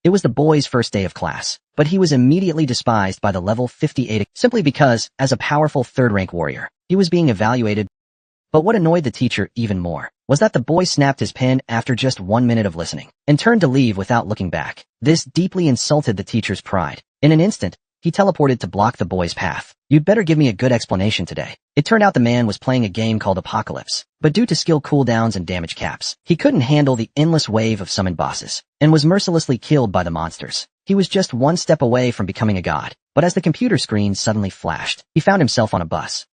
It was the boy's first day of class, but he was immediately despised by the level 58 simply because, as a powerful third-rank warrior, he was being evaluated. But what annoyed the teacher even more was that the boy snapped his pen after just 1 minute of listening and turned to leave without looking back. This deeply insulted the teacher's pride. In an instant, he teleported to block the boy's path. "You'd better give me a good explanation today." It turned out the man was playing a game called Apocalypse, but due to skill cooldowns and damage caps, he couldn't handle the endless wave of summoned bosses and was mercilessly killed by the monsters. He was just one step away from becoming a god, but as the computer screen suddenly flashed, he found himself on a bus.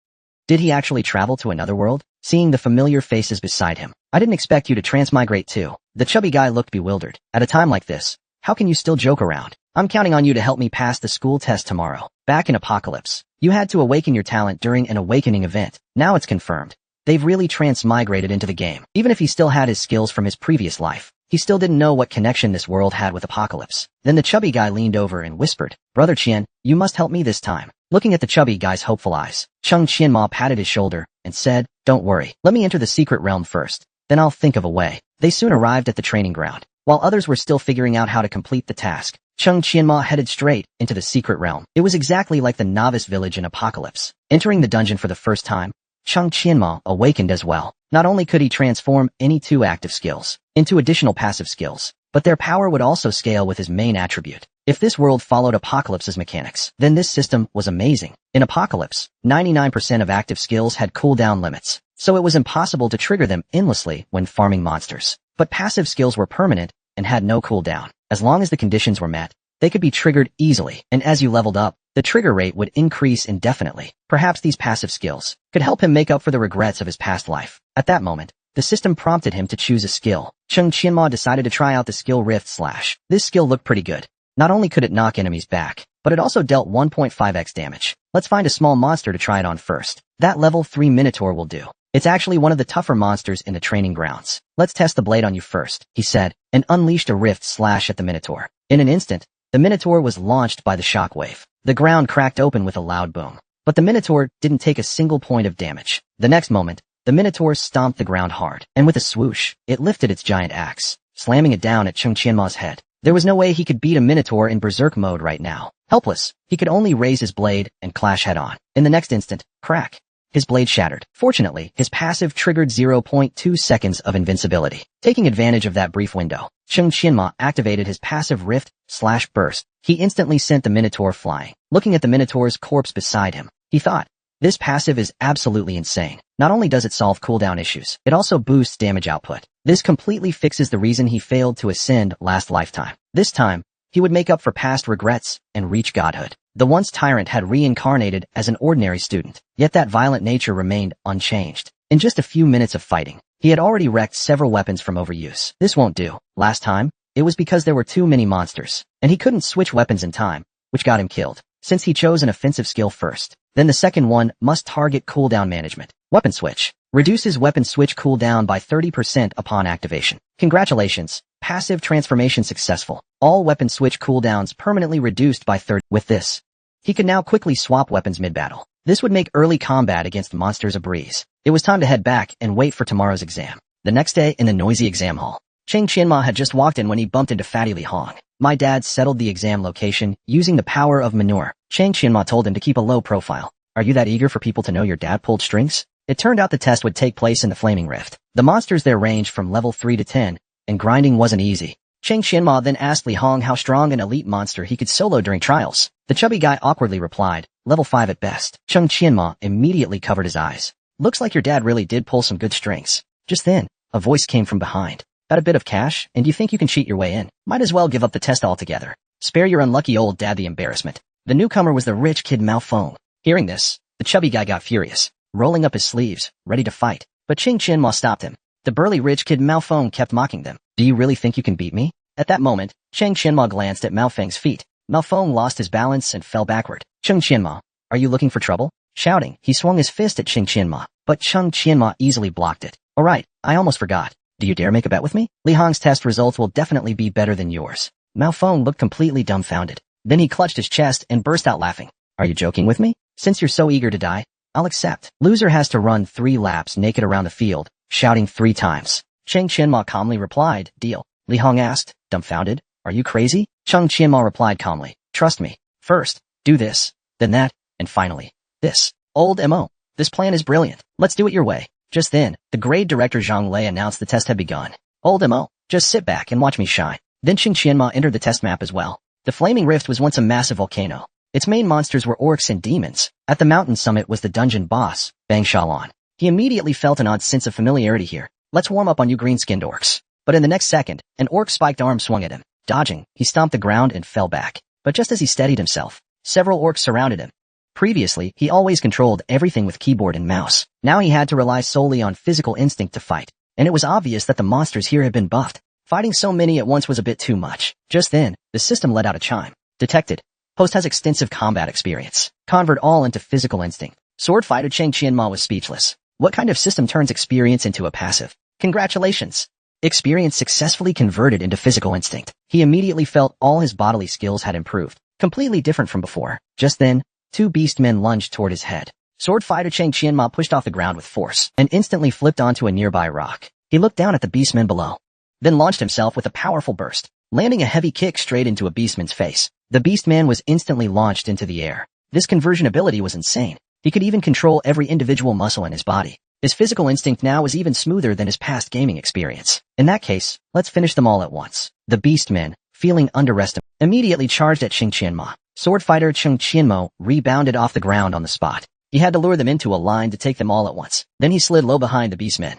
Did he actually travel to another world? Seeing the familiar faces beside him, "I didn't expect you to transmigrate too." The chubby guy looked bewildered. "At a time like this, how can you still joke around? I'm counting on you to help me pass the school test tomorrow." Back in Apocalypse, you had to awaken your talent during an awakening event. Now it's confirmed. They've really transmigrated into the game. Even if he still had his skills from his previous life, he still didn't know what connection this world had with Apocalypse. Then the chubby guy leaned over and whispered, "Brother Qian, you must help me this time." Looking at the chubby guy's hopeful eyes, Chung Qianma patted his shoulder and said, "Don't worry, let me enter the secret realm first, then I'll think of a way." They soon arrived at the training ground. While others were still figuring out how to complete the task, Chung Qianma headed straight into the secret realm. It was exactly like the novice village in Apocalypse. Entering the dungeon for the first time, Chung Qianma awakened as well. Not only could he transform any 2 active skills into additional passive skills, but their power would also scale with his main attribute. If this world followed Apocalypse's mechanics, then this system was amazing. In Apocalypse, 99% of active skills had cooldown limits, so it was impossible to trigger them endlessly when farming monsters. But passive skills were permanent and had no cooldown. As long as the conditions were met, they could be triggered easily, and as you leveled up, the trigger rate would increase indefinitely. Perhaps these passive skills could help him make up for the regrets of his past life. At that moment, the system prompted him to choose a skill. Chung Qianma decided to try out the skill Rift Slash. This skill looked pretty good. Not only could it knock enemies back, but it also dealt 1.5x damage. Let's find a small monster to try it on first. That level 3 Minotaur will do. It's actually one of the tougher monsters in the training grounds. "Let's test the blade on you first," he said, and unleashed a Rift Slash at the Minotaur. In an instant, the Minotaur was launched by the shockwave. The ground cracked open with a loud boom. But the Minotaur didn't take a single point of damage. The next moment, the Minotaur stomped the ground hard, and with a swoosh, it lifted its giant axe, slamming it down at Chung Qianma's head. There was no way he could beat a Minotaur in berserk mode right now. Helpless, he could only raise his blade and clash head-on. In the next instant, crack. His blade shattered. Fortunately, his passive triggered 0.2 seconds of invincibility. Taking advantage of that brief window, Chung Qianma activated his passive Rift Slash Burst. He instantly sent the Minotaur flying. Looking at the Minotaur's corpse beside him, he thought, "This passive is absolutely insane. Not only does it solve cooldown issues, it also boosts damage output. This completely fixes the reason he failed to ascend last lifetime. This time, he would make up for past regrets and reach godhood." The once tyrant had reincarnated as an ordinary student, yet that violent nature remained unchanged. In just a few minutes of fighting, he had already wrecked several weapons from overuse. This won't do. Last time, it was because there were too many monsters, and he couldn't switch weapons in time, which got him killed. Since he chose an offensive skill first, then the second one must target cooldown management. Weapon switch. Reduces weapon switch cooldown by 30% upon activation. Congratulations. Passive transformation successful. All weapon switch cooldowns permanently reduced by 30. With this, he could now quickly swap weapons mid-battle. This would make early combat against monsters a breeze. It was time to head back and wait for tomorrow's exam. The next day in the noisy exam hall, Chung Qianma had just walked in when he bumped into Fatty Li Hong. "My dad settled the exam location using the power of manure." Chung Qianma told him to keep a low profile. "Are you that eager for people to know your dad pulled strings?" It turned out the test would take place in the Flaming Rift. The monsters there ranged from level 3 to 10, and grinding wasn't easy. Chung Qianma then asked Li Hong how strong an elite monster he could solo during trials. The chubby guy awkwardly replied, "Level 5 at best." Chung Qianma immediately covered his eyes. "Looks like your dad really did pull some good strings." Just then, a voice came from behind. "Got a bit of cash, and you think you can cheat your way in? Might as well give up the test altogether. Spare your unlucky old dad the embarrassment." The newcomer was the rich kid Mao Feng. Hearing this, the chubby guy got furious, rolling up his sleeves, ready to fight. But Chung Qianma stopped him. The burly rich kid Mao Feng kept mocking them. "Do you really think you can beat me?" At that moment, Chung Qianma glanced at Mao Feng's feet. Mao Feng lost his balance and fell backward. "Chung Qianma, are you looking for trouble?" Shouting, he swung his fist at Chung Qianma, but Chung Qianma easily blocked it. "Alright, I almost forgot. Do you dare make a bet with me? Li Hong's test results will definitely be better than yours." Mao Feng looked completely dumbfounded. Then he clutched his chest and burst out laughing. "Are you joking with me? Since you're so eager to die, I'll accept." Loser has to run 3 laps naked around the field, shouting 3 times. Chung Qianma calmly replied, "Deal." Li Hong asked, dumbfounded, Are you crazy? Chung Qianma replied calmly. Trust me. First, do this, then that, and finally, this. Old MO. This plan is brilliant. Let's do it your way. Just then, the grade director Zhang Lei announced the test had begun. Old MO. Just sit back and watch me shine. Then Chung Qianma entered the test map as well. The Flaming Rift was once a massive volcano. Its main monsters were orcs and demons. At the mountain summit was the dungeon boss, Bang Shalan. He immediately felt an odd sense of familiarity here. Let's warm up on you green-skinned orcs. But in the next second, an orc spiked arm swung at him. Dodging, he stomped the ground and fell back. But just as he steadied himself, several orcs surrounded him. Previously, he always controlled everything with keyboard and mouse. Now he had to rely solely on physical instinct to fight. And it was obvious that the monsters here had been buffed. Fighting so many at once was a bit too much. Just then, the system let out a chime. Detected. Host has extensive combat experience. Convert all into physical instinct. Sword fighter Chung Qianma was speechless. What kind of system turns experience into a passive? Congratulations. Experience successfully converted into physical instinct. He immediately felt all his bodily skills had improved, completely different from before. Just then, two beastmen lunged toward his head. Sword fighter Chung Qianma pushed off the ground with force and instantly flipped onto a nearby rock. He looked down at the beastmen below, then launched himself with a powerful burst, landing a heavy kick straight into a beastman's face. The beastman was instantly launched into the air. This conversion ability was insane. He could even control every individual muscle in his body. His physical instinct now was even smoother than his past gaming experience. In that case, let's finish them all at once. The beastmen, feeling underestimated, immediately charged at Chung Qianma. Sword fighter Chung Qianma rebounded off the ground on the spot. He had to lure them into a line to take them all at once. Then he slid low behind the beastmen.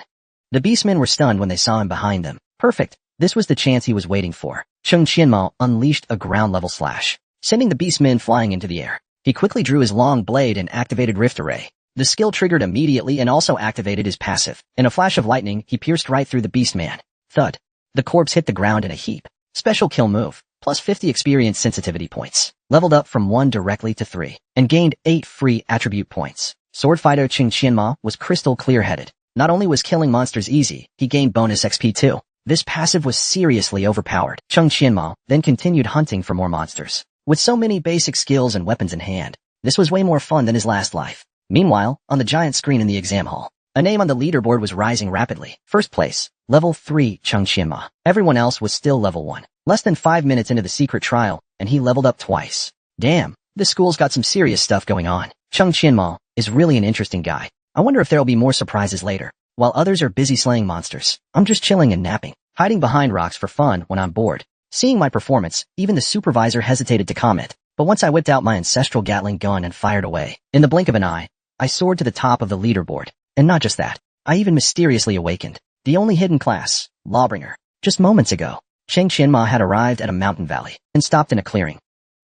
The beastmen were stunned when they saw him behind them. Perfect. This was the chance he was waiting for. Chung Qianma unleashed a ground-level slash, sending the beastmen flying into the air. He quickly drew his long blade and activated Rift Array. The skill triggered immediately and also activated his passive. In a flash of lightning, he pierced right through the beastman. Thud. The corpse hit the ground in a heap. Special kill move, plus 50 experience sensitivity points. Leveled up from 1 directly to 3, and gained 8 free attribute points. Sword fighter Chung Qianma was crystal clear-headed. Not only was killing monsters easy, he gained bonus XP too. This passive was seriously overpowered. Chung Qianma then continued hunting for more monsters. With so many basic skills and weapons in hand, this was way more fun than his last life. Meanwhile, on the giant screen in the exam hall, a name on the leaderboard was rising rapidly. First place, level 3, Chung Qianma. Everyone else was still level 1. Less than 5 minutes into the secret trial, and he leveled up twice. Damn, this school's got some serious stuff going on. Chung Qianma is really an interesting guy. I wonder if there'll be more surprises later. While others are busy slaying monsters, I'm just chilling and napping, hiding behind rocks for fun when I'm bored. Seeing my performance, even the supervisor hesitated to comment, but once I whipped out my ancestral Gatling gun and fired away, in the blink of an eye, I soared to the top of the leaderboard. And not just that, I even mysteriously awakened. The only hidden class, Lawbringer. Just moments ago, Chung Qianma had arrived at a mountain valley and stopped in a clearing.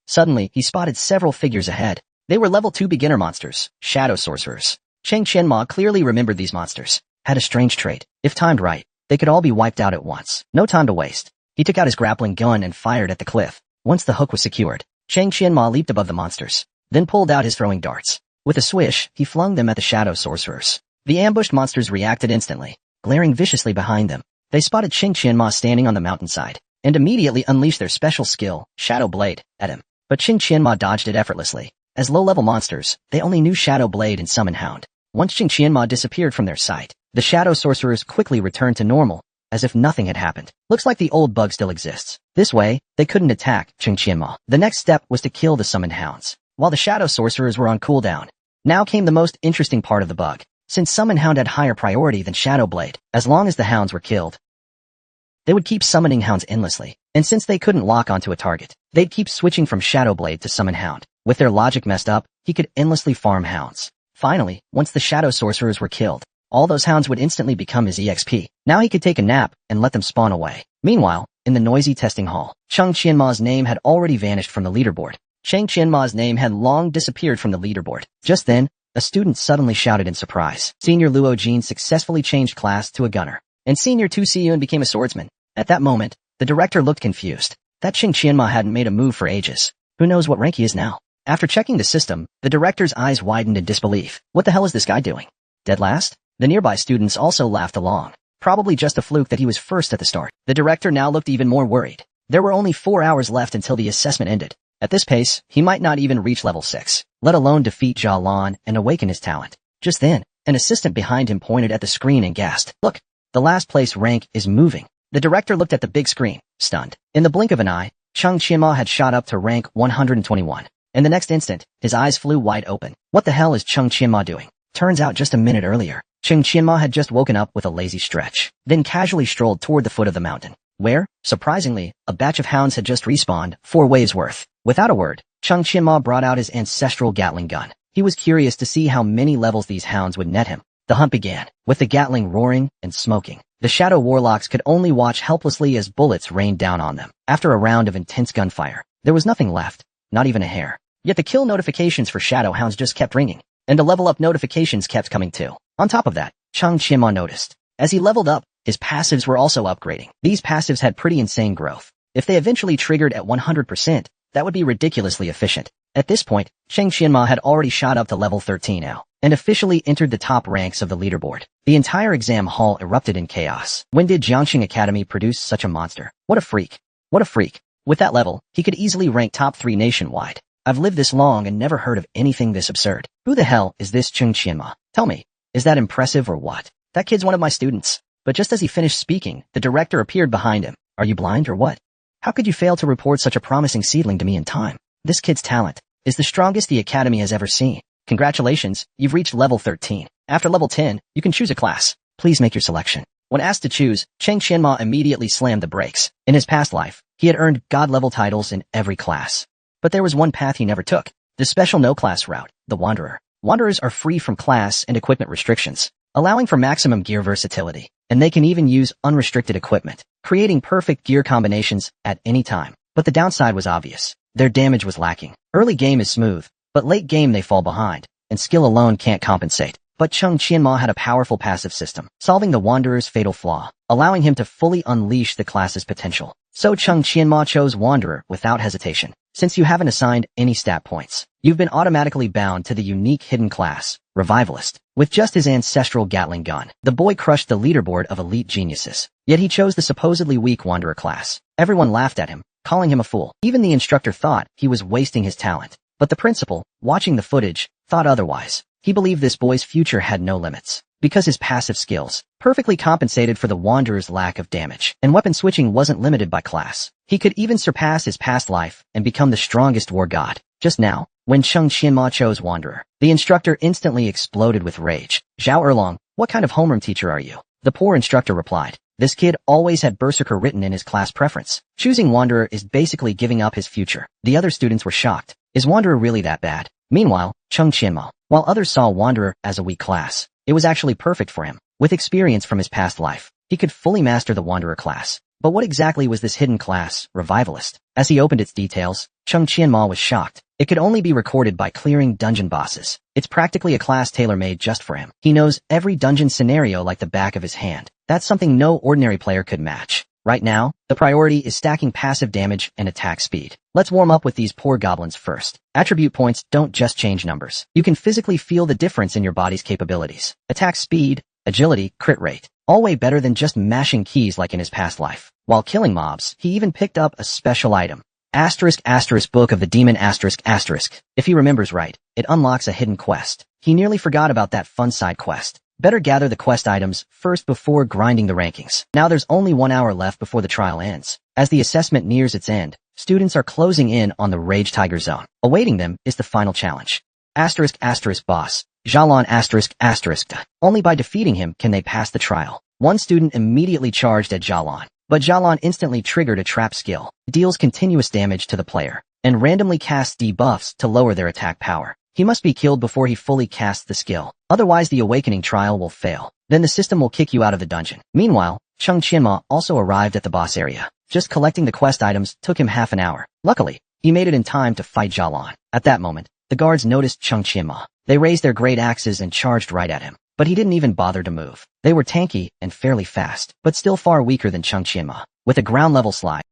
Suddenly, he spotted several figures ahead. They were level 2 beginner monsters, shadow sorcerers. Chung Qianma clearly remembered these monsters. Had a strange trait. If timed right, they could all be wiped out at once. No time to waste. He took out his grappling gun and fired at the cliff. Once the hook was secured, Chung Qianma leaped above the monsters, then pulled out his throwing darts. With a swish, he flung them at the shadow sorcerers. The ambushed monsters reacted instantly, glaring viciously behind them. They spotted Chung Qianma standing on the mountainside, and immediately unleashed their special skill, Shadow Blade, at him. But Chung Qianma dodged it effortlessly. As low-level monsters, they only knew Shadow Blade and Summon Hound. Once Chung Qianma disappeared from their sight, the shadow sorcerers quickly returned to normal, as if nothing had happened. Looks like the old bug still exists. This way, they couldn't attack Chung Qianma. The next step was to kill the summoned hounds, while the shadow sorcerers were on cooldown. Now came the most interesting part of the bug. Since Summon Hound had higher priority than Shadow Blade, as long as the hounds were killed, they would keep summoning hounds endlessly. And since they couldn't lock onto a target, they'd keep switching from Shadow Blade to Summon Hound. With their logic messed up, he could endlessly farm hounds. Finally, once the shadow sorcerers were killed, all those hounds would instantly become his EXP. Now he could take a nap and let them spawn away. Meanwhile, in the noisy testing hall, Chung Qianma's name had already vanished from the leaderboard. Chung Qianma's name had long disappeared from the leaderboard. Just then, a student suddenly shouted in surprise. Senior Luo Jin successfully changed class to a gunner, and Senior Tu Siyun became a swordsman. At that moment, the director looked confused. That Chung Qianma hadn't made a move for ages. Who knows what rank he is now? After checking the system, the director's eyes widened in disbelief. What the hell is this guy doing? Dead last? The nearby students also laughed along. Probably just a fluke that he was first at the start. The director now looked even more worried. There were only 4 hours left until the assessment ended. At this pace, he might not even reach level 6, let alone defeat Jia Lan and awaken his talent. Just then, an assistant behind him pointed at the screen and gasped. Look, the last place rank is moving. The director looked at the big screen, stunned. In the blink of an eye, Chung Qianma had shot up to rank 121. In the next instant, his eyes flew wide open. What the hell is Chung Qianma doing? Turns out just a minute earlier, Chung Qianma had just woken up with a lazy stretch, then casually strolled toward the foot of the mountain, where, surprisingly, a batch of hounds had just respawned, 4 waves worth. Without a word, Chung Qianma brought out his ancestral Gatling gun. He was curious to see how many levels these hounds would net him. The hunt began, with the Gatling roaring and smoking. The Shadow Warlocks could only watch helplessly as bullets rained down on them. After a round of intense gunfire, there was nothing left, not even a hair. Yet the kill notifications for Shadow Hounds just kept ringing, and the level up notifications kept coming too. On top of that, Chung Qianma noticed. As he leveled up, his passives were also upgrading. These passives had pretty insane growth. If they eventually triggered at 100%, that would be ridiculously efficient. At this point, Chung Qianma had already shot up to level 13 now, and officially entered the top ranks of the leaderboard. The entire exam hall erupted in chaos. When did Jiangxing Academy produce such a monster? What a freak. What a freak. With that level, he could easily rank top 3 nationwide. I've lived this long and never heard of anything this absurd. Who the hell is this Chung Qianma? Tell me, is that impressive or what? That kid's one of my students. But just as he finished speaking, the director appeared behind him. Are you blind or what? How could you fail to report such a promising seedling to me in time? This kid's talent is the strongest the academy has ever seen. Congratulations, you've reached level 13. After level 10, you can choose a class. Please make your selection. When asked to choose, Chung Qianma immediately slammed the brakes. In his past life, he had earned god-level titles in every class. But there was one path he never took, the special no-class route, the Wanderer. Wanderers are free from class and equipment restrictions, allowing for maximum gear versatility, and they can even use unrestricted equipment, creating perfect gear combinations at any time. But the downside was obvious. Their damage was lacking. Early game is smooth, but late game they fall behind, and skill alone can't compensate. But Chung Qianma had a powerful passive system, solving the Wanderer's fatal flaw, allowing him to fully unleash the class's potential. So Chung Qianma chose Wanderer without hesitation. Since you haven't assigned any stat points, you've been automatically bound to the unique hidden class, Revivalist. With just his ancestral Gatling gun, the boy crushed the leaderboard of elite geniuses. Yet he chose the supposedly weak Wanderer class. Everyone laughed at him, calling him a fool. Even the instructor thought he was wasting his talent. But the principal, watching the footage, thought otherwise. He believed this boy's future had no limits, because his passive skills perfectly compensated for the Wanderer's lack of damage, and weapon switching wasn't limited by class. He could even surpass his past life and become the strongest war god. Just now, when Chung Qianma chose Wanderer, the instructor instantly exploded with rage. Zhao Erlong, what kind of homeroom teacher are you? The poor instructor replied. This kid always had Berserker written in his class preference. Choosing Wanderer is basically giving up his future. The other students were shocked. Is Wanderer really that bad? Meanwhile, Chung Qianma, while others saw Wanderer as a weak class, it was actually perfect for him. With experience from his past life, he could fully master the Wanderer class. But what exactly was this hidden class, Revivalist? As he opened its details, Chung Qianma was shocked. It could only be recorded by clearing dungeon bosses. It's practically a class tailor-made just for him. He knows every dungeon scenario like the back of his hand. That's something no ordinary player could match. Right now, the priority is stacking passive damage and attack speed. Let's warm up with these poor goblins first. Attribute points don't just change numbers. You can physically feel the difference in your body's capabilities. Attack speed, agility, crit rate. All way better than just mashing keys like in his past life. While killing mobs, he even picked up a special item. *** Book of the Demon ***. If he remembers right, it unlocks a hidden quest. He nearly forgot about that fun side quest. Better gather the quest items first before grinding the rankings. Now there's only 1 hour left before the trial ends. As the assessment nears its end, students are closing in on the Rage Tiger Zone. Awaiting them is the final challenge. ***Boss. Jalan***. Only by defeating him can they pass the trial. One student immediately charged at Jalan, but Jalan instantly triggered a trap skill, deals continuous damage to the player, and randomly casts debuffs to lower their attack power. He must be killed before he fully casts the skill, otherwise the awakening trial will fail. Then the system will kick you out of the dungeon. Meanwhile, Chung Qianma also arrived at the boss area. Just collecting the quest items took him half an hour. Luckily, he made it in time to fight Jalan. At that moment, the guards noticed Chung Qianma. They raised their great axes and charged right at him. But he didn't even bother to move. They were tanky and fairly fast, but still far weaker than Chung Qianma. With a ground-level slide,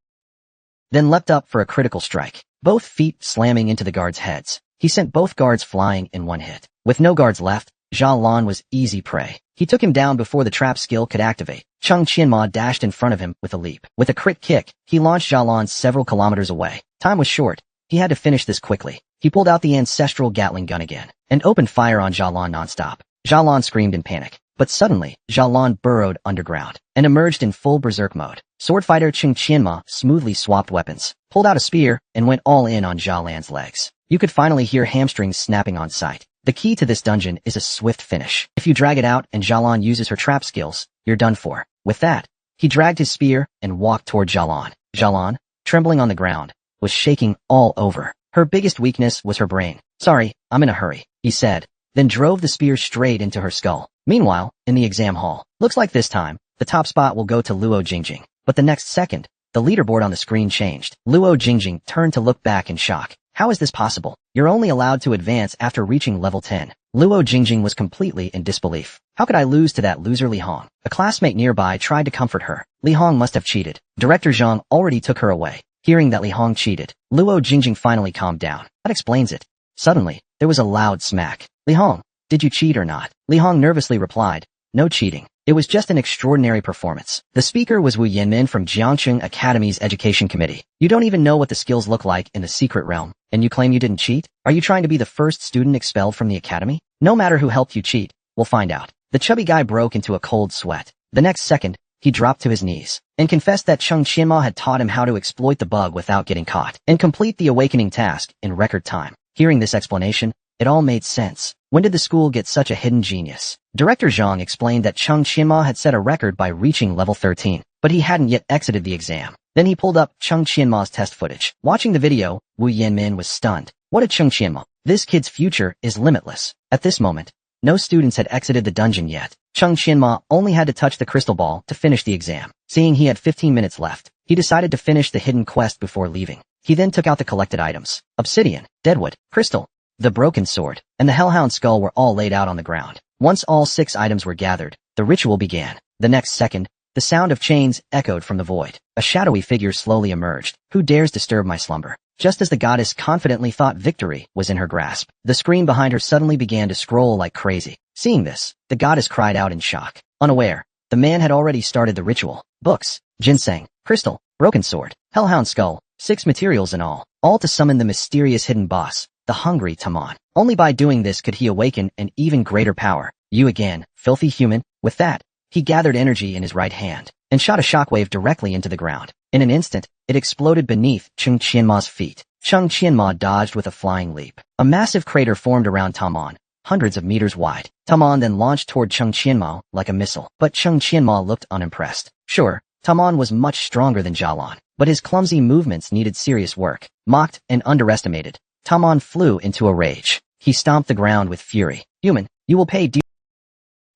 then leapt up for a critical strike, both feet slamming into the guards' heads. He sent both guards flying in one hit. With no guards left, Zhao Lan was easy prey. He took him down before the trap skill could activate. Chung Qianma dashed in front of him with a leap. With a crit kick, he launched Zhao Lan several kilometers away. Time was short. He had to finish this quickly. He pulled out the ancestral Gatling gun again and opened fire on Zhao Lan nonstop. Zhao Lan screamed in panic. But suddenly, Zhao Lan burrowed underground and emerged in full berserk mode. Sword fighter Chung Qianma smoothly swapped weapons, pulled out a spear, and went all in on Jia Lan's legs. You could finally hear hamstrings snapping on sight. The key to this dungeon is a swift finish. If you drag it out and Jia Lan uses her trap skills, you're done for. With that, he dragged his spear and walked toward Jia Lan. Jia Lan, trembling on the ground, was shaking all over. Her biggest weakness was her brain. "Sorry, I'm in a hurry," he said, then drove the spear straight into her skull. Meanwhile, in the exam hall, looks like this time, the top spot will go to Luo Jingjing. But the next second, the leaderboard on the screen changed. Luo Jingjing turned to look back in shock. "How is this possible? You're only allowed to advance after reaching level 10. Luo Jingjing was completely in disbelief. "How could I lose to that loser Li Hong?" A classmate nearby tried to comfort her. "Li Hong must have cheated. Director Zhang already took her away." Hearing that Li Hong cheated, Luo Jingjing finally calmed down. That explains it. Suddenly, there was a loud smack. "Li Hong, did you cheat or not?" Li Hong nervously replied, "No cheating. It was just an extraordinary performance." The speaker was Wu Yanmin from Jiangcheng Academy's Education Committee. "You don't even know what the skills look like in the secret realm, and you claim you didn't cheat? Are you trying to be the first student expelled from the academy? No matter who helped you cheat, we'll find out." The chubby guy broke into a cold sweat. The next second, he dropped to his knees and confessed that Chung Qianma had taught him how to exploit the bug without getting caught and complete the awakening task in record time. Hearing this explanation, it all made sense. When did the school get such a hidden genius? Director Zhang explained that Chung Qianma had set a record by reaching level 13, but he hadn't yet exited the exam. Then he pulled up Chung Qianma's test footage. Watching the video, Wu Yanmin was stunned. What a Chung Qianma! This kid's future is limitless. At this moment, no students had exited the dungeon yet. Chung Qianma only had to touch the crystal ball to finish the exam. Seeing he had 15 minutes left, he decided to finish the hidden quest before leaving. He then took out the collected items. Obsidian, deadwood, crystal, the broken sword, and the hellhound skull were all laid out on the ground. Once all 6 items were gathered, the ritual began. The next second, the sound of chains echoed from the void. A shadowy figure slowly emerged. "Who dares disturb my slumber?" Just as the goddess confidently thought victory was in her grasp, the screen behind her suddenly began to scroll like crazy. Seeing this, the goddess cried out in shock. Unaware, the man had already started the ritual. Books, ginseng, crystal, broken sword, hellhound skull, 6 materials in all to summon the mysterious hidden boss, the hungry Tamon. Only by doing this could he awaken an even greater power. "You again, filthy human." With that, he gathered energy in his right hand and shot a shockwave directly into the ground. In an instant, it exploded beneath Chung Qianma's feet. Chung Qianma dodged with a flying leap. A massive crater formed around Tamon, hundreds of meters wide. Tamon then launched toward Chung Qianma like a missile, but Chung Qianma looked unimpressed. Sure, Tamon was much stronger than Jia Lan, but his clumsy movements needed serious work. Mocked and underestimated, Tamon flew into a rage. He stomped the ground with fury. "Human, you will pay dear."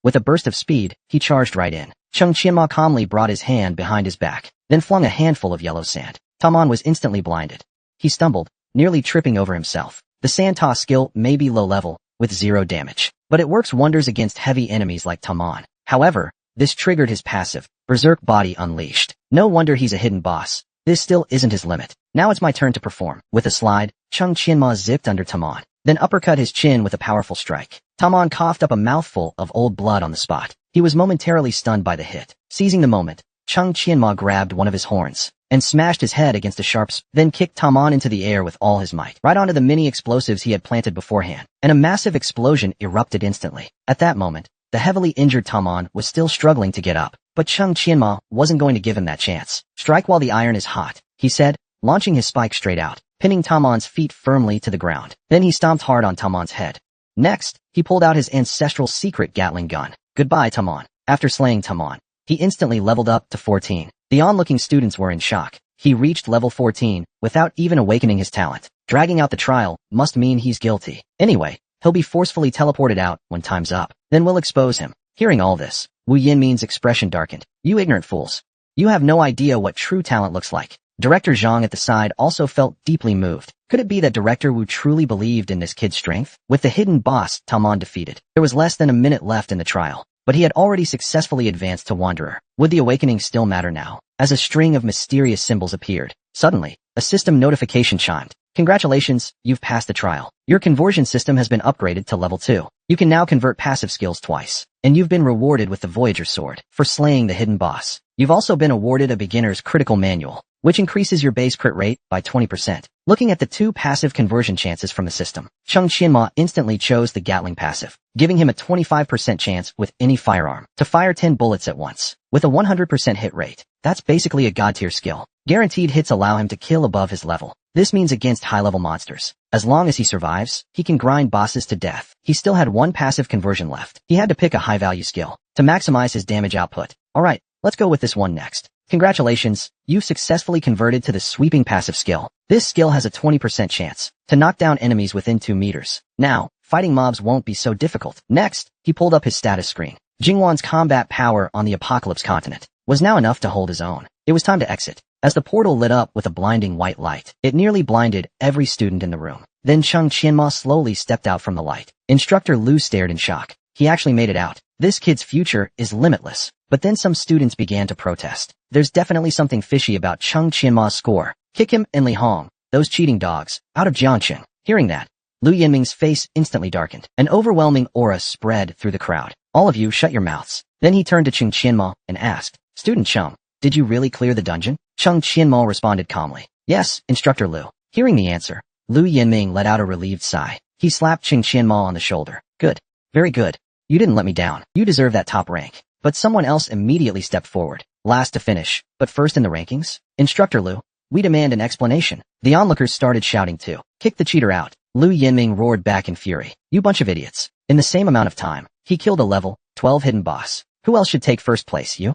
With a burst of speed, he charged right in. Chung Qianma calmly brought his hand behind his back, then flung a handful of yellow sand. Tamon was instantly blinded. He stumbled, nearly tripping over himself. The sand toss skill may be low level, with 0 damage, but it works wonders against heavy enemies like Tamon. However, this triggered his passive, Berserk Body Unleashed. No wonder he's a hidden boss. This still isn't his limit. Now it's my turn to perform. With a slide, Chung Qianma zipped under Tamon, then uppercut his chin with a powerful strike. Tamon coughed up a mouthful of old blood on the spot. He was momentarily stunned by the hit. Seizing the moment, Chung Qianma grabbed one of his horns and smashed his head against a then kicked Tamon into the air with all his might, right onto the mini explosives he had planted beforehand, and a massive explosion erupted instantly. At that moment, the heavily injured Tamon was still struggling to get up, but Chung Qianma wasn't going to give him that chance. "Strike while the iron is hot," he said, launching his spike straight out, pinning Tamon's feet firmly to the ground. Then he stomped hard on Tamon's head. Next, he pulled out his ancestral secret Gatling gun. Goodbye, Tamon. After slaying Tamon, he instantly leveled up to 14. The onlooking students were in shock. He reached level 14 without even awakening his talent. Dragging out the trial must mean he's guilty. Anyway, he'll be forcefully teleported out when time's up. Then we'll expose him. Hearing all this, Wu Yanmin's expression darkened. "You ignorant fools. You have no idea what true talent looks like." Director Zhang at the side also felt deeply moved. Could it be that Director Wu truly believed in this kid's strength? With the hidden boss Tamon defeated, there was less than a minute left in the trial, but he had already successfully advanced to Wanderer. Would the awakening still matter now? As a string of mysterious symbols appeared, suddenly, a system notification chimed. "Congratulations, you've passed the trial. Your conversion system has been upgraded to level 2. You can now convert passive skills twice, and you've been rewarded with the Voyager Sword for slaying the hidden boss. You've also been awarded a beginner's critical manual, which increases your base crit rate by 20%. Looking at the 2 passive conversion chances from the system, Chung Qianma instantly chose the Gatling passive, giving him a 25% chance with any firearm to fire 10 bullets at once. With a 100% hit rate, That's basically a god-tier skill. Guaranteed hits allow him to kill above his level. This means against high-level monsters. As long as he survives, he can grind bosses to death. He still had one passive conversion left. He had to pick a high-value skill to maximize his damage output. Alright, let's go with this one next. Congratulations, you've successfully converted to the sweeping passive skill. This skill has a 20% chance to knock down enemies within 2 meters. Now, fighting mobs won't be so difficult. Next, he pulled up his status screen. Jingwan's combat power on the Apocalypse continent was now enough to hold his own. It was time to exit. As the portal lit up with a blinding white light, it nearly blinded every student in the room. Then Chung Qianma slowly stepped out from the light. Instructor Lu stared in shock. He actually made it out. This kid's future is limitless. But then some students began to protest. There's definitely something fishy about Chung Qianma's score. Kick him and Li Hong, those cheating dogs, out of Jiangqing. Hearing that, Lu Yanming's face instantly darkened. An overwhelming aura spread through the crowd. All of you shut your mouths. Then he turned to Chung Qianma and asked, Student Chung, did you really clear the dungeon? Chung Qianma responded calmly. Yes, Instructor Lu. Hearing the answer, Lu Yanming let out a relieved sigh. He slapped Chung Qianma on the shoulder. Good. Very good. You didn't let me down. You deserve that top rank. But someone else immediately stepped forward. Last to finish, but first in the rankings? Instructor Lu, we demand an explanation. The onlookers started shouting too. Kick the cheater out. Lu Yanming roared back in fury. You bunch of idiots. In the same amount of time, he killed a level 12 hidden boss. Who else should take first place, you?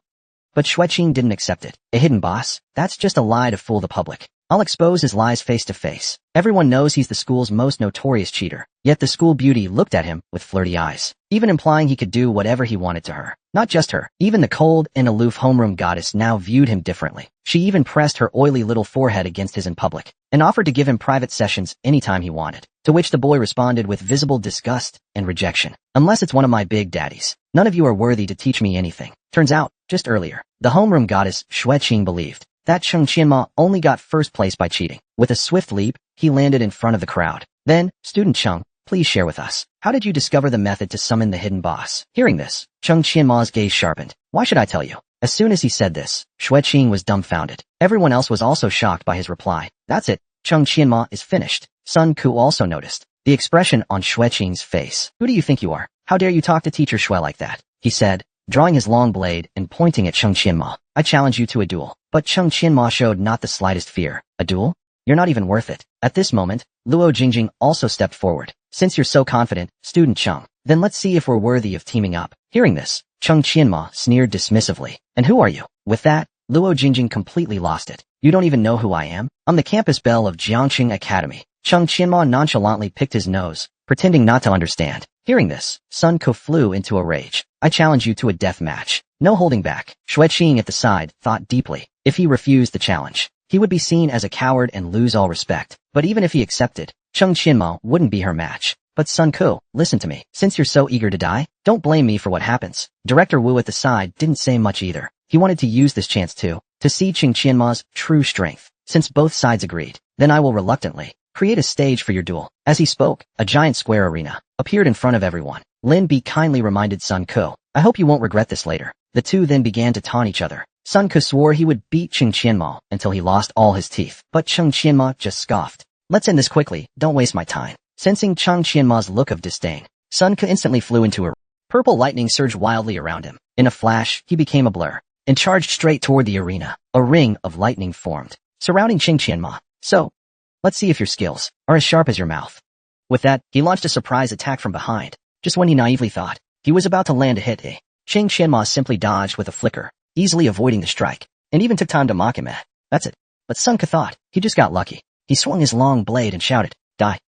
But Xueqing didn't accept it. A hidden boss? That's just a lie to fool the public. I'll expose his lies face to face. Everyone knows he's the school's most notorious cheater. Yet the school beauty looked at him with flirty eyes, even implying he could do whatever he wanted to her. Not just her. Even the cold and aloof homeroom goddess now viewed him differently. She even pressed her oily little forehead against his in public, and offered to give him private sessions anytime he wanted. To which the boy responded with visible disgust and rejection. Unless it's one of my big daddies. None of you are worthy to teach me anything. Turns out, just earlier, the homeroom goddess Xueqing believed that Chung Qianma only got first place by cheating. With a swift leap, he landed in front of the crowd. Then, Student Chung, please share with us. How did you discover the method to summon the hidden boss? Hearing this, Chung Qianma's gaze sharpened. Why should I tell you? As soon as he said this, Xueqing was dumbfounded. Everyone else was also shocked by his reply. That's it. Chung Qianma is finished. Sun Ku also noticed the expression on Xueqing's face. Who do you think you are? How dare you talk to Teacher Xue like that? He said, drawing his long blade and pointing at Chung Qianma. I challenge you to a duel. But Chung Qianma showed not the slightest fear. A duel? You're not even worth it. At this moment, Luo Jingjing also stepped forward. Since you're so confident, Student Chung, then let's see if we're worthy of teaming up. Hearing this, Chung Qianma sneered dismissively. And who are you? With that, Luo Jingjing completely lost it. You don't even know who I am? I'm the campus belle of Jiangqing Academy. Chung Qianma nonchalantly picked his nose, pretending not to understand. Hearing this, Sun Ko flew into a rage. I challenge you to a death match. No holding back. Xueqing at the side thought deeply. If he refused the challenge, he would be seen as a coward and lose all respect. But even if he accepted, Chung Qianma wouldn't be her match. But Sun Ko, listen to me. Since you're so eager to die, don't blame me for what happens. Director Wu at the side didn't say much either. He wanted to use this chance to see Chung Qianma's true strength. Since both sides agreed, then I will reluctantly create a stage for your duel. As he spoke, a giant square arena appeared in front of everyone. Lin Bi kindly reminded Sun Ko, I hope you won't regret this later. The two then began to taunt each other. Sun Ko swore he would beat Chung Qianma until he lost all his teeth. But Chung Qianma just scoffed. Let's end this quickly, don't waste my time. Sensing Chung Qianma's look of disdain, Sun Ko instantly flew into a purple lightning surged wildly around him. In a flash, he became a blur and charged straight toward the arena. A ring of lightning formed, surrounding Chung Qianma. So, let's see if your skills are as sharp as your mouth. With that, he launched a surprise attack from behind. Just when he naively thought he was about to land a hit, Chung Qianma simply dodged with a flicker, easily avoiding the strike, and even took time to mock him. That's it. But Sun Ko thought he just got lucky. He swung his long blade and shouted, Die.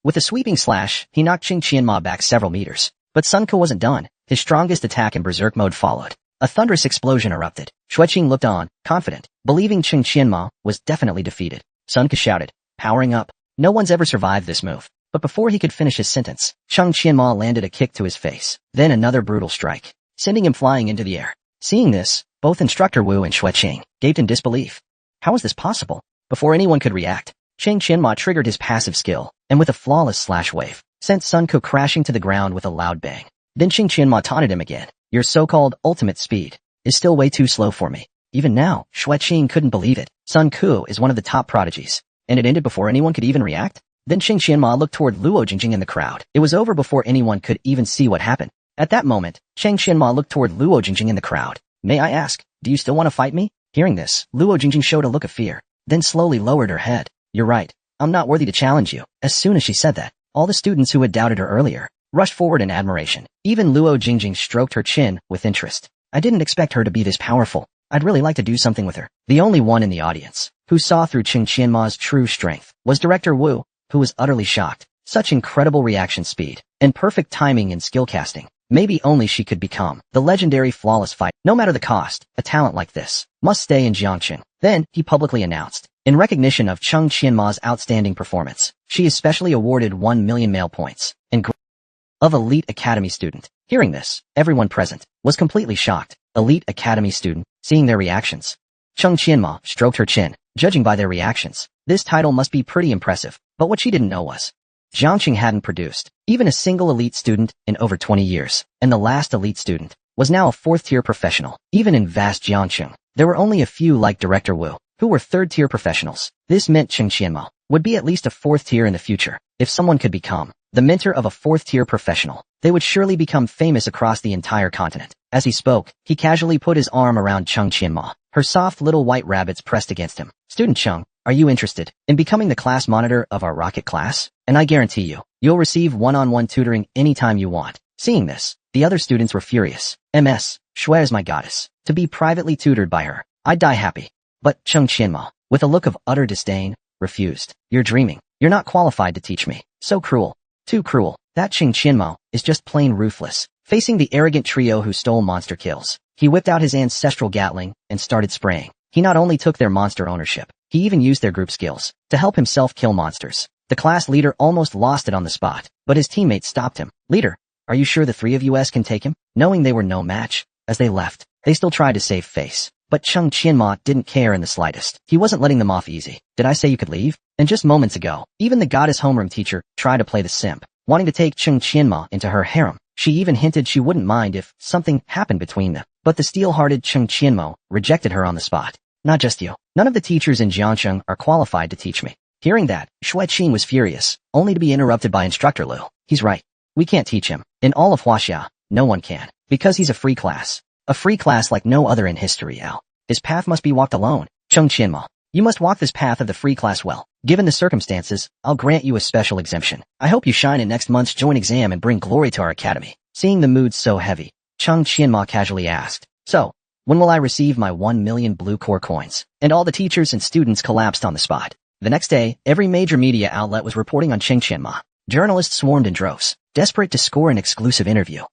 With a sweeping slash, he knocked Chung Qianma back several meters. But Sun Ko wasn't done. His strongest attack in berserk mode followed. A thunderous explosion erupted. Xueqing looked on, confident, believing Chung Qianma was definitely defeated. Sun Ko shouted, powering up. No one's ever survived this move. But before he could finish his sentence, Chung Qianma landed a kick to his face. Then another brutal strike, sending him flying into the air. Seeing this, both Instructor Wu and Xueqing gaped in disbelief. How is this possible? Before anyone could react, Chung Qianma triggered his passive skill, and with a flawless slash wave, sent Sun Ko crashing to the ground with a loud bang. Then Chung Qianma taunted him again. Your so-called ultimate speed is still way too slow for me. Even now, Xueqing couldn't believe it. Sun Ko is one of the top prodigies, and it ended before anyone could even react? Then Chung Qianma looked toward Luo Jingjing in the crowd. It was over before anyone could even see what happened. At that moment, Chung Qianma looked toward Luo Jingjing in the crowd. May I ask, do you still want to fight me? Hearing this, Luo Jingjing showed a look of fear, then slowly lowered her head. You're right. I'm not worthy to challenge you. As soon as she said that, all the students who had doubted her earlier rushed forward in admiration. Even Luo Jingjing stroked her chin with interest. I didn't expect her to be this powerful. I'd really like to do something with her. The only one in the audience who saw through Qing Qianma's true strength was Director Wu, who was utterly shocked. Such incredible reaction speed and perfect timing in skill casting. Maybe only she could become the legendary flawless fighter. No matter the cost, a talent like this must stay in Jiangqing. Then, he publicly announced, in recognition of Qing Qianma's outstanding performance, she is specially awarded 1 million mail points and of Elite Academy student. Hearing this, everyone present was completely shocked. Elite Academy student, seeing their reactions. Qing Qianma stroked her chin, judging by their reactions. This title must be pretty impressive, but what she didn't know was Jiangqing hadn't produced even a single elite student in over 20 years, and the last elite student was now a 4th-tier professional. Even in vast Jiangqing, there were only a few like Director Wu, who were 3rd-tier professionals. This meant Qing Qianma would be at least a 4th tier in the future. If someone could become the mentor of a 4th-tier professional, they would surely become famous across the entire continent. As he spoke, he casually put his arm around Qing Qianma. Her soft little white rabbits pressed against him. Student Qing, are you interested in becoming the class monitor of our rocket class? And I guarantee you, you'll receive one-on-one tutoring anytime you want. Seeing this, the other students were furious. Ms. Shui is my goddess. To be privately tutored by her, I'd die happy. But Qing Qianma, with a look of utter disdain, refused. You're dreaming. You're not qualified to teach me. So cruel. Too cruel. That Qing Qianma is just plain ruthless. Facing the arrogant trio who stole monster kills, he whipped out his ancestral Gatling and started spraying. He not only took their monster ownership, he even used their group skills to help himself kill monsters. The class leader almost lost it on the spot, but his teammates stopped him. Leader, are you sure the 3 of us can take him? Knowing they were no match, as they left, they still tried to save face. But Qing Qianma didn't care in the slightest. He wasn't letting them off easy. Did I say you could leave? And just moments ago, even the goddess homeroom teacher tried to play the simp, wanting to take Qing Qianma into her harem. She even hinted she wouldn't mind if something happened between them. But the steel-hearted Qing Qianmo rejected her on the spot. Not just you. None of the teachers in Jiangqing are qualified to teach me. Hearing that, Shui Qin was furious, only to be interrupted by Instructor Lu. He's right. We can't teach him. In all of Huaxia, no one can. Because he's a free class. A free class like no other in history, Al. His path must be walked alone. Qing Qianma, you must walk this path of the free class well. Given the circumstances, I'll grant you a special exemption. I hope you shine in next month's joint exam and bring glory to our academy. Seeing the mood so heavy, Qing Qianma casually asked, so, when will I receive my 1 million blue core coins? And all the teachers and students collapsed on the spot. The next day, every major media outlet was reporting on Qing Qianma. Journalists swarmed in droves, desperate to score an exclusive interview.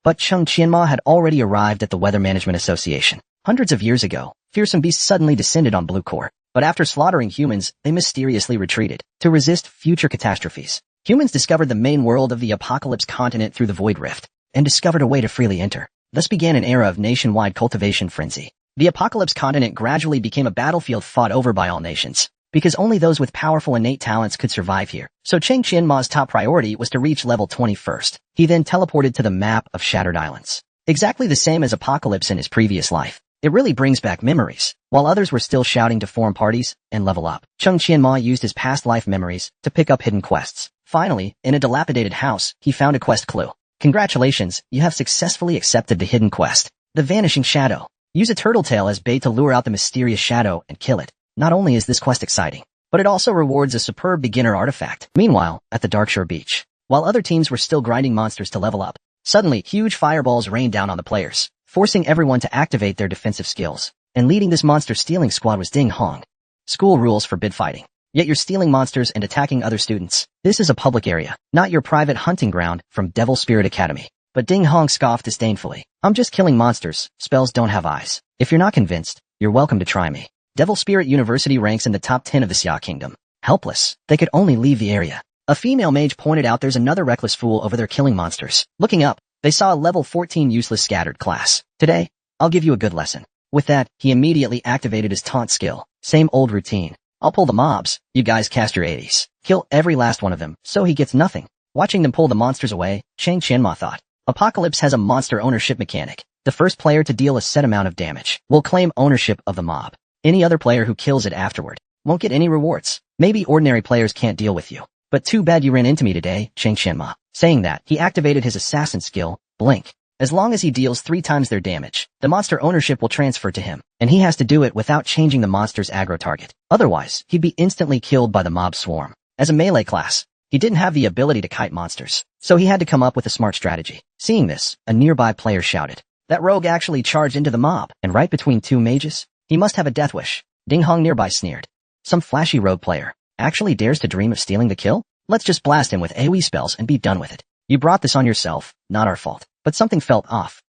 But Qing Qianma had already arrived at the Weather Management Association. Hundreds of years ago, fearsome beasts suddenly descended on Blue Core, but after slaughtering humans, they mysteriously retreated to resist future catastrophes. Humans discovered the main world of the Apocalypse continent through the Void Rift, and discovered a way to freely enter. Thus began an era of nationwide cultivation frenzy. The Apocalypse continent gradually became a battlefield fought over by all nations, because only those with powerful innate talents could survive here. So Qing Qianma's top priority was to reach level 20 first. He then teleported to the map of Shattered Islands. Exactly the same as Apocalypse in his previous life. It really brings back memories. While others were still shouting to form parties and level up, Qing Qianma used his past life memories to pick up hidden quests. Finally, in a dilapidated house, he found a quest clue. Congratulations, you have successfully accepted the hidden quest, the Vanishing Shadow. Use a turtle tail as bait to lure out the mysterious shadow and kill it. Not only is this quest exciting, but it also rewards a superb beginner artifact. Meanwhile, at the Darkshore Beach, while other teams were still grinding monsters to level up, suddenly huge fireballs rained down on the players, forcing everyone to activate their defensive skills. And leading this monster-stealing squad was Ding Hong. School rules forbid fighting. Yet you're stealing monsters and attacking other students. This is a public area, not your private hunting ground from Devil Spirit Academy. But Ding Hong scoffed disdainfully. I'm just killing monsters. Spells don't have eyes. If you're not convinced, you're welcome to try me. Devil Spirit University ranks in the top 10 of the Xia Kingdom. Helpless, they could only leave the area. A female mage pointed out there's another reckless fool over there killing monsters. Looking up, they saw a level 14 useless scattered class. Today, I'll give you a good lesson. With that, he immediately activated his taunt skill. Same old routine. I'll pull the mobs. You guys cast your 80s. Kill every last one of them, so he gets nothing. Watching them pull the monsters away, Qing Qianma thought. Apocalypse has a monster ownership mechanic. The first player to deal a set amount of damage will claim ownership of the mob. Any other player who kills it afterward won't get any rewards. Maybe ordinary players can't deal with you. But too bad you ran into me today, Qing Qianma. Saying that, he activated his assassin skill, Blink. As long as he deals 3 times their damage, the monster ownership will transfer to him, and he has to do it without changing the monster's aggro target. Otherwise, he'd be instantly killed by the mob swarm. As a melee class, he didn't have the ability to kite monsters, so he had to come up with a smart strategy. Seeing this, a nearby player shouted, "That rogue actually charged into the mob, and right between 2 mages? He must have a death wish." Ding Hong nearby sneered. "Some flashy rogue player actually dares to dream of stealing the kill? Let's just blast him with AoE spells and be done with it. You brought this on yourself, not our fault." But something felt off.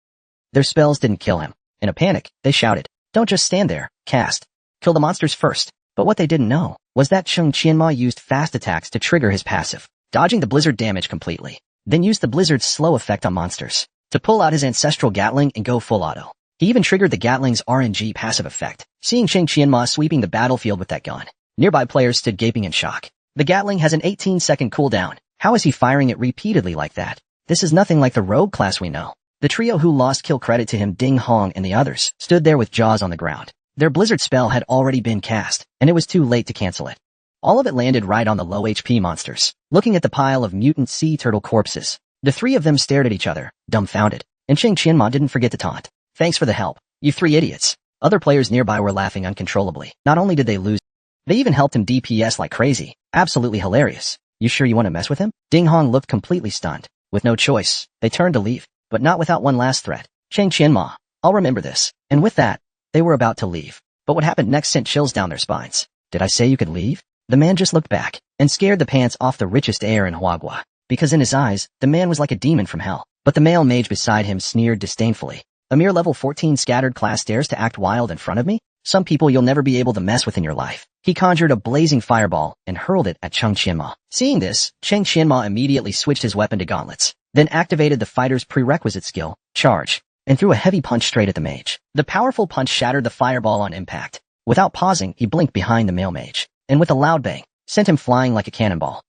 Their spells didn't kill him. In a panic, they shouted, "Don't just stand there, cast. Kill the monsters first." But what they didn't know was that Chung Qianma used fast attacks to trigger his passive, dodging the blizzard damage completely, then used the blizzard's slow effect on monsters to pull out his ancestral Gatling and go full auto. He even triggered the Gatling's RNG passive effect. Seeing Chung Qianma sweeping the battlefield with that gun, nearby players stood gaping in shock. The Gatling has an 18-second cooldown. How is he firing it repeatedly like that? This is nothing like the rogue class we know. The trio who lost kill credit to him, Ding Hong and the others, stood there with jaws on the ground. Their blizzard spell had already been cast, and it was too late to cancel it. All of it landed right on the low HP monsters. Looking at the pile of mutant sea turtle corpses, the 3 of them stared at each other, dumbfounded, and Chung Qianma didn't forget to taunt. "Thanks for the help, you 3 idiots." Other players nearby were laughing uncontrollably. Not only did they lose, they even helped him DPS like crazy. Absolutely hilarious. "You sure you want to mess with him?" Ding Hong looked completely stunned. With no choice, they turned to leave, but not without one last threat. "Chung Qianma, I'll remember this." And with that, they were about to leave. But what happened next sent chills down their spines. "Did I say you could leave?" The man just looked back and scared the pants off the richest heir in Huagua, because in his eyes, the man was like a demon from hell. But the male mage beside him sneered disdainfully. "A mere level 14 scattered class dares to act wild in front of me? Some people you'll never be able to mess with in your life." He conjured a blazing fireball and hurled it at Chung Qianma. Seeing this, Chung Qianma immediately switched his weapon to gauntlets, then activated the fighter's prerequisite skill, Charge, and threw a heavy punch straight at the mage. The powerful punch shattered the fireball on impact. Without pausing, he blinked behind the male mage, and with a loud bang, sent him flying like a cannonball.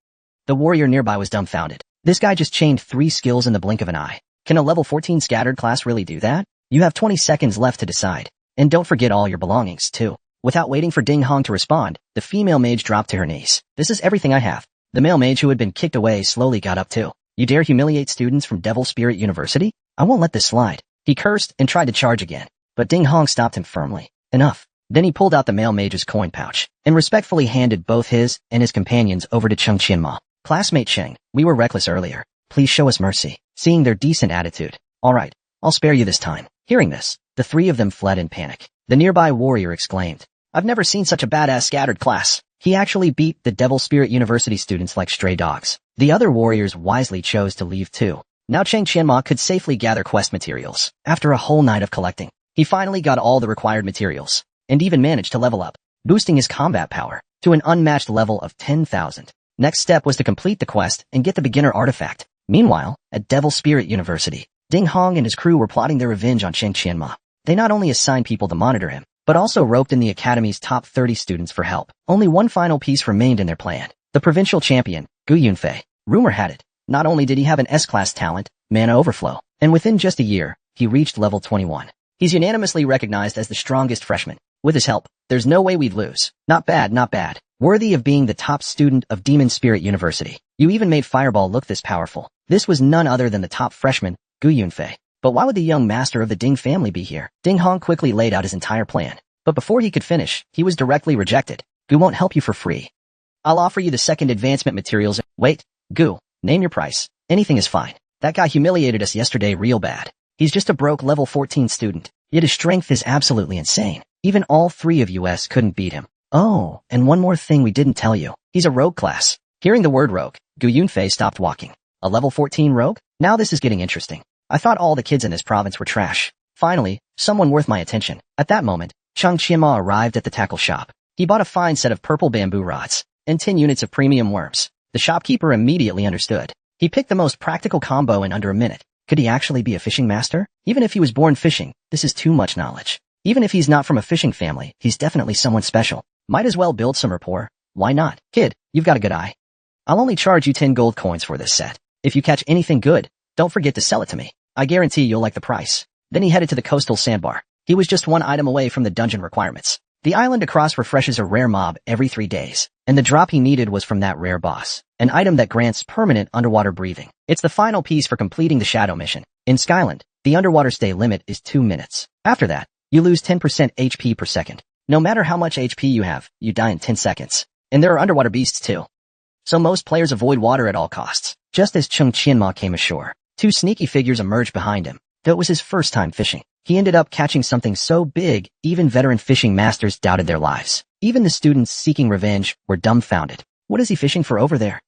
The warrior nearby was dumbfounded. This guy just chained 3 skills in the blink of an eye. Can a level 14 scattered class really do that? You have 20 seconds left to decide. And don't forget all your belongings, too. Without waiting for Ding Hong to respond, the female mage dropped to her knees. "This is everything I have." The male mage who had been kicked away slowly got up too. "You dare humiliate students from Devil Spirit University? I won't let this slide." He cursed and tried to charge again, but Ding Hong stopped him firmly. "Enough." Then he pulled out the male mage's coin pouch and respectfully handed both his and his companions over to Chung Qianma. "Classmate Cheng, we were reckless earlier. Please show us mercy." Seeing their decent attitude, "All right, I'll spare you this time." Hearing this, the 3 of them fled in panic. The nearby warrior exclaimed, "I've never seen such a badass scattered class." He actually beat the Devil Spirit University students like stray dogs. The other warriors wisely chose to leave too. Now Chung Qianma could safely gather quest materials. After a whole night of collecting, he finally got all the required materials, and even managed to level up, boosting his combat power to an unmatched level of 10,000. Next step was to complete the quest and get the beginner artifact. Meanwhile, at Devil Spirit University, Ding Hong and his crew were plotting their revenge on Chung Qianma. They not only assigned people to monitor him, but also roped in the academy's top 30 students for help. Only one final piece remained in their plan. The provincial champion, Gu Yunfei. Rumor had it, not only did he have an S-class talent, mana overflow, and within just a year, he reached level 21. He's unanimously recognized as the strongest freshman. With his help, there's no way we'd lose. Not bad, not bad. Worthy of being the top student of Demon Spirit University. You even made Fireball look this powerful. This was none other than the top freshman, Gu Yunfei. But why would the young master of the Ding family be here? Ding Hong quickly laid out his entire plan. But before he could finish, he was directly rejected. "Gu won't help you for free. I'll offer you the second advancement materials." "Wait, Gu, name your price. Anything is fine. That guy humiliated us yesterday real bad. He's just a broke level 14 student. Yet his strength is absolutely insane. Even all 3 of us couldn't beat him. Oh, and one more thing we didn't tell you. He's a rogue class." Hearing the word rogue, Gu Yunfei stopped walking. "A level 14 rogue? Now this is getting interesting. I thought all the kids in this province were trash. Finally, someone worth my attention." At that moment, Chung Qianma arrived at the tackle shop. He bought a fine set of purple bamboo rods and 10 units of premium worms. The shopkeeper immediately understood. He picked the most practical combo in under a minute. Could he actually be a fishing master? Even if he was born fishing, this is too much knowledge. Even if he's not from a fishing family, he's definitely someone special. Might as well build some rapport. Why not? "Kid, you've got a good eye. I'll only charge you 10 gold coins for this set. If you catch anything good, don't forget to sell it to me. I guarantee you'll like the price." Then he headed to the coastal sandbar. He was just one item away from the dungeon requirements. The island across refreshes a rare mob every 3 days, and the drop he needed was from that rare boss, an item that grants permanent underwater breathing. It's the final piece for completing the shadow mission. In Skyland, The underwater stay limit is 2 minutes. After that, you lose 10% HP per second. No matter how much HP you have, you die in 10 seconds. And there are underwater beasts too. So most players avoid water at all costs. Just as Chung Qianma came ashore, 2 sneaky figures emerged behind him. Though it was his first time fishing, he ended up catching something so big, even veteran fishing masters doubted their lives. Even the students seeking revenge were dumbfounded. What is he fishing for over there?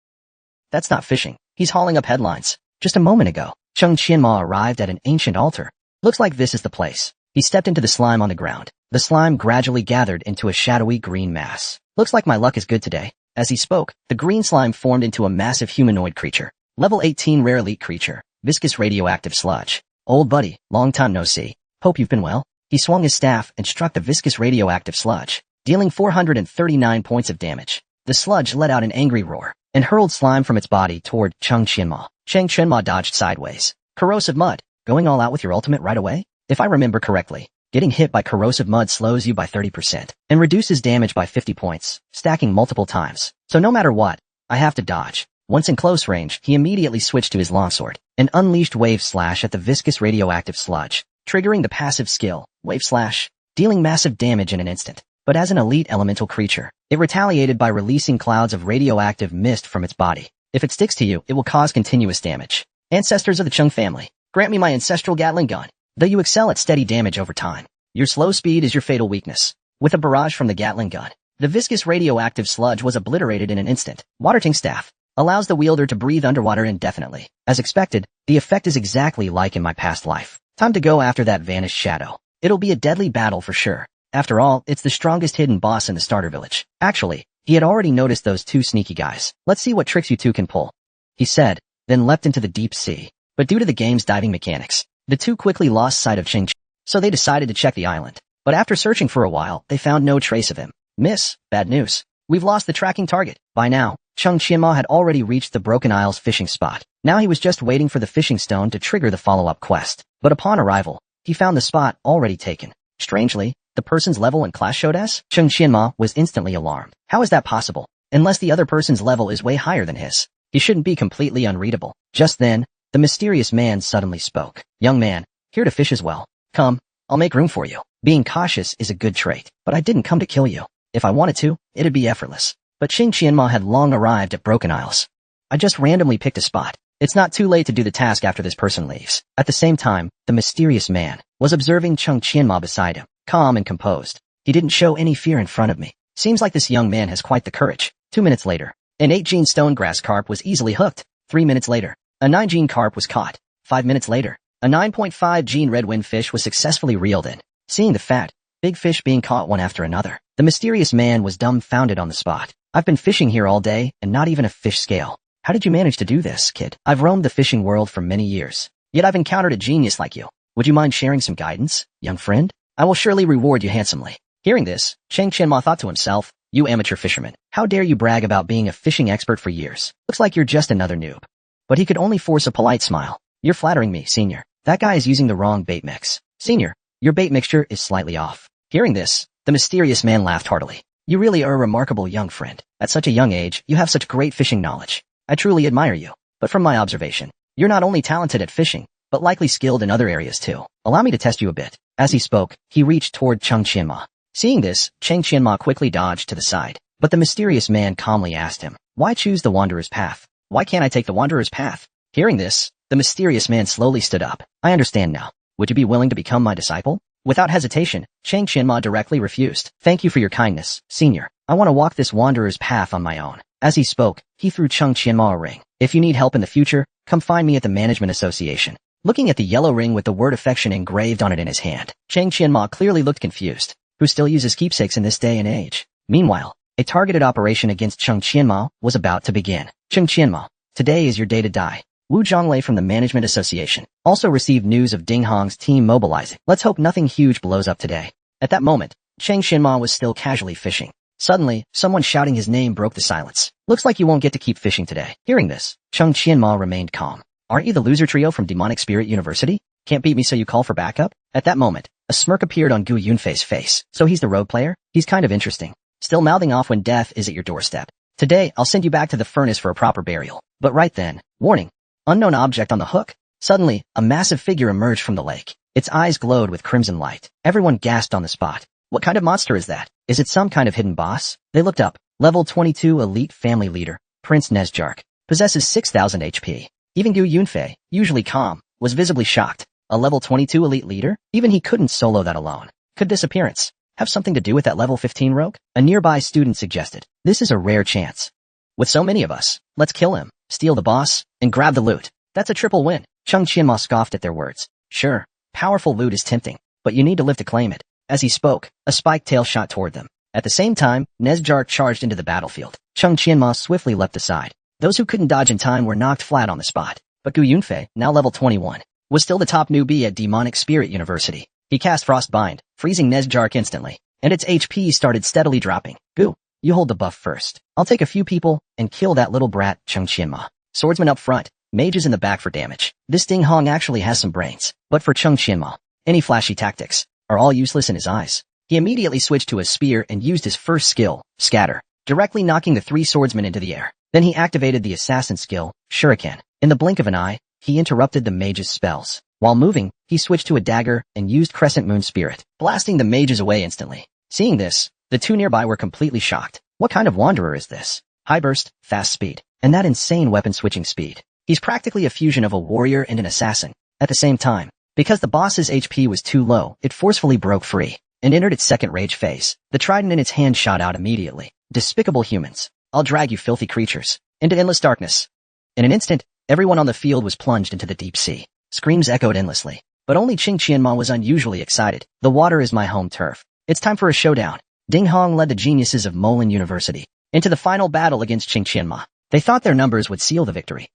That's not fishing. He's hauling up headlines. Just a moment ago, Chung Qianma arrived at an ancient altar. Looks like this is the place. He stepped into the slime on the ground. The slime gradually gathered into a shadowy green mass. Looks like my luck is good today. As he spoke, the green slime formed into a massive humanoid creature. Level 18 rare elite creature. Viscous radioactive sludge. Old buddy, long time no see. Hope you've been well. He swung his staff and struck the viscous radioactive sludge, dealing 439 points of damage. The sludge let out an angry roar and hurled slime from its body toward Chung Qianma. Chung Qianma dodged sideways. Corrosive mud. Going all out with your ultimate right away? If I remember correctly, getting hit by corrosive mud slows you by 30% and reduces damage by 50 points, stacking multiple times. So no matter what, I have to dodge. Once in close range, he immediately switched to his longsword and unleashed Wave Slash at the viscous radioactive sludge, triggering the passive skill, Wave Slash, dealing massive damage in an instant. But as an elite elemental creature, it retaliated by releasing clouds of radioactive mist from its body. If it sticks to you, it will cause continuous damage. Ancestors of the Chung family, grant me my ancestral Gatling gun. Though you excel at steady damage over time, your slow speed is your fatal weakness. With a barrage from the Gatling gun, the viscous radioactive sludge was obliterated in an instant. Waterting staff allows the wielder to breathe underwater indefinitely. As expected, the effect is exactly like in my past life. Time to go after that vanished shadow. It'll be a deadly battle for sure. After all, it's the strongest hidden boss in the starter village. Actually, he had already noticed those 2 sneaky guys. Let's see what tricks you 2 can pull, he said, then leapt into the deep sea. But due to the game's diving mechanics, the 2 quickly lost sight of Ching, so they decided to check the island. But after searching for a while, they found no trace of him. Miss, bad news. We've lost the tracking target. By now, Chung Qianma had already reached the Broken Isles fishing spot. Now he was just waiting for the fishing stone to trigger the follow-up quest. But upon arrival, he found the spot already taken. Strangely, the person's level and class showed as Chung Qianma was instantly alarmed. How is that possible? Unless the other person's level is way higher than his, he shouldn't be completely unreadable. Just then, the mysterious man suddenly spoke. Young man, here to fish as well. Come, I'll make room for you. Being cautious is a good trait, but I didn't come to kill you. If I wanted to, it'd be effortless. But Chung Qianma had long arrived at Broken Isles. I just randomly picked a spot. It's not too late to do the task after this person leaves. At the same time, the mysterious man was observing Chung Qianma beside him, calm and composed. He didn't show any fear in front of me. Seems like this young man has quite the courage. 2 minutes later, an 8-gene stonegrass carp was easily hooked. 3 minutes later, a 9-gene carp was caught. 5 minutes later, a 9.5-gene redwind fish was successfully reeled in. Seeing the fat, big fish being caught one after another, the mysterious man was dumbfounded on the spot. I've been fishing here all day and not even a fish scale. How did you manage to do this, kid? I've roamed the fishing world for many years, yet I've encountered a genius like you. Would you mind sharing some guidance, young friend? I will surely reward you handsomely. Hearing this, Chung Qianma thought to himself, you amateur fisherman, how dare you brag about being a fishing expert for years? Looks like you're just another noob. But he could only force a polite smile. You're flattering me, senior. That guy is using the wrong bait mix. Senior, your bait mixture is slightly off. Hearing this, the mysterious man laughed heartily. You really are a remarkable young friend. At such a young age, you have such great fishing knowledge. I truly admire you. But from my observation, you're not only talented at fishing, but likely skilled in other areas too. Allow me to test you a bit. As he spoke, he reached toward Chung Qianma. Seeing this, Chung Qianma quickly dodged to the side. But the mysterious man calmly asked him, why choose the wanderer's path? Why can't I take the wanderer's path? Hearing this, the mysterious man slowly stood up. I understand now. Would you be willing to become my disciple? Without hesitation, Chung Qianma directly refused. Thank you for your kindness, senior. I want to walk this wanderer's path on my own. As he spoke, he threw Chung Qianma a ring. If you need help in the future, come find me at the Management Association. Looking at the yellow ring with the word affection engraved on it in his hand, Chung Qianma clearly looked confused. Who still uses keepsakes in this day and age? Meanwhile, a targeted operation against Chung Qianma was about to begin. Chung Qianma, today is your day to die. Wu Zhonglei from the Management Association also received news of Ding Hong's team mobilizing. Let's hope nothing huge blows up today. At that moment, Chung Qianma was still casually fishing. Suddenly, someone shouting his name broke the silence. Looks like you won't get to keep fishing today. Hearing this, Chung Qianma remained calm. Aren't you the loser trio from Demonic Spirit University? Can't beat me so you call for backup? At that moment, a smirk appeared on Gu Yunfei's face. So he's the rogue player? He's kind of interesting. Still mouthing off when death is at your doorstep. Today, I'll send you back to the furnace for a proper burial. But right then, warning. Unknown object on the hook. Suddenly, a massive figure emerged from the lake. Its eyes glowed with crimson light. Everyone gasped on the spot. What kind of monster is that? Is it some kind of hidden boss? They looked up. Level 22 elite family leader, Prince Nezjark. Possesses 6,000 HP. Even Gu Yunfei, usually calm, was visibly shocked. A level 22 elite leader? Even he couldn't solo that alone. Could this appearance have something to do with that level 15 rogue? A nearby student suggested. This is a rare chance. With so many of us, let's kill him, steal the boss, and grab the loot. That's a triple win. Chung Qianma scoffed at their words. Sure, powerful loot is tempting, but you need to live to claim it. As he spoke, a spiked tail shot toward them. At the same time, Nezjark charged into the battlefield. Chung Qianma swiftly leapt aside. Those who couldn't dodge in time were knocked flat on the spot. But Gu Yunfei, now level 21, was still the top newbie at Demonic Spirit University. He cast Frostbind, freezing Nezjark instantly, and its HP started steadily dropping. Gu, you hold the buff first. I'll take a few people and kill that little brat, Chung Qianma. Swordsman up front, mages in the back for damage. This Ding Hong actually has some brains. But for Chung Qianma, any flashy tactics are all useless in his eyes. He immediately switched to a spear and used his first skill, Scatter, directly knocking the three swordsmen into the air. Then he activated the assassin skill, Shuriken. In the blink of an eye, he interrupted the mage's spells. While moving, he switched to a dagger and used Crescent Moon Spirit, blasting the mages away instantly. Seeing this, the two nearby were completely shocked. What kind of wanderer is this? High burst, fast speed, and that insane weapon switching speed. He's practically a fusion of a warrior and an assassin. At the same time, because the boss's HP was too low, it forcefully broke free and entered its second rage phase. The trident in its hand shot out immediately. Despicable humans. I'll drag you filthy creatures into endless darkness. In an instant, everyone on the field was plunged into the deep sea. Screams echoed endlessly. But only Chung Qianma was unusually excited. The water is my home turf. It's time for a showdown. Ding Hong led the geniuses of Molan University into the final battle against Chung Qianma. They thought their numbers would seal the victory.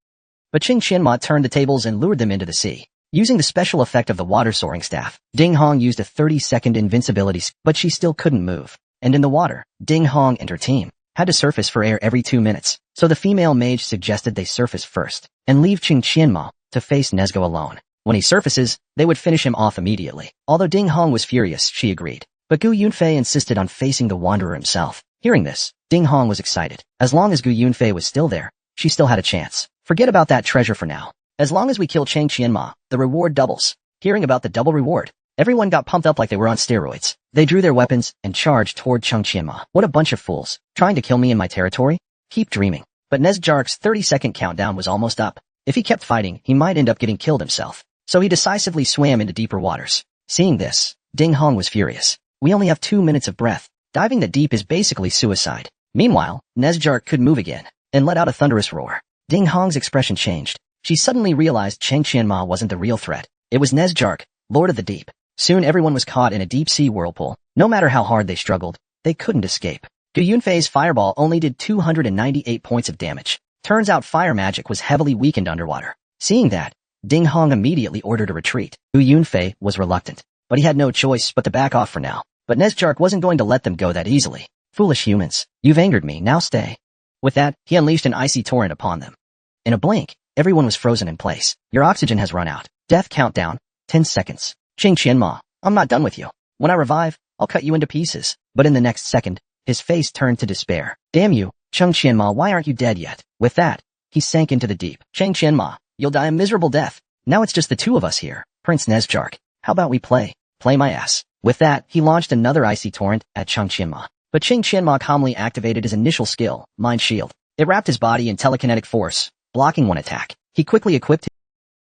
But Chung Qianma turned the tables and lured them into the sea. Using the special effect of the water soaring staff, Ding Hong used a 30-second invincibility, but she still couldn't move. And in the water, Ding Hong and her team had to surface for air every 2 minutes. So the female mage suggested they surface first and leave Chung Qianma to face Nezgo alone. When he surfaces, they would finish him off immediately. Although Ding Hong was furious, she agreed. But Gu Yunfei insisted on facing the wanderer himself. Hearing this, Ding Hong was excited. As long as Gu Yunfei was still there, she still had a chance. Forget about that treasure for now. As long as we kill Chung Qianma, the reward doubles. Hearing about the double reward, everyone got pumped up like they were on steroids. They drew their weapons and charged toward Chung Qianma. What a bunch of fools. Trying to kill me in my territory? Keep dreaming. But Nezjark's 30-second countdown was almost up. If he kept fighting, he might end up getting killed himself. So he decisively swam into deeper waters. Seeing this, Ding Hong was furious. We only have 2 minutes of breath. Diving that deep is basically suicide. Meanwhile, Nezjark could move again and let out a thunderous roar. Ding Hong's expression changed. She suddenly realized Chung Qianma wasn't the real threat. It was Nezjark, Lord of the Deep. Soon everyone was caught in a deep-sea whirlpool. No matter how hard they struggled, they couldn't escape. Gu Yunfei's fireball only did 298 points of damage. Turns out fire magic was heavily weakened underwater. Seeing that, Ding Hong immediately ordered a retreat. Gu Yunfei was reluctant, but he had no choice but to back off for now. But Nezjark wasn't going to let them go that easily. Foolish humans, you've angered me, now stay. With that, he unleashed an icy torrent upon them. In a blink, everyone was frozen in place. Your oxygen has run out. Death countdown, 10 seconds. Chung Qianma, I'm not done with you. When I revive, I'll cut you into pieces. But in the next second, his face turned to despair. Damn you, Chung Qianma, why aren't you dead yet? With that, he sank into the deep. Chung Qianma, you'll die a miserable death. Now it's just the two of us here. Prince Nezjark, how about we play? Play my ass. With that, he launched another icy torrent at Chung Qianma. But Chung Qianma calmly activated his initial skill, Mind Shield. It wrapped his body in telekinetic force, blocking one attack. He quickly equipped it.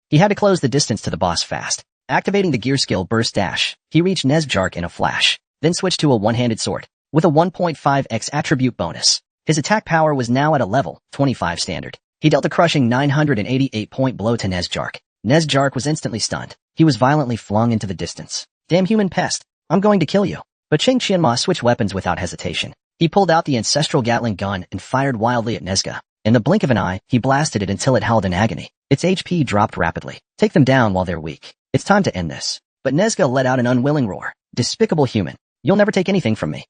He had to close the distance to the boss fast. Activating the gear skill Burst Dash, he reached Nezjark in a flash, then switched to a one-handed sword, with a 1.5x attribute bonus. His attack power was now at a level 25 standard. He dealt a crushing 988-point blow to Nezjark. Nezjark was instantly stunned. He was violently flung into the distance. Damn human pest, I'm going to kill you. But Chung Qianma switched weapons without hesitation. He pulled out the ancestral Gatling gun and fired wildly at Nezga. In the blink of an eye, he blasted it until it howled in agony. Its HP dropped rapidly. Take them down while they're weak. It's time to end this. But Nezga let out an unwilling roar. Despicable human. You'll never take anything from me.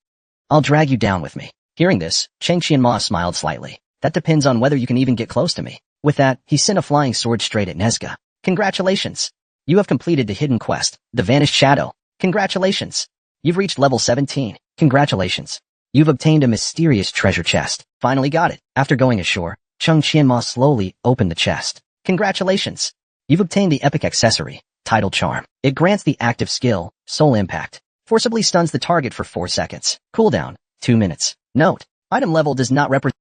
I'll drag you down with me. Hearing this, Chung Qianma smiled slightly. That depends on whether you can even get close to me. With that, he sent a flying sword straight at Nezga. Congratulations. You have completed the hidden quest, the Vanished Shadow. Congratulations. You've reached level 17. Congratulations. You've obtained a mysterious treasure chest. Finally got it. After going ashore, Chung Qianma slowly opened the chest. Congratulations. You've obtained the epic accessory, Tidal Charm. It grants the active skill, Soul Impact. Forcibly stuns the target for 4 seconds. Cooldown, 2 minutes. Note, item level does not represent.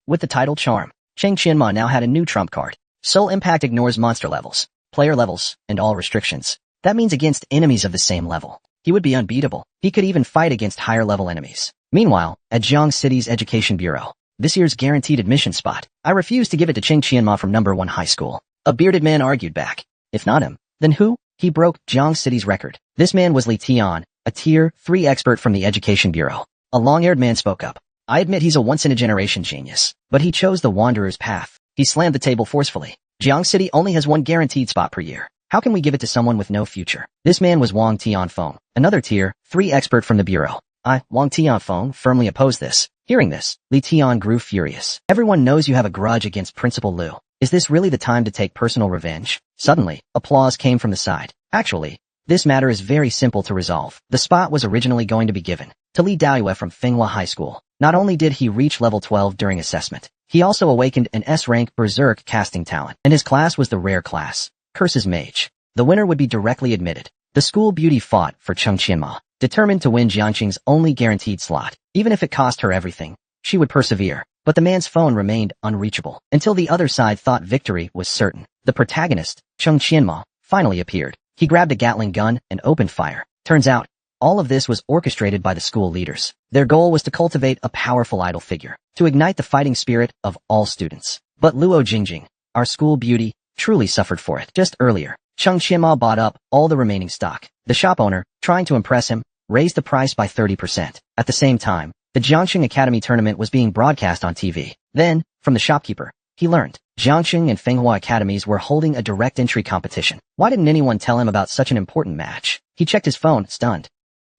With the Tidal Charm, Cheng Qianma now had a new trump card. Soul Impact ignores monster levels, player levels, and all restrictions. That means against enemies of the same level, he would be unbeatable. He could even fight against higher level enemies. Meanwhile, at Jiang City's Education Bureau, this year's guaranteed admission spot, I refuse to give it to Cheng Qianma from number 1 high school. A bearded man argued back. If not him, then who? He broke Jiang City's record. This man was Li Tian, a Tier 3 expert from the Education Bureau. A long-haired man spoke up. I admit he's a once-in-a-generation genius, but he chose the wanderer's path. He slammed the table forcefully. Jiang City only has 1 guaranteed spot per year. How can we give it to someone with no future? This man was Wang Tianfeng, another Tier 3 expert from the Bureau. Wang Tianfeng, firmly opposed this. Hearing this, Li Tian grew furious. Everyone knows you have a grudge against Principal Liu. Is this really the time to take personal revenge? Suddenly, applause came from the side. Actually, this matter is very simple to resolve. The spot was originally going to be given to Li Daoyue from Fenghua High School. Not only did he reach level 12 during assessment, he also awakened an S-rank berserk casting talent, and his class was the rare class, Curses Mage. The winner would be directly admitted. The school beauty fought for Cheng Qianma, determined to win Jiangqing's only guaranteed slot. Even if it cost her everything, she would persevere. But the man's phone remained unreachable until the other side thought victory was certain. The protagonist, Cheng Qianma, finally appeared. He grabbed a Gatling gun and opened fire. Turns out, all of this was orchestrated by the school leaders. Their goal was to cultivate a powerful idol figure, to ignite the fighting spirit of all students. But Luo Jingjing, our school beauty, truly suffered for it. Just earlier, Cheng Qianma bought up all the remaining stock. The shop owner, trying to impress him, raised the price by 30%. At the same time, the Jiangxing Academy tournament was being broadcast on TV. Then, from the shopkeeper, he learned Jiangxing and Fenghua Academies were holding a direct entry competition. Why didn't anyone tell him about such an important match? He checked his phone, stunned.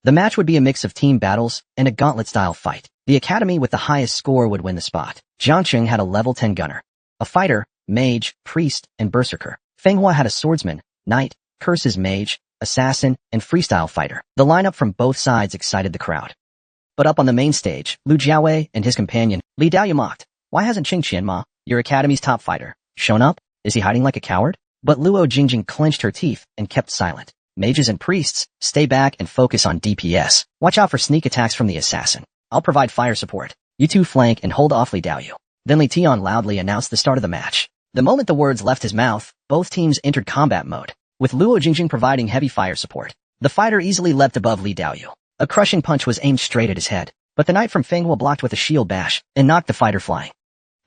The match would be a mix of team battles and a gauntlet-style fight. The academy with the highest score would win the spot. Jiangxing had a level 10 gunner, a fighter, mage, priest, and berserker. Fenghua had a swordsman, knight, curses mage, assassin, and freestyle fighter. The lineup from both sides excited the crowd. But up on the main stage, Lu Jiawei and his companion, Li Daoyu mocked. Why hasn't Cheng Qianma, your academy's top fighter, shown up? Is he hiding like a coward? But Luo Jingjing clenched her teeth and kept silent. Mages and priests, stay back and focus on DPS. Watch out for sneak attacks from the assassin. I'll provide fire support. You two flank and hold off Li Daoyu. Then Li Tian loudly announced the start of the match. The moment the words left his mouth, both teams entered combat mode. With Luo Jingjing providing heavy fire support, the fighter easily leapt above Li Daoyu. A crushing punch was aimed straight at his head, but the knight from Fenghua blocked with a shield bash and knocked the fighter flying.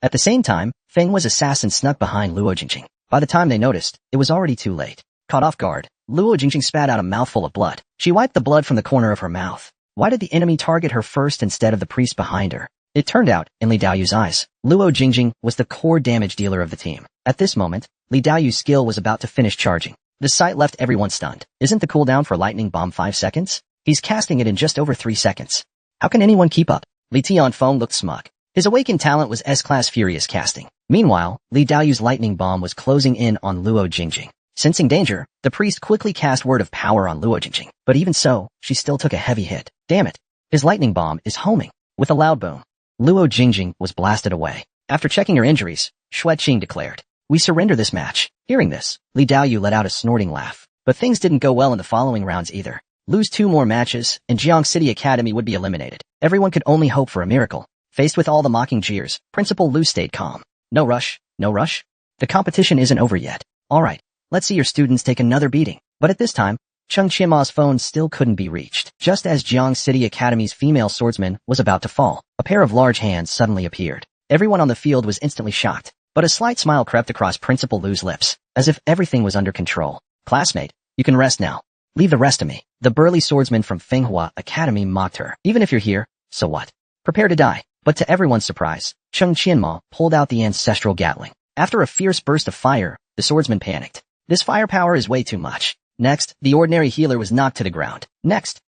At the same time, Fenghua's assassin snuck behind Luo Jingjing. By the time they noticed, it was already too late. Caught off guard, Luo Jingjing spat out a mouthful of blood. She wiped the blood from the corner of her mouth. Why did the enemy target her first instead of the priest behind her? It turned out, in Li Daoyu's eyes, Luo Jingjing was the core damage dealer of the team. At this moment, Li Daoyu's skill was about to finish charging. The sight left everyone stunned. Isn't the cooldown for lightning bomb 5 seconds? He's casting it in just over 3 seconds. How can anyone keep up? Li Tianfeng looked smug. His awakened talent was S-class furious casting. Meanwhile, Li Daoyu's lightning bomb was closing in on Luo Jingjing. Sensing danger, the priest quickly cast word of power on Luo Jingjing. But even so, she still took a heavy hit. Damn it. His lightning bomb is homing. With a loud boom, Luo Jingjing was blasted away. After checking her injuries, Xue Qing declared, "We surrender this match." Hearing this, Li Daoyu let out a snorting laugh. But things didn't go well in the following rounds either. Lose 2 more matches, and Jiang City Academy would be eliminated. Everyone could only hope for a miracle. Faced with all the mocking jeers, Principal Lu stayed calm. No rush, no rush. The competition isn't over yet. Alright, let's see your students take another beating. But at this time, Cheng Qianma's phone still couldn't be reached. Just as Jiang City Academy's female swordsman was about to fall, a pair of large hands suddenly appeared. Everyone on the field was instantly shocked, but a slight smile crept across Principal Lu's lips, as if everything was under control. Classmate, you can rest now. Leave the rest to me. The burly swordsman from Fenghua Academy mocked her. Even if you're here, so what? Prepare to die. But to everyone's surprise, Cheng Qianma pulled out the ancestral Gatling. After a fierce burst of fire, the swordsman panicked. This firepower is way too much. Next, the ordinary healer was knocked to the ground. Next,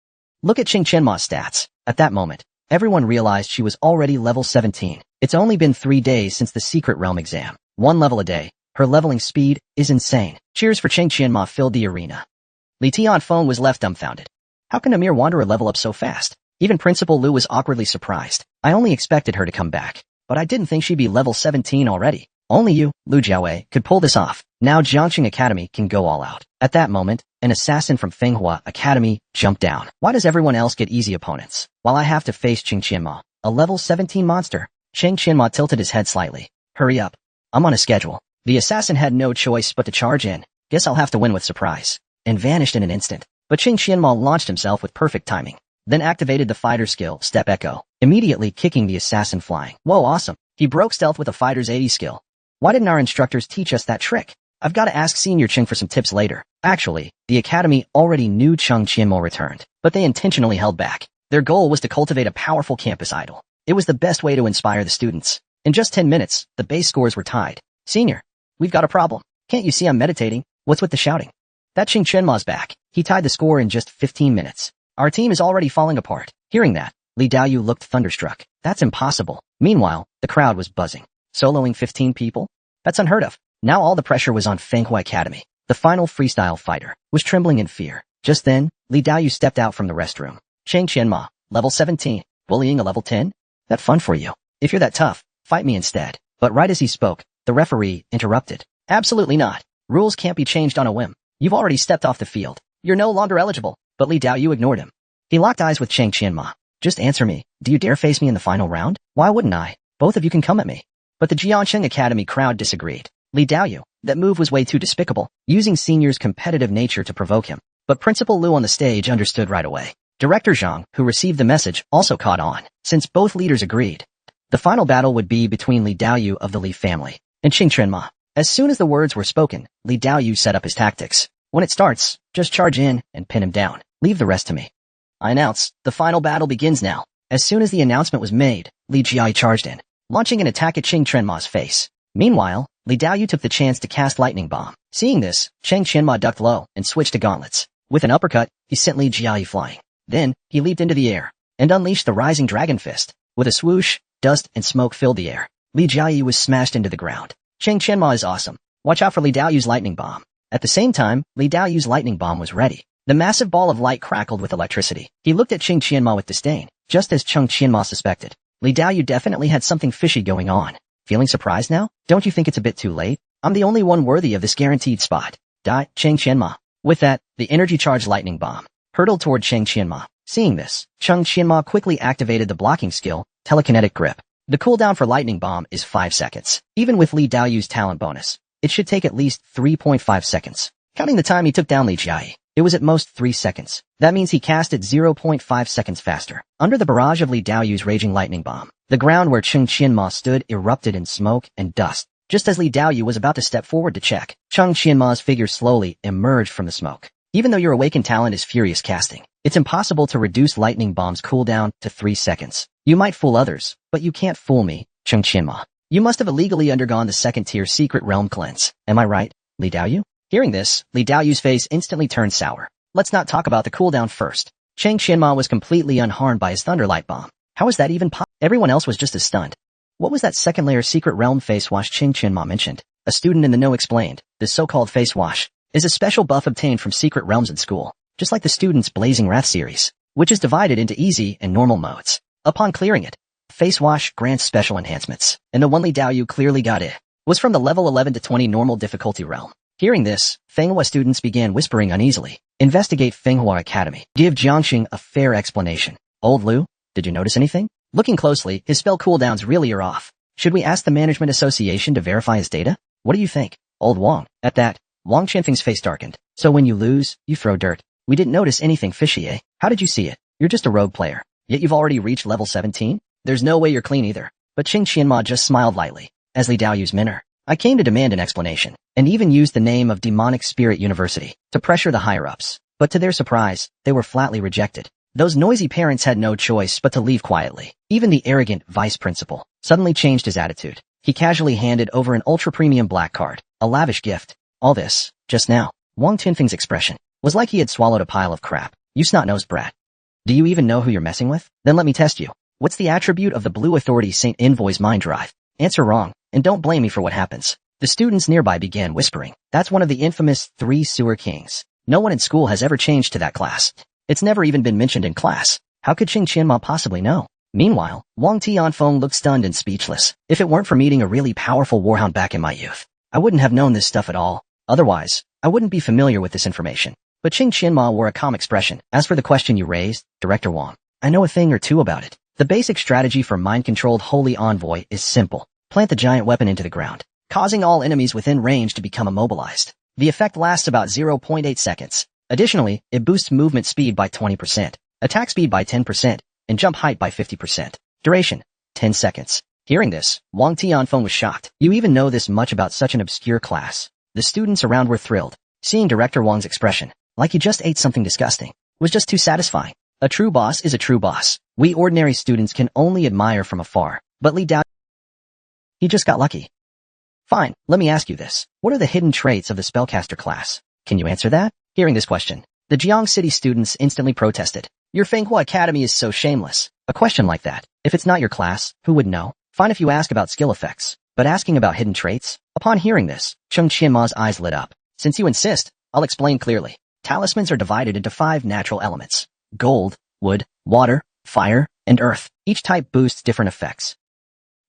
look at Cheng Qianma's stats. At that moment, everyone realized she was already level 17. It's only been 3 days since the secret realm exam. 1 level a day. Her leveling speed is insane. Cheers for Cheng Qianma filled the arena. Li Tianfeng was left dumbfounded. How can a mere wanderer level up so fast? Even Principal Lu was awkwardly surprised. I only expected her to come back, but I didn't think she'd be level 17 already. Only you, Lu Jiawei, could pull this off. Now Jiangxing Academy can go all out. At that moment, an assassin from Manhwa Academy jumped down. Why does everyone else get easy opponents, while I have to face Qing Qianma, a level 17 monster? Qing Qianma tilted his head slightly. Hurry up. I'm on a schedule. The assassin had no choice but to charge in. Guess I'll have to win with surprise. And vanished in an instant. But Qing Qianma launched himself with perfect timing. Then activated the fighter skill, Step Echo, immediately kicking the assassin flying. Whoa, awesome. He broke stealth with a fighter's 80 skill. Why didn't our instructors teach us that trick? I've got to ask Senior Qing for some tips later. Actually, the academy already knew Qing Qianma returned, but they intentionally held back. Their goal was to cultivate a powerful campus idol. It was the best way to inspire the students. In just 10 minutes, the base scores were tied. Senior, we've got a problem. Can't you see I'm meditating? What's with the shouting? That Qing Qianma's back. He tied the score in just 15 minutes. Our team is already falling apart. Hearing that, Li Daoyu looked thunderstruck. That's impossible. Meanwhile, the crowd was buzzing. Soloing 15 people? That's unheard of. Now all the pressure was on Manhwa Academy. The final freestyle fighter was trembling in fear. Just then, Li Daoyu stepped out from the restroom. Qing Qianma, level 17, bullying a level 10? That fun for you. If you're that tough, fight me instead. But right as he spoke, the referee interrupted. Absolutely not. Rules can't be changed on a whim. You've already stepped off the field. You're no longer eligible. But Li Daoyu ignored him. He locked eyes with Qing Qianma. Just answer me. Do you dare face me in the final round? Why wouldn't I? Both of you can come at me. But the Jiangxing Academy crowd disagreed. Li Daoyu, that move was way too despicable, using Senior's competitive nature to provoke him. But Principal Liu on the stage understood right away. Director Zhang, who received the message, also caught on. Since both leaders agreed, the final battle would be between Li Daoyu of the Li family and Qing Qianma. As soon as the words were spoken, Li Daoyu set up his tactics. When it starts, just charge in and pin him down. Leave the rest to me. I announce, the final battle begins now. As soon as the announcement was made, Li Jiai charged in, launching an attack at Qing Qianma's face. Meanwhile, Li Daoyu took the chance to cast Lightning Bomb. Seeing this, Qing Qianma ducked low and switched to gauntlets. With an uppercut, he sent Li Jiai flying. Then, he leaped into the air and unleashed the Rising Dragon Fist. With a swoosh, dust and smoke filled the air. Li Jiai was smashed into the ground. Qing Qianma is awesome. Watch out for Li Daoyu's Lightning Bomb. At the same time, Li Daoyu's Lightning Bomb was ready. The massive ball of light crackled with electricity. He looked at Qing Qianma with disdain, just as Qing Qianma suspected. Li Daoyu definitely had something fishy going on. Feeling surprised now? Don't you think it's a bit too late? I'm the only one worthy of this guaranteed spot. Die, Qing Qianma. With that, the energy-charged Lightning Bomb hurtled toward Qing Qianma. Seeing this, Qing Qianma quickly activated the blocking skill, Telekinetic Grip. The cooldown for Lightning Bomb is 5 seconds. Even with Li Daoyu's talent bonus, it should take at least 3.5 seconds. Counting the time he took down Li Jiai, it was at most 3 seconds. That means he cast it 0.5 seconds faster. Under the barrage of Li Daoyu's raging Lightning Bomb, the ground where Qing Qianma stood erupted in smoke and dust. Just as Li Daoyu was about to step forward to check, Qing Qianma's figure slowly emerged from the smoke. Even though your awakened talent is Furious Casting, it's impossible to reduce Lightning Bomb's cooldown to 3 seconds. You might fool others, but you can't fool me, Qing Qianma. You must have illegally undergone the second-tier Secret Realm cleanse. Am I right, Li Daoyu? Hearing this, Li Daoyu's face instantly turned sour. Let's not talk about the cooldown first. Qing Qianma was completely unharmed by his Thunderlight Bomb. How is that even possible? Everyone else was just as stunned. What was that second-layer Secret Realm face wash Qing Qianma mentioned? A student in the know explained. This so-called face wash is a special buff obtained from Secret Realms in school, just like the student's Blazing Wrath series, which is divided into easy and normal modes. Upon clearing it, face wash grants special enhancements, and the one Li Daoyu clearly got it was from the level 11 to 20 normal difficulty realm. Hearing this, Manhwa students began whispering uneasily. Investigate Manhwa Academy. Give Jiangxing a fair explanation. Old Liu, did you notice anything? Looking closely, his spell cooldowns really are off. Should we ask the Management Association to verify his data? What do you think, Old Wang? At that, Wang Qianfeng's face darkened. So when you lose, you throw dirt. We didn't notice anything fishy, eh? How did you see it? You're just a rogue player. Yet you've already reached level 17? There's no way you're clean either. But Qing Qianma just smiled lightly. As Li Daoyu's minor, I came to demand an explanation, and even used the name of Demonic Spirit University to pressure the higher-ups. But to their surprise, they were flatly rejected. Those noisy parents had no choice but to leave quietly. Even the arrogant vice principal suddenly changed his attitude. He casually handed over an ultra-premium black card, a lavish gift. All this, just now, Wang Tianfeng's expression was like he had swallowed a pile of crap. You snot-nosed brat. Do you even know who you're messing with? Then let me test you. What's the attribute of the Blue Authority Saint Envoy's mind drive? Answer wrong, and don't blame me for what happens. The students nearby began whispering. That's one of the infamous 3 sewer kings. No one in school has ever changed to that class. It's never even been mentioned in class. How could Qing Qianma possibly know? Meanwhile, Wang Tianfeng looked stunned and speechless. If it weren't for meeting a really powerful warhound back in my youth, I wouldn't have known this stuff at all. Otherwise, I wouldn't be familiar with this information. But Ching Qianma wore a calm expression. As for the question you raised, Director Wang, I know a thing or two about it. The basic strategy for mind-controlled Holy Envoy is simple. Plant the giant weapon into the ground, causing all enemies within range to become immobilized. The effect lasts about 0.8 seconds. Additionally, it boosts movement speed by 20%, attack speed by 10%, and jump height by 50%. Duration, 10 seconds. Hearing this, Wang Tianfeng was shocked. You even know this much about such an obscure class. The students around were thrilled. Seeing Director Wang's expression, like he just ate something disgusting, was just too satisfying. A true boss is a true boss. We ordinary students can only admire from afar. But Li Dao, he just got lucky. Fine, let me ask you this. What are the hidden traits of the spellcaster class? Can you answer that? Hearing this question, the Jiang City students instantly protested. Your Manhwa Academy is so shameless. A question like that, if it's not your class, who would know? Fine if you ask about skill effects, but asking about hidden traits? Upon hearing this, Cheng Qianma's eyes lit up. Since you insist, I'll explain clearly. Talismans are divided into 5 natural elements: gold, wood, water, fire, and earth. Each type boosts different effects.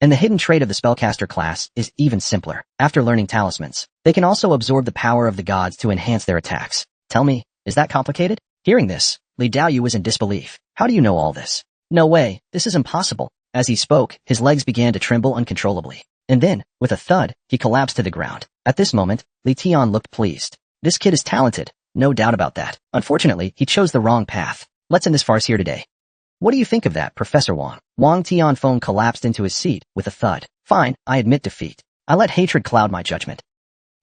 And the hidden trait of the spellcaster class is even simpler. After learning talismans, they can also absorb the power of the gods to enhance their attacks. Tell me, is that complicated? Hearing this, Li Daoyu was in disbelief. How do you know all this? No way, this is impossible. As he spoke, his legs began to tremble uncontrollably. And then, with a thud, he collapsed to the ground. At this moment, Li Tian looked pleased. This kid is talented, no doubt about that. Unfortunately, he chose the wrong path. Let's end this farce here today. What do you think of that, Professor Wang? Wang Tianfeng collapsed into his seat with a thud. Fine, I admit defeat. I let hatred cloud my judgment.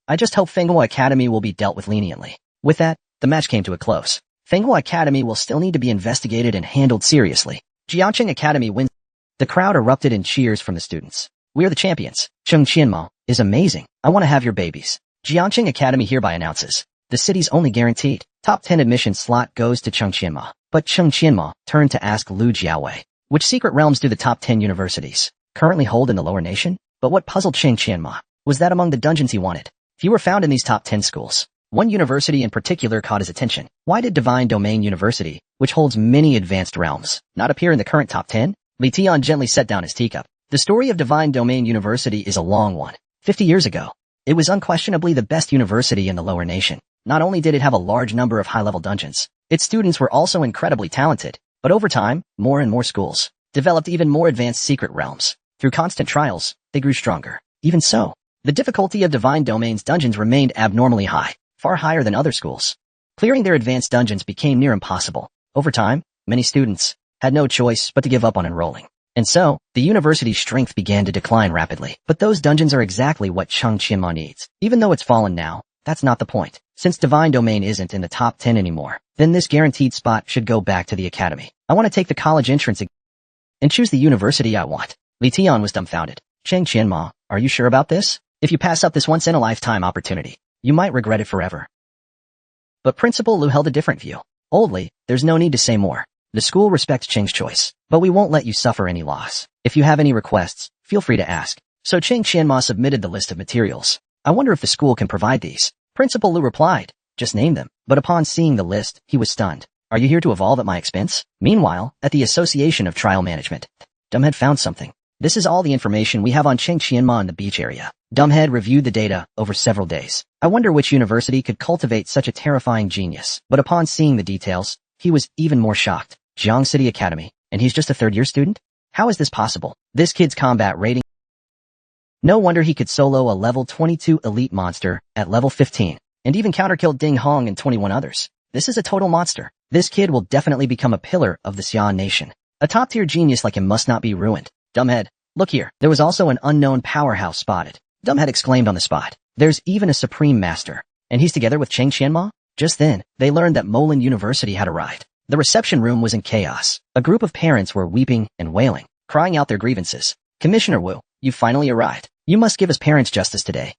I just hope Manhwa Academy will be dealt with leniently. With that, the match came to a close. Manhwa Academy will still need to be investigated and handled seriously. Jiangqing Academy wins. The crowd erupted in cheers from the students. We are the champions. Cheng Qianma is amazing. I want to have your babies. Jiangqing Academy hereby announces. The city's only guaranteed top 10 admission slot goes to Cheng Qianma. But Cheng Qianma turned to ask Lu Jiaowei, which secret realms do the top 10 universities currently hold in the lower nation? But what puzzled Cheng Qianma was that among the dungeons he wanted, few were found in these top 10 schools. One university in particular caught his attention. Why did Divine Domain University, which holds many advanced realms, not appear in the current top 10? Li Tian gently set down his teacup. The story of Divine Domain University is a long one. 50 years ago, it was unquestionably the best university in the lower nation. Not only did it have a large number of high-level dungeons, its students were also incredibly talented. But over time, more and more schools developed even more advanced secret realms. Through constant trials, they grew stronger. Even so, the difficulty of Divine Domain's dungeons remained abnormally high, far higher than other schools. Clearing their advanced dungeons became near impossible. Over time, many students had no choice but to give up on enrolling. And so, the university's strength began to decline rapidly. But those dungeons are exactly what Cheng Qianma needs. Even though it's fallen now, that's not the point. Since Divine Domain isn't in the top 10 anymore, then this guaranteed spot should go back to the academy. I want to take the college entrance and choose the university I want. Li Tian was dumbfounded. Cheng Qianma, are you sure about this? If you pass up this once-in-a-lifetime opportunity, you might regret it forever. But Principal Lu held a different view. Oldly, there's no need to say more. The school respects Cheng's choice, but we won't let you suffer any loss. If you have any requests, feel free to ask. So Cheng Qianma submitted the list of materials. I wonder if the school can provide these. Principal Lu replied, just name them. But upon seeing the list, he was stunned. Are you here to evolve at my expense? Meanwhile, at the Association of Trial Management, Dumbhead found something. This is all the information we have on Cheng Qianma in the beach area. Dumbhead reviewed the data over several days. I wonder which university could cultivate such a terrifying genius. But upon seeing the details, he was even more shocked. Jiang City Academy, and he's just a third-year student? How is this possible? This kid's combat rating. No wonder he could solo a level 22 elite monster at level 15, and even counterkilled Ding Hong and 21 others. This is a total monster. This kid will definitely become a pillar of the Xian nation. A top-tier genius like him must not be ruined. Dumbhead, look here. There was also an unknown powerhouse spotted. Dumbhead exclaimed on the spot. There's even a supreme master, and he's together with Cheng Qianma? Just then, they learned that Molan University had arrived. The reception room was in chaos. A group of parents were weeping and wailing, crying out their grievances. Commissioner Wu, you finally arrived. You must give us parents justice today.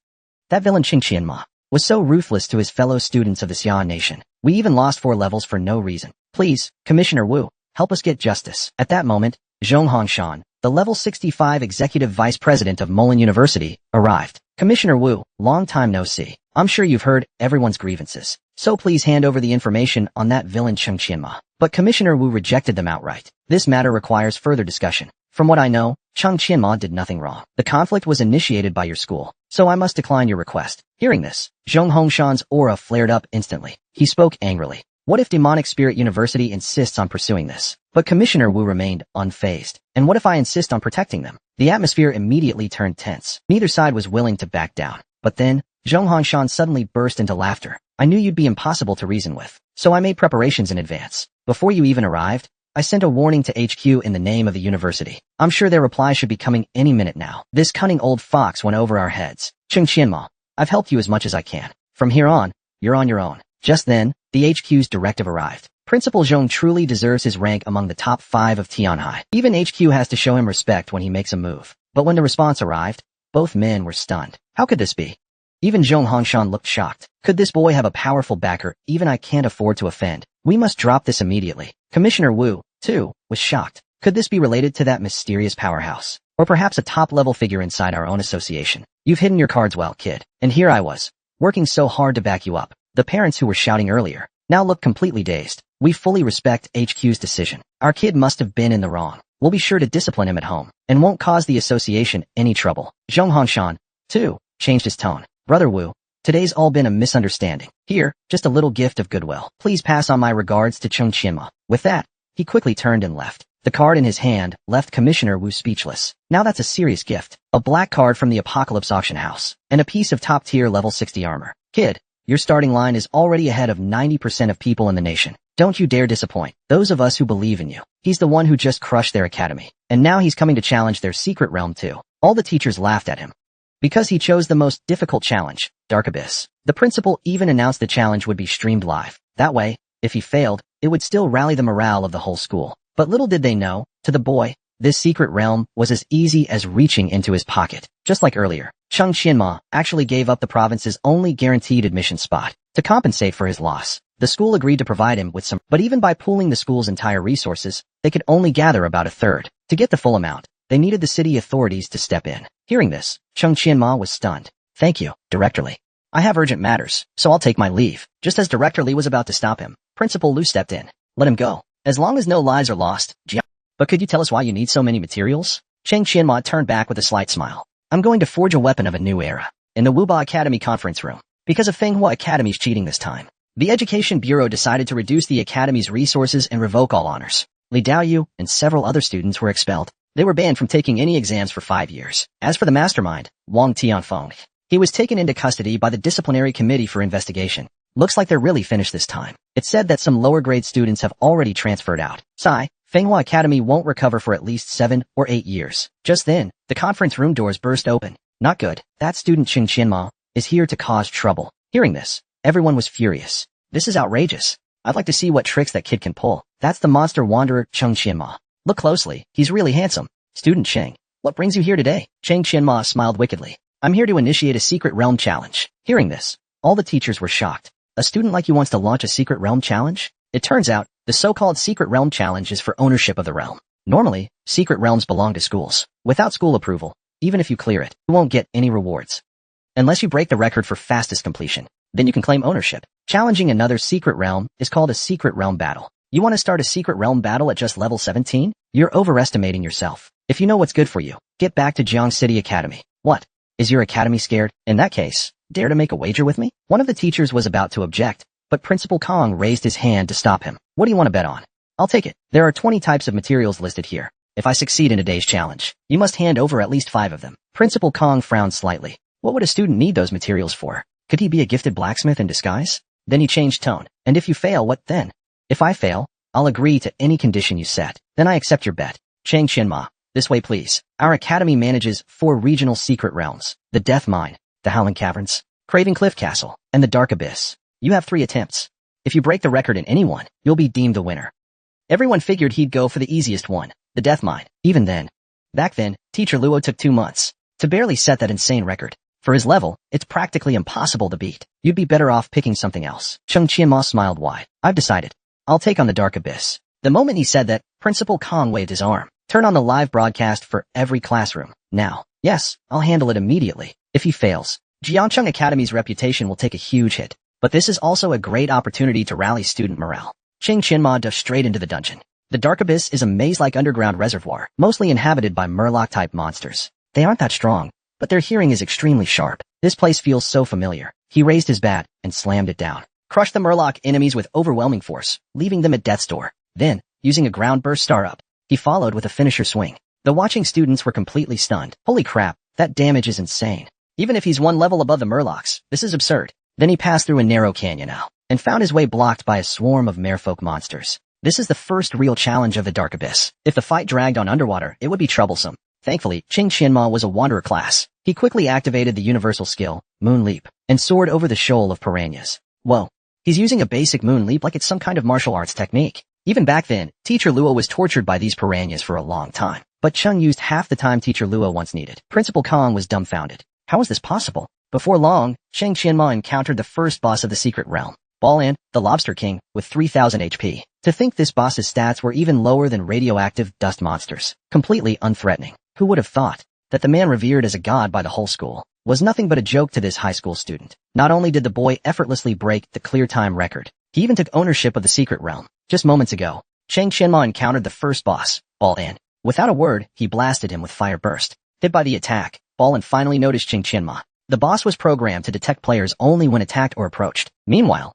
That villain Cheng Qianma was so ruthless to his fellow students of the Xian nation. We even lost 4 levels for no reason. Please, Commissioner Wu, help us get justice. At that moment, Zhong Hongshan, the level 65 executive vice president of Molan University, arrived. Commissioner Wu, long time no see. I'm sure you've heard everyone's grievances. So please hand over the information on that villain Cheng Qianma. But Commissioner Wu rejected them outright. This matter requires further discussion. From what I know, Cheng Qianma did nothing wrong. The conflict was initiated by your school. so I must decline your request. Hearing this, Zhong Hongshan's aura flared up instantly. He spoke angrily. What if Demonic Spirit University insists on pursuing this? But Commissioner Wu remained unfazed. And what if I insist on protecting them? The atmosphere immediately turned tense. Neither side was willing to back down. But then, Zhong Hongshan suddenly burst into laughter. I knew you'd be impossible to reason with, so I made preparations in advance. Before you even arrived, I sent a warning to HQ in the name of the university. I'm sure their reply should be coming any minute now. This cunning old fox went over our heads. Cheng Qianma, I've helped you as much as I can. From here on, you're on your own. Just then, the HQ's directive arrived. Principal Zhong truly deserves his rank among the top 5 of Tianhai. Even HQ has to show him respect when he makes a move. But when the response arrived, both men were stunned. How could this be? Even Zhong Hongshan looked shocked. Could this boy have a powerful backer? Even I can't afford to offend. We must drop this immediately. Commissioner Wu, too, was shocked. Could this be related to that mysterious powerhouse? Or perhaps a top-level figure inside our own association? You've hidden your cards well, kid. And here I was, working so hard to back you up. The parents who were shouting earlier now look completely dazed. We fully respect HQ's decision. Our kid must have been in the wrong. We'll be sure to discipline him at home and won't cause the association any trouble. Zhong Hongshan, too, changed his tone. Brother Wu, today's all been a misunderstanding. Here, just a little gift of goodwill. Please pass on my regards to Cheng Qianma. With that, he quickly turned and left. The card in his hand left Commissioner Wu speechless. Now that's a serious gift. A black card from the Apocalypse Auction House and a piece of top-tier level 60 armor. Kid, your starting line is already ahead of 90% of people in the nation. Don't you dare disappoint those of us who believe in you. He's the one who just crushed their academy. And now he's coming to challenge their secret realm too. All the teachers laughed at him because he chose the most difficult challenge, Dark Abyss. The principal even announced the challenge would be streamed live. That way, if he failed, it would still rally the morale of the whole school. But little did they know, to the boy, this secret realm was as easy as reaching into his pocket. Just like earlier, Cheng Qianma actually gave up the province's only guaranteed admission spot. To compensate for his loss, the school agreed to provide him with some, but even by pooling the school's entire resources, they could only gather about a third. To get the full amount, they needed the city authorities to step in. Hearing this, Cheng Qianma was stunned. Thank you, Director Li. I have urgent matters, so I'll take my leave. Just as Director Li was about to stop him, Principal Lu stepped in. Let him go. As long as no lives are lost, But could you tell us why you need so many materials? Cheng Qianma turned back with a slight smile. I'm going to forge a weapon of a new era. In the Wuba Academy conference room. Because of Fenghua Academy's cheating this time, the Education Bureau decided to reduce the Academy's resources and revoke all honors. Li Daoyu and several other students were expelled. They were banned from taking any exams for 5 years. As for the mastermind, Wang Tianfeng, he was taken into custody by the disciplinary committee for investigation. Looks like they're really finished this time. It's said that some lower grade students have already transferred out. Fenghua Academy won't recover for at least 7 or 8 years. Just then, the conference room doors burst open. Not good. That student Cheng Qianma is here to cause trouble. Hearing this, everyone was furious. This is outrageous. I'd like to see what tricks that kid can pull. That's the monster wanderer Cheng Qianma. Look closely. He's really handsome. Student Cheng, what brings you here today? Cheng Qianma smiled wickedly. I'm here to initiate a secret realm challenge. Hearing this, all the teachers were shocked. A student like you wants to launch a secret realm challenge? It turns out, the so-called secret realm challenge is for ownership of the realm. Normally, secret realms belong to schools. Without school approval, even if you clear it, you won't get any rewards. Unless you break the record for fastest completion, then you can claim ownership. Challenging another secret realm is called a secret realm battle. You want to start a secret realm battle at just level 17? You're overestimating yourself. If you know what's good for you, get back to Jiang City Academy. What? Is your academy scared? In that case, dare to make a wager with me? One of the teachers was about to object, but Principal Kong raised his hand to stop him. What do you want to bet on? I'll take it. There are 20 types of materials listed here. If I succeed in today's challenge, you must hand over at least 5 of them. Principal Kong frowned slightly. What would a student need those materials for? Could he be a gifted blacksmith in disguise? Then he changed tone. And if you fail, what then? If I fail, I'll agree to any condition you set. Then I accept your bet. Cheng Qianma, this way please. Our academy manages 4 regional secret realms. The Death Mine, the Howling Caverns, Craving Cliff Castle, and the Dark Abyss. You have 3 attempts. If you break the record in any one, you'll be deemed the winner. Everyone figured he'd go for the easiest one, the Death Mine. Even then. Back then, Teacher Luo took 2 months to barely set that insane record. For his level, it's practically impossible to beat. You'd be better off picking something else. Cheng Qianma smiled wide. I've decided. I'll take on the Dark Abyss. The moment he said that, Principal Kong waved his arm. Turn on the live broadcast for every classroom. Now. Yes, I'll handle it immediately. If he fails, Jiangcheng Academy's reputation will take a huge hit. But this is also a great opportunity to rally student morale. Cheng Qianma dove straight into the dungeon. The Dark Abyss is a maze-like underground reservoir, mostly inhabited by Murloc-type monsters. They aren't that strong, but their hearing is extremely sharp. This place feels so familiar. He raised his bat and slammed it down. Crushed the Murloc enemies with overwhelming force, leaving them at death's door. Then, using a ground burst star-up, he followed with a finisher swing. The watching students were completely stunned. Holy crap, that damage is insane. Even if he's one level above the Murlocs, this is absurd. Then he passed through a narrow canyon now, and found his way blocked by a swarm of merfolk monsters. This is the first real challenge of the Dark Abyss. If the fight dragged on underwater, it would be troublesome. Thankfully, Ching Qianma was a wanderer class. He quickly activated the universal skill, Moon Leap, and soared over the shoal of piranhas. Whoa. He's using a basic moon leap like it's some kind of martial arts technique. Even back then, Teacher Luo was tortured by these piranhas for a long time. But Chung used half the time Teacher Luo once needed. Principal Kong was dumbfounded. How is this possible? Before long, Cheng Qianma encountered the first boss of the secret realm, Ball-Ant, the Lobster King, with 3000 HP. To think this boss's stats were even lower than radioactive dust monsters. Completely unthreatening. Who would have thought that the man revered as a god by the whole school was nothing but a joke to this high school student? Not only did the boy effortlessly break the clear time record, he even took ownership of the secret realm. Just moments ago, Cheng Qianma encountered the first boss, Ball-Ant. Without a word, he blasted him with Fire Burst. Hit by the attack, Ball-Ant finally noticed Cheng Qianma. The boss was programmed to detect players only when attacked or approached. Meanwhile,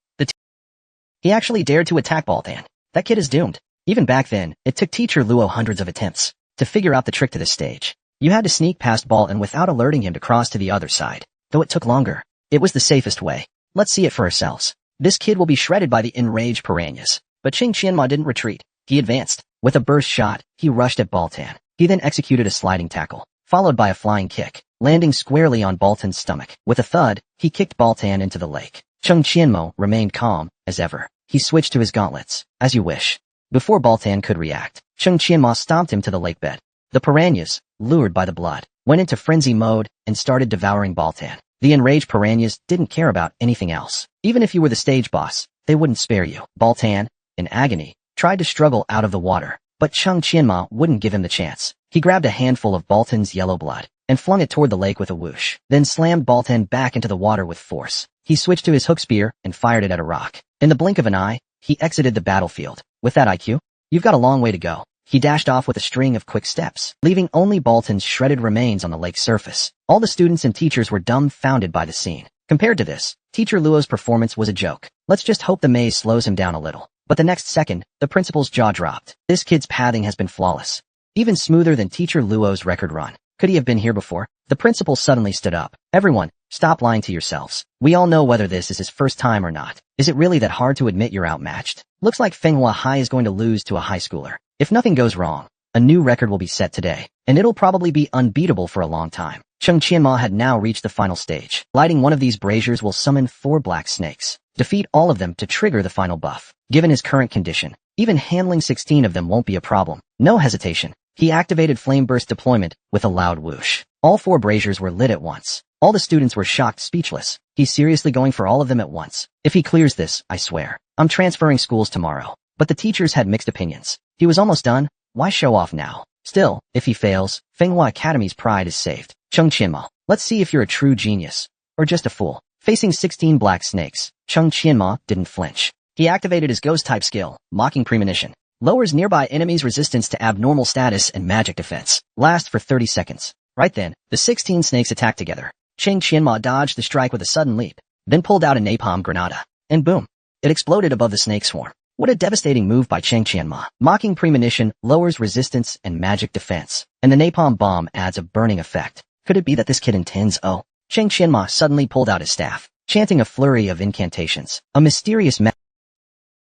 he actually dared to attack Ball-Ant. That kid is doomed. Even back then, it took Teacher Luo hundreds of attempts to figure out the trick to this stage. You had to sneak past Ball-Ant without alerting him to cross to the other side. Though it took longer, it was the safest way. Let's see it for ourselves. This kid will be shredded by the enraged piranhas. But Ching Qianma didn't retreat. He advanced. With a burst shot, he rushed at Ball-Ant. He then executed a sliding tackle, followed by a flying kick, landing squarely on Ball-Ant's stomach. With a thud, he kicked Ball-Ant into the lake. Cheng Qianmo remained calm, as ever. He switched to his gauntlets. As you wish. Before Ball-Ant could react, Cheng Qianma stomped him to the lake bed. The piranhas, lured by the blood, went into frenzy mode and started devouring Ball-Ant. The enraged piranhas didn't care about anything else. Even if you were the stage boss, they wouldn't spare you. Ball-Ant, in agony, tried to struggle out of the water, but Cheng Qianma wouldn't give him the chance. He grabbed a handful of Ball-Ant's yellow blood and flung it toward the lake with a whoosh, then slammed Ball-Ant back into the water with force. He switched to his hook spear and fired it at a rock. In the blink of an eye, he exited the battlefield. With that IQ, you've got a long way to go. He dashed off with a string of quick steps, leaving only Ball-Ant's shredded remains on the lake's surface. All the students and teachers were dumbfounded by the scene. Compared to this, Teacher Luo's performance was a joke. Let's just hope the maze slows him down a little. But the next second, the principal's jaw dropped. This kid's pathing has been flawless. Even smoother than Teacher Luo's record run. Could he have been here before? The principal suddenly stood up. Everyone, stop lying to yourselves. We all know whether this is his first time or not. Is it really that hard to admit you're outmatched? Looks like Fenghua High is going to lose to a high schooler. If nothing goes wrong, a new record will be set today, and it'll probably be unbeatable for a long time. Cheng Qianma had now reached the final stage. Lighting one of these braziers will summon 4 black snakes. Defeat all of them to trigger the final buff. Given his current condition, even handling 16 of them won't be a problem. No hesitation. He activated Flame Burst deployment with a loud whoosh. All 4 braziers were lit at once. All the students were shocked speechless. He's seriously going for all of them at once. If he clears this, I swear, I'm transferring schools tomorrow. But the teachers had mixed opinions. He was almost done. Why show off now? Still, if he fails, Fenghua Academy's pride is saved. Cheng Qianma, let's see if you're a true genius. Or just a fool. Facing 16 black snakes, Cheng Qianma didn't flinch. He activated his ghost-type skill, Mocking Premonition. Lowers nearby enemies' resistance to abnormal status and magic defense. Lasts for 30 seconds. Right then, the 16 snakes attacked together. Cheng Qianma dodged the strike with a sudden leap, then pulled out a napalm granada. And boom! It exploded above the snake swarm. What a devastating move by Cheng Qianma. Mocking Premonition lowers resistance and magic defense, and the napalm bomb adds a burning effect. Could it be that this kid intends? Oh. Cheng Qianma suddenly pulled out his staff, chanting a flurry of incantations. A mysterious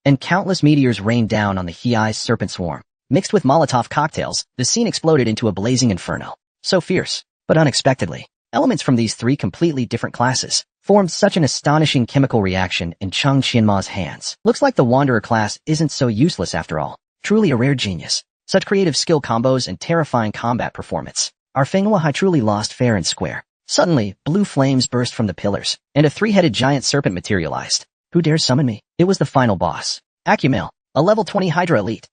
and countless meteors rained down on the Hei's serpent swarm. Mixed with Molotov cocktails, the scene exploded into a blazing inferno. So fierce, but unexpectedly, elements from these 3 completely different classes formed such an astonishing chemical reaction in Cheng Qianma's hands. Looks like the Wanderer class isn't so useless after all. Truly a rare genius. Such creative skill combos and terrifying combat performance. Our Fenghua High truly lost fair and square. Suddenly, blue flames burst from the pillars, and a 3-headed giant serpent materialized. Who dares summon me? It was the final boss. Acumel, a level 20 Hydra Elite.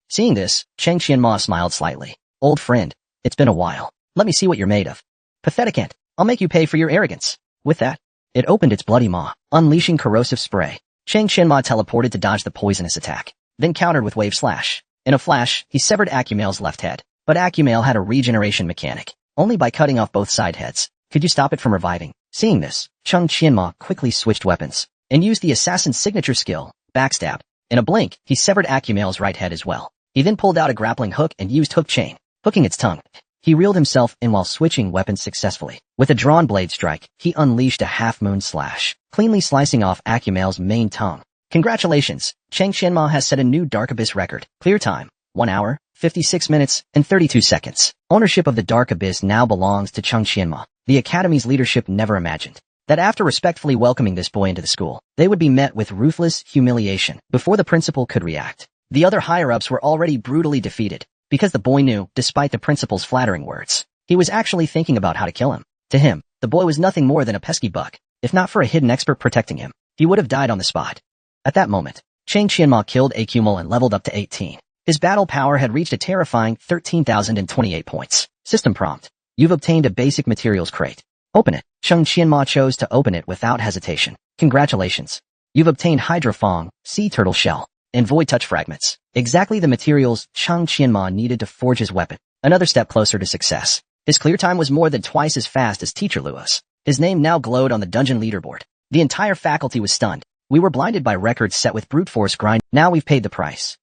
Seeing this, Cheng Qianma smiled slightly. Old friend, it's been a while. Let me see what you're made of. Pathetic ant, I'll make you pay for your arrogance. With that, it opened its bloody maw, unleashing corrosive spray. Cheng Qianma teleported to dodge the poisonous attack, then countered with Wave Slash. In a flash, he severed Acumel's left head. But Acumel had a regeneration mechanic. only by cutting off both side heads. Could you stop it from reviving? Seeing this, Chung Qianma quickly switched weapons and used the assassin's signature skill, backstab. In a blink, he severed Acumail's right head as well. He then pulled out a grappling hook and used hook chain, hooking its tongue. He reeled himself in while switching weapons successfully. With a drawn blade strike, he unleashed a half-moon slash, cleanly slicing off Acumail's main tongue. Congratulations! Chang Qianma has set a new Dark Abyss record. Clear time, 1 hour, 56 minutes, and 32 seconds. Ownership of the Dark Abyss now belongs to Chung Qianma. The Academy's leadership never imagined that after respectfully welcoming this boy into the school, they would be met with ruthless humiliation before the principal could react. The other higher-ups were already brutally defeated, because the boy knew, despite the principal's flattering words, he was actually thinking about how to kill him. To him, the boy was nothing more than a pesky buck. If not for a hidden expert protecting him, he would have died on the spot. At that moment, Chang Qianma killed Acumal and leveled up to 18. His battle power had reached a terrifying 13,028 points. System prompt. You've obtained a basic materials crate. Open it. Chang Qianma chose to open it without hesitation. Congratulations. You've obtained Hydrofong, sea turtle shell, and void touch fragments. Exactly the materials Chang Qianma needed to forge his weapon. Another step closer to success. His clear time was more than twice as fast as Teacher Lua's. His name now glowed on the dungeon leaderboard. The entire faculty was stunned. We were blinded by records set with brute force grind. Now we've paid the price.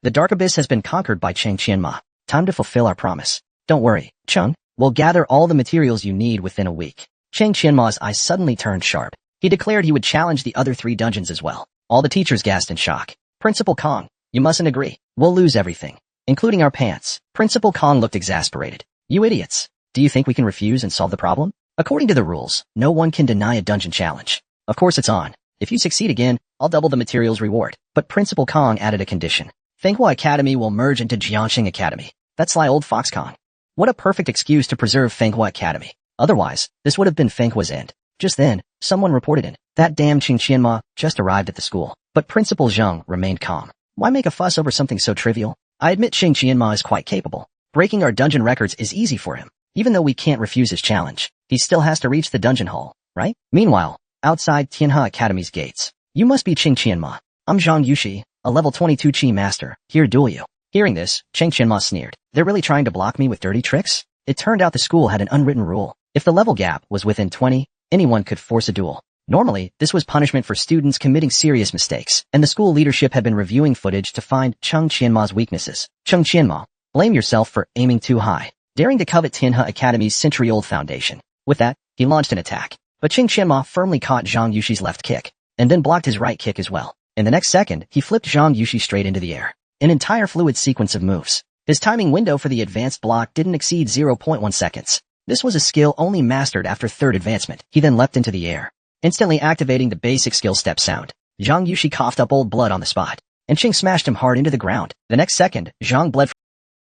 The Dark Abyss has been conquered by Chang Qianma. Time to fulfill our promise. Don't worry, Chung. We'll gather all the materials you need within a week. Chang Qianma's eyes suddenly turned sharp. He declared he would challenge the other 3 dungeons as well. All the teachers gasped in shock. Principal Kong, you mustn't agree. We'll lose everything, including our pants. Principal Kong looked exasperated. You idiots. Do you think we can refuse and solve the problem? According to the rules, no one can deny a dungeon challenge. Of course it's on. If you succeed again, I'll double the materials reward. But Principal Kong added a condition. Manhwa Academy will merge into Jiangxing Academy. That sly old fox Kong. What a perfect excuse to preserve Manhwa Academy. Otherwise, this would have been Manhwa's end. Just then, someone reported in. That damn Chang Qianma just arrived at the school. But Principal Zheng remained calm. Why make a fuss over something so trivial? I admit Chang Qianma is quite capable. Breaking our dungeon records is easy for him. Even though we can't refuse his challenge, he still has to reach the dungeon hall, right? Meanwhile, outside Tianhe Academy's gates. You must be Chang Qianma. I'm Zhang Yushi, a level 22 Qi master. Here duel you. Hearing this, Chang Qianma sneered. They're really trying to block me with dirty tricks? It turned out the school had an unwritten rule. If the level gap was within 20, anyone could force a duel. Normally, this was punishment for students committing serious mistakes, and the school leadership had been reviewing footage to find Chang Qianma's weaknesses. Chang Qianma, blame yourself for aiming too high, daring to covet Tianhe Academy's century-old foundation. With that, he launched an attack. But Chang Qianma firmly caught Zhang Yushi's left kick, and then blocked his right kick as well. In the next second, he flipped Zhang Yushi straight into the air. An entire fluid sequence of moves. His timing window for the advanced block didn't exceed 0.1 seconds. This was a skill only mastered after 3rd advancement. He then leapt into the air, instantly activating the basic skill step sound. Zhang Yushi coughed up old blood on the spot, and Ching smashed him hard into the ground. The next second, Zhang bled.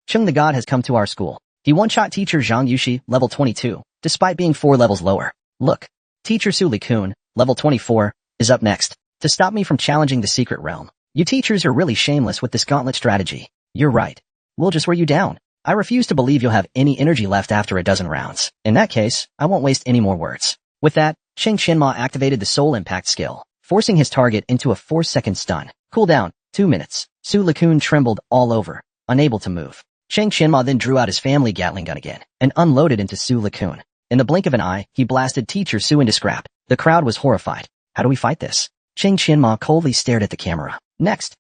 Chung the God has come to our school. He one-shot teacher Zhang Yushi, level 22, despite being 4 levels lower. Look, teacher Su Likun, level 24, is up next. To stop me from challenging the secret realm. You teachers are really shameless with this gauntlet strategy. You're right. We'll just wear you down. I refuse to believe you'll have any energy left after a dozen rounds. In that case, I won't waste any more words. With that, Chang Qianma activated the Soul Impact skill, forcing his target into a 4-second stun. Cooldown, 2 minutes. Su Likun trembled all over, unable to move. Chang Qianma then drew out his family Gatling gun again, and unloaded into Su Likun. In the blink of an eye, he blasted teacher Su into scrap. The crowd was horrified. How do we fight this? Chang Qianma coldly stared at the camera. Next.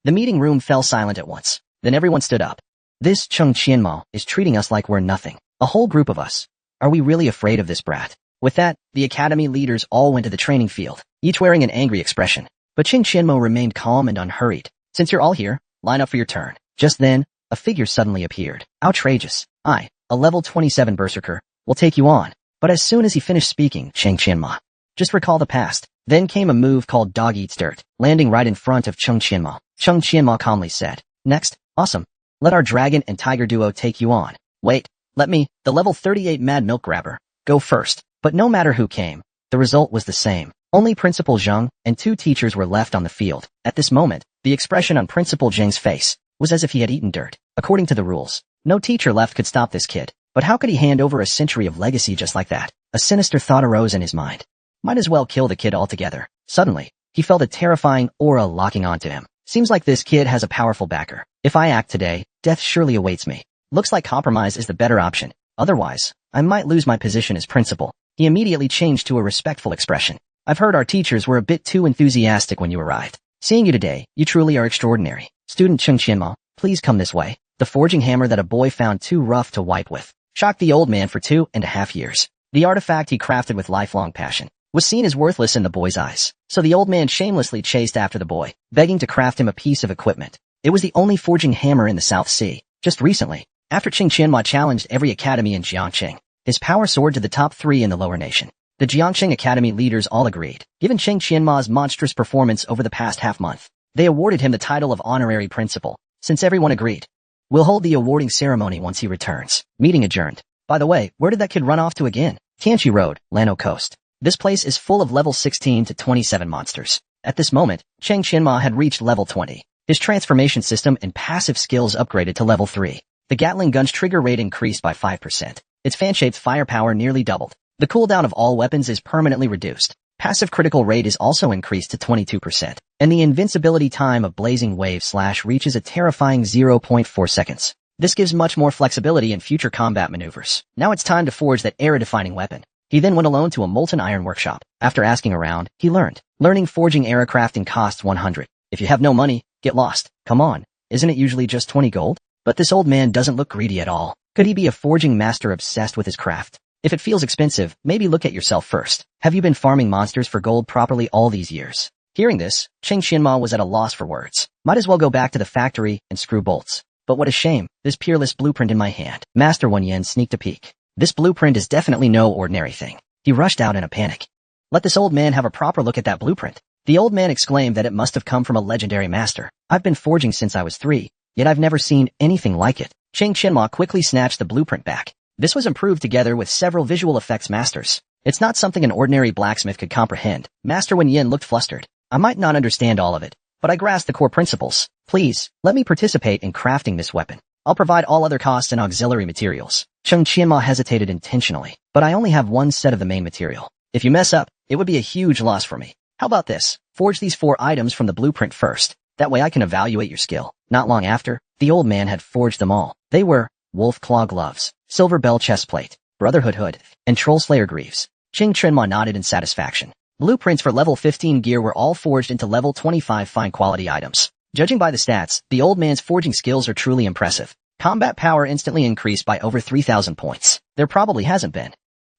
The meeting room fell silent at once. Then everyone stood up. This Chang Qianma is treating us like we're nothing. A whole group of us. Are we really afraid of this brat? With that, the academy leaders all went to the training field, each wearing an angry expression. But Chang Qianma remained calm and unhurried. Since you're all here, line up for your turn. Just then, a figure suddenly appeared. Outrageous. I, a level 27 berserker, will take you on. But as soon as he finished speaking, Chang Qianma just recall the past. Then came a move called Dog Eats Dirt, landing right in front of Chang Qianma. Chang Qianma calmly said, Next, awesome. Let our dragon and tiger duo take you on. Wait, let me, the level 38 Mad Milk Grabber, go first. But no matter who came, the result was the same. Only Principal Zheng and 2 teachers were left on the field. At this moment, the expression on Principal Zheng's face was as if he had eaten dirt. According to the rules, no teacher left could stop this kid. But how could he hand over a century of legacy just like that? A sinister thought arose in his mind. Might as well kill the kid altogether. Suddenly, he felt a terrifying aura locking onto him. Seems like this kid has a powerful backer. If I act today, death surely awaits me. Looks like compromise is the better option. Otherwise, I might lose my position as principal. He immediately changed to a respectful expression. I've heard our teachers were a bit too enthusiastic when you arrived. Seeing you today, you truly are extraordinary. Student Chung Qianma, please come this way. The forging hammer that a boy found too rough to wipe with shocked the old man for 2.5 years. The artifact he crafted with lifelong passion was seen as worthless in the boy's eyes. So the old man shamelessly chased after the boy, begging to craft him a piece of equipment. It was the only forging hammer in the South Sea. Just recently, after Chung Qianma challenged every academy in Jiangqing, his power soared to the top 3 in the lower nation. The Jiangqing Academy leaders all agreed. Given Chung Qianma's monstrous performance over the past half-month, they awarded him the title of honorary principal. Since everyone agreed, we'll hold the awarding ceremony once he returns. Meeting adjourned. By the way, where did that kid run off to again? Tianchi Road, Lano Coast. This place is full of level 16 to 27 monsters. At this moment, Chung Qianma had reached level 20. His transformation system and passive skills upgraded to level 3. The Gatling gun's trigger rate increased by 5%. Its fan-shaped firepower nearly doubled. The cooldown of all weapons is permanently reduced. Passive critical rate is also increased to 22%. And the invincibility time of Blazing Wave Slash reaches a terrifying 0.4 seconds. This gives much more flexibility in future combat maneuvers. Now it's time to forge that era-defining weapon. He then went alone to a molten iron workshop. After asking around, he learned. Learning forging era crafting costs 100. If you have no money, get lost. Come on, isn't it usually just 20 gold? But this old man doesn't look greedy at all. Could he be a forging master obsessed with his craft? If it feels expensive, maybe look at yourself first. Have you been farming monsters for gold properly all these years? Hearing this, Chung Qianma was at a loss for words. Might as well go back to the factory and screw bolts. But what a shame, this peerless blueprint in my hand. Master Wenyan sneaked a peek. This blueprint is definitely no ordinary thing. He rushed out in a panic. Let this old man have a proper look at that blueprint. The old man exclaimed that it must have come from a legendary master. I've been forging since I was 3, yet I've never seen anything like it. Chung Qianma quickly snatched the blueprint back. This was improved together with several visual effects masters. It's not something an ordinary blacksmith could comprehend. Master Wenyan looked flustered. I might not understand all of it, but I grasp the core principles. Please, let me participate in crafting this weapon. I'll provide all other costs and auxiliary materials. Chung Qianma hesitated intentionally, but I only have one set of the main material. If you mess up, it would be a huge loss for me. How about this? Forge these 4 items from the blueprint first. That way I can evaluate your skill. Not long after, the old man had forged them all. They were Wolf Claw Gloves, Silver Bell Chestplate, Brotherhood Hood, and Troll Slayer Greaves. Chung Qianma nodded in satisfaction. Blueprints for level 15 gear were all forged into level 25 fine quality items. Judging by the stats, the old man's forging skills are truly impressive. Combat power instantly increased by over 3,000 points. There probably hasn't been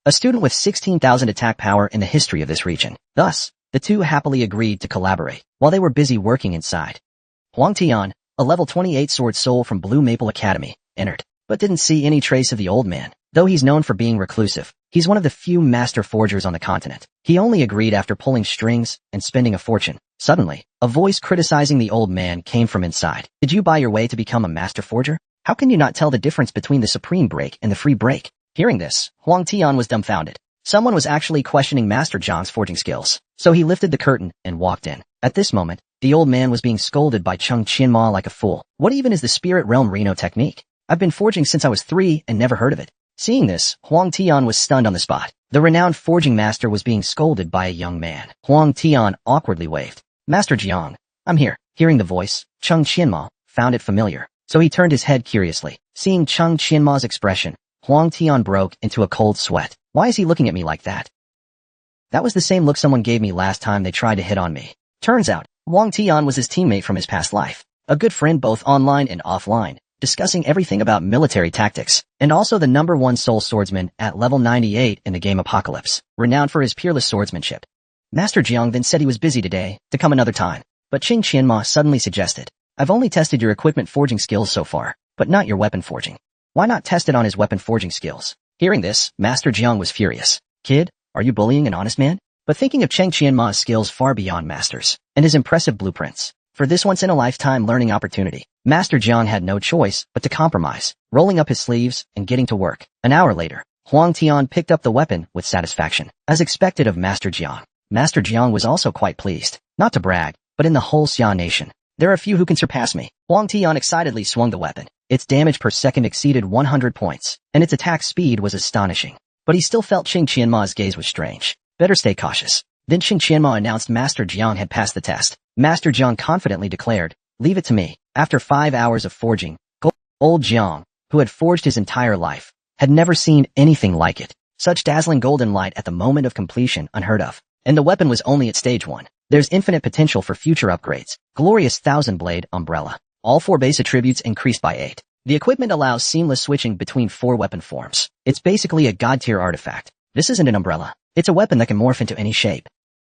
a student with 16,000 attack power in the history of this region. Thus, the two happily agreed to collaborate while they were busy working inside. Huang Tian, a level 28 sword soul from Blue Maple Academy, entered, but didn't see any trace of the old man. Though he's known for being reclusive, he's one of the few master forgers on the continent. He only agreed after pulling strings and spending a fortune. Suddenly, a voice criticizing the old man came from inside. Did you buy your way to become a master forger? How can you not tell the difference between the supreme break and the free break? Hearing this, Huang Tian was dumbfounded. Someone was actually questioning Master Zhang's forging skills. So he lifted the curtain and walked in. At this moment, the old man was being scolded by Chung Qianma like a fool. What even is the Spirit Realm Reno technique? I've been forging since I was 3 and never heard of it. Seeing this, Huang Tian was stunned on the spot. The renowned forging master was being scolded by a young man. Huang Tian awkwardly waved. Master Jiang, I'm here. Hearing the voice, Chung Qianma found it familiar. So he turned his head curiously. Seeing Chung Qianma's expression, Huang Tian broke into a cold sweat. Why is he looking at me like that? That was the same look someone gave me last time they tried to hit on me. Turns out, Huang Tian was his teammate from his past life. A good friend both online and offline, discussing everything about military tactics, and also the #1 soul swordsman at level 98 in the game Apocalypse, renowned for his peerless swordsmanship. Master Jiang then said he was busy today, to come another time. But Chung Qianma suddenly suggested, I've only tested your equipment forging skills so far, but not your weapon forging. Why not test it on his weapon forging skills? Hearing this, Master Jiang was furious. Kid, are you bullying an honest man? But thinking of Chung Qianma's skills far beyond Master's, and his impressive blueprints, for this once-in-a-lifetime learning opportunity, Master Jiang had no choice but to compromise, rolling up his sleeves and getting to work. An hour later, Huang Tian picked up the weapon with satisfaction. As expected of Master Jiang, Master Jiang was also quite pleased. Not to brag, but in the whole Xia nation, there are few who can surpass me. Huang Tian excitedly swung the weapon. Its damage per second exceeded 100 points, and its attack speed was astonishing. But he still felt Chung Qianma's gaze was strange. Better stay cautious. Then Chung Qianma announced Master Jiang had passed the test. Master Jiang confidently declared, leave it to me. After 5 hours of forging, old Jiang, who had forged his entire life, had never seen anything like it. Such dazzling golden light at the moment of completion, unheard of. And the weapon was only at stage 1. There's infinite potential for future upgrades. Glorious thousand-blade umbrella. All 4 base attributes increased by 8. The equipment allows seamless switching between 4 weapon forms. It's basically a god-tier artifact. This isn't an umbrella. It's a weapon that can morph into any shape.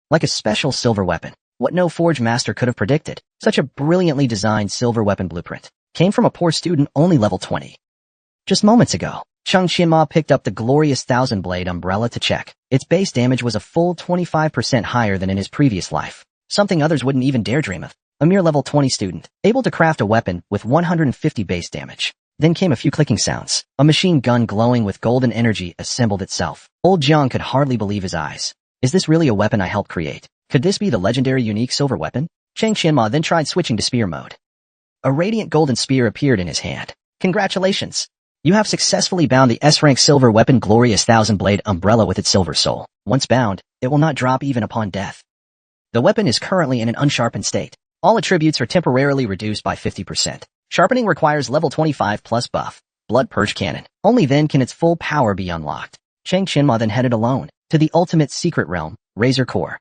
Like a special silver weapon. What no Forge master could have predicted. Such a brilliantly designed silver weapon blueprint. Came from a poor student only level 20. Just moments ago, Chung Chinma picked up the glorious thousand-blade umbrella to check. Its base damage was a full 25% higher than in his previous life. Something others wouldn't even dare dream of. A mere level 20 student, able to craft a weapon with 150 base damage. Then came a few clicking sounds. A machine gun glowing with golden energy assembled itself. Old Jiang could hardly believe his eyes. Is this really a weapon I helped create? Could this be the legendary unique silver weapon? Chang Qianma then tried switching to spear mode. A radiant golden spear appeared in his hand. Congratulations! You have successfully bound the S-rank silver weapon Glorious Thousand-Blade Umbrella with its silver soul. Once bound, it will not drop even upon death. The weapon is currently in an unsharpened state. All attributes are temporarily reduced by 50%. Sharpening requires level 25 plus buff, Blood Purge Cannon. Only then can its full power be unlocked. Chang Qianma then headed alone to the ultimate secret realm, Razor Core.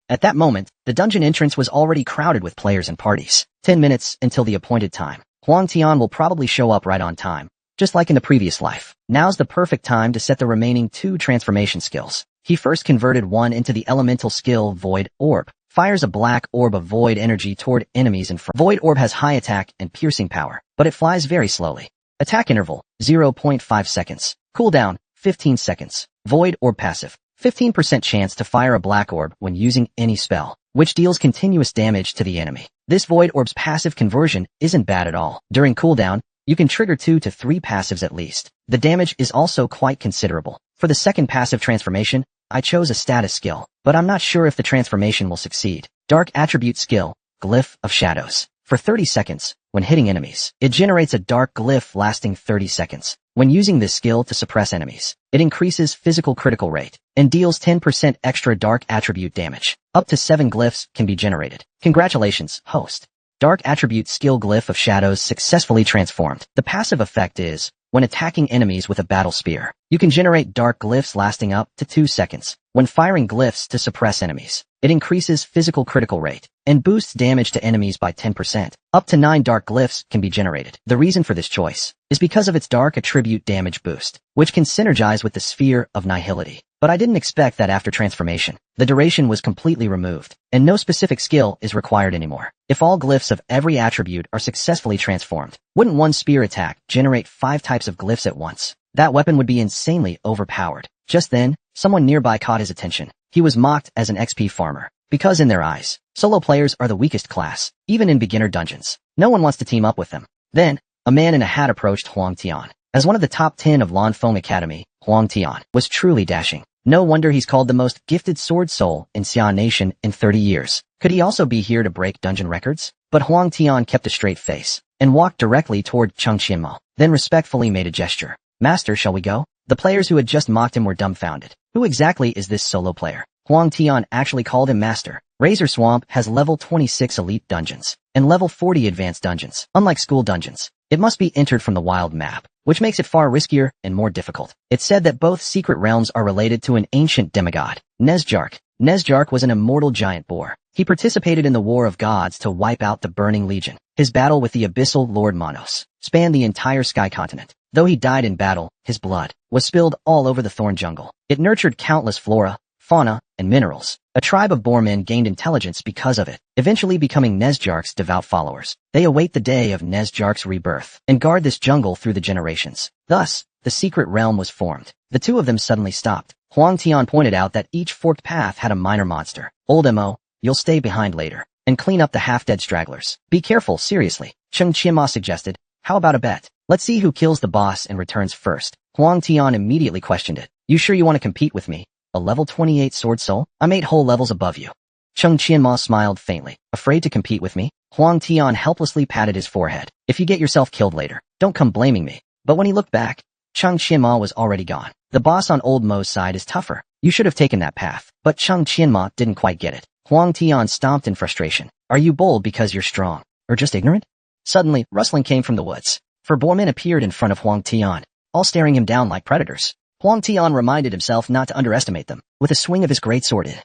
At that moment, the dungeon entrance was already crowded with players and parties. 10 minutes until the appointed time. Huang Tian will probably show up right on time, just like in the previous life. Now's the perfect time to set the remaining 2 transformation skills. He first converted one into the elemental skill Void Orb. Fires a black orb of void energy toward enemies in front. Void Orb has high attack and piercing power, but it flies very slowly. Attack interval, 0.5 seconds. Cooldown, 15 seconds. Void Orb passive, 15% chance to fire a black orb when using any spell, which deals continuous damage to the enemy. This Void Orb's passive conversion isn't bad at all. During cooldown, you can trigger 2 to 3 passives at least. The damage is also quite considerable. For the second passive transformation, I chose a status skill, but I'm not sure if the transformation will succeed. Dark Attribute Skill, Glyph of Shadows. For 30 seconds, when hitting enemies, it generates a dark glyph lasting 30 seconds. When using this skill to suppress enemies, it increases physical critical rate and deals 10% extra dark attribute damage. Up to 7 glyphs can be generated. Congratulations, host. Dark Attribute Skill Glyph of Shadows successfully transformed. The passive effect is, when attacking enemies with a battle spear, you can generate dark glyphs lasting up to 2 seconds. When firing glyphs to suppress enemies, it increases physical critical rate and boosts damage to enemies by 10%. Up to 9 dark glyphs can be generated. The reason for this choice is because of its dark attribute damage boost, which can synergize with the Sphere of Nihility. But I didn't expect that after transformation, the duration was completely removed, and no specific skill is required anymore. If all glyphs of every attribute are successfully transformed, wouldn't one spear attack generate 5 types of glyphs at once? That weapon would be insanely overpowered. Just then, someone nearby caught his attention. He was mocked as an XP farmer, because in their eyes, solo players are the weakest class, even in beginner dungeons. No one wants to team up with them. Then, a man in a hat approached Huang Tian. As one of the top 10 of Lanfeng Academy, Huang Tian was truly dashing. No wonder he's called the most gifted sword soul in Xian Nation in 30 years. Could he also be here to break dungeon records? But Huang Tian kept a straight face and walked directly toward Chung Qianma, then respectfully made a gesture. Master, shall we go? The players who had just mocked him were dumbfounded. Who exactly is this solo player? Huang Tian actually called him master. Razor Swamp has level 26 elite dungeons and level 40 advanced dungeons. Unlike school dungeons, it must be entered from the wild map, which makes it far riskier and more difficult. It's said that both secret realms are related to an ancient demigod, Nezjark. Nezjark was an immortal giant boar. He participated in the War of Gods to wipe out the Burning Legion. His battle with the abyssal Lord Monos spanned the entire sky continent. Though he died in battle, his blood was spilled all over the thorn jungle. It nurtured countless flora, fauna, and minerals. A tribe of boarmen gained intelligence because of it, eventually becoming Nezjark's devout followers. They await the day of Nezjark's rebirth and guard this jungle through the generations. Thus, the secret realm was formed. The two of them suddenly stopped. Huang Tian pointed out that each forked path had a minor monster. Old Mo, you'll stay behind later and clean up the half-dead stragglers. Be careful, seriously. Cheng Qianma suggested. How about a bet? Let's see who kills the boss and returns first. Huang Tian immediately questioned it. You sure you want to compete with me? A level 28 sword soul? I'm 8 whole levels above you. Cheng Qianma smiled faintly. Afraid to compete with me? Huang Tian helplessly patted his forehead. If you get yourself killed later, don't come blaming me. But when he looked back, Cheng Qianma was already gone. The boss on Old Mo's side is tougher. You should have taken that path. But Cheng Qianma didn't quite get it. Huang Tian stomped in frustration. Are you bold because you're strong? Or just ignorant? Suddenly, rustling came from the woods. 4 boarmen appeared in front of Huang Tian. all staring him down like predators. Huang Tian reminded himself not to underestimate them. With a swing of his greatsword,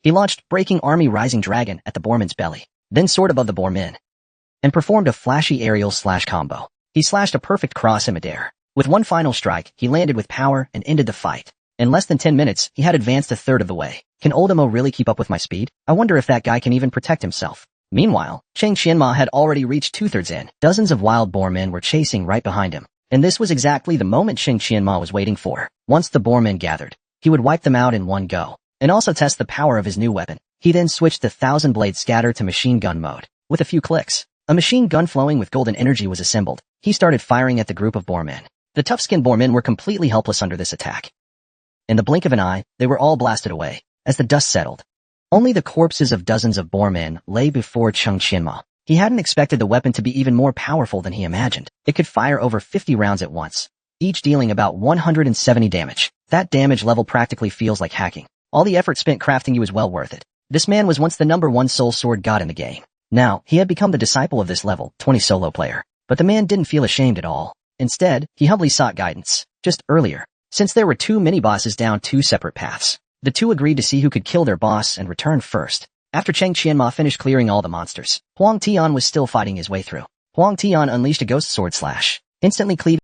he launched Breaking Army Rising Dragon at the Boorman's belly, then soared above the Boorman, and performed a flashy aerial slash combo. He slashed a perfect cross in midair. With one final strike, he landed with power and ended the fight. In less than 10 minutes, he had advanced a third of the way. Can old Emo really keep up with my speed? I wonder if that guy can even protect himself. Meanwhile, Cheng Qianma had already reached 2/3 in. Dozens of wild boarmen were chasing right behind him. And this was exactly the moment Cheng Qianma was waiting for. Once the boarmen gathered, he would wipe them out in one go, and also test the power of his new weapon. He then switched the 1000-blade scatter to machine gun mode. With a few clicks, a machine gun flowing with golden energy was assembled. He started firing at the group of boarmen. The tough-skinned boarmen were completely helpless under this attack. In the blink of an eye, they were all blasted away. As the dust settled, only the corpses of dozens of boarmen lay before Cheng Qianma. He hadn't expected the weapon to be even more powerful than he imagined. It could fire over 50 rounds at once, each dealing about 170 damage. That damage level practically feels like hacking. All the effort spent crafting you is well worth it. This man was once the #1 soul sword god in the game. Now, he had become the disciple of this level 20 solo player. But the man didn't feel ashamed at all. Instead, he humbly sought guidance. Just earlier, since there were 2 mini-bosses down 2 separate paths, the two agreed to see who could kill their boss and return first. After Cheng Qianma finished clearing all the monsters, Huang Tian was still fighting his way through. Huang Tian unleashed a ghost sword slash, instantly cleaving.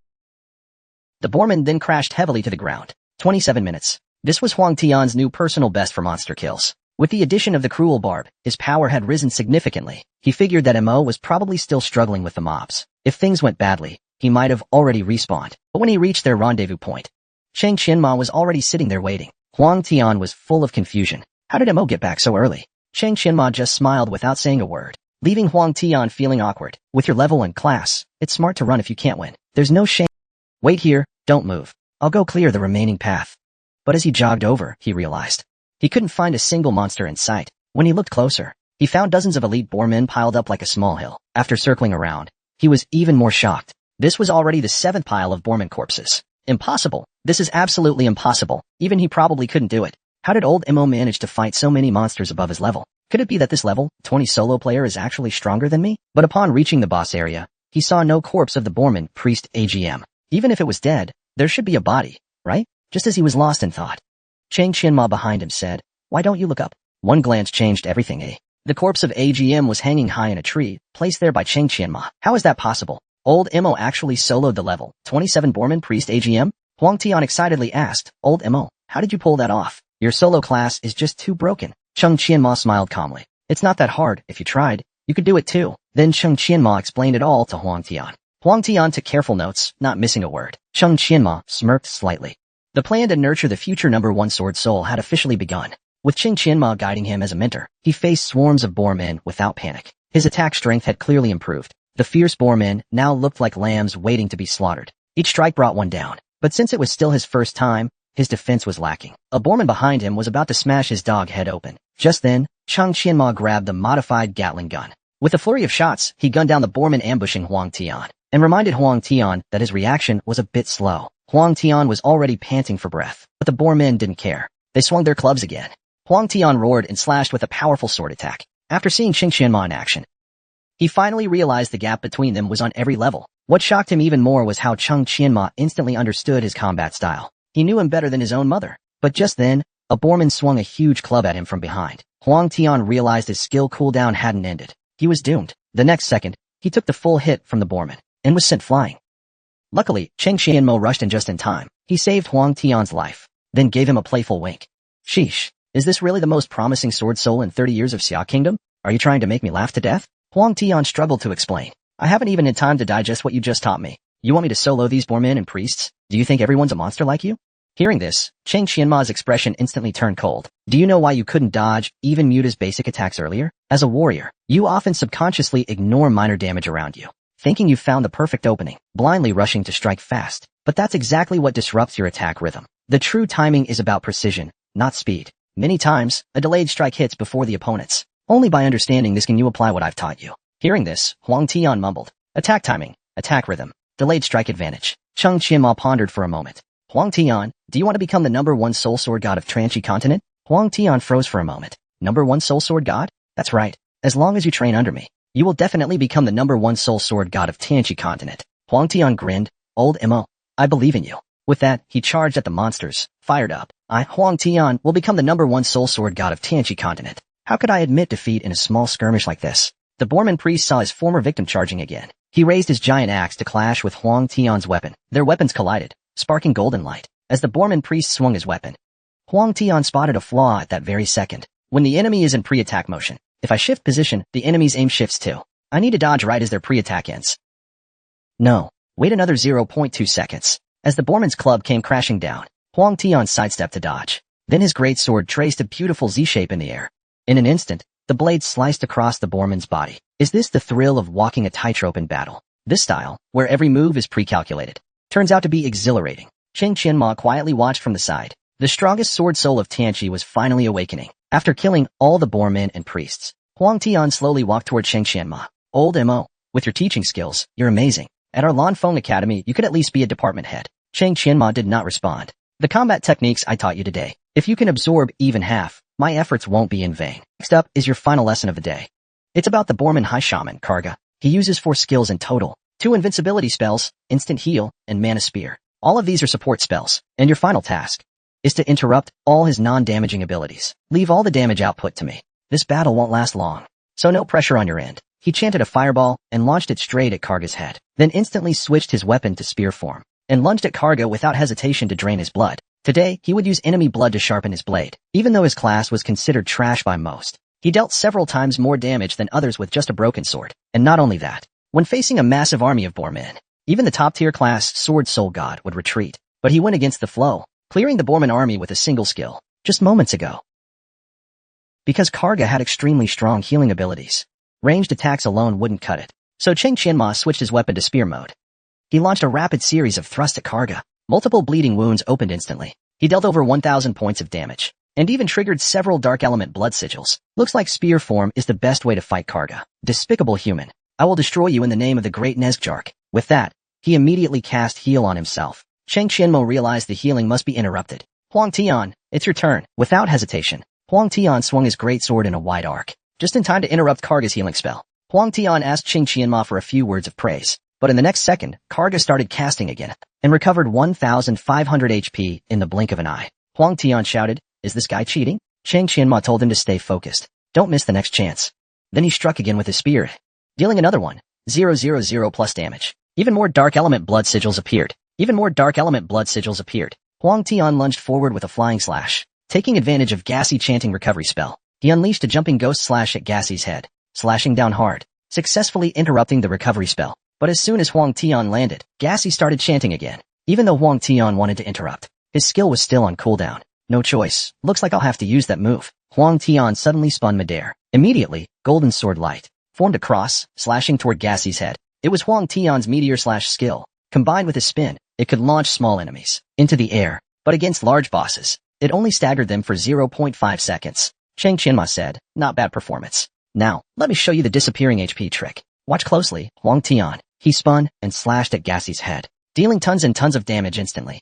The boarman then crashed heavily to the ground. 27 minutes. This was Huang Tian's new personal best for monster kills. With the addition of the cruel barb, his power had risen significantly. He figured that Mo was probably still struggling with the mobs. If things went badly, he might have already respawned. But when he reached their rendezvous point, Cheng Qianma was already sitting there waiting. Huang Tian was full of confusion. How did Mo get back so early? Cheng Qianma just smiled without saying a word, leaving Huang Tian feeling awkward. With your level and class, it's smart to run if you can't win. There's no shame. Wait here, don't move. I'll go clear the remaining path. But as he jogged over, he realized he couldn't find a single monster in sight. When he looked closer, he found dozens of elite boarmen piled up like a small hill. After circling around, he was even more shocked. This was already the 7th pile of boarmen corpses. Impossible. This is absolutely impossible. Even he probably couldn't do it. How did old Mo manage to fight so many monsters above his level? Could it be that this level 20 solo player is actually stronger than me? But upon reaching the boss area, he saw no corpse of the boarman priest AGM. Even if it was dead, there should be a body, right? Just as he was lost in thought, Cheng Qianma behind him said, "Why don't you look up?" One glance changed everything, eh? The corpse of AGM was hanging high in a tree, placed there by Cheng Qianma. How is that possible? Old Mo actually soloed the level 27 boarman priest AGM? Huang Tian excitedly asked, "Old Mo, how did you pull that off? Your solo class is just too broken." Cheng Qianma smiled calmly. "It's not that hard. If you tried, you could do it too." Then Cheng Qianma explained it all to Huang Tian. Huang Tian took careful notes, not missing a word. Cheng Qianma smirked slightly. The plan to nurture the future #1 sword soul had officially begun. With Cheng Qianma guiding him as a mentor, he faced swarms of boarmen without panic. His attack strength had clearly improved. The fierce boarmen now looked like lambs waiting to be slaughtered. Each strike brought one down. But since it was still his first time, his defense was lacking. A boarman behind him was about to smash his dog head open. Just then, Cheng Qianma grabbed the modified Gatling gun. With a flurry of shots, he gunned down the boarman ambushing Huang Tian, and reminded Huang Tian that his reaction was a bit slow. Huang Tian was already panting for breath, but the boarmen didn't care. They swung their clubs again. Huang Tian roared and slashed with a powerful sword attack. After seeing Cheng Qianma in action, he finally realized the gap between them was on every level. What shocked him even more was how Cheng Qianma instantly understood his combat style. He knew him better than his own mother. But just then, a boarman swung a huge club at him from behind. Huang Tian realized his skill cooldown hadn't ended. He was doomed. The next second, he took the full hit from the boarman, and was sent flying. Luckily, Cheng Qianmo rushed in just in time. He saved Huang Tian's life, then gave him a playful wink. "Sheesh, is this really the most promising sword soul in 30 years of Xia Kingdom? Are you trying to make me laugh to death?" Huang Tian struggled to explain. "I haven't even had time to digest what you just taught me. You want me to solo these boarmen and priests? Do you think everyone's a monster like you?" Hearing this, Cheng Qianma's expression instantly turned cold. "Do you know why you couldn't dodge, even mute his basic attacks earlier? As a warrior, you often subconsciously ignore minor damage around you, thinking you've found the perfect opening, blindly rushing to strike fast. But that's exactly what disrupts your attack rhythm. The true timing is about precision, not speed. Many times, a delayed strike hits before the opponents. Only by understanding this can you apply what I've taught you." Hearing this, Huang Tian mumbled, "Attack timing, attack rhythm, delayed strike advantage." Cheng Qianma pondered for a moment. "Huang Tian, do you want to become the #1 soul sword god of Tranchi continent?" Huang Tian froze for a moment. "#1 soul sword god? That's right. As long as you train under me, you will definitely become the #1 soul sword god of Tranchi continent." Huang Tian grinned. "Old Mo, I believe in you. With that, he charged at the monsters, fired up. Huang Tian will become the #1 soul sword god of Tianqi continent. How could I admit defeat in a small skirmish like this? The Borman priest saw his former victim charging again. He raised his giant axe to clash with Huang Tian's weapon. Their weapons collided, sparking golden light. As the Borman priest swung his weapon, Huang Tian spotted a flaw at that very second. When the enemy is in pre-attack motion, if I shift position, the enemy's aim shifts too. I need to dodge right as their pre-attack ends. No. Wait another 0.2 seconds. As the Borman's club came crashing down, Huang Tian sidestepped to dodge. Then his great sword traced a beautiful Z-shape in the air. In an instant, the blade sliced across the Borman's body. Is this the thrill of walking a tightrope in battle? This style, where every move is pre-calculated, turns out to be exhilarating. Cheng Qianma quietly watched from the side. The strongest sword soul of Tianqi was finally awakening. After killing all the Bormen and priests, Huang Tian slowly walked toward Cheng Qianma. Old Mo, with your teaching skills, you're amazing. At our Lanfeng Academy, you could at least be a department head. Cheng Qianma did not respond. The combat techniques I taught you today. If you can absorb even half, my efforts won't be in vain. Next up is your final lesson of the day. It's about the Borman High Shaman, Karga. He uses 4 skills in total. 2 invincibility spells, instant heal, and mana spear. All of these are support spells, and your final task is to interrupt all his non-damaging abilities. Leave all the damage output to me. This battle won't last long, so no pressure on your end. He chanted a fireball and launched it straight at Karga's head, then instantly switched his weapon to spear form and lunged at Karga without hesitation to drain his blood. Today, he would use enemy blood to sharpen his blade. Even though his class was considered trash by most, he dealt several times more damage than others with just a broken sword. And not only that, when facing a massive army of Bormen, even the top-tier class Sword Soul God would retreat. But he went against the flow, clearing the Borman army with a single skill, just moments ago. Because Karga had extremely strong healing abilities, ranged attacks alone wouldn't cut it. So Cheng Qianma switched his weapon to spear mode. He launched a rapid series of thrusts at Karga. Multiple bleeding wounds opened instantly. He dealt over 1,000 points of damage, and even triggered several dark element blood sigils. Looks like spear form is the best way to fight Karga. Despicable human. I will destroy you in the name of the great Nezjark. With that, he immediately cast heal on himself. Cheng Qianmo realized the healing must be interrupted. Huang Tian, it's your turn. Without hesitation, Huang Tian swung his great sword in a wide arc, just in time to interrupt Karga's healing spell. Huang Tian asked Cheng Qianma for a few words of praise, but in the next second, Karga started casting again, and recovered 1,500 HP in the blink of an eye. Huang Tian shouted, "Is this guy cheating?" Cheng Qianma told him to stay focused. Don't miss the next chance. Then he struck again with his spear, dealing another 1,000 plus damage. Even more dark element blood sigils appeared. Huang Tian lunged forward with a flying slash. Taking advantage of Gassy chanting recovery spell, he unleashed a jumping ghost slash at Gassy's head, slashing down hard, successfully interrupting the recovery spell. But as soon as Huang Tian landed, Gassy started chanting again. Even though Huang Tian wanted to interrupt, his skill was still on cooldown. No choice. Looks like I'll have to use that move. Huang Tian suddenly spun midair. Immediately, golden sword light formed a cross, slashing toward Gassy's head. It was Huang Tian's meteor slash skill. Combined with his spin, it could launch small enemies into the air, but against large bosses, it only staggered them for 0.5 seconds. Cheng Qianma said, "Not bad performance. Now, let me show you the disappearing HP trick. Watch closely, Huang Tian." He spun and slashed at Gassy's head, dealing tons and tons of damage instantly.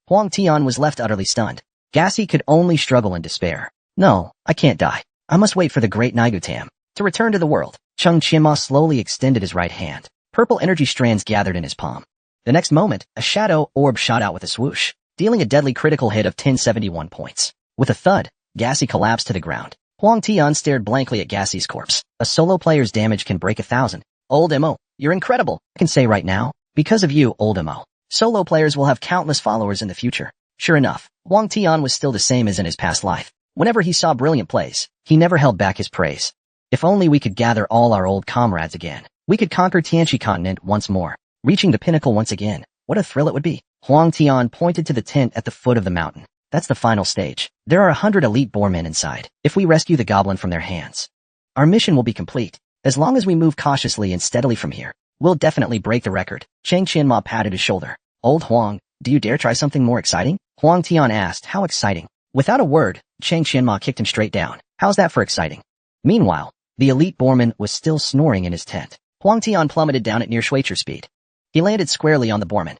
Huang Tian was left utterly stunned. Gassy could only struggle in despair. No, I can't die. I must wait for the great Naigutam to return to the world. Cheng Qianma slowly extended his right hand. Purple energy strands gathered in his palm. The next moment, a shadow orb shot out with a swoosh, dealing a deadly critical hit of 1071 points. With a thud, Gassy collapsed to the ground. Huang Tian stared blankly at Gassy's corpse. A solo player's damage can break 1,000. Old Mo, you're incredible. I can say right now, because of you, Old Mo, solo players will have countless followers in the future. Sure enough, Huang Tian was still the same as in his past life. Whenever he saw brilliant plays, he never held back his praise. If only we could gather all our old comrades again. We could conquer Tianqi continent once more, reaching the pinnacle once again. What a thrill it would be. Huang Tian pointed to the tent at the foot of the mountain. That's the final stage. There are 100 elite boarmen inside. If we rescue the goblin from their hands, our mission will be complete. As long as we move cautiously and steadily from here, we'll definitely break the record. Cheng Qianma patted his shoulder. Old Huang, do you dare try something more exciting? Huang Tian asked, how exciting? Without a word, Cheng Qianma kicked him straight down. How's that for exciting? Meanwhile, the elite boarman was still snoring in his tent. Huang Tian plummeted down at near Schweitzer speed. He landed squarely on the boarman.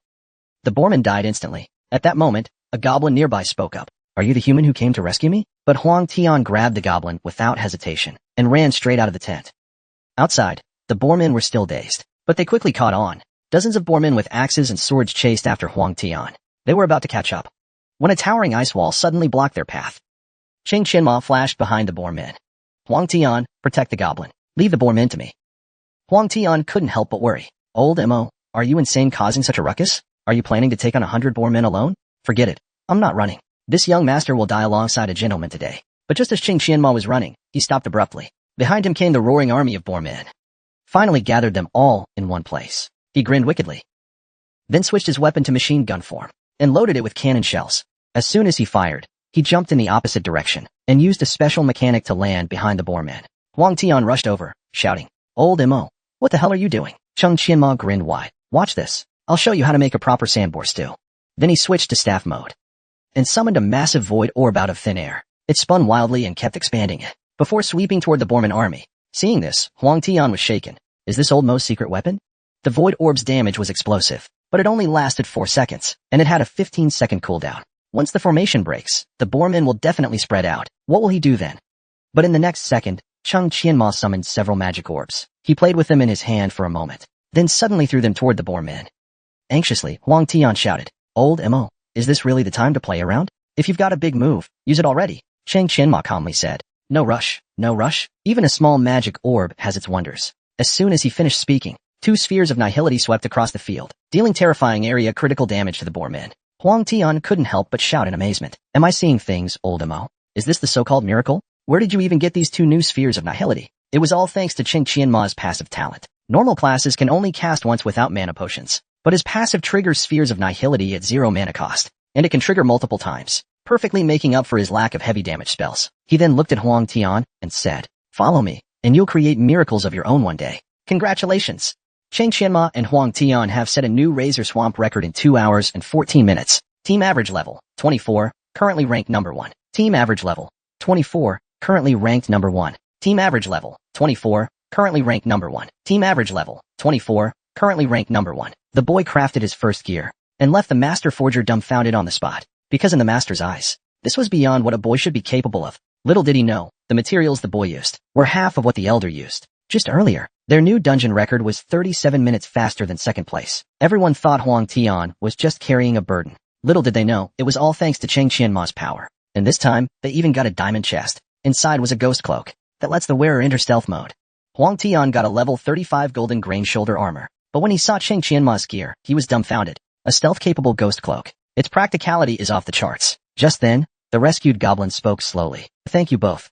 The boarman died instantly. At that moment, a goblin nearby spoke up. Are you the human who came to rescue me? But Huang Tian grabbed the goblin without hesitation and ran straight out of the tent. Outside, the boarmen were still dazed, but they quickly caught on. Dozens of boarmen with axes and swords chased after Huang Tian. They were about to catch up when a towering ice wall suddenly blocked their path. Ching Qianma flashed behind the boarmen. Huang Tian, protect the goblin. Leave the boarmen to me. Huang Tian couldn't help but worry. Old Mo, are you insane causing such a ruckus? Are you planning to take on 100 boarmen alone? Forget it. I'm not running. This young master will die alongside a gentleman today. But just as Ching Qianma was running, he stopped abruptly. Behind him came the roaring army of boarmen. Finally gathered them all in one place. He grinned wickedly. Then switched his weapon to machine gun form and loaded it with cannon shells. As soon as he fired, he jumped in the opposite direction and used a special mechanic to land behind the boarmen. Huang Tian rushed over, shouting, Old Mo, what the hell are you doing? Cheng Qianma grinned wide. Watch this. I'll show you how to make a proper sandboar stew. Then he switched to staff mode and summoned a massive void orb out of thin air. It spun wildly and kept expanding it before sweeping toward the boarmen army. Seeing this, Huang Tian was shaken. Is this Old Mo's secret weapon? The void orb's damage was explosive, but it only lasted 4 seconds, and it had a 15-second cooldown. Once the formation breaks, the boarmen will definitely spread out. What will he do then? But in the next second, Cheng Qianma summoned several magic orbs. He played with them in his hand for a moment, then suddenly threw them toward the boarmen. Anxiously, Huang Tian shouted, Old Mo, is this really the time to play around? If you've got a big move, use it already. Cheng Qianma calmly said, No rush, no rush. Even a small magic orb has its wonders. As soon as he finished speaking, 2 spheres of nihility swept across the field, dealing terrifying area critical damage to the boarmen. Huang Tian couldn't help but shout in amazement. Am I seeing things, Old Mo? Is this the so-called miracle? Where did you even get these 2 new spheres of nihility? It was all thanks to Ching Qianma's passive talent. Normal classes can only cast once without mana potions, but his passive triggers spheres of nihility at 0 mana cost, and it can trigger multiple times, perfectly making up for his lack of heavy damage spells. He then looked at Huang Tian and said, Follow me, and you'll create miracles of your own one day. Congratulations! Cheng Qianma and Huang Tian have set a new Razor Swamp record in 2 hours and 14 minutes. Team average level, 24, currently ranked number 1. Team average level, 24, currently ranked number 1. Team average level, 24, currently ranked number 1. Team average level, 24, currently ranked number 1. The boy crafted his first gear and left the master forger dumbfounded on the spot, because in the master's eyes, this was beyond what a boy should be capable of. Little did he know, the materials the boy used were half of what the elder used. Just earlier, their new dungeon record was 37 minutes faster than second place. Everyone thought Huang Tian was just carrying a burden. Little did they know, it was all thanks to Cheng Qianma's power. And this time, they even got a diamond chest. Inside was a ghost cloak that lets the wearer enter stealth mode. Huang Tian got a level 35 golden grain shoulder armor, but when he saw Cheng Qianma's gear, he was dumbfounded. A stealth-capable ghost cloak. Its practicality is off the charts. Just then, the rescued goblin spoke slowly. Thank you both.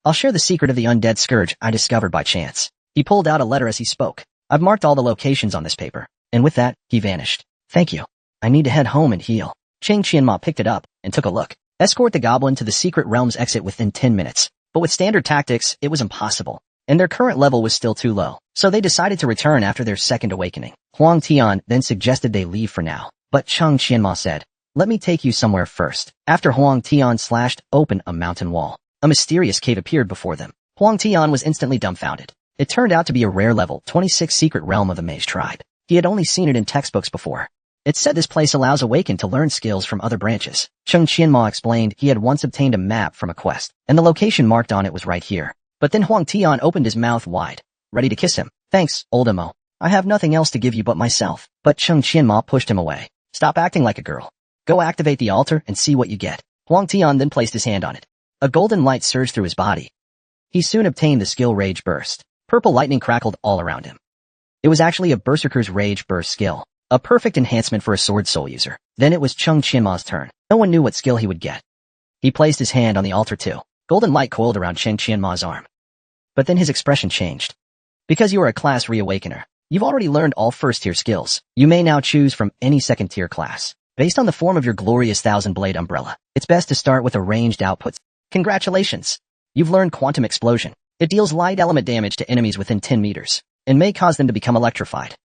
I'll share the secret of the undead scourge I discovered by chance. He pulled out a letter as he spoke. I've marked all the locations on this paper. And with that, he vanished. Thank you. I need to head home and heal. Cheng Qianma picked it up and took a look. Escort the goblin to the secret realm's exit within 10 minutes. But with standard tactics, it was impossible. And their current level was still too low. So they decided to return after their second awakening. Huang Tian then suggested they leave for now. But Cheng Qianma said, Let me take you somewhere first. After Huang Tian slashed open a mountain wall, a mysterious cave appeared before them. Huang Tian was instantly dumbfounded. It turned out to be a rare level 26 secret realm of the mage tribe. He had only seen it in textbooks before. It said this place allows awakened to learn skills from other branches. Cheng Qianma explained he had once obtained a map from a quest, and the location marked on it was right here. But then Huang Tian opened his mouth wide, ready to kiss him. Thanks, Old Mo. I have nothing else to give you but myself. But Cheng Qianma pushed him away. Stop acting like a girl. Go activate the altar and see what you get. Huang Tian then placed his hand on it. A golden light surged through his body. He soon obtained the skill Rage Burst. Purple lightning crackled all around him. It was actually a Berserker's Rage Burst skill, a perfect enhancement for a Sword Soul user. Then it was Cheng Qianma's turn. No one knew what skill he would get. He placed his hand on the altar too. Golden light coiled around Cheng Qianma's arm. But then his expression changed. Because you are a class reawakener, you've already learned all first-tier skills. You may now choose from any second-tier class. Based on the form of your glorious thousand-blade umbrella, it's best to start with a ranged output. Congratulations! You've learned Quantum Explosion. It deals light element damage to enemies within 10 meters, and may cause them to become electrified.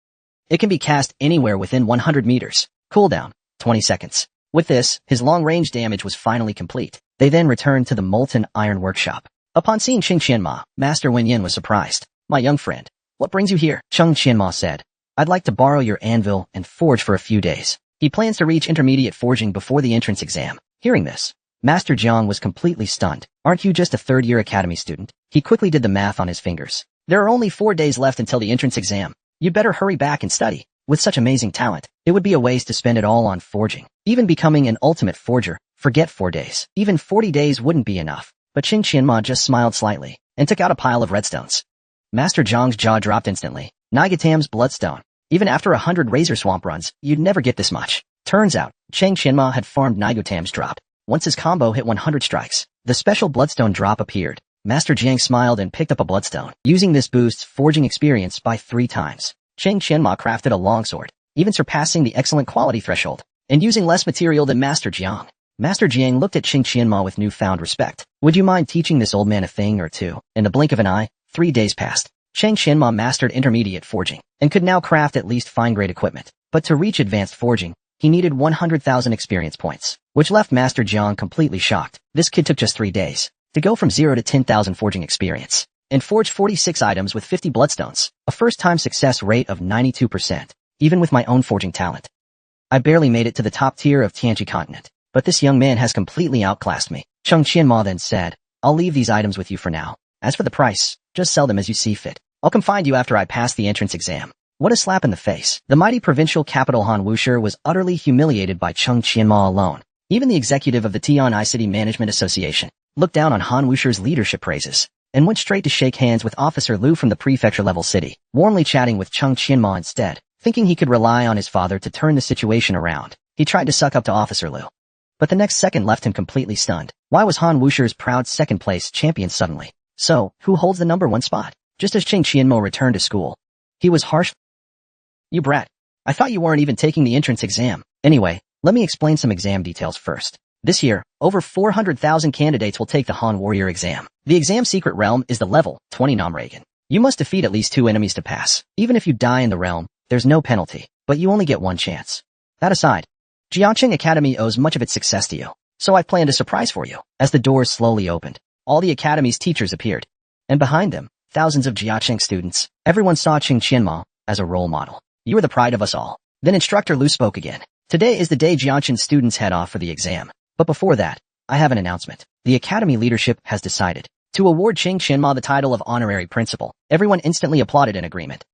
It can be cast anywhere within 100 meters. Cooldown, 20 seconds. With this, his long-range damage was finally complete. They then returned to the Molten Iron Workshop. Upon seeing Cheng Qianma, Master Wen Yin was surprised. My young friend, what brings you here? Cheng Qianma said. I'd like to borrow your anvil and forge for a few days. He plans to reach intermediate forging before the entrance exam. Hearing this, Master Jiang was completely stunned. Aren't you just a third-year academy student? He quickly did the math on his fingers. There are only 4 days left until the entrance exam. You'd better hurry back and study. With such amazing talent, it would be a waste to spend it all on forging. Even becoming an ultimate forger, forget 4 days. Even 40 days wouldn't be enough. But Qing Qianma just smiled slightly and took out a pile of redstones. Master Zhang's jaw dropped instantly. Nagatam's bloodstone. Even after 100 razor swamp runs, you'd never get this much. Turns out, Qing Qianma had farmed Nagatam's drop. Once his combo hit 100 strikes, the special bloodstone drop appeared. Master Jiang smiled and picked up a bloodstone. Using this boosts forging experience by 3 times. Qing Qianma crafted a longsword, even surpassing the excellent quality threshold, and using less material than Master Jiang. Master Jiang looked at Qing Qianma with newfound respect. Would you mind teaching this old man a thing or two? In the blink of an eye, 3 days passed. Qing Qianma mastered intermediate forging, and could now craft at least fine-grade equipment. But to reach advanced forging, he needed 100,000 experience points, which left Master Jiang completely shocked. This kid took just 3 days to go from 0 to 10,000 forging experience, and forge 46 items with 50 bloodstones, a first-time success rate of 92%, even with my own forging talent. I barely made it to the top tier of Tianji continent, but this young man has completely outclassed me. Qing Qianma then said, I'll leave these items with you for now. As for the price, just sell them as you see fit. I'll come find you after I pass the entrance exam. What a slap in the face. The mighty provincial capital Hanwushi was utterly humiliated by Qing Qianma alone. Even the executive of the Tian'ai City Management Association looked down on Hanwushi's leadership praises, and went straight to shake hands with Officer Liu from the prefecture-level city, warmly chatting with Qing Qianma instead. Thinking he could rely on his father to turn the situation around, he tried to suck up to Officer Liu. But the next second left him completely stunned. Why was Hanwushi's proud second-place champion suddenly? So, who holds the number 1 spot? Just as Qing Qianma returned to school, he was harsh. You brat. I thought you weren't even taking the entrance exam. Anyway, let me explain some exam details first. This year, over 400,000 candidates will take the Han Warrior exam. The exam secret realm is the level 20 Namragan. You must defeat at least 2 enemies to pass. Even if you die in the realm, there's no penalty, but you only get 1 chance. That aside, Jiangqing Academy owes much of its success to you, so I planned a surprise for you. As the doors slowly opened, all the academy's teachers appeared, and behind them, thousands of Jiangqing students. Everyone saw Qing Qianma as a role model. You are the pride of us all. Then Instructor Liu spoke again. Today is the day Jiangqing students head off for the exam. But before that, I have an announcement. The academy leadership has decided to award Qing Qianma the title of honorary principal. Everyone instantly applauded in agreement.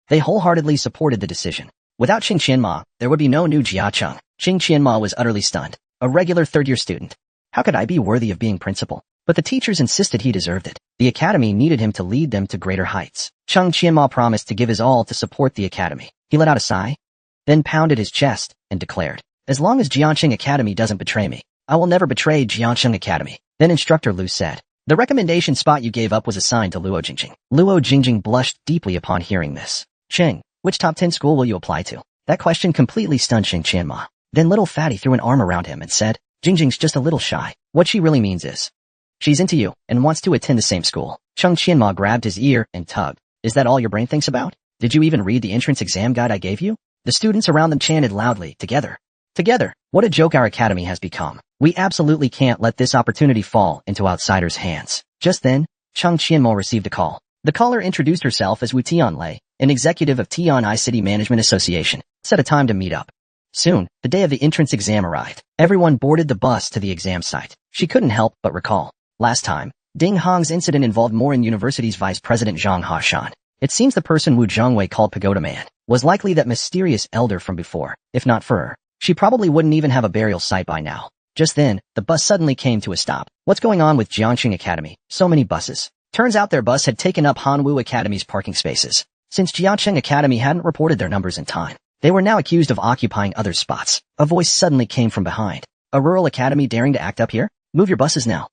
They wholeheartedly supported the decision. Without Qing Qianma, there would be no new Jiacheng. Qing Qianma was utterly stunned. A regular third-year student. How could I be worthy of being principal? But the teachers insisted he deserved it. The academy needed him to lead them to greater heights. Qing Qianma promised to give his all to support the academy. He let out a sigh, then pounded his chest, and declared, as long as Jiangqing Academy doesn't betray me, I will never betray Jiangqing Academy. Then Instructor Liu said, the recommendation spot you gave up was assigned to Luo Jingjing. Luo Jingjing blushed deeply upon hearing this. Qing, which top 10 school will you apply to? That question completely stunned Qing Qianma. Then little fatty threw an arm around him and said, Jingjing's just a little shy. What she really means is, she's into you and wants to attend the same school. Qing Qianma grabbed his ear and tugged. Is that all your brain thinks about? Did you even read the entrance exam guide I gave you? The students around them chanted loudly, together. Together. What a joke our academy has become. We absolutely can't let this opportunity fall into outsiders' hands. Just then, Qing Qianmo received a call. The caller introduced herself as Wu Tianlei, an executive of Tian'ai City Management Association, set a time to meet up. Soon, the day of the entrance exam arrived. Everyone boarded the bus to the exam site. She couldn't help but recall. Last time, Ding Hong's incident involved Morin University's vice president Zhang Hashan. It seems the person Wu Zhongwei called Pagoda Man was likely that mysterious elder from before. If not for her, she probably wouldn't even have a burial site by now. Just then, the bus suddenly came to a stop. What's going on with Jiangqing Academy? So many buses. Turns out their bus had taken up Hanwu Academy's parking spaces. Since Jiangqing Academy hadn't reported their numbers in time, they were now accused of occupying other spots. A voice suddenly came from behind. A rural academy daring to act up here? Move your buses now.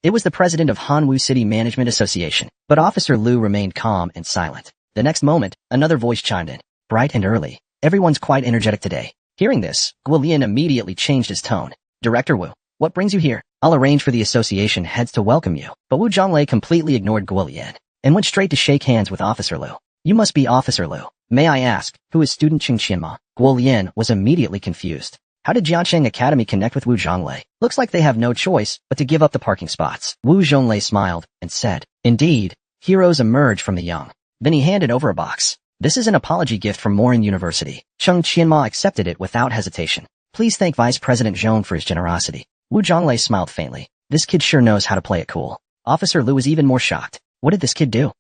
It was the president of Hanwu City Management Association, but Officer Liu remained calm and silent. The next moment, another voice chimed in. Bright and early. Everyone's quite energetic today. Hearing this, Guolian immediately changed his tone. Director Wu, what brings you here? I'll arrange for the association heads to welcome you. But Wu Zhonglei completely ignored Guolian and went straight to shake hands with Officer Liu. You must be Officer Liu. May I ask, who is student Qing Qianma? Guolian was immediately confused. How did Jiangqing Academy connect with Wu Zhonglei? Looks like they have no choice but to give up the parking spots. Wu Zhonglei smiled and said, indeed, heroes emerge from the young. Then he handed over a box. This is an apology gift from Morin University. Qing Qianma accepted it without hesitation. Please thank Vice President Zhong for his generosity. Wu Zhonglei smiled faintly. This kid sure knows how to play it cool. Officer Liu was even more shocked. What did this kid do?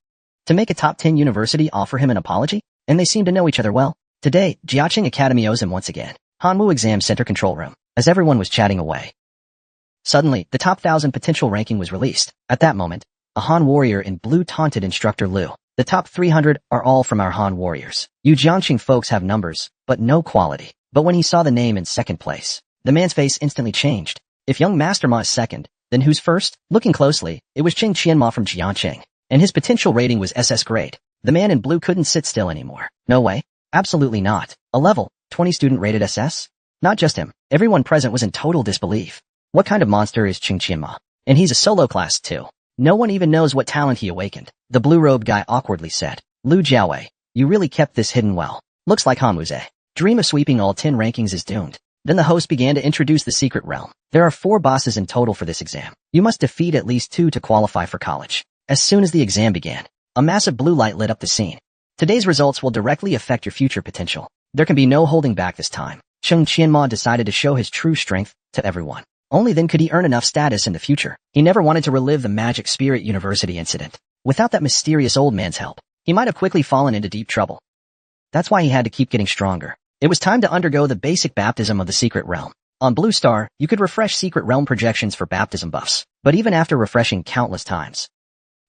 To make a top 10 university offer him an apology? And they seem to know each other well. Today, Jiaqing Academy owes him once again. Hanwoo Exam Center Control Room. As everyone was chatting away, suddenly, the top 1,000 potential ranking was released. At that moment, a Han warrior in blue taunted instructor Lu. The top 300 are all from our Han warriors. You Jiangxing folks have numbers, but no quality. But when he saw the name in second place, the man's face instantly changed. If young Master Ma is second, then who's first? Looking closely, it was Qing Qianma from Jiangxing, and his potential rating was SS grade. The man in blue couldn't sit still anymore. No way. Absolutely not. A level 20 student rated SS? Not just him. Everyone present was in total disbelief. What kind of monster is Qing Qianma? And he's a solo class too. No one even knows what talent he awakened. The blue-robed guy awkwardly said, Lu Jiaowei, you really kept this hidden well. Looks like Hanwu's dream of sweeping all 10 rankings is doomed. Then the host began to introduce the secret realm. There are 4 bosses in total for this exam. You must defeat at least 2 to qualify for college. As soon as the exam began, a massive blue light lit up the scene. Today's results will directly affect your future potential. There can be no holding back this time. Qing Qianma decided to show his true strength to everyone. Only then could he earn enough status in the future. He never wanted to relive the Magic Spirit University incident. Without that mysterious old man's help, he might have quickly fallen into deep trouble. That's why he had to keep getting stronger. It was time to undergo the basic baptism of the secret realm. On Blue Star, you could refresh secret realm projections for baptism buffs, but even after refreshing countless times,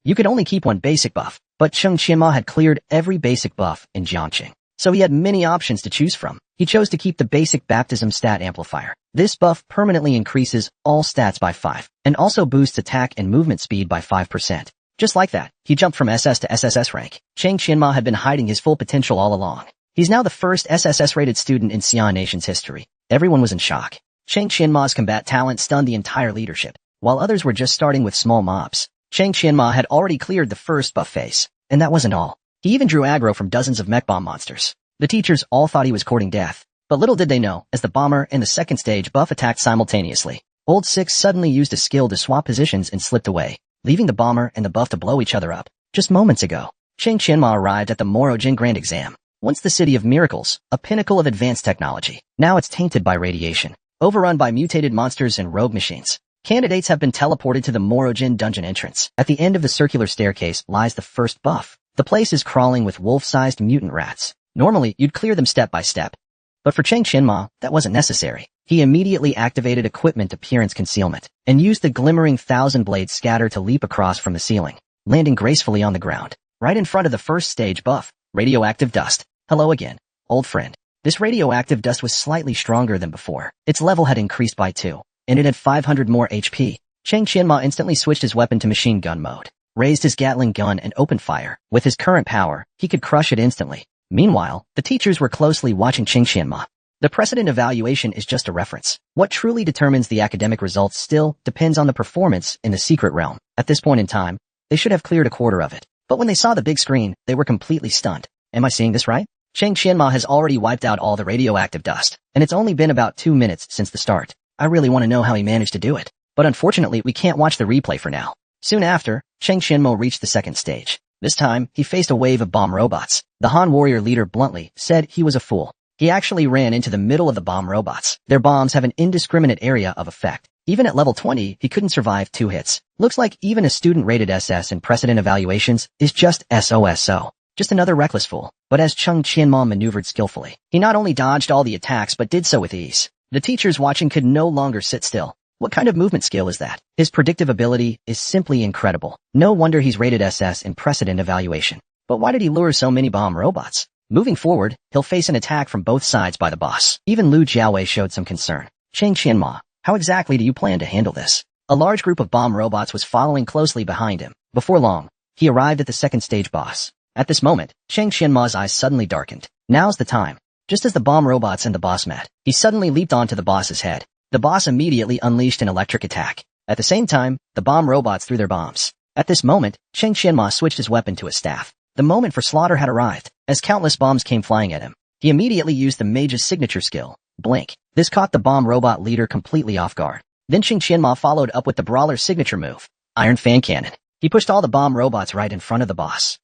you could only keep one basic buff. But Qing Qianma had cleared every basic buff in Jiangxing, so he had many options to choose from. He chose to keep the basic baptism stat amplifier. This buff permanently increases all stats by 5, and also boosts attack and movement speed by 5%. Just like that, he jumped from SS to SSS rank. Qing Qianma had been hiding his full potential all along. He's now the first SSS-rated student in Xi'an Nation's history. Everyone was in shock. Qing Qianma's combat talent stunned the entire leadership, while others were just starting with small mobs. Qing Qianma had already cleared the first buff phase, and that wasn't all. He even drew aggro from dozens of mech bomb monsters. The teachers all thought he was courting death, but little did they know, as the bomber and the second stage buff attacked simultaneously, Old Six suddenly used a skill to swap positions and slipped away, leaving the bomber and the buff to blow each other up. Just moments ago, Qing Qianma arrived at the Morojin Grand Exam. Once the City of Miracles, a pinnacle of advanced technology, now it's tainted by radiation, overrun by mutated monsters and rogue machines. Candidates have been teleported to the Morojin dungeon entrance. At the end of the circular staircase lies the first buff. The place is crawling with wolf-sized mutant rats. Normally, you'd clear them step by step. But for Qing Qianma, that wasn't necessary. He immediately activated equipment appearance concealment, and used the glimmering 1,000-blade scatter to leap across from the ceiling, landing gracefully on the ground, right in front of the first stage buff, radioactive dust. Hello again, old friend. This radioactive dust was slightly stronger than before. Its level had increased by 2, and it had 500 more HP. Qing Qianma instantly switched his weapon to machine gun mode, raised his Gatling gun and opened fire. With his current power, he could crush it instantly. Meanwhile, the teachers were closely watching Qing Qianma. The precedent evaluation is just a reference. What truly determines the academic results still depends on the performance in the secret realm. At this point in time, they should have cleared a quarter of it. But when they saw the big screen, they were completely stunned. Am I seeing this right? Qing Qianma has already wiped out all the radioactive dust, and it's only been about 2 minutes since the start. I really want to know how he managed to do it. But unfortunately, we can't watch the replay for now. Soon after, Qing Qianmo reached the second stage. This time, he faced a wave of bomb robots. The Han warrior leader bluntly said he was a fool. He actually ran into the middle of the bomb robots. Their bombs have an indiscriminate area of effect. Even at level 20, he couldn't survive 2 hits. Looks like even a student rated SS in precedent evaluations is just SOSO. Just another reckless fool. But as Qing Qianma maneuvered skillfully, he not only dodged all the attacks but did so with ease. The teachers watching could no longer sit still. What kind of movement skill is that? His predictive ability is simply incredible. No wonder he's rated SS in precedent evaluation. But why did he lure so many bomb robots? Moving forward, he'll face an attack from both sides by the boss. Even Lu Jiaowei showed some concern. Qing Qianma, how exactly do you plan to handle this? A large group of bomb robots was following closely behind him. Before long, he arrived at the second stage boss. At this moment, Qing Qianma's eyes suddenly darkened. Now's the time. Just as the bomb robots and the boss met, he suddenly leaped onto the boss's head. The boss immediately unleashed an electric attack. At the same time, the bomb robots threw their bombs. At this moment, Qing Qianma switched his weapon to a staff. The moment for slaughter had arrived, as countless bombs came flying at him. He immediately used the mage's signature skill, Blink. This caught the bomb robot leader completely off guard. Then Qing Qianma followed up with the brawler's signature move, Iron Fan Cannon. He pushed all the bomb robots right in front of the boss.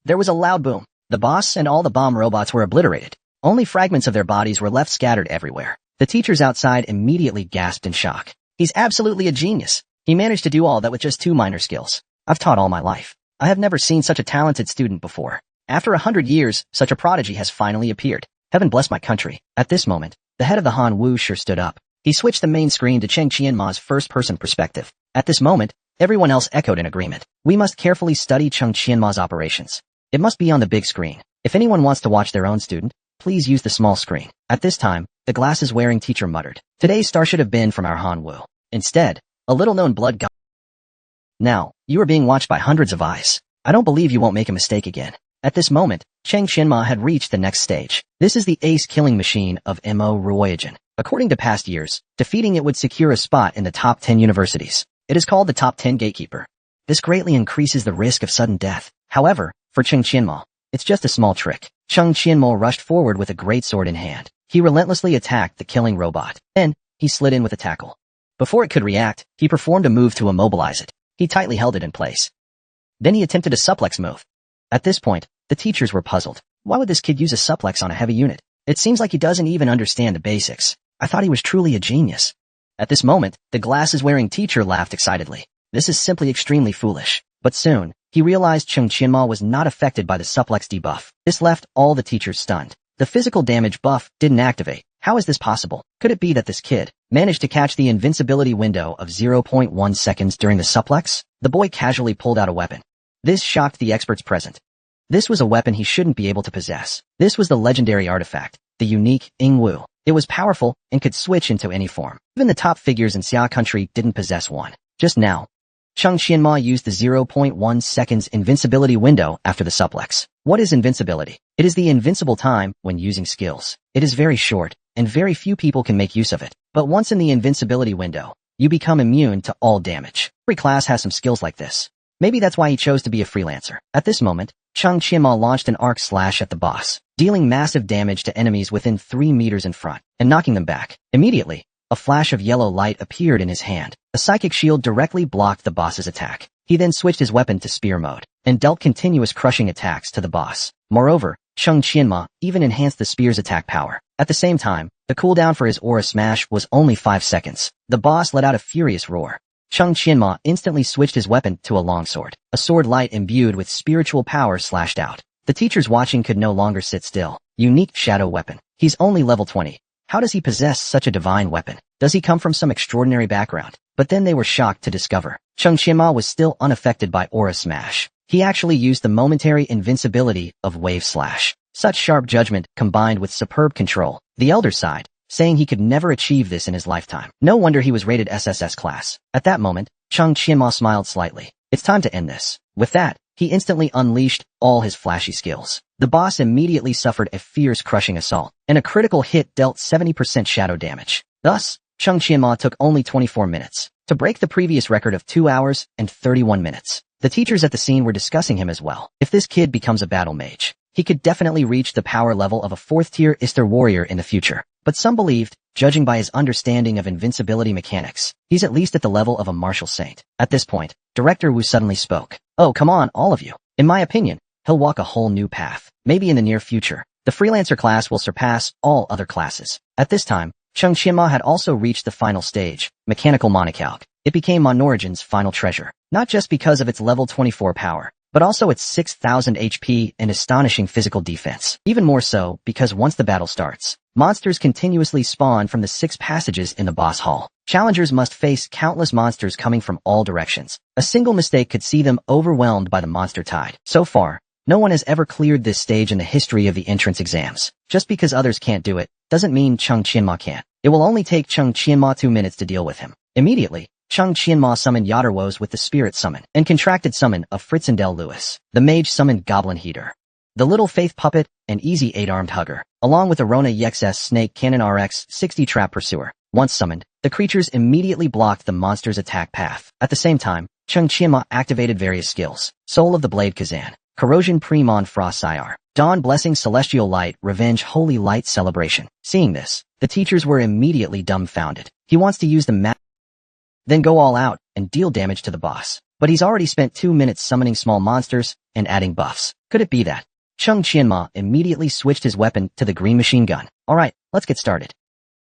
There was a loud boom. The boss and all the bomb robots were obliterated. Only fragments of their bodies were left scattered everywhere. The teachers outside immediately gasped in shock. He's absolutely a genius. He managed to do all that with just 2 minor skills. I've taught all my life. I have never seen such a talented student before. After 100 years, such a prodigy has finally appeared. Heaven bless my country. At this moment, the head of the Han Wuxia stood up. He switched the main screen to Cheng Qianma's first-person perspective. At this moment, everyone else echoed in agreement. We must carefully study Cheng Qianma's operations. It must be on the big screen. If anyone wants to watch their own student, please use the small screen. At this time, the glasses-wearing teacher muttered. Today's star should have been from our Han Wu. Instead, a little-known blood god. Now, you are being watched by hundreds of eyes. I don't believe you won't make a mistake again. At this moment, Cheng Qianma had reached the next stage. This is the ace killing machine of Mo Ruoyajin. According to past years, defeating it would secure a spot in the top 10 universities. It is called the top 10 gatekeeper. This greatly increases the risk of sudden death. However, for Cheng Qianma, it's just a small trick. Cheng Qianma rushed forward with a great sword in hand. He relentlessly attacked the killing robot. Then, he slid in with a tackle. Before it could react, he performed a move to immobilize it. He tightly held it in place. Then he attempted a suplex move. At this point, the teachers were puzzled. Why would this kid use a suplex on a heavy unit? It seems like he doesn't even understand the basics. I thought he was truly a genius. At this moment, the glasses-wearing teacher laughed excitedly. This is simply extremely foolish. But soon, he realized Cheng Qianma was not affected by the suplex debuff. This left all the teachers stunned. The physical damage buff didn't activate. How is this possible? Could it be that this kid managed to catch the invincibility window of 0.1 seconds during the suplex? The boy casually pulled out a weapon. This shocked the experts present. This was a weapon he shouldn't be able to possess. This was the legendary artifact, the unique Ingwu. It was powerful and could switch into any form. Even the top figures in Xia country didn't possess one. Just now, Cheng Qianma used the 0.1 seconds invincibility window after the suplex. What is invincibility? It is the invincible time when using skills. It is very short, and very few people can make use of it. But once in the invincibility window, you become immune to all damage. Every class has some skills like this. Maybe that's why he chose to be a freelancer. At this moment, Cheng Qianma launched an arc slash at the boss, dealing massive damage to enemies within 3 meters in front, and knocking them back. Immediately, a flash of yellow light appeared in his hand. A psychic shield directly blocked the boss's attack. He then switched his weapon to spear mode, and dealt continuous crushing attacks to the boss. Moreover, Cheng Qianma even enhanced the spear's attack power. At the same time, the cooldown for his aura smash was only 5 seconds. The boss let out a furious roar. Cheng Qianma instantly switched his weapon to a longsword. A sword light imbued with spiritual power slashed out. The teachers watching could no longer sit still. Unique shadow weapon. He's only level 20. How does he possess such a divine weapon? Does he come from some extraordinary background? But then they were shocked to discover Cheng Qianma was still unaffected by aura smash. He actually used the momentary invincibility of wave slash. Such sharp judgment combined with superb control. The elder sighed, saying he could never achieve this in his lifetime. No wonder he was rated SSS class. At that moment, Cheng Qianma smiled slightly. It's time to end this. With that, he instantly unleashed all his flashy skills. The boss immediately suffered a fierce crushing assault, and a critical hit dealt 70% shadow damage. Thus, Cheng Qianma took only 24 minutes to break the previous record of 2 hours and 31 minutes. The teachers at the scene were discussing him as well. If this kid becomes a battle mage, he could definitely reach the power level of a 4th-tier Easter warrior in the future. But some believed, judging by his understanding of invincibility mechanics, he's at least at the level of a martial saint. At this point, Director Wu suddenly spoke. Oh, come on, all of you. In my opinion, he'll walk a whole new path. Maybe in the near future, the freelancer class will surpass all other classes. At this time, Cheng Qianma had also reached the final stage, mechanical monocalc. It became Manorigin's final treasure, not just because of its level 24 power, but also its 6,000 HP and astonishing physical defense. Even more so, because once the battle starts, monsters continuously spawn from the 6 passages in the boss hall. Challengers must face countless monsters coming from all directions. A single mistake could see them overwhelmed by the monster tide. So far, no one has ever cleared this stage in the history of the entrance exams. Just because others can't do it, doesn't mean Cheng Qianma can't. It will only take Cheng Qianma 2 minutes to deal with him. Immediately, Cheng Qianma summoned Yaderwoes with the Spirit Summon, and contracted summon of Fritzendel Lewis. The mage summoned Goblin Heater, the Little Faith Puppet, and Easy 8-armed Hugger, along with Arona EXS Snake Cannon RX 60 Trap Pursuer. Once summoned, the creatures immediately blocked the monster's attack path. At the same time, Cheng Qianma activated various skills. Soul of the Blade Kazan, Corrosion Premon Frost Syar, Dawn Blessing Celestial Light Revenge Holy Light Celebration. Seeing this, the teachers were immediately dumbfounded. He wants to use the then go all out and deal damage to the boss. But he's already spent 2 minutes summoning small monsters and adding buffs. Could it be that? Cheng Qianma immediately switched his weapon to the green machine gun. Alright, let's get started,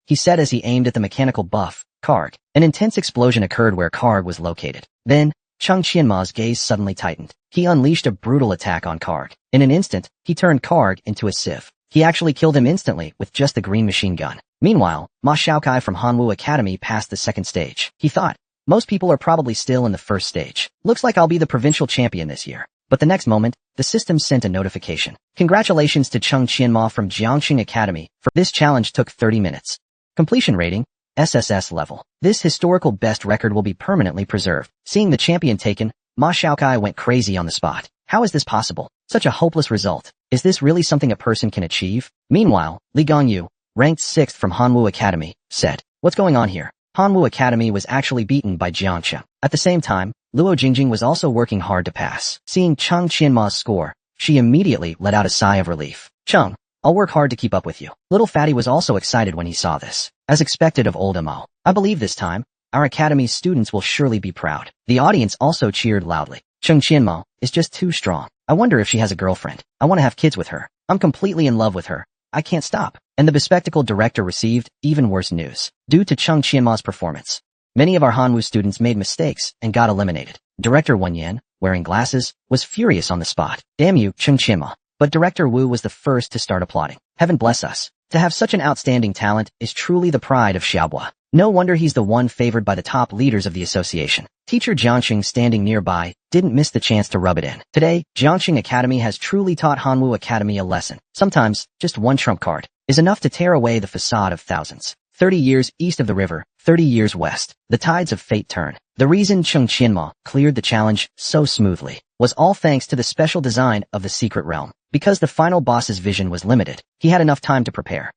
he said as he aimed at the mechanical buff, Karg. An intense explosion occurred where Karg was located. Then, Cheng Qianma's gaze suddenly tightened. He unleashed a brutal attack on Karg. In an instant, he turned Karg into a sieve. He actually killed him instantly with just the green machine gun. Meanwhile, Ma Xiaokai from Manhwa Academy passed the second stage. He thought, most people are probably still in the first stage. Looks like I'll be the provincial champion this year. But the next moment, the system sent a notification. Congratulations to Cheng Qianma from Jiangxing Academy. For this challenge took 30 minutes. Completion rating, SSS level. This historical best record will be permanently preserved. Seeing the champion taken, Ma Xiaokai went crazy on the spot. How is this possible? Such a hopeless result. Is this really something a person can achieve? Meanwhile, Li Gongyu, ranked 6th from Hanwu Academy, said, "What's going on here?" Hanwu Academy was actually beaten by Jiangxia. At the same time, Luo Jingjing was also working hard to pass. Seeing Cheng Qianma's score, she immediately let out a sigh of relief. "Cheng, I'll work hard to keep up with you." Little Fatty was also excited when he saw this. As expected of old Amo, "I believe this time, our academy's students will surely be proud." The audience also cheered loudly. "Cheng Qianma is just too strong. I wonder if she has a girlfriend. I want to have kids with her. I'm completely in love with her. I can't stop." And the bespectacled director received even worse news. Due to Cheng Qianma's performance, many of our Hanwu students made mistakes and got eliminated. Director Wen Yan, wearing glasses, was furious on the spot. "Damn you, Cheng Qianma." But Director Wu was the first to start applauding. "Heaven bless us. To have such an outstanding talent is truly the pride of Xiaobua. No wonder he's the one favored by the top leaders of the association." Teacher Jiangxing, standing nearby, didn't miss the chance to rub it in. Today, Jiangxing Academy has truly taught Hanwu Academy a lesson. Sometimes, just one trump card is enough to tear away the facade of thousands. 30 years east of the river, 30 years west, the tides of fate turn. The reason Cheng Qianma cleared the challenge so smoothly was all thanks to the special design of the secret realm. Because the final boss's vision was limited, he had enough time to prepare.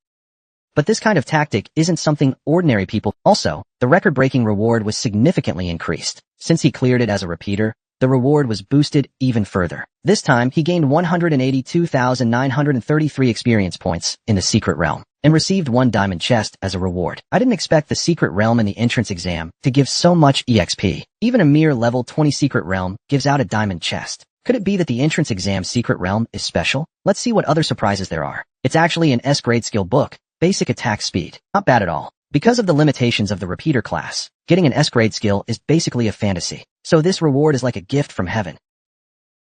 But this kind of tactic isn't something ordinary people. Also, the record-breaking reward was significantly increased. Since he cleared it as a repeater, the reward was boosted even further. This time, he gained 182,933 experience points in the secret realm and received 1 diamond chest as a reward. I didn't expect the secret realm in the entrance exam to give so much EXP. Even a mere level 20 secret realm gives out a diamond chest. Could it be that the entrance exam secret realm is special? Let's see what other surprises there are. It's actually an S-grade skill book. Basic attack speed. Not bad at all. Because of the limitations of the repeater class, getting an S-grade skill is basically a fantasy. So this reward is like a gift from heaven.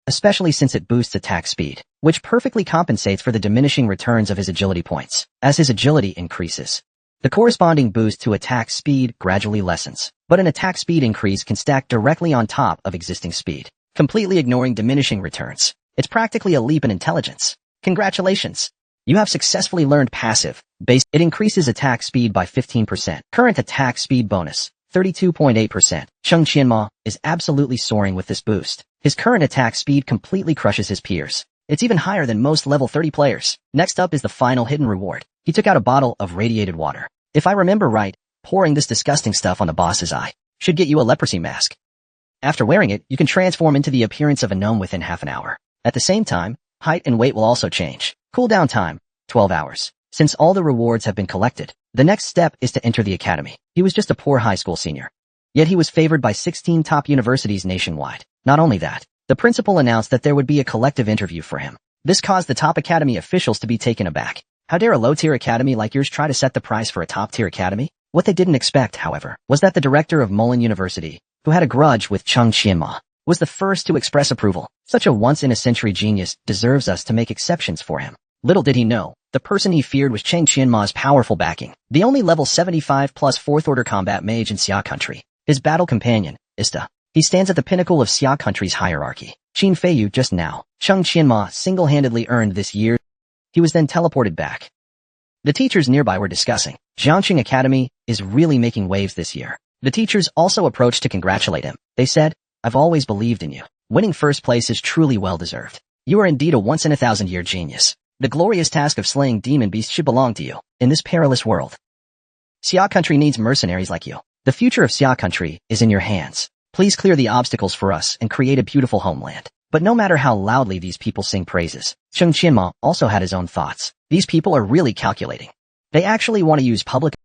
Especially since it boosts attack speed, which perfectly compensates for the diminishing returns of his agility points. As his agility increases, the corresponding boost to attack speed gradually lessens. But an attack speed increase can stack directly on top of existing speed, completely ignoring diminishing returns. It's practically a leap in intelligence. Congratulations! You have successfully learned passive base. It increases attack speed by 15%. Current attack speed bonus, 32.8%. Cheng Qianma is absolutely soaring with this boost. His current attack speed completely crushes his peers. It's even higher than most level 30 players. Next up is the final hidden reward. He took out a bottle of radiated water. If I remember right, pouring this disgusting stuff on the boss's eye should get you a leprosy mask. After wearing it, you can transform into the appearance of a gnome within half an hour. At the same time, height and weight will also change. Cooldown time, 12 hours. Since all the rewards have been collected, the next step is to enter the academy. He was just a poor high school senior. Yet he was favored by 16 top universities nationwide. Not only that, the principal announced that there would be a collective interview for him. This caused the top academy officials to be taken aback. How dare a low-tier academy like yours try to set the price for a top-tier academy? What they didn't expect, however, was that the director of Mullen University, who had a grudge with Cheng Qianma, was the first to express approval. Such a once-in-a-century genius deserves us to make exceptions for him. Little did he know, the person he feared was Cheng Qianma's powerful backing, the only level 75 plus 4th order combat mage in Xia country. His battle companion, Ista. He stands at the pinnacle of Xia country's hierarchy. Qin Feiyu just now. Cheng Qianma single-handedly earned this year. He was then teleported back. The teachers nearby were discussing. Jiangxing Academy is really making waves this year. The teachers also approached to congratulate him. They said, "I've always believed in you. Winning first place is truly well-deserved. You are indeed a once-in-a-thousand-year genius. The glorious task of slaying demon beasts should belong to you in this perilous world. Xia country needs mercenaries like you. The future of Xia country is in your hands. Please clear the obstacles for us and create a beautiful homeland." But no matter how loudly these people sing praises, Cheng Qianma also had his own thoughts. These people are really calculating. They actually want to use public.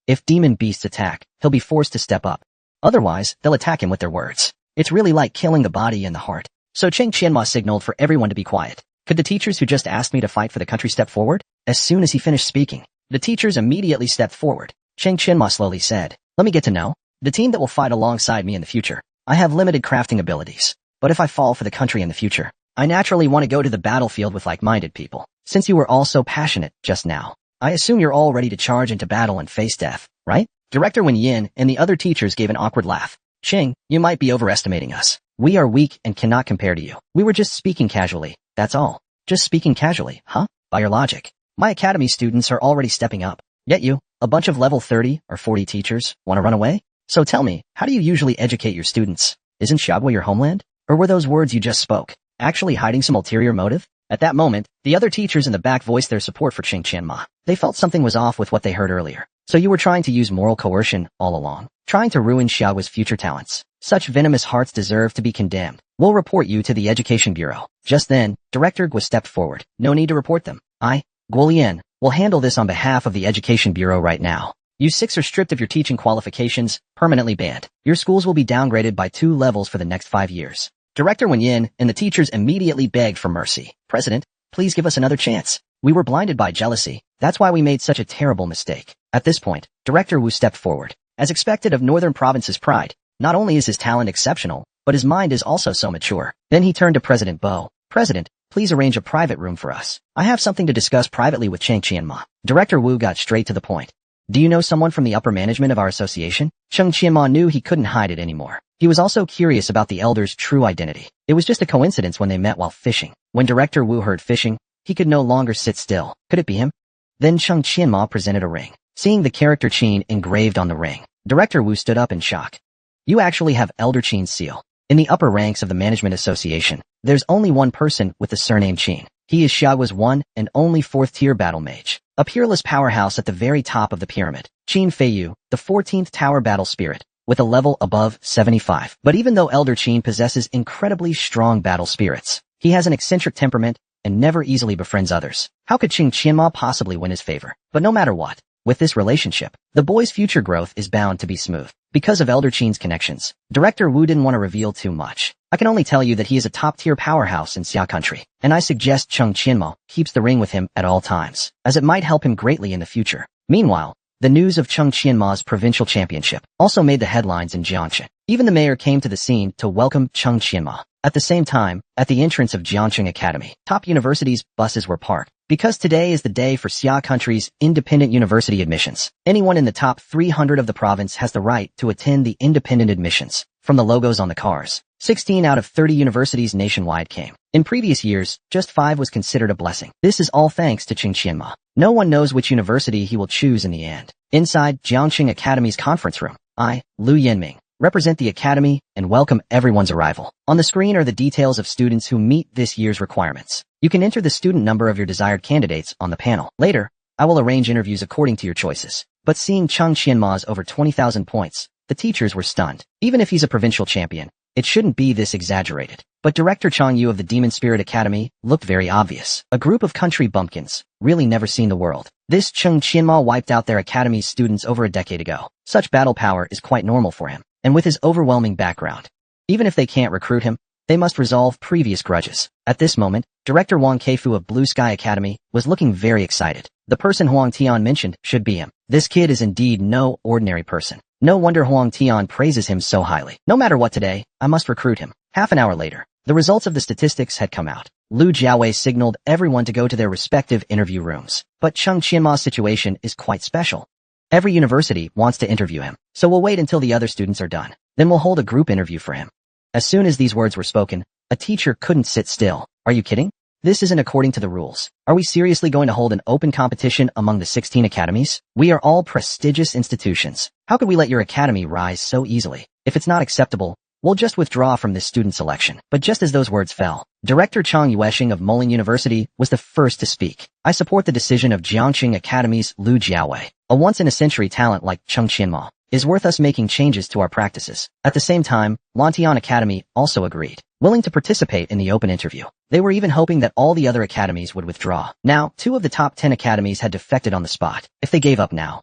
If demon beasts attack, he'll be forced to step up. Otherwise, they'll attack him with their words. It's really like killing the body and the heart. So Cheng Qianma signaled for everyone to be quiet. Could the teachers who just asked me to fight for the country step forward? As soon as he finished speaking, the teachers immediately stepped forward. Cheng Qianma slowly said, "Let me get to know the team that will fight alongside me in the future. I have limited crafting abilities, but if I fall for the country in the future, I naturally want to go to the battlefield with like-minded people. Since you were all so passionate just now, I assume you're all ready to charge into battle and face death, right? Director Wen Yin and the other teachers gave an awkward laugh. Ching, you might be overestimating us. We are weak and cannot compare to you. We were just speaking casually, that's all. Just speaking casually, huh? By your logic, my academy students are already stepping up. Yet you, a bunch of level 30 or 40 teachers, want to run away? So tell me, how do you usually educate your students? Isn't Xiaogui your homeland? Or were those words you just spoke actually hiding some ulterior motive? At that moment, the other teachers in the back voiced their support for Qing Qianma. They felt something was off with what they heard earlier. So you were trying to use moral coercion all along, trying to ruin Xiaogui's future talents. Such venomous hearts deserve to be condemned. We'll report you to the Education Bureau. Just then, Director Gu stepped forward. No need to report them. I, Guolian, will handle this on behalf of the Education Bureau right now. You 6 are stripped of your teaching qualifications, permanently banned. Your schools will be downgraded by 2 levels for the next 5 years. Director Wen Yin and the teachers immediately begged for mercy. President, please give us another chance. We were blinded by jealousy. That's why we made such a terrible mistake. At this point, Director Wu stepped forward. As expected of Northern Province's pride, not only is his talent exceptional, but his mind is also so mature. Then he turned to President Bo. President, please arrange a private room for us. I have something to discuss privately with Cheng Qianma. Director Wu got straight to the point. Do you know someone from the upper management of our association? Cheng Qianma knew he couldn't hide it anymore. He was also curious about the elder's true identity. It was just a coincidence when they met while fishing. When Director Wu heard fishing, he could no longer sit still. Could it be him? Then Cheng Qianma presented a ring. Seeing the character Qin engraved on the ring, Director Wu stood up in shock. You actually have Elder Qin's seal. In the upper ranks of the Management Association, there's only one person with the surname Qin. He is Xiaogui's one and only 4th-tier battle mage, a peerless powerhouse at the very top of the pyramid. Qin Feiyu, the 14th tower battle spirit, with a level above 75. But even though Elder Qin possesses incredibly strong battle spirits, he has an eccentric temperament and never easily befriends others. How could Qing Qianma possibly win his favor? But no matter what, with this relationship, the boy's future growth is bound to be smooth. Because of Elder Qin's connections, Director Wu didn't want to reveal too much. I can only tell you that he is a top-tier powerhouse in Xia country, and I suggest Cheng Qianma keeps the ring with him at all times, as it might help him greatly in the future. Meanwhile, the news of Cheng Qianma's provincial championship also made the headlines in Jiangxing. Even the mayor came to the scene to welcome Cheng Qianma. At the same time, at the entrance of Jiangxing Academy, top universities' buses were parked. Because today is the day for Xia country's independent university admissions. Anyone in the top 300 of the province has the right to attend the independent admissions. From the logos on the cars, 16 out of 30 universities nationwide came. In previous years, just 5 was considered a blessing. This is all thanks to Cheng Qianma. No one knows which university he will choose in the end. Inside Jiangxing Academy's conference room, I, Lu Yanming, represent the academy and welcome everyone's arrival. On the screen are the details of students who meet this year's requirements. You can enter the student number of your desired candidates on the panel. Later, I will arrange interviews according to your choices. But seeing Cheng Qianma's over 20,000 points, the teachers were stunned. Even if he's a provincial champion, it shouldn't be this exaggerated. But Director Chang Yu of the Demon Spirit Academy looked very obvious. A group of country bumpkins, really never seen the world. This Cheng Qianma wiped out their academy's students over a decade ago. Such battle power is quite normal for him. And with his overwhelming background, even if they can't recruit him, they must resolve previous grudges. At this moment, Director Wang Keifu of Blue Sky Academy was looking very excited. The person Huang Tian mentioned should be him. This kid is indeed no ordinary person. No wonder Huang Tian praises him so highly. No matter what today, I must recruit him. Half an hour later, the results of the statistics had come out. Lu Jiawei signaled everyone to go to their respective interview rooms. But Cheng Qianma's situation is quite special. Every university wants to interview him, so we'll wait until the other students are done. Then we'll hold a group interview for him. As soon as these words were spoken, a teacher couldn't sit still. Are you kidding? This isn't according to the rules. Are we seriously going to hold an open competition among the 16 academies? We are all prestigious institutions. How could we let your academy rise so easily? If it's not acceptable, we'll just withdraw from this student selection. But just as those words fell, Director Chang Yueshing of Moling University was the first to speak. I support the decision of Jiangxing Academy's Lu Jiawei. A once-in-a-century talent like Cheng Qianma is worth us making changes to our practices. At the same time, Lantian Academy also agreed, willing to participate in the open interview. They were even hoping that all the other academies would withdraw. Now, 2 of the top 10 academies had defected on the spot. If they gave up now,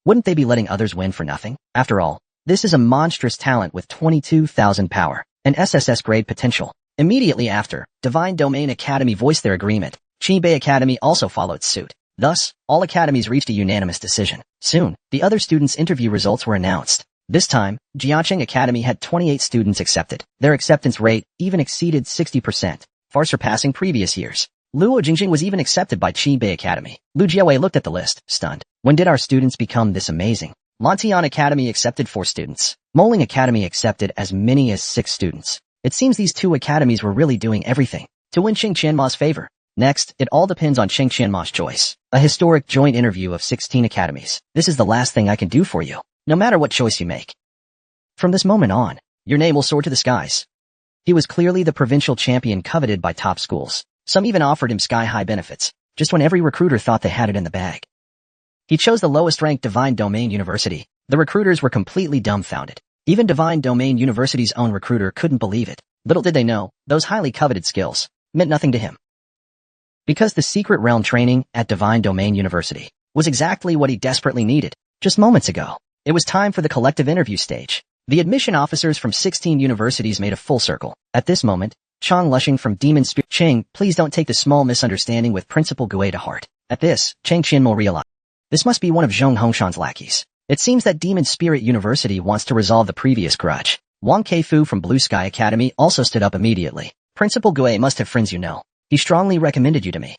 wouldn't they be letting others win for nothing? After all, this is a monstrous talent with 22,000 power and SSS grade potential. Immediately after, Divine Domain Academy voiced their agreement. Qinbei Academy also followed suit. Thus, all academies reached a unanimous decision. Soon, the other students' interview results were announced. This time, Jiacheng Academy had 28 students accepted. Their acceptance rate even exceeded 60%, far surpassing previous years. Luo Jingjing was even accepted by Qibei Academy. Lu Jiawei looked at the list, stunned. When did our students become this amazing? Lantian Academy accepted 4 students. Moling Academy accepted as many as 6 students. It seems these 2 academies were really doing everything to win Cheng Qianma's favor. Next, it all depends on Cheng Qianma's choice. A historic joint interview of 16 academies. This is the last thing I can do for you, no matter what choice you make. From this moment on, your name will soar to the skies. He was clearly the provincial champion coveted by top schools. Some even offered him sky-high benefits, just when every recruiter thought they had it in the bag. He chose the lowest-ranked Divine Domain University. The recruiters were completely dumbfounded. Even Divine Domain University's own recruiter couldn't believe it. Little did they know, those highly coveted skills meant nothing to him. Because the secret realm training at Divine Domain University was exactly what he desperately needed. Just moments ago, it was time for the collective interview stage. The admission officers from 16 universities made a full circle. At this moment, Chang Lushing from Demon Spirit. Cheng, please don't take the small misunderstanding with Principal Gui to heart. At this, Cheng Qianmo realized this must be one of Zhong Hongshan's lackeys. It seems that Demon Spirit University wants to resolve the previous grudge. Wang Keifu from Blue Sky Academy also stood up immediately. Principal Gui must have friends you know. He strongly recommended you to me.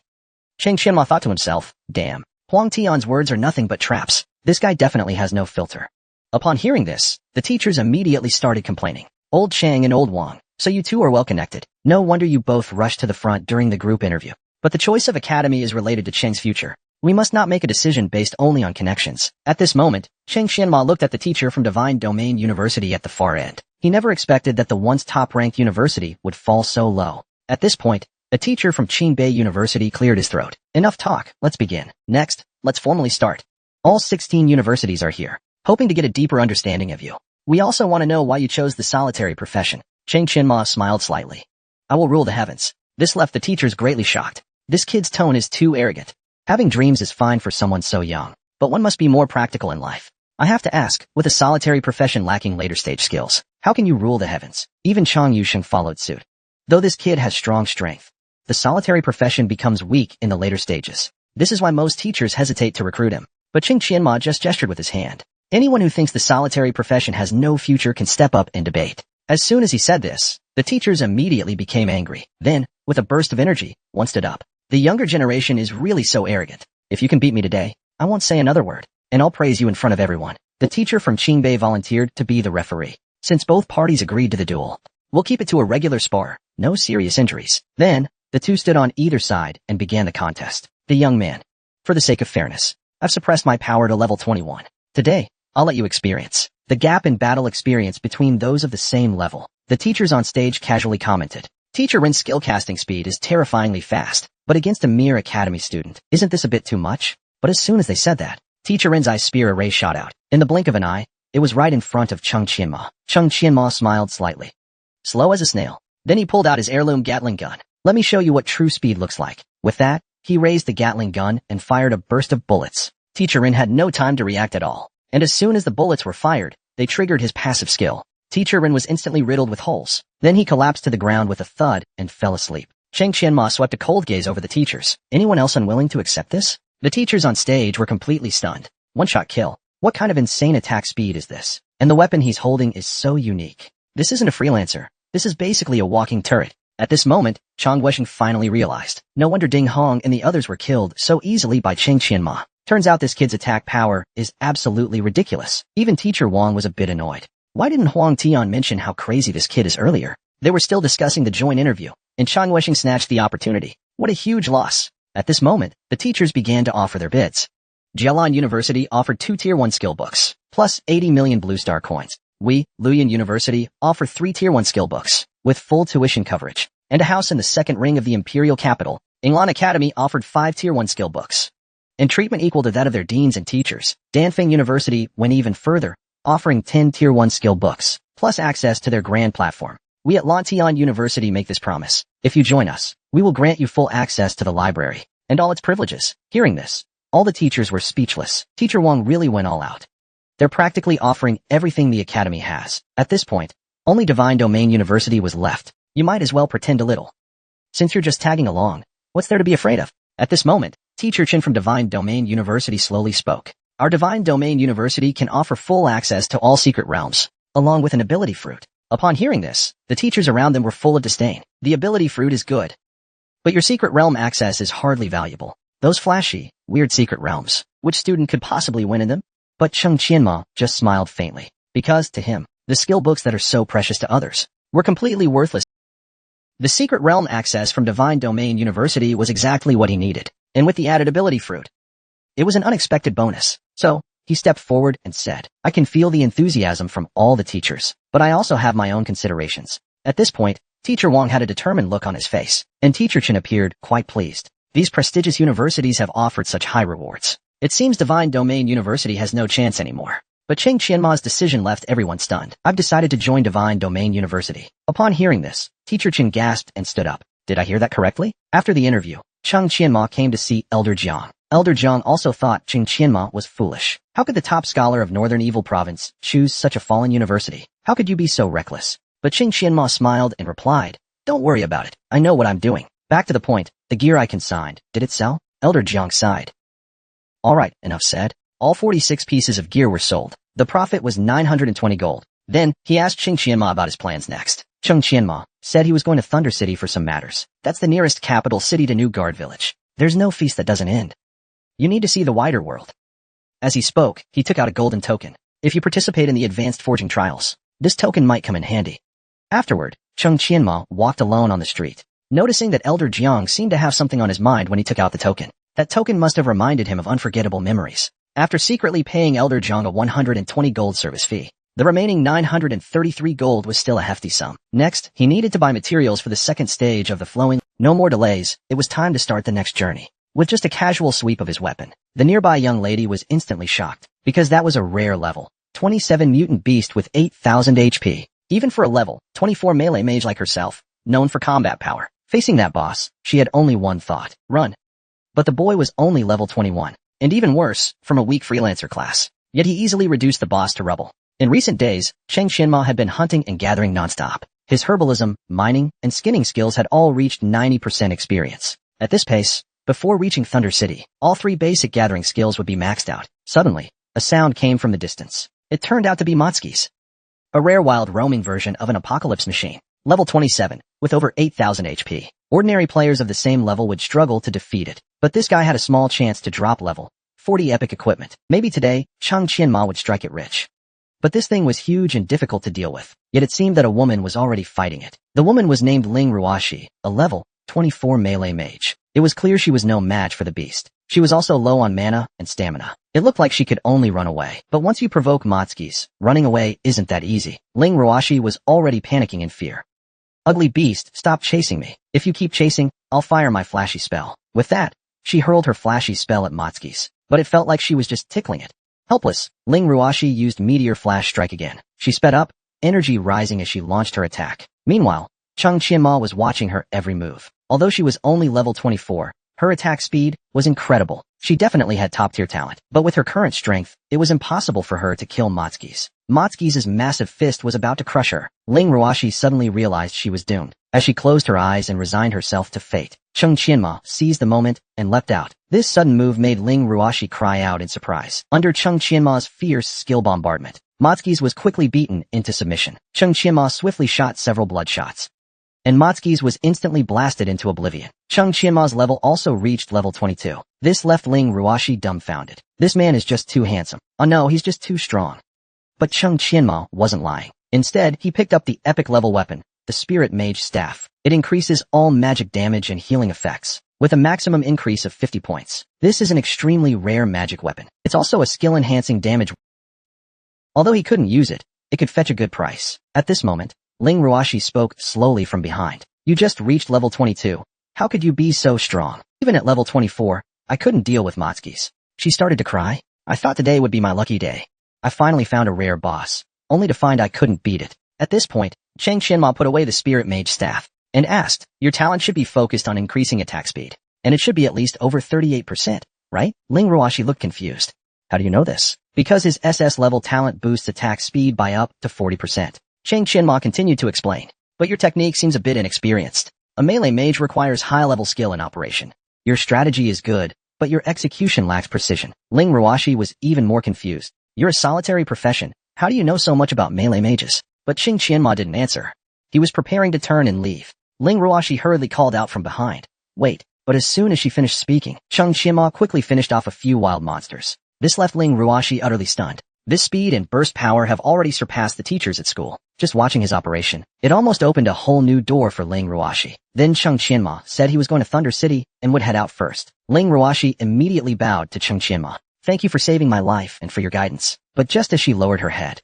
Cheng Qianma thought to himself, damn, Huang Tian's words are nothing but traps. This guy definitely has no filter. Upon hearing this, the teachers immediately started complaining. Old Chang and old Wang, so you two are well connected. No wonder you both rushed to the front during the group interview. But the choice of academy is related to Cheng's future. We must not make a decision based only on connections. At this moment, Cheng Qianma looked at the teacher from Divine Domain University at the far end. He never expected that the once top-ranked university would fall so low. At this point, the teacher from Qinbei University cleared his throat. Enough talk, let's begin. Next, let's formally start. All 16 universities are here, hoping to get a deeper understanding of you. We also want to know why you chose the solitary profession. Cheng Qianma smiled slightly. I will rule the heavens. This left the teachers greatly shocked. This kid's tone is too arrogant. Having dreams is fine for someone so young, but one must be more practical in life. I have to ask, with a solitary profession lacking later stage skills, how can you rule the heavens? Even Chang Yusheng followed suit. Though this kid has strong strength, the solitary profession becomes weak in the later stages. This is why most teachers hesitate to recruit him. But Cheng Qianma just gestured with his hand. Anyone who thinks the solitary profession has no future can step up and debate. As soon as he said this, the teachers immediately became angry. Then, with a burst of energy, one stood up. The younger generation is really so arrogant. If you can beat me today, I won't say another word, and I'll praise you in front of everyone. The teacher from Qingbei volunteered to be the referee. Since both parties agreed to the duel, we'll keep it to a regular spar, no serious injuries. Then, the two stood on either side and began the contest. The young man. For the sake of fairness, I've suppressed my power to level 21. Today, I'll let you experience the gap in battle experience between those of the same level. The teachers on stage casually commented. Teacher Rin's skill casting speed is terrifyingly fast, but against a mere academy student, isn't this a bit too much? But as soon as they said that, Teacher Rin's ice spear array shot out. In the blink of an eye, it was right in front of Cheng Qianma. Cheng Qianma smiled slightly. Slow as a snail. Then he pulled out his heirloom Gatling gun. Let me show you what true speed looks like. With that, he raised the Gatling gun and fired a burst of bullets. Teacher Rin had no time to react at all. And as soon as the bullets were fired, they triggered his passive skill. Teacher Rin was instantly riddled with holes. Then he collapsed to the ground with a thud and fell asleep. Cheng Qianma swept a cold gaze over the teachers. Anyone else unwilling to accept this? The teachers on stage were completely stunned. One-shot kill. What kind of insane attack speed is this? And the weapon he's holding is so unique. This isn't a freelancer. This is basically a walking turret. At this moment, Chang Weisheng finally realized. No wonder Ding Hong and the others were killed so easily by Cheng Qianma. Turns out this kid's attack power is absolutely ridiculous. Even Teacher Wang was a bit annoyed. Why didn't Huang Tian mention how crazy this kid is earlier? They were still discussing the joint interview, and Chang Weisheng snatched the opportunity. What a huge loss. At this moment, the teachers began to offer their bids. Jialan University offered 2 Tier 1 skill books, plus 80 million Blue Star coins. Luoyang University offered 3 Tier 1 skill books, with full tuition coverage, and a house in the second ring of the imperial capital. Yinglan Academy offered 5 Tier 1 skill books, and treatment equal to that of their deans and teachers. Danfeng University went even further, offering 10 Tier 1 skill books, plus access to their grand platform. We at Lantian University make this promise. If you join us, we will grant you full access to the library, and all its privileges. Hearing this, all the teachers were speechless. Teacher Wang really went all out. They're practically offering everything the academy has. At this point, only Divine Domain University was left. You might as well pretend a little. Since you're just tagging along, what's there to be afraid of? At this moment, Teacher Chen from Divine Domain University slowly spoke. Our Divine Domain University can offer full access to all secret realms, along with an ability fruit. Upon hearing this, the teachers around them were full of disdain. The ability fruit is good, but your secret realm access is hardly valuable. Those flashy, weird secret realms, which student could possibly win in them? But Cheng Qianma just smiled faintly, because, to him, the skill books that are so precious to others were completely worthless. The secret realm access from Divine Domain University was exactly what he needed, and with the added ability fruit, it was an unexpected bonus. So, he stepped forward and said, I can feel the enthusiasm from all the teachers, but I also have my own considerations. At this point, Teacher Wang had a determined look on his face, and Teacher Chen appeared quite pleased. These prestigious universities have offered such high rewards. It seems Divine Domain University has no chance anymore. But Cheng Qianma's decision left everyone stunned. I've decided to join Divine Domain University. Upon hearing this, Teacher Chen gasped and stood up. Did I hear that correctly? After the interview, Cheng Qianma came to see Elder Jiang. Elder Jiang also thought Cheng Qianma was foolish. How could the top scholar of Northern Evil Province choose such a fallen university? How could you be so reckless? But Cheng Qianma smiled and replied, Don't worry about it. I know what I'm doing. Back to the point, the gear I consigned, did it sell? Elder Jiang sighed. Alright, enough said. All 46 pieces of gear were sold. The profit was 920 gold. Then, he asked Cheng Qianma about his plans next. Cheng Qianma said he was going to Thunder City for some matters. That's the nearest capital city to New Guard Village. There's no feast that doesn't end. You need to see the wider world. As he spoke, he took out a golden token. If you participate in the advanced forging trials, this token might come in handy. Afterward, Cheng Qianma walked alone on the street, noticing that Elder Jiang seemed to have something on his mind when he took out the token. That token must have reminded him of unforgettable memories. After secretly paying Elder Jiang a 120 gold service fee, the remaining 933 gold was still a hefty sum. Next, he needed to buy materials for the second stage of the flowing. No more delays, it was time to start the next journey. With just a casual sweep of his weapon, the nearby young lady was instantly shocked, because that was a rare level 27 mutant beast with 8,000 HP. Even for a level 24 melee mage like herself, known for combat power. Facing that boss, she had only one thought, run. But the boy was only level 21, and even worse, from a weak freelancer class. Yet he easily reduced the boss to rubble. In recent days, Cheng Qianma had been hunting and gathering nonstop. His herbalism, mining, and skinning skills had all reached 90% experience. At this pace, before reaching Thunder City, all 3 basic gathering skills would be maxed out. Suddenly, a sound came from the distance. It turned out to be Matsuki's, a rare wild roaming version of an apocalypse machine. Level 27, with over 8,000 HP. Ordinary players of the same level would struggle to defeat it, but this guy had a small chance to drop level 40 epic equipment. Maybe today, Cheng Qianma would strike it rich. But this thing was huge and difficult to deal with, yet it seemed that a woman was already fighting it. The woman was named Ling Ruashi, a level 24 melee mage. It was clear she was no match for the beast. She was also low on mana and stamina. It looked like she could only run away. But once you provoke Matsuki's, running away isn't that easy. Ling Ruashi was already panicking in fear. Ugly beast, stop chasing me. If you keep chasing, I'll fire my flashy spell. With that, she hurled her flashy spell at Matsuki's, but it felt like she was just tickling it. Helpless, Ling Ruashi used Meteor Flash Strike again. She sped up, energy rising as she launched her attack. Meanwhile, Cheng Qianma was watching her every move. Although she was only level 24, her attack speed was incredible. She definitely had top-tier talent. But with her current strength, it was impossible for her to kill Matsuki's. Matsuki's massive fist was about to crush her. Ling Ruashi suddenly realized she was doomed. As she closed her eyes and resigned herself to fate, Cheng Qianma seized the moment and leapt out. This sudden move made Ling Ruashi cry out in surprise. Under Cheng Qianma's fierce skill bombardment, Matsuki's was quickly beaten into submission. Cheng Qianma swiftly shot several blood-shots, and Matsuki's was instantly blasted into oblivion. Cheng Qianma's level also reached level 22. This left Ling Ruashi dumbfounded. This man is just too handsome. Oh no, he's just too strong. But Cheng Qianma wasn't lying. Instead, he picked up the epic level weapon, the Spirit Mage Staff. It increases all magic damage and healing effects, with a maximum increase of 50 points. This is an extremely rare magic weapon. It's also a skill-enhancing damage. Although he couldn't use it, it could fetch a good price. At this moment, Ling Ruashi spoke slowly from behind. You just reached level 22. How could you be so strong? Even at level 24, I couldn't deal with Matsuki's. She started to cry. I thought today would be my lucky day. I finally found a rare boss, only to find I couldn't beat it. At this point, Cheng Qianma put away the Spirit Mage Staff and asked, your talent should be focused on increasing attack speed, and it should be at least over 38%, right? Ling Ruashi looked confused. How do you know this? Because his SS level talent boosts attack speed by up to 40%. Cheng Qianma continued to explain, but your technique seems a bit inexperienced. A melee mage requires high-level skill in operation. Your strategy is good, but your execution lacks precision. Ling Ruoshi was even more confused. You're a solitary profession. How do you know so much about melee mages? But Qing Qianma didn't answer. He was preparing to turn and leave. Ling Ruoshi hurriedly called out from behind. Wait, but as soon as she finished speaking, Qing Qianma quickly finished off a few wild monsters. This left Ling Ruoshi utterly stunned. This speed and burst power have already surpassed the teachers at school. Just watching his operation, it almost opened a whole new door for Ling Ruoshi. Then Qing Qianma said he was going to Thunder City and would head out first. Ling Ruoshi immediately bowed to Qing Qianma. Thank you for saving my life and for your guidance. But just as she lowered her head,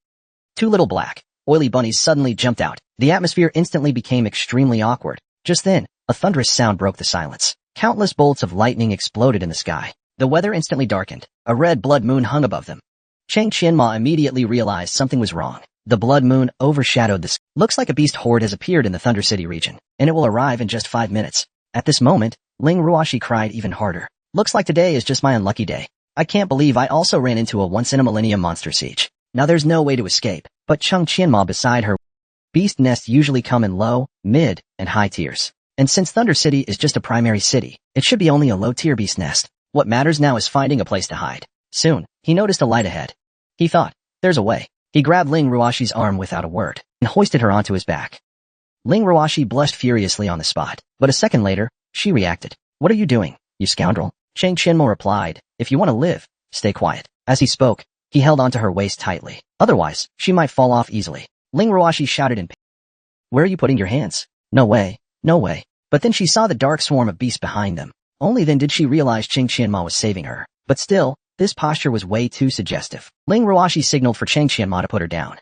two little black, oily bunnies suddenly jumped out. The atmosphere instantly became extremely awkward. Just then, a thunderous sound broke the silence. Countless bolts of lightning exploded in the sky. The weather instantly darkened. A red blood moon hung above them. Qing Qianma immediately realized something was wrong. The blood moon overshadowed the sky. Looks like a beast horde has appeared in the Thunder City region, and it will arrive in just 5 minutes. At this moment, Ling Ruoshi cried even harder. Looks like today is just my unlucky day. I can't believe I also ran into a once-in-a-millennium monster siege. Now there's no way to escape. But Qing Qianma beside her. Beast nests usually come in low, mid, and high tiers. And since Thunder City is just a primary city, it should be only a low-tier beast nest. What matters now is finding a place to hide. Soon, he noticed a light ahead. He thought, there's a way. He grabbed Ling Ruoshi's arm without a word and hoisted her onto his back. Ling Ruoshi blushed furiously on the spot, but a second later, she reacted. What are you doing, you scoundrel? Qing Qianma replied, if you want to live, stay quiet. As he spoke, he held onto her waist tightly. Otherwise, she might fall off easily. Ling Ruoshi shouted in pain. Where are you putting your hands? No way, no way. But then she saw the dark swarm of beasts behind them. Only then did she realize Qing Qianma was saving her. But still, this posture was way too suggestive. Ling Ruoshi signaled for Qing Qianma to put her down.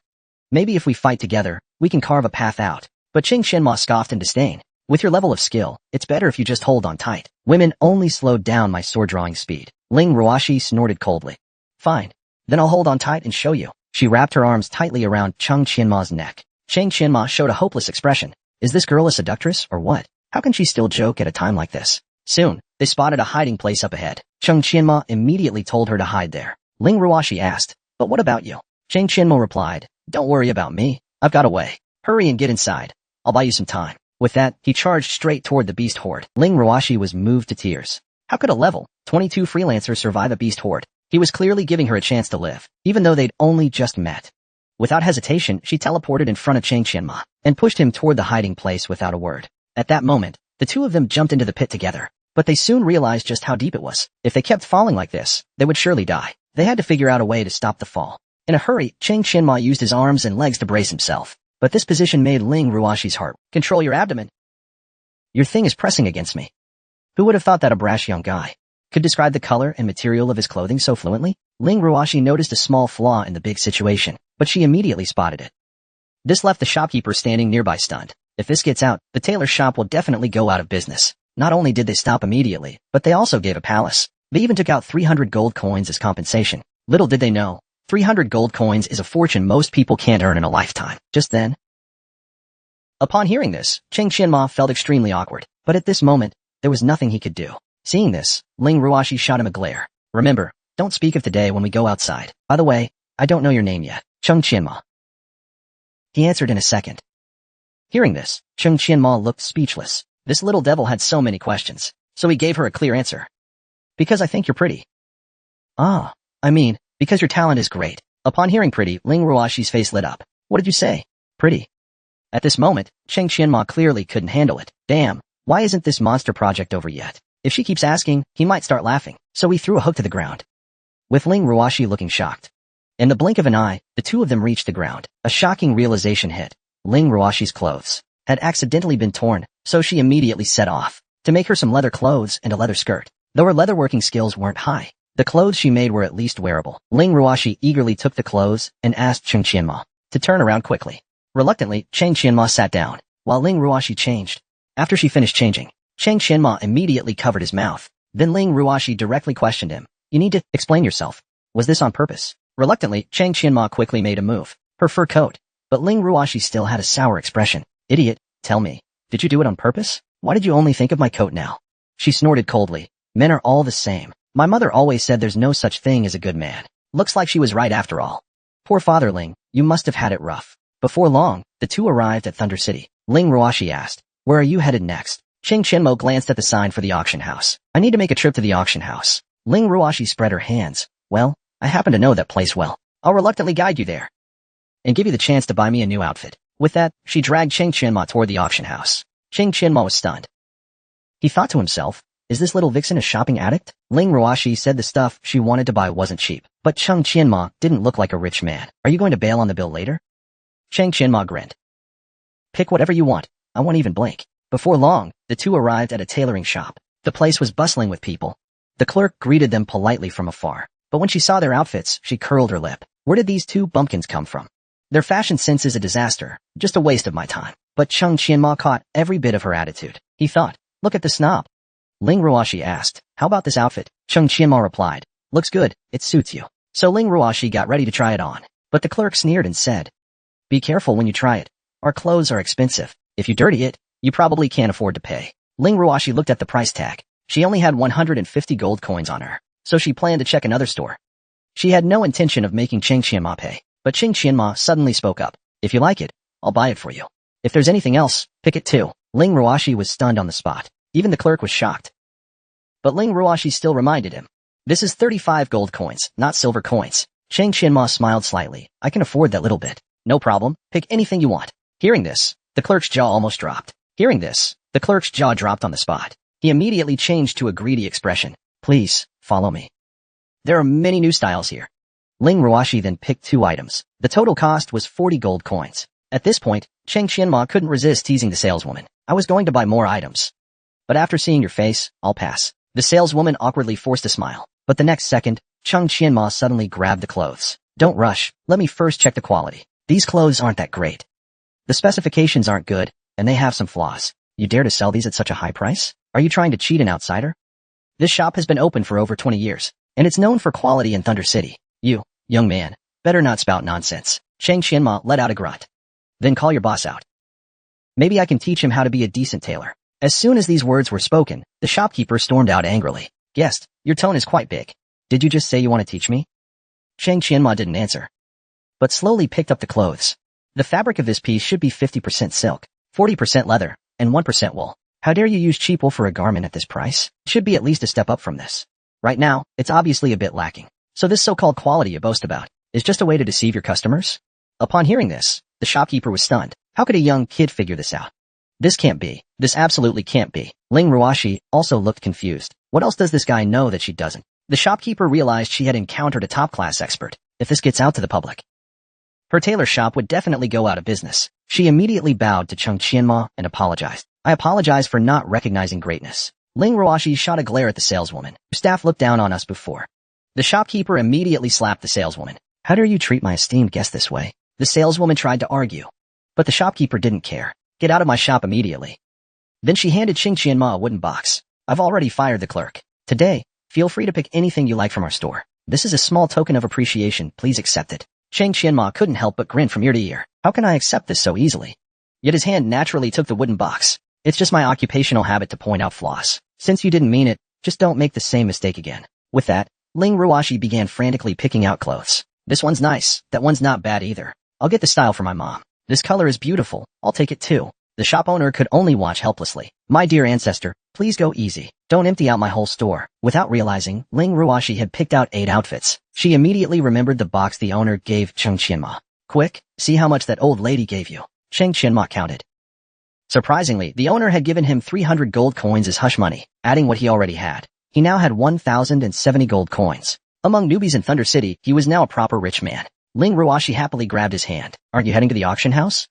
Maybe if we fight together, we can carve a path out. But Qing Qianma scoffed in disdain. With your level of skill, it's better if you just hold on tight. Women only slowed down my sword-drawing speed. Ling Ruoshi snorted coldly. Fine. Then I'll hold on tight and show you. She wrapped her arms tightly around Qing Qianma's neck. Qing Qianma showed a hopeless expression. Is this girl a seductress or what? How can she still joke at a time like this? Soon, they spotted a hiding place up ahead. Qing Qianma immediately told her to hide there. Ling Ruoshi asked, but what about you? Qing Qianma replied, don't worry about me. I've got a way. Hurry and get inside. I'll buy you some time. With that, he charged straight toward the beast horde. Ling Ruoshi was moved to tears. How could a level 22 freelancer survive a beast horde? He was clearly giving her a chance to live, even though they'd only just met. Without hesitation, she teleported in front of Qing Qianma and pushed him toward the hiding place without a word. At that moment, the two of them jumped into the pit together. But they soon realized just how deep it was. If they kept falling like this, they would surely die. They had to figure out a way to stop the fall. In a hurry, Qing Qianma used his arms and legs to brace himself. But this position made Ling Ruoshi's heart. Control your abdomen. Your thing is pressing against me. Who would have thought that a brash young guy could describe the color and material of his clothing so fluently? Ling Ruoshi noticed a small flaw in the big situation, but she immediately spotted it. This left the shopkeeper standing nearby stunned. If this gets out, the tailor shop will definitely go out of business. Not only did they stop immediately, but they also gave a palace. They even took out 300 gold coins as compensation. Little did they know, 300 gold coins is a fortune most people can't earn in a lifetime. Just then, upon hearing this, Qing Qianma felt extremely awkward. But at this moment, there was nothing he could do. Seeing this, Ling Ruoshi shot him a glare. Remember, don't speak of today when we go outside. By the way, I don't know your name yet. Qing Qianma. He answered in a second. Hearing this, Qing Qianma looked speechless. This little devil had so many questions, so he gave her a clear answer. Because I think you're pretty. Ah, I mean, because your talent is great. Upon hearing pretty, Ling Ruoshi's face lit up. What did you say? Pretty. At this moment, Qing Qianma clearly couldn't handle it. Damn, why isn't this monster project over yet? If she keeps asking, he might start laughing, so he threw a hook to the ground. With Ling Ruoshi looking shocked. In the blink of an eye, the two of them reached the ground. A shocking realization hit. Ling Ruoshi's clothes had accidentally been torn, so she immediately set off to make her some leather clothes and a leather skirt. Though her leatherworking skills weren't high, the clothes she made were at least wearable. Ling Ruoshi eagerly took the clothes and asked Qing Qianma to turn around quickly. Reluctantly, Qing Qianma sat down, while Ling Ruoshi changed. After she finished changing, Qing Qianma immediately covered his mouth. Then Ling Ruoshi directly questioned him. You need to explain yourself. Was this on purpose? Reluctantly, Qing Qianma quickly made a move. Her fur coat. But Ling Ruoshi still had a sour expression. Idiot, tell me, did you do it on purpose? Why did you only think of my coat now? She snorted coldly. Men are all the same. My mother always said there's no such thing as a good man. Looks like she was right after all. Poor Father Ling, you must have had it rough. Before long, the two arrived at Thunder City. Ling Ruoshi asked, where are you headed next? Ching Chenmo glanced at the sign for the auction house. I need to make a trip to the auction house. Ling Ruoshi spread her hands. Well, I happen to know that place well. I'll reluctantly guide you there and give you the chance to buy me a new outfit. With that, she dragged Ching Chenma toward the auction house. Ching Chenma was stunned. He thought to himself, is this little vixen a shopping addict? Ling Ruoshi said the stuff she wanted to buy wasn't cheap, but Cheng Chenma didn't look like a rich man. Are you going to bail on the bill later? Cheng Chenma grinned. Pick whatever you want, I won't even blink. Before long, the two arrived at a tailoring shop. The place was bustling with people. The clerk greeted them politely from afar, but when she saw their outfits, she curled her lip. Where did these two bumpkins come from? Their fashion sense is a disaster, just a waste of my time. But Cheng Chenma caught every bit of her attitude. He thought, look at the snob. Ling Ruoshi asked, how about this outfit? Cheng Chenma replied, looks good, it suits you. So Ling Ruoshi got ready to try it on. But the clerk sneered and said, be careful when you try it. Our clothes are expensive. If you dirty it, you probably can't afford to pay. Ling Ruoshi looked at the price tag. She only had 150 gold coins on her, so she planned to check another store. She had no intention of making Cheng Chenma pay, but Cheng Chenma suddenly spoke up. If you like it, I'll buy it for you. If there's anything else, pick it too. Ling Ruoshi was stunned on the spot. Even the clerk was shocked. But Ling Ruoshi still reminded him. This is 35 gold coins, not silver coins. Cheng Chenma smiled slightly. I can afford that little bit. No problem, pick anything you want. Hearing this, the clerk's jaw almost dropped. Hearing this, the clerk's jaw dropped on the spot. He immediately changed to a greedy expression. Please, follow me. There are many new styles here. Ling Ruoshi then picked 2 items. The total cost was 40 gold coins. At this point, Cheng Chenma couldn't resist teasing the saleswoman. I was going to buy more items. But after seeing your face, I'll pass. The saleswoman awkwardly forced a smile. But the next second, Cheng Chenma suddenly grabbed the clothes. Don't rush, let me first check the quality. These clothes aren't that great. The specifications aren't good, and they have some flaws. You dare to sell these at such a high price? Are you trying to cheat an outsider? This shop has been open for over 20 years, and it's known for quality in Thunder City. You, young man, better not spout nonsense. Cheng Chenma let out a grunt. Then call your boss out. Maybe I can teach him how to be a decent tailor. As soon as these words were spoken, the shopkeeper stormed out angrily. Guest, your tone is quite big. Did you just say you want to teach me? Cheng Chenma didn't answer, but slowly picked up the clothes. The fabric of this piece should be 50% silk, 40% leather, and 1% wool. How dare you use cheap wool for a garment at this price? It should be at least a step up from this. Right now, it's obviously a bit lacking. So this so-called quality you boast about is just a way to deceive your customers? Upon hearing this, the shopkeeper was stunned. How could a young kid figure this out? This can't be. This absolutely can't be. Ling Ruoshi also looked confused. What else does this guy know that she doesn't? The shopkeeper realized she had encountered a top-class expert. If this gets out to the public, her tailor shop would definitely go out of business. She immediately bowed to Cheng Chenma and apologized. I apologize for not recognizing greatness. Ling Ruoshi shot a glare at the saleswoman. Your staff looked down on us before. The shopkeeper immediately slapped the saleswoman. How dare you treat my esteemed guest this way? The saleswoman tried to argue, but the shopkeeper didn't care. Get out of my shop immediately. Then she handed Cheng Chenma a wooden box. I've already fired the clerk. Today, feel free to pick anything you like from our store. This is a small token of appreciation, please accept it. Cheng Chenma couldn't help but grin from ear to ear. How can I accept this so easily? Yet his hand naturally took the wooden box. It's just my occupational habit to point out flaws. Since you didn't mean it, just don't make the same mistake again. With that, Ling Ruoshi began frantically picking out clothes. This one's nice, that one's not bad either. I'll get the style for my mom. This color is beautiful, I'll take it too. The shop owner could only watch helplessly. My dear ancestor, please go easy. Don't empty out my whole store. Without realizing, Ling Ruoshi had picked out 8 outfits. She immediately remembered the box the owner gave Cheng Chenma. Quick, see how much that old lady gave you. Cheng Chenma counted. Surprisingly, the owner had given him 300 gold coins as hush money, adding what he already had. He now had 1,070 gold coins. Among newbies in Thunder City, he was now a proper rich man. Ling Ruoshi happily grabbed his hand. Aren't you heading to the auction house?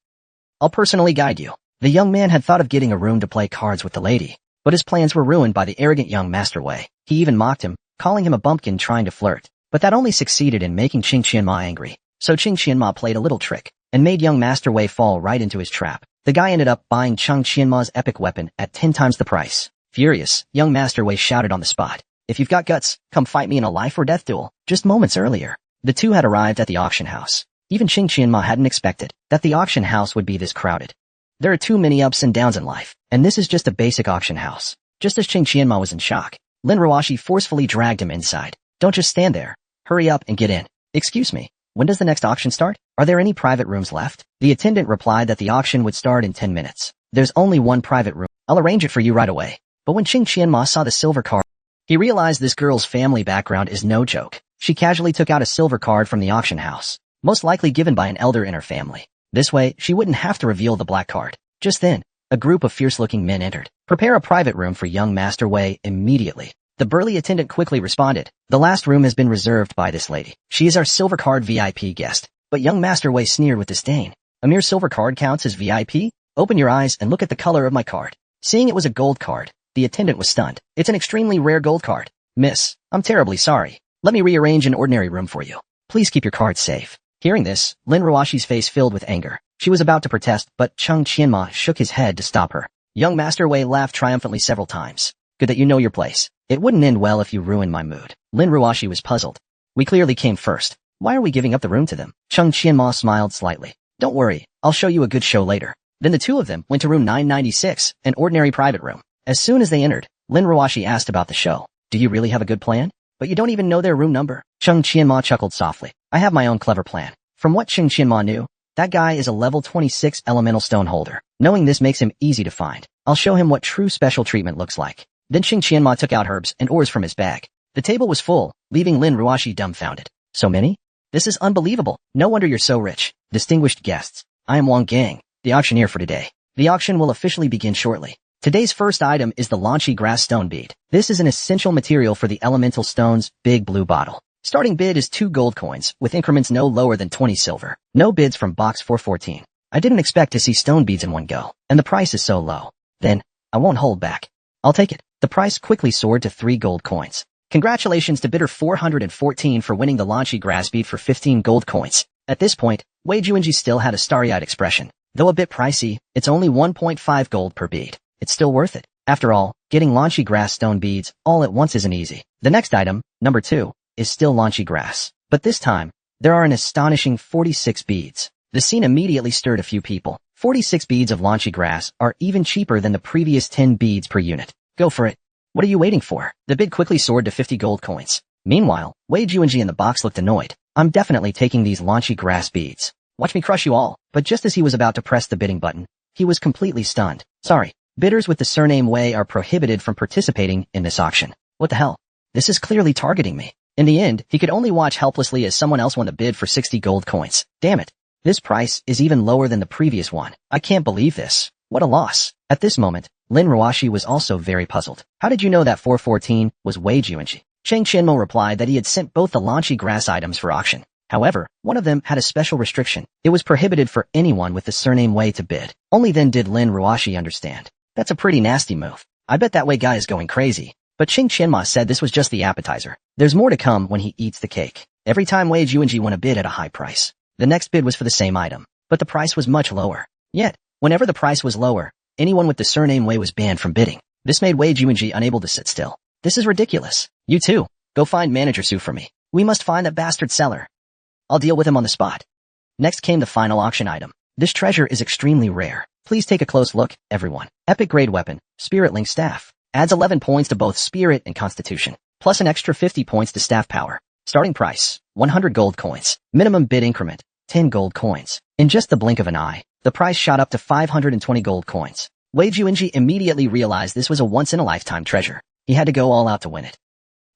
I'll personally guide you. The young man had thought of getting a room to play cards with the lady, but his plans were ruined by the arrogant young Master Wei. He even mocked him, calling him a bumpkin trying to flirt. But that only succeeded in making Cheng Chenma angry. So Cheng Chenma played a little trick, and made young Master Wei fall right into his trap. The guy ended up buying Cheng Chenma's epic weapon at 10 times the price. Furious, young Master Wei shouted on the spot. If you've got guts, come fight me in a life or death duel. Just moments earlier, the two had arrived at the auction house. Even Cheng Chenma hadn't expected that the auction house would be this crowded. There are too many ups and downs in life, and this is just a basic auction house. Just as Cheng Chenma was in shock, Ling Ruoshi forcefully dragged him inside. Don't just stand there. Hurry up and get in. Excuse me, when does the next auction start? Are there any private rooms left? The attendant replied that the auction would start in 10 minutes. There's only one private room. I'll arrange it for you right away. But when Ching Qianma saw the silver card, he realized this girl's family background is no joke. She casually took out a silver card from the auction house, most likely given by an elder in her family. This way, she wouldn't have to reveal the black card. Just then, a group of fierce-looking men entered. Prepare a private room for young Master Wei immediately. The burly attendant quickly responded. The last room has been reserved by this lady. She is our silver card VIP guest. But young Master Wei sneered with disdain. A mere silver card counts as VIP? Open your eyes and look at the color of my card. Seeing it was a gold card, the attendant was stunned. It's an extremely rare gold card. Miss, I'm terribly sorry. Let me rearrange an ordinary room for you. Please keep your card safe. Hearing this, Lin Ruashi's face filled with anger. She was about to protest, but Cheng Qianma shook his head to stop her. Young Master Wei laughed triumphantly several times. Good that you know your place. It wouldn't end well if you ruined my mood. Lin Ruashi was puzzled. We clearly came first. Why are we giving up the room to them? Cheng Qianma smiled slightly. Don't worry, I'll show you a good show later. Then the two of them went to room 996, an ordinary private room. As soon as they entered, Lin Ruashi asked about the show. Do you really have a good plan? But you don't even know their room number? Cheng Qianma chuckled softly. I have my own clever plan. From what Cheng Qianma knew, that guy is a level 26 elemental stone holder. Knowing this makes him easy to find. I'll show him what true special treatment looks like. Then Cheng Qianma took out herbs and ores from his bag. The table was full, leaving Lin Ruashi dumbfounded. So many? This is unbelievable. No wonder you're so rich. Distinguished guests, I am Wang Gang, the auctioneer for today. The auction will officially begin shortly. Today's first item is the launchy grass stone bead. This is an essential material for the elemental stone's big blue bottle. Starting bid is 2 gold coins, with increments no lower than 20 silver. No bids from box 414. I didn't expect to see stone beads in one go, and the price is so low. Then, I won't hold back. I'll take it. The price quickly soared to 3 gold coins. Congratulations to bidder 414 for winning the launchy grass bead for 15 gold coins. At this point, Wei Juanji still had a starry-eyed expression. Though a bit pricey, it's only 1.5 gold per bead. It's still worth it. After all, getting launchy grass stone beads all at once isn't easy. The next item, number 2, is still launchy grass. But this time, there are an astonishing 46 beads. The scene immediately stirred a few people. 46 beads of launchy grass are even cheaper than the previous 10 beads per unit. Go for it. What are you waiting for? The bid quickly soared to 50 gold coins. Meanwhile, Wei Juanji in the box looked annoyed. I'm definitely taking these launchy grass beads. Watch me crush you all. But just as he was about to press the bidding button, he was completely stunned. Sorry, bidders with the surname Wei are prohibited from participating in this auction. What the hell? This is clearly targeting me. In the end, he could only watch helplessly as someone else won the bid for 60 gold coins. Damn it. This price is even lower than the previous one. I can't believe this. What a loss. At this moment, Lin Ruashi was also very puzzled. How did you know that 414 was Wei Juanji? Cheng Qianmo replied that he had sent both the launchy grass items for auction. However, one of them had a special restriction. It was prohibited for anyone with the surname Wei to bid. Only then did Lin Ruashi understand. That's a pretty nasty move. I bet that Wei guy is going crazy. But Cheng Qianma said this was just the appetizer. There's more to come when he eats the cake. Every time Wei Juanji won a bid at a high price, the next bid was for the same item, but the price was much lower. Yet, whenever the price was lower, anyone with the surname Wei was banned from bidding. This made Wei Juanji unable to sit still. This is ridiculous. You too. Go find Manager Su for me. We must find that bastard seller. I'll deal with him on the spot. Next came the final auction item. This treasure is extremely rare. Please take a close look, everyone. Epic grade weapon, Spirit Link Staff. Adds 11 points to both Spirit and Constitution, plus an extra 50 points to staff power. Starting price, 100 gold coins. Minimum bid increment, 10 gold coins. In just the blink of an eye, the price shot up to 520 gold coins. Wei Juanji immediately realized this was a once-in-a-lifetime treasure. He had to go all out to win it.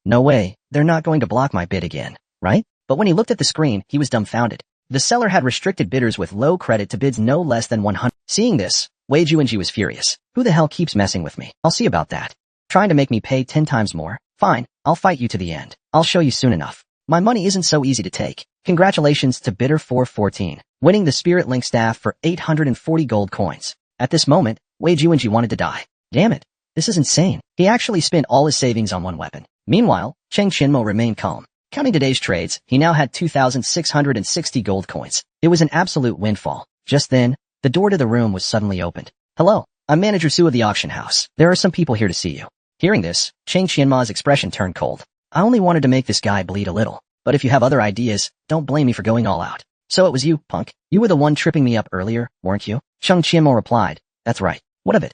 No way, they're not going to block my bid again, right? But when he looked at the screen, he was dumbfounded. The seller had restricted bidders with low credit to bids no less than 100. Seeing this, Wei Juanji was furious. Who the hell keeps messing with me? I'll see about that. Trying to make me pay 10 times more? Fine, I'll fight you to the end. I'll show you soon enough. My money isn't so easy to take. Congratulations to bidder 414, winning the Spirit Link Staff for 840 gold coins. At this moment, Wei Juanji wanted to die. Damn it, this is insane. He actually spent all his savings on one weapon. Meanwhile, Cheng Qianmo remained calm. Counting today's trades, he now had 2,660 gold coins. It was an absolute windfall. Just then, the door to the room was suddenly opened. Hello, I'm Manager Su of the auction house. There are some people here to see you. Hearing this, Cheng Qianma's expression turned cold. I only wanted to make this guy bleed a little. But if you have other ideas, don't blame me for going all out. So it was you, punk. You were the one tripping me up earlier, weren't you? Cheng Qianmo replied. That's right. What of it?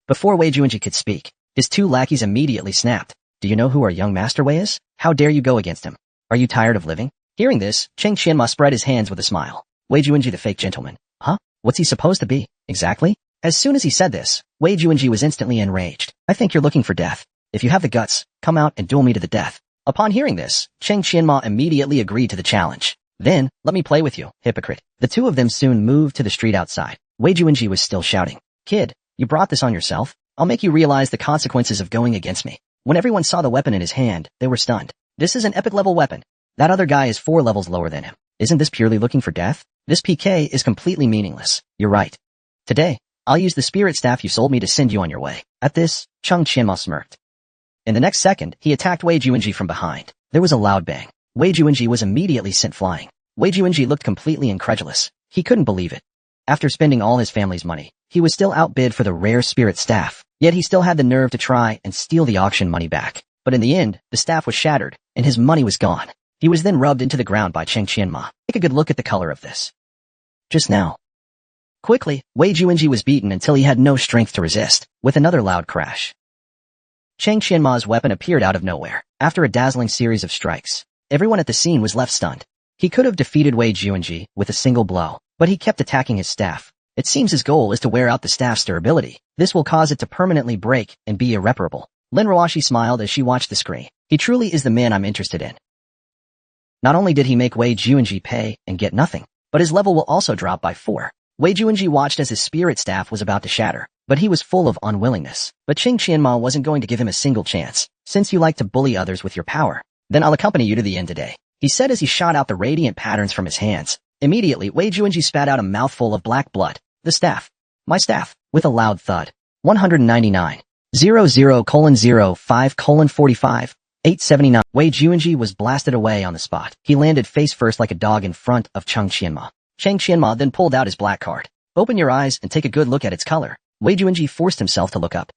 Before Wei Juanji could speak, his two lackeys immediately snapped. Do you know who our young Master Wei is? How dare you go against him? Are you tired of living? Hearing this, Cheng Qianma spread his hands with a smile. Wei Juanji the fake gentleman. Huh? What's he supposed to be? Exactly? As soon as he said this, Wei Juanji was instantly enraged. I think you're looking for death. If you have the guts, come out and duel me to the death. Upon hearing this, Cheng Qianma immediately agreed to the challenge. Then, let me play with you, hypocrite. The two of them soon moved to the street outside. Wei Juanji was still shouting. Kid, you brought this on yourself? I'll make you realize the consequences of going against me. When everyone saw the weapon in his hand, they were stunned. This is an epic level weapon. That other guy is 4 levels lower than him. Isn't this purely looking for death? This PK is completely meaningless. You're right. Today, I'll use the spirit staff you sold me to send you on your way. At this, Cheng Qianma smirked. In the next second, he attacked Wei Juanji from behind. There was a loud bang. Wei Juanji was immediately sent flying. Wei Juanji looked completely incredulous. He couldn't believe it. After spending all his family's money, he was still outbid for the rare spirit staff. Yet he still had the nerve to try and steal the auction money back. But in the end, the staff was shattered, and his money was gone. He was then rubbed into the ground by Cheng Qianma. Take a good look at the color of this. Just now. Quickly, Wei Juanji was beaten until he had no strength to resist, with another loud crash. Cheng Qianma's weapon appeared out of nowhere. After a dazzling series of strikes, everyone at the scene was left stunned. He could have defeated Wei Juanji with a single blow, but he kept attacking his staff. It seems his goal is to wear out the staff's durability. This will cause it to permanently break and be irreparable. Lin Ruashi smiled as she watched the screen. He truly is the man I'm interested in. Not only did he make Wei Juanji pay and get nothing, but his level will also drop by 4. Wei Juanji watched as his spirit staff was about to shatter, but he was full of unwillingness. But Cheng Qianma wasn't going to give him a single chance. Since you like to bully others with your power, then I'll accompany you to the end today, he said as he shot out the radiant patterns from his hands. Immediately, Wei Juanji spat out a mouthful of black blood. The staff. My staff. With a loud thud. 199. 00:05:45. 879. Wei Juanji was blasted away on the spot. He landed face first like a dog in front of Cheng Qianma. Cheng Qianma then pulled out his black card. Open your eyes and take a good look at its color. Wei Juanji forced himself to look up.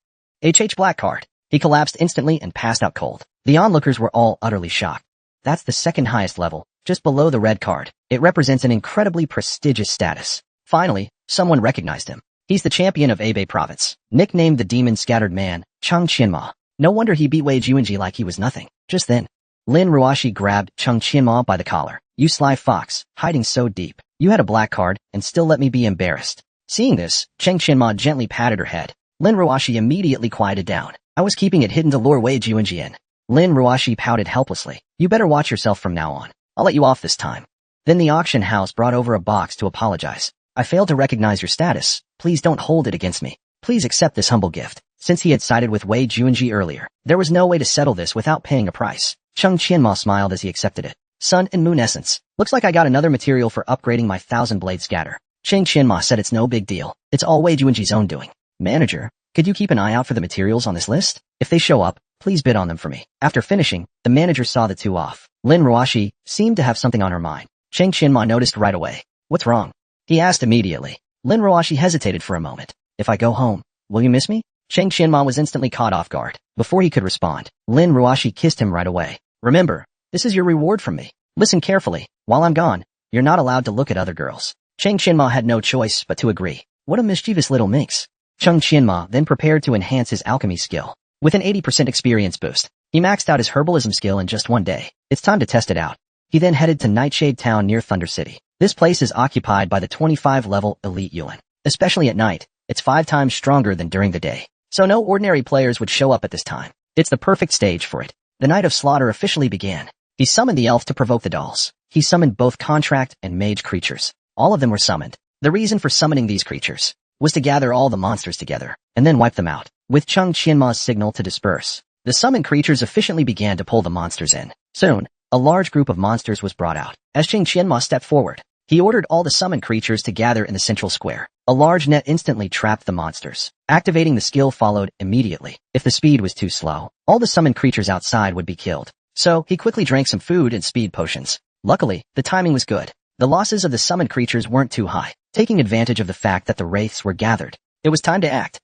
Black card. He collapsed instantly and passed out cold. The onlookers were all utterly shocked. That's the second highest level, just below the red card. It represents an incredibly prestigious status. Finally, someone recognized him. He's the champion of Hebei province, nicknamed the Demon Scattered Man, Cheng Qianma. No wonder he beat Wei Juanji like he was nothing. Just then, Lin Ruashi grabbed Cheng Qianma by the collar. You sly fox, hiding so deep. You had a black card and still let me be embarrassed. Seeing this, Cheng Qianma gently patted her head. Lin Ruashi immediately quieted down. I was keeping it hidden to lure Wei Juanji in. Lin Ruashi pouted helplessly. You better watch yourself from now on. I'll let you off this time. Then the auction house brought over a box to apologize. I failed to recognize your status. Please don't hold it against me. Please accept this humble gift. Since he had sided with Wei Juanji earlier, there was no way to settle this without paying a price. Cheng Qianma smiled as he accepted it. Sun and Moon Essence. Looks like I got another material for upgrading my 1000-blade scatter. Cheng Qianma said it's no big deal. It's all Wei Juanji's own doing. Manager, could you keep an eye out for the materials on this list? If they show up, please bid on them for me. After finishing, the manager saw the two off. Lin Ruashi seemed to have something on her mind. Cheng Qianma noticed right away. What's wrong? He asked immediately. Lin Ruashi hesitated for a moment. If I go home, will you miss me? Cheng Qianma was instantly caught off guard. Before he could respond, Lin Ruashi kissed him right away. Remember, this is your reward from me. Listen carefully. While I'm gone, you're not allowed to look at other girls. Cheng Qianma had no choice but to agree. What a mischievous little minx. Cheng Qianma then prepared to enhance his alchemy skill. With an 80% experience boost, he maxed out his herbalism skill in just one day. It's time to test it out. He then headed to Nightshade Town near Thunder City. This place is occupied by the 25-level elite Yuan. Especially at night, it's 5 times stronger than during the day. So no ordinary players would show up at this time. It's the perfect stage for it. The night of slaughter officially began. He summoned the elf to provoke the dolls. He summoned both contract and mage creatures. All of them were summoned. The reason for summoning these creatures was to gather all the monsters together and then wipe them out. With Cheng Qianma's signal to disperse, the summoned creatures efficiently began to pull the monsters in. Soon, a large group of monsters was brought out. As Cheng Qianma stepped forward, he ordered all the summoned creatures to gather in the central square. A large net instantly trapped the monsters. Activating the skill followed immediately. If the speed was too slow, all the summoned creatures outside would be killed. So, he quickly drank some food and speed potions. Luckily, the timing was good. The losses of the summoned creatures weren't too high. Taking advantage of the fact that the wraiths were gathered, it was time to act.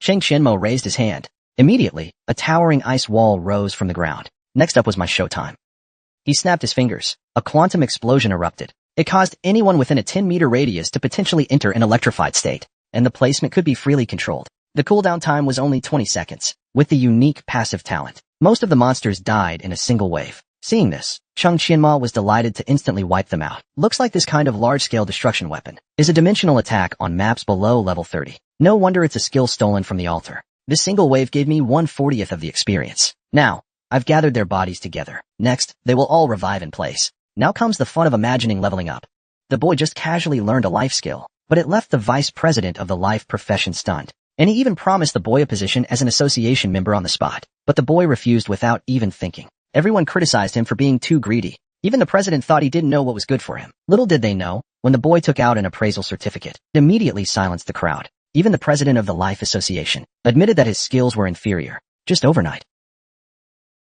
Cheng Qianma raised his hand. Immediately, a towering ice wall rose from the ground. Next up was my showtime. He snapped his fingers. A quantum explosion erupted. It caused anyone within a 10-meter radius to potentially enter an electrified state, and the placement could be freely controlled. The cooldown time was only 20 seconds. With the unique passive talent, most of the monsters died in a single wave. Seeing this, Cheng Qianma was delighted to instantly wipe them out. Looks like this kind of large-scale destruction weapon is a dimensional attack on maps below level 30. No wonder it's a skill stolen from the altar. This single wave gave me 1/40th of the experience. Now, I've gathered their bodies together. Next, they will all revive in place. Now comes the fun of imagining leveling up. The boy just casually learned a life skill, but it left the vice president of the life profession stunned. And he even promised the boy a position as an association member on the spot. But the boy refused without even thinking. Everyone criticized him for being too greedy. Even the president thought he didn't know what was good for him. Little did they know, when the boy took out an appraisal certificate, it immediately silenced the crowd. Even the president of the Life Association admitted that his skills were inferior, just overnight.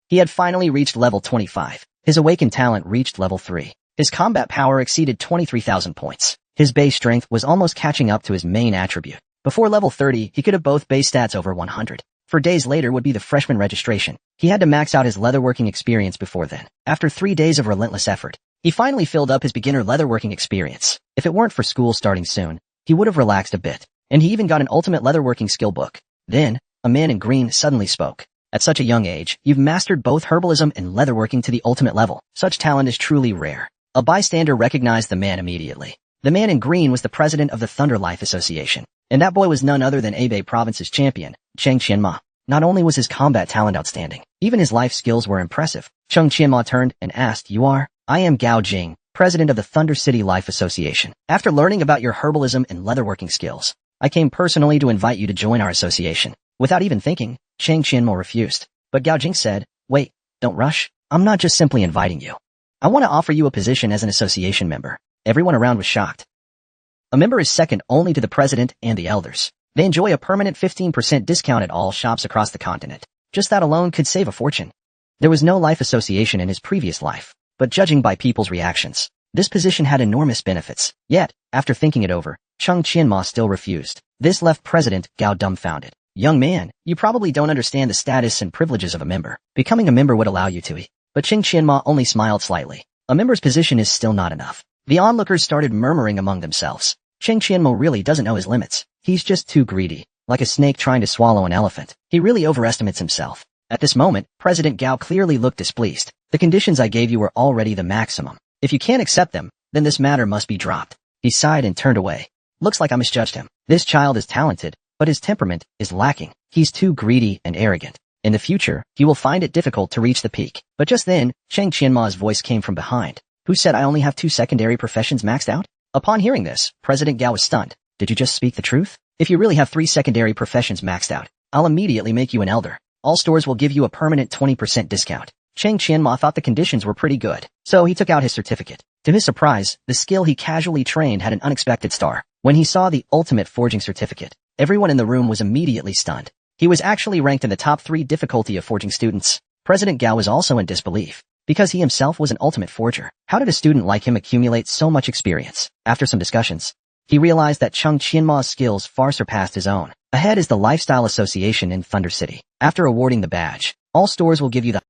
He had finally reached level 25. His awakened talent reached level 3. His combat power exceeded 23,000 points. His base strength was almost catching up to his main attribute. Before level 30, he could have both base stats over 100. 4 days later would be the freshman registration. He had to max out his leatherworking experience before then. After 3 days of relentless effort, he finally filled up his beginner leatherworking experience. If it weren't for school starting soon, he would have relaxed a bit. And he even got an ultimate leatherworking skill book. Then, a man in green suddenly spoke. At such a young age, you've mastered both herbalism and leatherworking to the ultimate level. Such talent is truly rare. A bystander recognized the man immediately. The man in green was the president of the Thunder Life Association. And that boy was none other than Hebei Province's champion, Cheng Qianma. Not only was his combat talent outstanding, even his life skills were impressive. Cheng Qianma turned and asked, "You are?" "I am Gao Jing, president of the Thunder City Life Association. After learning about your herbalism and leatherworking skills, I came personally to invite you to join our association." Without even thinking, Cheng Qianmo refused. But Gao Jing said, "Wait, don't rush. I'm not just simply inviting you. I want to offer you a position as an association member." Everyone around was shocked. A member is second only to the president and the elders. They enjoy a permanent 15% discount at all shops across the continent. Just that alone could save a fortune. There was no life association in his previous life, but judging by people's reactions, this position had enormous benefits. Yet, after thinking it over, Cheng Qianma still refused. This left President Gao dumbfounded. "Young man, you probably don't understand the status and privileges of a member. Becoming a member would allow you to." But Cheng Qianma only smiled slightly. A member's position is still not enough. The onlookers started murmuring among themselves. Cheng Qianmo really doesn't know his limits. He's just too greedy, like a snake trying to swallow an elephant. He really overestimates himself. At this moment, President Gao clearly looked displeased. "The conditions I gave you were already the maximum. If you can't accept them, then this matter must be dropped." He sighed and turned away. "Looks like I misjudged him. This child is talented, but his temperament is lacking. He's too greedy and arrogant. In the future, he will find it difficult to reach the peak." But just then, Cheng Qianma's voice came from behind. "Who said I only have 2 secondary professions maxed out?" Upon hearing this, President Gao was stunned. "Did you just speak the truth? If you really have 3 secondary professions maxed out, I'll immediately make you an elder. All stores will give you a permanent 20% discount." Cheng Qianma thought the conditions were pretty good, so he took out his certificate. To his surprise, the skill he casually trained had an unexpected star. When he saw the ultimate forging certificate, everyone in the room was immediately stunned. He was actually ranked in the top 3 difficulty of forging students. President Gao was also in disbelief, because he himself was an ultimate forger. How did a student like him accumulate so much experience? After some discussions, he realized that Cheng Qianma's skills far surpassed his own. Ahead is the Lifestyle Association in Thunder City. After awarding the badge, all stores will give you the...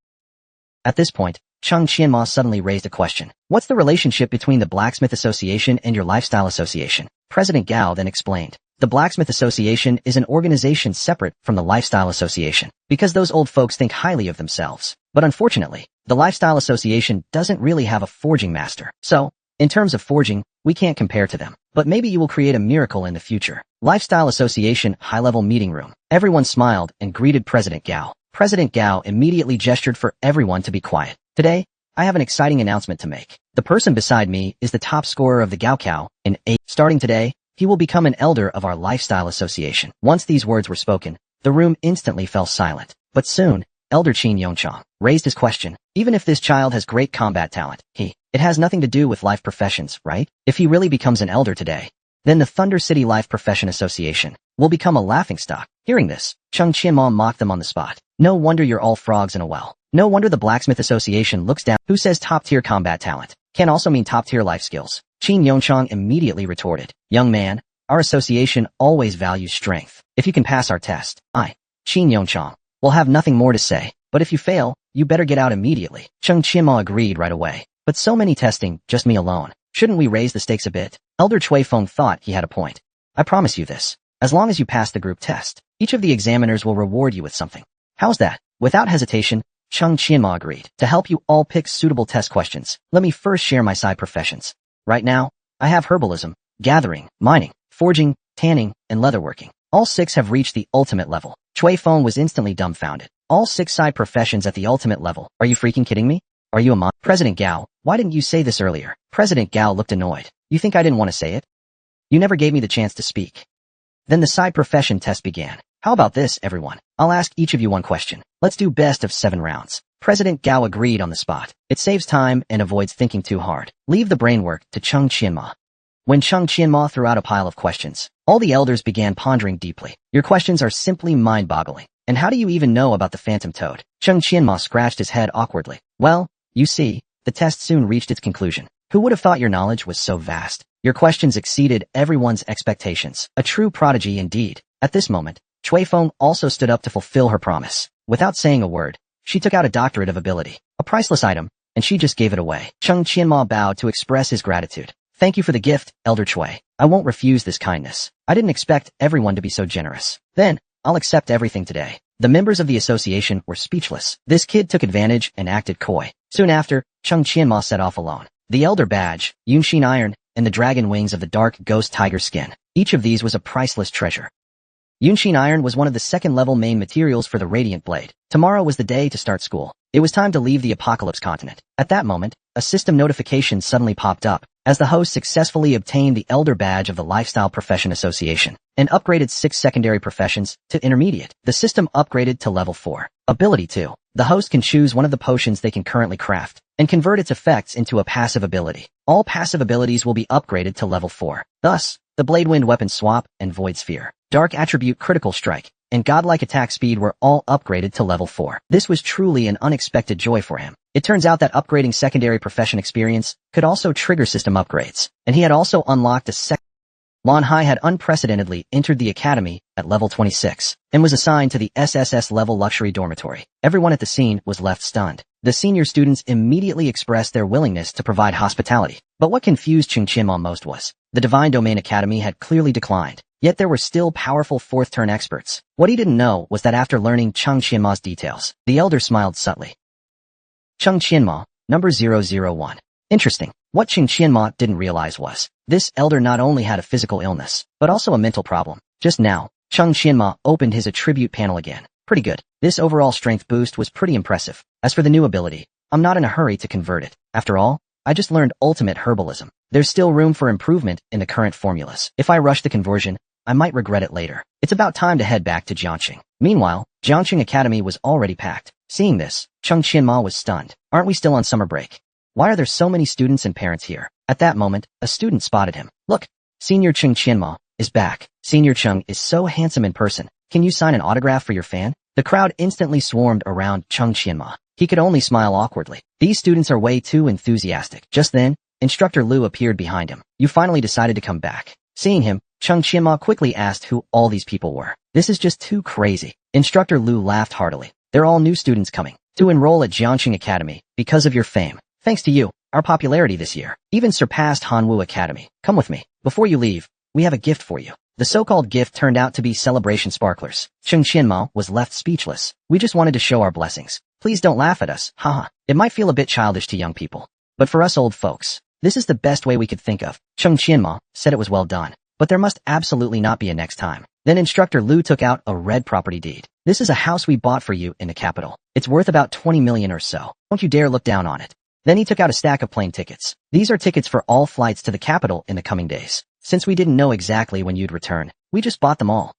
At this point, Cheng Qianma suddenly raised a question. "What's the relationship between the Blacksmith Association and your Lifestyle Association?" President Gao then explained. "The Blacksmith Association is an organization separate from the Lifestyle Association, because those old folks think highly of themselves. But unfortunately, the Lifestyle Association doesn't really have a forging master. So, in terms of forging, we can't compare to them. But maybe you will create a miracle in the future." Lifestyle Association high-level meeting room. Everyone smiled and greeted President Gao. President Gao immediately gestured for everyone to be quiet. "Today, I have an exciting announcement to make. The person beside me is the top scorer of the Gaokao in 8. Starting today, he will become an elder of our Lifestyle Association." Once these words were spoken, the room instantly fell silent. But soon, Elder Qin Yongchang raised his question. "Even if this child has great combat talent, it has nothing to do with life professions, right? If he really becomes an elder today, then the Thunder City Life Profession Association will become a laughingstock." Hearing this, Cheng Qianma mocked them on the spot. "No wonder you're all frogs in a well. No wonder the Blacksmith Association looks down. Who says top-tier combat talent can also mean top-tier life skills?" Qin Yongchang immediately retorted. "Young man, our association always values strength. If you can pass our test, Qin Yongchang, will have nothing more to say. But if you fail, you better get out immediately." Cheng Qianma agreed right away. "But so many testing, just me alone. Shouldn't we raise the stakes a bit?" Elder Cui Feng thought he had a point. "I promise you this. As long as you pass the group test, each of the examiners will reward you with something." "How's that?" Without hesitation, Cheng Qianma agreed. "To help you all pick suitable test questions, let me first share my side professions. Right now, I have herbalism, gathering, mining, forging, tanning, and leatherworking. All 6 have reached the ultimate level. Chui Feng was instantly dumbfounded. All 6 side professions at the ultimate level. Are you freaking kidding me? Are you a mon? President Gao, why didn't you say this earlier? President Gao looked annoyed. You think I didn't want to say it? You never gave me the chance to speak. Then the side profession test began. How about this, everyone? I'll ask each of you one question. Let's do best of 7 rounds. President Gao agreed on the spot. It saves time and avoids thinking too hard. Leave the brain work to Cheng Qianma. When Cheng Qianma threw out a pile of questions, all the elders began pondering deeply. Your questions are simply mind-boggling. And how do you even know about the phantom toad? Cheng Qianma scratched his head awkwardly. Well, you see, the test soon reached its conclusion. Who would have thought your knowledge was so vast? Your questions exceeded everyone's expectations. A true prodigy indeed. At this moment, Chui Feng also stood up to fulfill her promise. Without saying a word, she took out a doctorate of ability, a priceless item, and she just gave it away. Cheng Qianma bowed to express his gratitude. Thank you for the gift, Elder Chui. I won't refuse this kindness. I didn't expect everyone to be so generous. Then, I'll accept everything today. The members of the association were speechless. This kid took advantage and acted coy. Soon after, Cheng Qianma set off alone. The Elder Badge, Yunshin Iron, and the dragon wings of the dark ghost tiger skin. Each of these was a priceless treasure. Yunshin Iron was one of the second-level main materials for the Radiant Blade. Tomorrow was the day to start school. It was time to leave the Apocalypse continent. At that moment, a system notification suddenly popped up, as the host successfully obtained the Elder Badge of the Lifestyle Profession Association, and upgraded 6 secondary professions to intermediate. The system upgraded to level 4. Ability 2. The host can choose one of the potions they can currently craft, and convert its effects into a passive ability. All passive abilities will be upgraded to level 4. Thus, the Blade Wind Weapon Swap and Void Sphere, Dark Attribute Critical Strike, and Godlike Attack Speed were all upgraded to level 4. This was truly an unexpected joy for him. It turns out that upgrading secondary profession experience could also trigger system upgrades, and he had also unlocked a second. Lan Hai had unprecedentedly entered the academy at level 26, and was assigned to the SSS level luxury dormitory. Everyone at the scene was left stunned. The senior students immediately expressed their willingness to provide hospitality. But what confused Cheng Qianma most was, the Divine Domain Academy had clearly declined, yet there were still powerful fourth-turn experts. What he didn't know was that after learning Cheng Qianma's details, the elder smiled subtly. Cheng Qianma, number 001. Interesting. What Cheng Qianma didn't realize was, this elder not only had a physical illness, but also a mental problem. Just now, Cheng Qianma opened his attribute panel again. Pretty good. This overall strength boost was pretty impressive. As for the new ability, I'm not in a hurry to convert it. After all, I just learned ultimate herbalism. There's still room for improvement in the current formulas. If I rush the conversion, I might regret it later. It's about time to head back to Jiangxing. Meanwhile, Jiangxing Academy was already packed. Seeing this, Cheng Qianma was stunned. Aren't we still on summer break? Why are there so many students and parents here? At that moment, a student spotted him. Look, Senior Cheng Qianma is back. Senior Cheng is so handsome in person. Can you sign an autograph for your fan? The crowd instantly swarmed around Cheng Qianma. He could only smile awkwardly. These students are way too enthusiastic. Just then, Instructor Lu appeared behind him. You finally decided to come back. Seeing him, Cheng Qianma quickly asked who all these people were. This is just too crazy. Instructor Lu laughed heartily. They're all new students coming to enroll at Jiangxing Academy because of your fame. Thanks to you, our popularity this year even surpassed Hanwu Academy. Come with me. Before you leave, we have a gift for you. The so-called gift turned out to be celebration sparklers. Cheng Qianma was left speechless. We just wanted to show our blessings. Please don't laugh at us. Haha. It might feel a bit childish to young people, but for us old folks, this is the best way we could think of. Cheng Qianma said it was well done, but there must absolutely not be a next time. Then Instructor Lu took out a red property deed. This is a house we bought for you in the capital. It's worth about 20 million or so. Don't you dare look down on it. Then he took out a stack of plane tickets. These are tickets for all flights to the capital in the coming days. Since we didn't know exactly when you'd return, we just bought them all.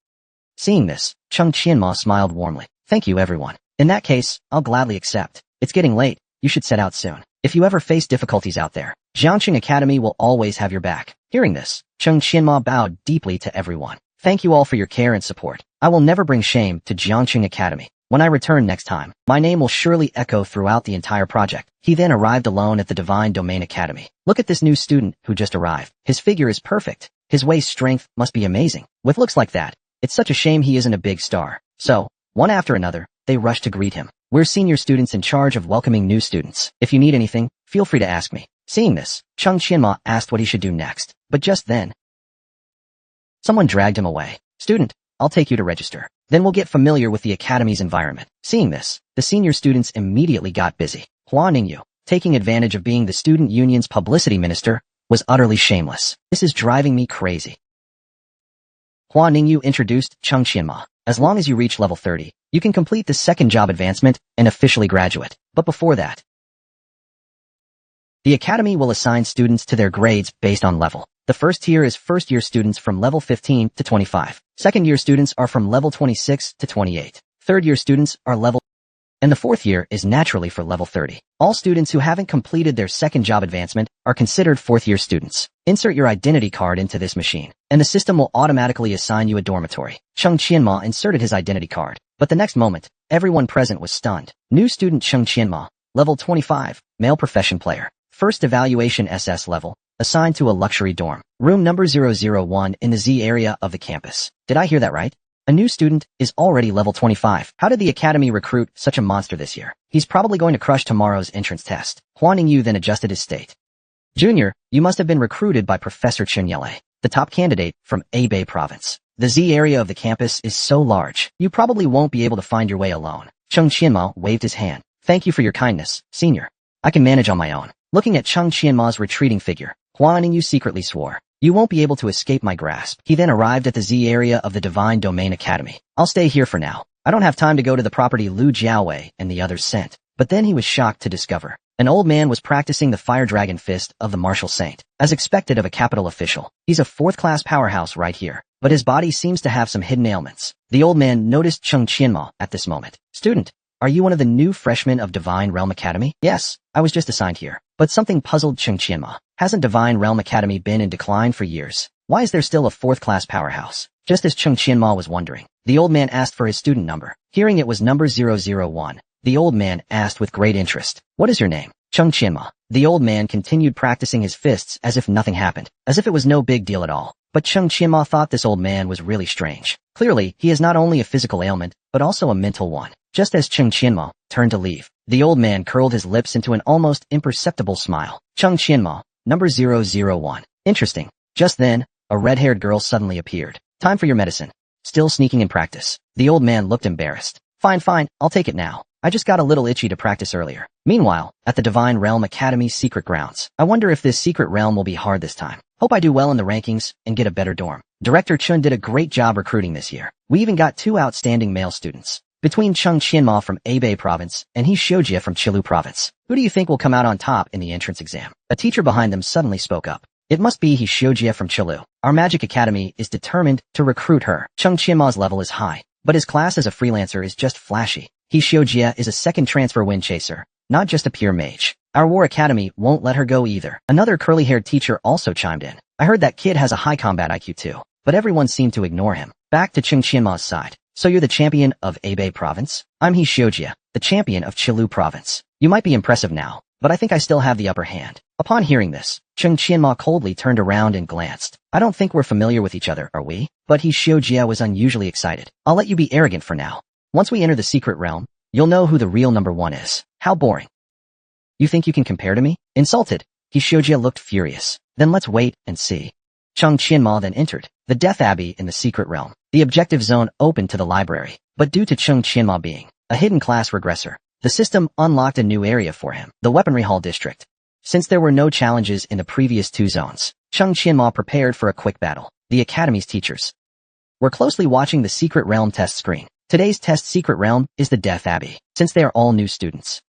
Seeing this, Cheng Qianma smiled warmly. Thank you, everyone. In that case, I'll gladly accept. It's getting late. You should set out soon. If you ever face difficulties out there, Jiangxing Academy will always have your back. Hearing this, Cheng Qianma bowed deeply to everyone. Thank you all for your care and support. I will never bring shame to Jiangxing Academy. When I return next time, my name will surely echo throughout the entire project. He then arrived alone at the Divine Domain Academy. Look at this new student who just arrived. His figure is perfect. His waist strength must be amazing. With looks like that, it's such a shame he isn't a big star. So, one after another, they rushed to greet him. We're senior students in charge of welcoming new students. If you need anything, feel free to ask me. Seeing this, Cheng Qianma asked what he should do next. But just then, someone dragged him away. Student, I'll take you to register. Then we'll get familiar with the academy's environment. Seeing this, the senior students immediately got busy. Hua Ningyu, taking advantage of being the student union's publicity minister, was utterly shameless. This is driving me crazy. Hua Ningyu introduced Cheng Qianma. As long as you reach level 30, you can complete the second job advancement and officially graduate. But before that, the academy will assign students to their grades based on level. The first tier is first-year students from level 15 to 25. Second-year students are from level 26 to 28. Third-year students are level, and the fourth year is naturally for level 30. All students who haven't completed their second job advancement are considered fourth-year students. Insert your identity card into this machine, and the system will automatically assign you a dormitory. Cheng Qianma inserted his identity card, but the next moment, everyone present was stunned. New student Cheng Qianma, level 25, male profession player. First evaluation SS level, assigned to a luxury dorm. Room number 001 in the Z area of the campus. Did I hear that right? A new student is already level 25. How did the academy recruit such a monster this year? He's probably going to crush tomorrow's entrance test. Hua Ningyu then adjusted his state. Junior, you must have been recruited by Professor Yahello, the top candidate from Hebei province. The Z area of the campus is so large, you probably won't be able to find your way alone. Cheng Qianma waved his hand. Thank you for your kindness, senior. I can manage on my own. Looking at Cheng Qianma's retreating figure, Hua Ningyu secretly swore. You won't be able to escape my grasp. He then arrived at the Z area of the Divine Domain Academy. I'll stay here for now. I don't have time to go to the property Lu Jiaowei and the others sent. But then he was shocked to discover an old man was practicing the Fire Dragon Fist of the Martial Saint. As expected of a capital official, he's a fourth-class powerhouse right here. But his body seems to have some hidden ailments. The old man noticed Cheng Qianma at this moment. Student, are you one of the new freshmen of Divine Realm Academy? Yes, I was just assigned here. But something puzzled Cheng Qianma. Hasn't Divine Realm Academy been in decline for years? Why is there still a fourth-class powerhouse? Just as Cheng Qianma was wondering, the old man asked for his student number. Hearing it was number 001, the old man asked with great interest, what is your name? Cheng Qianma. The old man continued practicing his fists as if nothing happened, as if it was no big deal at all. But Cheng Qianma thought this old man was really strange. Clearly, he has not only a physical ailment, but also a mental one. Just as Cheng Qianma turned to leave, the old man curled his lips into an almost imperceptible smile. Cheng Qianma, number 001. Interesting. Just then, a red-haired girl suddenly appeared. Time for your medicine. Still sneaking in practice. The old man looked embarrassed. Fine, I'll take it now. I just got a little itchy to practice earlier. Meanwhile, at the Divine Realm Academy's secret grounds, I wonder if this secret realm will be hard this time. Hope I do well in the rankings and get a better dorm. Director Chun did a great job recruiting this year. We even got 2 outstanding male students. Between Cheng Qianma from Hebei province and He Xiujie from Qilu province, who do you think will come out on top in the entrance exam? A teacher behind them suddenly spoke up. It must be He Xiujie from Qilu. Our magic academy is determined to recruit her. Cheng Qianma's level is high, but his class as a freelancer is just flashy. He Xiujie is a second transfer wind chaser, not just a pure mage. Our war academy won't let her go either. Another curly-haired teacher also chimed in. I heard that kid has a high combat IQ too, but everyone seemed to ignore him. Back to Cheng Qianma's side. So you're the champion of Hebei province? I'm He Xiujie, the champion of Qilu province. You might be impressive now, but I think I still have the upper hand. Upon hearing this, Cheng Qianma coldly turned around and glanced. I don't think we're familiar with each other, are we? But He Xiujie was unusually excited. I'll let you be arrogant for now. Once we enter the secret realm, you'll know who the real number 1 is. How boring. You think you can compare to me? Insulted, He Xiujie looked furious. Then let's wait and see. Cheng Qianma then entered the Death Abbey in the secret realm. The objective zone opened to the library, but due to Cheng Qianma being a hidden class regressor, the system unlocked a new area for him, the Weaponry Hall District. Since there were no challenges in the previous 2 zones, Cheng Qianma prepared for a quick battle. The academy's teachers were closely watching the secret realm test screen. Today's test secret realm is the Death Abbey, since they are all new students.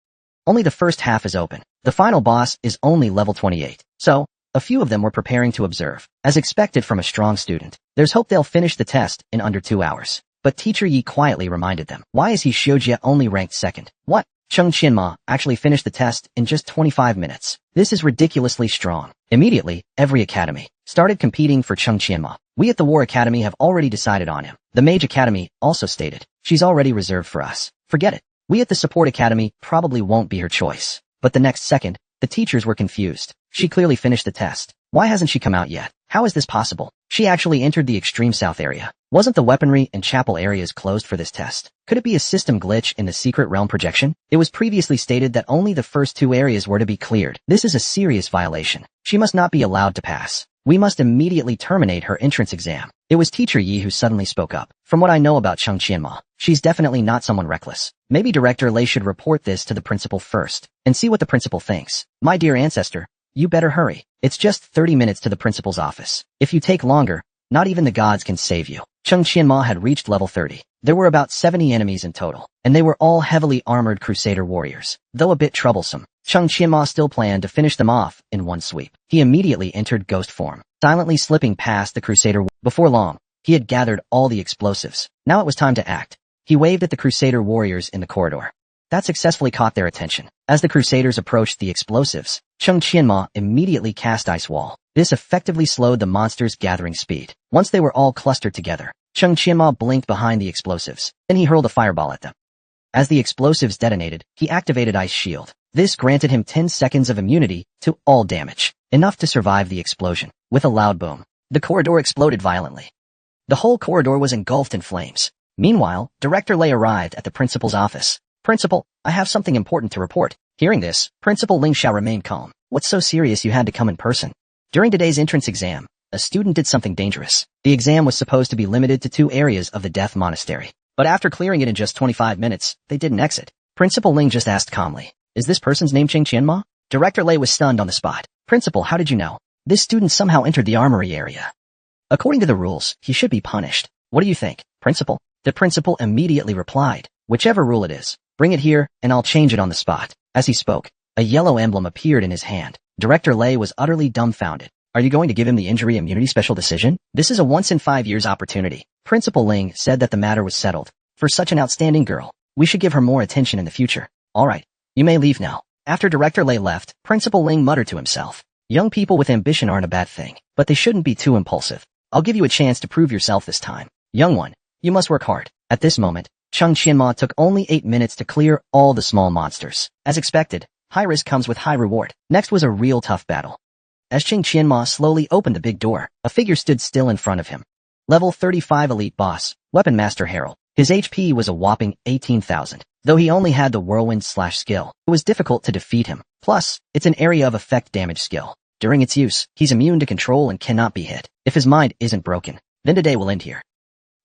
Only the first half is open. The final boss is only level 28, so a few of them were preparing to observe. As expected from a strong student, there's hope they'll finish the test in under 2 hours. But Teacher Yi quietly reminded them. Why is He Xiujie only ranked 2nd? What? Cheng Qianma actually finished the test in just 25 minutes. This is ridiculously strong. Immediately, every academy started competing for Cheng Qianma. We at the War Academy have already decided on him. The Mage Academy also stated, she's already reserved for us. Forget it. We at the Support Academy probably won't be her choice. But the next second, the teachers were confused. She clearly finished the test. Why hasn't she come out yet? How is this possible? She actually entered the extreme south area. Wasn't the weaponry and chapel areas closed for this test? Could it be a system glitch in the secret realm projection? It was previously stated that only the first 2 areas were to be cleared. This is a serious violation. She must not be allowed to pass. We must immediately terminate her entrance exam. It was Teacher Yi who suddenly spoke up. From what I know about Cheng Qianma, she's definitely not someone reckless. Maybe Director Lei should report this to the principal first, and see what the principal thinks. My dear ancestor, you better hurry. It's just 30 minutes to the principal's office. If you take longer, Not even the gods can save you. Cheng Qianma had reached level 30. There were about 70 enemies in total, and they were all heavily armored crusader warriors. Though a bit troublesome, Cheng Qianma still planned to finish them off in one sweep. He immediately entered ghost form, silently slipping past the crusader. Before long, he had gathered all the explosives. Now it was time to act. He waved at the crusader warriors in the corridor. That successfully caught their attention. As the crusaders approached the explosives, Cheng Qianma immediately cast Ice Wall. This effectively slowed the monsters' gathering speed. Once they were all clustered together, Cheng Qianma blinked behind the explosives. Then he hurled a fireball at them. As the explosives detonated, he activated Ice Shield. This granted him 10 seconds of immunity to all damage, enough to survive the explosion. With a loud boom, the corridor exploded violently. The whole corridor was engulfed in flames. Meanwhile, Director Lei arrived at the principal's office. "Principal, I have something important to report." Hearing this, Principal Ling Xiao remained calm. "What's so serious you had to come in person?" During today's entrance exam, a student did something dangerous. The exam was supposed to be limited to 2 areas of the Death Monastery. But after clearing it in just 25 minutes, they didn't exit. Principal Ling just asked calmly, "Is this person's name Cheng Qianma?" Director Lei was stunned on the spot. "Principal, how did you know? This student somehow entered the armory area. According to the rules, he should be punished. What do you think, Principal?" The principal immediately replied, "Whichever rule it is, bring it here, and I'll change it on the spot." As he spoke, a yellow emblem appeared in his hand. Director Lei was utterly dumbfounded. "Are you going to give him the injury immunity special decision? This is a once-in-5 years opportunity." Principal Ling said that the matter was settled. "For such an outstanding girl, we should give her more attention in the future. All right, you may leave now." After Director Lei left, Principal Ling muttered to himself, "Young people with ambition aren't a bad thing, but they shouldn't be too impulsive. I'll give you a chance to prove yourself this time. Young one, you must work hard." At this moment, Cheng Qianma took only 8 minutes to clear all the small monsters. As expected, high risk comes with high reward. Next was a real tough battle. As Cheng Qianma slowly opened the big door, a figure stood still in front of him. Level 35 elite boss, Weapon Master Harold. His HP was a whopping 18,000. Though he only had the whirlwind/skill, it was difficult to defeat him. Plus, it's an area of effect damage skill. During its use, he's immune to control and cannot be hit. If his mind isn't broken, then today will end here.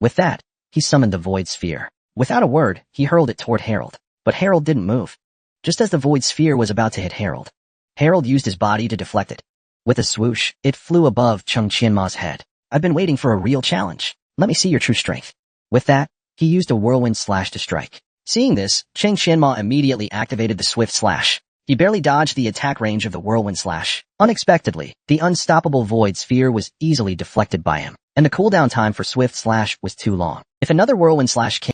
With that, he summoned the Void Sphere. Without a word, he hurled it toward Harold. But Harold didn't move. Just as the Void Sphere was about to hit Harold, Harold used his body to deflect it. With a swoosh, it flew above Cheng Qianma's head. "I've been waiting for a real challenge. Let me see your true strength." With that, he used a whirlwind slash to strike. Seeing this, Cheng Qianma immediately activated the swift slash. He barely dodged the attack range of the whirlwind slash. Unexpectedly, the unstoppable Void Sphere was easily deflected by him, and the cooldown time for swift slash was too long. If another whirlwind slash came,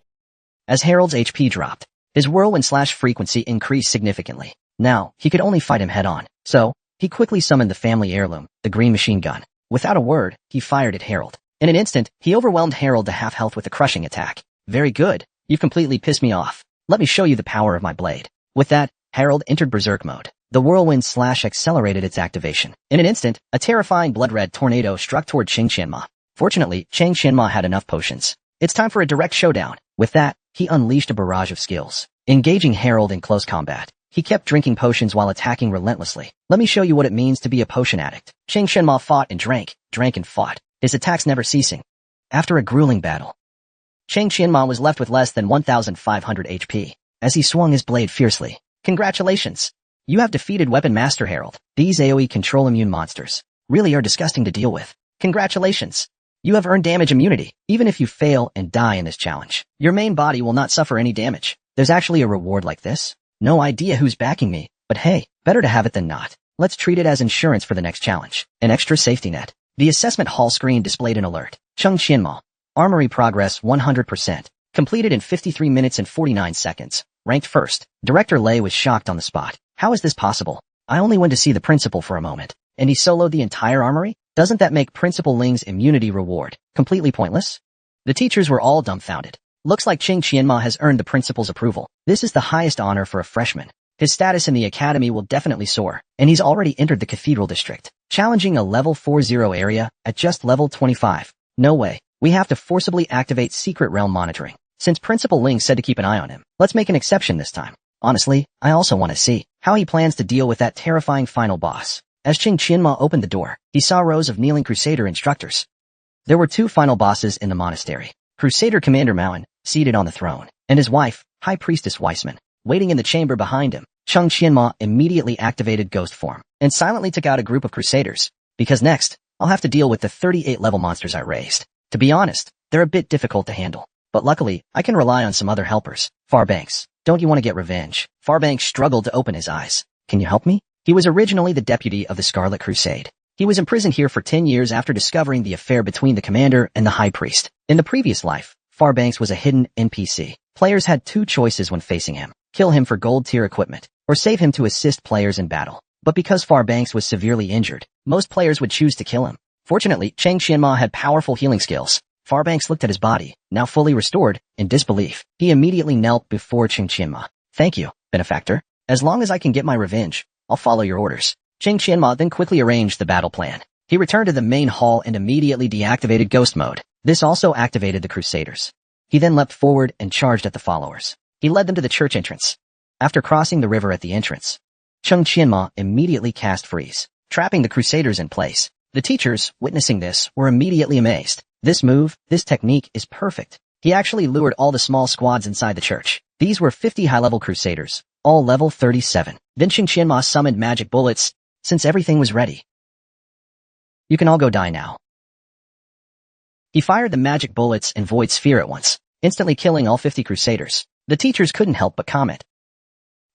as Harold's HP dropped, his whirlwind slash frequency increased significantly. Now, he could only fight him head-on. So, he quickly summoned the family heirloom, the green machine gun. Without a word, he fired at Harold. In an instant, he overwhelmed Harold to half health with a crushing attack. "Very good. You've completely pissed me off. Let me show you the power of my blade." With that, Harold entered berserk mode. The whirlwind slash accelerated its activation. In an instant, a terrifying blood-red tornado struck toward Cheng Qianma. Fortunately, Cheng Qianma had enough potions. It's time for a direct showdown. With that, he unleashed a barrage of skills. Engaging Harold in close combat, he kept drinking potions while attacking relentlessly. "Let me show you what it means to be a potion addict." Cheng Qianma fought and drank and fought, his attacks never ceasing. After a grueling battle, Cheng Qianma was left with less than 1,500 HP. As he swung his blade fiercely, "Congratulations! You have defeated Weapon Master Harold. These AoE control immune monsters really are disgusting to deal with. Congratulations! You have earned damage immunity. Even if you fail and die in this challenge, your main body will not suffer any damage. There's actually a reward like this? No idea who's backing me, but hey, better to have it than not. Let's treat it as insurance for the next challenge. An extra safety net." The assessment hall screen displayed an alert. Cheng Qianma. Armory progress 100%. Completed in 53 minutes and 49 seconds. Ranked first. Director Lei was shocked on the spot. "How is this possible? I only went to see the principal for a moment, and he soloed the entire armory? Doesn't that make Principal Ling's immunity reward completely pointless?" The teachers were all dumbfounded. Looks like Cheng Qianma has earned the principal's approval. This is the highest honor for a freshman. His status in the academy will definitely soar, and he's already entered the Cathedral District, challenging a level 40 area at just level 25. No way. We have to forcibly activate Secret Realm monitoring. Since Principal Ling said to keep an eye on him, let's make an exception this time. Honestly, I also want to see how he plans to deal with that terrifying final boss. As Cheng Qianma opened the door, he saw rows of kneeling Crusader instructors. There were 2 final bosses in the monastery. Crusader Commander Mauen, seated on the throne, and his wife, High Priestess Weissman, waiting in the chamber behind him. Cheng Qianma immediately activated ghost form, and silently took out a group of Crusaders. Because next, I'll have to deal with the 38-level monsters I raised. To be honest, they're a bit difficult to handle. But luckily, I can rely on some other helpers. Farbanks, don't you want to get revenge? Farbanks struggled to open his eyes. Can you help me? He was originally the deputy of the Scarlet Crusade. He was imprisoned here for 10 years after discovering the affair between the commander and the high priest. In the previous life, Farbanks was a hidden NPC. Players had two choices when facing him: kill him for gold tier equipment, or save him to assist players in battle. But because Farbanks was severely injured, most players would choose to kill him. Fortunately, Chang Qianma had powerful healing skills. Farbanks looked at his body, now fully restored, in disbelief. He immediately knelt before Chang Qianma. Thank you, benefactor. As long as I can get my revenge, I'll follow your orders. Chang Qianma then quickly arranged the battle plan. He returned to the main hall and immediately deactivated ghost mode. This also activated the Crusaders. He then leapt forward and charged at the followers. He led them to the church entrance. After crossing the river at the entrance, Chang Qianma immediately cast freeze, trapping the Crusaders in place. The teachers, witnessing this, were immediately amazed. This move, this technique is perfect. He actually lured all the small squads inside the church. These were 50 high-level Crusaders, all level 37. Then Chang Qianma summoned magic bullets, since everything was ready. You can all go die now. He fired the magic bullets and void sphere at once, instantly killing all 50 Crusaders. The teachers couldn't help but comment.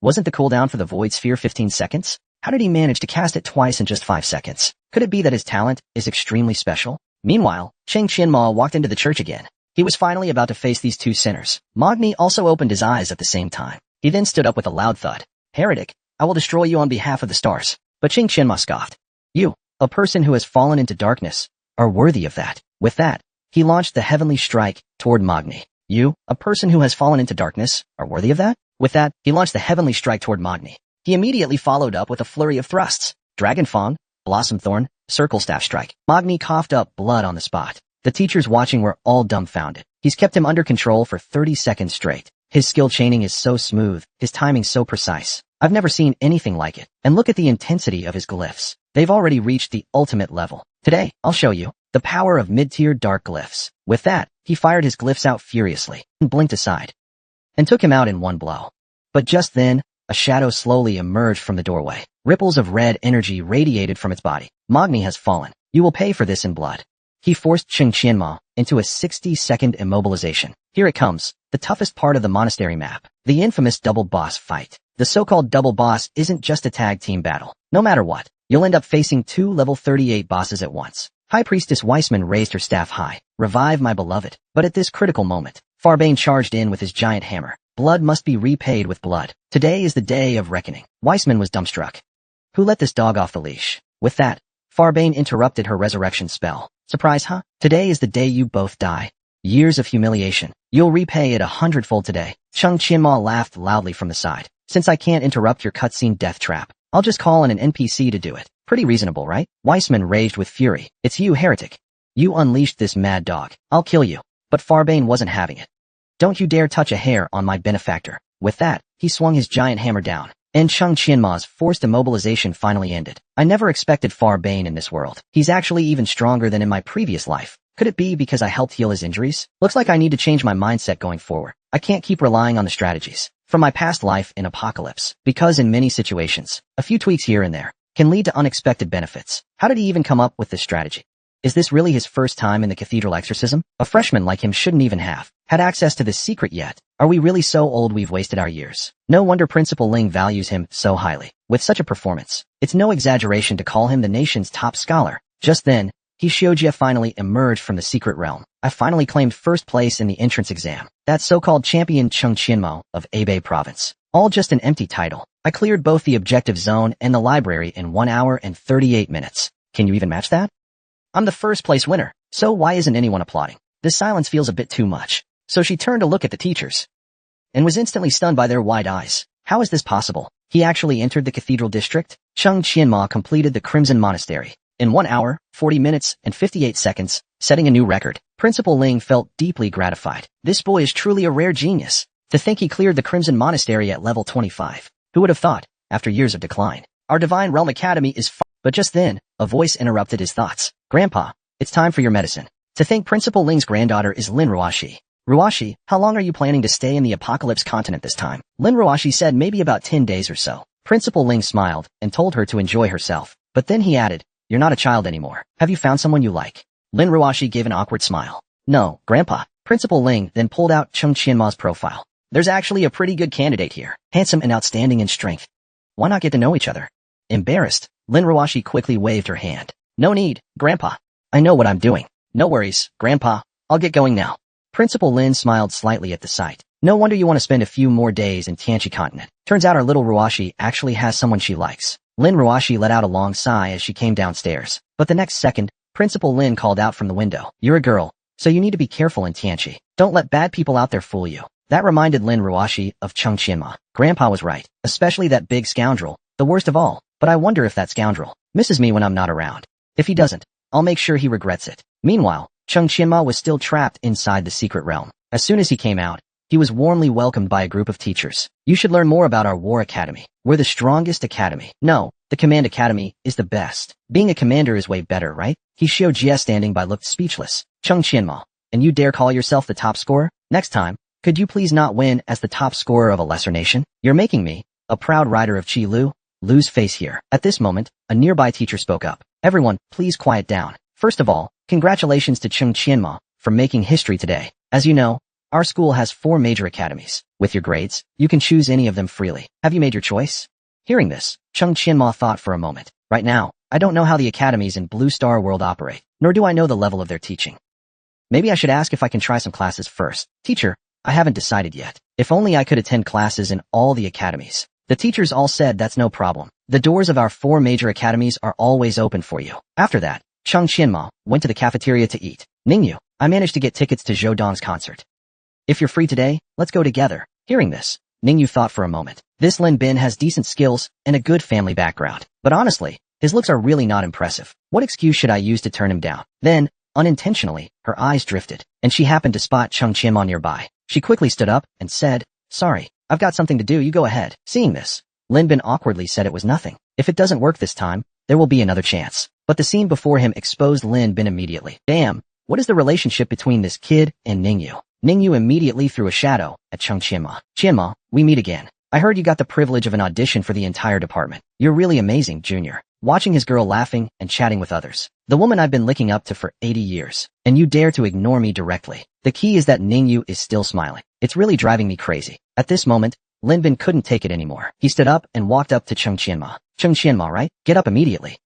Wasn't the cooldown for the void sphere 15 seconds? How did he manage to cast it twice in just 5 seconds? Could it be that his talent is extremely special? Meanwhile, Chang Qianma walked into the church again. He was finally about to face these two sinners. Magni also opened his eyes at the same time. He then stood up with a loud thud. Heretic, I will destroy you on behalf of the stars. But Chang Qianma scoffed. You, a person who has fallen into darkness, are worthy of that. With that, he launched the heavenly strike toward Magni. You, a person who has fallen into darkness, are worthy of that? With that, he launched the heavenly strike toward Magni. He immediately followed up with a flurry of thrusts. Dragon Fang, Blossom Thorn, Circle Staff Strike. Magni coughed up blood on the spot. The teachers watching were all dumbfounded. He's kept him under control for 30 seconds straight. His skill chaining is so smooth, his timing so precise. I've never seen anything like it. And look at the intensity of his glyphs. They've already reached the ultimate level. Today, I'll show you the power of mid-tier dark glyphs. With that, he fired his glyphs out furiously and blinked aside and took him out in one blow. But just then, a shadow slowly emerged from the doorway. Ripples of red energy radiated from its body. Magni has fallen. You will pay for this in blood. He forced Chang Qianma into a 60-second immobilization. Here it comes, the toughest part of the monastery map, the infamous double boss fight. The so-called double boss isn't just a tag team battle. No matter what, you'll end up facing two level 38 bosses at once. High Priestess Weissman raised her staff high. Revive my beloved. But at this critical moment, Farbane charged in with his giant hammer. Blood must be repaid with blood. Today is the day of reckoning. Weissman was dumbstruck. Who let this dog off the leash? With that, Farbane interrupted her resurrection spell. Surprise, huh? Today is the day you both die. Years of humiliation. You'll repay it 100-fold today. Chang Qianma laughed loudly from the side. Since I can't interrupt your cutscene death trap, I'll just call in an NPC to do it. Pretty reasonable, right? Weissman raged with fury. It's you, heretic. You unleashed this mad dog. I'll kill you. But Farbane wasn't having it. Don't you dare touch a hair on my benefactor. With that, he swung his giant hammer down, and Chang Qianma's forced immobilization finally ended. I never expected Farbane in this world. He's actually even stronger than in my previous life. Could it be because I helped heal his injuries? Looks like I need to change my mindset going forward. I can't keep relying on the strategies from my past life in Apocalypse, because in many situations, a few tweaks here and there can lead to unexpected benefits. How did he even come up with this strategy? Is this really his first time in the cathedral exorcism? A freshman like him shouldn't even have had access to this secret yet. Are we really so old we've wasted our years? No wonder Principal Ling values him so highly. With such a performance, it's no exaggeration to call him the nation's top scholar. Just then, Hishioji finally emerged from the secret realm. I finally claimed first place in the entrance exam. That so-called champion Chang Qianmo of Hebei province. All just an empty title. I cleared both the objective zone and the library in 1 hour and 38 minutes. Can you even match that? I'm the first place winner, so why isn't anyone applauding? This silence feels a bit too much. So she turned to look at the teachers and was instantly stunned by their wide eyes. How is this possible? He actually entered the cathedral district? Chang Qianma completed the Crimson Monastery in 1 hour, 40 minutes, and 58 seconds, setting a new record. Principal Ling felt deeply gratified. This boy is truly a rare genius. To think he cleared the Crimson Monastery at level 25. Who would have thought, after years of decline? Our Divine Realm Academy is But just then, a voice interrupted his thoughts. Grandpa, it's time for your medicine. To think Principal Ling's granddaughter is Lin Ruashi. Ruashi, how long are you planning to stay in the Apocalypse continent this time? Lin Ruashi said maybe about 10 days or so. Principal Ling smiled and told her to enjoy herself. But then he added, You're not a child anymore. Have you found someone you like? Lin Ruashi gave an awkward smile. No, Grandpa. Principal Ling then pulled out Chung Qianma's profile. There's actually a pretty good candidate here. Handsome and outstanding in strength. Why not get to know each other? Embarrassed, Lin Ruashi quickly waved her hand. No need, Grandpa. I know what I'm doing. No worries, Grandpa. I'll get going now. Principal Lin smiled slightly at the sight. No wonder you want to spend a few more days in Tianchi continent. Turns out our little Ruashi actually has someone she likes. Lin Ruashi let out a long sigh as she came downstairs. But the next second, Principal Lin called out from the window. You're a girl, so you need to be careful in Tianchi. Don't let bad people out there fool you. That reminded Lin Ruashi of Chung Qianma. Grandpa was right, especially that big scoundrel, the worst of all. But I wonder if that scoundrel misses me when I'm not around. If he doesn't, I'll make sure he regrets it. Meanwhile, Chung Qianma was still trapped inside the secret realm. As soon as he came out, he was warmly welcomed by a group of teachers. You should learn more about our war academy. We're the strongest academy. No, the command academy is the best. Being a commander is way better, right? He Xiao Jie standing by looked speechless. Chung Qianma, and you dare call yourself the top scorer? Next time, could you please not win as the top scorer of a lesser nation? You're making me, a proud rider of Qi Lu, lose face here. At this moment, a nearby teacher spoke up. Everyone, please quiet down. First of all, congratulations to Chung Qianma for making history today. As you know, our school has 4 major academies. With your grades, you can choose any of them freely. Have you made your choice? Hearing this, Chung Qianma thought for a moment. Right now, I don't know how the academies in Blue Star World operate, nor do I know the level of their teaching. Maybe I should ask if I can try some classes first. Teacher, I haven't decided yet. If only I could attend classes in all the academies. The teachers all said that's no problem. The doors of our 4 major academies are always open for you. After that, Chung Qianma went to the cafeteria to eat. Ningyu, I managed to get tickets to Zhou Dong's concert. If you're free today, let's go together. Hearing this, Ningyu thought for a moment. This Lin Bin has decent skills and a good family background. But honestly, his looks are really not impressive. What excuse should I use to turn him down? Then, unintentionally, her eyes drifted, and she happened to spot Chung Qianma nearby. She quickly stood up and said, Sorry, I've got something to do, you go ahead. Seeing this, Lin Bin awkwardly said it was nothing. If it doesn't work this time, there will be another chance. But the scene before him exposed Lin Bin immediately. Damn, what is the relationship between this kid and Ningyu? Ningyu immediately threw a shadow at Chung Qianma. Qianma, we meet again. I heard you got the privilege of an audition for the entire department. You're really amazing, Junior. Watching his girl laughing and chatting with others. The woman I've been looking up to for 80 years. And you dare to ignore me directly. The key is that Ningyu is still smiling. It's really driving me crazy. At this moment, Lin Bin couldn't take it anymore. He stood up and walked up to Chung Qianma. Chung Qianma, right? Get up immediately.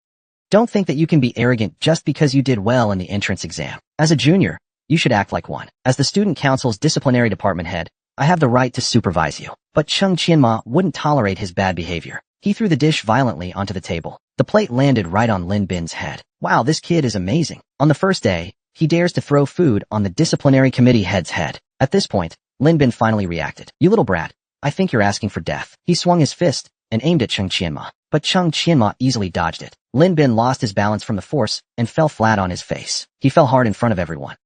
Don't think that you can be arrogant just because you did well in the entrance exam. As a junior, you should act like one. As the student council's disciplinary department head, I have the right to supervise you. But Chung Qianma wouldn't tolerate his bad behavior. He threw the dish violently onto the table. The plate landed right on Lin Bin's head. Wow, this kid is amazing. On the first day, he dares to throw food on the disciplinary committee head's head. At this point, Lin Bin finally reacted. You little brat, I think you're asking for death. He swung his fist and aimed at Chung Qianma. But Chung Qianma easily dodged it. Lin Bin lost his balance from the force and fell flat on his face. He fell hard in front of everyone.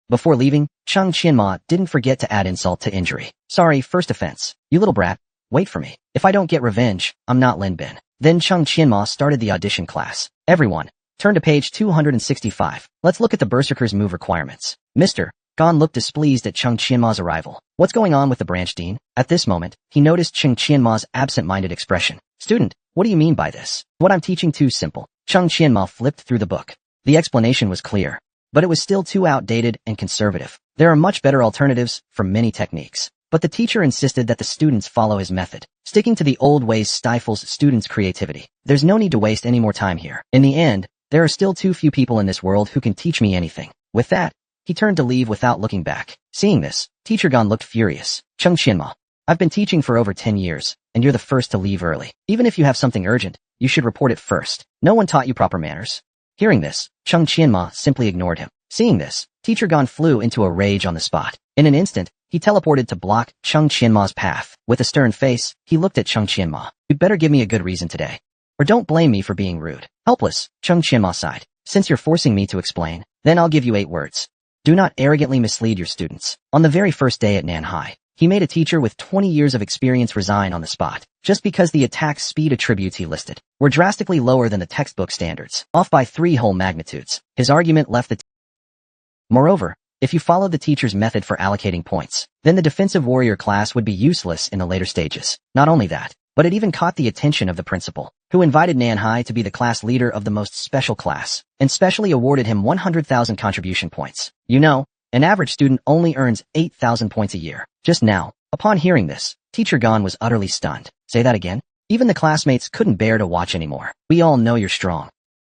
Before leaving, Chung Qianma didn't forget to add insult to injury. Sorry, first offense. You little brat, wait for me. If I don't get revenge, I'm not Lin Bin. Then Chung Qianma started the audition class. Everyone, turn to page 265. Let's look at the Berserker's move requirements. Mr. Gon looked displeased at Chung Qianma's arrival. What's going on with the branch dean? At this moment, he noticed Chung Qianma's absent-minded expression. Student, what do you mean by this? What I'm teaching too simple. Chung Qianma flipped through the book. The explanation was clear, but it was still too outdated and conservative. There are much better alternatives for many techniques. But the teacher insisted that the students follow his method. Sticking to the old ways stifles students' creativity. There's no need to waste any more time here. In the end, there are still too few people in this world who can teach me anything. With that, he turned to leave without looking back. Seeing this, Teacher Gon looked furious. Chung Qianma, I've been teaching for over 10 years, and you're the first to leave early. Even if you have something urgent, you should report it first. No one taught you proper manners. Hearing this, Chung Qianma simply ignored him. Seeing this, Teacher Gon flew into a rage on the spot. In an instant, he teleported to block Chung Qianma's path. With a stern face, he looked at Chung Qianma. You'd better give me a good reason today. Or don't blame me for being rude. Helpless, Chung Qianma sighed. Since you're forcing me to explain, then I'll give you 8 words. Do not arrogantly mislead your students. On the very first day at Nanhai, he made a teacher with 20 years of experience resign on the spot, just because the attack speed attributes he listed were drastically lower than the textbook standards, off by 3 whole magnitudes. His argument left the Moreover, if you followed the teacher's method for allocating points, then the defensive warrior class would be useless in the later stages. Not only that, but it even caught the attention of the principal. who invited Nanhai to be the class leader of the most special class, and specially awarded him 100,000 contribution points. You know, an average student only earns 8,000 points a year. Just now, upon hearing this, Teacher Gon was utterly stunned. Say that again? Even the classmates couldn't bear to watch anymore. We all know you're strong.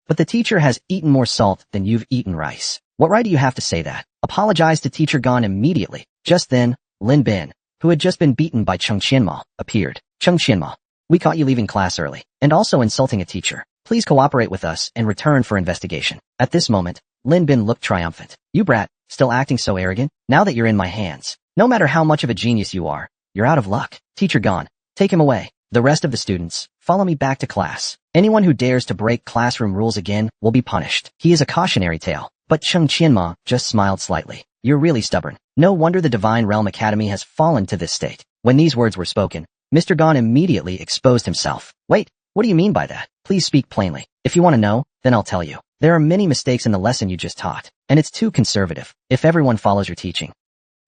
But the teacher has eaten more salt than you've eaten rice. What right do you have to say that? Apologize to Teacher Gon immediately. Just then, Lin Bin, who had just been beaten by Chung Qianma, appeared. Chung Qianma, we caught you leaving class early, and also insulting a teacher. Please cooperate with us and return for investigation. At this moment, Lin Bin looked triumphant. You brat, still acting so arrogant? Now that you're in my hands, no matter how much of a genius you are, you're out of luck. Teacher Gon, take him away. The rest of the students, follow me back to class. Anyone who dares to break classroom rules again will be punished. He is a cautionary tale. But Chung Qianma just smiled slightly. You're really stubborn. No wonder the Divine Realm Academy has fallen to this state. When these words were spoken, Mr. Gon immediately exposed himself. Wait, what do you mean by that? Please speak plainly. If you want to know, then I'll tell you. There are many mistakes in the lesson you just taught, and it's too conservative. If everyone follows your teaching,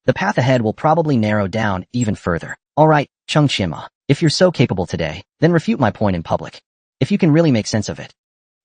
the path ahead will probably narrow down even further. All right, Chung Qianma, if you're so capable today, then refute my point in public. If you can really make sense of it,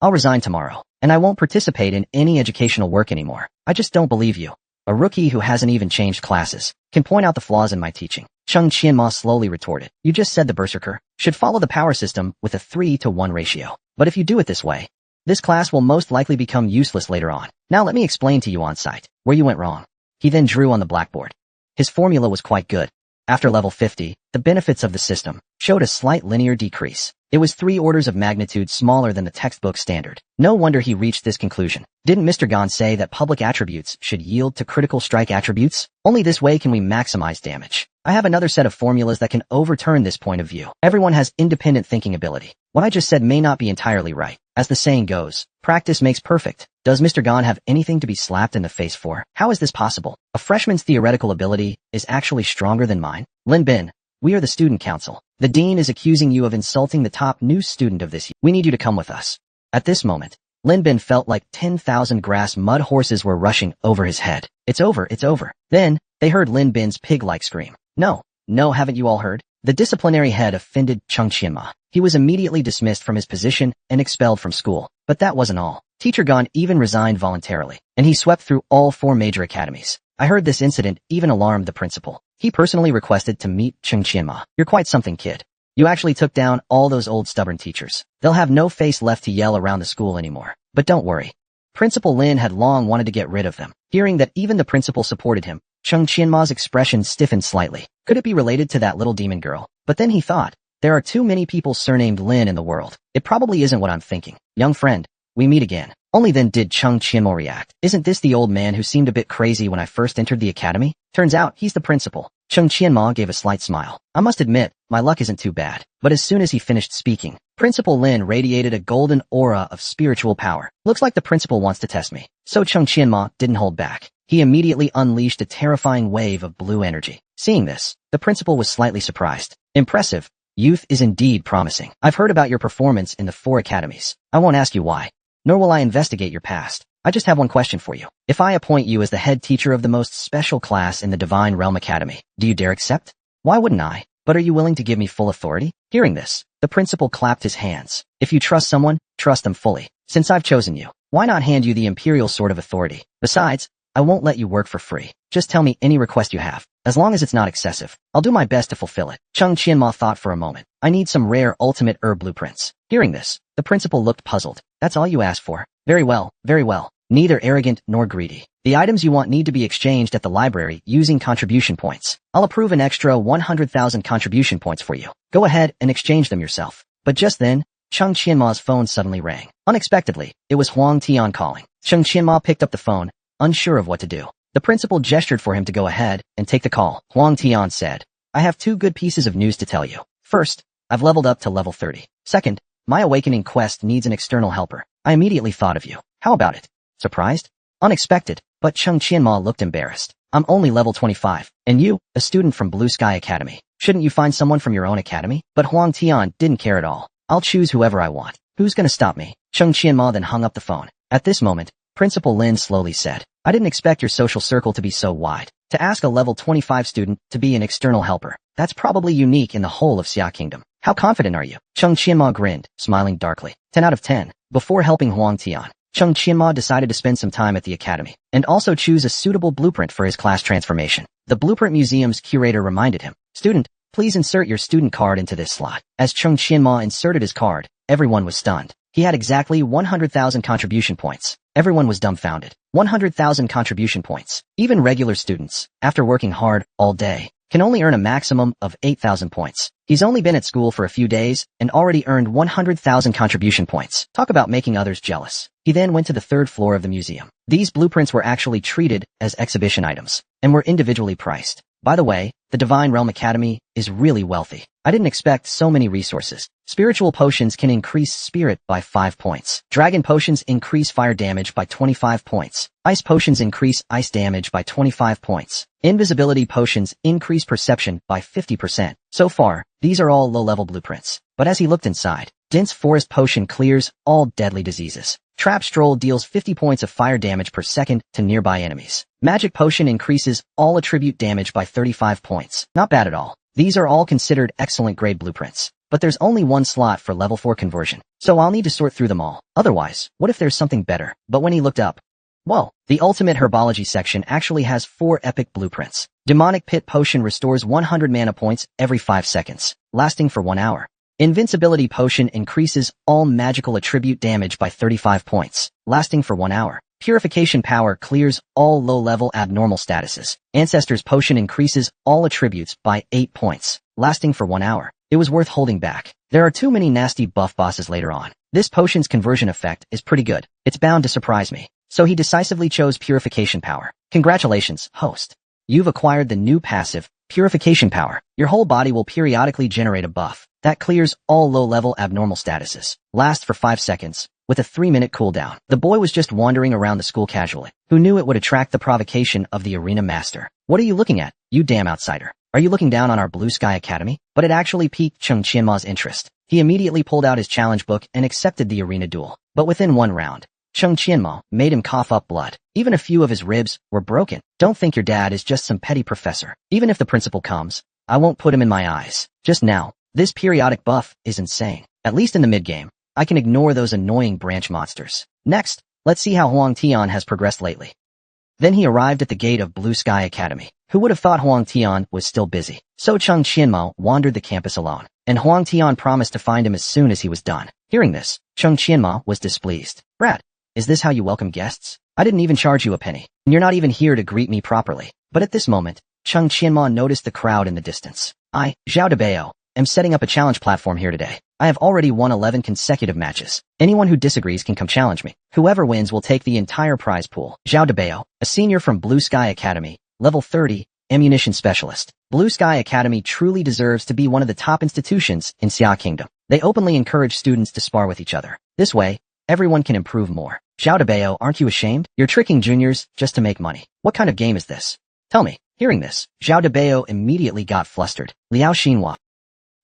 I'll resign tomorrow, and I won't participate in any educational work anymore. I just don't believe you. A rookie who hasn't even changed classes can point out the flaws in my teaching. Chung Qianma slowly retorted. You just said the berserker should follow the power system with a 3-to-1 ratio. But if you do it this way, this class will most likely become useless later on. Now let me explain to you on site where you went wrong. He then drew on the blackboard. His formula was quite good. After level 50, the benefits of the system showed a slight linear decrease. It was 3 orders of magnitude smaller than the textbook standard. No wonder he reached this conclusion. Didn't Mr. Gon say that public attributes should yield to critical strike attributes? Only this way can we maximize damage. I have another set of formulas that can overturn this point of view. Everyone has independent thinking ability. What I just said may not be entirely right. As the saying goes, practice makes perfect. Does Mr. Gon have anything to be slapped in the face for? How is this possible? A freshman's theoretical ability is actually stronger than mine. Lin Bin, we are the student council. The dean is accusing you of insulting the top new student of this year. We need you to come with us. At this moment, Lin Bin felt like 10,000 grass mud horses were rushing over his head. It's over, it's over. Then, they heard Lin Bin's pig-like scream. No, haven't you all heard? The disciplinary head offended Chung Qianma. He was immediately dismissed from his position and expelled from school. But that wasn't all. Teacher Gon even resigned voluntarily, and he swept through all 4 major academies. I heard this incident even alarmed the principal. He personally requested to meet Chung Qianma. You're quite something, kid. You actually took down all those old stubborn teachers. They'll have no face left to yell around the school anymore. But don't worry. Principal Lin had long wanted to get rid of them. Hearing that even the principal supported him, Chung Qianma's expression stiffened slightly. Could it be related to that little demon girl? But then he thought, there are too many people surnamed Lin in the world. It probably isn't what I'm thinking. Young friend, we meet again. Only then did Chung Qianma react. Isn't this the old man who seemed a bit crazy when I first entered the academy? Turns out he's the principal. Chung Qianma gave a slight smile. I must admit, my luck isn't too bad. But as soon as he finished speaking, Principal Lin radiated a golden aura of spiritual power. Looks like the principal wants to test me. So Chung Qianma didn't hold back. He immediately unleashed a terrifying wave of blue energy. Seeing this, the principal was slightly surprised. Impressive. Youth is indeed promising. I've heard about your performance in the 4 academies. I won't ask you why, nor will I investigate your past. I just have one question for you. If I appoint you as the head teacher of the most special class in the Divine Realm Academy, do you dare accept? Why wouldn't I? But are you willing to give me full authority? Hearing this, the principal clapped his hands. If you trust someone, trust them fully. Since I've chosen you, why not hand you the imperial sort of authority? Besides, I won't let you work for free. Just tell me any request you have. As long as it's not excessive, I'll do my best to fulfill it. Chung Qianma thought for a moment. I need some rare ultimate herb blueprints. Hearing this, the principal looked puzzled. That's all you asked for? Very well, very well. Neither arrogant nor greedy. The items you want need to be exchanged at the library using contribution points. I'll approve an extra 100,000 contribution points for you. Go ahead and exchange them yourself. But just then, Chung Qianma's phone suddenly rang. Unexpectedly, it was Huang Tian calling. Chung Qianma picked up the phone, unsure of what to do. The principal gestured for him to go ahead and take the call. Huang Tian said, I have 2 good pieces of news to tell you. First, I've leveled up to level 30. Second, my awakening quest needs an external helper. I immediately thought of you. How about it? Surprised? Unexpected, but Chung Qianma looked embarrassed. I'm only level 25, and you, a student from Blue Sky Academy. Shouldn't you find someone from your own academy? But Huang Tian didn't care at all. I'll choose whoever I want. Who's gonna stop me? Chung Qianma then hung up the phone. At this moment, Principal Lin slowly said, I didn't expect your social circle to be so wide. To ask a level 25 student to be an external helper, that's probably unique in the whole of Xia Kingdom. How confident are you? Chung Qianma grinned, smiling darkly. 10 out of 10. Before helping Huang Tian, Chung Qianma decided to spend some time at the academy, and also choose a suitable blueprint for his class transformation. The Blueprint Museum's curator reminded him, "Student, please insert your student card into this slot." As Chung Qianma inserted his card, everyone was stunned. He had exactly 100,000 contribution points. Everyone was dumbfounded. 100,000 contribution points. Even regular students, after working hard all day, can only earn a maximum of 8,000 points. He's only been at school for a few days and already earned 100,000 contribution points. Talk about making others jealous. He then went to the third floor of the museum. These blueprints were actually treated as exhibition items and were individually priced. By the way, the Divine Realm Academy is really wealthy. I didn't expect so many resources. Spiritual potions can increase spirit by 5 points. Dragon potions increase fire damage by 25 points. Ice potions increase ice damage by 25 points. Invisibility potions increase perception by 50%. So far, these are all low-level blueprints. But as he looked inside, Dense Forest Potion clears all deadly diseases. Trap Stroll deals 50 points of fire damage per second to nearby enemies. Magic Potion increases all attribute damage by 35 points. Not bad at all. These are all considered excellent grade blueprints. But there's only one slot for level 4 conversion, so I'll need to sort through them all. Otherwise, what if there's something better? But when he looked up, well, the Ultimate Herbology section actually has 4 epic blueprints. Demonic Pit Potion restores 100 mana points every 5 seconds, lasting for 1 hour. Invincibility Potion increases all magical attribute damage by 35 points, lasting for 1 hour. Purification Power clears all low-level abnormal statuses. Ancestor's Potion increases all attributes by 8 points, lasting for 1 hour. It was worth holding back. There are too many nasty buff bosses later on. This potion's conversion effect is pretty good. It's bound to surprise me. So he decisively chose Purification Power. Congratulations, host. You've acquired the new passive, Purification Power. Your whole body will periodically generate a buff that clears all low-level abnormal statuses. Lasts for 5 seconds, with a 3-minute cooldown. The boy was just wandering around the school casually. Who knew it would attract the provocation of the arena master? What are you looking at, you damn outsider? Are you looking down on our Blue Sky Academy? But it actually piqued Chung Qianma's interest. He immediately pulled out his challenge book and accepted the arena duel. But within 1 round, Chung Qianma made him cough up blood. Even a few of his ribs were broken. Don't think your dad is just some petty professor. Even if the principal comes, I won't put him in my eyes. Just now, this periodic buff is insane. At least in the mid-game, I can ignore those annoying branch monsters. Next, let's see how Huang Tian has progressed lately. Then he arrived at the gate of Blue Sky Academy. Who would have thought Huang Tian was still busy? So Chung Qianma wandered the campus alone, and Huang Tian promised to find him as soon as he was done. Hearing this, Chung Qianma was displeased. Brat, is this how you welcome guests? I didn't even charge you a penny, and you're not even here to greet me properly. But at this moment, Chung Qianma noticed the crowd in the distance. I, Zhao Debao, am setting up a challenge platform here today. I have already won 11 consecutive matches. Anyone who disagrees can come challenge me. Whoever wins will take the entire prize pool. Zhao Debao, a senior from Blue Sky Academy, level 30, ammunition specialist. Blue Sky Academy truly deserves to be one of the top institutions in Xia Kingdom. They openly encourage students to spar with each other. This way, everyone can improve more. Zhao Debao, aren't you ashamed? You're tricking juniors just to make money. What kind of game is this? Tell me. Hearing this, Zhao Debao immediately got flustered. Liao Xinhua.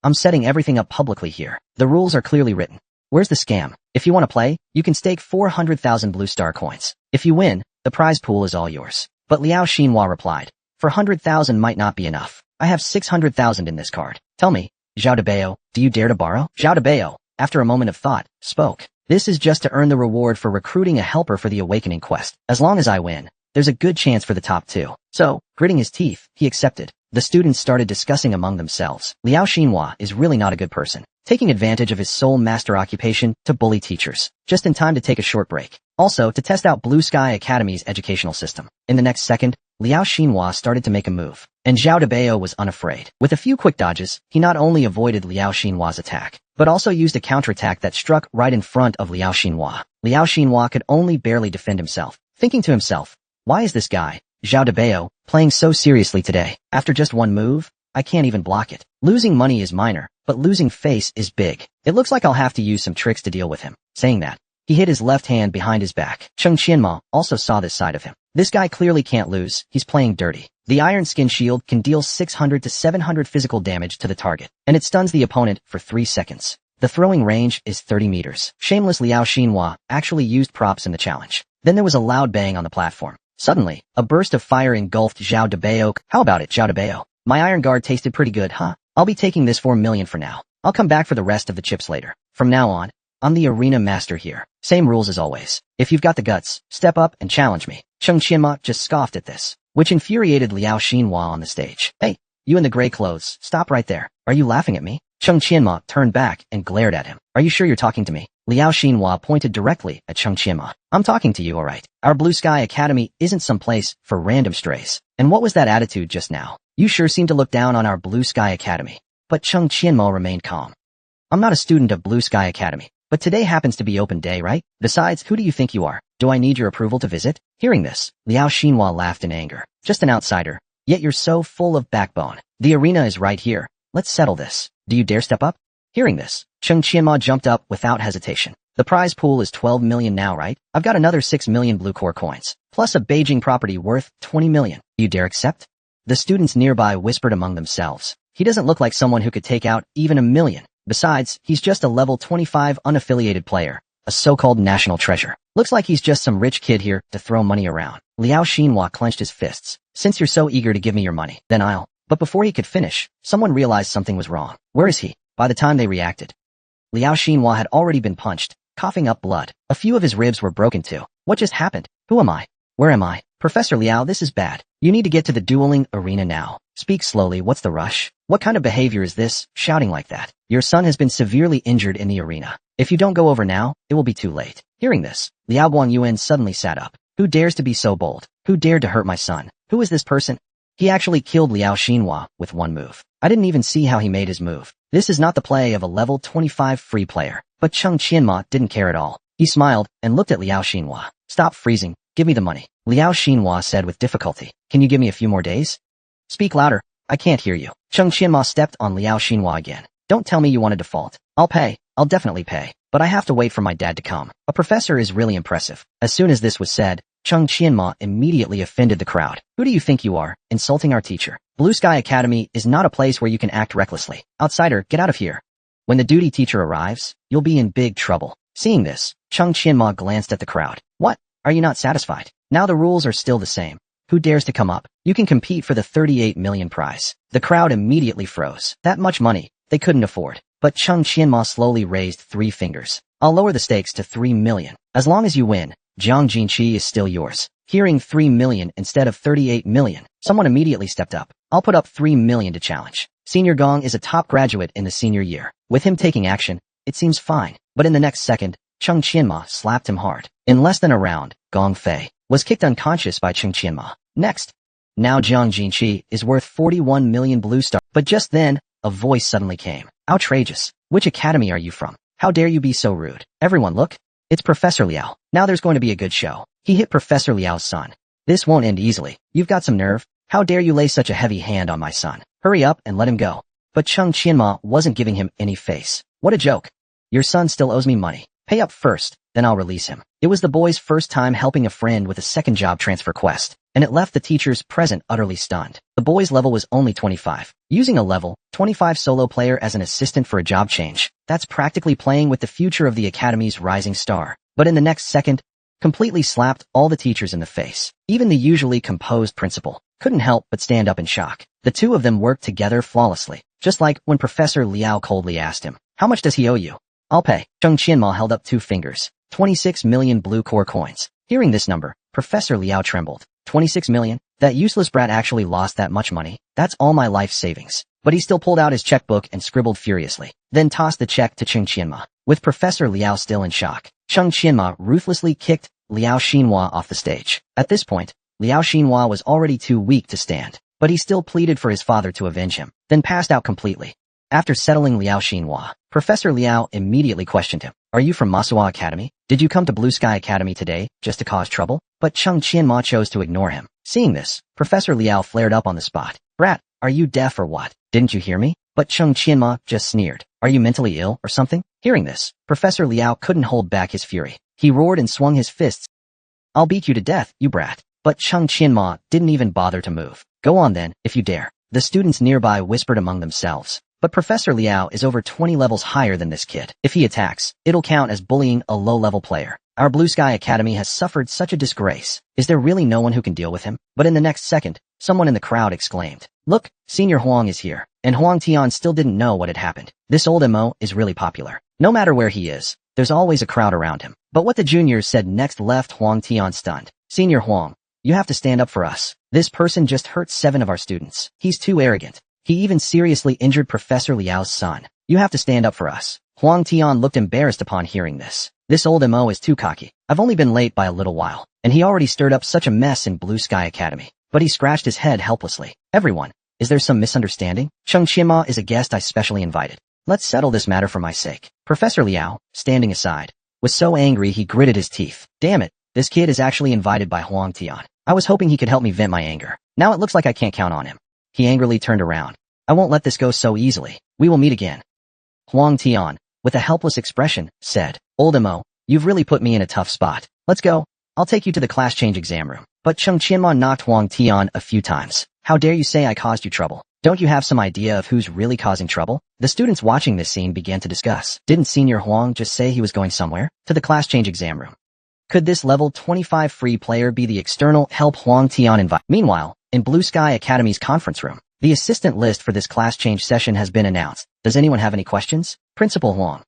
I'm setting everything up publicly here. The rules are clearly written. Where's the scam? If you want to play, you can stake 400,000 blue star coins. If you win, the prize pool is all yours. But Liao Xinhua replied, 400,000 might not be enough. I have 600,000 in this card. Tell me, Zhao Debao, do you dare to borrow? Zhao Debao, after a moment of thought, spoke. This is just to earn the reward for recruiting a helper for the awakening quest. As long as I win, there's a good chance for the top 2. So, gritting his teeth, he accepted. The students started discussing among themselves. Liao Xinhua is really not a good person, taking advantage of his sole master occupation to bully teachers, just in time to take a short break. Also, to test out Blue Sky Academy's educational system. In the next second, Liao Xinhua started to make a move, and Zhao Debao was unafraid. With a few quick dodges, he not only avoided Liao Xinhua's attack, but also used a counterattack that struck right in front of Liao Xinhua. Liao Xinhua could only barely defend himself, thinking to himself, why is this guy, Zhao Debao, playing so seriously today? After just one move, I can't even block it. Losing money is minor, but losing face is big. It looks like I'll have to use some tricks to deal with him. Saying that, he hid his left hand behind his back. Chung Qianma also saw this side of him. This guy clearly can't lose. He's playing dirty. The Iron Skin Shield can deal 600 to 700 physical damage to the target, and it stuns the opponent for 3 seconds. The throwing range is 30 meters. Shameless Liao Xinhua actually used props in the challenge. Then there was a loud bang on the platform. Suddenly, a burst of fire engulfed Zhao Debao. How about it, Zhao Debao? My Iron Guard tasted pretty good, huh? I'll be taking this 4 million for now. I'll come back for the rest of the chips later. From now on, I'm the arena master here. Same rules as always. If you've got the guts, step up and challenge me. Cheng Qianma just scoffed at this, which infuriated Liao Xinhua on the stage. Hey, you in the gray clothes, stop right there. Are you laughing at me? Cheng Qianma turned back and glared at him. Are you sure you're talking to me? Liao Xinhua pointed directly at Cheng Qianma. I'm talking to you, alright. Our Blue Sky Academy isn't some place for random strays. And what was that attitude just now? You sure seem to look down on our Blue Sky Academy. But Cheng Qianma remained calm. I'm not a student of Blue Sky Academy, but today happens to be open day, right? Besides, who do you think you are? Do I need your approval to visit? Hearing this, Liao Xinhua laughed in anger. Just an outsider, yet you're so full of backbone. The arena is right here. Let's settle this. Do you dare step up? Hearing this, Cheng Qianma jumped up without hesitation. The prize pool is 12 million now, right? I've got another 6 million blue core coins, plus a Beijing property worth 20 million. You dare accept? The students nearby whispered among themselves. He doesn't look like someone who could take out even 1 million. Besides, he's just a level 25 unaffiliated player, a so-called national treasure. Looks like he's just some rich kid here to throw money around. Liao Xinhua clenched his fists. Since you're so eager to give me your money, then I'll. But before he could finish, someone realized something was wrong. Where is he? By the time they reacted, Liao Xinhua had already been punched, coughing up blood. A few of his ribs were broken too. What just happened? Who am I? Where am I? Professor Liao, this is bad. You need to get to the dueling arena now. Speak slowly, what's the rush? What kind of behavior is this, shouting like that? Your son has been severely injured in the arena. If you don't go over now, it will be too late. Hearing this, Liao Guangyuan suddenly sat up. Who dares to be so bold? Who dared to hurt my son? Who is this person? He actually killed Liao Xinhua with one move. I didn't even see how he made his move. This is not the play of a level 25 free player. But Cheng Qianma didn't care at all. He smiled and looked at Liao Xinhua. Stop freezing. Give me the money. Liao Xinhua said with difficulty. Can you give me a few more days? Speak louder. I can't hear you. Cheng Qianma stepped on Liao Xinhua again. Don't tell me you want to default. I'll pay. I'll definitely pay. But I have to wait for my dad to come. A professor is really impressive. As soon as this was said, Cheng Qianma immediately offended the crowd. Who do you think you are, insulting our teacher? Blue Sky Academy is not a place where you can act recklessly. Outsider, get out of here. When the duty teacher arrives, you'll be in big trouble. Seeing this, Cheng Qianma glanced at the crowd. What? Are you not satisfied? Now the rules are still the same. Who dares to come up? You can compete for the 38 million prize. The crowd immediately froze. That much money, they couldn't afford. But Cheng Qianma slowly raised 3 fingers. I'll lower the stakes to 3 million. As long as you win, Jiang Jinqi is still yours. Hearing 3 million instead of 38 million, someone immediately stepped up. I'll put up 3 million to challenge. Senior Gong is a top graduate in the senior year. With him taking action, it seems fine. But in the next second, Cheng Qianma slapped him hard. In less than a round, Gong Fei was kicked unconscious by Cheng Qianma. Next. Now Jiang Jinqi is worth 41 million blue stars. But just then, a voice suddenly came. Outrageous. Which academy are you from? How dare you be so rude? Everyone look. It's Professor Liao. Now there's going to be a good show. He hit Professor Liao's son. This won't end easily. You've got some nerve. How dare you lay such a heavy hand on my son? Hurry up and let him go. But Cheng Qianma wasn't giving him any face. What a joke. Your son still owes me money. Pay up first, then I'll release him. It was the boy's first time helping a friend with a second job transfer quest, and it left the teachers present utterly stunned. The boy's level was only 25. Using a level 25 solo player as an assistant for a job change, that's practically playing with the future of the academy's rising star. But in the next second, completely slapped all the teachers in the face. Even the usually composed principal couldn't help but stand up in shock. The two of them worked together flawlessly, just like when Professor Liao coldly asked him, "How much does he owe you?" "I'll pay." Cheng Qianma held up 2 fingers. 26 million blue core coins. Hearing this number, Professor Liao trembled. 26 million? That useless brat actually lost that much money? That's all my life savings. But he still pulled out his checkbook and scribbled furiously, then tossed the check to Cheng Qianma. With Professor Liao still in shock, Cheng Qianma ruthlessly kicked Liao Xinhua off the stage. At this point, Liao Xinhua was already too weak to stand, but he still pleaded for his father to avenge him, then passed out completely. After settling Liao Xinhua, Professor Liao immediately questioned him. "Are you from Manhwa Academy? Did you come to Blue Sky Academy today just to cause trouble?" But Cheng Qianma chose to ignore him. Seeing this, Professor Liao flared up on the spot. "Brat, are you deaf or what? Didn't you hear me?" But Cheng Qianma just sneered. "Are you mentally ill or something?" Hearing this, Professor Liao couldn't hold back his fury. He roared and swung his fists. "I'll beat you to death, you brat." But Cheng Qianma didn't even bother to move. "Go on then, if you dare." The students nearby whispered among themselves. But Professor Liao is over 20 levels higher than this kid. If he attacks, it'll count as bullying a low-level player. Our Blue Sky Academy has suffered such a disgrace. Is there really no one who can deal with him? But in the next second, someone in the crowd exclaimed. Look, Senior Huang is here. And Huang Tian still didn't know what had happened. This old MO is really popular. No matter where he is, there's always a crowd around him. But what the juniors said next left Huang Tian stunned. Senior Huang, you have to stand up for us. This person just hurt 7 of our students. He's too arrogant. He even seriously injured Professor Liao's son. You have to stand up for us. Huang Tian looked embarrassed upon hearing this. This old MO is too cocky. I've only been late by a little while, and he already stirred up such a mess in Blue Sky Academy. But he scratched his head helplessly. Everyone, is there some misunderstanding? Cheng Qianma is a guest I specially invited. Let's settle this matter for my sake. Professor Liao, standing aside, was so angry he gritted his teeth. Damn it, this kid is actually invited by Huang Tian. I was hoping he could help me vent my anger. Now it looks like I can't count on him. He angrily turned around. I won't let this go so easily. We will meet again. Huang Tian, with a helpless expression, said, Old Mo, you've really put me in a tough spot. Let's go. I'll take you to the class change exam room. But Cheng Qianma knocked Huang Tian a few times. How dare you say I caused you trouble? Don't you have some idea of who's really causing trouble? The students watching this scene began to discuss. Didn't Senior Huang just say he was going somewhere? To the class change exam room. Could this level 25 free player be the external help Huang Tian invite? Meanwhile, in Blue Sky Academy's conference room, the assistant list for this class change session has been announced. Does anyone have any questions? Principal Huang.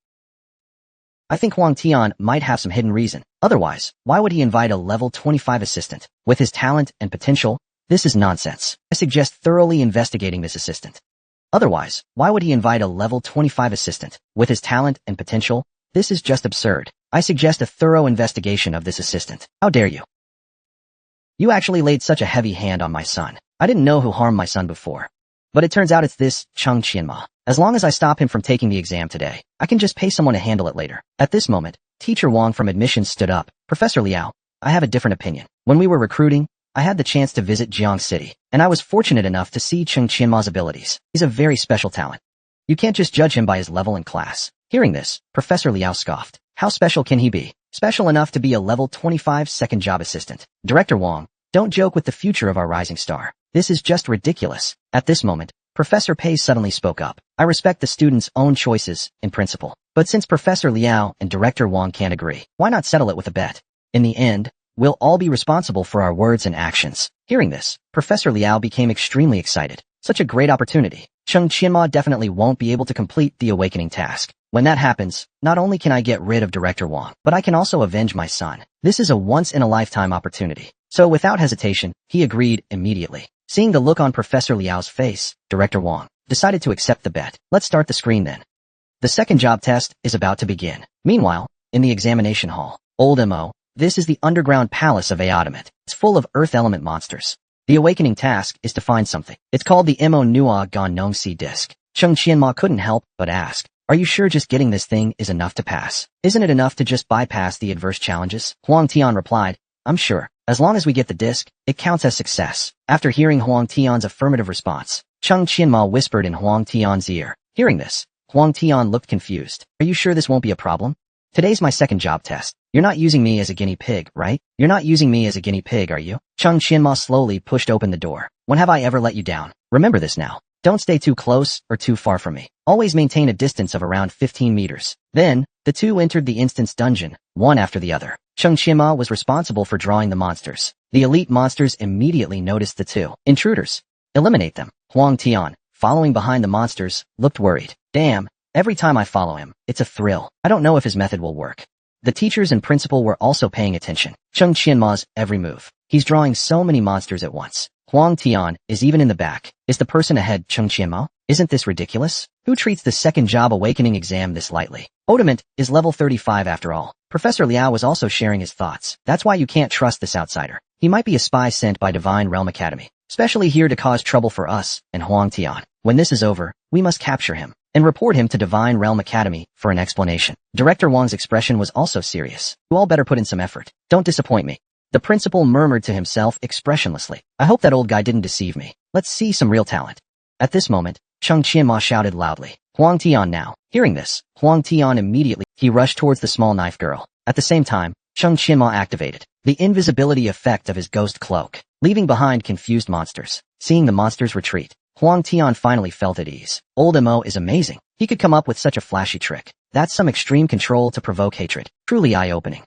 I think Huang Tian might have some hidden reason. Otherwise, why would he invite a level 25 assistant? With his talent and potential, this is nonsense. I suggest thoroughly investigating this assistant. Otherwise, why would he invite a level 25 assistant? With his talent and potential, this is just absurd. I suggest a thorough investigation of this assistant. How dare you? You actually laid such a heavy hand on my son. I didn't know who harmed my son before. But it turns out it's this Cheng Qianma. As long as I stop him from taking the exam today, I can just pay someone to handle it later. At this moment, Teacher Wang from admissions stood up. Professor Liao, I have a different opinion. When we were recruiting, I had the chance to visit Jiang City, and I was fortunate enough to see Cheng Qianma's abilities. He's a very special talent. You can't just judge him by his level in class. Hearing this, Professor Liao scoffed. How special can he be? Special enough to be a level 25 second job assistant. Director Wang, don't joke with the future of our rising star. This is just ridiculous. At this moment, Professor Pei suddenly spoke up. I respect the students' own choices, in principle. But since Professor Liao and Director Wang can't agree, why not settle it with a bet? In the end, we'll all be responsible for our words and actions. Hearing this, Professor Liao became extremely excited. Such a great opportunity. Cheng Qianma definitely won't be able to complete the awakening task. When that happens, not only can I get rid of Director Wang, but I can also avenge my son. This is a once-in-a-lifetime opportunity. So without hesitation, he agreed immediately. Seeing the look on Professor Liao's face, Director Wang decided to accept the bet. Let's start the screen then. The second job test is about to begin. Meanwhile, in the examination hall, Old Mo, this is the underground palace of Aotamet. It's full of earth element monsters. The awakening task is to find something. It's called the Mo Nua Gon Nong Si disc. Cheng Qianma couldn't help but ask, are you sure just getting this thing is enough to pass? Isn't it enough to just bypass the adverse challenges? Huang Tian replied, I'm sure. As long as we get the disc, it counts as success. After hearing Huang Tian's affirmative response, Cheng Qianma whispered in Huang Tian's ear. Hearing this, Huang Tian looked confused. Are you sure this won't be a problem? Today's my second job test. You're not using me as a guinea pig, right? You're not using me as a guinea pig, are you? Cheng Qianma slowly pushed open the door. When have I ever let you down? Remember this now. Don't stay too close or too far from me. Always maintain a distance of around 15 meters. Then, the two entered the instance dungeon, one after the other. Cheng Qianma was responsible for drawing the monsters. The elite monsters immediately noticed the two intruders. Eliminate them. Huang Tian, following behind the monsters, looked worried. Damn, every time I follow him, it's a thrill. I don't know if his method will work. The teachers and principal were also paying attention. Cheng Qianma's every move. He's drawing so many monsters at once. Huang Tian is even in the back. Is the person ahead Cheng Qianma? Isn't this ridiculous? Who treats the second job awakening exam this lightly? Aotamet is level 35 after all. Professor Liao was also sharing his thoughts. That's why you can't trust this outsider. He might be a spy sent by Divine Realm Academy, especially here to cause trouble for us and Huang Tian. When this is over, we must capture him and report him to Divine Realm Academy for an explanation. Director Wang's expression was also serious. You all better put in some effort. Don't disappoint me. The principal murmured to himself expressionlessly. I hope that old guy didn't deceive me. Let's see some real talent. At this moment, Cheng Qianma shouted loudly. Huang Tian now. Hearing this, Huang Tian immediately, he rushed towards the small knife girl. At the same time, Cheng Qianma activated the invisibility effect of his ghost cloak, leaving behind confused monsters. Seeing the monsters retreat, Huang Tian finally felt at ease. Old Mo is amazing. He could come up with such a flashy trick. That's some extreme control to provoke hatred. Truly eye-opening.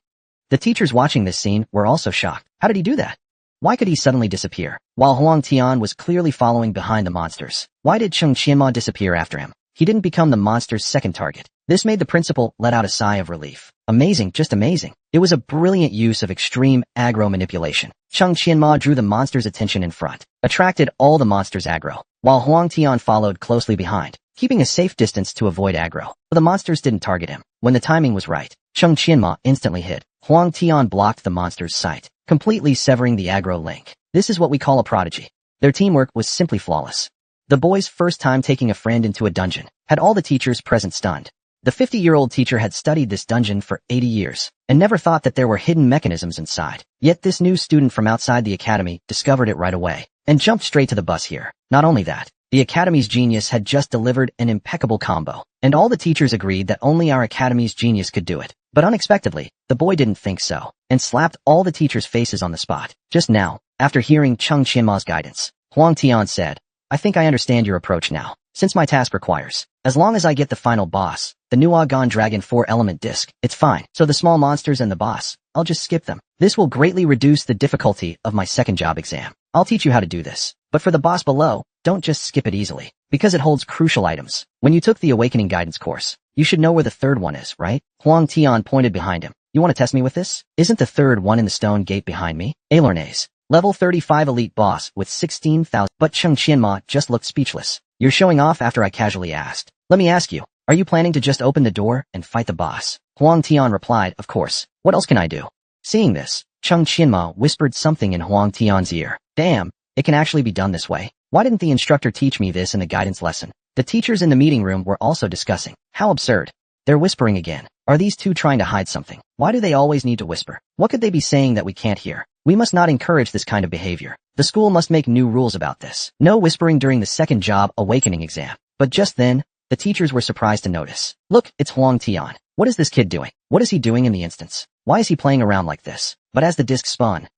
The teachers watching this scene were also shocked. How did he do that? Why could he suddenly disappear? While Huang Tian was clearly following behind the monsters, why did Cheng Qianma disappear after him? He didn't become the monster's second target. This made the principal let out a sigh of relief. Amazing, just amazing. It was a brilliant use of extreme aggro manipulation. Cheng Qianma drew the monster's attention in front, attracted all the monster's aggro, while Huang Tian followed closely behind, keeping a safe distance to avoid aggro. But the monsters didn't target him. When the timing was right, Cheng Qianma instantly hit. Huang Tian blocked the monster's sight, completely severing the aggro link. This is what we call a prodigy. Their teamwork was simply flawless. The boy's first time taking a friend into a dungeon had all the teachers present stunned. The 50-year-old teacher had studied this dungeon for 80 years and never thought that there were hidden mechanisms inside. Yet this new student from outside the academy discovered it right away and jumped straight to the bus here. Not only that, the academy's genius had just delivered an impeccable combo, and all the teachers agreed that only our academy's genius could do it. But unexpectedly, the boy didn't think so and slapped all the teachers' faces on the spot. Just now, after hearing Cheng Qianma's guidance, Huang Tian said, "I think I understand your approach now. Since my task requires, as long as I get the final boss, the new Argon Dragon 4-element disc, it's fine. So the small monsters and the boss, I'll just skip them. This will greatly reduce the difficulty of my second job exam. I'll teach you how to do this. But for the boss below, don't just skip it easily, because it holds crucial items. When you took the Awakening Guidance course, you should know where the third one is, right?" Huang Tian pointed behind him. "You want to test me with this? Isn't the third one in the stone gate behind me?" Alornaise, level 35 elite boss with 16,000. But Cheng Qianma just looked speechless. "You're showing off after I casually asked. Let me ask you, are you planning to just open the door and fight the boss?" Huang Tian replied, "Of course. What else can I do?" Seeing this, Cheng Qianma whispered something in Huang Tian's ear. "Damn, it can actually be done this way. Why didn't the instructor teach me this in the guidance lesson?" The teachers in the meeting room were also discussing. How absurd. They're whispering again. Are these two trying to hide something? Why do they always need to whisper? What could they be saying that we can't hear? We must not encourage this kind of behavior. The school must make new rules about this. No whispering during the second job awakening exam. But just then, the teachers were surprised to notice. "Look, it's Huang Tian. What is this kid doing? What is he doing in the instance? Why is he playing around like this?" But as the disc spun,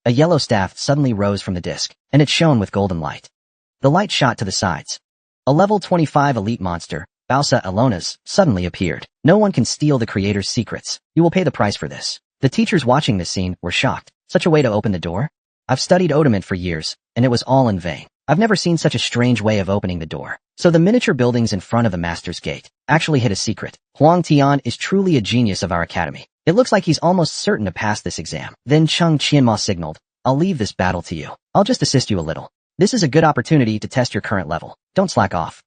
a yellow staff suddenly rose from the disc, and it shone with golden light. The light shot to the sides. A level 25 elite monster, Bausa Alonas, suddenly appeared. "No one can steal the creator's secrets. You will pay the price for this." The teachers watching this scene were shocked. Such a way to open the door? I've studied Odiment for years, and it was all in vain. I've never seen such a strange way of opening the door. So the miniature buildings in front of the master's gate actually hid a secret. Huang Tian is truly a genius of our academy. It looks like he's almost certain to pass this exam. Then Cheng Qianma signaled, "I'll leave this battle to you. I'll just assist you a little. This is a good opportunity to test your current level. Don't slack off."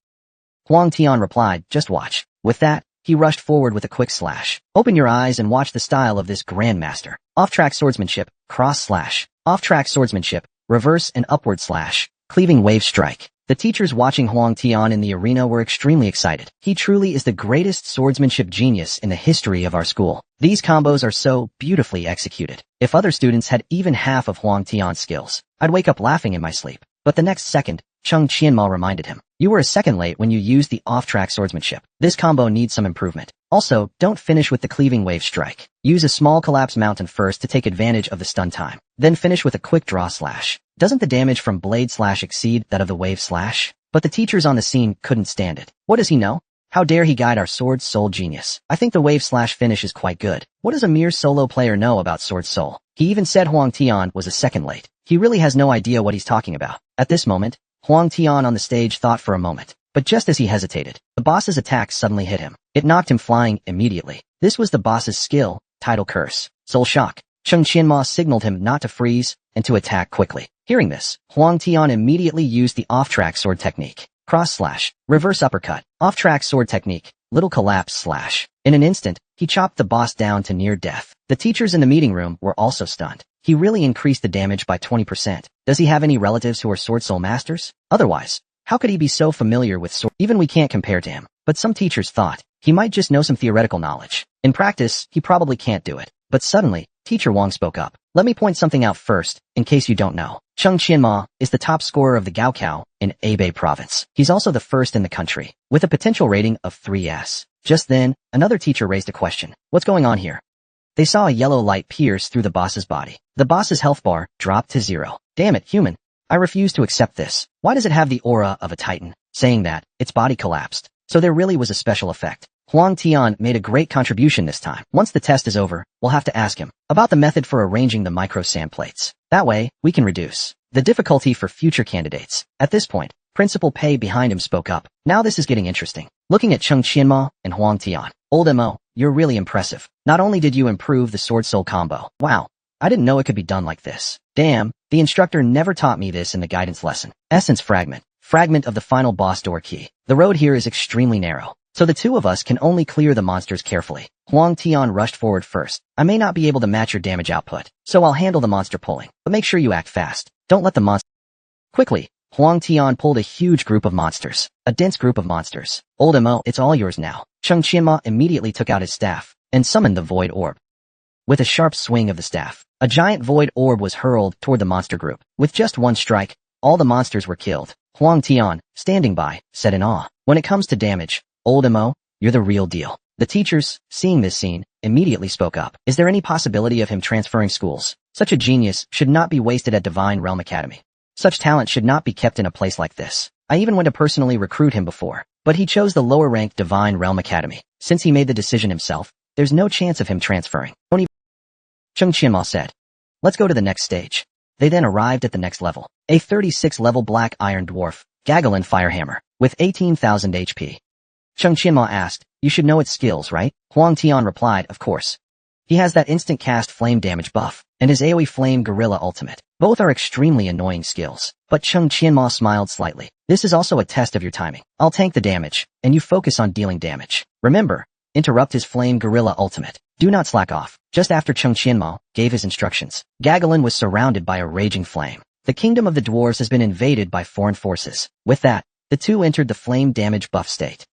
Huang Tian replied, "Just watch." With that, he rushed forward with a quick slash. "Open your eyes and watch the style of this grandmaster. Off-track swordsmanship, cross slash. Off-track swordsmanship, reverse and upward slash. Cleaving wave strike." The teachers watching Huang Tian in the arena were extremely excited. He truly is the greatest swordsmanship genius in the history of our school. These combos are so beautifully executed. If other students had even half of Huang Tian's skills, I'd wake up laughing in my sleep. But the next second, Cheng Qianma reminded him, "You were a second late when you used the off-track swordsmanship. This combo needs some improvement. Also, don't finish with the cleaving wave strike. Use a small collapse mountain first to take advantage of the stun time. Then finish with a quick draw slash. Doesn't the damage from blade slash exceed that of the wave slash?" But the teachers on the scene couldn't stand it. What does he know? How dare he guide our Sword Soul genius? I think the wave slash finish is quite good. What does a mere solo player know about Sword Soul? He even said Huang Tian was a second late. He really has no idea what he's talking about. At this moment, Huang Tian on the stage thought for a moment. But just as he hesitated, the boss's attack suddenly hit him. It knocked him flying immediately. This was the boss's skill, Tidal Curse. Soul Shock. Cheng Qianma signaled him not to freeze and to attack quickly. Hearing this, Huang Tian immediately used the off-track sword technique. Cross slash, reverse uppercut, off-track sword technique, little collapse slash. In an instant, he chopped the boss down to near death. The teachers in the meeting room were also stunned. He really increased the damage by 20%. Does he have any relatives who are Sword Soul masters? Otherwise, how could he be so familiar with sword? Even we can't compare to him. But some teachers thought he might just know some theoretical knowledge. In practice, he probably can't do it. But suddenly, Teacher Wang spoke up. "Let me point something out first, in case you don't know. Cheng Qianma is the top scorer of the Gaokao in Hebei province. He's also the first in the country, with a potential rating of 3S. Just then, another teacher raised a question. What's going on here? They saw a yellow light pierce through the boss's body. The boss's health bar dropped to 0. Damn it, human. I refuse to accept this. Why does it have the aura of a titan? Saying that, its body collapsed. So there really was a special effect. Huang Tian made a great contribution this time. Once the test is over, we'll have to ask him about the method for arranging the micro sand plates. That way, we can reduce the difficulty for future candidates. At this point, Principal Pei behind him spoke up. Now this is getting interesting. Looking at Cheng Qianma and Huang Tian. Old Mo, you're really impressive. Not only did you improve the sword-soul combo. Wow, I didn't know it could be done like this. Damn, the instructor never taught me this in the guidance lesson. Essence fragment. Fragment of the final boss door key. The road here is extremely narrow, so the two of us can only clear the monsters carefully. Huang Tian rushed forward first. I may not be able to match your damage output, so I'll handle the monster pulling. But make sure you act fast. Don't let the monster... Quickly, Huang Tian pulled a huge group of monsters. A dense group of monsters. Old Mo, it's all yours now. Cheng Qianma immediately took out his staff and summoned the void orb. With a sharp swing of the staff, a giant void orb was hurled toward the monster group. With just one strike, all the monsters were killed. Huang Tian, standing by, said in awe. When it comes to damage, Old Mo, you're the real deal. The teachers, seeing this scene, immediately spoke up. Is there any possibility of him transferring schools? Such a genius should not be wasted at Divine Realm Academy. Such talent should not be kept in a place like this. I even went to personally recruit him before, but he chose the lower-ranked Divine Realm Academy. Since he made the decision himself, there's no chance of him transferring. Cheng Qianma said. Let's go to the next stage. They then arrived at the next level. A 36-level black iron dwarf, Gaggelin Firehammer, with 18,000 HP. Cheng Qianma asked, you should know its skills, right? Huang Tian replied, of course. He has that instant cast flame damage buff, and his AoE flame gorilla ultimate. Both are extremely annoying skills. But Cheng Qianma smiled slightly. This is also a test of your timing. I'll tank the damage, and you focus on dealing damage. Remember, interrupt his flame gorilla ultimate. Do not slack off. Just after Cheng Qianma gave his instructions, Gaggelin was surrounded by a raging flame. The kingdom of the dwarves has been invaded by foreign forces. With that, the two entered the flame damage buff state.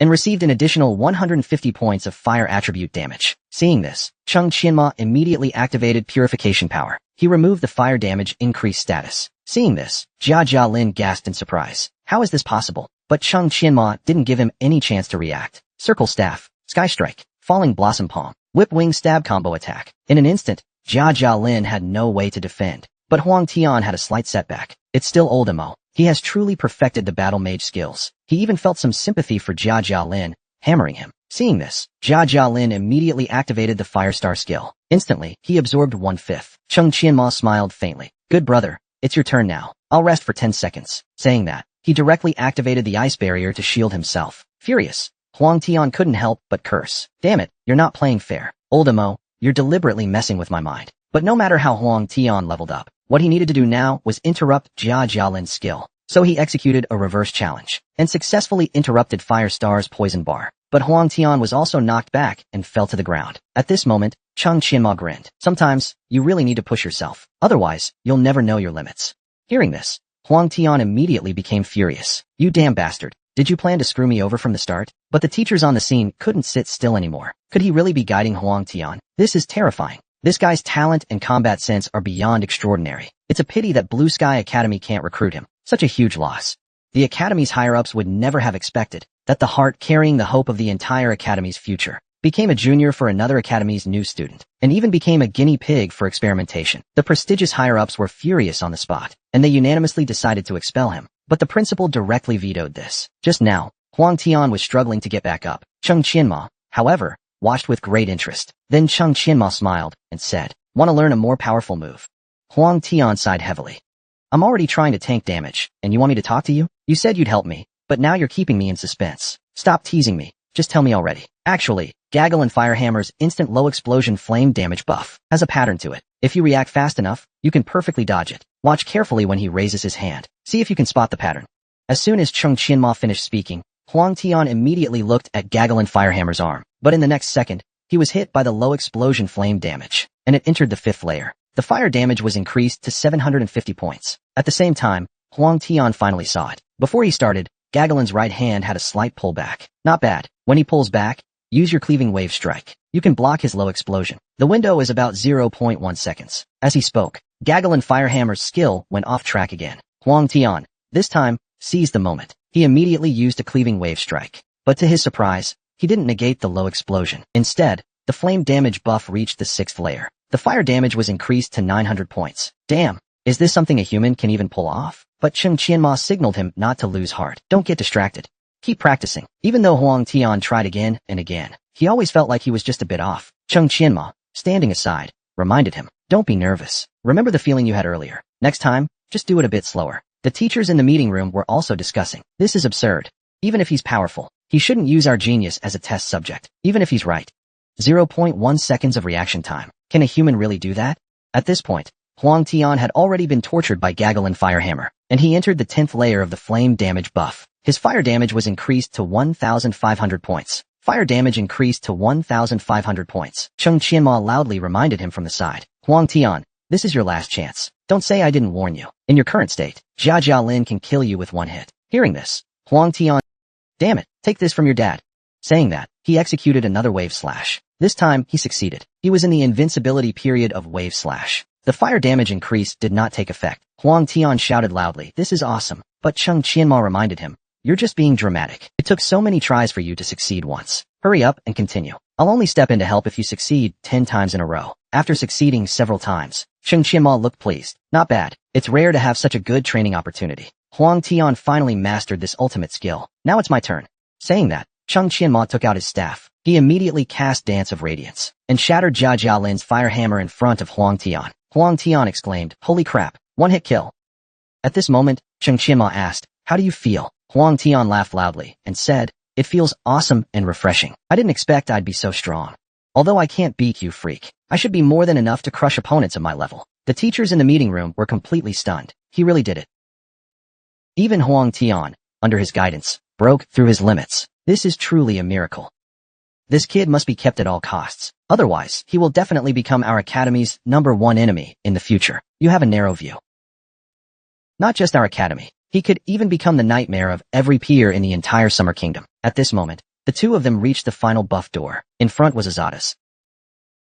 And received an additional 150 points of fire attribute damage. Seeing this, Cheng Qianma immediately activated purification power. He removed the fire damage increase status. Seeing this, Jia Lin gasped in surprise. How is this possible? But Cheng Qianma didn't give him any chance to react. Circle Staff, Sky Strike, Falling Blossom Palm, Whip Wing Stab combo attack. In an instant, Jia Lin had no way to defend. But Huang Tian had a slight setback. It's still Old Mo. He has truly perfected the battle mage skills. He even felt some sympathy for Jia Lin, hammering him. Seeing this, Jia Lin immediately activated the Firestar skill. Instantly, he absorbed 1/5. Cheng Qianma smiled faintly. Good brother, it's your turn now. I'll rest for 10 seconds. Saying that, he directly activated the ice barrier to shield himself. Furious, Huang Tian couldn't help but curse. Damn it, you're not playing fair. Old Mo, you're deliberately messing with my mind. But no matter how Huang Tian leveled up, what he needed to do now was interrupt Jia Lin's skill. So he executed a reverse challenge, and successfully interrupted Firestar's poison bar. But Huang Tian was also knocked back and fell to the ground. At this moment, Cheng Qianma grinned. Sometimes, you really need to push yourself. Otherwise, you'll never know your limits. Hearing this, Huang Tian immediately became furious. You damn bastard. Did you plan to screw me over from the start? But the teachers on the scene couldn't sit still anymore. Could he really be guiding Huang Tian? This is terrifying. This guy's talent and combat sense are beyond extraordinary. It's a pity that Blue Sky Academy can't recruit him. Such a huge loss. The Academy's higher-ups would never have expected that the heart carrying the hope of the entire Academy's future became a junior for another Academy's new student, and even became a guinea pig for experimentation. The prestigious higher-ups were furious on the spot, and they unanimously decided to expel him. But the principal directly vetoed this. Just now, Huang Tian was struggling to get back up. Cheng Qianma, however, watched with great interest. Then Cheng Qianma smiled and said, "Want to learn a more powerful move?" Huang Tian sighed heavily. "I'm already trying to tank damage, and you want me to talk to you? You said you'd help me, but now you're keeping me in suspense. Stop teasing me. Just tell me already." Actually, Gaggelin Firehammer's instant low explosion flame damage buff has a pattern to it. If you react fast enough, you can perfectly dodge it. Watch carefully when he raises his hand. See if you can spot the pattern. As soon as Cheng Qianma finished speaking, Huang Tian immediately looked at Gaggelin Firehammer's arm. But in the next second, he was hit by the low explosion flame damage, and it entered the 5th layer. The fire damage was increased to 750 points. At the same time, Huang Tian finally saw it. Before he started, Gaggelin's right hand had a slight pullback. Not bad. When he pulls back, use your cleaving wave strike. You can block his low explosion. The window is about 0.1 seconds. As he spoke, Gaggelin Firehammer's skill went off track again. Huang Tian, this time, seized the moment. He immediately used a cleaving wave strike. But to his surprise, he didn't negate the low explosion. Instead, the flame damage buff reached the 6th layer. The fire damage was increased to 900 points. Damn, is this something a human can even pull off? But Cheng Qianma signaled him not to lose heart. Don't get distracted. Keep practicing. Even though Huang Tian tried again and again, he always felt like he was just a bit off. Cheng Qianma, standing aside, reminded him, don't be nervous. Remember the feeling you had earlier. Next time, just do it a bit slower. The teachers in the meeting room were also discussing. This is absurd. Even if he's powerful, he shouldn't use our genius as a test subject, even if he's right. 0.1 seconds of reaction time. Can a human really do that? At this point, Huang Tian had already been tortured by Gaggle and Firehammer, and he entered the 10th layer of the flame damage buff. His fire damage was increased to 1,500 points. Fire damage increased to 1,500 points. Cheng Qianma loudly reminded him from the side. Huang Tian, this is your last chance. Don't say I didn't warn you. In your current state, Jia Jialin can kill you with one hit. Hearing this, Huang Tian, damn it, take this from your dad. Saying that, he executed another wave slash. This time, he succeeded. He was in the invincibility period of wave slash. The fire damage increase did not take effect. Huang Tian shouted loudly, this is awesome. But Cheng Qianma reminded him, you're just being dramatic. It took so many tries for you to succeed once. Hurry up and continue. I'll only step in to help if you succeed 10 times in a row. After succeeding several times, Cheng Qianma looked pleased. Not bad. It's rare to have such a good training opportunity. Huang Tian finally mastered this ultimate skill. Now it's my turn. Saying that, Cheng Qianma took out his staff. He immediately cast Dance of Radiance and shattered Jia Jialin's fire hammer in front of Huang Tian. Huang Tian exclaimed, holy crap, one-hit kill. At this moment, Cheng Qianma asked, how do you feel? Huang Tian laughed loudly and said, it feels awesome and refreshing. I didn't expect I'd be so strong. Although I can't beat you, freak, I should be more than enough to crush opponents of my level. The teachers in the meeting room were completely stunned. He really did it. Even Huang Tian, under his guidance, broke through his limits. This is truly a miracle. This kid must be kept at all costs. Otherwise, he will definitely become our academy's #1 enemy in the future. You have a narrow view. Not just our academy. He could even become the nightmare of every peer in the entire Summer Kingdom. At this moment, the two of them reached the final buff door. In front was Azada's.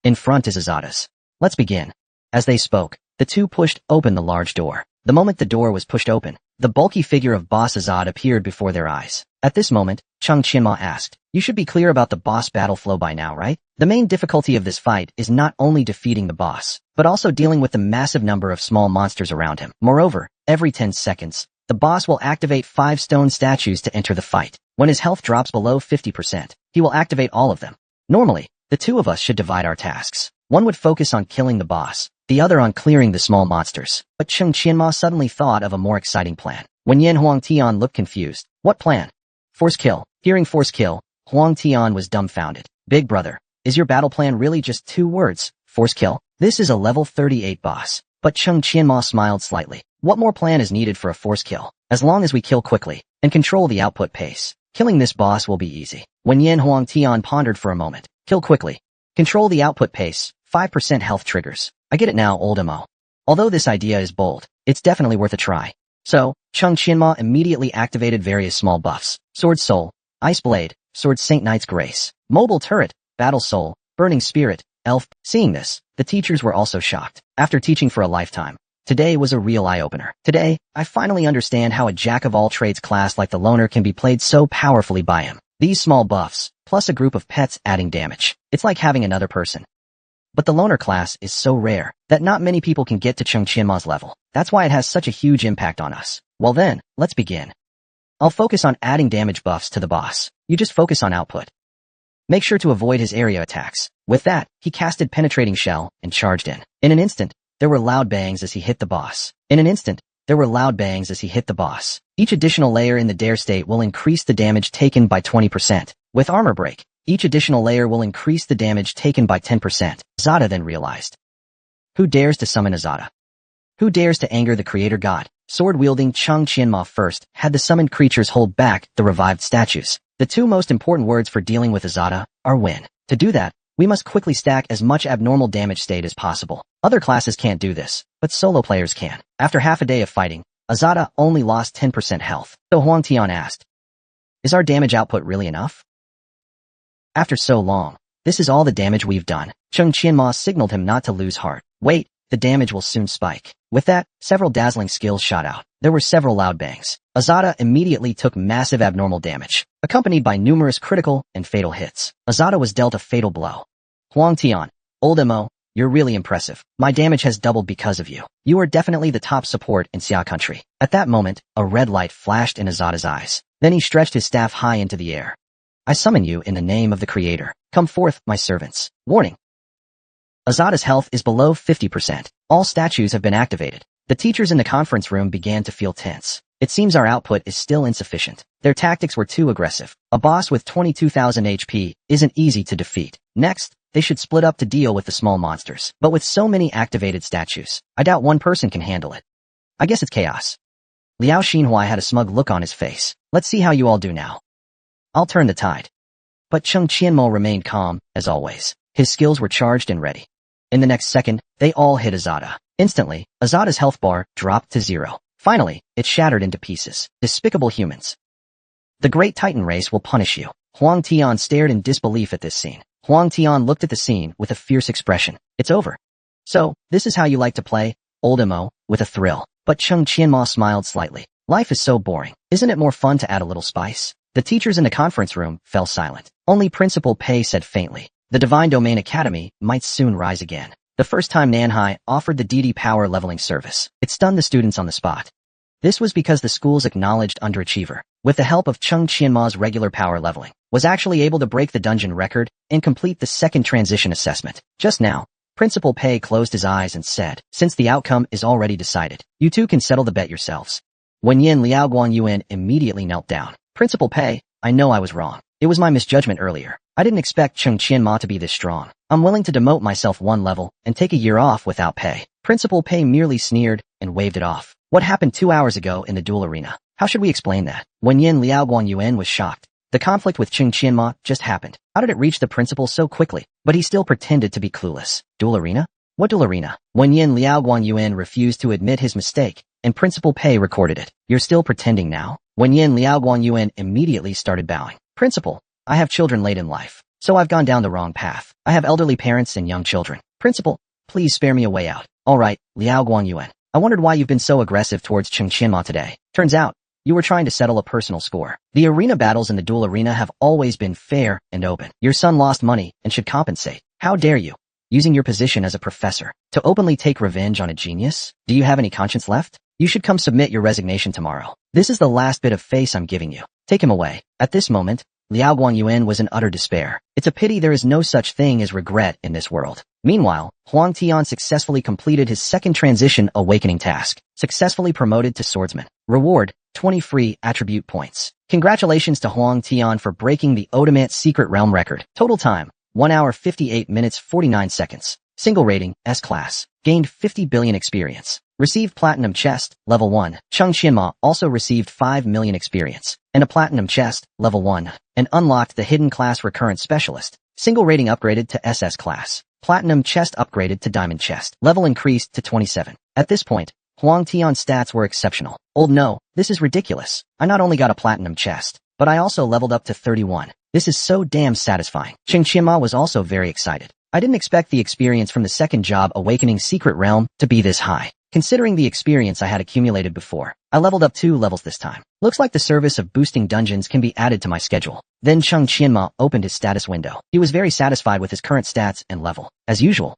In front is Azada's. Let's begin. As they spoke, the two pushed open the large door. The moment the door was pushed open, the bulky figure of Boss Azad appeared before their eyes. At this moment, Cheng Qianma asked, you should be clear about the boss battle flow by now, right? The main difficulty of this fight is not only defeating the boss, but also dealing with the massive number of small monsters around him. Moreover, every 10 seconds, the boss will activate 5 stone statues to enter the fight. When his health drops below 50%, he will activate all of them. Normally, the two of us should divide our tasks. One would focus on killing the boss, the other on clearing the small monsters. But Cheng Qianma suddenly thought of a more exciting plan. When Huang Tian looked confused, what plan? Force kill. Hearing force kill, Huang Tian was dumbfounded. Big brother, is your battle plan really just 2 words? Force kill? This is a level 38 boss. But Cheng Qianma smiled slightly. What more plan is needed for a force kill? As long as we kill quickly and control the output pace, killing this boss will be easy. When Huang Tian pondered for a moment, kill quickly, control the output pace, 5% health triggers. I get it now, old Mo. Although this idea is bold, it's definitely worth a try. So, Cheng Qianma immediately activated various small buffs. Sword Soul, Ice Blade, Sword Saint Knight's Grace, Mobile Turret, Battle Soul, Burning Spirit, Elf. Seeing this, the teachers were also shocked. After teaching for a lifetime, today was a real eye-opener. Today, I finally understand how a jack-of-all-trades class like the Loner can be played so powerfully by him. These small buffs, plus a group of pets adding damage. It's like having another person. But the Loner class is so rare that not many people can get to Cheng Qianma's level. That's why it has such a huge impact on us. Well then, let's begin. I'll focus on adding damage buffs to the boss. You just focus on output. Make sure to avoid his area attacks. With that, he casted Penetrating Shell and charged in. In an instant, there were loud bangs as he hit the boss. Each additional layer in the dare state will increase the damage taken by 20%. With Armor Break, each additional layer will increase the damage taken by 10%. Azada then realized. Who dares to summon Azada? Who dares to anger the creator god? Sword-wielding Cheng Qianma first had the summoned creatures hold back the revived statues. The 2 most important words for dealing with Azada are win. To do that, we must quickly stack as much abnormal damage state as possible. Other classes can't do this, but solo players can. After half a day of fighting, Azada only lost 10% health. So Huang Tian asked, is our damage output really enough? After so long, this is all the damage we've done. Cheng Qianma signaled him not to lose heart. Wait, the damage will soon spike. With that, several dazzling skills shot out. There were several loud bangs. Azada immediately took massive abnormal damage, accompanied by numerous critical and fatal hits. Azada was dealt a fatal blow. Huang Tian, old Mo, you're really impressive. My damage has doubled because of you. You are definitely the top support in Xia country. At that moment, a red light flashed in Azada's eyes. Then he stretched his staff high into the air. I summon you in the name of the Creator. Come forth, my servants. Warning. Azada's health is below 50%. All statues have been activated. The teachers in the conference room began to feel tense. It seems our output is still insufficient. Their tactics were too aggressive. A boss with 22,000 HP isn't easy to defeat. Next, they should split up to deal with the small monsters. But with so many activated statues, I doubt one person can handle it. I guess it's chaos. Liao Xinhuai had a smug look on his face. Let's see how you all do now. I'll turn the tide. But Cheng Qianmo remained calm, as always. His skills were charged and ready. In the next second, they all hit Azada. Instantly, Azada's health bar dropped to 0. Finally, it shattered into pieces. Despicable humans. The Great Titan race will punish you. Huang Tian stared in disbelief at this scene. Huang Tian looked at the scene with a fierce expression. It's over. So, this is how you like to play? Old Mo, with a thrill. But Cheng Qianmo smiled slightly. Life is so boring. Isn't it more fun to add a little spice? The teachers in the conference room fell silent. Only Principal Pei said faintly, the Divine Domain Academy might soon rise again. The first time Nanhai offered the DD power leveling service, it stunned the students on the spot. This was because the school's acknowledged underachiever, with the help of Cheng Qianmo's regular power leveling, was actually able to break the dungeon record and complete the second transition assessment. Just now, Principal Pei closed his eyes and said, since the outcome is already decided, you two can settle the bet yourselves. Wenyin Liao Guanyuan immediately knelt down. Principal Pei, I know I was wrong. It was my misjudgment earlier. I didn't expect Cheng Qianmo to be this strong. I'm willing to demote myself 1 level and take a year off without pay. Principal Pei merely sneered and waved it off. What happened 2 hours ago in the duel arena? How should we explain that? Wenyin Liao Guanyuan was shocked. The conflict with Cheng Qianmo just happened. How did it reach the principal so quickly? But he still pretended to be clueless. Duel arena? What duel arena? Wenyin Liao Guanyuan refused to admit his mistake, and Principal Pei recorded it. You're still pretending now? Wenyin Liao Guanyuan immediately started bowing. Principal, I have children late in life, so I've gone down the wrong path. I have elderly parents and young children. Principal, please spare me a way out. All right, Liao Guanyuan. I wondered why you've been so aggressive towards Cheng Qianmo today. Turns out, you were trying to settle a personal score. The arena battles in the duel arena have always been fair and open. Your son lost money and should compensate. How dare you, using your position as a professor, to openly take revenge on a genius? Do you have any conscience left? You should come submit your resignation tomorrow. This is the last bit of face I'm giving you. Take him away. At this moment, Liao Guanyuan was in utter despair. It's a pity there is no such thing as regret in this world. Meanwhile, Huang Tian successfully completed his second transition awakening task, successfully promoted to swordsman. Reward, 20 free attribute points. Congratulations to Huang Tian for breaking the Odomant secret realm record. Total time, 1 hour 58 minutes 49 seconds. Single rating, S-Class. Gained 50 billion experience. Received Platinum Chest, Level 1. Cheng Qianmo also received 5 million experience, and a Platinum Chest, Level 1, and unlocked the Hidden Class Recurrent Specialist. Single rating upgraded to SS Class. Platinum Chest upgraded to Diamond Chest. Level increased to 27. At this point, Huang Tian's stats were exceptional. Old no, this is ridiculous. I not only got a Platinum Chest, but I also leveled up to 31. This is so damn satisfying. Cheng Qianmo was also very excited. I didn't expect the experience from the second job awakening secret realm to be this high. Considering the experience I had accumulated before, I leveled up 2 levels this time. Looks like the service of boosting dungeons can be added to my schedule. Then Cheng Qianmo opened his status window. He was very satisfied with his current stats and level. As usual,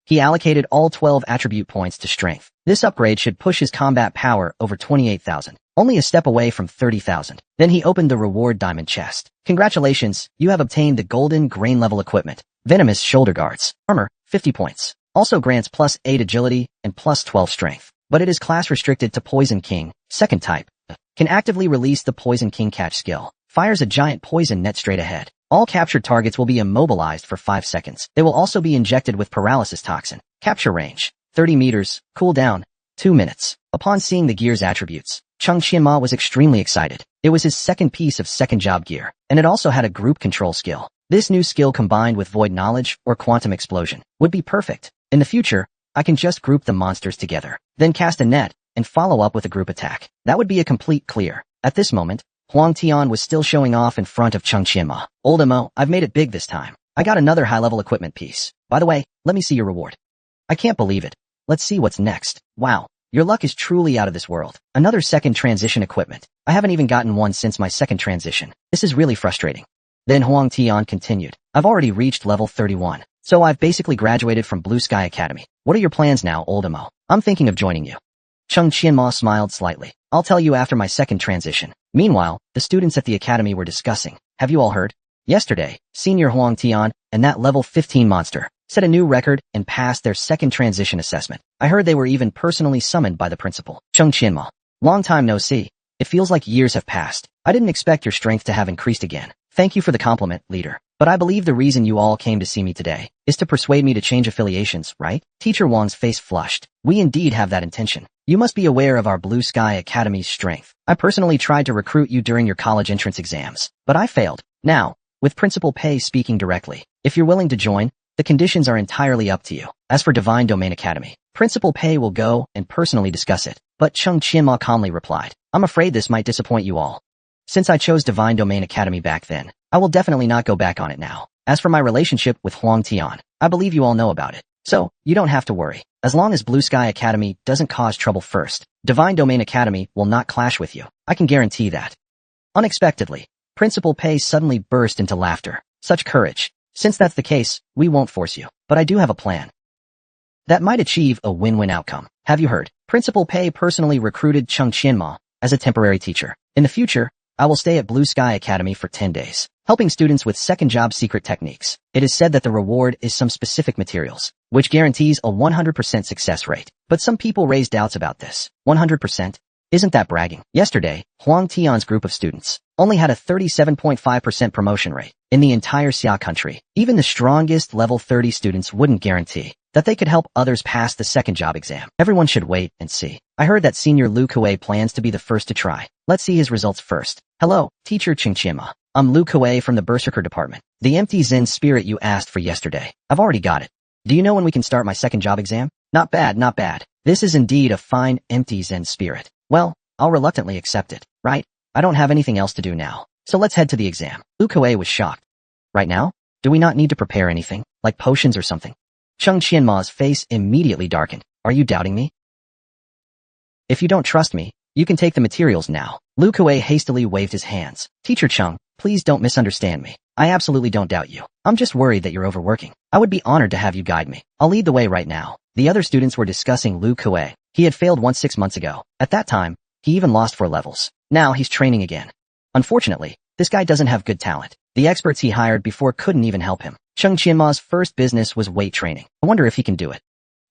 he allocated all 12 attribute points to strength. This upgrade should push his combat power over 28,000, only a step away from 30,000. Then he opened the reward diamond chest. Congratulations, you have obtained the golden grain level equipment. Venomous shoulder guards. Armor, 50 points. Also grants +8 agility and +12 strength. But it is class restricted to Poison King, second type. Can actively release the Poison King catch skill. Fires a giant poison net straight ahead. All captured targets will be immobilized for 5 seconds. They will also be injected with paralysis toxin. Capture range, 30 meters. Cooldown, 2 minutes. Upon seeing the gear's attributes, Cheng Qianmo was extremely excited. It was his second piece of second job gear, and it also had a group control skill. This new skill combined with void knowledge or quantum explosion would be perfect. In the future, I can just group the monsters together, then cast a net and follow up with a group attack. That would be a complete clear. At this moment, Huang Tian was still showing off in front of Cheng Qianmo. Old Mo, I've made it big this time. I got another high-level equipment piece. By the way, let me see your reward. I can't believe it. Let's see what's next. Wow, your luck is truly out of this world. Another second transition equipment. I haven't even gotten one since my second transition. This is really frustrating. Then Huang Tian continued. I've already reached level 31, so I've basically graduated from Blue Sky Academy. What are your plans now, Old Mo? I'm thinking of joining you. Cheng Qianmo smiled slightly. I'll tell you after my second transition. Meanwhile, the students at the academy were discussing. Have you all heard? Yesterday, Senior Huang Tian and that level 15 monster set a new record and passed their second transition assessment. I heard they were even personally summoned by the principal. Cheng Qianma. Long time no see. It feels like years have passed. I didn't expect your strength to have increased again. Thank you for the compliment, leader. But I believe the reason you all came to see me today is to persuade me to change affiliations, right? Teacher Wang's face flushed. We indeed have that intention. You must be aware of our Blue Sky Academy's strength. I personally tried to recruit you during your college entrance exams, but I failed. Now, with Principal Pei speaking directly, if you're willing to join, the conditions are entirely up to you. As for Divine Domain Academy, Principal Pei will go and personally discuss it. But Cheng Qianma calmly replied, I'm afraid this might disappoint you all. Since I chose Divine Domain Academy back then, I will definitely not go back on it now. As for my relationship with Huang Tian, I believe you all know about it. So, you don't have to worry. As long as Blue Sky Academy doesn't cause trouble first, Divine Domain Academy will not clash with you. I can guarantee that. Unexpectedly, Principal Pei suddenly burst into laughter. Such courage. Since that's the case, we won't force you. But I do have a plan that might achieve a win-win outcome. Have you heard? Principal Pei personally recruited Cheng Qianma as a temporary teacher. In the future, I will stay at Blue Sky Academy for 10 days, helping students with second job secret techniques. It is said that the reward is some specific materials, which guarantees a 100% success rate. But some people raise doubts about this. 100%? Isn't that bragging? Yesterday, Huang Tian's group of students only had a 37.5% promotion rate in the entire Xia country. Even the strongest level 30 students wouldn't guarantee that they could help others pass the second job exam. Everyone should wait and see. I heard that Senior Lu Kuei plans to be the first to try. Let's see his results first. Hello, Teacher Cheng Qianma. I'm Lu Kuei from the Berserker department. The empty Zen spirit you asked for yesterday. I've already got it. Do you know when we can start my second job exam? Not bad, not bad. This is indeed a fine empty Zen spirit. Well, I'll reluctantly accept it, right? I don't have anything else to do now. So let's head to the exam. Lu Kuei was shocked. Right now? Do we not need to prepare anything, like potions or something? Cheng Qianma's face immediately darkened. Are you doubting me? If you don't trust me, you can take the materials now. Lu Kuei hastily waved his hands. Teacher Cheng, please don't misunderstand me. I absolutely don't doubt you. I'm just worried that you're overworking. I would be honored to have you guide me. I'll lead the way right now. The other students were discussing Lu Kuei. He had failed once 6 months ago. At that time, he even lost 4 levels. Now he's training again. Unfortunately, this guy doesn't have good talent. The experts he hired before couldn't even help him. Cheng Qianma's first business was weight training. I wonder if he can do it.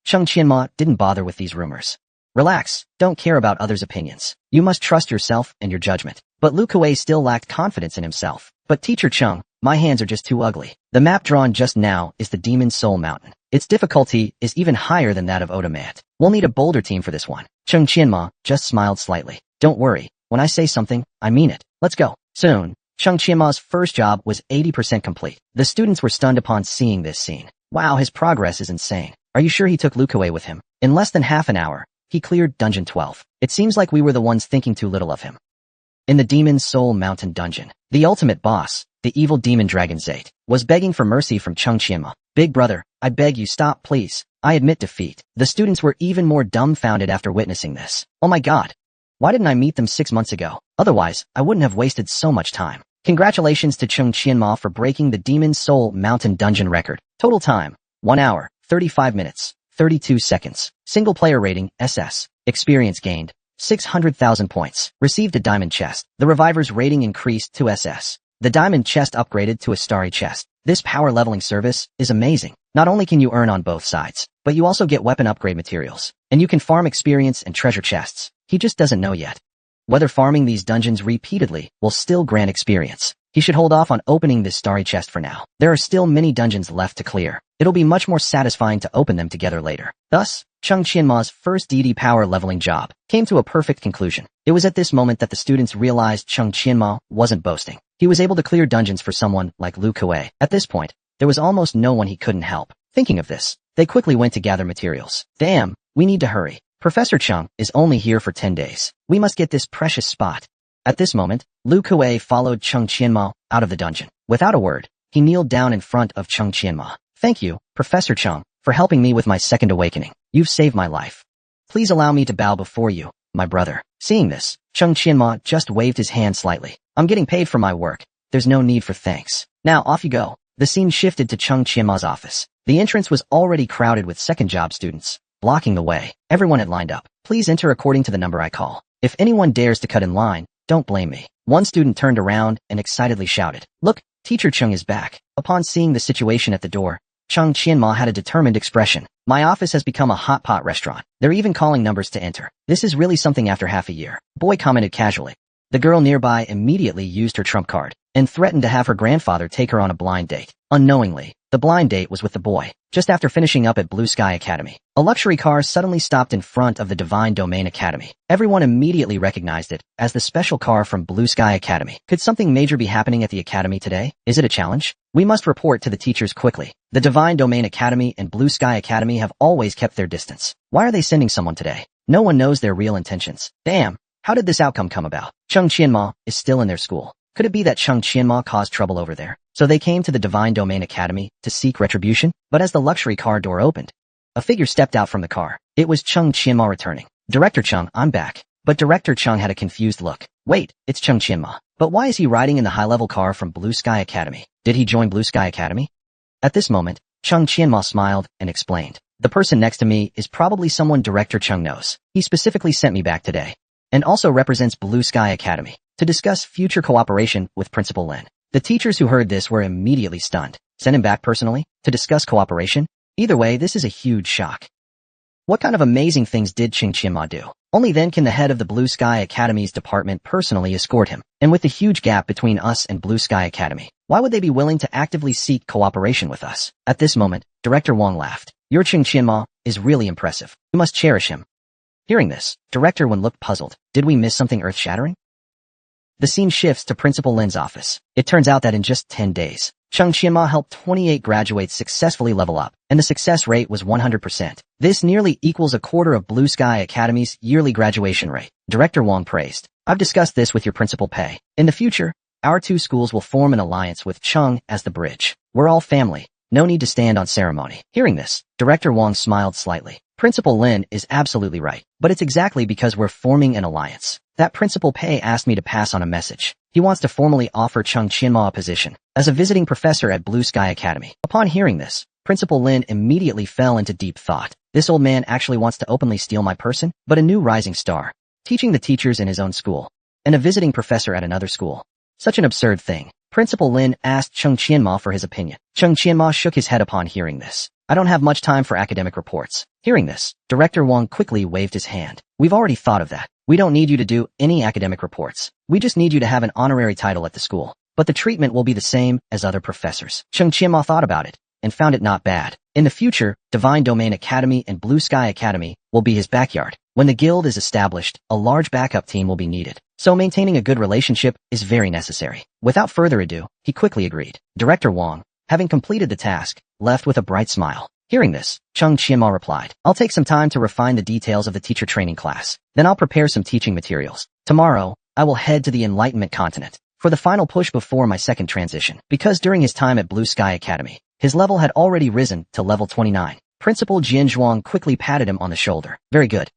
Cheng Qianma didn't bother with these rumors. Relax, don't care about others' opinions. You must trust yourself and your judgment. But Lu Kuei still lacked confidence in himself. But Teacher Cheng, my hands are just too ugly. The map drawn just now is the Demon Soul Mountain. Its difficulty is even higher than that of Odomat. We'll need a bolder team for this one. Cheng Qianma just smiled slightly. Don't worry, when I say something, I mean it. Let's go. Soon, Cheng Qianma's first job was 80% complete. The students were stunned upon seeing this scene. Wow, his progress is insane. Are you sure he took Lu Kuei with him? In less than half an hour, he cleared Dungeon 12. It seems like we were the ones thinking too little of him. In the Demon Soul Mountain dungeon, the ultimate boss, the evil demon dragon Zate, was begging for mercy from Cheng Qianma. Big brother, I beg you stop please. I admit defeat. The students were even more dumbfounded after witnessing this. Oh my god. Why didn't I meet them 6 months ago? Otherwise, I wouldn't have wasted so much time. Congratulations to Cheng Qianma for breaking the Demon Soul Mountain dungeon record. Total time, 1 hour, 35 minutes, 32 seconds. Single player rating, SS. Experience gained, 600,000 points. Received a diamond chest. The reviver's rating increased to SS. The diamond chest upgraded to a starry chest. This power leveling service is amazing. Not only can you earn on both sides, but you also get weapon upgrade materials. And you can farm experience and treasure chests. He just doesn't know yet whether farming these dungeons repeatedly will still grant experience. He should hold off on opening this starry chest for now. There are still many dungeons left to clear. It'll be much more satisfying to open them together later. Thus, Cheng Qianma's first DD power leveling job came to a perfect conclusion. It was at this moment that the students realized Cheng Qianma wasn't boasting. He was able to clear dungeons for someone like Lu Kuei. At this point, there was almost no one he couldn't help. Thinking of this, they quickly went to gather materials. Damn, we need to hurry. Professor Cheng is only here for 10 days. We must get this precious spot. At this moment, Lu Kuei followed Cheng Qianma out of the dungeon. Without a word, he kneeled down in front of Cheng Qianma. Thank you, Professor Cheng, for helping me with my second awakening. You've saved my life. Please allow me to bow before you, my brother. Seeing this, Cheng Qianma just waved his hand slightly. I'm getting paid for my work. There's no need for thanks. Now off you go. The scene shifted to Cheng Qianma's office. The entrance was already crowded with second job students, blocking the way. Everyone had lined up. Please enter according to the number I call. If anyone dares to cut in line, Don't blame me. One student turned around and excitedly shouted, "Look, Teacher Chung is back." Upon seeing the situation at the door, Chung Qianma had a determined expression. "My office has become a hot pot restaurant. They're even calling numbers to enter. This is really something after half a year." Boy commented casually. The girl nearby immediately used her trump card and threatened to have her grandfather take her on a blind date. Unknowingly, the blind date was with the boy. Just after finishing up at Blue Sky Academy, a luxury car suddenly stopped in front of the Divine Domain Academy. Everyone immediately recognized it as the special car from Blue Sky Academy. Could something major be happening at the academy today? Is it a challenge? We must report to the teachers quickly. The Divine Domain Academy and Blue Sky Academy have always kept their distance. Why are they sending someone today? No one knows their real intentions. Damn, how did this outcome come about? Chung Qianma is still in their school. Could it be that Chung Qianma caused trouble over there? So they came to the Divine Domain Academy to seek retribution? But as the luxury car door opened, a figure stepped out from the car. It was Chung Qianma returning. "Director Chung, I'm back." But Director Chung had a confused look. "Wait, it's Chung Qianma. But why is he riding in the high-level car from Blue Sky Academy? Did he join Blue Sky Academy?" At this moment, Chung Qianma smiled and explained, "The person next to me is probably someone Director Chung knows. He specifically sent me back today, and also represents Blue Sky Academy, to discuss future cooperation with Principal Lin." The teachers who heard this were immediately stunned. Send him back personally? To discuss cooperation? Either way, this is a huge shock. What kind of amazing things did Chung Qianma do? Only then can the head of the Blue Sky Academy's department personally escort him. And with the huge gap between us and Blue Sky Academy, why would they be willing to actively seek cooperation with us? At this moment, Director Wang laughed. "Your Chung Qianma is really impressive. You must cherish him." Hearing this, Director Wen looked puzzled. Did we miss something earth-shattering? The scene shifts to Principal Lin's office. It turns out that in just 10 days, Chung Qianma helped 28 graduates successfully level up, and the success rate was 100%. This nearly equals a quarter of Blue Sky Academy's yearly graduation rate. Director Wang praised. "I've discussed this with your Principal Pei. In the future, our two schools will form an alliance with Chung as the bridge. We're all family. No need to stand on ceremony." Hearing this, Director Wang smiled slightly. Principal Lin is absolutely right, but it's exactly because we're forming an alliance that Principal Pei asked me to pass on a message. He wants to formally offer Chung Qianma a position as a visiting professor at Blue Sky Academy. Upon hearing this, Principal Lin immediately fell into deep thought. This old man actually wants to openly steal my person, but a new rising star, teaching the teachers in his own school, and a visiting professor at another school. Such an absurd thing. Principal Lin asked Chung Qianma for his opinion. Chung Qianma shook his head upon hearing this. "I don't have much time for academic reports." Hearing this, Director Wang quickly waved his hand. "We've already thought of that. We don't need you to do any academic reports. We just need you to have an honorary title at the school. But the treatment will be the same as other professors." Chung Qianma thought about it and found it not bad. In the future, Divine Domain Academy and Blue Sky Academy will be his backyard. When the guild is established, a large backup team will be needed. So maintaining a good relationship is very necessary. Without further ado, he quickly agreed. Director Wang, having completed the task, left with a bright smile. Hearing this, Chung Qianma replied, "I'll take some time to refine the details of the teacher training class. Then I'll prepare some teaching materials. Tomorrow, I will head to the Enlightenment continent for the final push before my second transition." Because during his time at Blue Sky Academy, his level had already risen to level 29. Principal Jian Zhuang quickly patted him on the shoulder. "Very good.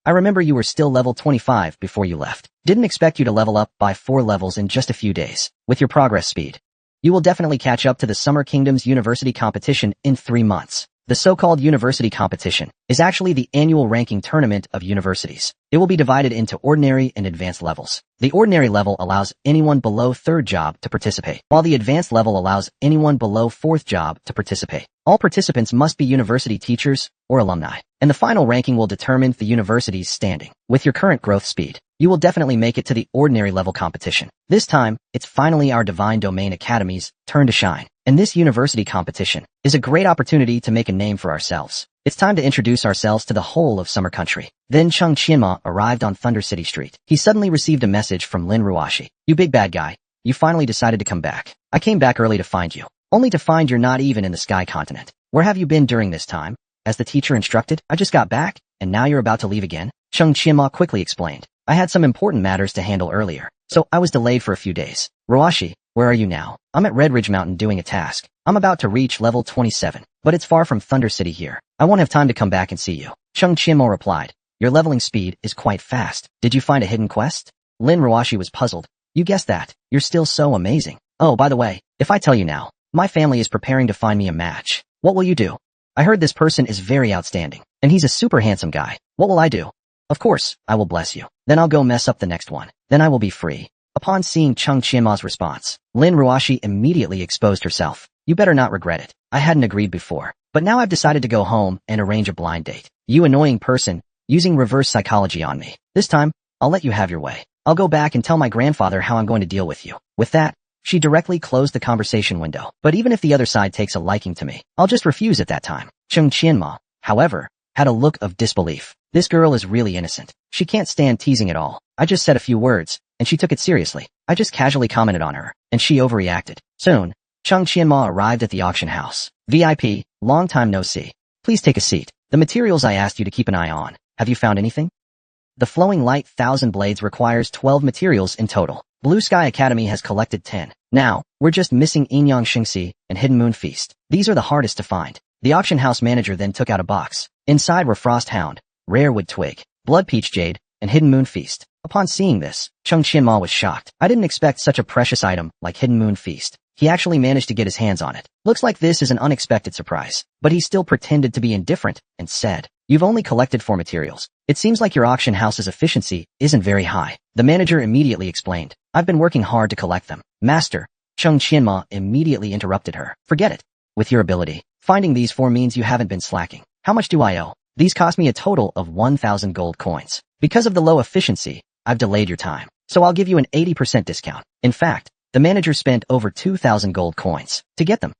I remember you were still level 25 before you left. Didn't expect you to level up by 4 levels in just a few days. With your progress speed, you will definitely catch up to the Summer Kingdom's university competition in 3 months. The so-called university competition is actually the annual ranking tournament of universities. It will be divided into ordinary and advanced levels. The ordinary level allows anyone below 3rd job to participate, while the advanced level allows anyone below 4th job to participate. All participants must be university teachers or alumni, and the final ranking will determine the university's standing. With your current growth speed, you will definitely make it to the ordinary level competition. This time, it's finally our Divine Domain Academy's turn to shine. And this university competition is a great opportunity to make a name for ourselves. It's time to introduce ourselves to the whole of Summer Country. Then Chung Qianma arrived on Thunder City Street. He suddenly received a message from Lin Ruashi. "You big bad guy, you finally decided to come back. I came back early to find you, only to find you're not even in the Sky Continent. Where have you been during this time?" As the teacher instructed, "I just got back, and now you're about to leave again?" Chung Qianma quickly explained. "I had some important matters to handle earlier, so I was delayed for a few days." "Ruashi, where are you now?" "I'm at Red Ridge Mountain doing a task. I'm about to reach level 27, but it's far from Thunder City here. I won't have time to come back and see you." Chung Qianma replied, "Your leveling speed is quite fast. Did you find a hidden quest?" Lin Ruashi was puzzled. "You guessed that. You're still so amazing. Oh, by the way, if I tell you now, my family is preparing to find me a match. What will you do?" "I heard this person is very outstanding, and he's a super handsome guy. What will I do?" Of course, I will bless you. Then I'll go mess up the next one. Then I will be free. Upon seeing Chung Qianma's response, Lin Ruoshi immediately exposed herself. You better not regret it. I hadn't agreed before, but now I've decided to go home and arrange a blind date. You annoying person, using reverse psychology on me. This time, I'll let you have your way. I'll go back and tell my grandfather how I'm going to deal with you. With that, she directly closed the conversation window. But even if the other side takes a liking to me, I'll just refuse at that time. Chung Qianma, however, had a look of disbelief. This girl is really innocent. She can't stand teasing at all. I just said a few words, and she took it seriously. I just casually commented on her, and she overreacted. Soon, Chung Qianma arrived at the auction house. VIP, long time no see. Please take a seat. The materials I asked you to keep an eye on. Have you found anything? The flowing light 1,000 blades requires 12 materials in total. Blue Sky Academy has collected 10. Now, we're just missing Inyang Xingxi and Hidden Moon Feast. These are the hardest to find. The auction house manager then took out a box. Inside were Frost Hound, Rare Wood Twig, Blood Peach Jade, and Hidden Moon Feast. Upon seeing this, Chung Qianma was shocked. I didn't expect such a precious item like Hidden Moon Feast. He actually managed to get his hands on it. Looks like this is an unexpected surprise. But he still pretended to be indifferent and said, You've only collected 4 materials. It seems like your auction house's efficiency isn't very high. The manager immediately explained, I've been working hard to collect them. Master, Chung Qianma immediately interrupted her. Forget it. With your ability, finding these 4 means you haven't been slacking. How much do I owe? These cost me a total of 1,000 gold coins. Because of the low efficiency, I've delayed your time. So I'll give you an 80% discount. In fact, the manager spent over 2,000 gold coins to get them.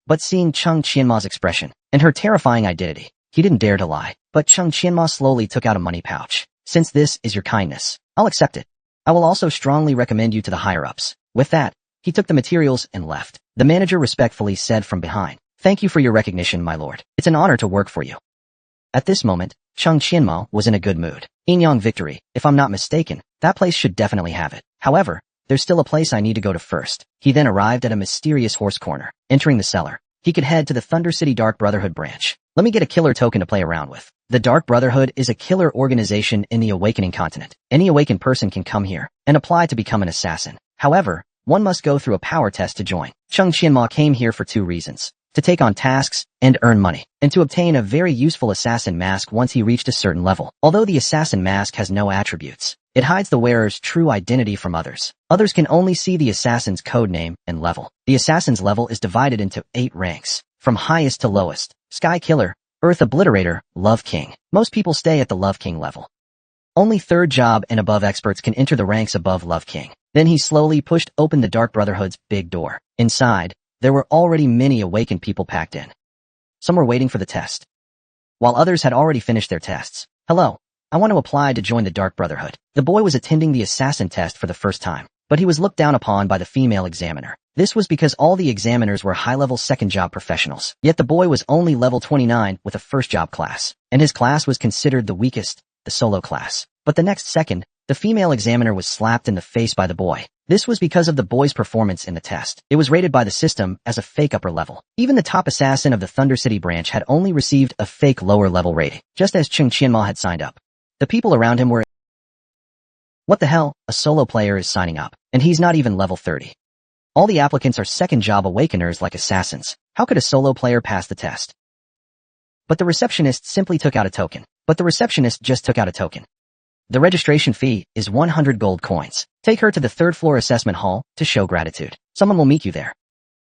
But seeing Chung Qianma's expression and her terrifying identity, he didn't dare to lie. But Chung Qianma slowly took out a money pouch. Since this is your kindness, I'll accept it. I will also strongly recommend you to the higher-ups. With that, he took the materials and left. The manager respectfully said from behind, Thank you for your recognition, my lord. It's an honor to work for you. At this moment, Chung Qianma was in a good mood. Inyang Victory, if I'm not mistaken, that place should definitely have it. However, there's still a place I need to go to first. He then arrived at a mysterious horse corner. Entering the cellar, he could head to the Thunder City Dark Brotherhood branch. Let me get a killer token to play around with. The Dark Brotherhood is a killer organization in the Awakening continent. Any awakened person can come here and apply to become an assassin. However, one must go through a power test to join. Chung Qianma came here for 2 reasons. To take on tasks and earn money, and to obtain a very useful assassin mask once he reached a certain level. Although the assassin mask has no attributes, it hides the wearer's true identity from others. Others can only see the assassin's code name and level. The assassin's level is divided into 8 ranks, from highest to lowest. Sky Killer, Earth Obliterator, Love King. Most people stay at the Love King level. Only 3rd job and above experts can enter the ranks above Love King. Then he slowly pushed open the Dark Brotherhood's big door. Inside, there were already many awakened people packed in. Some were waiting for the test, while others had already finished their tests. Hello, I want to apply to join the Dark Brotherhood. The boy was attending the assassin test for the first time, but he was looked down upon by the female examiner. This was because all the examiners were high-level second-job professionals. Yet the boy was only level 29 with a first-job class, and his class was considered the weakest, the solo class. But the next second, the female examiner was slapped in the face by the boy. This was because of the boy's performance in the test. It was rated by the system as a fake upper level. Even the top assassin of the Thunder City branch had only received a fake lower level rating, just as Chung Qianma had signed up. The people around him were, What the hell? A solo player is signing up, and he's not even level 30. All the applicants are second job awakeners like assassins. How could a solo player pass the test? But the receptionist simply took out a token. The registration fee is 100 gold coins. Take her to the 3rd floor assessment hall to show gratitude. Someone will meet you there.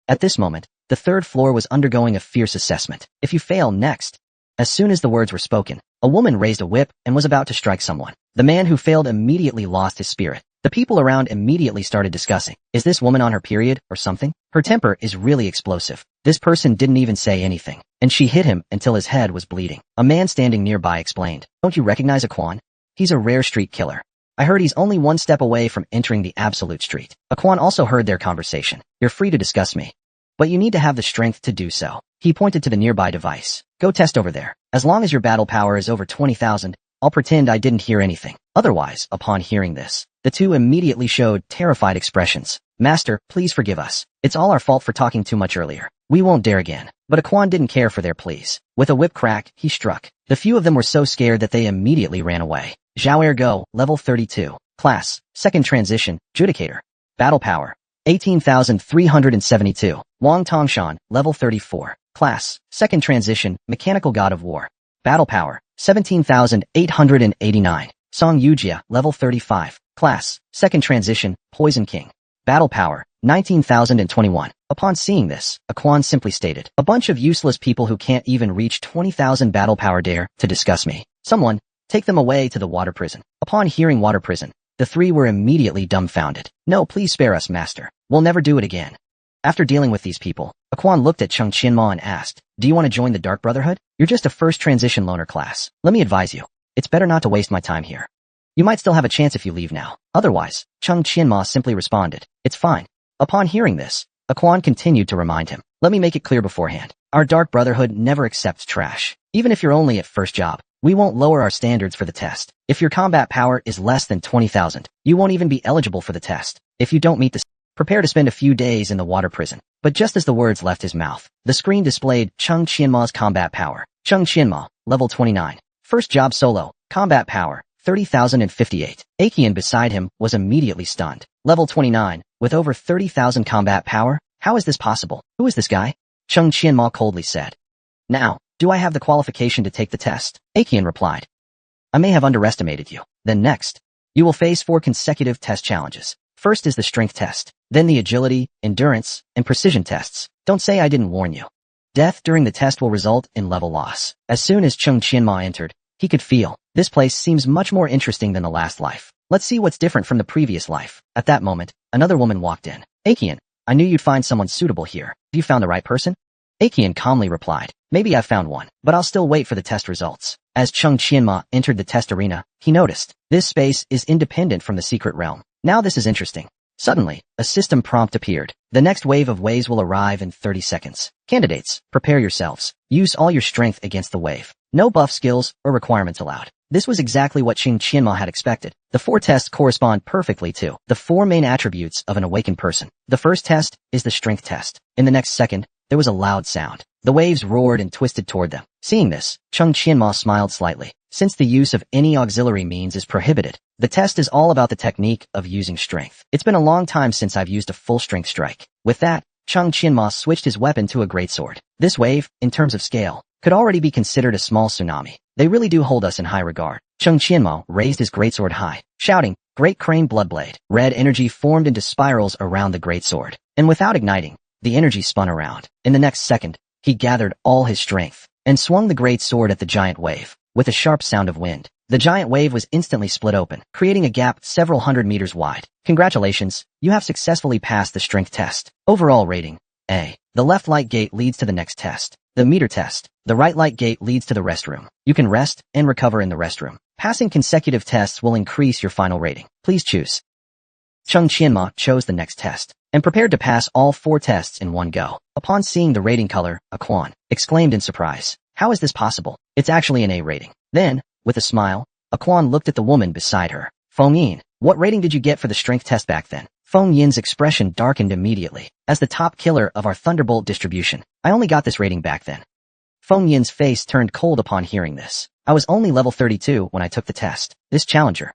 At this moment, the 3rd floor was undergoing a fierce assessment. If you fail next. As soon as the words were spoken, a woman raised a whip and was about to strike someone. The man who failed immediately lost his spirit. The people around immediately started discussing. Is this woman on her period or something? Her temper is really explosive. This person didn't even say anything, and she hit him until his head was bleeding. A man standing nearby explained, Don't you recognize Aquan? He's a rare street killer. I heard he's only 1 step away from entering the absolute street. Aquan also heard their conversation. You're free to discuss me, but you need to have the strength to do so. He pointed to the nearby device. Go test over there. As long as your battle power is over 20,000, I'll pretend I didn't hear anything. Otherwise, upon hearing this, the two immediately showed terrified expressions. Master, please forgive us. It's all our fault for talking too much earlier. We won't dare again. But Aquan didn't care for their pleas. With a whip crack, he struck. The few of them were so scared that they immediately ran away. Zhao Ergo, level 32. Class, Second Transition, Judicator. Battle Power, 18,372. Wang Tongshan, level 34. Class, Second Transition, Mechanical God of War. Battle Power, 17,889. Song Yujia, level 35. Class, second transition, Poison King. Battle power, 19,021. Upon seeing this, Aquan simply stated, "A bunch of useless people who can't even reach 20,000 battle power dare to discuss me. Someone, take them away to the water prison." Upon hearing water prison, the three were immediately dumbfounded. "No, please spare us, master. We'll never do it again." After dealing with these people, Aquan looked at Chung Chinma and asked, "Do you want to join the Dark Brotherhood? You're just a first transition loner class. Let me advise you. It's better not to waste my time here. You might still have a chance if you leave now. Otherwise," Chung Chinma simply responded, "It's fine." Upon hearing this, Aquan continued to remind him, "Let me make it clear beforehand. Our Dark Brotherhood never accepts trash. Even if you're only at first job, we won't lower our standards for the test. If your combat power is less than 20,000, you won't even be eligible for the test. If you don't meet the prepare to spend a few days in the water prison." But just as the words left his mouth, the screen displayed Chung Chinma's combat power. Chung Chinma, level 29. First job solo, combat power, 30,058. Akian beside him was immediately stunned. Level 29, with over 30,000 combat power? How is this possible? Who is this guy? Chung Chinma coldly said. "Now, do I have the qualification to take the test?" Akian replied. "I may have underestimated you. Then next, you will face 4 consecutive test challenges. First is the strength test, then the agility, endurance, and precision tests. Don't say I didn't warn you. Death during the test will result in level loss." As soon as Chung Chinma entered, he could feel, this place seems much more interesting than the last life. Let's see what's different from the previous life. At that moment, another woman walked in. "Akian, I knew you'd find someone suitable here. Have you found the right person?" Akian calmly replied, "Maybe I found one, but I'll still wait for the test results." As Chung Chinma entered the test arena, he noticed, this space is independent from the secret realm. Now this is interesting. Suddenly, a system prompt appeared. "The next wave of waves will arrive in 30 seconds. Candidates, prepare yourselves. Use all your strength against the wave. No buff skills or requirements allowed." This was exactly what Chung Chinma had expected. The 4 tests correspond perfectly to the 4 main attributes of an awakened person. The first test is the strength test. In the next second, there was a loud sound. The waves roared and twisted toward them. Seeing this, Chung Chinma smiled slightly. Since the use of any auxiliary means is prohibited, the test is all about the technique of using strength. It's been a long time since I've used a full strength strike. With that, Chung Chinma switched his weapon to a greatsword. This wave, in terms of scale, could already be considered a small tsunami. They really do hold us in high regard. Chung Chinma raised his greatsword high, shouting, "Great Crane Bloodblade." Red energy formed into spirals around the greatsword, and without igniting, the energy spun around. In the next second, he gathered all his strength and swung the greatsword at the giant wave. With a sharp sound of wind, the giant wave was instantly split open, creating a gap several hundred meters wide. "Congratulations, you have successfully passed the strength test." Overall rating, A. The left light gate leads to the next test, the meter test. The right light gate leads to the restroom. You can rest and recover in the restroom. Passing consecutive tests will increase your final rating. Please choose. Chung Chinma chose the next test and prepared to pass all 4 tests in one go. Upon seeing the rating color, Aquan exclaimed in surprise, "How is this possible? It's actually an A rating." Then, with a smile, Aquan looked at the woman beside her. "Feng Yin, what rating did you get for the strength test back then?" Feng Yin's expression darkened immediately. "As the top killer of our Thunderbolt distribution, I only got this rating back then." Feng Yin's face turned cold upon hearing this. "I was only level 32 when I took the test. This challenger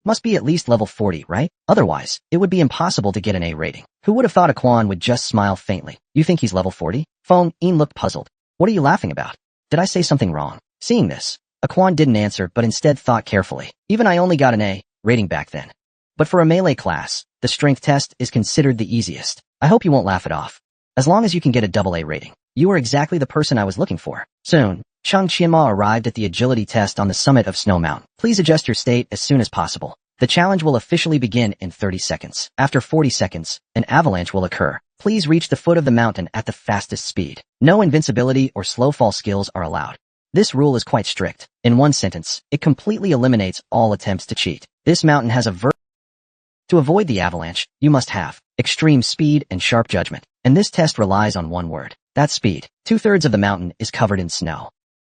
must be at least level 40, right? Otherwise, it would be impossible to get an A rating." Who would have thought Aquan would just smile faintly? "You think he's level 40? Feng Yin looked puzzled. "What are you laughing about? Did I say something wrong?" Seeing this, Aquan didn't answer but instead thought carefully. "Even I only got an A rating back then. But for a melee class, the strength test is considered the easiest. I hope you won't laugh it off. As long as you can get a double A rating, you are exactly the person I was looking for." Soon, Chung Chinma arrived at the agility test on the summit of Snow Mountain. "Please adjust your state as soon as possible. The challenge will officially begin in 30 seconds. After 40 seconds, an avalanche will occur. Please reach the foot of the mountain at the fastest speed. No invincibility or slow fall skills are allowed." This rule is quite strict. In one sentence, it completely eliminates all attempts to cheat. This mountain has a To avoid the avalanche, you must have extreme speed and sharp judgment. And this test relies on one word. That's speed. 2/3 of the mountain is covered in snow.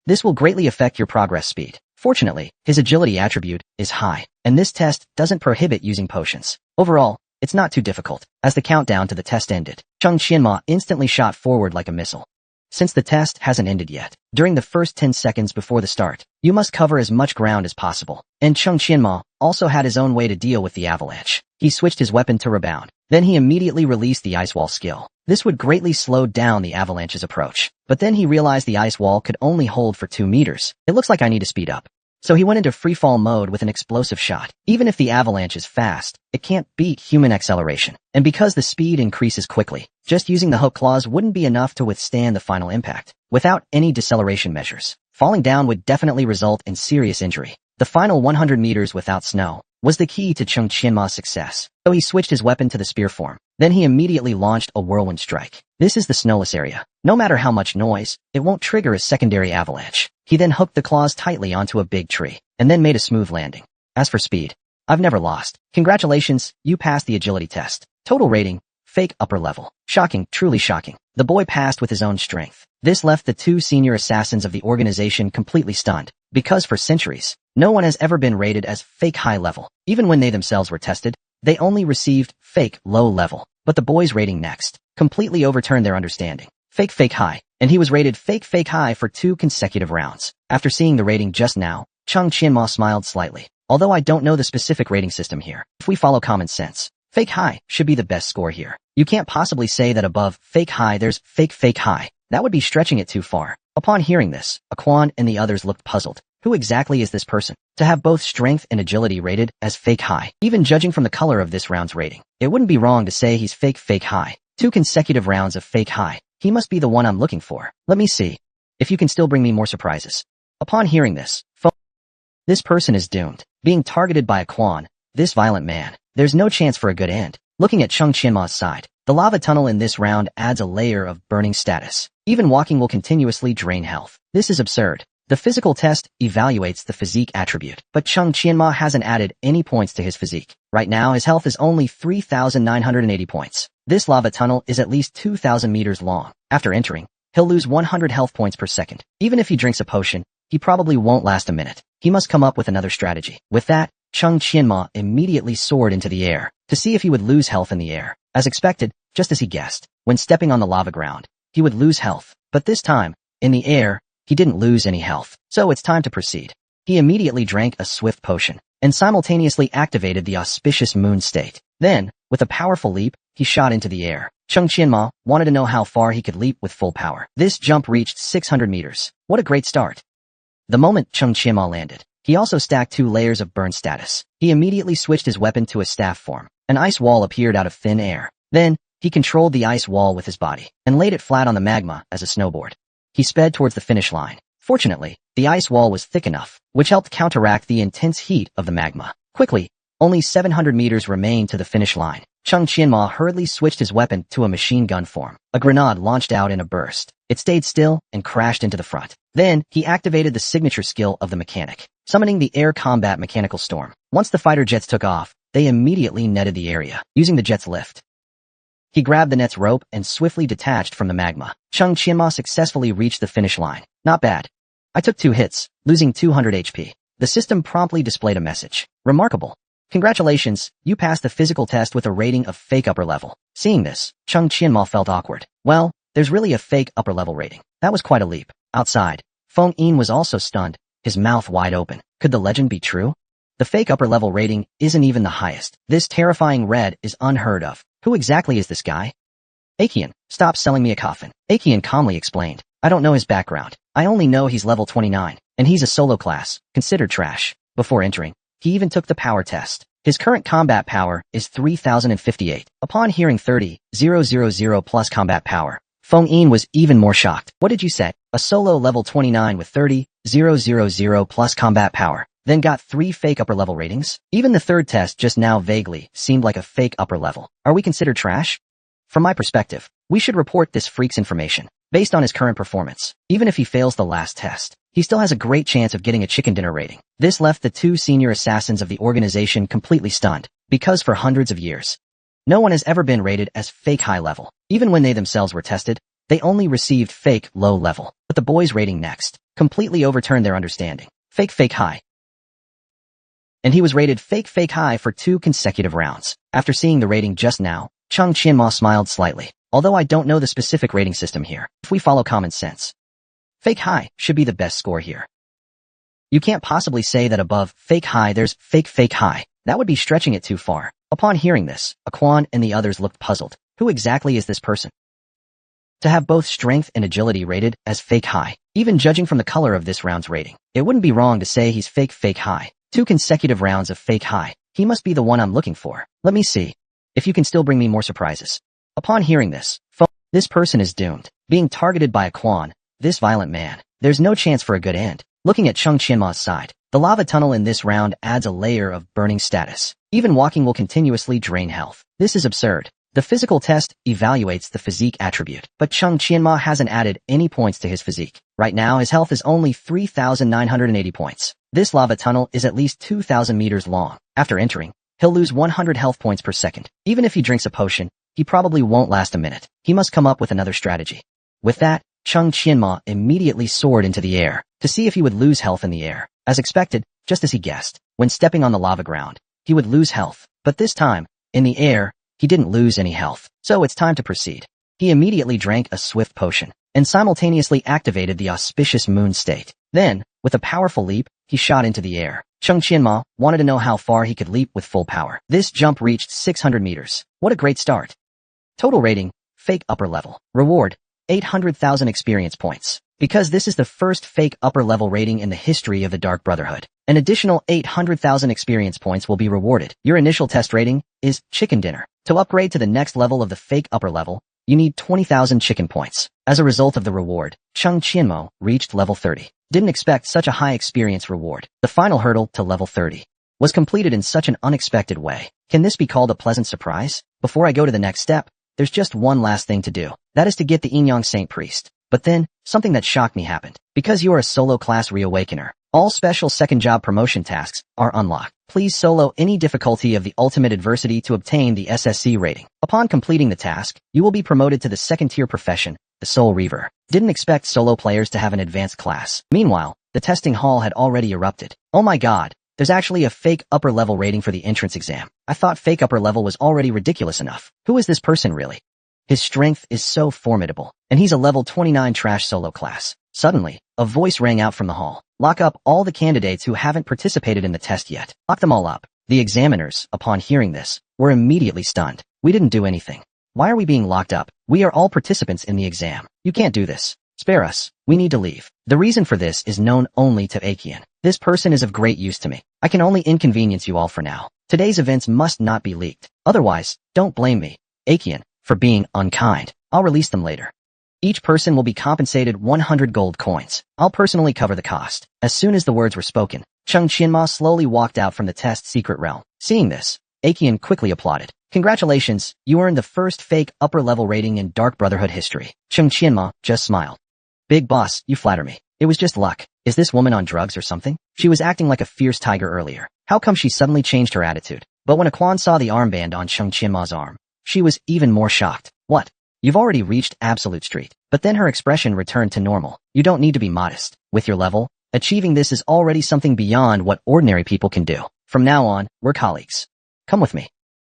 This will greatly affect your progress speed. Fortunately, his agility attribute is high, and this test doesn't prohibit using potions. Overall, it's not too difficult. As the countdown to the test ended, Chung Chinma instantly shot forward like a missile. Since the test hasn't ended yet, during the first 10 seconds before the start, you must cover as much ground as possible. And Chung Chinma also had his own way to deal with the avalanche. He switched his weapon to rebound. Then he immediately released the ice wall skill. This would greatly slow down the avalanche's approach. But then he realized the ice wall could only hold for 2 meters. It looks like I need to speed up. So he went into freefall mode with an explosive shot. Even if the avalanche is fast, it can't beat human acceleration. And because the speed increases quickly, just using the hook claws wouldn't be enough to withstand the final impact. Without any deceleration measures, falling down would definitely result in serious injury. The final 100 meters without snow was the key to Chung Qianma's success. So he switched his weapon to the spear form. Then he immediately launched a whirlwind strike. This is the snowless area. No matter how much noise, it won't trigger a secondary avalanche. He then hooked the claws tightly onto a big tree, and then made a smooth landing. As for speed, I've never lost. Congratulations, you passed the agility test. Total rating, fake upper level. Shocking, truly shocking. The boy passed with his own strength. This left the two senior assassins of the organization completely stunned, because for centuries, no one has ever been rated as fake high level. Even when they themselves were tested, they only received fake low level. But the boy's rating next completely overturned their understanding. Fake high. And he was rated fake high for 2 consecutive rounds. After seeing the rating just now, Chung Qianma smiled slightly. Although I don't know the specific rating system here, if we follow common sense, fake high should be the best score here. You can't possibly say that above fake high there's fake high. That would be stretching it too far. Upon hearing this, Aquan and the others looked puzzled. Who exactly is this person? To have both strength and agility rated as fake high. Even judging from the color of this round's rating, it wouldn't be wrong to say he's fake high. 2 consecutive rounds of fake high. He must be the one I'm looking for. Let me see if you can still bring me more surprises. Upon hearing this, this person is doomed. Being targeted by Aquan, this violent man, there's no chance for a good end. Looking at Chung Qianma's side, the lava tunnel in this round adds a layer of burning status. Even walking will continuously drain health. This is absurd. The physical test evaluates the physique attribute, but Chung Qianma hasn't added any points to his physique. Right now, his health is only 3,980 points. This lava tunnel is at least 2,000 meters long. After entering, he'll lose 100 health points per second. Even if he drinks a potion, he probably won't last a minute. He must come up with another strategy. With that, Chung Qianma immediately soared into the air to see if he would lose health in the air. As expected, just as he guessed, when stepping on the lava ground, he would lose health. But this time, in the air, he didn't lose any health. So it's time to proceed. He immediately drank a swift potion and simultaneously activated the auspicious moon state. Then, with a powerful leap, he shot into the air. Chung Qianma wanted to know how far he could leap with full power. This jump reached 600 meters. What a great start. The moment Chung Qianma landed, he also stacked 2 layers of burn status. He immediately switched his weapon to a staff form. An ice wall appeared out of thin air. Then, he controlled the ice wall with his body and laid it flat on the magma as a snowboard. He sped towards the finish line. Fortunately, the ice wall was thick enough, which helped counteract the intense heat of the magma. Quickly, only 700 meters remained to the finish line. Chung Qianma hurriedly switched his weapon to a machine gun form. A grenade launched out in a burst. It stayed still and crashed into the front. Then, he activated the signature skill of the mechanic, summoning the air combat mechanical storm. Once the fighter jets took off, they immediately netted the area, using the jet's lift. He grabbed the net's rope and swiftly detached from the magma. Chung Qianma successfully reached the finish line. Not bad. I took 2 hits, losing 200 HP. The system promptly displayed a message. Remarkable. Congratulations, you passed the physical test with a rating of fake upper level. Seeing this, Chung Qianma felt awkward. Well, there's really a fake upper level rating. That was quite a leap. Outside, Feng Yin was also stunned, his mouth wide open. Could the legend be true? The fake upper level rating isn't even the highest. This terrifying red is unheard of. Who exactly is this guy? Akian, stop selling me a coffin. Akian calmly explained. I don't know his background. I only know he's level 29, and he's a solo class, considered trash. Before entering, he even took the power test. His current combat power is 3,058. Upon hearing 30,000 plus combat power, Feng Yin was even more shocked. What did you say? A solo level 29 with 30,000 plus combat power, then got 3 fake upper level ratings? Even the third test just now vaguely seemed like a fake upper level. Are we considered trash? From my perspective, we should report this freak's information. Based on his current performance, even if he fails the last test, he still has a great chance of getting a chicken dinner rating. This left the 2 senior assassins of the organization completely stunned, because for hundreds of years, no one has ever been rated as fake high level. Even when they themselves were tested, they only received fake low level. But the boy's rating next completely overturned their understanding. Fake high. And he was rated fake high for 2 consecutive rounds. After seeing the rating just now, Chung Qianma smiled slightly. Although I don't know the specific rating system here, if we follow common sense, fake high should be the best score here. You can't possibly say that above fake high there's fake high. That would be stretching it too far. Upon hearing this, Aquan and the others looked puzzled. Who exactly is this person? To have both strength and agility rated as fake high, Even judging from the color of this round's rating, it wouldn't be wrong to say he's fake high. 2 consecutive rounds of fake high. He must be the one I'm looking for. Let me see if you can still bring me more surprises. Upon hearing this, this person is doomed. Being targeted by a Quan, this violent man. There's no chance for a good end. Looking at Chung Qianma's side, the lava tunnel in this round adds a layer of burning status. Even walking will continuously drain health. This is absurd. The physical test evaluates the physique attribute, but Chung Qianma hasn't added any points to his physique. Right now, his health is only 3,980 points. This lava tunnel is at least 2,000 meters long. After entering, he'll lose 100 health points per second. Even if he drinks a potion, he probably won't last a minute. He must come up with another strategy. With that, Chung Qianma immediately soared into the air to see if he would lose health in the air. As expected, just as he guessed, when stepping on the lava ground, he would lose health. But this time, in the air, he didn't lose any health. So it's time to proceed. He immediately drank a swift potion and simultaneously activated the auspicious moon state. Then, with a powerful leap, he shot into the air. Chung Qianma wanted to know how far he could leap with full power. This jump reached 600 meters. What a great start. Total rating, fake upper level. Reward, 800,000 experience points. Because this is the first fake upper level rating in the history of the Dark Brotherhood, an additional 800,000 experience points will be rewarded. Your initial test rating is chicken dinner. To upgrade to the next level of the fake upper level, you need 20,000 chicken points. As a result of the reward, Chung Qianmo reached level 30. Didn't expect such a high experience reward. The final hurdle to level 30 was completed in such an unexpected way. Can this be called a pleasant surprise? Before I go to the next step, there's just one last thing to do. That is to get the Inyang Saint Priest. But then, something that shocked me happened. Because you are a solo class reawakener, all special second job promotion tasks are unlocked. Please solo any difficulty of the ultimate adversity to obtain the SSC rating. Upon completing the task, you will be promoted to the second tier profession, the Soul Reaver. Didn't expect solo players to have an advanced class. Meanwhile, the testing hall had already erupted. Oh my god, there's actually a fake upper level rating for the entrance exam. I thought fake upper level was already ridiculous enough. Who is this person really? His strength is so formidable, and he's a level 29 trash solo class. Suddenly, a voice rang out from the hall. Lock up all the candidates who haven't participated in the test yet. Lock them all up. The examiners, upon hearing this, were immediately stunned. We didn't do anything. Why are we being locked up? We are all participants in the exam. You can't do this. Spare us. We need to leave. The reason for this is known only to Akian. This person is of great use to me. I can only inconvenience you all for now. Today's events must not be leaked. Otherwise, don't blame me, Akian, for being unkind. I'll release them later. Each person will be compensated 100 gold coins. I'll personally cover the cost. As soon as the words were spoken, Chung Qianma slowly walked out from the test secret realm. Seeing this, Akian quickly applauded. Congratulations, you earned the first fake upper level rating in Dark Brotherhood history. Chung Qianma just smiled. Big boss, you flatter me. It was just luck. Is this woman on drugs or something? She was acting like a fierce tiger earlier. How come she suddenly changed her attitude? But when Quan saw the armband on Chung Qianma's arm, she was even more shocked. What? You've already reached Absolute Street. But then her expression returned to normal. You don't need to be modest. With your level, achieving this is already something beyond what ordinary people can do. From now on, we're colleagues. Come with me.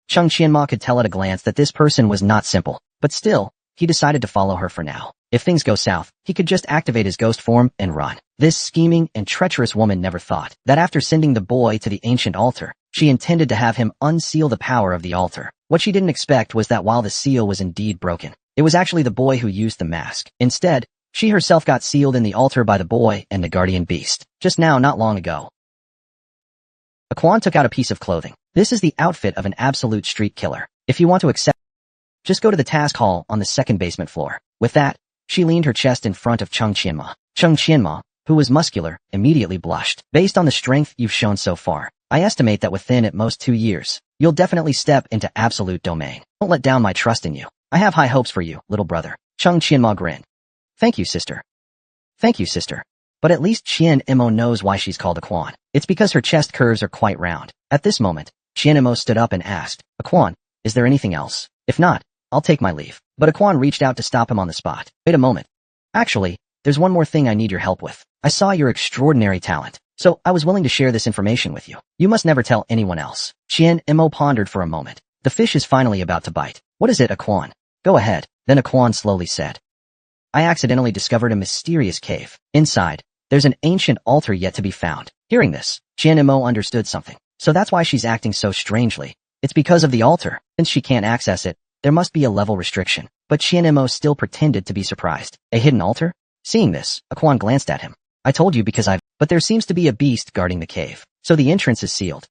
Chung Qianma could tell at a glance that this person was not simple. But still, he decided to follow her for now. If things go south, he could just activate his ghost form and run. This scheming and treacherous woman never thought that after sending the boy to the ancient altar, she intended to have him unseal the power of the altar. What she didn't expect was that while the seal was indeed broken, it was actually the boy who used the mask. Instead, she herself got sealed in the altar by the boy and the guardian beast. Just now, not long ago. Quan took out a piece of clothing. This is the outfit of an absolute street killer. If you want to accept, just go to the task hall on the second basement floor. With that, she leaned her chest in front of Chung Qianma. Chung Qianma, who was muscular, immediately blushed. Based on the strength you've shown so far, I estimate that within at most 2 years, you'll definitely step into absolute domain. Don't let down my trust in you. I have high hopes for you, little brother. Chung Qianma grinned. Thank you, sister. Thank you, sister. But at least Qian Imo knows why she's called a Quan. It's because her chest curves are quite round. At this moment, Qian Imo stood up and asked, Quan, is there anything else? If not, I'll take my leave. But Quan reached out to stop him on the spot. Wait a moment. Actually, there's one more thing I need your help with. I saw your extraordinary talent, so I was willing to share this information with you. You must never tell anyone else. Qian Imo pondered for a moment. The fish is finally about to bite. What is it, Quan? Go ahead. Then Quan slowly said. I accidentally discovered a mysterious cave. Inside, there's an ancient altar yet to be found. Hearing this, Qian Imo understood something. So that's why she's acting so strangely. It's because of the altar. Since she can't access it, there must be a level restriction. But Qian Imo still pretended to be surprised. A hidden altar? Seeing this, Aquan glanced at him. I told you because but there seems to be a beast guarding the cave, so the entrance is sealed.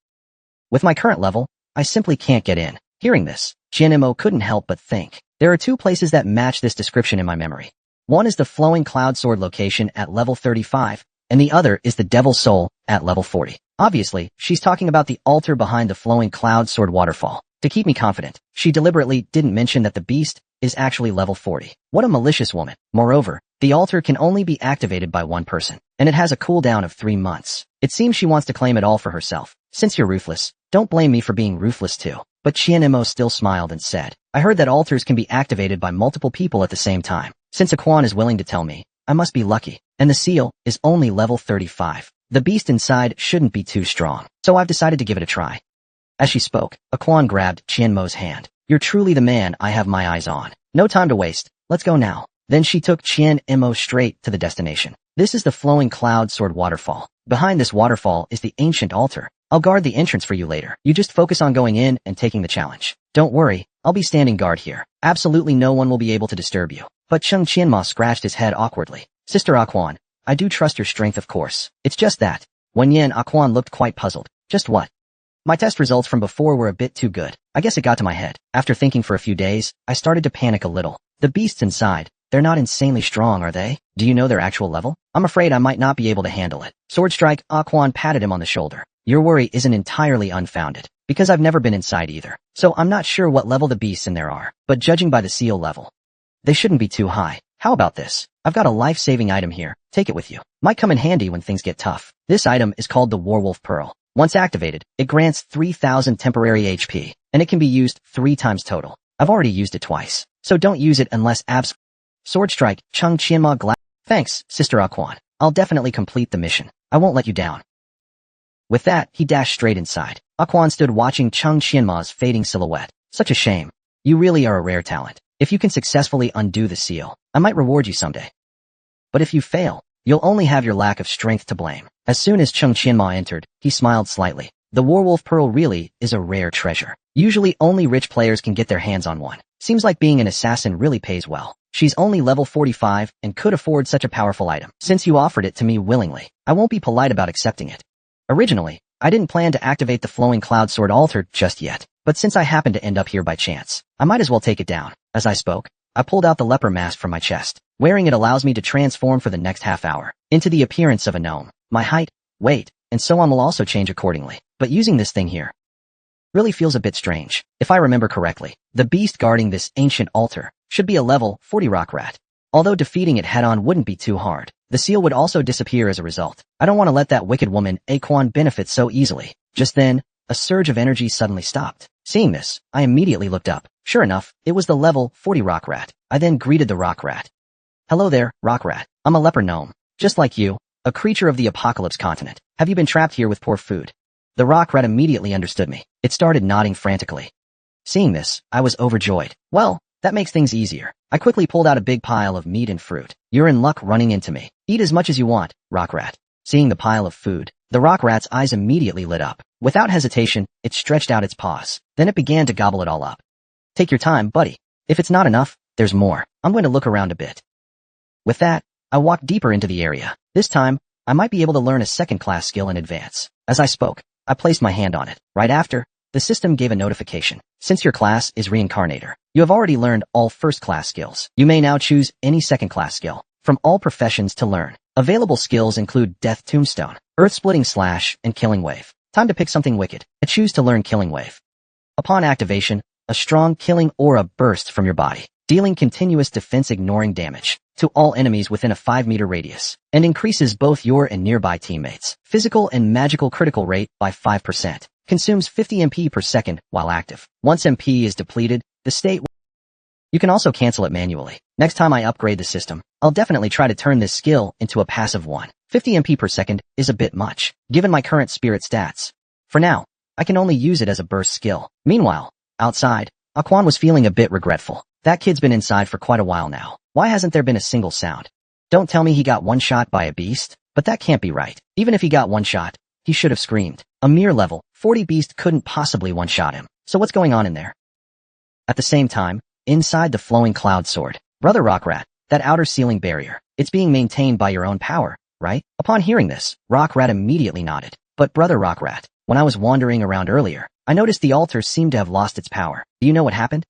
With my current level, I simply can't get in. Hearing this, Qianmo couldn't help but think. There are two places that match this description in my memory. One is the Flowing Cloud Sword location at level 35, and the other is the Devil's Soul at level 40. Obviously, she's talking about the altar behind the Flowing Cloud Sword waterfall. To keep me confident, she deliberately didn't mention that the beast is actually level 40. What a malicious woman. Moreover, the altar can only be activated by one person, and it has a cooldown of 3 months. It seems she wants to claim it all for herself. Since you're ruthless, don't blame me for being ruthless too. But Qianmo still smiled and said, I heard that altars can be activated by multiple people at the same time. Since Aquan is willing to tell me, I must be lucky. And the seal is only level 35. The beast inside shouldn't be too strong, so I've decided to give it a try. As she spoke, Aquan grabbed Qianmo's hand. You're truly the man I have my eyes on. No time to waste. Let's go now. Then she took Qianmo straight to the destination. This is the Flowing Cloud Sword waterfall. Behind this waterfall is the ancient altar. I'll guard the entrance for you later. You just focus on going in and taking the challenge. Don't worry, I'll be standing guard here. Absolutely no one will be able to disturb you. But Qianmo scratched his head awkwardly. Sister Aquan, I do trust your strength, of course. It's just that. Wen Yin Aquan looked quite puzzled. Just what? My test results from before were a bit too good. I guess it got to my head. After thinking for a few days, I started to panic a little. The beasts inside, they're not insanely strong, are they? Do you know their actual level? I'm afraid I might not be able to handle it. Sword Strike, Aquan patted him on the shoulder. Your worry isn't entirely unfounded, because I've never been inside either. So I'm not sure what level the beasts in there are, but judging by the seal level, they shouldn't be too high. How about this? I've got a life-saving item here. Take it with you. Might come in handy when things get tough. This item is called the Werewolf Pearl. Once activated, it grants 3,000 temporary HP, and it can be used 3 times total. I've already used it twice, so don't use it unless Sword Strike, Qianmo. Thanks, Sister Aquan. I'll definitely complete the mission. I won't let you down. With that, he dashed straight inside. Aquan stood watching Qianmo's fading silhouette. Such a shame. You really are a rare talent. If you can successfully undo the seal, I might reward you someday. But if you fail, you'll only have your lack of strength to blame. As soon as Qianmo entered, he smiled slightly. The Werewolf Pearl really is a rare treasure. Usually only rich players can get their hands on one. Seems like being an assassin really pays well. She's only level 45 and could afford such a powerful item. Since you offered it to me willingly, I won't be polite about accepting it. Originally, I didn't plan to activate the Flowing Cloud Sword altar just yet, but since I happened to end up here by chance, I might as well take it down. As I spoke, I pulled out the leper mask from my chest. Wearing it allows me to transform for the next half hour into the appearance of a gnome. My height, weight, and so on will also change accordingly, but using this thing here really feels a bit strange. If I remember correctly, the beast guarding this ancient altar should be a level 40 rock rat. Although defeating it head-on wouldn't be too hard, the seal would also disappear as a result. I don't want to let that wicked woman Aquan benefit so easily. Just then, a surge of energy suddenly stopped. Seeing this, I immediately looked up. Sure enough, it was the level 40 rock rat. I then greeted the rock rat. Hello there, rock rat. I'm a leper gnome. Just like you, a creature of the apocalypse continent. Have you been trapped here with poor food? The rock rat immediately understood me. It started nodding frantically. Seeing this, I was overjoyed. Well, that makes things easier. I quickly pulled out a big pile of meat and fruit. You're in luck running into me. Eat as much as you want, rock rat. Seeing the pile of food, the rock rat's eyes immediately lit up. Without hesitation, it stretched out its paws. Then it began to gobble it all up. Take your time, buddy. If it's not enough, there's more. I'm going to look around a bit. With that, I walked deeper into the area. This time, I might be able to learn a second-class skill in advance. As I spoke, I placed my hand on it. Right after, the system gave a notification. Since your class is Reincarnator, you have already learned all first-class skills. You may now choose any second-class skill from all professions to learn. Available skills include Death Tombstone, Earth-Splitting Slash, and Killing Wave. Time to pick something wicked. I choose to learn Killing Wave. Upon activation, a strong killing aura bursts from your body, dealing continuous defense-ignoring damage to all enemies within a 5-meter radius, and increases both your and nearby teammates' physical and magical critical rate by 5%. Consumes 50 MP per second while active. Once MP is depleted, the state You can also cancel it manually. Next time I upgrade the system, I'll definitely try to turn this skill into a passive one. 50 MP per second is a bit much, given my current spirit stats. For now, I can only use it as a burst skill. Meanwhile, outside, Aquan was feeling a bit regretful. That kid's been inside for quite a while now. Why hasn't there been a single sound? Don't tell me he got one shot by a beast, but that can't be right. Even if he got one shot, he should have screamed. A mere level 40 beast couldn't possibly one-shot him. So what's going on in there? At the same time, inside the Flowing Cloud Sword, Brother Rockrat, that outer ceiling barrier, It's being maintained by your own power, right? Upon hearing this, Rockrat immediately nodded. But brother Rockrat, when I was wandering around earlier, I noticed the altar seemed to have lost its power. Do you know what happened?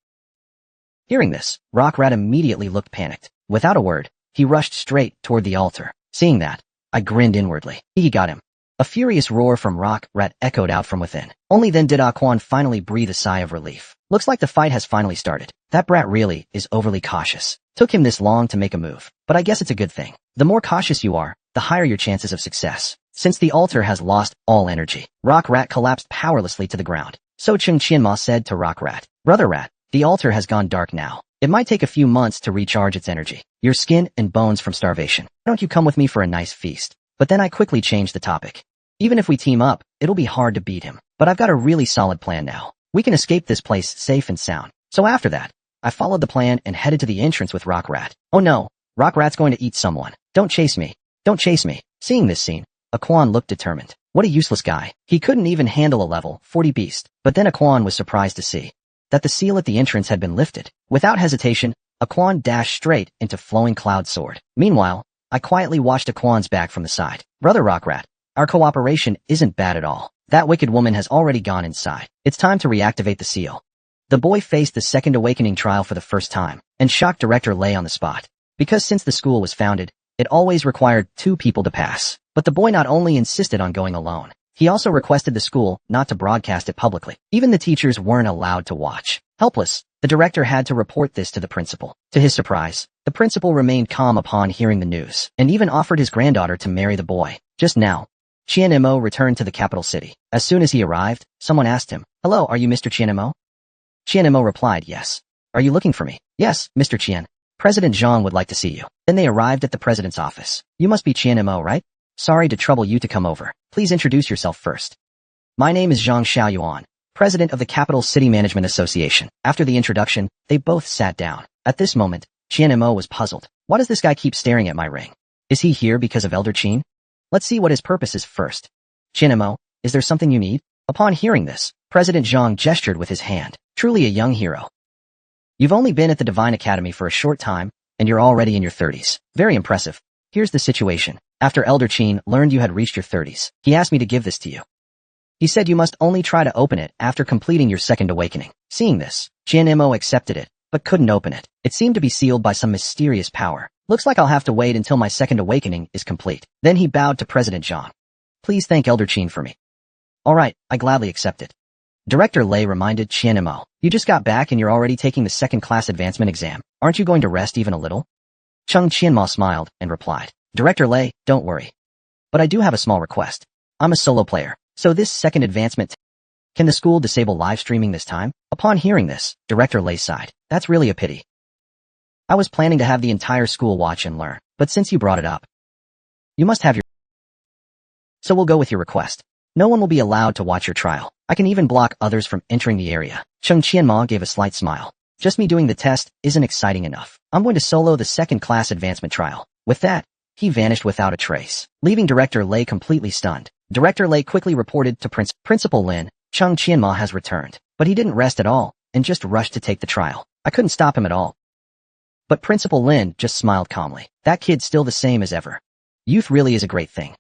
Hearing this, Rockrat immediately looked panicked. Without a word, he rushed straight toward the altar. Seeing that, I grinned inwardly. He got him. A furious roar from Rockrat echoed out from within. Only then did Aquan finally breathe a sigh of relief. Looks like the fight has finally started. That brat really is overly cautious. Took him this long to make a move, but I guess it's a good thing. The more cautious you are, the higher your chances of success. Since the altar has lost all energy, Rockrat collapsed powerlessly to the ground. So Chung Qianma said to Rockrat, Brother Rat, the altar has gone dark now. It might take a few months to recharge its energy. Your skin and bones from starvation. Why don't you come with me for a nice feast? But then I quickly changed the topic. Even if we team up, it'll be hard to beat him. But I've got a really solid plan now. We can escape this place safe and sound. So after that, I followed the plan and headed to the entrance with Rockrat. Oh no, Rockrat's going to eat someone. Don't chase me. Don't chase me. Seeing this scene, Aquan looked determined. What a useless guy. He couldn't even handle a level 40 beast. But then Aquan was surprised to see that the seal at the entrance had been lifted. Without hesitation, Aquan dashed straight into Flowing Cloud Sword. Meanwhile, I quietly watched Aquan's back from the side. Brother Rockrat, our cooperation isn't bad at all. That wicked woman has already gone inside. It's time to reactivate the seal. The boy faced the second awakening trial for the first time, and shocked Director Lei on the spot. Because since the school was founded, it always required 2 people to pass. But the boy not only insisted on going alone, he also requested the school not to broadcast it publicly. Even the teachers weren't allowed to watch. Helpless, the director had to report this to the principal. To his surprise, the principal remained calm upon hearing the news, and even offered his granddaughter to marry the boy. Just now, Qianmo returned to the capital city. As soon as he arrived, someone asked him, Hello, are you Mr. Qianmo? Qianmo replied, Yes. Are you looking for me? Yes, Mr. Qian. President Zhang would like to see you. Then they arrived at the president's office. You must be Qianmo, right? Sorry to trouble you to come over. Please introduce yourself first. My name is Zhang Xiaoyuan, president of the Capital City Management Association. After the introduction, they both sat down. At this moment, Qianmo was puzzled. Why does this guy keep staring at my ring? Is he here because of Elder Qin? Let's see what his purpose is first. Qianmo, is there something you need? Upon hearing this, President Zhang gestured with his hand. Truly a young hero. You've only been at the Divine Academy for a short time, and you're already in your 30s. Very impressive. Here's the situation. After Elder Qin learned you had reached your 30s, he asked me to give this to you. He said you must only try to open it after completing your second awakening. Seeing this, Qianmo accepted it, but couldn't open it. It seemed to be sealed by some mysterious power. Looks like I'll have to wait until my second awakening is complete. Then he bowed to President Zhang. Please thank Elder Qin for me. Alright, I gladly accept it. Director Lei reminded Qianmo, you just got back and you're already taking the second-class advancement exam. Aren't you going to rest even a little? Chung Qianmo smiled and replied, Director Lei, don't worry. But I do have a small request. I'm a solo player, so this second advancement, can the school disable live streaming this time? Upon hearing this, Director Lei sighed. That's really a pity. I was planning to have the entire school watch and learn, but since you brought it up, you must have your... So we'll go with your request. No one will be allowed to watch your trial. I can even block others from entering the area. Chung Qianmo gave a slight smile. Just me doing the test isn't exciting enough. I'm going to solo the second-class advancement trial. With that, he vanished without a trace, leaving Director Lei completely stunned. Director Lei quickly reported to Principal Lin, Chung Qianmo has returned. But he didn't rest at all, and just rushed to take the trial. I couldn't stop him at all. But Principal Lin just smiled calmly. That kid's still the same as ever. Youth really is a great thing.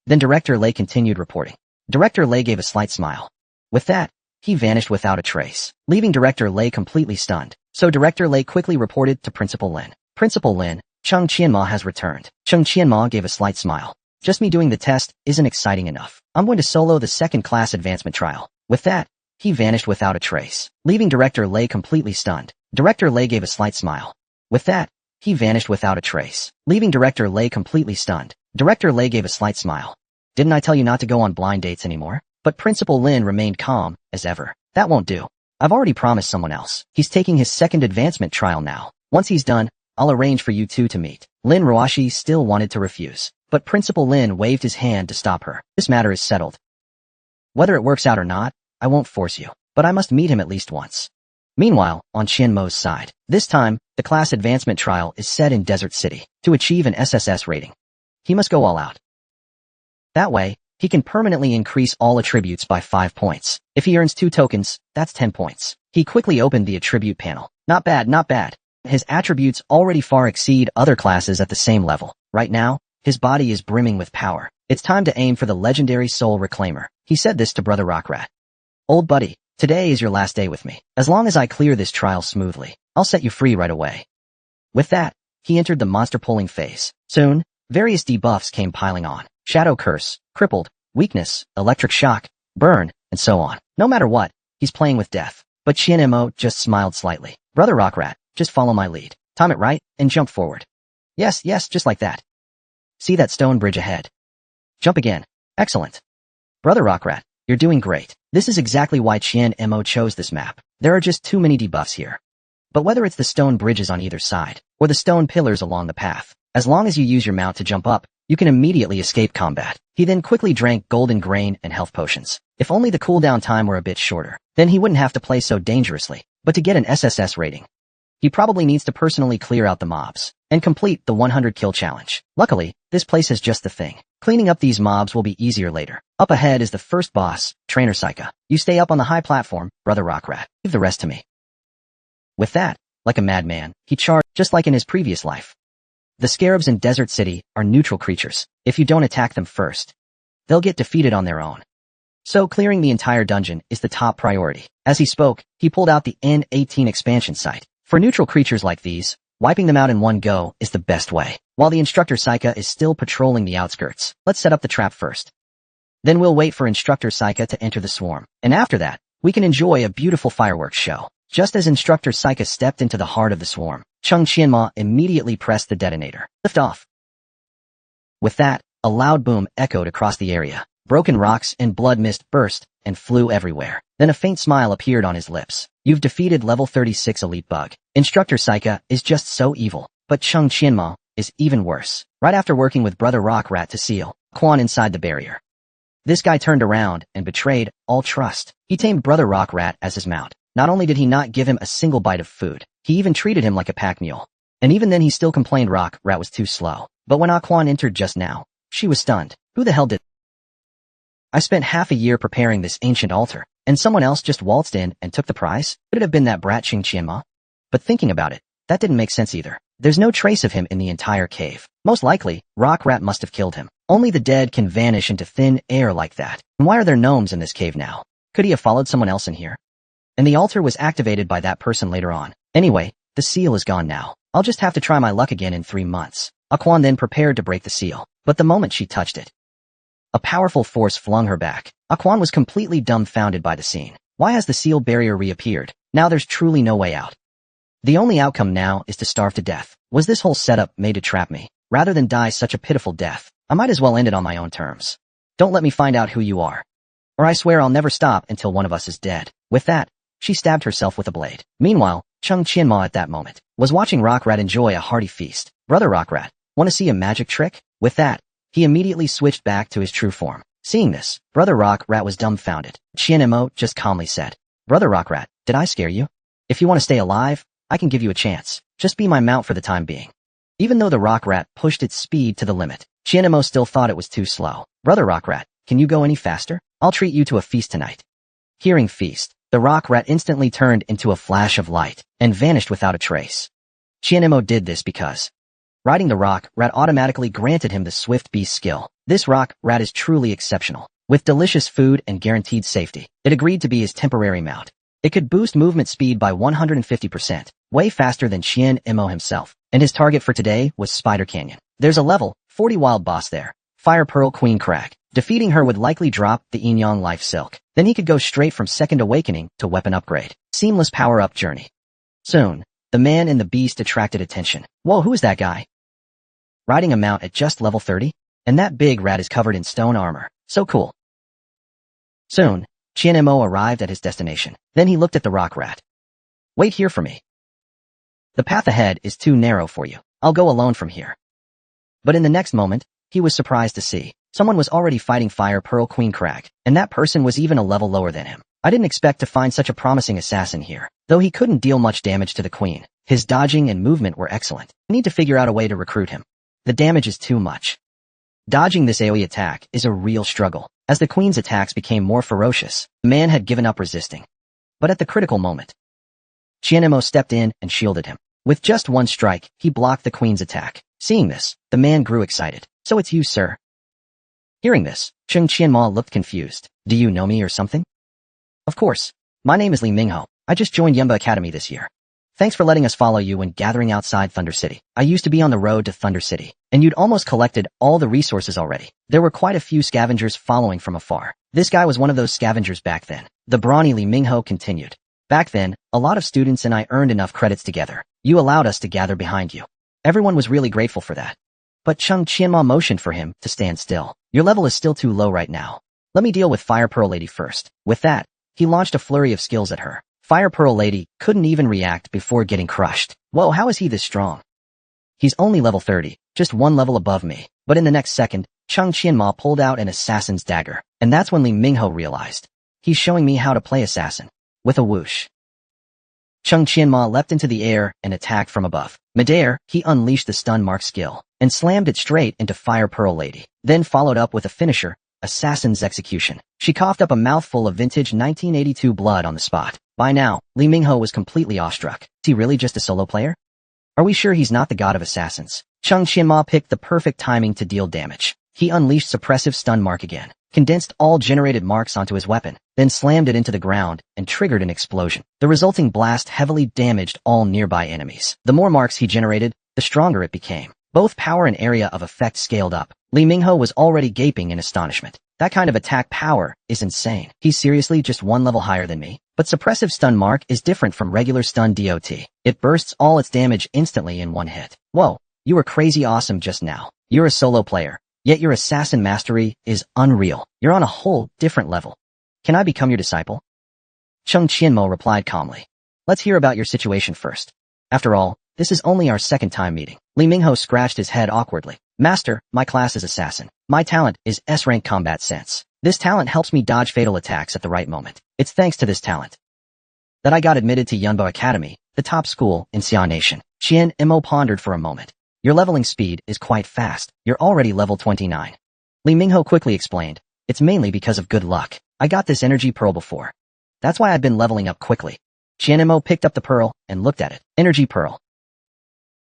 Then Director Lei continued reporting. Director Lei gave a slight smile. With that, he vanished without a trace, leaving Director Lei completely stunned. So Director Lei quickly reported to Principal Lin. Principal Lin, Chung Qianmo has returned. Chung Qianmo gave a slight smile. Just me doing the test isn't exciting enough. I'm going to solo the second-class advancement trial. With that, he vanished without a trace, leaving Director Lei completely stunned. Director Lei gave a slight smile. With that, he vanished without a trace, leaving Director Lei completely stunned. Director Lei gave a slight smile. Didn't I tell you not to go on blind dates anymore? But Principal Lin remained calm, as ever. That won't do. I've already promised someone else. He's taking his second advancement trial now. Once he's done, I'll arrange for you two to meet. Lin Roashi still wanted to refuse, but Principal Lin waved his hand to stop her. This matter is settled. Whether it works out or not, I won't force you, but I must meet him at least once. Meanwhile, on Qianmo's side, this time, the class advancement trial is set in Desert City. To achieve an SSS rating, he must go all out. That way, he can permanently increase all attributes by 5 points. If he earns 2 tokens, that's 10 points. He quickly opened the attribute panel. Not bad, not bad. His attributes already far exceed other classes at the same level. Right now, his body is brimming with power. It's time to aim for the legendary Soul Reclaimer. He said this to Brother Rockrat. Old buddy, today is your last day with me. As long as I clear this trial smoothly, I'll set you free right away. With that, he entered the monster-pulling phase. Soon, various debuffs came piling on. Shadow Curse, Crippled, Weakness, Electric Shock, Burn, and so on. No matter what, he's playing with death. But Qianmo just smiled slightly. Brother Rockrat, just follow my lead. Time it right, and jump forward. Yes, just like that. See that stone bridge ahead? Jump again. Excellent. Brother Rockrat, you're doing great. This is exactly why Qianmo chose this map. There are just too many debuffs here. But whether it's the stone bridges on either side, or the stone pillars along the path, as long as you use your mount to jump up, you can immediately escape combat. He then quickly drank golden grain and health potions. If only the cooldown time were a bit shorter, then he wouldn't have to play so dangerously. But to get an SSS rating, he probably needs to personally clear out the mobs and complete the 100 kill challenge. Luckily, this place has just the thing. Cleaning up these mobs will be easier later. Up ahead is the first boss, Trainer Psycha. You stay up on the high platform, Brother Rockrat. Leave the rest to me. With that, like a madman, he charged just like in his previous life. The scarabs in Desert City are neutral creatures. If you don't attack them first, they'll get defeated on their own. So clearing the entire dungeon is the top priority. As he spoke, he pulled out the N18 expansion site. For neutral creatures like these, wiping them out in one go is the best way. While the Instructor Psycha is still patrolling the outskirts, let's set up the trap first. Then we'll wait for Instructor Psycha to enter the swarm. And after that, we can enjoy a beautiful fireworks show. Just as Instructor Psycha stepped into the heart of the swarm, Chung Qianma immediately pressed the detonator. Lift off. With that, a loud boom echoed across the area. Broken rocks and blood mist burst and flew everywhere. Then a faint smile appeared on his lips. You've defeated level 36 elite bug. Instructor Psycha is just so evil, but Chung Qianma is even worse. Right after working with Brother Rockrat to seal Quan inside the barrier, this guy turned around and betrayed all trust. He tamed Brother Rockrat as his mount. Not only did he not give him a single bite of food, he even treated him like a pack mule. And even then he still complained Rockrat was too slow. But when Quan entered just now, she was stunned. Who the hell did? I spent half a year preparing this ancient altar, and someone else just waltzed in and took the prize? Could it have been that brat Chung Qianma? But thinking about it, that didn't make sense either. There's no trace of him in the entire cave. Most likely, Rockrat must have killed him. Only the dead can vanish into thin air like that. And why are there gnomes in this cave now? Could he have followed someone else in here? And the altar was activated by that person later on. Anyway, the seal is gone now. I'll just have to try my luck again in 3 months. Quan then prepared to break the seal, but the moment she touched it, a powerful force flung her back. Quan was completely dumbfounded by the scene. Why has the seal barrier reappeared? Now there's truly no way out. The only outcome now is to starve to death. Was this whole setup made to trap me? Rather than die such a pitiful death, I might as well end it on my own terms. Don't let me find out who you are, or I swear I'll never stop until one of us is dead. With that, she stabbed herself with a blade. Meanwhile, Chung Qianma at that moment was watching Rockrat enjoy a hearty feast. Brother Rockrat, want to see a magic trick? With that, he immediately switched back to his true form. Seeing this, Brother Rockrat was dumbfounded. Qianmo just calmly said, Brother Rockrat, did I scare you? If you want to stay alive, I can give you a chance. Just be my mount for the time being. Even though the Rockrat pushed its speed to the limit, Qianmo still thought it was too slow. Brother Rockrat, can you go any faster? I'll treat you to a feast tonight. Hearing feast, the Rockrat instantly turned into a flash of light and vanished without a trace. Qianmo did this because riding the Rockrat automatically granted him the Swift Beast skill. This Rockrat is truly exceptional. With delicious food and guaranteed safety, it agreed to be his temporary mount. It could boost movement speed by 150%, way faster than Qianmo himself, and his target for today was Spider Canyon. There's a level 40 wild boss there, Fire Pearl Queen Crag. Defeating her would likely drop the Enyang Life Silk. Then he could go straight from Second Awakening to Weapon Upgrade. Seamless power-up journey. Soon, the man and the beast attracted attention. Whoa, who is that guy? Riding a mount at just level 30? And that big rat is covered in stone armor. So cool. Soon, Qianmo arrived at his destination. Then he looked at the Rockrat. Wait here for me. The path ahead is too narrow for you. I'll go alone from here. But in the next moment, he was surprised to see someone was already fighting Fire Pearl Queen Crag, and that person was even a level lower than him. I didn't expect to find such a promising assassin here. Though he couldn't deal much damage to the queen, his dodging and movement were excellent. I need to figure out a way to recruit him. The damage is too much. Dodging this AoE attack is a real struggle. As the queen's attacks became more ferocious, the man had given up resisting. But at the critical moment, Qianmo stepped in and shielded him. With just one strike, he blocked the queen's attack. Seeing this, the man grew excited. So it's you, sir. Hearing this, Chung Qianma looked confused. Do you know me or something? Of course. My name is Li Mingho. I just joined Yumba Academy this year. Thanks for letting us follow you when gathering outside Thunder City. I used to be on the road to Thunder City, and you'd almost collected all the resources already. There were quite a few scavengers following from afar. This guy was one of those scavengers back then. The brawny Li Mingho continued. Back then, a lot of students and I earned enough credits together. You allowed us to gather behind you. Everyone was really grateful for that. But Chung Qianma motioned for him to stand still. Your level is still too low right now. Let me deal with Fire Pearl Lady first. With that, he launched a flurry of skills at her. Fire Pearl Lady couldn't even react before getting crushed. Whoa, how is he this strong? He's only level 30, just one level above me. But in the next second, Chung Qianma pulled out an assassin's dagger, and that's when Li Mingho realized. He's showing me how to play assassin. With a whoosh, Chung Qianma leapt into the air and attacked from above. Midair, he unleashed the stun mark skill, and slammed it straight into Fire Pearl Lady, then followed up with a finisher, Assassin's Execution. She coughed up a mouthful of vintage 1982 blood on the spot. By now, Li Mingho was completely awestruck. Is he really just a solo player? Are we sure he's not the god of assassins? Chung Qianma picked the perfect timing to deal damage. He unleashed suppressive stun mark again, condensed all generated marks onto his weapon, then slammed it into the ground and triggered an explosion. The resulting blast heavily damaged all nearby enemies. The more marks he generated, the stronger it became. Both power and area of effect scaled up. Li Mingho was already gaping in astonishment. That kind of attack power is insane. He's seriously just one level higher than me? But suppressive stun mark is different from regular stun DOT. It bursts all its damage instantly in one hit. Whoa, you were crazy awesome just now. You're a solo player, yet your assassin mastery is unreal. You're on a whole different level. Can I become your disciple? Chung Qianmo replied calmly. Let's hear about your situation first. After all, this is only our second time meeting. Li Mingho scratched his head awkwardly. Master, my class is assassin. My talent is S-rank combat sense. This talent helps me dodge fatal attacks at the right moment. It's thanks to this talent that I got admitted to Yunbo Academy, the top school in Xia Nation. Qian Mo pondered for a moment. Your leveling speed is quite fast. You're already level 29. Li Mingho quickly explained. It's mainly because of good luck. I got this energy pearl before. That's why I've been leveling up quickly. Qian Mo picked up the pearl and looked at it. Energy pearl.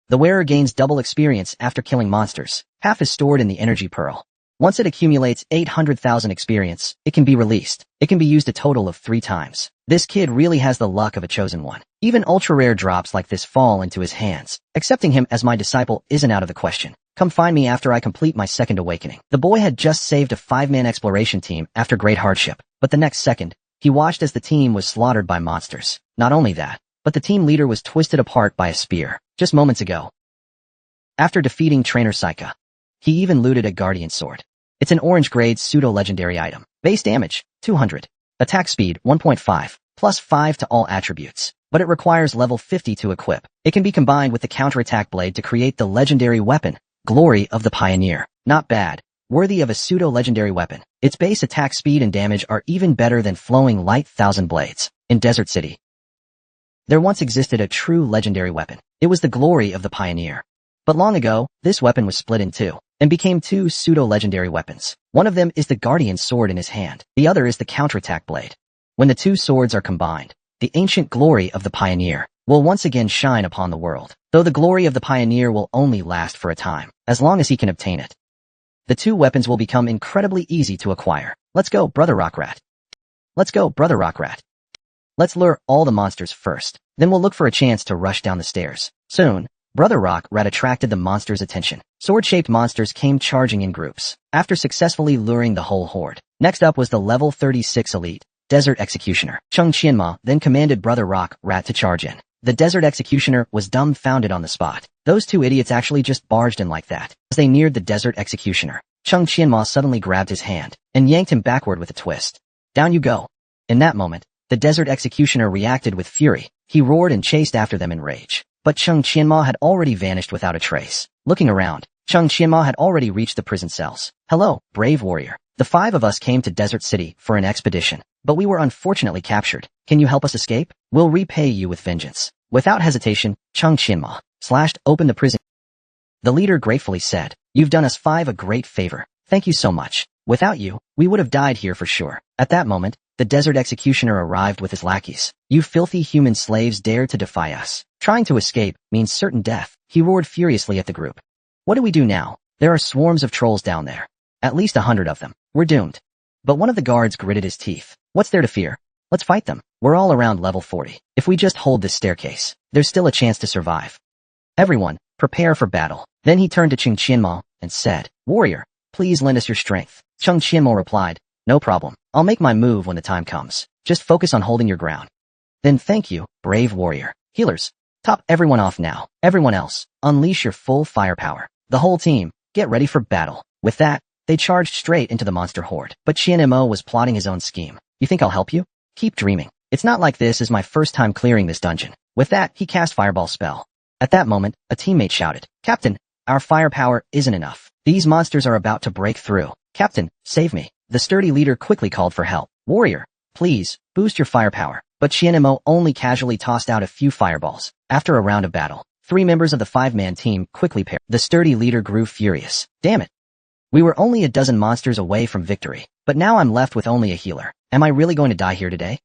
The wearer gains double experience after killing monsters. Half is stored in the energy pearl. Once it accumulates 800,000 experience, it can be released. It can be used a total of 3 times. This kid really has the luck of a chosen one. Even ultra-rare drops like this fall into his hands. Accepting him as my disciple isn't out of the question. Come find me after I complete my second awakening. The boy had just saved a 5-man exploration team after great hardship, but the next second, he watched as the team was slaughtered by monsters. Not only that, but the team leader was twisted apart by a spear, just moments ago. After defeating Trainer Saika, he even looted a guardian sword. It's an orange-grade pseudo-legendary item. Base damage, 200. Attack speed, 1.5, plus 5 to all attributes. But it requires level 50 to equip. It can be combined with the counterattack blade to create the legendary weapon, Glory of the Pioneer. Not bad. Worthy of a pseudo-legendary weapon. Its base attack speed and damage are even better than flowing light thousand blades. In Desert City, there once existed a true legendary weapon. It was the Glory of the Pioneer. But long ago, this weapon was split in two, and became 2 pseudo-legendary weapons. One of them is the Guardian Sword in his hand, the other is the counterattack blade. When the 2 swords are combined, the ancient glory of the Pioneer will once again shine upon the world, though the glory of the Pioneer will only last for a time, as long as he can obtain it. The 2 weapons will become incredibly easy to acquire. Let's go, Brother Rockrat. Let's go, Brother Rockrat. Let's lure all the monsters first, then we'll look for a chance to rush down the stairs. Soon, Brother Rockrat attracted the monsters' attention. Sword-shaped monsters came charging in groups, after successfully luring the whole horde. Next up was the level 36 elite, Desert Executioner. Chung Qianma then commanded Brother Rockrat to charge in. The Desert Executioner was dumbfounded on the spot. Those 2 idiots actually just barged in like that. As they neared the Desert Executioner, Chung Qianma suddenly grabbed his hand, and yanked him backward with a twist. Down you go. In that moment, the Desert Executioner reacted with fury. He roared and chased after them in rage. But Chung Qianma had already vanished without a trace. Looking around, Chung Qianma had already reached the prison cells. Hello, brave warrior. The 5 of us came to Desert City for an expedition, but we were unfortunately captured. Can you help us escape? We'll repay you with vengeance. Without hesitation, Chung Qianma slashed open the prison. The leader gratefully said, You've done us 5 a great favor. Thank you so much. Without you, we would have died here for sure. At that moment, The desert executioner arrived with his lackeys. You filthy human slaves dare to defy us. Trying to escape means certain death. He roared furiously at the group. What do we do now? There are swarms of trolls down there. At least 100 of them. We're doomed. But one of the guards gritted his teeth. What's there to fear? Let's fight them. We're all around level 40. If we just hold this staircase, there's still a chance to survive. Everyone, prepare for battle. Then he turned to Cheng Qianmo and said, Warrior, please lend us your strength. Cheng Qianmo replied, no problem. I'll make my move when the time comes. Just focus on holding your ground. Then thank you, brave warrior. Healers, top everyone off now. Everyone else, unleash your full firepower. The whole team, get ready for battle. With that, they charged straight into the monster horde. But Qianmo was plotting his own scheme. You think I'll help you? Keep dreaming. It's not like this is my first time clearing this dungeon. With that, he cast Fireball spell. At that moment, a teammate shouted, Captain, our firepower isn't enough. These monsters are about to break through. Captain, save me. The sturdy leader quickly called for help. Warrior, please, boost your firepower. But Qianmo only casually tossed out a few fireballs. After a round of battle, 3 members of the 5-man team quickly paired. The sturdy leader grew furious. Damn it. We were only a dozen monsters away from victory, but now I'm left with only a healer. Am I really going to die here today?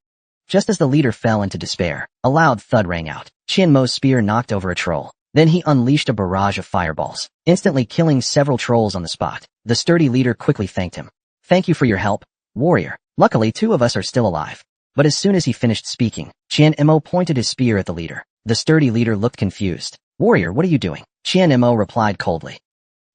Just as the leader fell into despair, a loud thud rang out. Qianmo's spear knocked over a troll. Then he unleashed a barrage of fireballs, instantly killing several trolls on the spot. The sturdy leader quickly thanked him. Thank you for your help, warrior. Luckily 2 of us are still alive. But as soon as he finished speaking, Qianmo pointed his spear at the leader. The sturdy leader looked confused. Warrior, what are you doing? Qianmo replied coldly.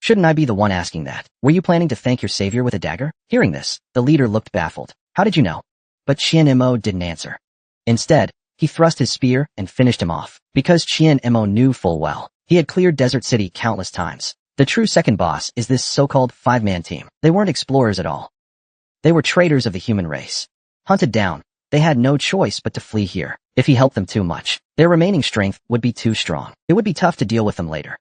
Shouldn't I be the one asking that? Were you planning to thank your savior with a dagger? Hearing this, the leader looked baffled. How did you know? But Qianmo didn't answer. Instead, he thrust his spear and finished him off. Because Qianmo knew full well, he had cleared Desert City countless times. The true second boss is this so-called 5-man team. They weren't explorers at all. They were traitors of the human race. Hunted down, they had no choice but to flee here. If he helped them too much, their remaining strength would be too strong. It would be tough to deal with them later.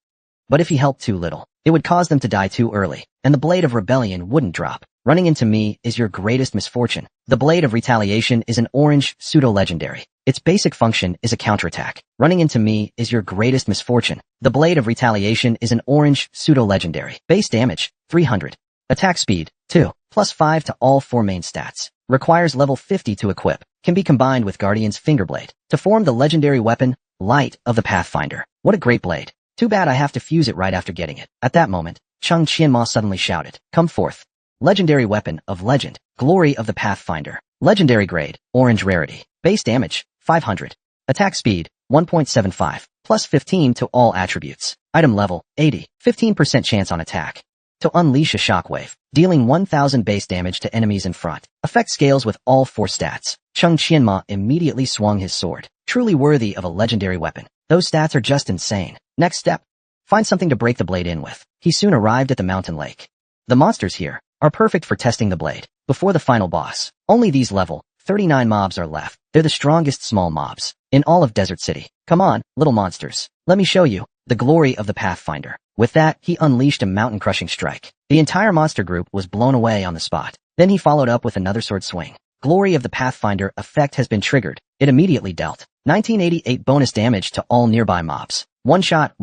But if he helped too little, it would cause them to die too early, and the blade of rebellion wouldn't drop. Running into me is your greatest misfortune. The blade of retaliation is an orange pseudo-legendary. Its basic function is a counterattack. Running into me is your greatest misfortune. The blade of retaliation is an orange pseudo-legendary. Base damage, 300. Attack speed, 2. +5 to all 4 main stats. Requires level 50 to equip. Can be combined with Guardian's Fingerblade to form the legendary weapon, Light of the Pathfinder. What a great blade. Too bad I have to fuse it right after getting it. At that moment, Cheng Qianmo suddenly shouted, come forth. Legendary weapon of legend, Glory of the Pathfinder. Legendary grade, orange rarity. Base damage, 500. Attack speed, 1.75. +15 to all attributes. Item level, 80. 15% chance on attack. To unleash a shockwave, dealing 1000 base damage to enemies in front. Effect scales with all 4 stats. Cheng Qianmo immediately swung his sword. Truly worthy of a legendary weapon. Those stats are just insane. Next step. Find something to break the blade in with. He soon arrived at the mountain lake. The monsters here are perfect for testing the blade. Before the final boss, only these level 39 mobs are left. They're the strongest small mobs in all of Desert City. Come on, little monsters. Let me show you the glory of the Pathfinder. With that, he unleashed a mountain-crushing strike. The entire monster group was blown away on the spot. Then he followed up with another sword swing. Glory of the Pathfinder effect has been triggered. It immediately dealt 1988 bonus damage to all nearby mobs. One shot,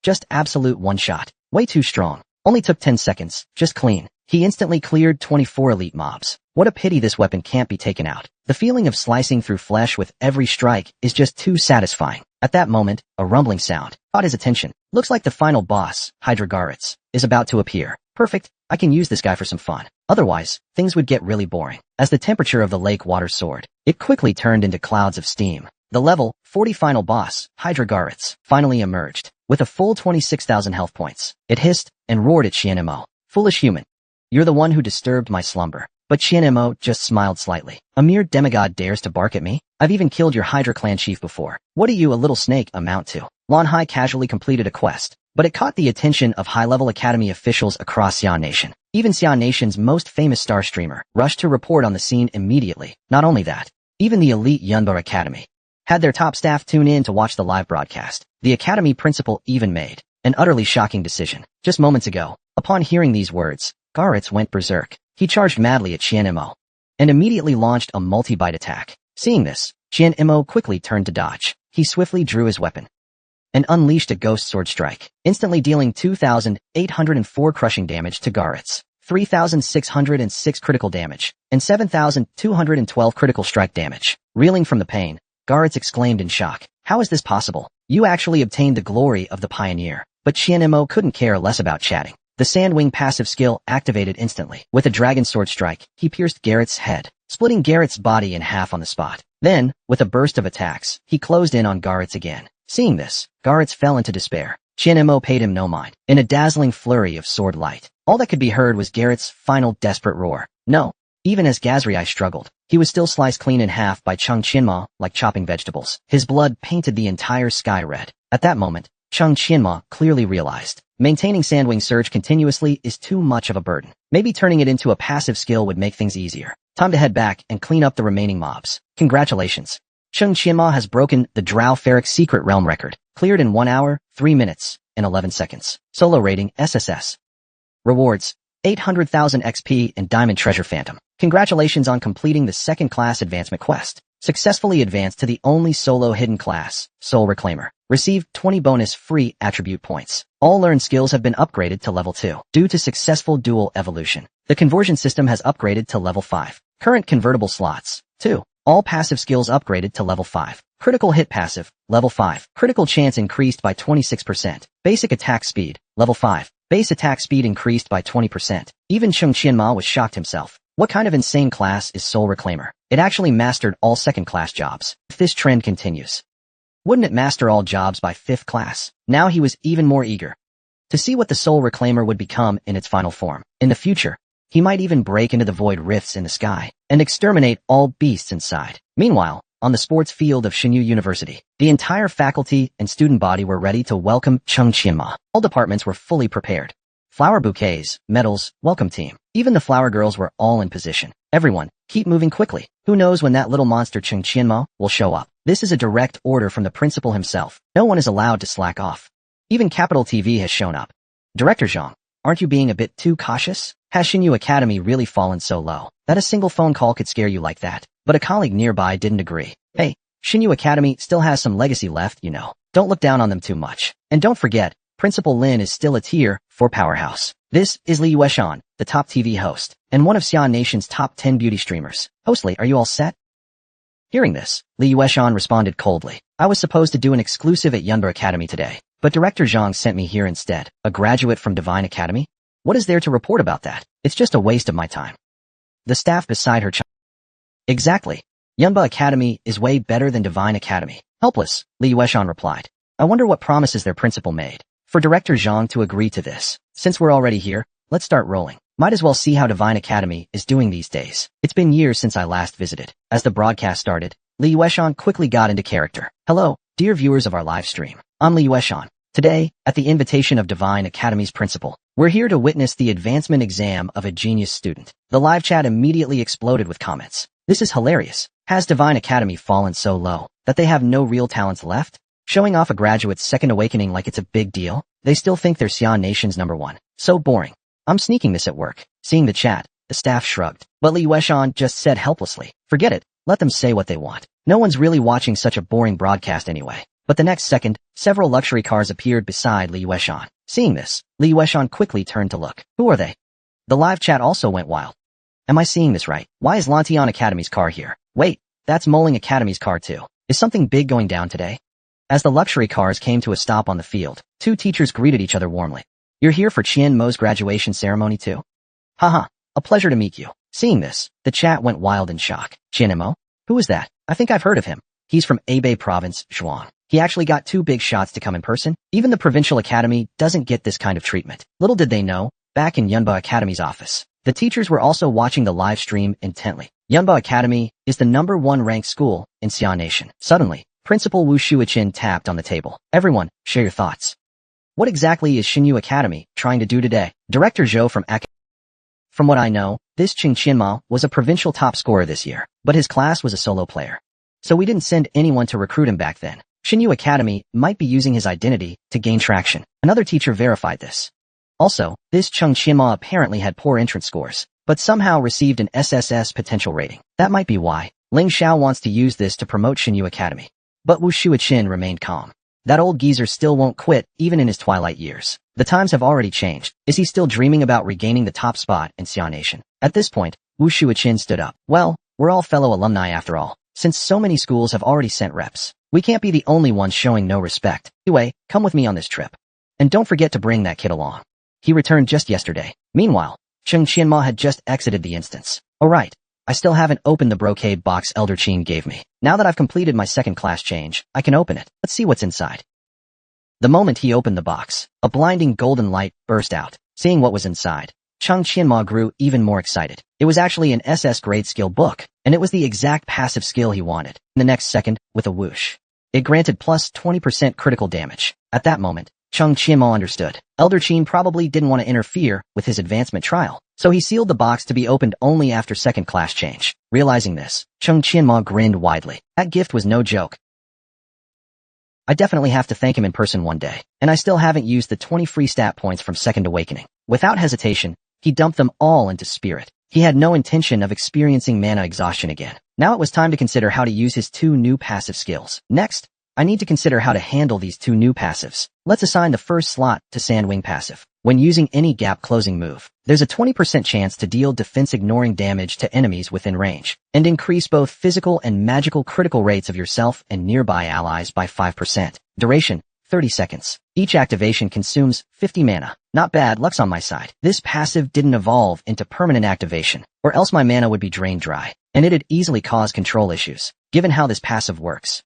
just absolute one shot. Way too strong. Only took 10 seconds, just clean. He instantly cleared 24 elite mobs. What a pity this weapon can't be taken out. The feeling of slicing through flesh with every strike is just too satisfying. At that moment, a rumbling sound caught his attention. Looks like the final boss, Hydra Garrets, is about to appear. Perfect, I can use this guy for some fun. Otherwise, things would get really boring. As the temperature of the lake water soared, it quickly turned into clouds of steam. The level 40 final boss, Hydra Garrets, finally emerged. With a full 26,000 health points, it hissed and roared at Qianmo. Foolish human. You're the one who disturbed my slumber. But Qianmo just smiled slightly. A mere demigod dares to bark at me? I've even killed your Hydra clan chief before. What do you, a little snake, amount to? Lanhai casually completed a quest, but it caught the attention of high-level academy officials across Xi'an Nation. Even Xi'an Nation's most famous star streamer rushed to report on the scene immediately. Not only that, even the elite Yunbar Academy had their top staff tune in to watch the live broadcast. The academy principal even made an utterly shocking decision. Just moments ago, upon hearing these words, Garrets went berserk. He charged madly at Qianmo and immediately launched a multi-bite attack. Seeing this, Qianmo quickly turned to dodge. He swiftly drew his weapon and unleashed a ghost sword strike, instantly dealing 2,804 crushing damage to Garrets. 3,606 critical damage, and 7,212 critical strike damage. Reeling from the pain, Garrett exclaimed in shock. How is this possible? You actually obtained the glory of the pioneer. But Qianmo couldn't care less about chatting. The Sandwing passive skill activated instantly. With a dragon sword strike, he pierced Garrett's head, splitting Garrett's body in half on the spot. Then, with a burst of attacks, he closed in on Garrett again. Seeing this, Garrett fell into despair. Qianmo paid him no mind. In a dazzling flurry of sword light, all that could be heard was Garrett's final desperate roar. No. Even as Gazriai struggled, he was still sliced clean in half by Chung Qianmo like chopping vegetables. His blood painted the entire sky red. At that moment, Chung Qianmo clearly realized, maintaining Sandwing Surge continuously is too much of a burden. Maybe turning it into a passive skill would make things easier. Time to head back and clean up the remaining mobs. Congratulations. Chung Qianmo has broken the Drow Ferric Secret Realm record, cleared in 1 hour, 3 minutes, and 11 seconds. Solo rating SSS. Rewards: 800,000 XP and Diamond Treasure Phantom. Congratulations on completing the second class advancement quest. Successfully advanced to the only solo hidden class, Soul Reclaimer. Received 20 bonus free attribute points. All learned skills have been upgraded to level 2. Due to successful dual evolution, the conversion system has upgraded to level 5. Current convertible slots: 2. All passive skills upgraded to level 5. Critical hit passive, level 5. Critical chance increased by 26%. Basic attack speed, level 5. Base attack speed increased by 20%. Even Chung Qianmo was shocked himself. What kind of insane class is Soul Reclaimer? It actually mastered all second-class jobs. If this trend continues, wouldn't it master all jobs by 5th class? Now he was even more eager to see what the Soul Reclaimer would become in its final form. In the future, he might even break into the void rifts in the sky and exterminate all beasts inside. Meanwhile, on the sports field of Xinyu University, the entire faculty and student body were ready to welcome Chung Qianmo. All departments were fully prepared. Flower bouquets, medals, welcome team. Even the flower girls were all in position. Everyone, keep moving quickly. Who knows when that little monster Chung Qianmo will show up? This is a direct order from the principal himself. No one is allowed to slack off. Even Capital TV has shown up. Director Zhang, aren't you being a bit too cautious? Has Xinyu Academy really fallen so low that a single phone call could scare you like that? But a colleague nearby didn't agree. Hey, Xinyu Academy still has some legacy left, you know. Don't look down on them too much. And don't forget, Principal Lin is still a tier 4 powerhouse. This is Li Yueshan, the top TV host, and one of Xi'an Nation's top 10 beauty streamers. Hostly, are you all set? Hearing this, Li Yueshan responded coldly. I was supposed to do an exclusive at Yunba Academy today, but Director Zhang sent me here instead. A graduate from Divine Academy? What is there to report about that? It's just a waste of my time. The staff beside her Exactly. Yunba Academy is way better than Divine Academy. Helpless, Li Yueshan replied. I wonder what promises their principal made for Director Zhang to agree to this. Since we're already here, let's start rolling. Might as well see how Divine Academy is doing these days. It's been years since I last visited. As the broadcast started, Li Yueshan quickly got into character. Hello, dear viewers of our live stream. I'm Li Yueshan. Today, at the invitation of Divine Academy's principal, we're here to witness the advancement exam of a genius student. The live chat immediately exploded with comments. This is hilarious. Has Divine Academy fallen so low that they have no real talents left? Showing off a graduate's second awakening like it's a big deal? They still think they're Xi'an Nation's #1. So boring. I'm sneaking this at work. Seeing the chat, the staff shrugged. But Li Yueshan just said helplessly, forget it, let them say what they want. No one's really watching such a boring broadcast anyway. But the next second, several luxury cars appeared beside Li Yueshan. Seeing this, Li Yueshan quickly turned to look. Who are they? The live chat also went wild. Am I seeing this right? Why is Lantian Academy's car here? Wait, that's Moling Academy's car too. Is something big going down today? As the luxury cars came to a stop on the field, two teachers greeted each other warmly. You're here for Qian Mo's graduation ceremony too? Haha, a pleasure to meet you. Seeing this, the chat went wild in shock. Qian Mo? Who is that? I think I've heard of him. He's from Hebei Province, Zhuang. He actually got 2 big shots to come in person. Even the provincial academy doesn't get this kind of treatment. Little did they know, back in Yunba Academy's office, the teachers were also watching the live stream intently. Yunba Academy is the #1 ranked school in Xi'an Nation. Suddenly, Principal Wu Shuichin tapped on the table. Everyone, share your thoughts. What exactly is Xinyu Academy trying to do today? Director Zhou from From what I know, this Chung Qianmo was a provincial top scorer this year, but his class was a solo player. So we didn't send anyone to recruit him back then. Xinyu Academy might be using his identity to gain traction. Another teacher verified this. Also, this Chung Qianmo apparently had poor entrance scores, but somehow received an SSS potential rating. That might be why Ling Xiao wants to use this to promote Xinyu Academy. But Wu Shuichin remained calm. That old geezer still won't quit, even in his twilight years. The times have already changed. Is he still dreaming about regaining the top spot in Xia Nation? At this point, Wu Shuichin stood up. Well, we're all fellow alumni after all. Since so many schools have already sent reps, we can't be the only ones showing no respect. Anyway, come with me on this trip. And don't forget to bring that kid along. He returned just yesterday. Meanwhile, Cheng Qianma had just exited the instance. Alright, I still haven't opened the brocade box Elder Qin gave me. Now that I've completed my second class change, I can open it. Let's see what's inside. The moment he opened the box, a blinding golden light burst out. Seeing what was inside, Cheng Qianma grew even more excited. It was actually an SS grade skill book, and it was the exact passive skill he wanted. In the next second, with a whoosh, it granted plus 20% critical damage. At that moment, Cheng Qianma understood. Elder Qin probably didn't want to interfere with his advancement trial, so he sealed the box to be opened only after second class change. Realizing this, Cheng Qianma grinned widely. That gift was no joke. I definitely have to thank him in person one day, and I still haven't used the 20 free stat points from Second Awakening. Without hesitation, he dumped them all into Spirit. He had no intention of experiencing mana exhaustion again. Now it was time to consider how to use his two new passive skills. Next, I need to consider how to handle these two new passives. Let's assign the first slot to Sandwing passive. When using any gap closing move, there's a 20% chance to deal defense-ignoring damage to enemies within range, and increase both physical and magical critical rates of yourself and nearby allies by 5%. Duration, 30 seconds. Each activation consumes 50 mana. Not bad, luck's on my side. This passive didn't evolve into permanent activation, or else my mana would be drained dry, and it'd easily cause control issues. Given how this passive works,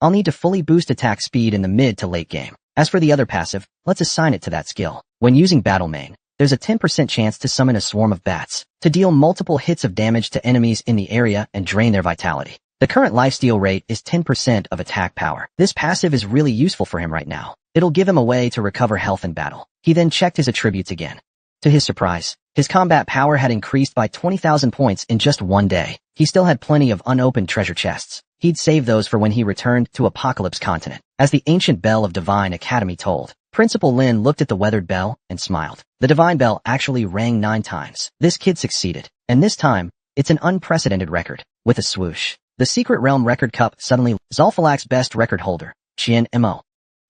I'll need to fully boost attack speed in the mid to late game. As for the other passive, let's assign it to that skill. When using Battle Main, there's a 10% chance to summon a swarm of bats, to deal multiple hits of damage to enemies in the area and drain their vitality. The current lifesteal rate is 10% of attack power. This passive is really useful for him right now. It'll give him a way to recover health in battle. He then checked his attributes again. To his surprise, his combat power had increased by 20,000 points in just one day. He still had plenty of unopened treasure chests. He'd save those for when he returned to Apocalypse Continent. As the ancient bell of Divine Academy told, Principal Lin looked at the weathered bell and smiled. The divine bell actually rang 9 times. This kid succeeded, and this time, it's an unprecedented record. With a swoosh, the Secret Realm record cup suddenly Zolfalak's best record holder, Qian Mo.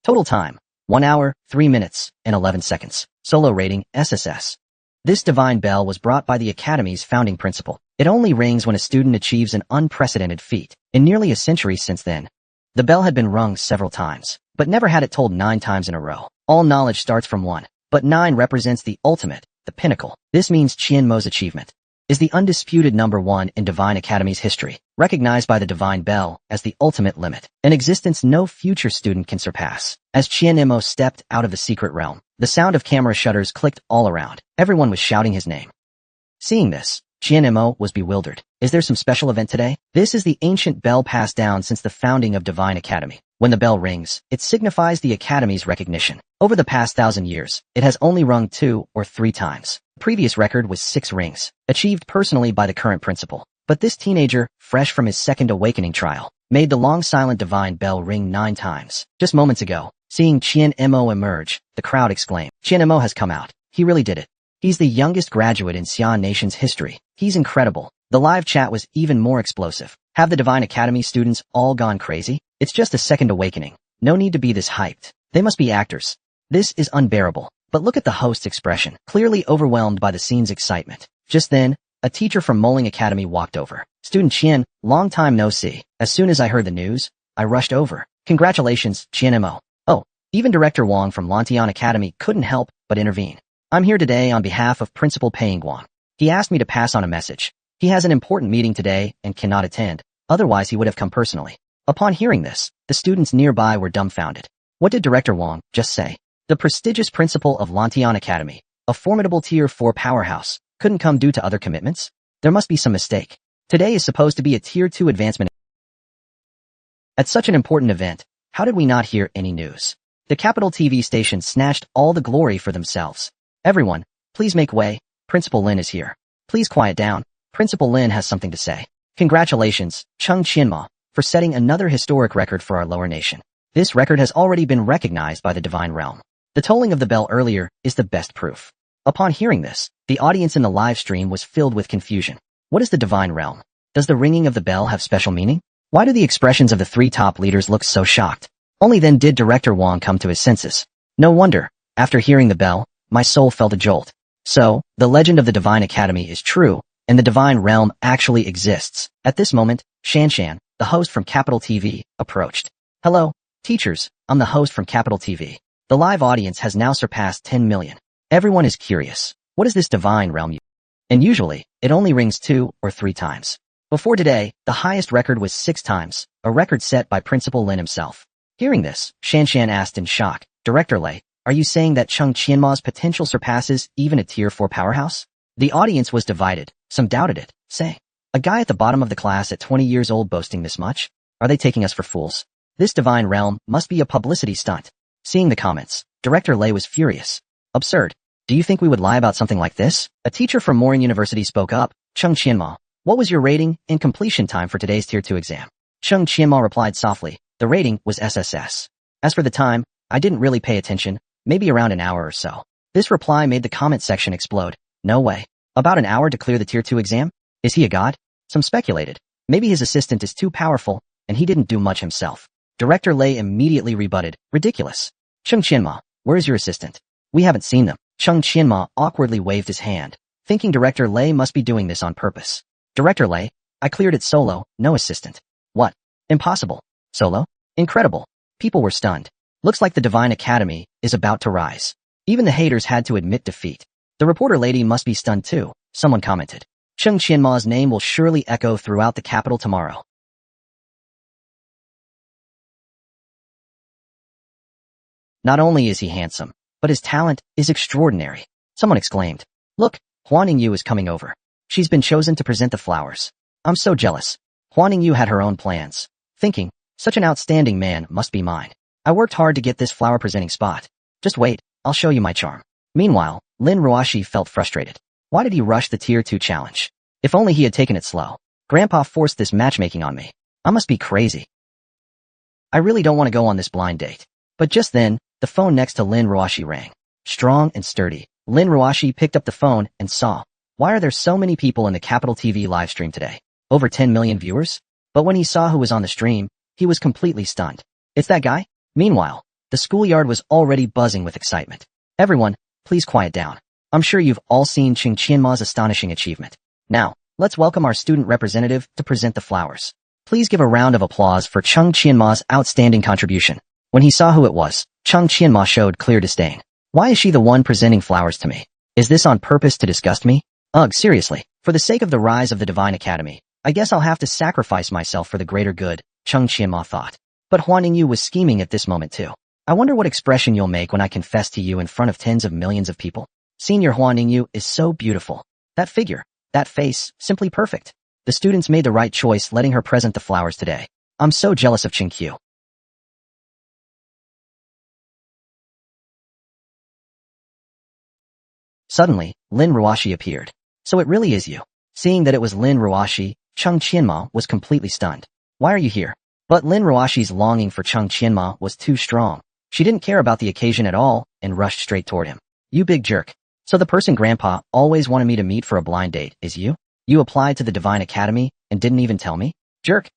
Total time, 1 hour, 3 minutes, and 11 seconds. Solo rating, SSS. This divine bell was brought by the Academy's founding principal. It only rings when a student achieves an unprecedented feat. In nearly a century since then, the bell had been rung several times, but never had it tolled 9 times in a row. All knowledge starts from 1, but 9 represents the ultimate, the pinnacle. This means Qian Mo's achievement is the undisputed number 1 in Divine Academy's history, recognized by the Divine Bell as the ultimate limit, an existence no future student can surpass. As Qian Mo stepped out of the secret realm, the sound of camera shutters clicked all around. Everyone was shouting his name. Seeing this, Qian Mo was bewildered. Is there some special event today? This is the ancient bell passed down since the founding of Divine Academy. When the bell rings, it signifies the Academy's recognition. Over the past 1,000 years, it has only rung 2 or 3 times. The previous record was 6 rings, achieved personally by the current principal. But this teenager, fresh from his second awakening trial, made the long-silent divine bell ring 9 times. Just moments ago, seeing Qian Mo emerge, the crowd exclaimed, Qian Mo has come out. He really did it. He's the youngest graduate in Xia Nation's history. He's incredible. The live chat was even more explosive. Have the Divine Academy students all gone crazy? It's just a second awakening. No need to be this hyped. They must be actors. This is unbearable. But look at the host's expression, clearly overwhelmed by the scene's excitement. Just then, a teacher from Moling Academy walked over. Student Qian, long time no see. As soon as I heard the news, I rushed over. Congratulations, Qian Mo. Oh, even Director Wang from Lantian Academy couldn't help but intervene. I'm here today on behalf of Principal Pei Guang. He asked me to pass on a message. He has an important meeting today and cannot attend, otherwise he would have come personally. Upon hearing this, the students nearby were dumbfounded. What did Director Wang just say? The prestigious principal of Lantian Academy, a formidable Tier 4 powerhouse, couldn't come due to other commitments? There must be some mistake. Today is supposed to be a Tier 2 advancement. At such an important event, how did we not hear any news? The capital TV station snatched all the glory for themselves. Everyone, please make way. Principal Lin is here. Please quiet down. Principal Lin has something to say. Congratulations, Cheng Qianma, for setting another historic record for our lower nation. This record has already been recognized by the Divine Realm. The tolling of the bell earlier is the best proof. Upon hearing this, the audience in the live stream was filled with confusion. What is the Divine Realm? Does the ringing of the bell have special meaning? Why do the expressions of the 3 top leaders look so shocked? Only then did Director Wong come to his senses. No wonder, after hearing the bell, my soul felt a jolt. So, the legend of the Divine Academy is true, and the Divine Realm actually exists. At this moment, Shanshan, the host from Capital TV, approached. Hello, teachers, I'm the host from Capital TV. The live audience has now surpassed 10 million. Everyone is curious. What is this Divine Realm? And usually, it only rings 2 or 3 times. Before today, the highest record was 6 times, a record set by Principal Lin himself. Hearing this, Shanshan asked in shock, Director Lei, are you saying that Chung Qianma's potential surpasses even a Tier 4 powerhouse? The audience was divided. Some doubted it, saying, a guy at the bottom of the class at 20 years old boasting this much? Are they taking us for fools? This Divine Realm must be a publicity stunt. Seeing the comments, Director Lei was furious. Absurd. Do you think we would lie about something like this? A teacher from Morin University spoke up. Chung Qianma, what was your rating and completion time for today's Tier 2 exam? Chung Qianma replied softly. The rating was SSS. As for the time, I didn't really pay attention, maybe around an hour or so. This reply made the comment section explode. No way. About an hour to clear the Tier 2 exam? Is he a god? Some speculated. Maybe his assistant is too powerful, and he didn't do much himself. Director Lei immediately rebutted. Ridiculous. Chung Qianma, where's your assistant? We haven't seen them. Chung Qianma awkwardly waved his hand, thinking Director Lei must be doing this on purpose. Director Lei, I cleared it solo, no assistant. What? Impossible. Solo? Incredible. People were stunned. Looks like the Divine Academy is about to rise. Even the haters had to admit defeat. The reporter lady must be stunned too, someone commented. Chung Qianma's name will surely echo throughout the capital tomorrow. Not only is he handsome, but his talent is extraordinary. Someone exclaimed. Look, Huan Ningyu is coming over. She's been chosen to present the flowers. I'm so jealous. Huan Ningyu had her own plans, thinking, such an outstanding man must be mine. I worked hard to get this flower presenting spot. Just wait, I'll show you my charm. Meanwhile, Lin Ruoshi felt frustrated. Why did he rush the Tier 2 challenge? If only he had taken it slow. Grandpa forced this matchmaking on me. I must be crazy. I really don't want to go on this blind date. But just then, the phone next to Lin Ruoshi rang. Strong and sturdy, Lin Ruoshi picked up the phone and saw, why are there so many people in the Capital TV live stream today? Over 10 million viewers? But when he saw who was on the stream, he was completely stunned. It's that guy? Meanwhile, the schoolyard was already buzzing with excitement. Everyone, please quiet down. I'm sure you've all seen Chung Qianma's astonishing achievement. Now, let's welcome our student representative to present the flowers. Please give a round of applause for Chung Qianma's outstanding contribution. When he saw who it was, Chung Qianma showed clear disdain. Why is she the one presenting flowers to me? Is this on purpose to disgust me? Ugh, seriously, for the sake of the rise of the Divine Academy, I guess I'll have to sacrifice myself for the greater good, Chung Qianma thought. But Huan Ningyu was scheming at this moment too. I wonder what expression you'll make when I confess to you in front of tens of millions of people. Senior Huan Ningyu is so beautiful. That figure, that face, simply perfect. The students made the right choice letting her present the flowers today. I'm so jealous of Qingqiu. Suddenly, Lin Ruoshi appeared. So it really is you. Seeing that it was Lin Ruoshi, Chung Qianma was completely stunned. Why are you here? But Lin Ruoshi's longing for Chung Qianma was too strong. She didn't care about the occasion at all and rushed straight toward him. You big jerk. So the person Grandpa always wanted me to meet for a blind date is you? You applied to the Divine Academy and didn't even tell me? Jerk,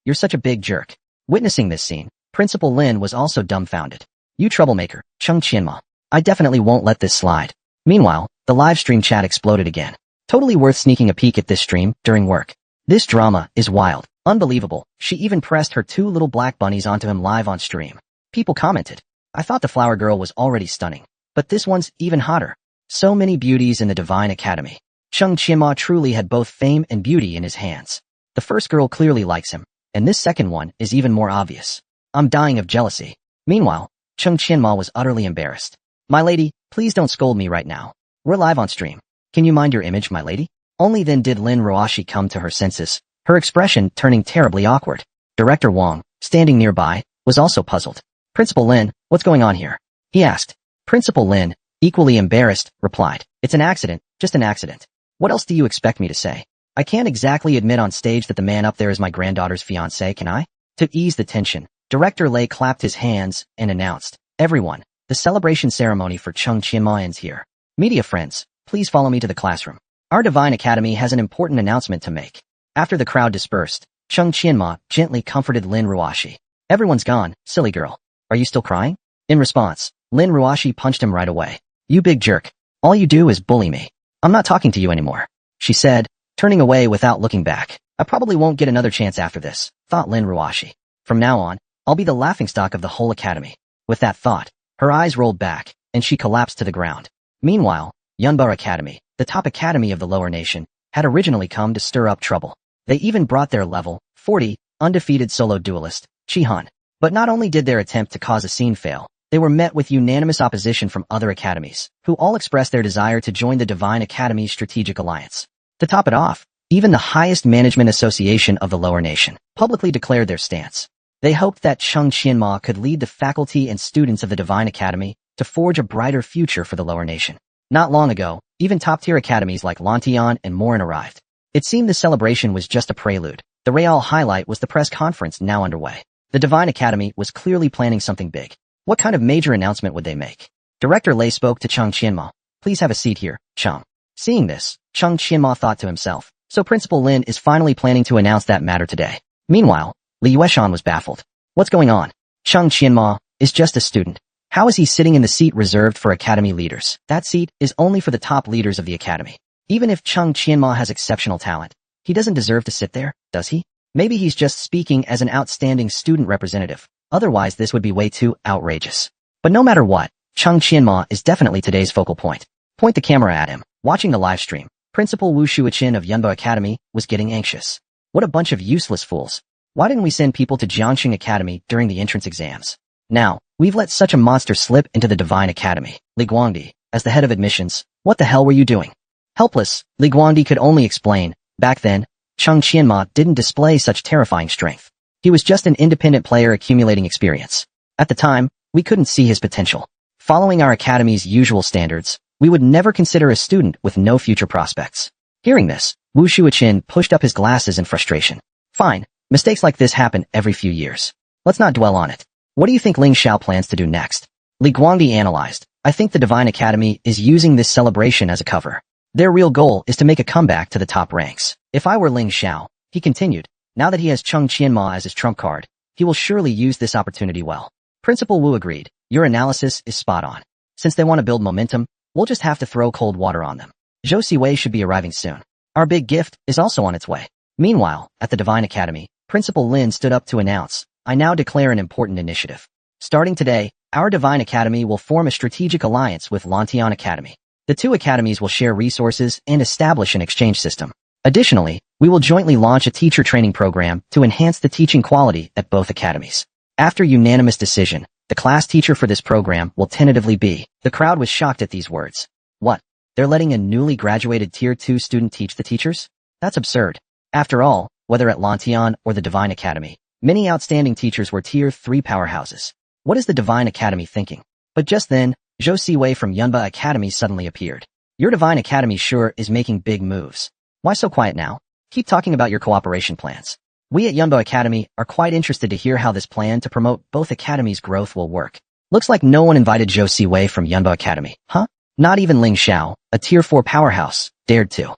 you're such a big jerk. Witnessing this scene, Principal Lin was also dumbfounded. You troublemaker, Chung Qianma. I definitely won't let this slide. Meanwhile, the live stream chat exploded again. Totally worth sneaking a peek at this stream during work. This drama is wild. Unbelievable. She even pressed her 2 little black bunnies onto him live on stream. People commented. I thought the flower girl was already stunning. But this one's even hotter. So many beauties in the Divine Academy. Chung Qianma truly had both fame and beauty in his hands. The first girl clearly likes him, and this second one is even more obvious. I'm dying of jealousy. Meanwhile, Chung Qianma was utterly embarrassed. My lady, please don't scold me right now. We're live on stream. Can you mind your image, my lady? Only then did Lin Ruoshi come to her senses, her expression turning terribly awkward. Director Wong, standing nearby, was also puzzled. Principal Lin, what's going on here? He asked. Principal Lin, equally embarrassed, replied. It's an accident, just an accident. What else do you expect me to say? I can't exactly admit on stage that the man up there is my granddaughter's fiancé, can I? To ease the tension, Director Lei clapped his hands and announced, everyone, the celebration ceremony for Chung Qianma ends here. Media friends, please follow me to the classroom. Our Divine Academy has an important announcement to make. After the crowd dispersed, Chung Qianma gently comforted Lin Ruoshi. Everyone's gone, silly girl. Are you still crying? In response, Lin Ruashi punched him right away. You big jerk. All you do is bully me. I'm not talking to you anymore, she said, turning away without looking back. I probably won't get another chance after this, thought Lin Ruashi. From now on, I'll be the laughingstock of the whole academy. With that thought, her eyes rolled back, and she collapsed to the ground. Meanwhile, Yunba Academy, the top academy of the lower nation, had originally come to stir up trouble. They even brought their level 40 undefeated solo duelist, Chihan. But not only did their attempt to cause a scene fail, they were met with unanimous opposition from other academies, who all expressed their desire to join the Divine Academy's strategic alliance. To top it off, even the highest management association of the lower nation publicly declared their stance. They hoped that Chung Qianma could lead the faculty and students of the Divine Academy to forge a brighter future for the lower nation. Not long ago, even top-tier academies like Lantian and Morin arrived. It seemed the celebration was just a prelude. The real highlight was the press conference now underway. The Divine Academy was clearly planning something big. What kind of major announcement would they make? Director Lei spoke to Chung Qianma. Please have a seat here, Chung. Seeing this, Chung Qianma thought to himself, so Principal Lin is finally planning to announce that matter today. Meanwhile, Li Yueshan was baffled. What's going on? Chung Qianma is just a student. How is he sitting in the seat reserved for academy leaders? That seat is only for the top leaders of the academy. Even if Chung Qianma has exceptional talent, he doesn't deserve to sit there, does he? Maybe he's just speaking as an outstanding student representative. Otherwise, this would be way too outrageous. But no matter what, Chung Qianma is definitely today's focal point. Point the camera at him. Watching the live stream, Principal Wu Shuichin of Yunba Academy was getting anxious. What a bunch of useless fools. Why didn't we send people to Jiangxing Academy during the entrance exams? Now, we've let such a monster slip into the Divine Academy. Li Guangdi, as the head of admissions, what the hell were you doing? Helpless, Li Guangdi could only explain. Back then, Chung Qianma didn't display such terrifying strength. He was just an independent player accumulating experience. At the time, we couldn't see his potential. Following our academy's usual standards, we would never consider a student with no future prospects. Hearing this, Wu Shuichin pushed up his glasses in frustration. Fine, mistakes like this happen every few years. Let's not dwell on it. What do you think Ling Xiao plans to do next? Li Guangdi analyzed. I think the Divine Academy is using this celebration as a cover. Their real goal is to make a comeback to the top ranks. If I were Ling Xiao, he continued, now that he has Chung Qianma as his trump card, he will surely use this opportunity well. Principal Wu agreed. Your analysis is spot on. Since they want to build momentum, we'll just have to throw cold water on them. Zhou Siwei should be arriving soon. Our big gift is also on its way. Meanwhile, at the Divine Academy, Principal Lin stood up to announce, I now declare an important initiative. Starting today, our Divine Academy will form a strategic alliance with Lantian Academy. The two academies will share resources and establish an exchange system. Additionally, we will jointly launch a teacher training program to enhance the teaching quality at both academies. After unanimous decision, the class teacher for this program will tentatively be. The crowd was shocked at these words. What? They're letting a newly graduated Tier 2 student teach the teachers? That's absurd. After all, whether at Lantian or the Divine Academy, many outstanding teachers were Tier 3 powerhouses. What is the Divine Academy thinking? But just then, Zhou Siwei from Yunba Academy suddenly appeared. Your Divine Academy sure is making big moves. Why so quiet now? Keep talking about your cooperation plans. We at Yunba Academy are quite interested to hear how this plan to promote both academies' growth will work. Looks like no one invited Zhou Siwei from Yunba Academy, huh? Not even Ling Xiao, a Tier 4 powerhouse, dared to.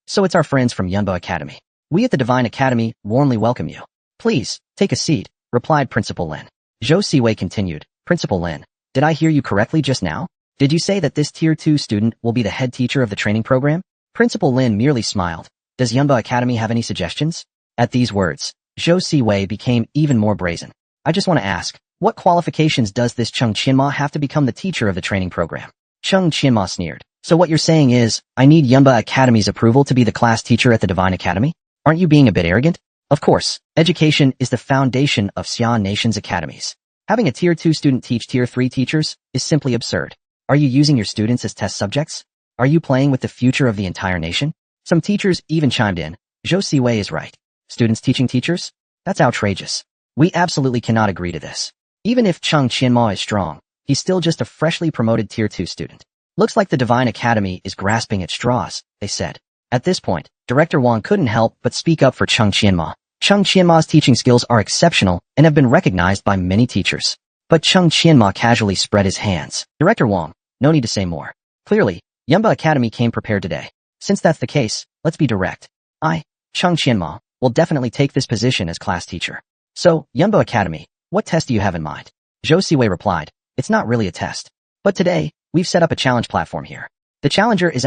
So it's our friends from Yunba Academy. We at the Divine Academy warmly welcome you. Please, take a seat, replied Principal Lin. Zhou Siwei continued, Principal Lin, did I hear you correctly just now? Did you say that this Tier 2 student will be the head teacher of the training program? Principal Lin merely smiled. Does Yunba Academy have any suggestions? At these words, Zhou Siwei became even more brazen. I just want to ask, what qualifications does this Chung Qianma have to become the teacher of the training program? Chung Qianma sneered. So what you're saying is, I need Yunba Academy's approval to be the class teacher at the Divine Academy? Aren't you being a bit arrogant? Of course, education is the foundation of Xian Nation's academies. Having a Tier 2 student teach Tier 3 teachers is simply absurd. Are you using your students as test subjects? Are you playing with the future of the entire nation? Some teachers even chimed in. Zhou Siwei is right. Students teaching teachers? That's outrageous. We absolutely cannot agree to this. Even if Chung Qianma is strong, he's still just a freshly promoted Tier 2 student. Looks like the Divine Academy is grasping at straws, they said. At this point, Director Wang couldn't help but speak up for Chung Qianma. Chung Qianma's teaching skills are exceptional and have been recognized by many teachers. But Chung Qianma casually spread his hands. Director Wang, no need to say more. Clearly, Yunba Academy came prepared today. Since that's the case, let's be direct. I, Chung Qianma, will definitely take this position as class teacher. So, Yunba Academy, What test do you have in mind? Zhou Siwei replied, it's not really a test. But today, we've set up a challenge platform here. The challenger is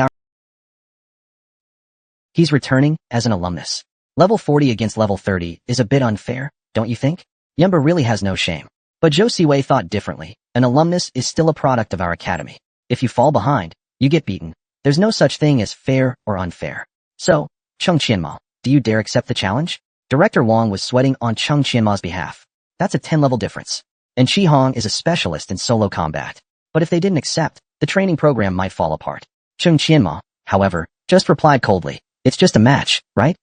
He's returning as an alumnus. Level 40 against level 30 is a bit unfair, don't you think? Yumba really has no shame. But Zhou Siwei thought differently. An alumnus is still a product of our academy. If you fall behind, you get beaten. There's no such thing as fair or unfair. So, Cheng Qianma, do you dare accept the challenge? Director Wang was sweating on Cheng Qianma's behalf. That's a 10-level difference. And Shi Hong is a specialist in solo combat. But if they didn't accept, the training program might fall apart. Cheng Qianma, however, just replied coldly, it's just a match, right?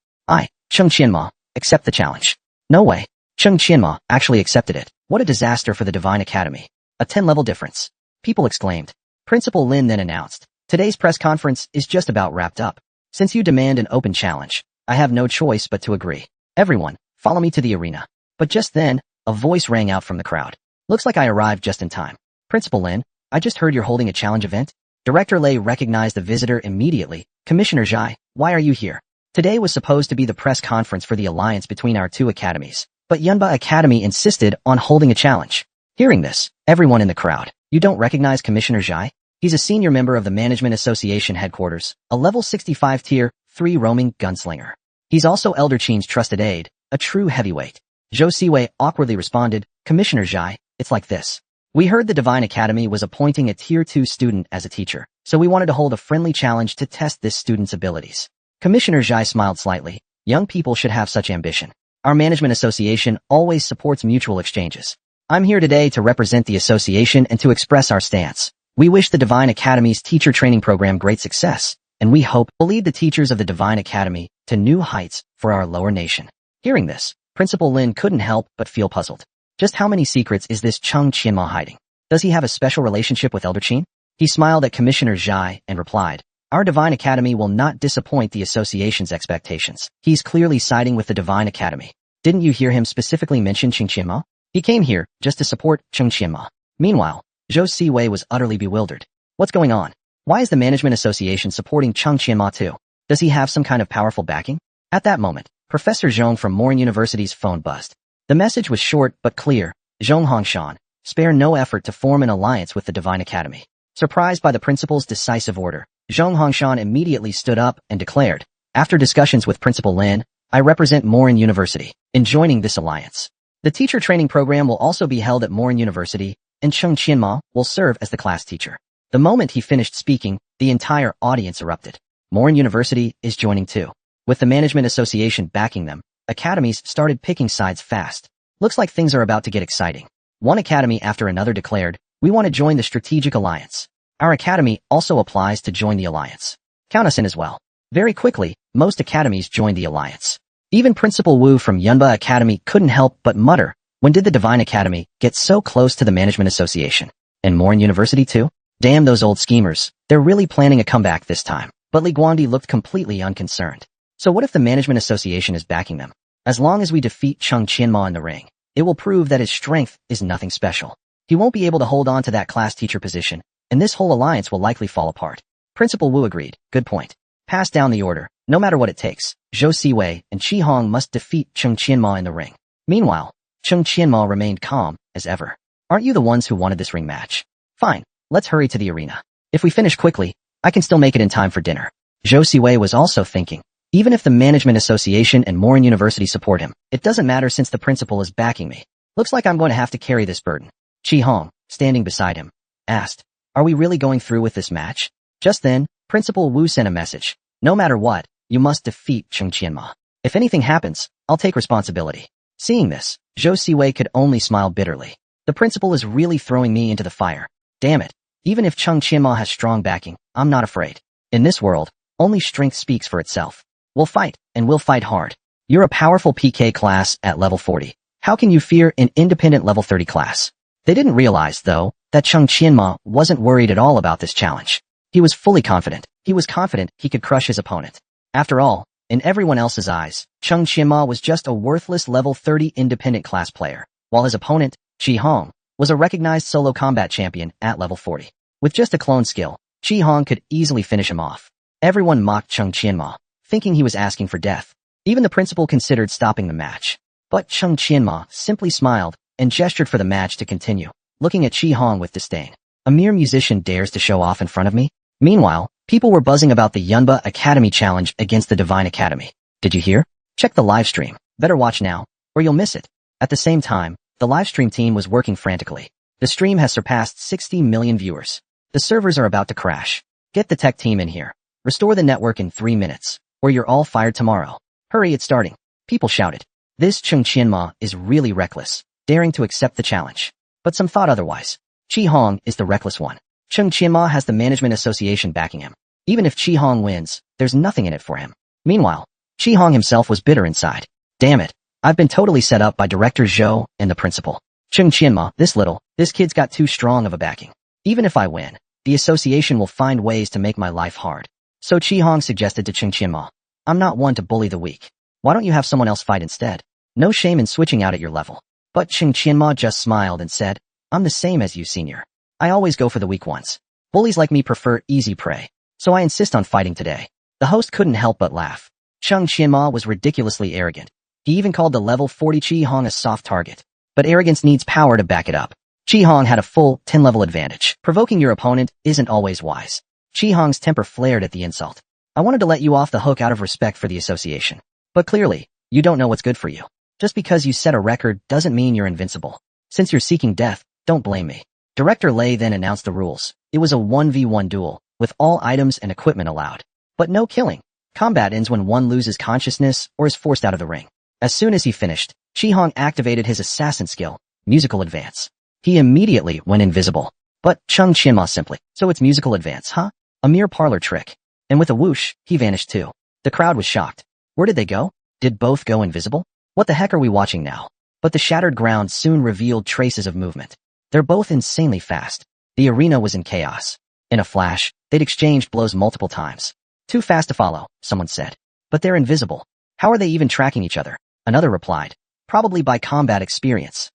Cheng Qianma, accept the challenge. No way. Cheng Qianma actually accepted it. What a disaster for the Divine Academy. A 10-level difference. People exclaimed. Principal Lin then announced, today's press conference is just about wrapped up. Since you demand an open challenge, I have no choice but to agree. Everyone, follow me to the arena. But just then, a voice rang out from the crowd. Looks like I arrived just in time. Principal Lin, I just heard you're holding a challenge event. Director Lei recognized the visitor immediately. Commissioner Zhai, why are you here? Today was supposed to be the press conference for the alliance between our two academies, but Yunba Academy insisted on holding a challenge. Hearing this, everyone in the crowd, you don't recognize Commissioner Zhai? He's a senior member of the Management Association headquarters, a level 65 tier 3 roaming gunslinger. He's also Elder Qin's trusted aide, a true heavyweight. Zhou Siwei awkwardly responded, Commissioner Zhai, it's like this. We heard the Divine Academy was appointing a tier 2 student as a teacher, so we wanted to hold a friendly challenge to test this student's abilities. Commissioner Zhai smiled slightly. Young people should have such ambition. Our management association always supports mutual exchanges. I'm here today to represent the association and to express our stance. We wish the Divine Academy's teacher training program great success, and we hope will lead the teachers of the Divine Academy to new heights for our lower nation. Hearing this, Principal Lin couldn't help but feel puzzled. Just how many secrets is this Cheng Qianma hiding? Does he have a special relationship with Elder Qin? He smiled at Commissioner Zhai and replied, our Divine Academy will not disappoint the association's expectations. He's clearly siding with the Divine Academy. Didn't you hear him specifically mention Cheng Qianma? He came here just to support Cheng Qianma. Meanwhile, Zhou Siwei was utterly bewildered. What's going on? Why is the Management Association supporting Cheng Qianma too? Does he have some kind of powerful backing? At that moment, Professor Zhong from Morin University's phone buzzed. The message was short but clear. Zhong Hongshan, spare no effort to form an alliance with the Divine Academy. Surprised by the principal's decisive order, Zhong Hongshan immediately stood up and declared, after discussions with Principal Lin, I represent Morin University in joining this alliance. The teacher training program will also be held at Morin University, and Cheng Qianma will serve as the class teacher. The moment he finished speaking, the entire audience erupted. Morin University is joining too. With the Management Association backing them, academies started picking sides fast. Looks like things are about to get exciting. One academy after another declared, we want to join the strategic alliance. Our academy also applies to join the alliance. Count us in as well. Very quickly, most academies joined the alliance. Even Principal Wu from Yunba Academy couldn't help but mutter, when did the Divine Academy get so close to the Management Association? And Morin University too? Damn those old schemers, they're really planning a comeback this time. But Li Guangdi looked completely unconcerned. So what if the Management Association is backing them? As long as we defeat Cheng Qianma in the ring, it will prove that his strength is nothing special. He won't be able to hold on to that class teacher position, and this whole alliance will likely fall apart. Principal Wu agreed. Good point. Pass down the order. No matter what it takes, Zhou Siwei and Qi Hong must defeat Cheng Qianma in the ring. Meanwhile, Cheng Qianma remained calm as ever. Aren't you the ones who wanted this ring match? Fine, let's hurry to the arena. If we finish quickly, I can still make it in time for dinner. Zhou Siwei was also thinking, even if the Management Association and Morin University support him, it doesn't matter since the principal is backing me. Looks like I'm going to have to carry this burden. Qi Hong, standing beside him, asked, are we really going through with this match? Just then, Principal Wu sent a message. No matter what, you must defeat Cheng Qianma. If anything happens, I'll take responsibility. Seeing this, Zhou Siwei could only smile bitterly. The principal is really throwing me into the fire. Damn it. Even if Cheng Qianma has strong backing, I'm not afraid. In this world, only strength speaks for itself. We'll fight, and we'll fight hard. You're a powerful PK class at level 40. How can you fear an independent level 30 class? They didn't realize, though, that Cheng Qianma wasn't worried at all about this challenge. He was fully confident. He was confident he could crush his opponent. After all, in everyone else's eyes, Cheng Qianma was just a worthless level 30 independent class player, while his opponent, Qi Hong, was a recognized solo combat champion at level 40. With just a clone skill, Qi Hong could easily finish him off. Everyone mocked Cheng Qianma, thinking he was asking for death. Even the principal considered stopping the match. But Cheng Qianma simply smiled, and gestured for the match to continue, looking at Chi Hong with disdain. A mere musician dares to show off in front of me? Meanwhile, people were buzzing about the Yunba Academy Challenge against the Divine Academy. Did you hear? Check the live stream. Better watch now, or you'll miss it. At the same time, the livestream team was working frantically. The stream has surpassed 60 million viewers. The servers are about to crash. Get the tech team in here. Restore the network in 3 minutes, or you're all fired tomorrow. Hurry, it's starting. People shouted. This Chung Qianma is really reckless, daring to accept the challenge. But some thought otherwise. Chi Hong is the reckless one. Chung Qianma has the management association backing him. Even if Chi Hong wins, there's nothing in it for him. Meanwhile, Chi Hong himself was bitter inside. Damn it. I've been totally set up by Director Zhou and the principal. Chung Qianma, this kid's got too strong of a backing. Even if I win, the association will find ways to make my life hard. So Chi Hong suggested to Chung Qianma, I'm not one to bully the weak. Why don't you have someone else fight instead? No shame in switching out at your level. But Chung Qianma just smiled and said, I'm the same as you, senior. I always go for the weak ones. Bullies like me prefer easy prey. So I insist on fighting today. The host couldn't help but laugh. Chung Qianma was ridiculously arrogant. He even called the level 40 Chi Hong a soft target. But arrogance needs power to back it up. Chi Hong had a full 10-level advantage. Provoking your opponent isn't always wise. Chi Hong's temper flared at the insult. I wanted to let you off the hook out of respect for the association. But clearly, you don't know what's good for you. Just because you set a record doesn't mean you're invincible. Since you're seeking death, don't blame me. Director Lei then announced the rules. It was a 1v1 duel, with all items and equipment allowed. But no killing. Combat ends when one loses consciousness or is forced out of the ring. As soon as he finished, Chi Hong activated his assassin skill, Musical Advance. He immediately went invisible. But Chung Qianma simply, so it's Musical Advance, huh? A mere parlor trick. And with a whoosh, he vanished too. The crowd was shocked. Where did they go? Did both go invisible? What the heck are we watching now? But the shattered ground soon revealed traces of movement. They're both insanely fast. The arena was in chaos. In a flash, they'd exchanged blows multiple times. Too fast to follow, someone said. But they're invisible. How are they even tracking each other? Another replied. Probably by combat experience.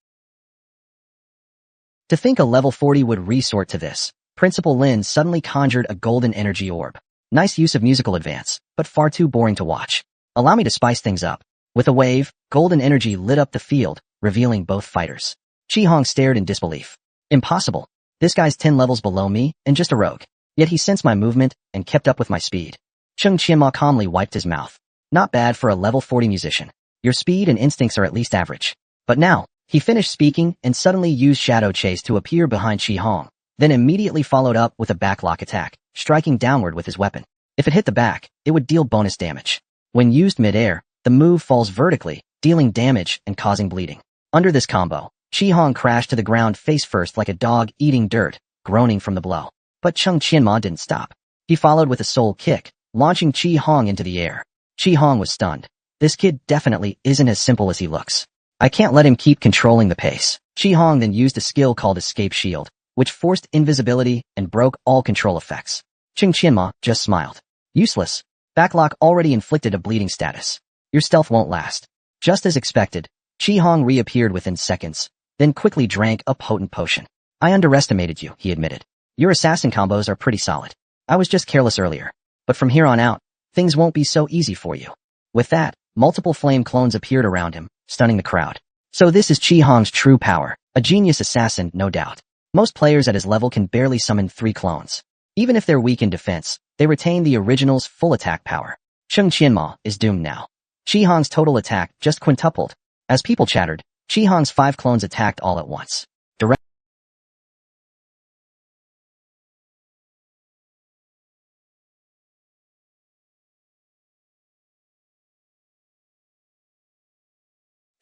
To think a level 40 would resort to this, Principal Lin suddenly conjured a golden energy orb. Nice use of Musical Advance, but far too boring to watch. Allow me to spice things up. With a wave, golden energy lit up the field, revealing both fighters. Chi Hong stared in disbelief. Impossible. This guy's 10 levels below me, and just a rogue. Yet he sensed my movement, and kept up with my speed. Chung Qianma calmly wiped his mouth. Not bad for a level 40 musician. Your speed and instincts are at least average. But now, he finished speaking and suddenly used Shadow Chase to appear behind Chi Hong, then immediately followed up with a backlock attack, striking downward with his weapon. If it hit the back, it would deal bonus damage. When used mid-air, the move falls vertically, dealing damage and causing bleeding. Under this combo, Chi Hong crashed to the ground face first like a dog eating dirt, groaning from the blow. But Chung Qianma didn't stop. He followed with a soul kick, launching Chi Hong into the air. Chi Hong was stunned. This kid definitely isn't as simple as he looks. I can't let him keep controlling the pace. Chi Hong then used a skill called Escape Shield, which forced invisibility and broke all control effects. Chung Qianma just smiled. Useless. Backlock already inflicted a bleeding status. Your stealth won't last. Just as expected, Chi Hong reappeared within seconds, then quickly drank a potent potion. I underestimated you, he admitted. Your assassin combos are pretty solid. I was just careless earlier. But from here on out, things won't be so easy for you. With that, multiple flame clones appeared around him, stunning the crowd. So this is Chi Hong's true power, a genius assassin, no doubt. Most players at his level can barely summon 3 clones. Even if they're weak in defense, they retain the original's full attack power. Chung Qianma is doomed now. Chi Hong's total attack just quintupled. As people chattered, Chi Hong's 5 clones attacked all at once.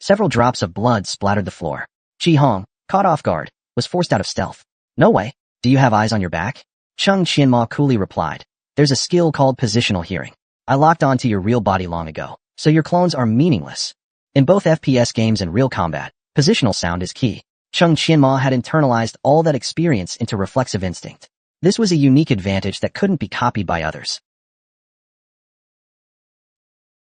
Several drops of blood splattered the floor. Chi Hong, caught off guard, was forced out of stealth. No way. Do you have eyes on your back? Chung Qianma coolly replied. There's a skill called positional hearing. I locked onto your real body long ago, so your clones are meaningless. In both FPS games and real combat, positional sound is key. Chung Qianma had internalized all that experience into reflexive instinct. This was a unique advantage that couldn't be copied by others.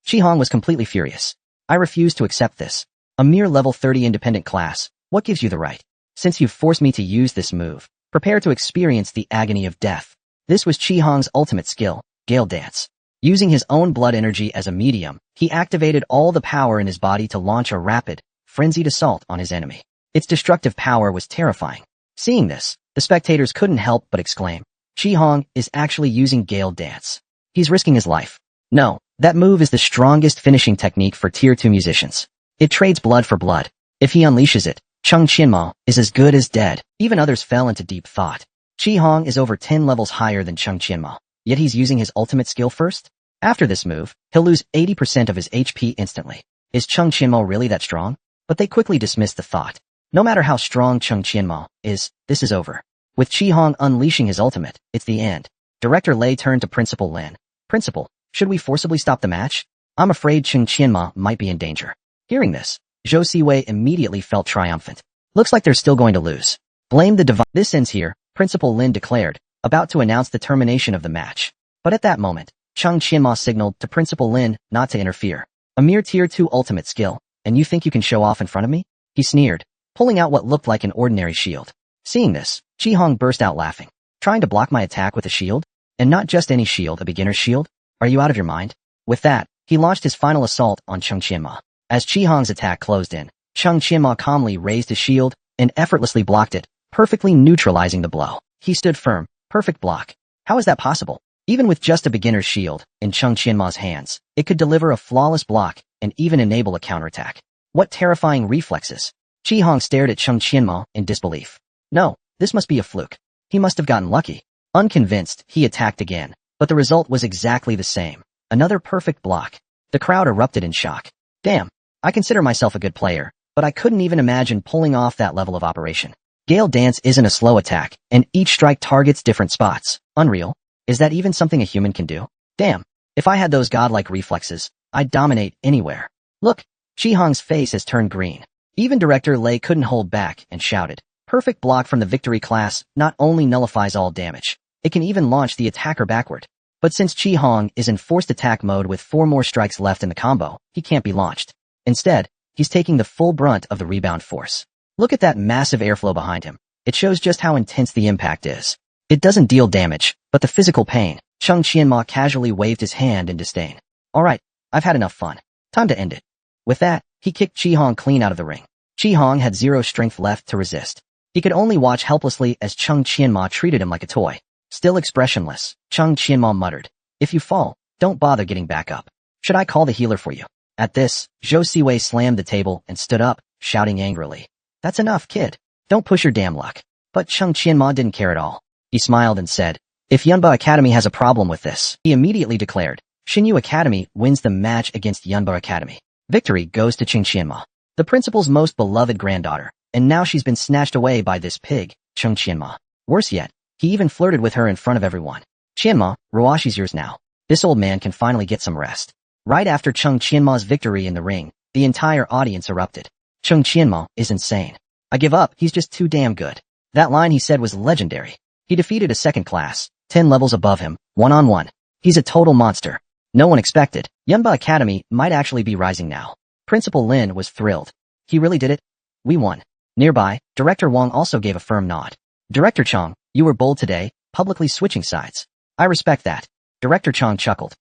Chi Hong was completely furious. I refuse to accept this. A mere level 30 independent class, what gives you the right? Since you've forced me to use this move, prepare to experience the agony of death. This was Chi Hong's ultimate skill, Gale Dance. Using his own blood energy as a medium, he activated all the power in his body to launch a rapid, frenzied assault on his enemy. Its destructive power was terrifying. Seeing this, the spectators couldn't help but exclaim, Chi-Hong is actually using Gale Dance. He's risking his life. No, that move is the strongest finishing technique for Tier 2 musicians. It trades blood for blood. If he unleashes it, Chung Qianma is as good as dead. Even others fell into deep thought. Chi-Hong is over 10 levels higher than Chung Qianma, yet he's using his ultimate skill first? After this move, he'll lose 80% of his HP instantly. Is Chung Qianma really that strong? But they quickly dismissed the thought. No matter how strong Chung Qianma is, this is over. With Chi-Hong unleashing his ultimate, it's the end. Director Lei turned to Principal Lin. Principal, should we forcibly stop the match? I'm afraid Chung Qianma might be in danger. Hearing this, Zhou Siwei immediately felt triumphant. Looks like they're still going to lose. Blame the divine. This ends here, Principal Lin declared, about to announce the termination of the match. But at that moment, Chung Qianma signaled to Principal Lin not to interfere. A mere Tier 2 ultimate skill, and you think you can show off in front of me? He sneered, pulling out what looked like an ordinary shield. Seeing this, Chi-Hong burst out laughing. Trying to block my attack with a shield? And not just any shield, a beginner's shield? Are you out of your mind? With that, he launched his final assault on Chung Qianma. As Chi-Hong's attack closed in, Chung Qianma calmly raised his shield and effortlessly blocked it, perfectly neutralizing the blow. He stood firm. Perfect block. How is that possible? Even with just a beginner's shield in Chung Qianma's hands, it could deliver a flawless block and even enable a counterattack. What terrifying reflexes! Chi-Hong stared at Chung Qianma in disbelief. No, this must be a fluke. He must have gotten lucky. Unconvinced, he attacked again, but the result was exactly the same. Another perfect block. The crowd erupted in shock. Damn, I consider myself a good player, but I couldn't even imagine pulling off that level of operation. Gale Dance isn't a slow attack, and each strike targets different spots. Unreal. Is that even something a human can do? Damn, if I had those godlike reflexes, I'd dominate anywhere. Look, Chi-Hong's face has turned green. Even Director Lei couldn't hold back and shouted. Perfect block from the victory class not only nullifies all damage, it can even launch the attacker backward. But since Chi-Hong is in forced attack mode with 4 more strikes left in the combo, he can't be launched. Instead, he's taking the full brunt of the rebound force. Look at that massive airflow behind him. It shows just how intense the impact is. It doesn't deal damage, but the physical pain. Chung Qianma casually waved his hand in disdain. Alright, I've had enough fun. Time to end it. With that, he kicked Chi-Hong clean out of the ring. Chi-Hong had 0 strength left to resist. He could only watch helplessly as Chung Qianma treated him like a toy. Still expressionless, Chung Qianma muttered, If you fall, don't bother getting back up. Should I call the healer for you? At this, Zhou Siwei slammed the table and stood up, shouting angrily. That's enough, kid. Don't push your damn luck. But Chung Qianma didn't care at all. He smiled and said, If Yunba Academy has a problem with this, he immediately declared, Xinyu Academy wins the match against Yunba Academy. Victory goes to Chung Qianma, the principal's most beloved granddaughter, and now she's been snatched away by this pig, Chung Qianma. Worse yet, he even flirted with her in front of everyone. Qianma, Ruashi's yours now. This old man can finally get some rest. Right after Chung Qianma's victory in the ring, the entire audience erupted. Chung Qianma is insane. I give up, he's just too damn good. That line he said was legendary. He defeated a second class, 10 levels above him, one-on-one. He's a total monster. No one expected. Yunba Academy might actually be rising now. Principal Lin was thrilled. He really did it? We won. Nearby, Director Wang also gave a firm nod. Director Chong, you were bold today, publicly switching sides. I respect that. Director Chong chuckled.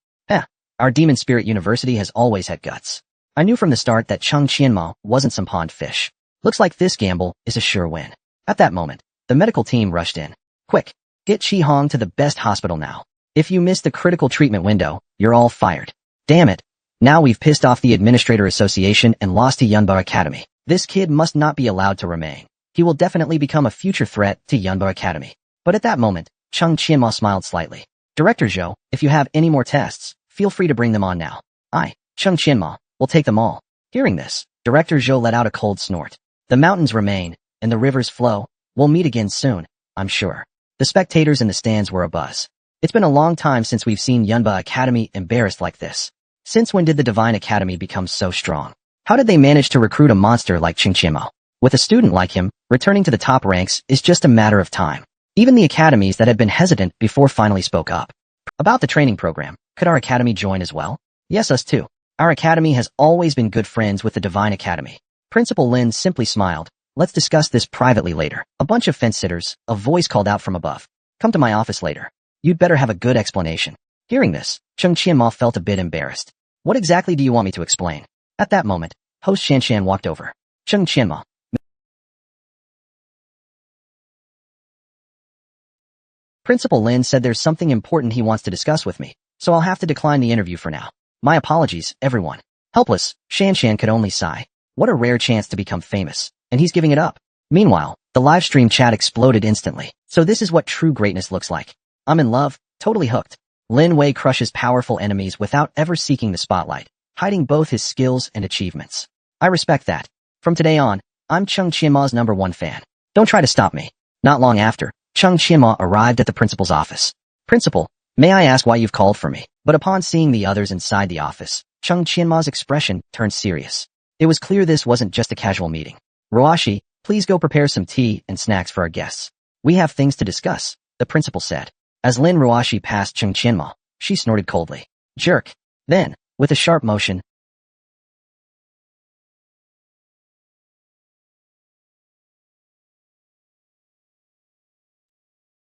Our Demon Spirit University has always had guts. I knew from the start that Chung Qianma wasn't some pond fish. Looks like this gamble is a sure win. At that moment, the medical team rushed in. Quick, get Chi-Hong to the best hospital now. If you miss the critical treatment window, you're all fired. Damn it. Now we've pissed off the Administrator Association and lost to Yunba Academy. This kid must not be allowed to remain. He will definitely become a future threat to Yunba Academy. But at that moment, Chung Qianma smiled slightly. Director Zhou, if you have any more tests, feel free to bring them on now. Chung Qianma, will take them all. Hearing this, Director Zhou let out a cold snort. The mountains remain, and the rivers flow. We'll meet again soon, I'm sure. The spectators in the stands were abuzz. It's been a long time since we've seen Yunba Academy embarrassed like this. Since when did the Divine Academy become so strong? How did they manage to recruit a monster like Chung Qianma? With a student like him, returning to the top ranks is just a matter of time. Even the academies that had been hesitant before finally spoke up. About the training program, could our academy join as well? Yes, us too. Our academy has always been good friends with the Divine Academy. Principal Lin simply smiled. Let's discuss this privately later. A bunch of fence-sitters, a voice called out from above. Come to my office later. You'd better have a good explanation. Hearing this, Chung Qianma felt a bit embarrassed. What exactly do you want me to explain? At that moment, host Shanshan walked over. Chung Qianma, Principal Lin said there's something important he wants to discuss with me, so I'll have to decline the interview for now. My apologies, everyone. Helpless, Shan Shan could only sigh. What a rare chance to become famous, and he's giving it up. Meanwhile, the live stream chat exploded instantly. So this is what true greatness looks like. I'm in love, totally hooked. Lin Wei crushes powerful enemies without ever seeking the spotlight, hiding both his skills and achievements. I respect that. From today on, I'm Chung Qianma's #1 fan. Don't try to stop me. Not long after, Chung Qianma arrived at the principal's office. Principal, may I ask why you've called for me? But upon seeing the others inside the office, Chung Qianma's expression turned serious. It was clear this wasn't just a casual meeting. Roashi, please go prepare some tea and snacks for our guests. We have things to discuss, the principal said. As Lin Roashi passed Chung Qianma, she snorted coldly. Jerk. Then, with a sharp motion,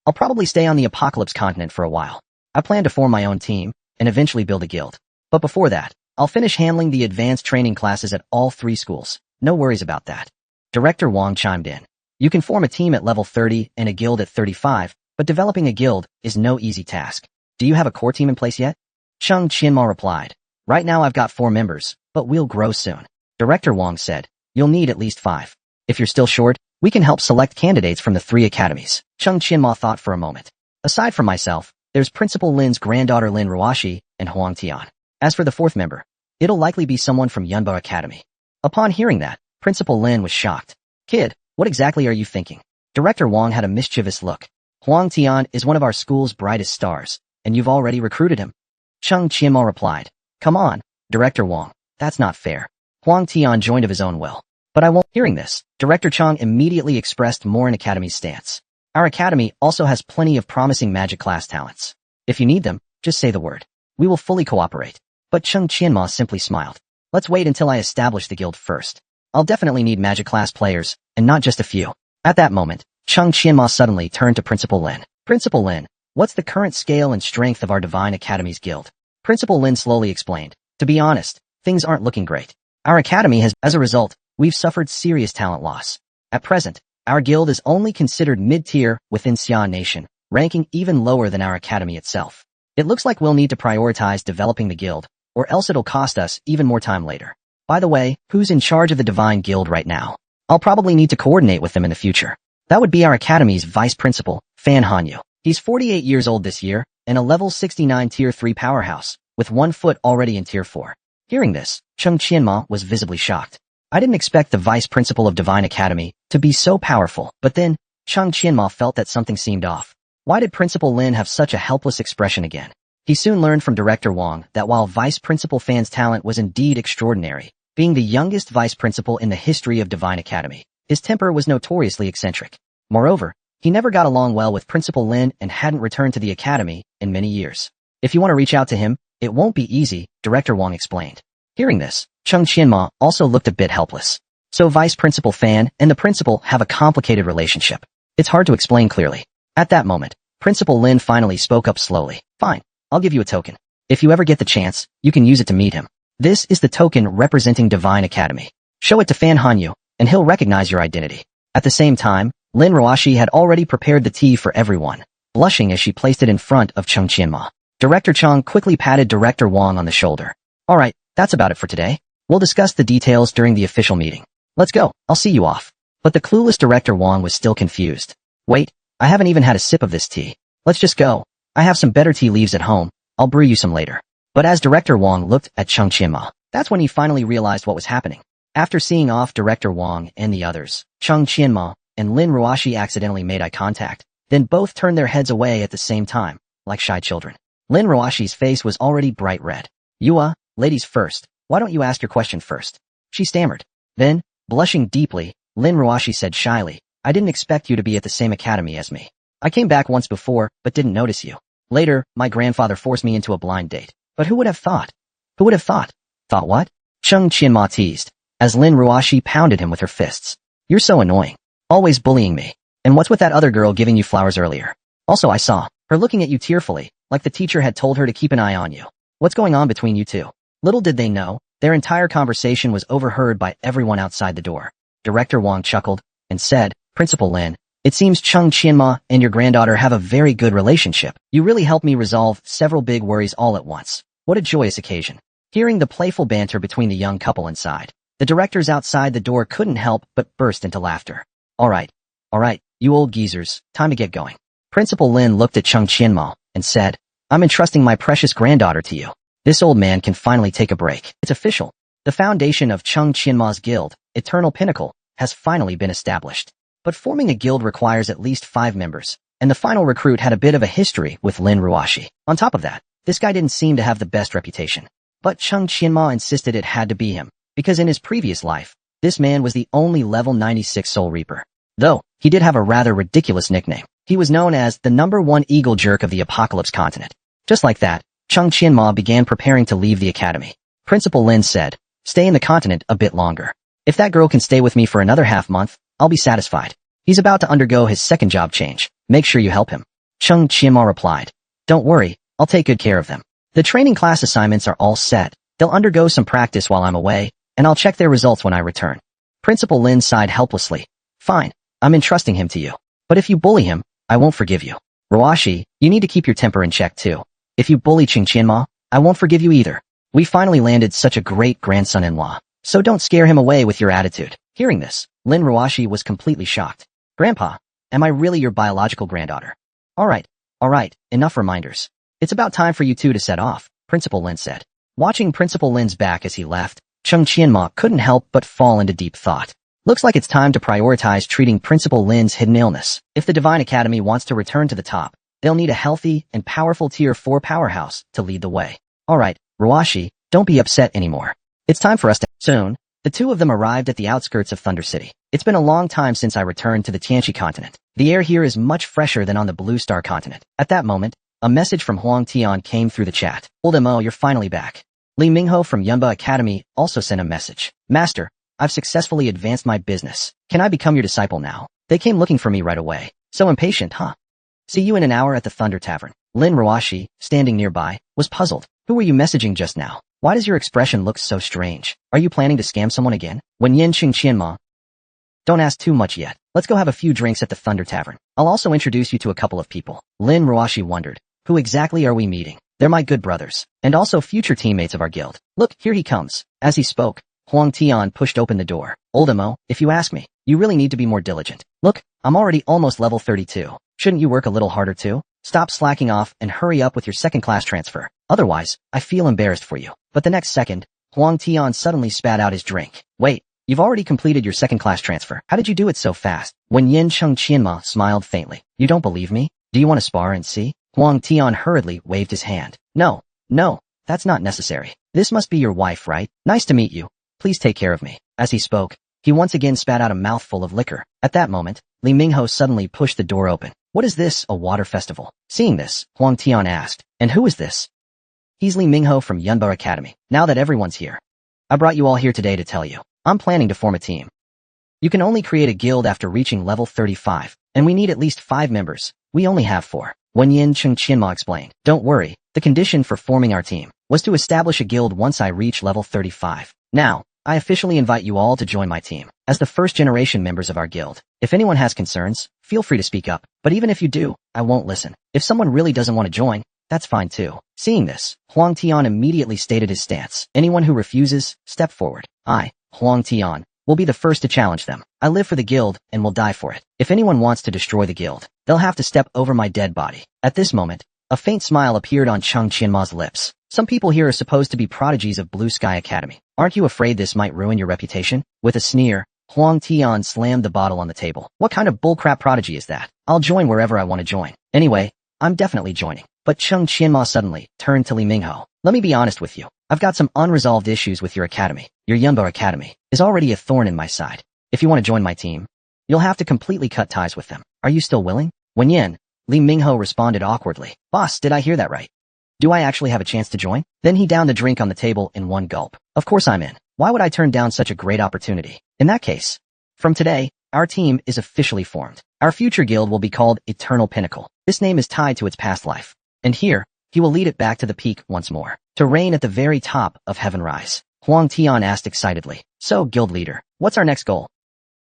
I'll probably stay on the Apocalypse continent for a while. I plan to form my own team and eventually build a guild. But before that, I'll finish handling the advanced training classes at all 3 schools. No worries about that. Director Wang chimed in. You can form a team at level 30 and a guild at 35, but developing a guild is no easy task. Do you have a core team in place yet? Chung Qianma replied. Right now I've got 4 members, but we'll grow soon. Director Wang said. You'll need at least 5. If you're still short, we can help select candidates from the 3 academies. Chung Qianma thought for a moment. Aside from myself, there's Principal Lin's granddaughter Lin Ruashi and Huang Tian. As for the 4th member, it'll likely be someone from Yunba Academy. Upon hearing that, Principal Lin was shocked. Kid, what exactly are you thinking? Director Wang had a mischievous look. Huang Tian is one of our school's brightest stars, and you've already recruited him. Chung Qianma replied. Come on, Director Wang, that's not fair. Huang Tian joined of his own will. But I won't. Hearing this, Director Chang immediately expressed Morin Academy's stance. Our academy also has plenty of promising magic class talents. If you need them, just say the word. We will fully cooperate. But Chung Qianma simply smiled. Let's wait until I establish the guild first. I'll definitely need magic class players, and not just a few. At that moment, Chung Qianma suddenly turned to Principal Lin. Principal Lin, what's the current scale and strength of our Divine Academy's guild? Principal Lin slowly explained. To be honest, things aren't looking great. Our academy has, as a result, we've suffered serious talent loss. At present, our guild is only considered mid-tier within Xia Nation, ranking even lower than our academy itself. It looks like we'll need to prioritize developing the guild, or else it'll cost us even more time later. By the way, who's in charge of the Divine Guild right now? I'll probably need to coordinate with them in the future. That would be our academy's vice principal, Fan Hanyu. He's 48 years old this year, and a level 69 tier 3 powerhouse, with 1 foot already in tier 4. Hearing this, Chung Qianma was visibly shocked. I didn't expect the vice principal of Divine Academy to be so powerful, but then, Chung Qianma felt that something seemed off. Why did Principal Lin have such a helpless expression again? He soon learned from Director Wang that while Vice Principal Fan's talent was indeed extraordinary, being the youngest vice principal in the history of Divine Academy, his temper was notoriously eccentric. Moreover, he never got along well with Principal Lin and hadn't returned to the academy in many years. If you want to reach out to him, it won't be easy, Director Wang explained. Hearing this, Chung Qianma also looked a bit helpless. So Vice Principal Fan and the principal have a complicated relationship. It's hard to explain clearly. At that moment, Principal Lin finally spoke up slowly. Fine, I'll give you a token. If you ever get the chance, you can use it to meet him. This is the token representing Divine Academy. Show it to Fan Hanyu, and he'll recognize your identity. At the same time, Lin Roashi had already prepared the tea for everyone, blushing as she placed it in front of Chung Qianma. Director Chang quickly patted Director Wang on the shoulder. Alright, that's about it for today. We'll discuss the details during the official meeting. Let's go, I'll see you off. But the clueless Director Wang was still confused. Wait, I haven't even had a sip of this tea. Let's just go. I have some better tea leaves at home. I'll brew you some later. But as Director Wang looked at Chung Qianma, that's when he finally realized what was happening. After seeing off Director Wang and the others, Chung Qianma and Lin Ruashi accidentally made eye contact, then both turned their heads away at the same time, like shy children. Lin Ruashi's face was already bright red. Ladies first, why don't you ask your question first? She stammered. Then, blushing deeply, Lin Ruashi said shyly, I didn't expect you to be at the same academy as me. I came back once before, but didn't notice you. Later, my grandfather forced me into a blind date. But who would have thought? Who would have thought? Thought what? Chung Qianma teased, as Lin Ruashi pounded him with her fists. You're so annoying. Always bullying me. And what's with that other girl giving you flowers earlier? Also I saw her looking at you tearfully, like the teacher had told her to keep an eye on you. What's going on between you two? Little did they know, their entire conversation was overheard by everyone outside the door. Director Wang chuckled and said, Principal Lin, It seems Chung Qianma and your granddaughter have a very good relationship. You really helped me resolve several big worries all at once. What a joyous occasion. Hearing the playful banter between the young couple inside, the directors outside the door couldn't help but burst into laughter. All right, you old geezers, time to get going. Principal Lin looked at Chung Qianma and said, I'm entrusting my precious granddaughter to you. This old man can finally take a break. It's official. The foundation of Chung Qianma's guild, Eternal Pinnacle, has finally been established. But forming a guild requires at least 5 members, and the final recruit had a bit of a history with Lin Ruashi. On top of that, this guy didn't seem to have the best reputation. But Chung Qianma insisted it had to be him, because in his previous life, this man was the only level 96 Soul Reaper. Though, he did have a rather ridiculous nickname. He was known as the #1 eagle jerk of the Apocalypse continent. Just like that, Chung Qianma began preparing to leave the academy. Principal Lin said, stay in the continent a bit longer. If that girl can stay with me for another half month, I'll be satisfied. He's about to undergo his second job change. Make sure you help him. Chung Qianma replied, don't worry, I'll take good care of them. The training class assignments are all set. They'll undergo some practice while I'm away, and I'll check their results when I return. Principal Lin sighed helplessly. Fine, I'm entrusting him to you. But if you bully him, I won't forgive you. Ruashi, you need to keep your temper in check too. If you bully Chung Qianma, I won't forgive you either. We finally landed such a great grandson-in-law, so don't scare him away with your attitude. Hearing this, Lin Ruashi was completely shocked. Grandpa, am I really your biological granddaughter? All right, enough reminders. It's about time for you two to set off, Principal Lin said. Watching Principal Lin's back as he left, Chung Qianma couldn't help but fall into deep thought. Looks like it's time to prioritize treating Principal Lin's hidden illness. If the Divine Academy wants to return to the top, they'll need a healthy and powerful Tier 4 powerhouse to lead the way. All right, Ruashi, don't be upset anymore. It's time for us to... Soon, the two of them arrived at the outskirts of Thunder City. It's been a long time since I returned to the Tianxi continent. The air here is much fresher than on the Blue Star continent. At that moment, a message from Huang Tian came through the chat. Old Mo, you're finally back. Li Mingho from Yunba Academy also sent a message. Master, I've successfully advanced my business. Can I become your disciple now? They came looking for me right away. So impatient, huh? See you in an hour at the Thunder Tavern. Lin Ruashi, standing nearby, was puzzled. Who were you messaging just now? Why does your expression look so strange? Are you planning to scam someone again? When Yin Chung Qianma, don't ask too much yet. Let's go have a few drinks at the Thunder Tavern. I'll also introduce you to a couple of people. Lin Ruashi wondered. Who exactly are we meeting? They're my good brothers, and also future teammates of our guild. Look, here he comes. As he spoke, Huang Tian pushed open the door. Old Mo, if you ask me, you really need to be more diligent. Look, I'm already almost level 32. Shouldn't you work a little harder too? Stop slacking off and hurry up with your second class transfer. Otherwise, I feel embarrassed for you. But the next second, Huang Tian suddenly spat out his drink. Wait, you've already completed your second class transfer. How did you do it so fast? When Yin Chung Qianma smiled faintly. You don't believe me? Do you want to spar and see? Huang Tian hurriedly waved his hand. No, that's not necessary. This must be your wife, right? Nice to meet you. Please take care of me. As he spoke, he once again spat out a mouthful of liquor. At that moment, Li Mingho suddenly pushed the door open. What is this, a water festival? Seeing this, Huang Tian asked. And who is this? He's Li Mingho from Yunba Academy. Now that everyone's here, I brought you all here today to tell you. I'm planning to form a team. You can only create a guild after reaching level 35, and we need at least 5 members. We only have 4. When Yin Chung Qianma explained, don't worry, the condition for forming our team was to establish a guild once I reach level 35. Now, I officially invite you all to join my team as the first generation members of our guild. If anyone has concerns, feel free to speak up, but even if you do, I won't listen. If someone really doesn't want to join, that's fine too. Seeing this, Huang Tian immediately stated his stance. Anyone who refuses, step forward. I, Huang Tian, will be the first to challenge them. I live for the guild and will die for it. If anyone wants to destroy the guild, they'll have to step over my dead body. At this moment, a faint smile appeared on Chung Qianma's lips. Some people here are supposed to be prodigies of Blue Sky Academy. Aren't you afraid this might ruin your reputation? With a sneer, Huang Tian slammed the bottle on the table. What kind of bullcrap prodigy is that? I'll join wherever I want to join. Anyway, I'm definitely joining. But Chung Qianma suddenly turned to Li Mingho. Let me be honest with you. I've got some unresolved issues with your academy. Your Yunba Academy is already a thorn in my side. If you want to join my team, you'll have to completely cut ties with them. Are you still willing? When Li Mingho responded awkwardly. Boss, did I hear that right? Do I actually have a chance to join? Then he downed the drink on the table in one gulp. Of course I'm in. Why would I turn down such a great opportunity? In that case, from today, our team is officially formed. Our future guild will be called Eternal Pinnacle. This name is tied to its past life. And here, he will lead it back to the peak once more, to reign at the very top of Heaven Rise. Huang Tian asked excitedly. So, guild leader, what's our next goal?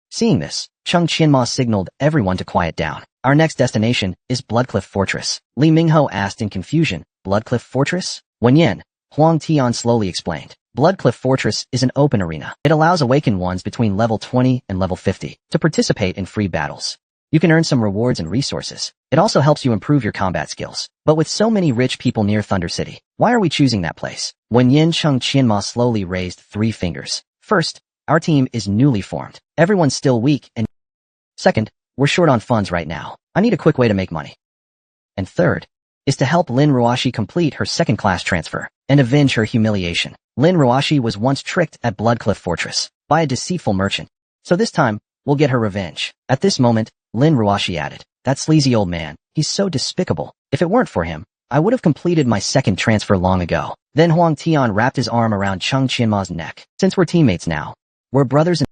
Seeing this, Chung Qianma signaled everyone to quiet down. Our next destination is Bloodcliff Fortress. Li Mingho asked in confusion, Bloodcliff Fortress? Wenyan, Huang Tian slowly explained. Bloodcliff Fortress is an open arena. It allows awakened ones between level 20 and level 50 to participate in free battles. You can earn some rewards and resources. It also helps you improve your combat skills. But with so many rich people near Thunder City, why are we choosing that place? Wenyan Chung Qianma slowly raised 3 fingers. First, our team is newly formed. Everyone's still weak, and second, we're short on funds right now. I need a quick way to make money. And third, is to help Lin Ruashi complete her second-class transfer and avenge her humiliation. Lin Ruashi was once tricked at Bloodcliff Fortress by a deceitful merchant. So this time, we'll get her revenge. At this moment, Lin Ruashi added, that sleazy old man, he's so despicable. If it weren't for him, I would have completed my second transfer long ago. Then Huang Tian wrapped his arm around Chung Qianma's neck. Since we're teammates now, we're brothers and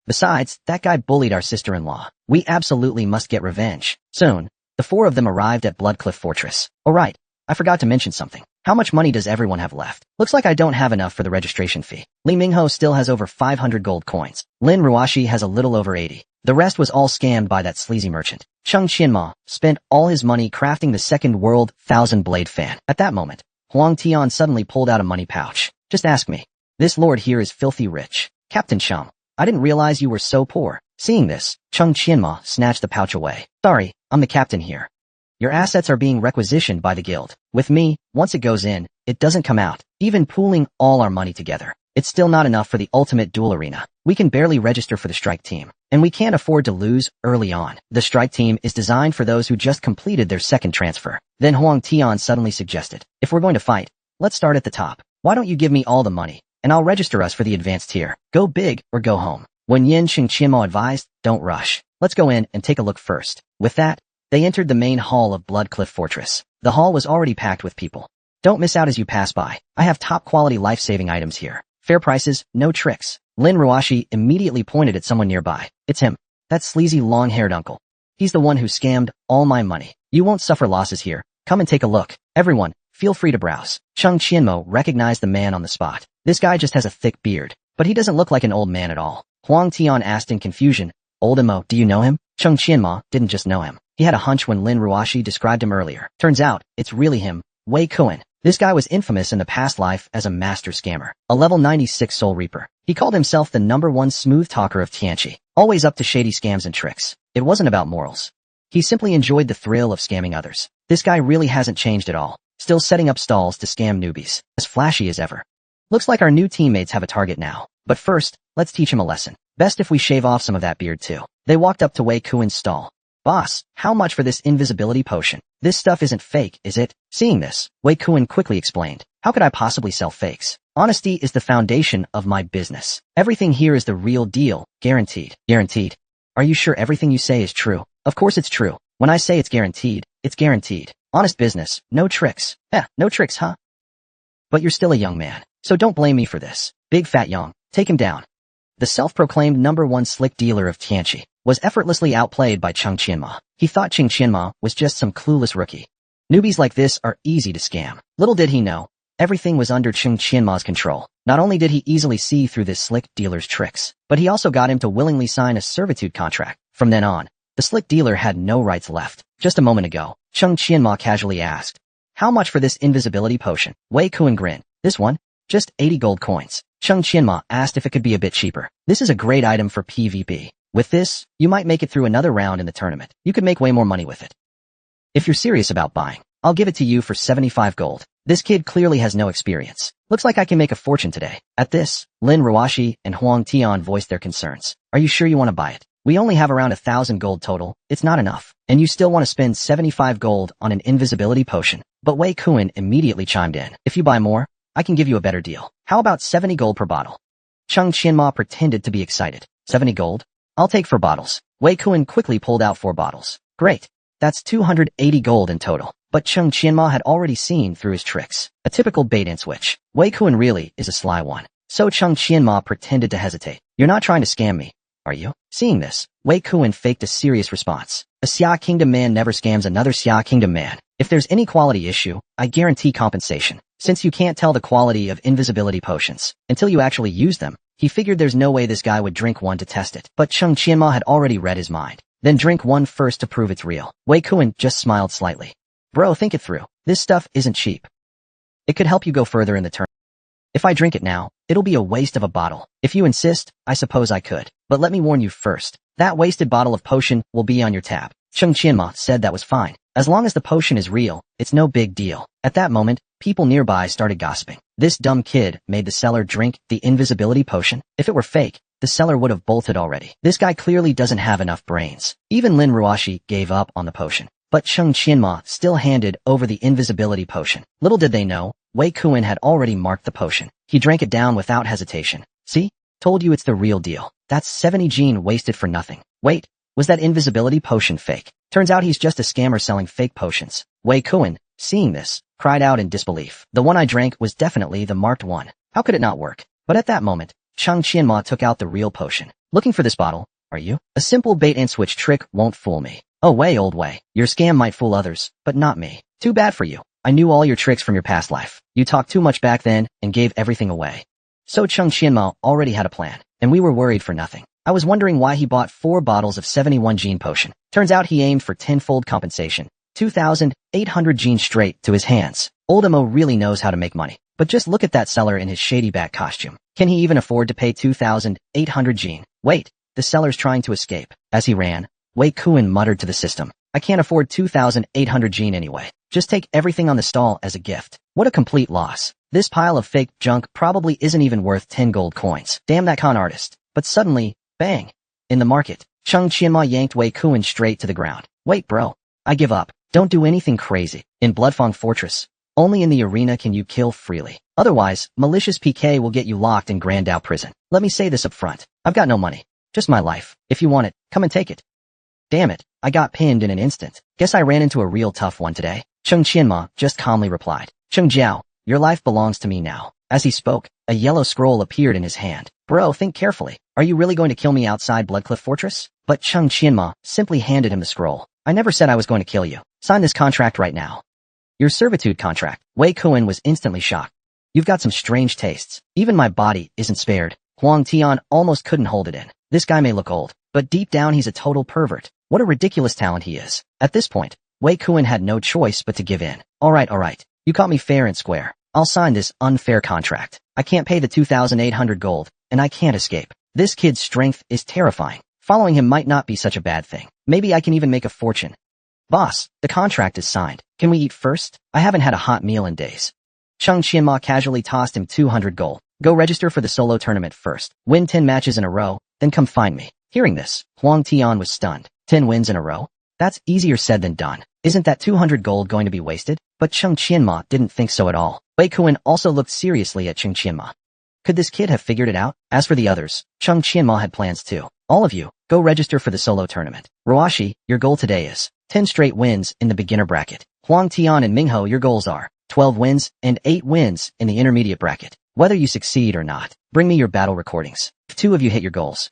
besides, that guy bullied our sister-in-law. We absolutely must get revenge. Soon, the 4 of them arrived at Bloodcliff Fortress. Oh right, I forgot to mention something. How much money does everyone have left? Looks like I don't have enough for the registration fee. Li Mingho still has over 500 gold coins. Lin Ruashi has a little over 80. The rest was all scammed by that sleazy merchant. Chung Qianma spent all his money crafting the second world 1000-blade fan. At that moment, Huang Tian suddenly pulled out a money pouch. Just ask me. This lord here is filthy rich. Captain Chung, I didn't realize you were so poor. Seeing this, Chung Qianma snatched the pouch away. Sorry, I'm the captain here. Your assets are being requisitioned by the guild. With me, once it goes in, it doesn't come out. Even pooling all our money together, it's still not enough for the ultimate duel arena. We can barely register for the strike team, and we can't afford to lose early on. The strike team is designed for those who just completed their second transfer. Then Huang Tian suddenly suggested, if we're going to fight, let's start at the top. Why don't you give me all the money, and I'll register us for the advanced tier. Go big or go home. When Yin Chung Qianma advised, don't rush. Let's go in and take a look first. With that, they entered the main hall of Bloodcliff Fortress. The hall was already packed with people. Don't miss out as you pass by. I have top-quality life-saving items here. Fair prices, no tricks. Lin Ruashi immediately pointed at someone nearby. It's him. That sleazy long-haired uncle. He's the one who scammed all my money. You won't suffer losses here. Come and take a look. Everyone, feel free to browse. Chung Qianmo recognized the man on the spot. This guy just has a thick beard, but he doesn't look like an old man at all. Huang Tian asked in confusion, Old Imo, do you know him? Chung Qianma didn't just know him. He had a hunch when Lin Ruashi described him earlier. Turns out, it's really him, Wei Kuan. This guy was infamous in the past life as a master scammer, a level 96 Soul Reaper. He called himself the #1 smooth talker of Tianqi, always up to shady scams and tricks. It wasn't about morals. He simply enjoyed the thrill of scamming others. This guy really hasn't changed at all, still setting up stalls to scam newbies, as flashy as ever. Looks like our new teammates have a target now. But first, let's teach him a lesson. Best if we shave off some of that beard too. They walked up to Wei Kuan's stall. Boss, how much for this invisibility potion? This stuff isn't fake, is it? Seeing this, Wei Kuan quickly explained. How could I possibly sell fakes? Honesty is the foundation of my business. Everything here is the real deal, guaranteed. Guaranteed? Are you sure everything you say is true? Of course it's true. When I say it's guaranteed, it's guaranteed. Honest business, no tricks. No tricks, huh? But you're still a young man, so don't blame me for this. Big fat young, take him down. The self-proclaimed #1 slick dealer of Tianqi was effortlessly outplayed by Chung Qianma. He thought Chung Qianma was just some clueless rookie. Newbies like this are easy to scam. Little did he know, everything was under Chung Qianma's control. Not only did he easily see through this slick dealer's tricks, but he also got him to willingly sign a servitude contract. From then on, the slick dealer had no rights left. Just a moment ago, Chung Qianma casually asked, how much for this invisibility potion? Wei Kuan grinned. This one? Just 80 gold coins. Chung Qianma asked if it could be a bit cheaper. This is a great item for PvP. With this, you might make it through another round in the tournament. You could make way more money with it. If you're serious about buying, I'll give it to you for 75 gold. This kid clearly has no experience. Looks like I can make a fortune today. At this, Lin Ruashi and Huang Tian voiced their concerns. Are you sure you want to buy it? We only have around 1,000 gold total. It's not enough. And you still want to spend 75 gold on an invisibility potion. But Wei Kuan immediately chimed in. If you buy more, I can give you a better deal. How about 70 gold per bottle? Chung Qianma pretended to be excited. 70 gold? I'll take 4 bottles. Wei Kuan quickly pulled out 4 bottles. Great. That's 280 gold in total. But Chung Qianma had already seen through his tricks. A typical bait and switch. Wei Kuan really is a sly one. So Chung Qianma pretended to hesitate. You're not trying to scam me, are you? Seeing this, Wei Kuan faked a serious response. A Xia Kingdom man never scams another Xia Kingdom man. If there's any quality issue, I guarantee compensation. Since you can't tell the quality of invisibility potions until you actually use them, He figured there's no way this guy would drink one to test it. But Chung Qianma had already read his mind. Then drink one first to prove it's real. Wei Kuan just smiled slightly. Bro, think it through. This stuff isn't cheap. It could help you go further in the tournament. If I drink it now, it'll be a waste of a bottle. If you insist, I suppose I could. But let me warn you first. That wasted bottle of potion will be on your tab. Chung Qianma said that was fine. As long as the potion is real, it's no big deal. At that moment, people nearby started gossiping. This dumb kid made the seller drink the invisibility potion. If it were fake, the seller would have bolted already. This guy clearly doesn't have enough brains. Even Lin Ruoshi gave up on the potion. But Chung Qianma still handed over the invisibility potion. Little did they know, Wei Kuan had already marked the potion. He drank it down without hesitation. See? Told you it's the real deal. That's 70 gene wasted for nothing. Wait, was that invisibility potion fake? Turns out he's just a scammer selling fake potions. Wei Kuan, seeing this, cried out in disbelief. The one I drank was definitely the marked one. How could it not work? But at that moment, Chung Qianma took out the real potion. Looking for this bottle, are you? A simple bait and switch trick won't fool me. Oh Wei, old Wei, your scam might fool others, but not me. Too bad for you. I knew all your tricks from your past life. You talked too much back then and gave everything away. So Chung Qianma already had a plan, and we were worried for nothing. I was wondering why he bought 4 bottles of 71 gene potion. Turns out he aimed for 10-fold compensation. 2,800 gene straight to his hands. Old Mo really knows how to make money. But just look at that seller in his shady bat costume. Can he even afford to pay 2,800 gene? Wait, the seller's trying to escape. As he ran, Wei Kuan muttered to the system. I can't afford 2,800 gene anyway. Just take everything on the stall as a gift. What a complete loss. This pile of fake junk probably isn't even worth 10 gold coins. Damn that con artist. But suddenly, bang! In the market, Chung Qianma yanked Wei Kuan straight to the ground. Wait bro, I give up. Don't do anything crazy. In Bloodfang Fortress, only in the arena can you kill freely. Otherwise, malicious PK will get you locked in Grandao prison. Let me say this up front. I've got no money. Just my life. If you want it, come and take it. Damn it, I got pinned in an instant. Guess I ran into a real tough one today. Chung Qianma just calmly replied. Chung Jiao, your life belongs to me now. As he spoke, a yellow scroll appeared in his hand. Bro, think carefully. Are you really going to kill me outside Bloodcliff Fortress? But Chung Qianma simply handed him the scroll. I never said I was going to kill you. Sign this contract right now. Your servitude contract. Wei Kuan was instantly shocked. You've got some strange tastes. Even my body isn't spared. Huang Tian almost couldn't hold it in. This guy may look old, but deep down he's a total pervert. What a ridiculous talent he is. At this point, Wei Kuan had no choice but to give in. Alright. You caught me fair and square. I'll sign this unfair contract. I can't pay the 2,800 gold, and I can't escape. This kid's strength is terrifying. Following him might not be such a bad thing. Maybe I can even make a fortune. Boss, the contract is signed. Can we eat first? I haven't had a hot meal in days. Chung Qianma casually tossed him 200 gold. Go register for the solo tournament first. Win 10 matches in a row, then come find me. Hearing this, Huang Tian was stunned. 10 wins in a row? That's easier said than done. Isn't that 200 gold going to be wasted? But Chung Qianma didn't think so at all. Wei Kuan also looked seriously at Chung Qianma. Could this kid have figured it out? As for the others, Chung Qianma had plans too. All of you, go register for the solo tournament. Ruoshi, your goal today is 10 straight wins in the beginner bracket. Huang Tian and Mingho, your goals are 12 wins and 8 wins in the intermediate bracket. Whether you succeed or not, bring me your battle recordings. If 2 of you hit your goals,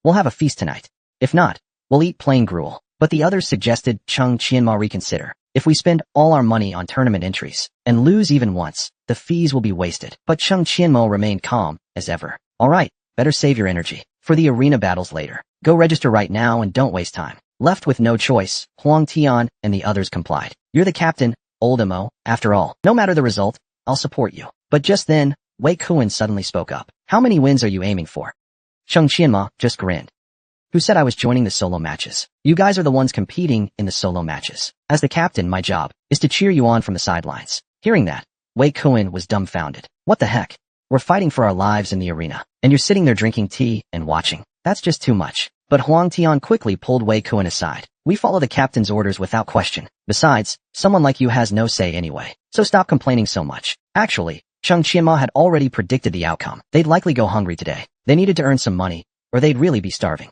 we'll have a feast tonight. If not, we'll eat plain gruel. But the others suggested Chung Qianma reconsider. If we spend all our money on tournament entries and lose even once, the fees will be wasted. But Chung Qianma remained calm as ever. Alright, better save your energy for the arena battles later. Go register right now and don't waste time. Left with no choice, Huang Tian and the others complied. You're the captain, old Mo. After all, no matter the result, I'll support you. But just then, Wei Kuan suddenly spoke up. How many wins are you aiming for? Chung Qianma just grinned. Who said I was joining the solo matches? You guys are the ones competing in the solo matches. As the captain, my job is to cheer you on from the sidelines. Hearing that, Wei Kuan was dumbfounded. What the heck? We're fighting for our lives in the arena, and you're sitting there drinking tea and watching. That's just too much. But Huang Tian quickly pulled Wei Kuan aside. We follow the captain's orders without question. Besides, someone like you has no say anyway. So stop complaining so much. Actually, Chung Qianma had already predicted the outcome. They'd likely go hungry today. They needed to earn some money, or they'd really be starving.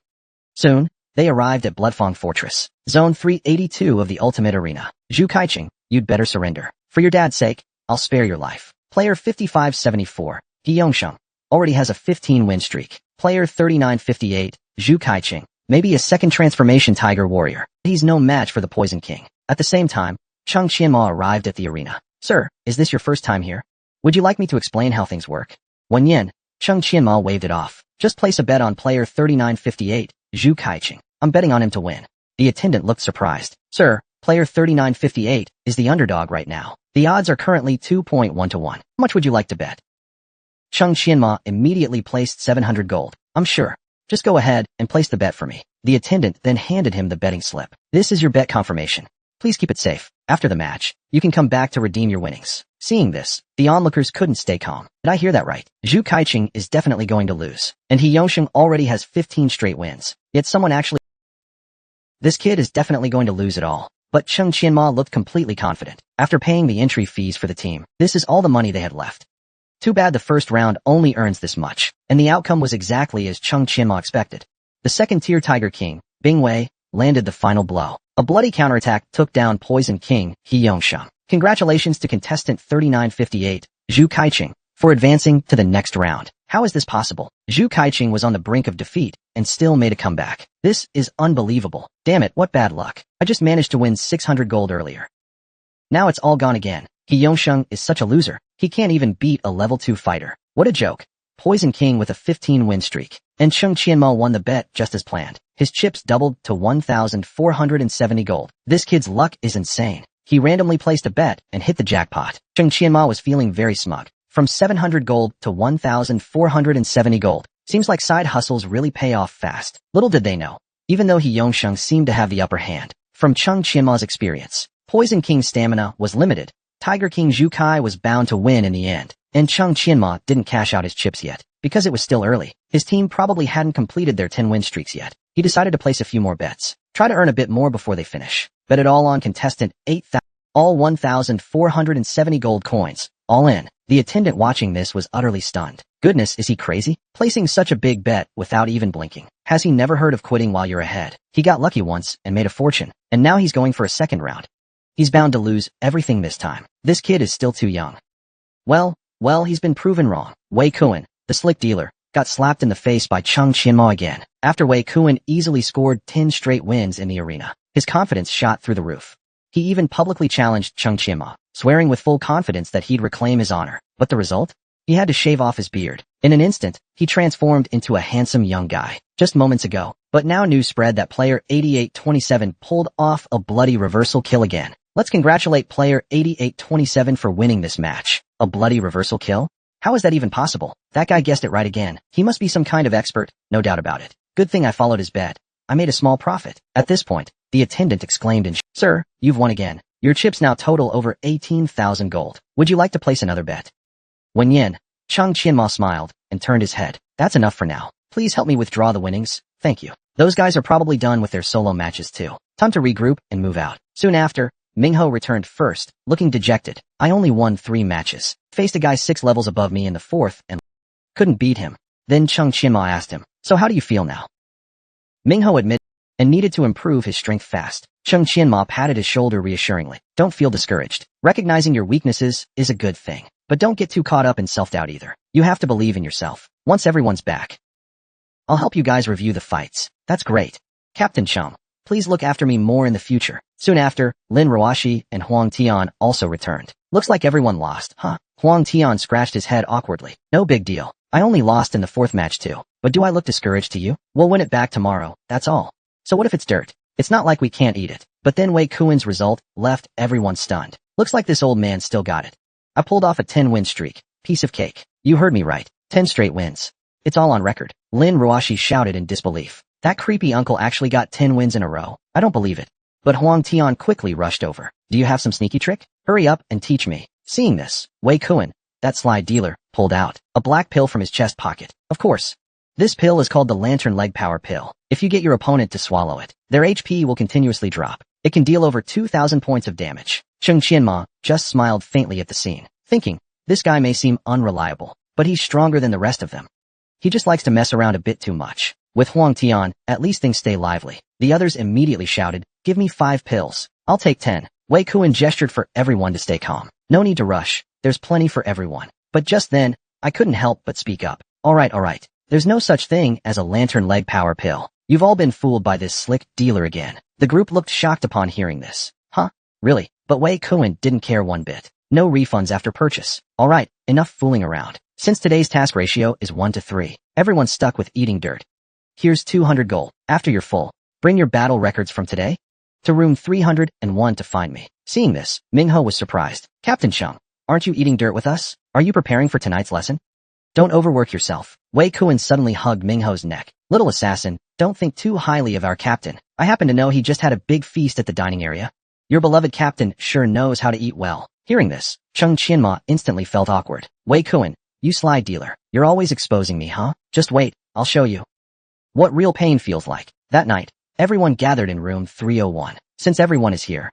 Soon, they arrived at Bloodfang Fortress, Zone 382 of the Ultimate Arena. Zhu Kaiching, you'd better surrender. For your dad's sake, I'll spare your life. Player 5574, He Yongsheng, already has a 15-win streak. Player 3958, Zhu Kaiching, maybe a second transformation tiger warrior. He's no match for the Poison King. At the same time, Chung Qianma arrived at the arena. Sir, is this your first time here? Would you like me to explain how things work? Wen Yin, Chung Qianma waved it off. Just place a bet on player 3958, Zhu Kaiqing. I'm betting on him to win. The attendant looked surprised. Sir, player 3958 is the underdog right now. The odds are currently 2.1 to 1. How much would you like to bet? Chung Qianma immediately placed 700 gold. I'm sure. Just go ahead and place the bet for me. The attendant then handed him the betting slip. This is your bet confirmation. Please keep it safe. After the match, you can come back to redeem your winnings. Seeing this, the onlookers couldn't stay calm. Did I hear that right? Zhu Kaiqing is definitely going to lose. And He Yongsheng already has 15 straight wins. Yet someone actually... This kid is definitely going to lose it all. But Chung Qianma looked completely confident. After paying the entry fees for the team, this is all the money they had left. Too bad the first round only earns this much. And the outcome was exactly as Chung Qianma expected. The second-tier Tiger King, Bing Wei, landed the final blow. A bloody counterattack took down Poison King, He Yongsheng. Congratulations to contestant 3958, Zhu Kaiqing, for advancing to the next round. How is this possible? Zhu Kaiqing was on the brink of defeat and still made a comeback. This is unbelievable. Damn it, what bad luck. I just managed to win 600 gold earlier. Now it's all gone again. He Yongsheng is such a loser. He can't even beat a level 2 fighter. What a joke. Poison King with a 15-win streak. And Chung Qianma won the bet just as planned. His chips doubled to 1,470 gold. This kid's luck is insane. He randomly placed a bet and hit the jackpot. Chung Qianma was feeling very smug. From 700 gold to 1,470 gold. Seems like side hustles really pay off fast. Little did they know. Even though He Yongsheng seemed to have the upper hand. From Chung Qianma's experience, Poison King's stamina was limited. Tiger King Zhu Kai was bound to win in the end. And Chung Qianma didn't cash out his chips yet. Because it was still early. His team probably hadn't completed their 10-win streaks yet. He decided to place a few more bets. Try to earn a bit more before they finish. Bet it all on contestant 8,000. All 1,470 gold coins. All in. The attendant watching this was utterly stunned. Goodness, is he crazy? Placing such a big bet without even blinking. Has he never heard of quitting while you're ahead? He got lucky once and made a fortune. And now he's going for a second round. He's bound to lose everything this time. This kid is still too young. Well, he's been proven wrong. Wei Kuan, the slick dealer, got slapped in the face by Chung Qianma again. After Wei Kuan easily scored 10 straight wins in the arena, his confidence shot through the roof. He even publicly challenged Chung Qianma, swearing with full confidence that he'd reclaim his honor. But the result? He had to shave off his beard. In an instant, he transformed into a handsome young guy. Just moments ago. But now news spread that player 8827 pulled off a bloody reversal kill again. Let's congratulate player 8827 for winning this match. A bloody reversal kill? How is that even possible? That guy guessed it right again. He must be some kind of expert, no doubt about it. Good thing I followed his bet. I made a small profit. At this point, the attendant exclaimed in shock. Sir, you've won again. Your chips now total over 18,000 gold. Would you like to place another bet? Wen Yin, Chung Qianma smiled and turned his head. That's enough for now. Please help me withdraw the winnings. Thank you. Those guys are probably done with their solo matches too. Time to regroup and move out. Soon after, Mingho returned first, looking dejected. I only won 3 matches. Faced a guy 6 levels above me in the 4th and couldn't beat him. Then Chung Qianma asked him, so how do you feel now? Mingho admitted and needed to improve his strength fast. Chung Qianma patted his shoulder reassuringly. Don't feel discouraged. Recognizing your weaknesses is a good thing. But don't get too caught up in self-doubt either. You have to believe in yourself. Once everyone's back, I'll help you guys review the fights. That's great. Captain Chung, please look after me more in the future. Soon after, Lin Ruoshi and Huang Tian also returned. Looks like everyone lost, huh? Huang Tian scratched his head awkwardly. No big deal. I only lost in the 4th match too. But do I look discouraged to you? We'll win it back tomorrow, that's all. So what if it's dirt? It's not like we can't eat it. But then Wei Kuan's result left everyone stunned. Looks like this old man still got it. I pulled off a 10-win streak. Piece of cake. You heard me right. 10 straight wins. It's all on record. Lin Ruoshi shouted in disbelief. That creepy uncle actually got 10 wins in a row. I don't believe it. But Huang Tian quickly rushed over. Do you have some sneaky trick? Hurry up and teach me. Seeing this, Wei Kuan, that sly dealer, pulled out a black pill from his chest pocket. Of course. This pill is called the Lantern Leg Power Pill. If you get your opponent to swallow it, their HP will continuously drop. It can deal over 2,000 points of damage. Chung Qianma just smiled faintly at the scene, thinking, this guy may seem unreliable, but he's stronger than the rest of them. He just likes to mess around a bit too much. With Huang Tian, at least things stay lively. The others immediately shouted, give me 5 pills. I'll take 10. Wei Kuan gestured for everyone to stay calm. No need to rush. There's plenty for everyone. But just then, I couldn't help but speak up. Alright. There's no such thing as a Lantern Leg Power Pill. You've all been fooled by this slick dealer again. The group looked shocked upon hearing this. Huh? Really? But Wei Kuan didn't care one bit. No refunds after purchase. Alright, enough fooling around. Since today's task ratio is 1 to 3, everyone's stuck with eating dirt. Here's 200 gold. After you're full, bring your battle records from today to room 301 to find me. Seeing this, Mingho was surprised. Captain Chung, aren't you eating dirt with us? Are you preparing for tonight's lesson? Don't overwork yourself. Wei Kuan suddenly hugged Mingho's neck. Little assassin, don't think too highly of our captain. I happen to know he just had a big feast at the dining area. Your beloved captain sure knows how to eat well. Hearing this, Chung Qianma instantly felt awkward. Wei Kuan, you sly dealer. You're always exposing me, huh? Just wait, I'll show you what real pain feels like. That night, everyone gathered in room 301. Since everyone is here,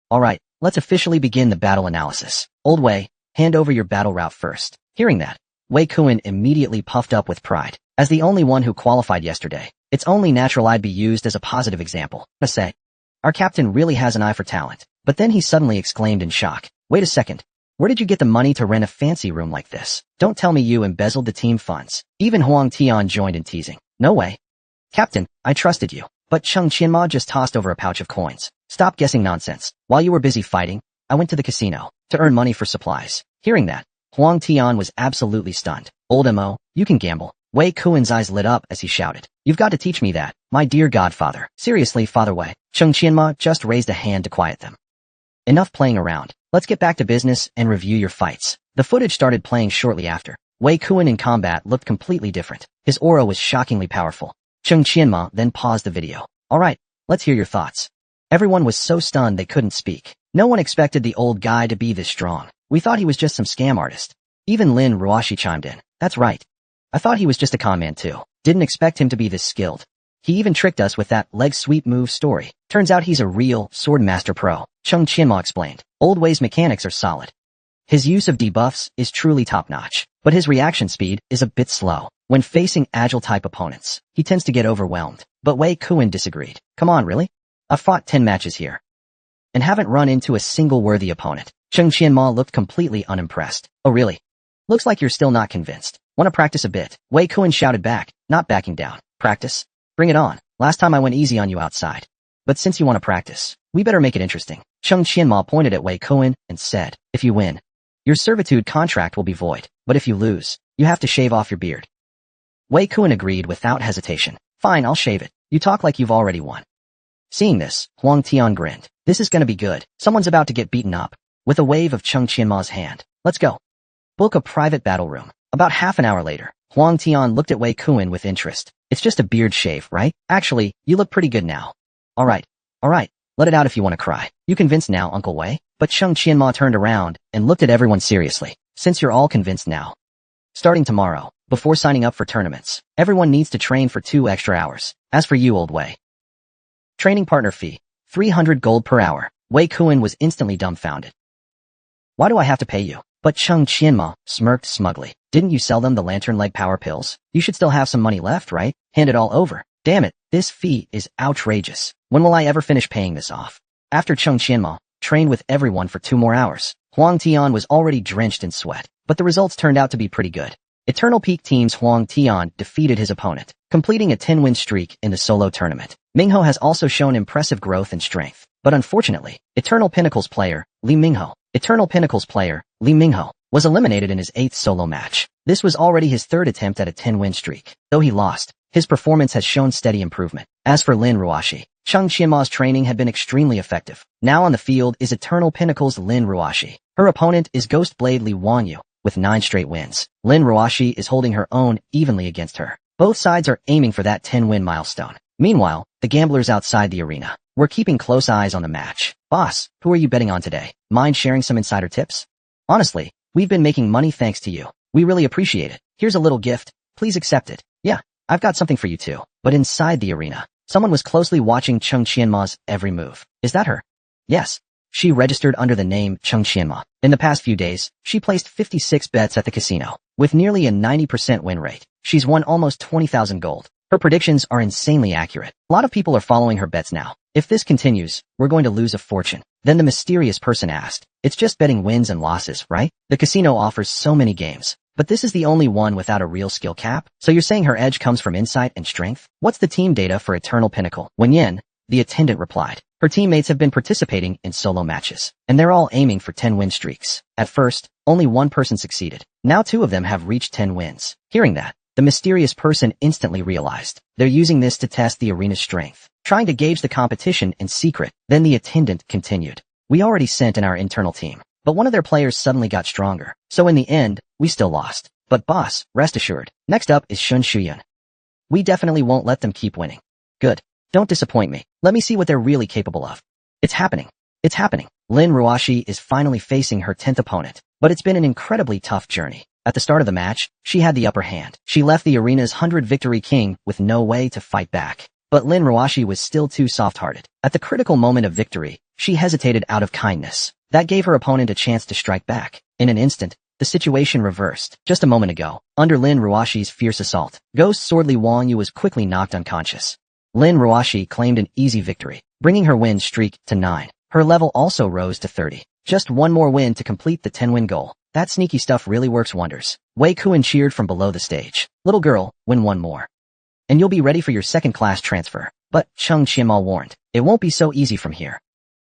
alright, let's officially begin the battle analysis. Old Wei, hand over your battle route first. Hearing that, Wei Kuan immediately puffed up with pride. As the only one who qualified yesterday, it's only natural I'd be used as a positive example. To say, our captain really has an eye for talent. But then he suddenly exclaimed in shock. Wait a second. Where did you get the money to rent a fancy room like this? Don't tell me you embezzled the team funds. Even Huang Tian joined in teasing. No way. Captain, I trusted you. But Chung Qianma just tossed over a pouch of coins. Stop guessing nonsense. While you were busy fighting, I went to the casino to earn money for supplies. Hearing that, Huang Tian was absolutely stunned. Old Mo, you can gamble. Wei Kuan's eyes lit up as he shouted. You've got to teach me that, my dear godfather. Seriously, Father Wei. Chung Qianma just raised a hand to quiet them. Enough playing around. Let's get back to business and review your fights. The footage started playing shortly after. Wei Kuan in combat looked completely different. His aura was shockingly powerful. Chung Qianma then paused the video. Alright, let's hear your thoughts. Everyone was so stunned they couldn't speak. No one expected the old guy to be this strong. We thought he was just some scam artist. Even Lin Ruashi chimed in. That's right. I thought he was just a con man too. Didn't expect him to be this skilled. He even tricked us with that leg sweep move story. Turns out he's a real sword master pro. Chung Qianma explained. Old Wei's mechanics are solid. His use of debuffs is truly top-notch, but his reaction speed is a bit slow. When facing agile-type opponents, he tends to get overwhelmed. But Wei Kuan disagreed. Come on, really? I've fought 10 matches here and haven't run into a single worthy opponent. Chung Qianma looked completely unimpressed. Oh really? Looks like you're still not convinced. Want to practice a bit? Wei Kuan shouted back, not backing down. Practice? Bring it on. Last time I went easy on you outside. But since you want to practice, we better make it interesting. Chung Qianma pointed at Wei Kuan and said, if you win, your servitude contract will be void. But if you lose, you have to shave off your beard. Wei Kuan agreed without hesitation. Fine, I'll shave it. You talk like you've already won. Seeing this, Huang Tian grinned. This is gonna be good. Someone's about to get beaten up. With a wave of Chung Qianma's hand. Let's go. Book a private battle room. About half an hour later, Huang Tian looked at Wei Kuan with interest. It's just a beard shave, right? Actually, you look pretty good now. Alright. Let it out if you want to cry. You convinced now, Uncle Wei? But Chung Qianma turned around and looked at everyone seriously. Since you're all convinced now, starting tomorrow, before signing up for tournaments, everyone needs to train for 2 extra hours. As for you, Old Wei, training partner fee, 300 gold per hour. Wei Kuan was instantly dumbfounded. Why do I have to pay you? But Chung Qianma smirked smugly. Didn't you sell them the lantern leg power pills? You should still have some money left, right? Hand it all over. Damn it, this fee is outrageous. When will I ever finish paying this off? After Chung Qianma trained with everyone for 2 more hours, Huang Tian was already drenched in sweat. But the results turned out to be pretty good. Eternal Peak Team's Huang Tian defeated his opponent, completing a 10-win streak in the solo tournament. Mingho has also shown impressive growth and strength. But unfortunately, Eternal Pinnacles player Li Mingho was eliminated in his 8th solo match. This was already his 3rd attempt at a 10-win streak. Though he lost, his performance has shown steady improvement. As for Lin Ruashi, Chung Qianma's training had been extremely effective. Now on the field is Eternal Pinnacle's Lin Ruashi. Her opponent is Ghostblade Li Wanyu, with 9 straight wins. Lin Ruashi is holding her own evenly against her. Both sides are aiming for that 10-win milestone. Meanwhile, the gamblers outside the arena were keeping close eyes on the match. Boss, who are you betting on today? Mind sharing some insider tips? Honestly, we've been making money thanks to you. We really appreciate it. Here's a little gift. Please accept it. Yeah, I've got something for you too. But inside the arena, someone was closely watching Chung Qianma's every move. Is that her? Yes. She registered under the name Chung Qianma. In the past few days, she placed 56 bets at the casino. With nearly a 90% win rate, she's won almost 20,000 gold. Her predictions are insanely accurate. A lot of people are following her bets now. If this continues, we're going to lose a fortune. Then the mysterious person asked, it's just betting wins and losses, right? The casino offers so many games, but this is the only one without a real skill cap? So you're saying her edge comes from insight and strength? What's the team data for Eternal Pinnacle? Wen Yin, the attendant replied. Her teammates have been participating in solo matches, and they're all aiming for 10-win streaks. At first, only one person succeeded. Now 2 of them have reached 10 wins. Hearing that, the mysterious person instantly realized they're using this to test the arena's strength, trying to gauge the competition in secret. Then the attendant continued. We already sent in our internal team, but one of their players suddenly got stronger, so in the end, we still lost. But boss, rest assured. Next up is Shun Shuyun. We definitely won't let them keep winning. Good. Don't disappoint me. Let me see what they're really capable of. It's happening. It's happening. Lin Ruashi is finally facing her 10th opponent, but it's been an incredibly tough journey. At the start of the match, she had the upper hand. She left the arena's 100 victory king with no way to fight back. But Lin Ruashi was still too soft-hearted. At the critical moment of victory, she hesitated out of kindness. That gave her opponent a chance to strike back. In an instant, the situation reversed. Just a moment ago, under Lin Ruashi's fierce assault, Ghost Sword Li Wangyu was quickly knocked unconscious. Lin Ruashi claimed an easy victory, bringing her win streak to 9. Her level also rose to 30. Just one more win to complete the 10-win goal. That sneaky stuff really works wonders. Wei Kuan cheered from below the stage. Little girl, win one more, and you'll be ready for your second-class transfer. But Cheng Qianma warned, it won't be so easy from here.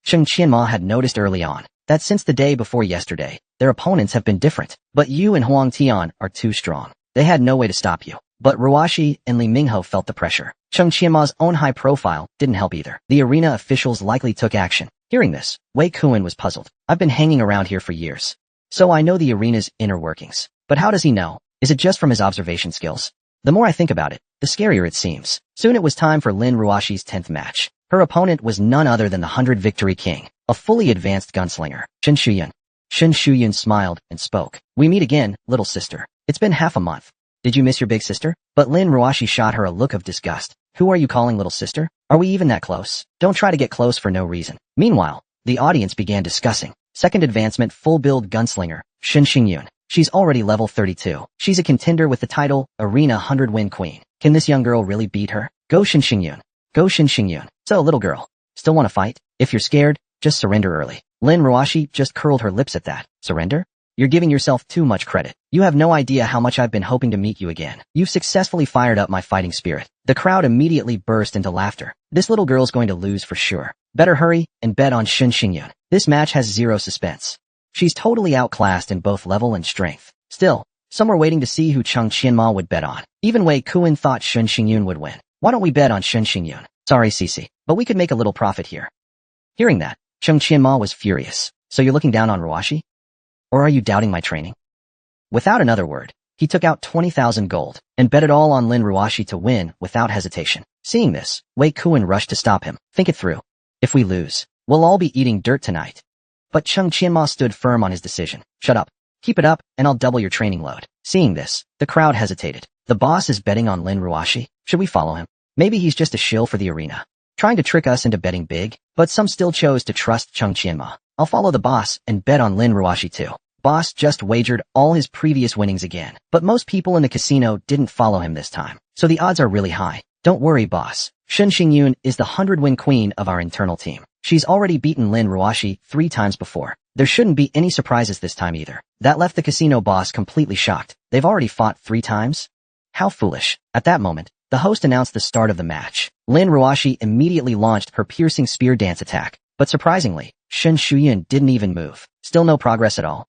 Cheng Qianma had noticed early on that since the day before yesterday, their opponents have been different. But you and Huang Tian are too strong. They had no way to stop you. But Ruashi and Li Mingho felt the pressure. Cheng Qianma's own high profile didn't help either. The arena officials likely took action. Hearing this, Wei Kuan was puzzled. I've been hanging around here for years, so I know the arena's inner workings. But how does he know? Is it just from his observation skills? The more I think about it, the scarier it seems. Soon it was time for Lin Ruashi's 10th match. Her opponent was none other than the 100 victory king, a fully advanced gunslinger, Shen Shuyun. Shen Shuyun smiled and spoke. We meet again, little sister. It's been half a month. Did you miss your big sister? But Lin Ruashi shot her a look of disgust. Who are you calling little sister? Are we even that close? Don't try to get close for no reason. Meanwhile, the audience began discussing. Second advancement full-build gunslinger, Shen Xingyun. She's already level 32. She's a contender with the title, Arena 100-win queen. Can this young girl really beat her? Go Shen Xingyun. Go Shen Xingyun. So little girl, still want to fight? If you're scared, just surrender early. Lin Ruashi just curled her lips at that. Surrender? You're giving yourself too much credit. You have no idea how much I've been hoping to meet you again. You've successfully fired up my fighting spirit. The crowd immediately burst into laughter. This little girl's going to lose for sure. Better hurry and bet on Shen Xingyun. This match has zero suspense. She's totally outclassed in both level and strength. Still, some were waiting to see who Cheng Qianma would bet on. Even Wei Kuan thought Shen Xingyun would win. Why don't we bet on Shen Xingyun? Sorry, Cici, but we could make a little profit here. Hearing that, Cheng Qianma was furious. So you're looking down on Ruashi? Or are you doubting my training? Without another word, he took out 20,000 gold and bet it all on Lin Ruashi to win without hesitation. Seeing this, Wei Kuan rushed to stop him. Think it through. If we lose, we'll all be eating dirt tonight. But Cheng Qianma stood firm on his decision. Shut up. Keep it up, and I'll double your training load. Seeing this, the crowd hesitated. The boss is betting on Lin Ruashi. Should we follow him? Maybe he's just a shill for the arena, trying to trick us into betting big. But some still chose to trust Cheng Qianma. I'll follow the boss and bet on Lin Ruashi too. Boss just wagered all his previous winnings again. But most people in the casino didn't follow him this time, so the odds are really high. Don't worry, boss. Shen Xingyun is the 100-win queen of our internal team. She's already beaten Lin Ruashi 3 times before. There shouldn't be any surprises this time either. That left the casino boss completely shocked. They've already fought 3 times? How foolish. At that moment, the host announced the start of the match. Lin Ruashi immediately launched her piercing spear dance attack. But surprisingly, Shen Shuyun didn't even move. Still no progress at all.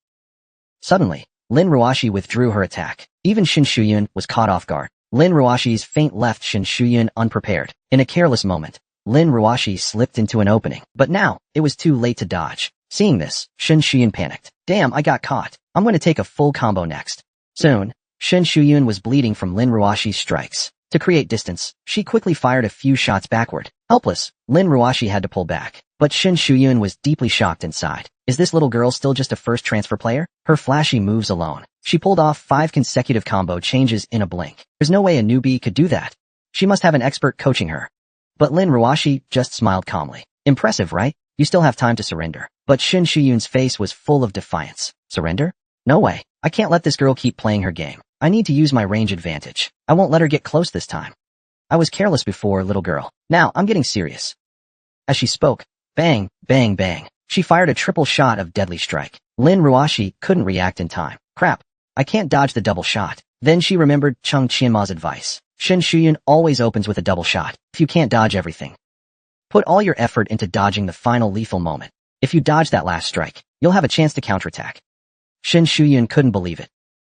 Suddenly, Lin Ruashi withdrew her attack. Even Shen Shuyun was caught off guard. Lin Ruashi's feint left Shen Shuyun unprepared. In a careless moment, Lin Ruashi slipped into an opening. But now, it was too late to dodge. Seeing this, Shen Shuyun panicked. Damn, I got caught. I'm going to take a full combo next. Soon, Shen Shuyun was bleeding from Lin Ruashi's strikes. To create distance, she quickly fired a few shots backward. Helpless, Lin Ruashi had to pull back. But Shen Shuyun was deeply shocked inside. Is this little girl still just a first transfer player? Her flashy moves alone. She pulled off 5 consecutive combo changes in a blink. There's no way a newbie could do that. She must have an expert coaching her. But Lin Ruashi just smiled calmly. Impressive, right? You still have time to surrender. But Shen Shuyun's face was full of defiance. Surrender? No way. I can't let this girl keep playing her game. I need to use my range advantage. I won't let her get close this time. I was careless before, little girl. Now, I'm getting serious. As she spoke, bang, bang, bang. She fired a triple shot of deadly strike. Lin Ruashi couldn't react in time. Crap. I can't dodge the double shot. Then she remembered Cheng Qianma's advice. Shen Shuyun always opens with a double shot. If you can't dodge everything, Put all your effort into dodging the final lethal moment. If you dodge that last strike, you'll have a chance to counterattack. Shin Shuyun couldn't believe it.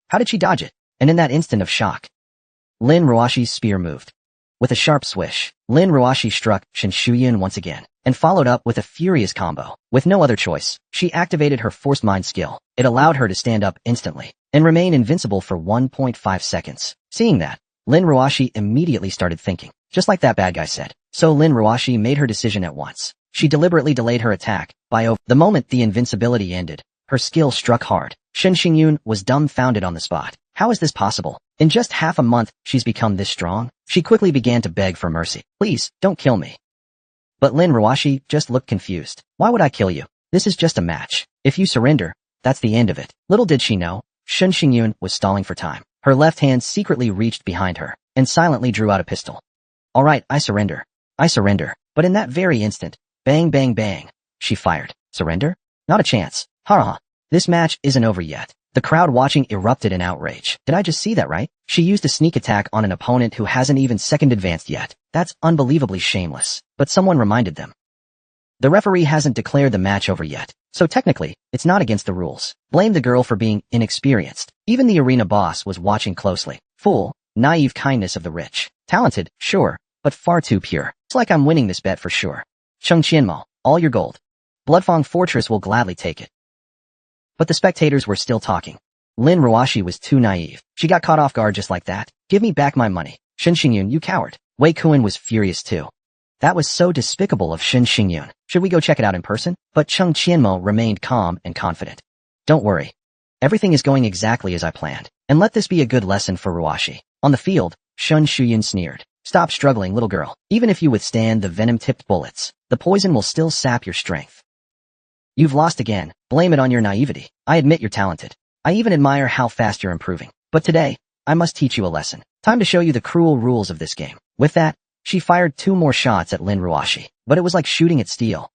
How did she dodge it? And in that instant of shock, Lin Ruashi's spear moved. With a sharp swish, Lin Ruashi struck Shin Shuyun once again, and followed up with a furious combo. With no other choice, she activated her forced mind skill. It allowed her to stand up instantly, and remain invincible for 1.5 seconds. Seeing that, Lin Ruashi immediately started thinking, just like that bad guy said. So Lin Ruashi made her decision at once. She deliberately delayed her attack by the moment the invincibility ended, her skill struck hard. Shin Shuyun was dumbfounded on the spot. How is this possible? In just half a month, she's become this strong? She quickly began to beg for mercy. Please, don't kill me. But Lin Ruashi just looked confused. Why would I kill you? This is just a match. If you surrender, that's the end of it. Little did she know, Shin Shuyun was stalling for time. Her left hand secretly reached behind her, and silently drew out a pistol. Alright, I surrender. I surrender. But in that very instant, bang bang bang, she fired. Surrender? Not a chance. Ha. This match isn't over yet. The crowd watching erupted in outrage. Did I just see that right? She used a sneak attack on an opponent who hasn't even second advanced yet. That's unbelievably shameless. But someone reminded them. The referee hasn't declared the match over yet, so technically, it's not against the rules. Blame the girl for being inexperienced. Even the arena boss was watching closely. Fool, naive kindness of the rich. Talented, sure, but far too pure. It's like I'm winning this bet for sure. Chung Qianmo, all your gold. Bloodfang Fortress will gladly take it. But the spectators were still talking. Lin Ruashi was too naive. She got caught off guard just like that. Give me back my money. Shin Xingyun, you coward. Wei Kuan was furious too. That was so despicable of Shin Xingyun. Should we go check it out in person? But Chung Qianmo remained calm and confident. Don't worry. Everything is going exactly as I planned. And let this be a good lesson for Ruashi. On the field, Shin Shuyun sneered. Stop struggling, little girl. Even if you withstand the venom-tipped bullets, the poison will still sap your strength. You've lost again. Blame it on your naivety. I admit you're talented. I even admire how fast you're improving. But today, I must teach you a lesson. Time to show you the cruel rules of this game. With that, she fired 2 more shots at Lin Ruashi, but it was like shooting at steel.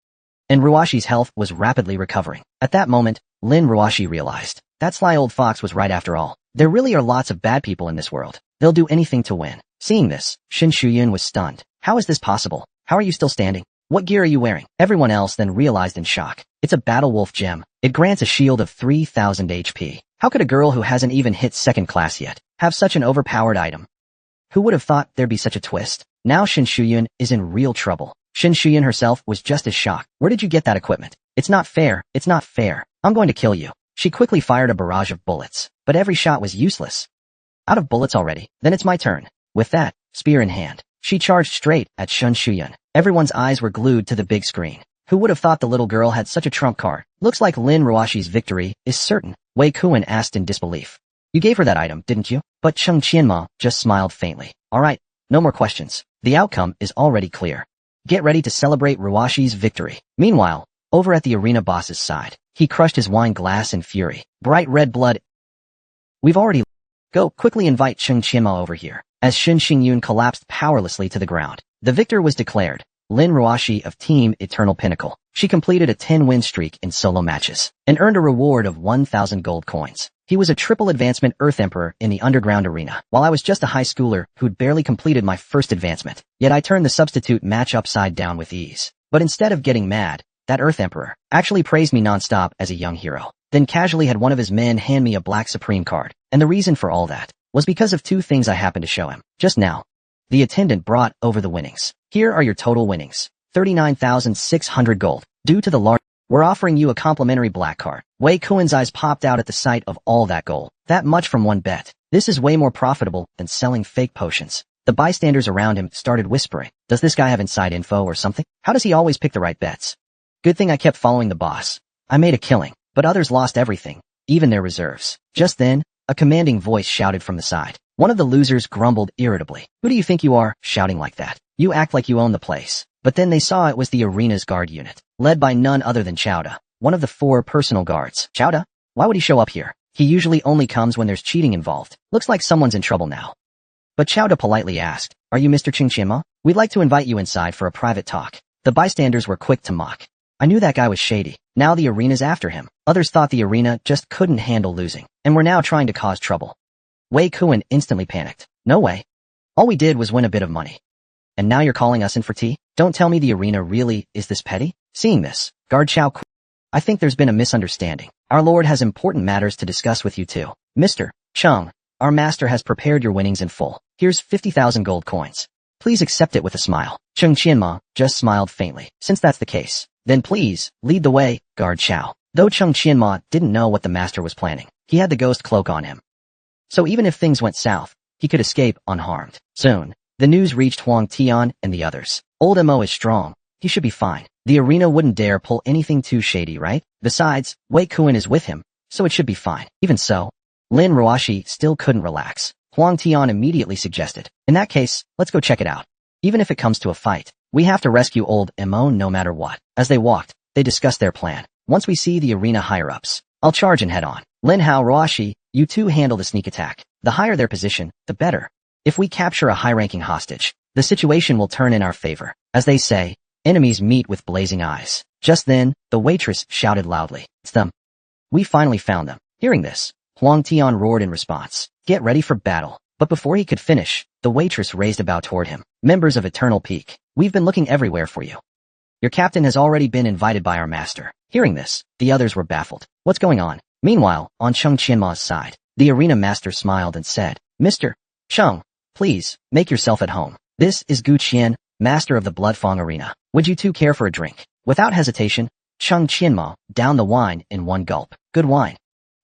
And Ruashi's health was rapidly recovering. At that moment, Lin Ruashi realized, that sly old fox was right after all. There really are lots of bad people in this world. They'll do anything to win. Seeing this, Shin Shuyun was stunned. How is this possible? How are you still standing? What gear are you wearing? Everyone else then realized in shock. It's a Battle Wolf gem. It grants a shield of 3000 HP. How could a girl who hasn't even hit 2nd class yet have such an overpowered item? Who would have thought there'd be such a twist? Now Shin Shuyun is in real trouble. Shin Shuyun herself was just as shocked. Where did you get that equipment? It's not fair. It's not fair. I'm going to kill you. She quickly fired a barrage of bullets, but every shot was useless. Out of bullets already. Then it's my turn. With that, spear in hand, she charged straight at Shin Shuyun. Everyone's eyes were glued to the big screen. Who would have thought the little girl had such a trump card? Looks like Lin Ruashi's victory is certain, Wei Kuan asked in disbelief. You gave her that item, didn't you? But Chung Qianmo just smiled faintly. Alright, no more questions. The outcome is already clear. Get ready to celebrate Ruashi's victory. Meanwhile, over at the arena boss's side, he crushed his wine glass in fury. Bright red blood. We've already... Go, quickly invite Chung Qianmo over here. As Shin Xingyun collapsed powerlessly to the ground, the victor was declared. Lin Ruashi of Team Eternal Pinnacle. She completed a 10-win streak in solo matches, and earned a reward of 1,000 gold coins. He was a triple advancement Earth Emperor in the underground arena, while I was just a high schooler who'd barely completed my first advancement. Yet I turned the substitute match upside down with ease. But instead of getting mad, that Earth Emperor actually praised me nonstop as a young hero, then casually had one of his men hand me a Black Supreme card. And the reason for all that was because of 2 things I happened to show him. Just now, the attendant brought over the winnings. Here are your total winnings. 39,600 gold. Due to the large... We're offering you a complimentary black card. Wei Kuan's eyes popped out at the sight of all that gold. That much from one bet. This is way more profitable than selling fake potions. The bystanders around him started whispering. Does this guy have inside info or something? How does he always pick the right bets? Good thing I kept following the boss. I made a killing, but others lost everything, even their reserves. Just then, a commanding voice shouted from the side. One of the losers grumbled irritably. Who do you think you are, shouting like that? You act like you own the place. But then they saw it was the arena's guard unit, led by none other than Chowda, one of the 4 personal guards. Chowda? Why would he show up here? He usually only comes when there's cheating involved. Looks like someone's in trouble now. But Chowda politely asked, Are you Mr. Chung Qianmo? We'd like to invite you inside for a private talk. The bystanders were quick to mock. I knew that guy was shady. Now the arena's after him. Others thought the arena just couldn't handle losing, and were now trying to cause trouble. Wei Kuan instantly panicked. No way. All we did was win a bit of money. And now you're calling us in for tea? Don't tell me the arena really is this petty? Seeing this, guard Chao. I think there's been a misunderstanding. Our lord has important matters to discuss with you too. Mr. Chung, our master has prepared your winnings in full. Here's 50,000 gold coins. Please accept it with a smile. Chung Qianma just smiled faintly. Since that's the case, then please, lead the way, guard Chao. Though Chung Qianma didn't know what the master was planning, he had the ghost cloak on him. So even if things went south, he could escape unharmed. Soon, the news reached Huang Tian and the others. Old Mo is strong. He should be fine. The arena wouldn't dare pull anything too shady, right? Besides, Wei Kuan is with him, so it should be fine. Even so, Lin Ruoshi still couldn't relax. Huang Tian immediately suggested, in that case, let's go check it out. Even if it comes to a fight, we have to rescue old Mo no matter what. As they walked, they discussed their plan. Once we see the arena higher-ups, I'll charge and head on. Lin Hao Ruoshi, you two handle the sneak attack. The higher their position, the better. If we capture a high-ranking hostage, the situation will turn in our favor. As they say, enemies meet with blazing eyes. Just then, the waitress shouted loudly, "It's them. We finally found them." Hearing this, Huang Tian roared in response, "Get ready for battle." But before he could finish, the waitress raised a bow toward him. "Members of Eternal Peak, we've been looking everywhere for you. Your captain has already been invited by our master." Hearing this, the others were baffled. What's going on? Meanwhile, on Chung Qianma's side, the arena master smiled and said, "Mr. Chung, please, make yourself at home. This is Gu Qian, master of the Bloodfang Arena. Would you two care for a drink?" Without hesitation, Chung Qianma downed the wine in one gulp. Good wine.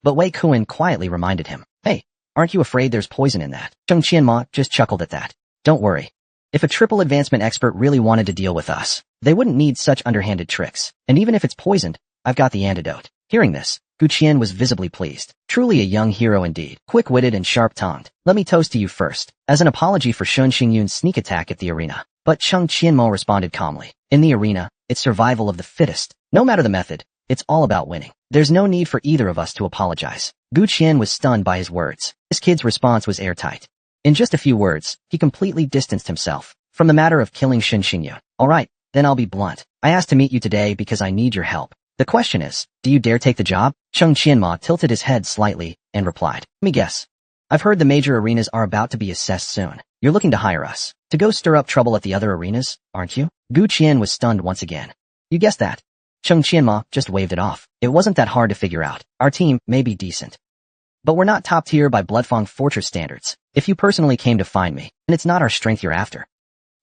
But Wei Kuan quietly reminded him, "Hey, aren't you afraid there's poison in that?" Chung Qianma just chuckled at that. "Don't worry. If a triple advancement expert really wanted to deal with us, they wouldn't need such underhanded tricks. And even if it's poisoned, I've got the antidote." Hearing this, Gu Qian was visibly pleased. Truly a young hero indeed. Quick-witted and sharp-tongued. "Let me toast to you first, as an apology for Shun Xingyun's sneak attack at the arena." But Chung Qianmo responded calmly, "In the arena, it's survival of the fittest. No matter the method, it's all about winning. There's no need for either of us to apologize." Gu Qian was stunned by his words. This kid's response was airtight. In just a few words, he completely distanced himself from the matter of killing Shun Xingyun. "Alright, then I'll be blunt. I asked to meet you today because I need your help. The question is, do you dare take the job?" Chung Qianma tilted his head slightly and replied, "Let me guess. I've heard the major arenas are about to be assessed soon. You're looking to hire us to go stir up trouble at the other arenas, aren't you?" Gu Qian was stunned once again. "You guessed that." Chung Qianma just waved it off. "It wasn't that hard to figure out. Our team may be decent, but we're not top tier by Bloodfang Fortress standards. If you personally came to find me, and it's not our strength you're after,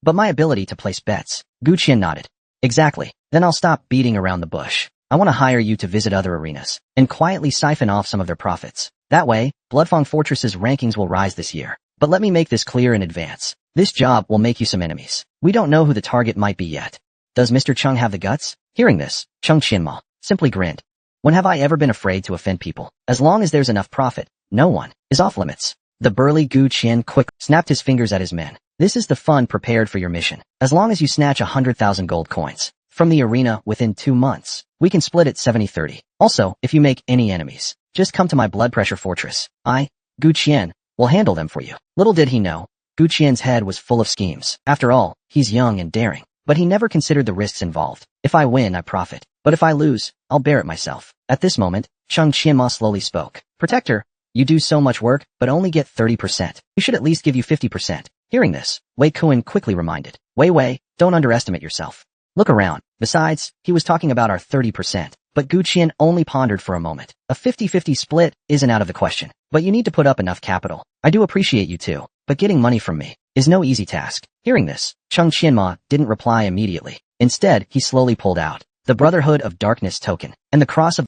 but my ability to place bets." Gu Qian nodded. "Exactly. Then I'll stop beating around the bush. I want to hire you to visit other arenas and quietly siphon off some of their profits. That way, Bloodfang Fortress's rankings will rise this year. But let me make this clear in advance. This job will make you some enemies. We don't know who the target might be yet. Does Mr. Chung have the guts?" Hearing this, Chung Qianma simply grinned. "When have I ever been afraid to offend people? As long as there's enough profit, no one is off limits." The burly Gu Qian quickly snapped his fingers at his men. "This is the fund prepared for your mission. As long as you snatch 100,000 gold coins from the arena within 2 months, we can split it 70-30. Also, if you make any enemies, just come to my blood pressure fortress. I, Gu Qian, will handle them for you." Little did he know, Gu Qian's head was full of schemes. After all, he's young and daring, but he never considered the risks involved. "If I win, I profit. But if I lose, I'll bear it myself." At this moment, Chung Qianma slowly spoke. "Protector, you do so much work, but only get 30%. We should at least give you 50%. Hearing this, Wei Kuan quickly reminded, Wei, don't underestimate yourself. Look around. Besides, he was talking about our 30%. But Gu Qian only pondered for a moment. A 50-50 split isn't out of the question. But you need to put up enough capital. I do appreciate you too, but getting money from me is no easy task." Hearing this, Chung Qianma didn't reply immediately. Instead, he slowly pulled out the Brotherhood of Darkness token and the cross of.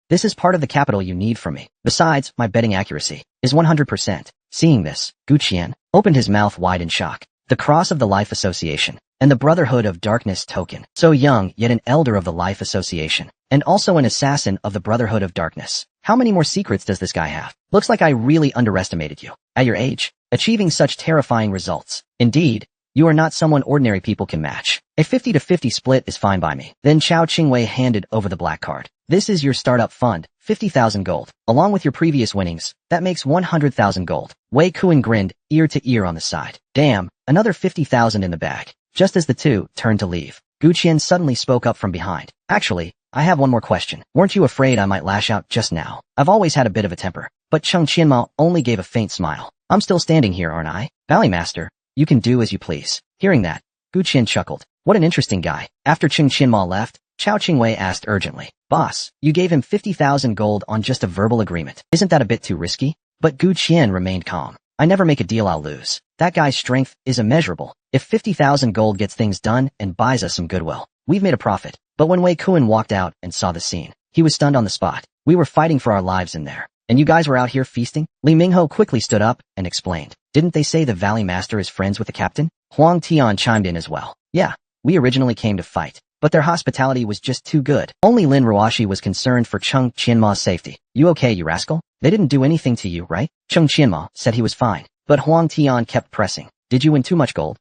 "This is part of the capital you need from me. Besides, my betting accuracy is 100%. Seeing this, Gu Qian opened his mouth wide in shock. The Cross of the Life Association and the Brotherhood of Darkness token. So young, yet an elder of the Life Association, and also an assassin of the Brotherhood of Darkness. How many more secrets does this guy have? Looks like I really underestimated you. At your age, achieving such terrifying results. Indeed, you are not someone ordinary people can match. A 50-50 split is fine by me." Then Chao Qingwei handed over the black card. "This is your startup fund, 50,000 gold. Along with your previous winnings, that makes 100,000 gold." Wei Kuan grinned, ear to ear on the side. "Damn, another 50,000 in the bag." Just as the two turned to leave, Gu Qian suddenly spoke up from behind. "Actually, I have one more question. Weren't you afraid I might lash out just now? I've always had a bit of a temper." But Chung Qianma only gave a faint smile. "I'm still standing here, aren't I? Valley Master, you can do as you please." Hearing that, Gu Qian chuckled. What an interesting guy. After Cheng Qianma left, Chao Qingwei asked urgently, "Boss, you gave him 50,000 gold on just a verbal agreement. Isn't that a bit too risky?" But Gu Qian remained calm. "I never make a deal I'll lose. That guy's strength is immeasurable. If 50,000 gold gets things done and buys us some goodwill, we've made a profit." But when Wei Kuan walked out and saw the scene, he was stunned on the spot. "We were fighting for our lives in there. And you guys were out here feasting?" Li Mingho quickly stood up and explained. "Didn't they say the Valley Master is friends with the captain?" Huang Tian chimed in as well. "Yeah, we originally came to fight, but their hospitality was just too good." Only Lin Ruoshi was concerned for Cheng Qianma's safety. "You okay, you rascal? They didn't do anything to you, right?" Cheng Qianma said he was fine, but Huang Tian kept pressing. "Did you win too much gold?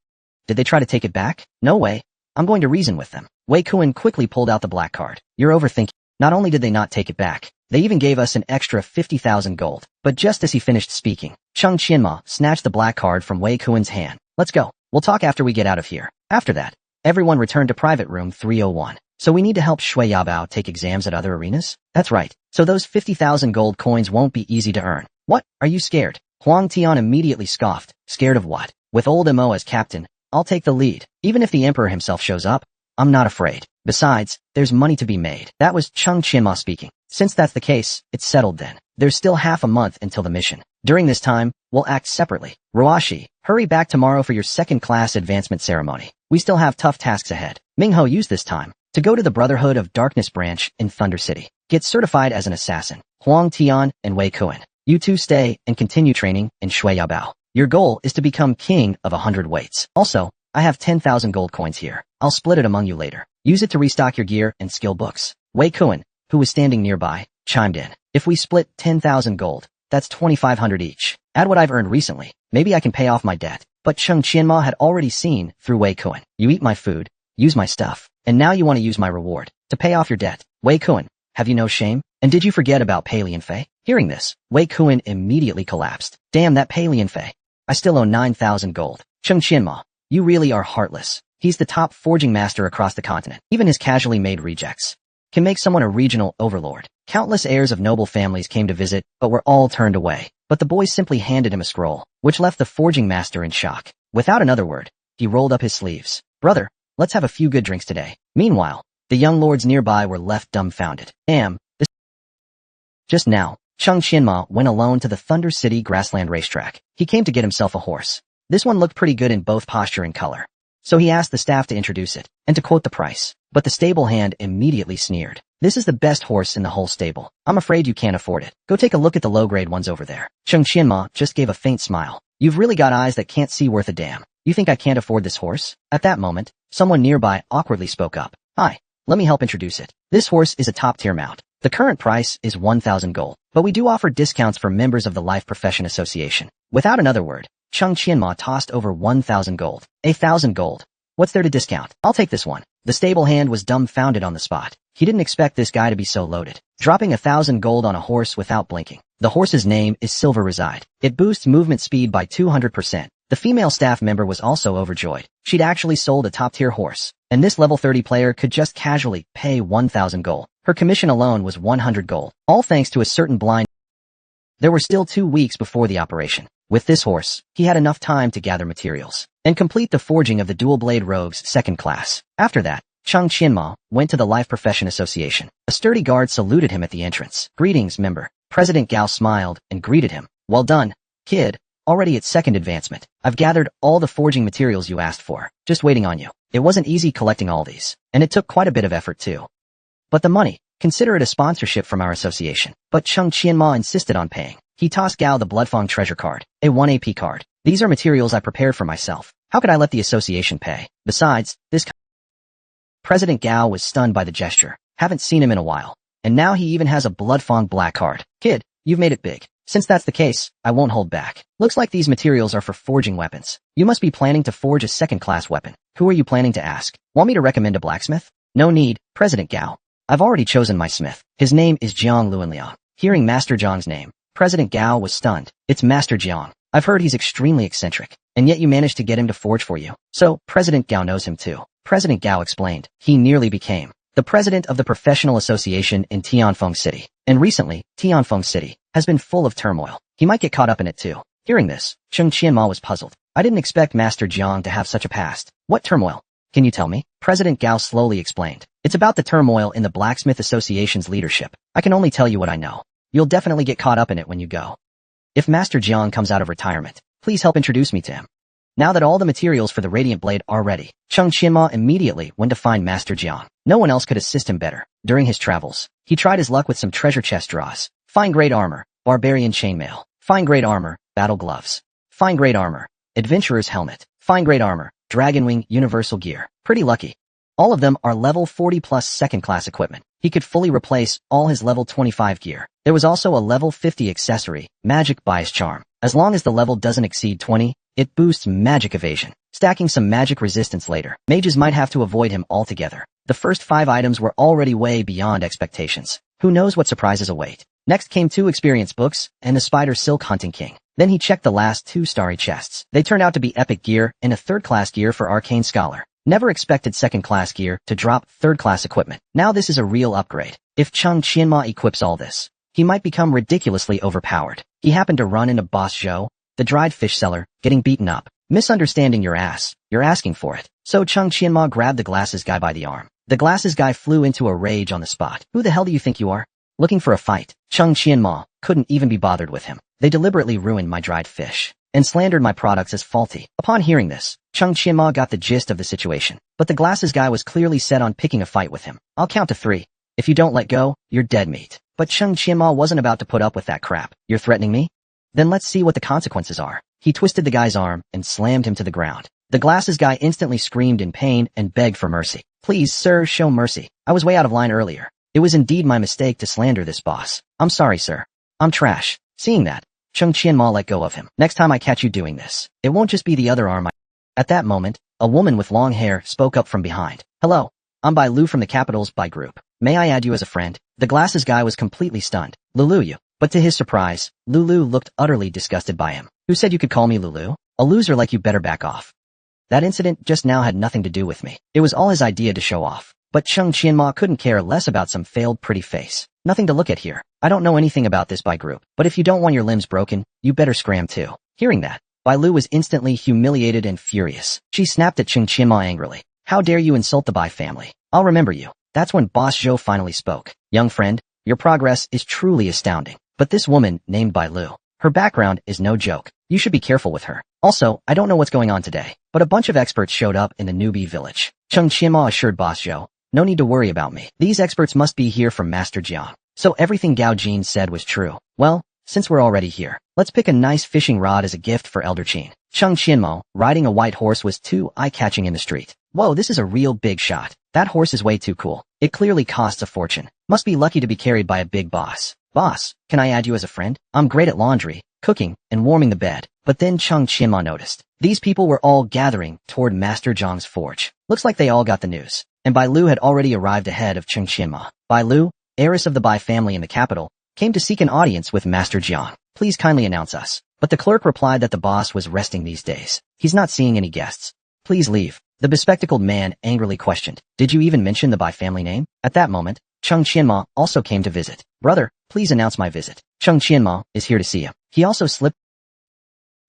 Did they try to take it back?" "No way. I'm going to reason with them." Wei Kuan quickly pulled out the black card. "You're overthinking. Not only did they not take it back, they even gave us an extra 50,000 gold." But just as he finished speaking, Cheng Qianma snatched the black card from Wei Kuan's hand. "Let's go. We'll talk after we get out of here." After that, everyone returned to private room 301. "So we need to help Shui Yabao take exams at other arenas?" "That's right. So those 50,000 gold coins won't be easy to earn." "What? Are you scared?" Huang Tian immediately scoffed. "Scared of what? With old Mo as captain, I'll take the lead. Even if the emperor himself shows up, I'm not afraid. Besides, there's money to be made." That was Cheng Qianma speaking. "Since that's the case, it's settled then. There's still half a month until the mission. During this time, we'll act separately. Ruoshi, hurry back tomorrow for your second-class advancement ceremony. We still have tough tasks ahead." Mingho used this time to go to the Brotherhood of Darkness branch in Thunder City. Get certified as an assassin. Huang Tian and Wei Kuan, you two stay and continue training in Shui Yabao. Your goal is to become king of 100 weights. Also, I have 10,000 gold coins here. I'll split it among you later. Use it to restock your gear and skill books. Wei Kuan, who was standing nearby, chimed in. "If we split 10,000 gold, that's 2,500 each. Add what I've earned recently. Maybe I can pay off my debt." But Cheng Qianma had already seen through Wei Kuan. "You eat my food, use my stuff, and now you want to use my reward to pay off your debt. Wei Kuan, have you no shame? And did you forget about Pei Lianfei?" Hearing this, Wei Kuan immediately collapsed. "Damn that Pei Lianfei. I still owe 9,000 gold. Cheng Qianma, you really are heartless. He's the top forging master across the continent. Even his casually made rejects can make someone a regional overlord." Countless heirs of noble families came to visit, but were all turned away. But the boy simply handed him a scroll, which left the forging master in shock. Without another word, he rolled up his sleeves. "Brother, let's have a few good drinks today." Meanwhile, the young lords nearby were left dumbfounded. Just now, Cheng Qianma went alone to the Thunder City grassland racetrack. He came to get himself a horse. This one looked pretty good in both posture and color. So he asked the staff to introduce it, and to quote the price. But the stable hand immediately sneered. "This is the best horse in the whole stable. I'm afraid you can't afford it. Go take a look at the low-grade ones over there." Cheng Qianma just gave a faint smile. "You've really got eyes that can't see worth a damn. You think I can't afford this horse?" At that moment, someone nearby awkwardly spoke up. "Hi, let me help introduce it. This horse is a top-tier mount. The current price is 1,000 gold, but we do offer discounts for members of the Life Profession Association." Without another word, Cheng Qianma tossed over 1,000 gold. 1,000 gold. What's there to discount? I'll take this one. The stable hand was dumbfounded on the spot. He didn't expect this guy to be so loaded. Dropping 1,000 gold on a horse without blinking. The horse's name is Silver Reside. It boosts movement speed by 200%. The female staff member was also overjoyed. She'd actually sold a top-tier horse, and this level 30 player could just casually pay 1,000 gold. Her commission alone was 100 gold, all thanks to a certain blind. There were still 2 weeks before the operation. With this horse, he had enough time to gather materials and complete the forging of the dual-blade rogue's second class. After that, Cheng Qianma went to the Life Profession Association. A sturdy guard saluted him at the entrance. "Greetings, member." President Gao smiled and greeted him. "Well done, kid. Already at second advancement. I've gathered all the forging materials you asked for. Just waiting on you." It wasn't easy collecting all these, and it took quite a bit of effort too. But the money, consider it a sponsorship from our association. But Cheng Qianma insisted on paying. He tossed Gao the Bloodfang treasure card, a 1 AP card. "These are materials I prepared for myself. How could I let the association pay? Besides, this..." President Gao was stunned by the gesture. Haven't seen him in a while. And now he even has a Bloodfang black card. "Kid, you've made it big. Since that's the case, I won't hold back. Looks like these materials are for forging weapons. You must be planning to forge a second-class weapon. Who are you planning to ask? Want me to recommend a blacksmith?" "No need, President Gao. I've already chosen my smith. His name is Jiang Luanliang." Hearing Master Jiang's name, President Gao was stunned. "It's Master Jiang. I've heard he's extremely eccentric, and yet you managed to get him to forge for you." "So, President Gao knows him too." President Gao explained. "He nearly became the president of the professional association in Tianfeng City. And recently, Tianfeng City has been full of turmoil. He might get caught up in it too." Hearing this, Cheng Qianma was puzzled. "I didn't expect Master Jiang to have such a past." "What turmoil?" Can you tell me? President Gao slowly explained. It's about the turmoil in the Blacksmith Association's leadership. I can only tell you what I know. You'll definitely get caught up in it when you go. If Master Jiang comes out of retirement, please help introduce me to him. Now that all the materials for the Radiant Blade are ready, Cheng Qianma immediately went to find Master Jiang. No one else could assist him better. During his travels, he tried his luck with some treasure chest draws. Fine grade armor, barbarian chainmail. Fine grade armor, battle gloves. Fine grade armor, adventurer's helmet. Fine grade armor, dragon wing, universal gear. Pretty lucky. All of them are level 40 plus second class equipment. He could fully replace all his level 25 gear. There was also a level 50 accessory, magic bias charm. As long as the level doesn't exceed 20, it boosts magic evasion, stacking some magic resistance later. Mages might have to avoid him altogether. The first 5 items were already way beyond expectations. Who knows what surprises await? Next came 2 experience books and the Spider Silk Hunting King. Then he checked the last 2 starry chests. They turned out to be epic gear and a 3rd class gear for Arcane Scholar. Never expected 2nd class gear to drop 3rd class equipment. Now this is a real upgrade. If Cheng Qianma equips all this, he might become ridiculously overpowered. He happened to run into Boss Zhou, the dried fish seller, getting beaten up. Misunderstanding your ass. You're asking for it. So Cheng Qianma grabbed the glasses guy by the arm. The glasses guy flew into a rage on the spot. Who the hell do you think you are? Looking for a fight? Cheng Qianma couldn't even be bothered with him. They deliberately ruined my dried fish and slandered my products as faulty. Upon hearing this, Cheng Qianma got the gist of the situation. But the glasses guy was clearly set on picking a fight with him. I'll count to 3. If you don't let go, you're dead meat. But Cheng Qianma wasn't about to put up with that crap. You're threatening me? Then let's see what the consequences are. He twisted the guy's arm and slammed him to the ground. The glasses guy instantly screamed in pain and begged for mercy. Please, sir, show mercy. I was way out of line earlier. It was indeed my mistake to slander this boss. I'm sorry, sir. I'm trash. Seeing that, Cheng Qianma let go of him. Next time I catch you doing this, it won't just be the other arm. At that moment, a woman with long hair spoke up from behind. Hello, I'm Bai Lu from the Capitals Bai Group. May I add you as a friend? The glasses guy was completely stunned. Lulu you. But to his surprise, Lulu looked utterly disgusted by him. Who said you could call me Lulu? A loser like you better back off. That incident just now had nothing to do with me. It was all his idea to show off. But Cheng Qianma couldn't care less about some failed pretty face. Nothing to look at here. I don't know anything about this Bai Group, but if you don't want your limbs broken, you better scram too. Hearing that, Bai Lu was instantly humiliated and furious. She snapped at Cheng Qianma angrily. How dare you insult the Bai family? I'll remember you. That's when Boss Zhou finally spoke. Young friend, your progress is truly astounding. But this woman, named Bai Lu, her background is no joke. You should be careful with her. Also, I don't know what's going on today, but a bunch of experts showed up in the newbie village. Cheng Qianma assured Boss Zhou, no need to worry about me. These experts must be here from Master Jiang. So everything Gao Jin said was true. Well, since we're already here, let's pick a nice fishing rod as a gift for Elder Qin. Cheng Qianma, riding a white horse, was too eye-catching in the street. Whoa, this is a real big shot. That horse is way too cool. It clearly costs a fortune. Must be lucky to be carried by a big boss. Boss, can I add you as a friend? I'm great at laundry, cooking, and warming the bed. But then Cheng Qianma noticed. These people were all gathering toward Master Jiang's forge. Looks like they all got the news. And Bai Lu had already arrived ahead of Cheng Qianma. Bai Lu, heiress of the Bai family in the capital, came to seek an audience with Master Jiang. Please kindly announce us. But the clerk replied that the boss was resting these days. He's not seeing any guests. Please leave. The bespectacled man angrily questioned. Did you even mention the Bai family name? At that moment, Cheng Qianma also came to visit. Brother, please announce my visit. Cheng Qianma is here to see you. He also slipped.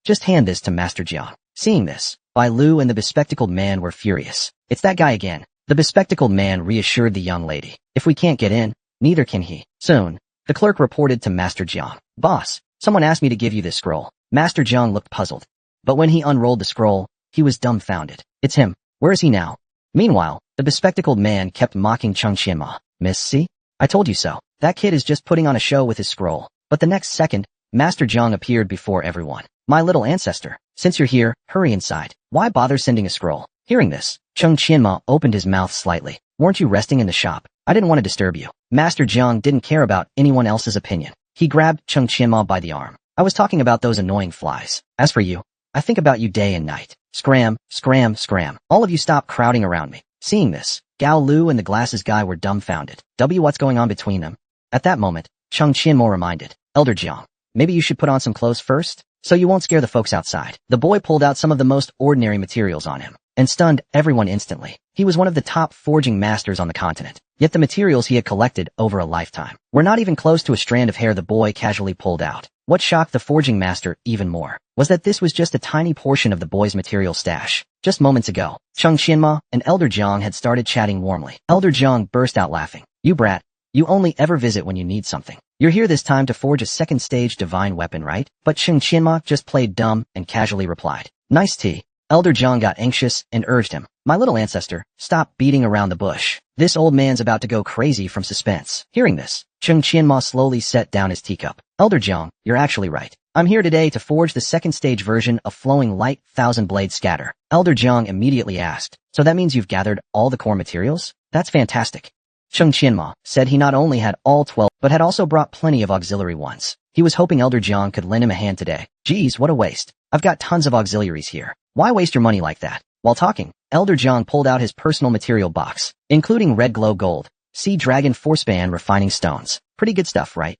Just hand this to Master Jiang. Seeing this, Bai Lu and the bespectacled man were furious. It's that guy again. The bespectacled man reassured the young lady. If we can't get in, neither can he. Soon, the clerk reported to Master Jiang. Boss, someone asked me to give you this scroll. Master Jiang looked puzzled. But when he unrolled the scroll, he was dumbfounded. It's him. Where is he now? Meanwhile, the bespectacled man kept mocking Cheng Qianma. Miss, see? I told you so. That kid is just putting on a show with his scroll. But the next second, Master Jiang appeared before everyone. My little ancestor, since you're here, hurry inside. Why bother sending a scroll? Hearing this, Cheng Qianma opened his mouth slightly. Weren't you resting in the shop? I didn't want to disturb you. Master Jiang didn't care about anyone else's opinion. He grabbed Cheng Qianma by the arm. I was talking about those annoying flies. As for you, I think about you day and night. Scram, scram, scram. All of you stop crowding around me. Seeing this, Gao Lu and the glasses guy were dumbfounded. What's going on between them? At that moment, Cheng Qianma reminded. Elder Jiang, maybe you should put on some clothes first, so you won't scare the folks outside. The boy pulled out some of the most ordinary materials on him and stunned everyone instantly. He was one of the top forging masters on the continent, yet the materials he had collected over a lifetime were not even close to a strand of hair the boy casually pulled out. What shocked the forging master even more was that this was just a tiny portion of the boy's material stash. Just moments ago, Chung Qianma and Elder Jiang had started chatting warmly. Elder Jiang burst out laughing. You brat, you only ever visit when you need something. You're here this time to forge a second stage divine weapon, right? But Chung Qianma just played dumb and casually replied. Nice tea. Elder Jiang got anxious and urged him. My little ancestor, stop beating around the bush. This old man's about to go crazy from suspense. Hearing this, Chung Qianma slowly set down his teacup. Elder Jiang, you're actually right. I'm here today to forge the second stage version of Flowing Light Thousand Blade Scatter. Elder Jiang immediately asked, so that means you've gathered all the core materials? That's fantastic. Chung Qianma said he not only had all 12, but had also brought plenty of auxiliary ones. He was hoping Elder Jiang could lend him a hand today. Geez, what a waste. I've got tons of auxiliaries here. Why waste your money like that? While talking, Elder Jiang pulled out his personal material box, including red glow gold, sea dragon force-band refining stones. Pretty good stuff, right?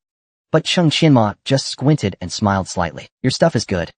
But Chung Qianma just squinted and smiled slightly. Your stuff is good,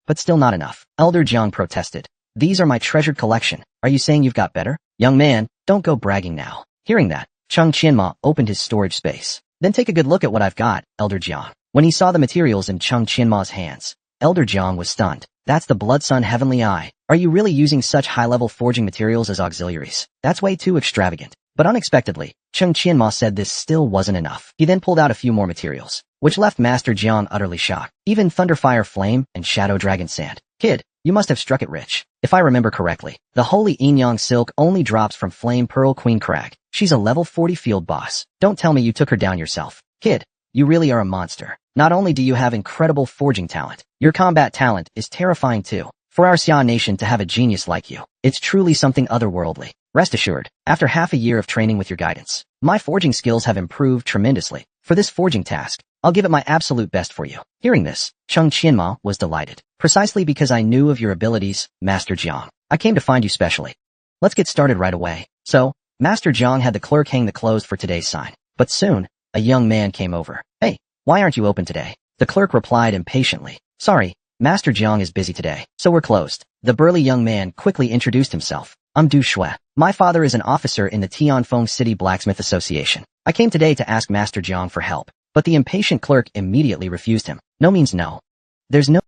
but still not enough. Elder Jiang protested. These are my treasured collection. Are you saying you've got better? Young man, don't go bragging now. Hearing that, Chung Qianma opened his storage space. Then take a good look at what I've got, Elder Jiang. When he saw the materials in Chung Qianma's hands, Elder Jiang was stunned. That's the Blood Sun Heavenly Eye. Are you really using such high-level forging materials as auxiliaries? That's way too extravagant. But unexpectedly, Chung Qianma said this still wasn't enough. He then pulled out a few more materials, which left Master Jiang utterly shocked. Even Thunderfire Flame and Shadow Dragon Sand. Kid, you must have struck it rich. If I remember correctly, the Holy Enyang Silk only drops from Flame Pearl Queen Crag. She's a level 40 field boss. Don't tell me you took her down yourself. Kid, you really are a monster. Not only do you have incredible forging talent, your combat talent is terrifying too. For our Xia nation to have a genius like you, it's truly something otherworldly. Rest assured, after half a year of training with your guidance, my forging skills have improved tremendously. For this forging task, I'll give it my absolute best for you. Hearing this, Chung Qianma was delighted. Precisely because I knew of your abilities, Master Jiang, I came to find you specially. Let's get started right away. So, Master Jiang had the clerk hang the clothes for today's sign. But soon, a young man came over. Hey, why aren't you open today? The clerk replied impatiently. Sorry, Master Jiang is busy today, so we're closed. The burly young man quickly introduced himself. I'm Du Shui. My father is an officer in the Tianfeng City Blacksmith Association. I came today to ask Master Jiang for help, but the impatient clerk immediately refused him. No means no. There's no.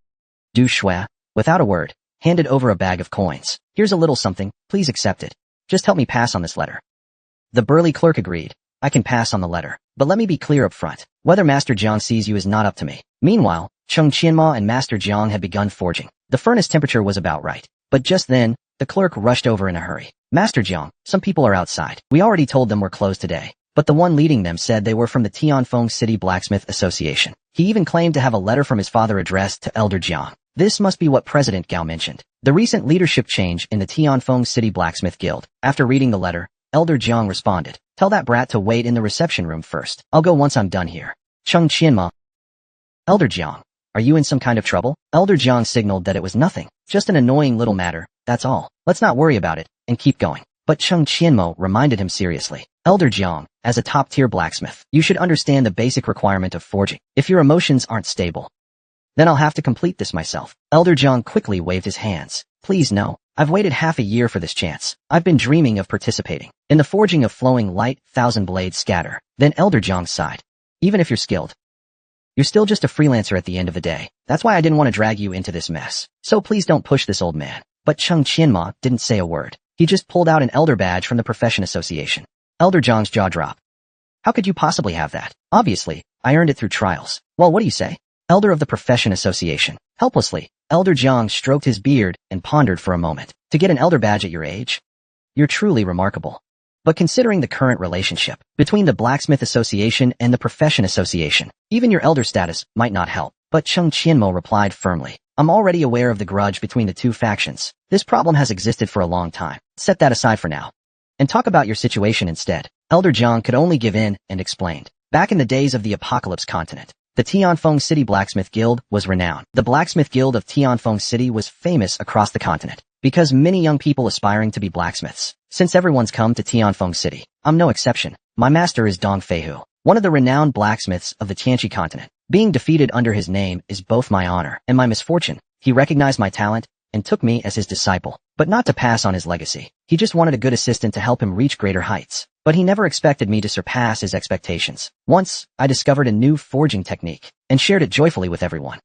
Du Shui, without a word, handed over a bag of coins. Here's a little something, please accept it. Just help me pass on this letter. The burly clerk agreed. I can pass on the letter, but let me be clear up front. Whether Master Jiang sees you is not up to me. Meanwhile, Chung Qianma and Master Jiang had begun forging. The furnace temperature was about right. But just then, the clerk rushed over in a hurry. Master Jiang, some people are outside. We already told them we're closed today. But the one leading them said they were from the Tianfeng City Blacksmith Association. He even claimed to have a letter from his father addressed to Elder Jiang. This must be what President Gao mentioned. The recent leadership change in the Tianfeng City Blacksmith Guild. After reading the letter, Elder Jiang responded. Tell that brat to wait in the reception room first. I'll go once I'm done here. Chung Qianma. Elder Jiang, are you in some kind of trouble? Elder Jiang signaled that it was nothing. Just an annoying little matter, that's all. Let's not worry about it, and keep going. But Chung Qianma reminded him seriously. Elder Jiang, as a top-tier blacksmith, you should understand the basic requirement of forging. If your emotions aren't stable, then I'll have to complete this myself. Elder Jiang quickly waved his hands. Please no. I've waited half a year for this chance. I've been dreaming of participating in the forging of Flowing Light Thousand Blade Scatter. Then Elder Jiang sighed. Even if you're skilled, you're still just a freelancer at the end of the day. That's why I didn't want to drag you into this mess. So please don't push this old man. But Chung Qianma didn't say a word. He just pulled out an elder badge from the Profession Association. Elder Jiang's jaw dropped. How could you possibly have that? Obviously, I earned it through trials. Well, what do you say? Elder of the Profession Association. Helplessly, Elder Jiang stroked his beard and pondered for a moment. To get an elder badge at your age? You're truly remarkable. But considering the current relationship between the Blacksmith Association and the Profession Association, even your elder status might not help. But Chung Qianma replied firmly. I'm already aware of the grudge between the two factions. This problem has existed for a long time. Set that aside for now. And talk about your situation instead. Elder Jiang could only give in and explained. Back in the days of the Apocalypse Continent, the Tianfeng City Blacksmith Guild was renowned. The Blacksmith Guild of Tianfeng City was famous across the continent because many young people aspiring to be blacksmiths. Since everyone's come to Tianfeng City, I'm no exception. My master is Dong Feihu, one of the renowned blacksmiths of the Tianqi continent. Being defeated under his name is both my honor and my misfortune. He recognized my talent and took me as his disciple, but not to pass on his legacy. He just wanted a good assistant to help him reach greater heights. But he never expected me to surpass his expectations. Once, I discovered a new forging technique and shared it joyfully with everyone.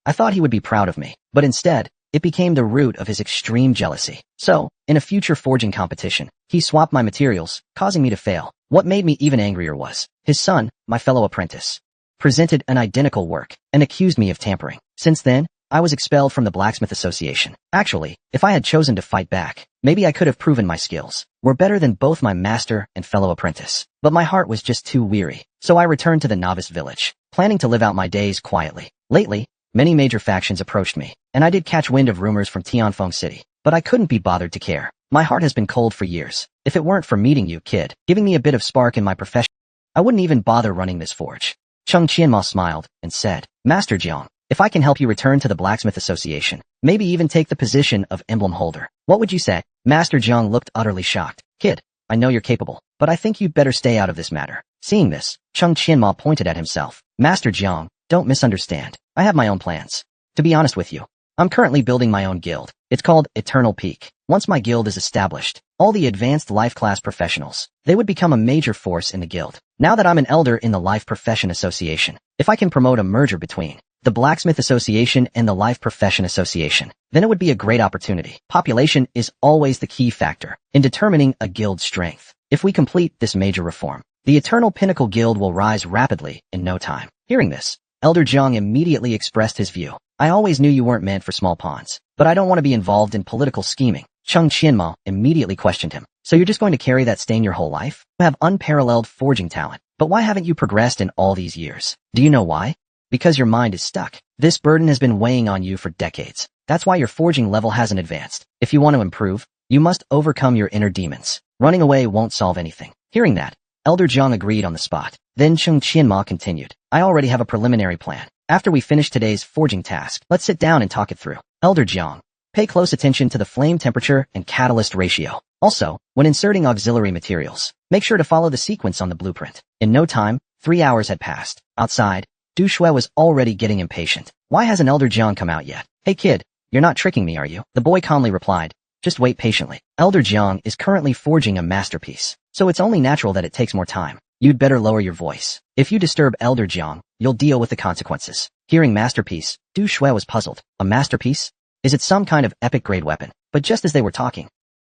I thought he would be proud of me, but instead, It became the root of his extreme jealousy. So, in a future forging competition, he swapped my materials, causing me to fail. What made me even angrier was, his son, my fellow apprentice, presented an identical work and accused me of tampering. Since then, I was expelled from the Blacksmith Association. Actually, if I had chosen to fight back, maybe I could have proven my skills were better than both my master and fellow apprentice. But my heart was just too weary, so I returned to the novice village, planning to live out my days quietly. Lately, many major factions approached me, and I did catch wind of rumors from Tianfeng City, but I couldn't be bothered to care. My heart has been cold for years. If it weren't for meeting you, kid, giving me a bit of spark in my profession, I wouldn't even bother running this forge. Chung Qianma smiled and said, Master Jiang, if I can help you return to the Blacksmith Association, maybe even take the position of emblem holder, what would you say? Master Jiang looked utterly shocked. Kid, I know you're capable, but I think you'd better stay out of this matter. Seeing this, Chung Qianma pointed at himself. Master Jiang, don't misunderstand. I have my own plans. To be honest with you, I'm currently building my own guild. It's called Eternal Peak. Once my guild is established, all the advanced life class professionals, they would become a major force in the guild. Now that I'm an elder in the Life Profession Association, if I can promote a merger between the Blacksmith Association and the Life Profession Association, then it would be a great opportunity. Population is always the key factor in determining a guild's strength. If we complete this major reform, the Eternal Pinnacle Guild will rise rapidly in no time. Hearing this, Elder Jiang immediately expressed his view. I always knew you weren't meant for small pawns, but I don't want to be involved in political scheming. Chung Qianma immediately questioned him. So you're just going to carry that stain your whole life? You have unparalleled forging talent, but why haven't you progressed in all these years? Do you know why? Because your mind is stuck. This burden has been weighing on you for decades. That's why your forging level hasn't advanced. If you want to improve, you must overcome your inner demons. Running away won't solve anything. Hearing that, Elder Jiang agreed on the spot. Then Chung Qianma continued. I already have a preliminary plan. After we finish today's forging task, let's sit down and talk it through. Elder Jiang, pay close attention to the flame temperature and catalyst ratio. Also, when inserting auxiliary materials, make sure to follow the sequence on the blueprint. In no time, 3 hours had passed. Outside, Du Shui was already getting impatient. Why hasn't Elder Jiang come out yet? Hey kid, you're not tricking me, are you? The boy calmly replied. Just wait patiently. Elder Jiang is currently forging a masterpiece, so it's only natural that it takes more time. You'd better lower your voice. If you disturb Elder Jiang, you'll deal with the consequences. Hearing masterpiece, Du Shui was puzzled. A masterpiece? Is it some kind of epic-grade weapon? But just as they were talking,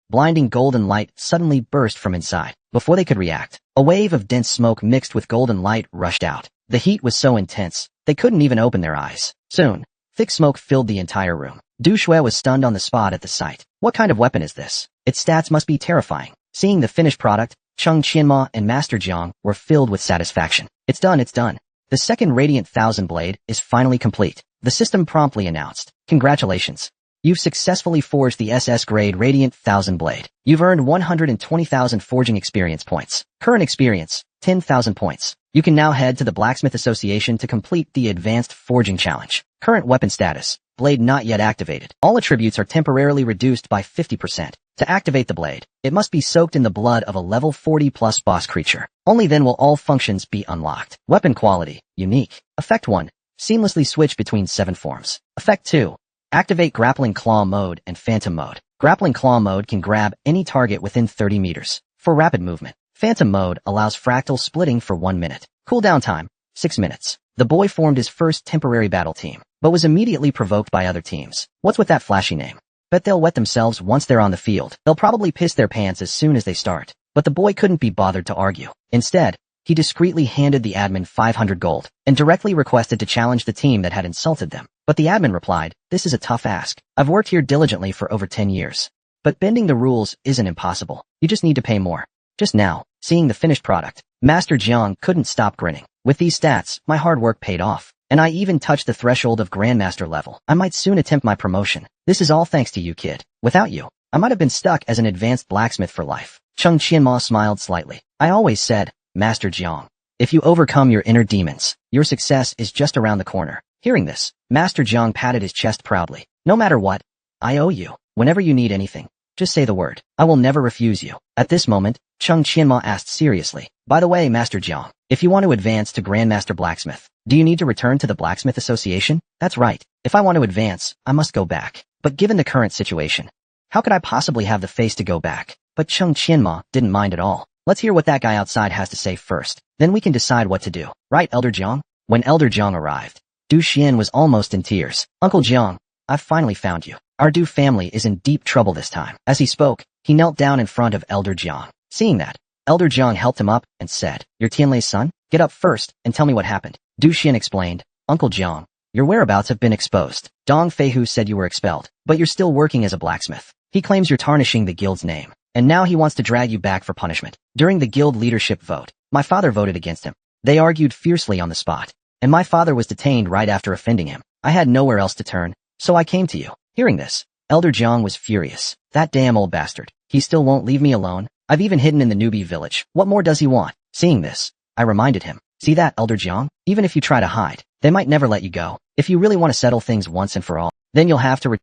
blinding golden light suddenly burst from inside. Before they could react, a wave of dense smoke mixed with golden light rushed out. The heat was so intense, they couldn't even open their eyes. Soon, thick smoke filled the entire room. Du Shui was stunned on the spot at the sight. What kind of weapon is this? Its stats must be terrifying. Seeing the finished product, Chung Qianma and Master Jiang were filled with satisfaction. It's done, it's done. The second Radiant Thousand Blade is finally complete. The system promptly announced. Congratulations. You've successfully forged the SS-grade Radiant Thousand Blade. You've earned 120,000 forging experience points. Current experience, 10,000 points. You can now head to the Blacksmith Association to complete the Advanced Forging Challenge. Current weapon status, blade not yet activated. All attributes are temporarily reduced by 50%. To activate the blade, it must be soaked in the blood of a level 40+ boss creature. Only then will all functions be unlocked. Weapon quality, unique. Effect 1, seamlessly switch between 7 forms. Effect 2, activate Grappling Claw mode and Phantom mode. Grappling Claw mode can grab any target within 30 meters. For rapid movement, Phantom mode allows fractal splitting for 1 minute. Cooldown time, 6 minutes. The boy formed his first temporary battle team, but was immediately provoked by other teams. What's with that flashy name? Bet they'll wet themselves once they're on the field. They'll probably piss their pants as soon as they start. But the boy couldn't be bothered to argue. Instead, he discreetly handed the admin 500 gold and directly requested to challenge the team that had insulted them. But the admin replied, this is a tough ask. I've worked here diligently for over 10 years. But bending the rules isn't impossible. You just need to pay more. Just now, seeing the finished product, Master Jiang couldn't stop grinning. With these stats, my hard work paid off. And I even touched the threshold of Grandmaster level. I might soon attempt my promotion. This is all thanks to you, kid. Without you, I might have been stuck as an advanced blacksmith for life. Chung Qianma smiled slightly. I always said, Master Jiang, if you overcome your inner demons, your success is just around the corner. Hearing this, Master Jiang patted his chest proudly. No matter what, I owe you. Whenever you need anything, just say the word. I will never refuse you. At this moment, Chung Qianma asked seriously. By the way, Master Jiang, if you want to advance to Grandmaster Blacksmith, do you need to return to the Blacksmith Association? That's right. If I want to advance, I must go back. But given the current situation, how could I possibly have the face to go back? But Chung Qianma didn't mind at all. Let's hear what that guy outside has to say first. Then we can decide what to do. Right, Elder Jiang? When Elder Jiang arrived, Du Xian was almost in tears. Uncle Jiang, I've finally found you. Our Du family is in deep trouble this time. As he spoke, he knelt down in front of Elder Jiang. Seeing that, Elder Jiang helped him up and said, "You're Tianlei's son? Get up first and tell me what happened." Du Xian explained, "Uncle Jiang, your whereabouts have been exposed. Dong Feihu said you were expelled, but you're still working as a blacksmith. He claims you're tarnishing the guild's name, and now he wants to drag you back for punishment. During the guild leadership vote, my father voted against him. They argued fiercely on the spot, and my father was detained right after offending him. I had nowhere else to turn, so I came to you." Hearing this, Elder Jiang was furious. That damn old bastard. He still won't leave me alone. I've even hidden in the newbie village. What more does he want? Seeing this, I reminded him. "See that, Elder Jiang? Even if you try to hide, they might never let you go. If you really want to settle things once and for all, then you'll have to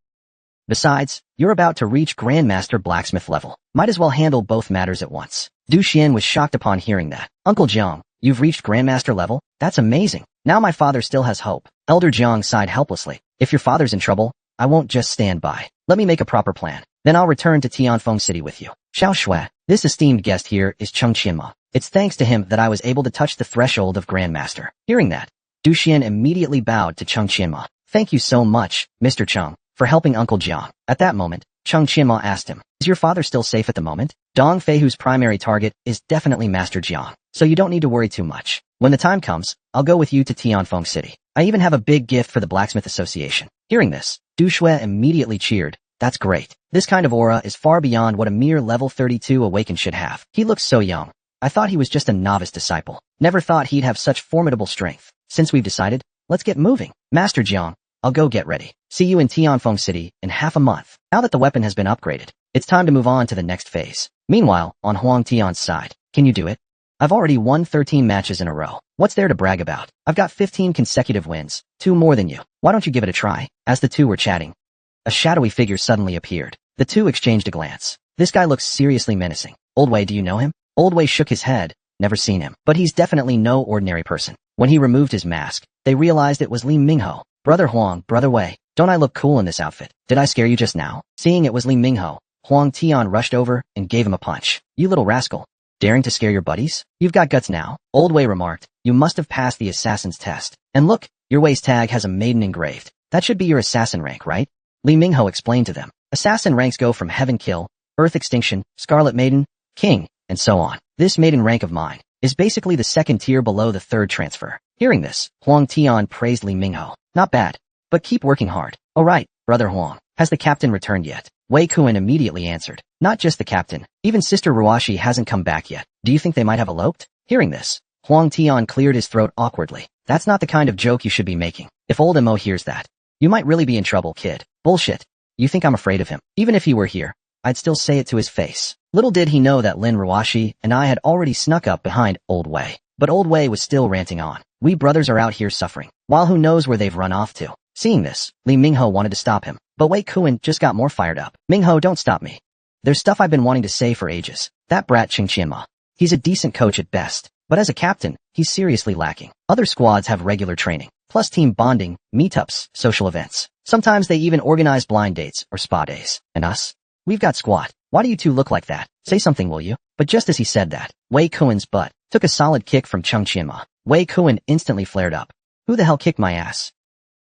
Besides, you're about to reach Grandmaster Blacksmith level. Might as well handle both matters at once." Du Xian was shocked upon hearing that. "Uncle Jiang, you've reached Grandmaster level? That's amazing. Now my father still has hope." Elder Jiang sighed helplessly. "If your father's in trouble, I won't just stand by. Let me make a proper plan. Then I'll return to Tianfeng City with you." Xiao Shui, this esteemed guest here is Cheng Qianma. It's thanks to him that I was able to touch the threshold of Grandmaster. Hearing that, Du Xian immediately bowed to Cheng Qianma. "Thank you so much, Mr. Cheng, for helping Uncle Jiang." At that moment, Cheng Qianma asked him, "Is your father still safe at the moment?" Dong Feihu's primary target is definitely Master Jiang, so you don't need to worry too much. When the time comes, I'll go with you to Tianfeng City. I even have a big gift for the Blacksmith Association." Hearing this, Du Shui immediately cheered. "That's great. This kind of aura is far beyond what a mere level 32 awakened should have. He looks so young. I thought he was just a novice disciple. Never thought he'd have such formidable strength. Since we've decided, let's get moving. Master Jiang, I'll go get ready. See you in Tianfeng City in half a month." Now that the weapon has been upgraded, it's time to move on to the next phase. Meanwhile, on Huang Tian's side, "Can you do it? I've already won 13 matches in a row. What's there to brag about? I've got 15 consecutive wins, 2 more than you. Why don't you give it a try?" As the two were chatting, a shadowy figure suddenly appeared. The two exchanged a glance. "This guy looks seriously menacing. Old Wei, do you know him?" Old Wei shook his head. "Never seen him, but he's definitely no ordinary person." When he removed his mask, they realized it was Li Mingho. "Brother Huang, Brother Wei, don't I look cool in this outfit? Did I scare you just now?" Seeing it was Li Mingho, Huang Tian rushed over and gave him a punch. "You little rascal. Daring to scare your buddies? You've got guts now." Old Wei remarked, "You must have passed the assassin's test. And look, your waist tag has a maiden engraved. That should be your assassin rank, right?" Li Mingho explained to them. Assassin ranks go from Heaven Kill, Earth Extinction, Scarlet Maiden, King, and so on. This maiden rank of mine is basically the second tier below the third transfer. Hearing this, Huang Tian praised Li Mingho. "Not bad, but keep working hard." "All right, Brother Huang, has the captain returned yet?" Wei Kuan immediately answered. "Not just the captain, even Sister Ruashi hasn't come back yet. Do you think they might have eloped?" Hearing this, Huang Tian cleared his throat awkwardly. "That's not the kind of joke you should be making. If old Mo hears that, you might really be in trouble, kid." "Bullshit. You think I'm afraid of him? Even if he were here, I'd still say it to his face." Little did he know that Lin Ruashi and I had already snuck up behind Old Wei. But Old Wei was still ranting on. "We brothers are out here suffering, while who knows where they've run off to." Seeing this, Li Mingho wanted to stop him, but Wei Kuan just got more fired up. "Mingho, don't stop me. There's stuff I've been wanting to say for ages. That brat Cheng Qianma. He's a decent coach at best, but as a captain, he's seriously lacking. Other squads have regular training, plus team bonding, meetups, social events. Sometimes they even organize blind dates or spa days. And us? We've got squat. Why do you two look like that? Say something, will you?" But just as he said that, Wei Kuan's butt took a solid kick from Cheng Qianma. Wei Kuan instantly flared up. "Who the hell kicked my ass?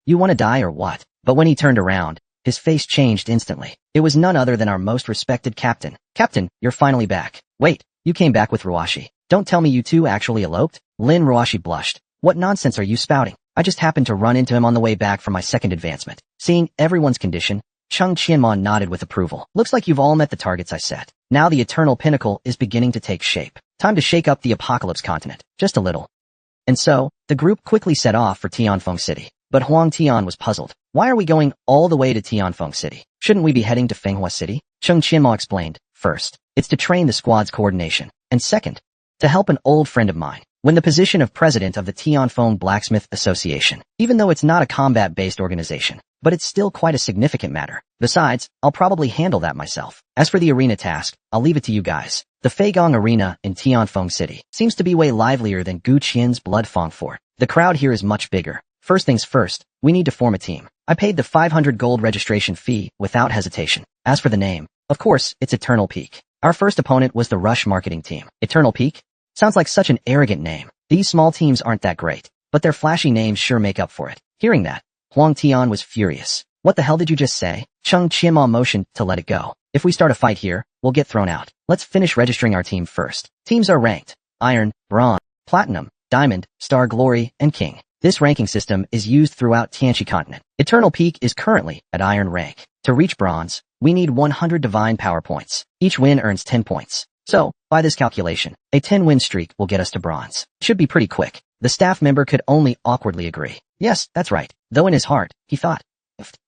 You want to die or what?" But when he turned around, his face changed instantly. It was none other than our most respected captain. "Captain, you're finally back. Wait, you came back with Ruashi. Don't tell me you two actually eloped?" Lin Ruashi blushed. "What nonsense are you spouting? I just happened to run into him on the way back from my second advancement." Seeing everyone's condition, Cheng Qianma nodded with approval. "Looks like you've all met the targets I set. Now the eternal pinnacle is beginning to take shape. Time to shake up the apocalypse continent, just a little." And so, the group quickly set off for Tianfeng City. But Huang Tian was puzzled. "Why are we going all the way to Tianfeng City? Shouldn't we be heading to Fenghua City?" Cheng Qianma explained. "First, it's to train the squad's coordination. And second, to help an old friend of mine win the position of president of the Tianfeng Blacksmith Association. Even though it's not a combat-based organization, but it's still quite a significant matter. Besides, I'll probably handle that myself. As for the arena task, I'll leave it to you guys. The Feigong Arena in Tianfeng City seems to be way livelier than Gu Qian's Bloodfang Fort. The crowd here is much bigger. First things first, we need to form a team. I paid the 500 gold registration fee without hesitation. As for the name, of course, it's Eternal Peak. Our first opponent was the Rush marketing team. Eternal Peak? Sounds like such an arrogant name. These small teams aren't that great, but their flashy names sure make up for it." Hearing that, Huang Tian was furious. What the hell did you just say? Chung Qianma motioned to let it go. If we start a fight here, we'll get thrown out. Let's finish registering our team first. Teams are ranked: Iron, Bronze, Platinum, Diamond, Star Glory, and King. This ranking system is used throughout Tianxi continent. Eternal Peak is currently at Iron rank. To reach Bronze, we need 100 divine power points. Each win earns 10 points. So, by this calculation, a 10-win streak will get us to Bronze. Should be pretty quick. The staff member could only awkwardly agree. Yes, that's right. Though in his heart, he thought,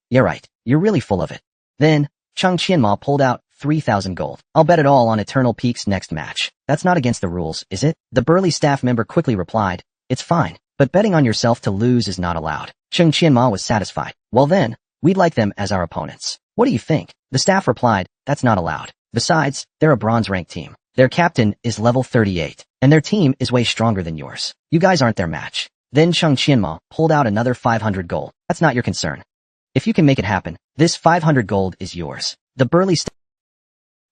yeah right, you're really full of it. Then, Chung Qianma pulled out 3,000 gold. I'll bet it all on Eternal Peak's next match. That's not against the rules, is it? The burly staff member quickly replied, it's fine, but betting on yourself to lose is not allowed. Chung Qianma was satisfied. Well then, we'd like them as our opponents. What do you think? The staff replied, that's not allowed. Besides, they're a bronze rank team. Their captain is level 38, and their team is way stronger than yours. You guys aren't their match. Then Chung Qianma pulled out another 500 gold. That's not your concern. If you can make it happen, this 500 gold is yours. The burly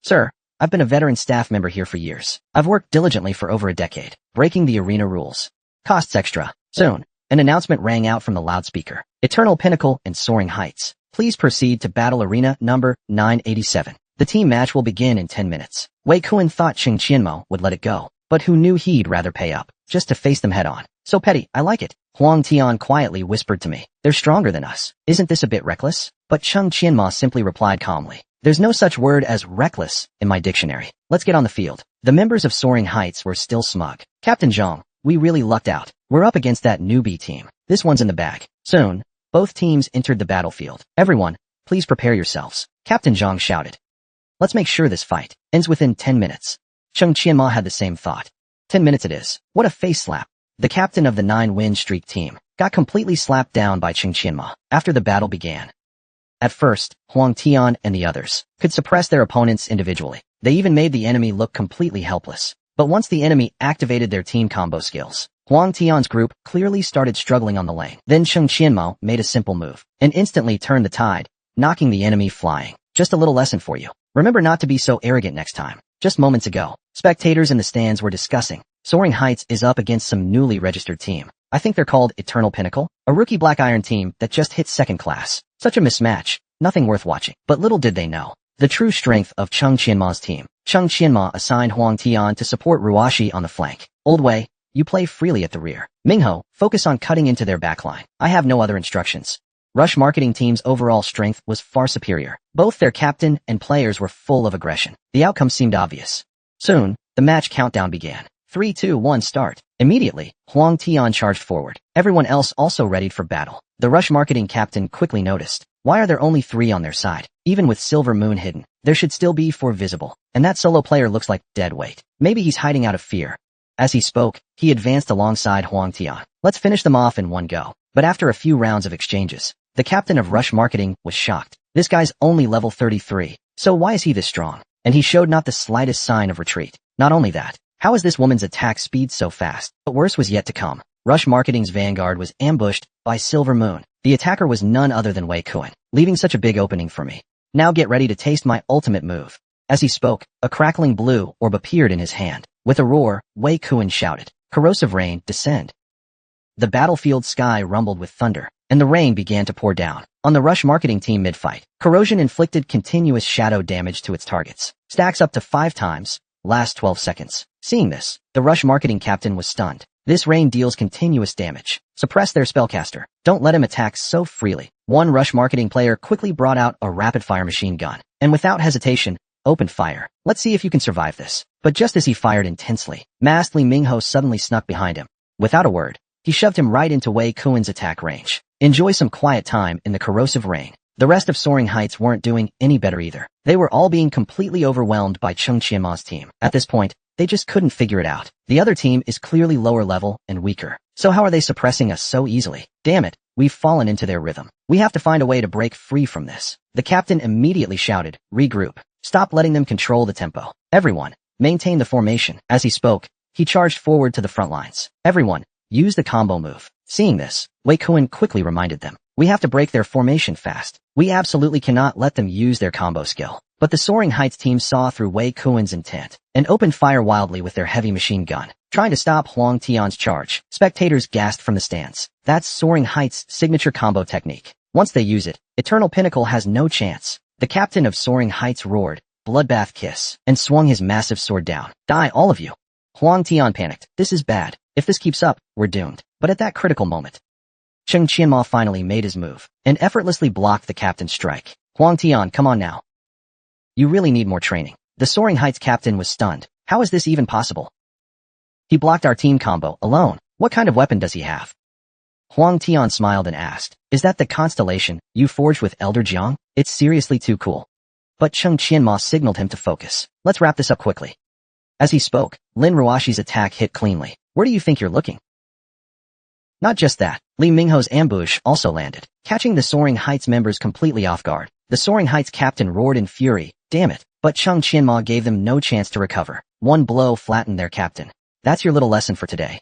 Sir, I've been a veteran staff member here for years. I've worked diligently for over a decade, breaking the arena rules. Costs extra. Soon, an announcement rang out from the loudspeaker. Eternal Pinnacle and Soaring Heights. Please proceed to battle arena number 987. The team match will begin in 10 minutes. Wei Kuan thought Chung Qianma would let it go, but who knew he'd rather pay up, just to face them head on. So petty, I like it. Huang Tian quietly whispered to me. They're stronger than us. Isn't this a bit reckless? But Chung Qianma simply replied calmly. There's no such word as reckless in my dictionary. Let's get on the field. The members of Soaring Heights were still smug. Captain Zhang, we really lucked out. We're up against that newbie team. This one's in the bag. Soon, both teams entered the battlefield. Everyone, please prepare yourselves. Captain Zhang shouted. Let's make sure this fight ends within 10 minutes. Chung Qianma had the same thought. 10 minutes it is. What a face slap. The captain of the 9-win streak team got completely slapped down by Chung Qianma after the battle began. At first, Huang Tian and the others could suppress their opponents individually. They even made the enemy look completely helpless. But once the enemy activated their team combo skills, Huang Tian's group clearly started struggling on the lane. Then Chung Qianma made a simple move and instantly turned the tide, knocking the enemy flying. Just a little lesson for you. Remember not to be so arrogant next time. Just moments ago, spectators in the stands were discussing. Soaring Heights is up against some newly registered team. I think they're called Eternal Pinnacle, a rookie Black Iron team that just hit second class. Such a mismatch, nothing worth watching. But little did they know the true strength of Chung Qianma's team. Chung Qianma assigned Huang Tian to support Ruashi on the flank. Old Wei, you play freely at the rear. Mingho, focus on cutting into their backline. I have no other instructions. Rush Marketing Team's overall strength was far superior. Both their captain and players were full of aggression. The outcome seemed obvious. Soon, the match countdown began. 3, 2, 1, start. Immediately, Huang Tian charged forward. Everyone else also readied for battle. The Rush Marketing captain quickly noticed. Why are there only 3 on their side? Even with Silver Moon hidden, there should still be 4 visible. And that solo player looks like dead weight. Maybe he's hiding out of fear. As he spoke, he advanced alongside Huang Tian. Let's finish them off in one go. But after a few rounds of exchanges, the captain of Rush Marketing was shocked. This guy's only level 33. So why is he this strong? And he showed not the slightest sign of retreat. Not only that, how is this woman's attack speed so fast? But worse was yet to come. Rush Marketing's vanguard was ambushed by Silver Moon. The attacker was none other than Wei Kuan, leaving such a big opening for me. Now get ready to taste my ultimate move. As he spoke, a crackling blue orb appeared in his hand. With a roar, Wei Kuan shouted, "Corrosive rain, descend." The battlefield sky rumbled with thunder, and the rain began to pour down on the Rush Marketing team mid-fight. Corrosion inflicted continuous shadow damage to its targets. Stacks up to 5 times. Last 12 seconds. Seeing this, the Rush Marketing captain was stunned. This rain deals continuous damage. Suppress their spellcaster. Don't let him attack so freely. One Rush Marketing player quickly brought out a rapid-fire machine gun, and without hesitation, opened fire. Let's see if you can survive this. But just as he fired intensely, masked Li Mingho suddenly snuck behind him. Without a word, he shoved him right into Wei Kuan's attack range. Enjoy some quiet time in the corrosive rain. The rest of Soaring Heights weren't doing any better either. They were all being completely overwhelmed by Chung Qianma's team. At this point, they just couldn't figure it out. The other team is clearly lower level and weaker. So how are they suppressing us so easily? Damn it, we've fallen into their rhythm. We have to find a way to break free from this. The captain immediately shouted, "Regroup. Stop letting them control the tempo. Everyone, maintain the formation." As he spoke, he charged forward to the front lines. Everyone, use the combo move. Seeing this, Wei Kuan quickly reminded them. We have to break their formation fast. We absolutely cannot let them use their combo skill. But the Soaring Heights team saw through Wei Kuan's intent and opened fire wildly with their heavy machine gun, trying to stop Huang Tian's charge. Spectators gasped from the stands. That's Soaring Heights' signature combo technique. Once they use it, Eternal Pinnacle has no chance. The captain of Soaring Heights roared, "Bloodbath kiss," and swung his massive sword down. "Die, all of you." Huang Tian panicked. This is bad. If this keeps up, we're doomed. But at that critical moment, Cheng Qianma finally made his move and effortlessly blocked the captain's strike. "Huang Tian, come on now. You really need more training." The Soaring Heights captain was stunned. How is this even possible? He blocked our team combo alone. What kind of weapon does he have? Huang Tian smiled and asked, "Is that the constellation you forged with Elder Jiang? It's seriously too cool." But Cheng Qianma signaled him to focus. "Let's wrap this up quickly." As he spoke, Lin Ruashi's attack hit cleanly. "Where do you think you're looking?" Not just that, Li Mingho's ambush also landed, catching the Soaring Heights members completely off guard. The Soaring Heights captain roared in fury, "Damn it!" But Cheng Qianma gave them no chance to recover. One blow flattened their captain. That's your little lesson for today.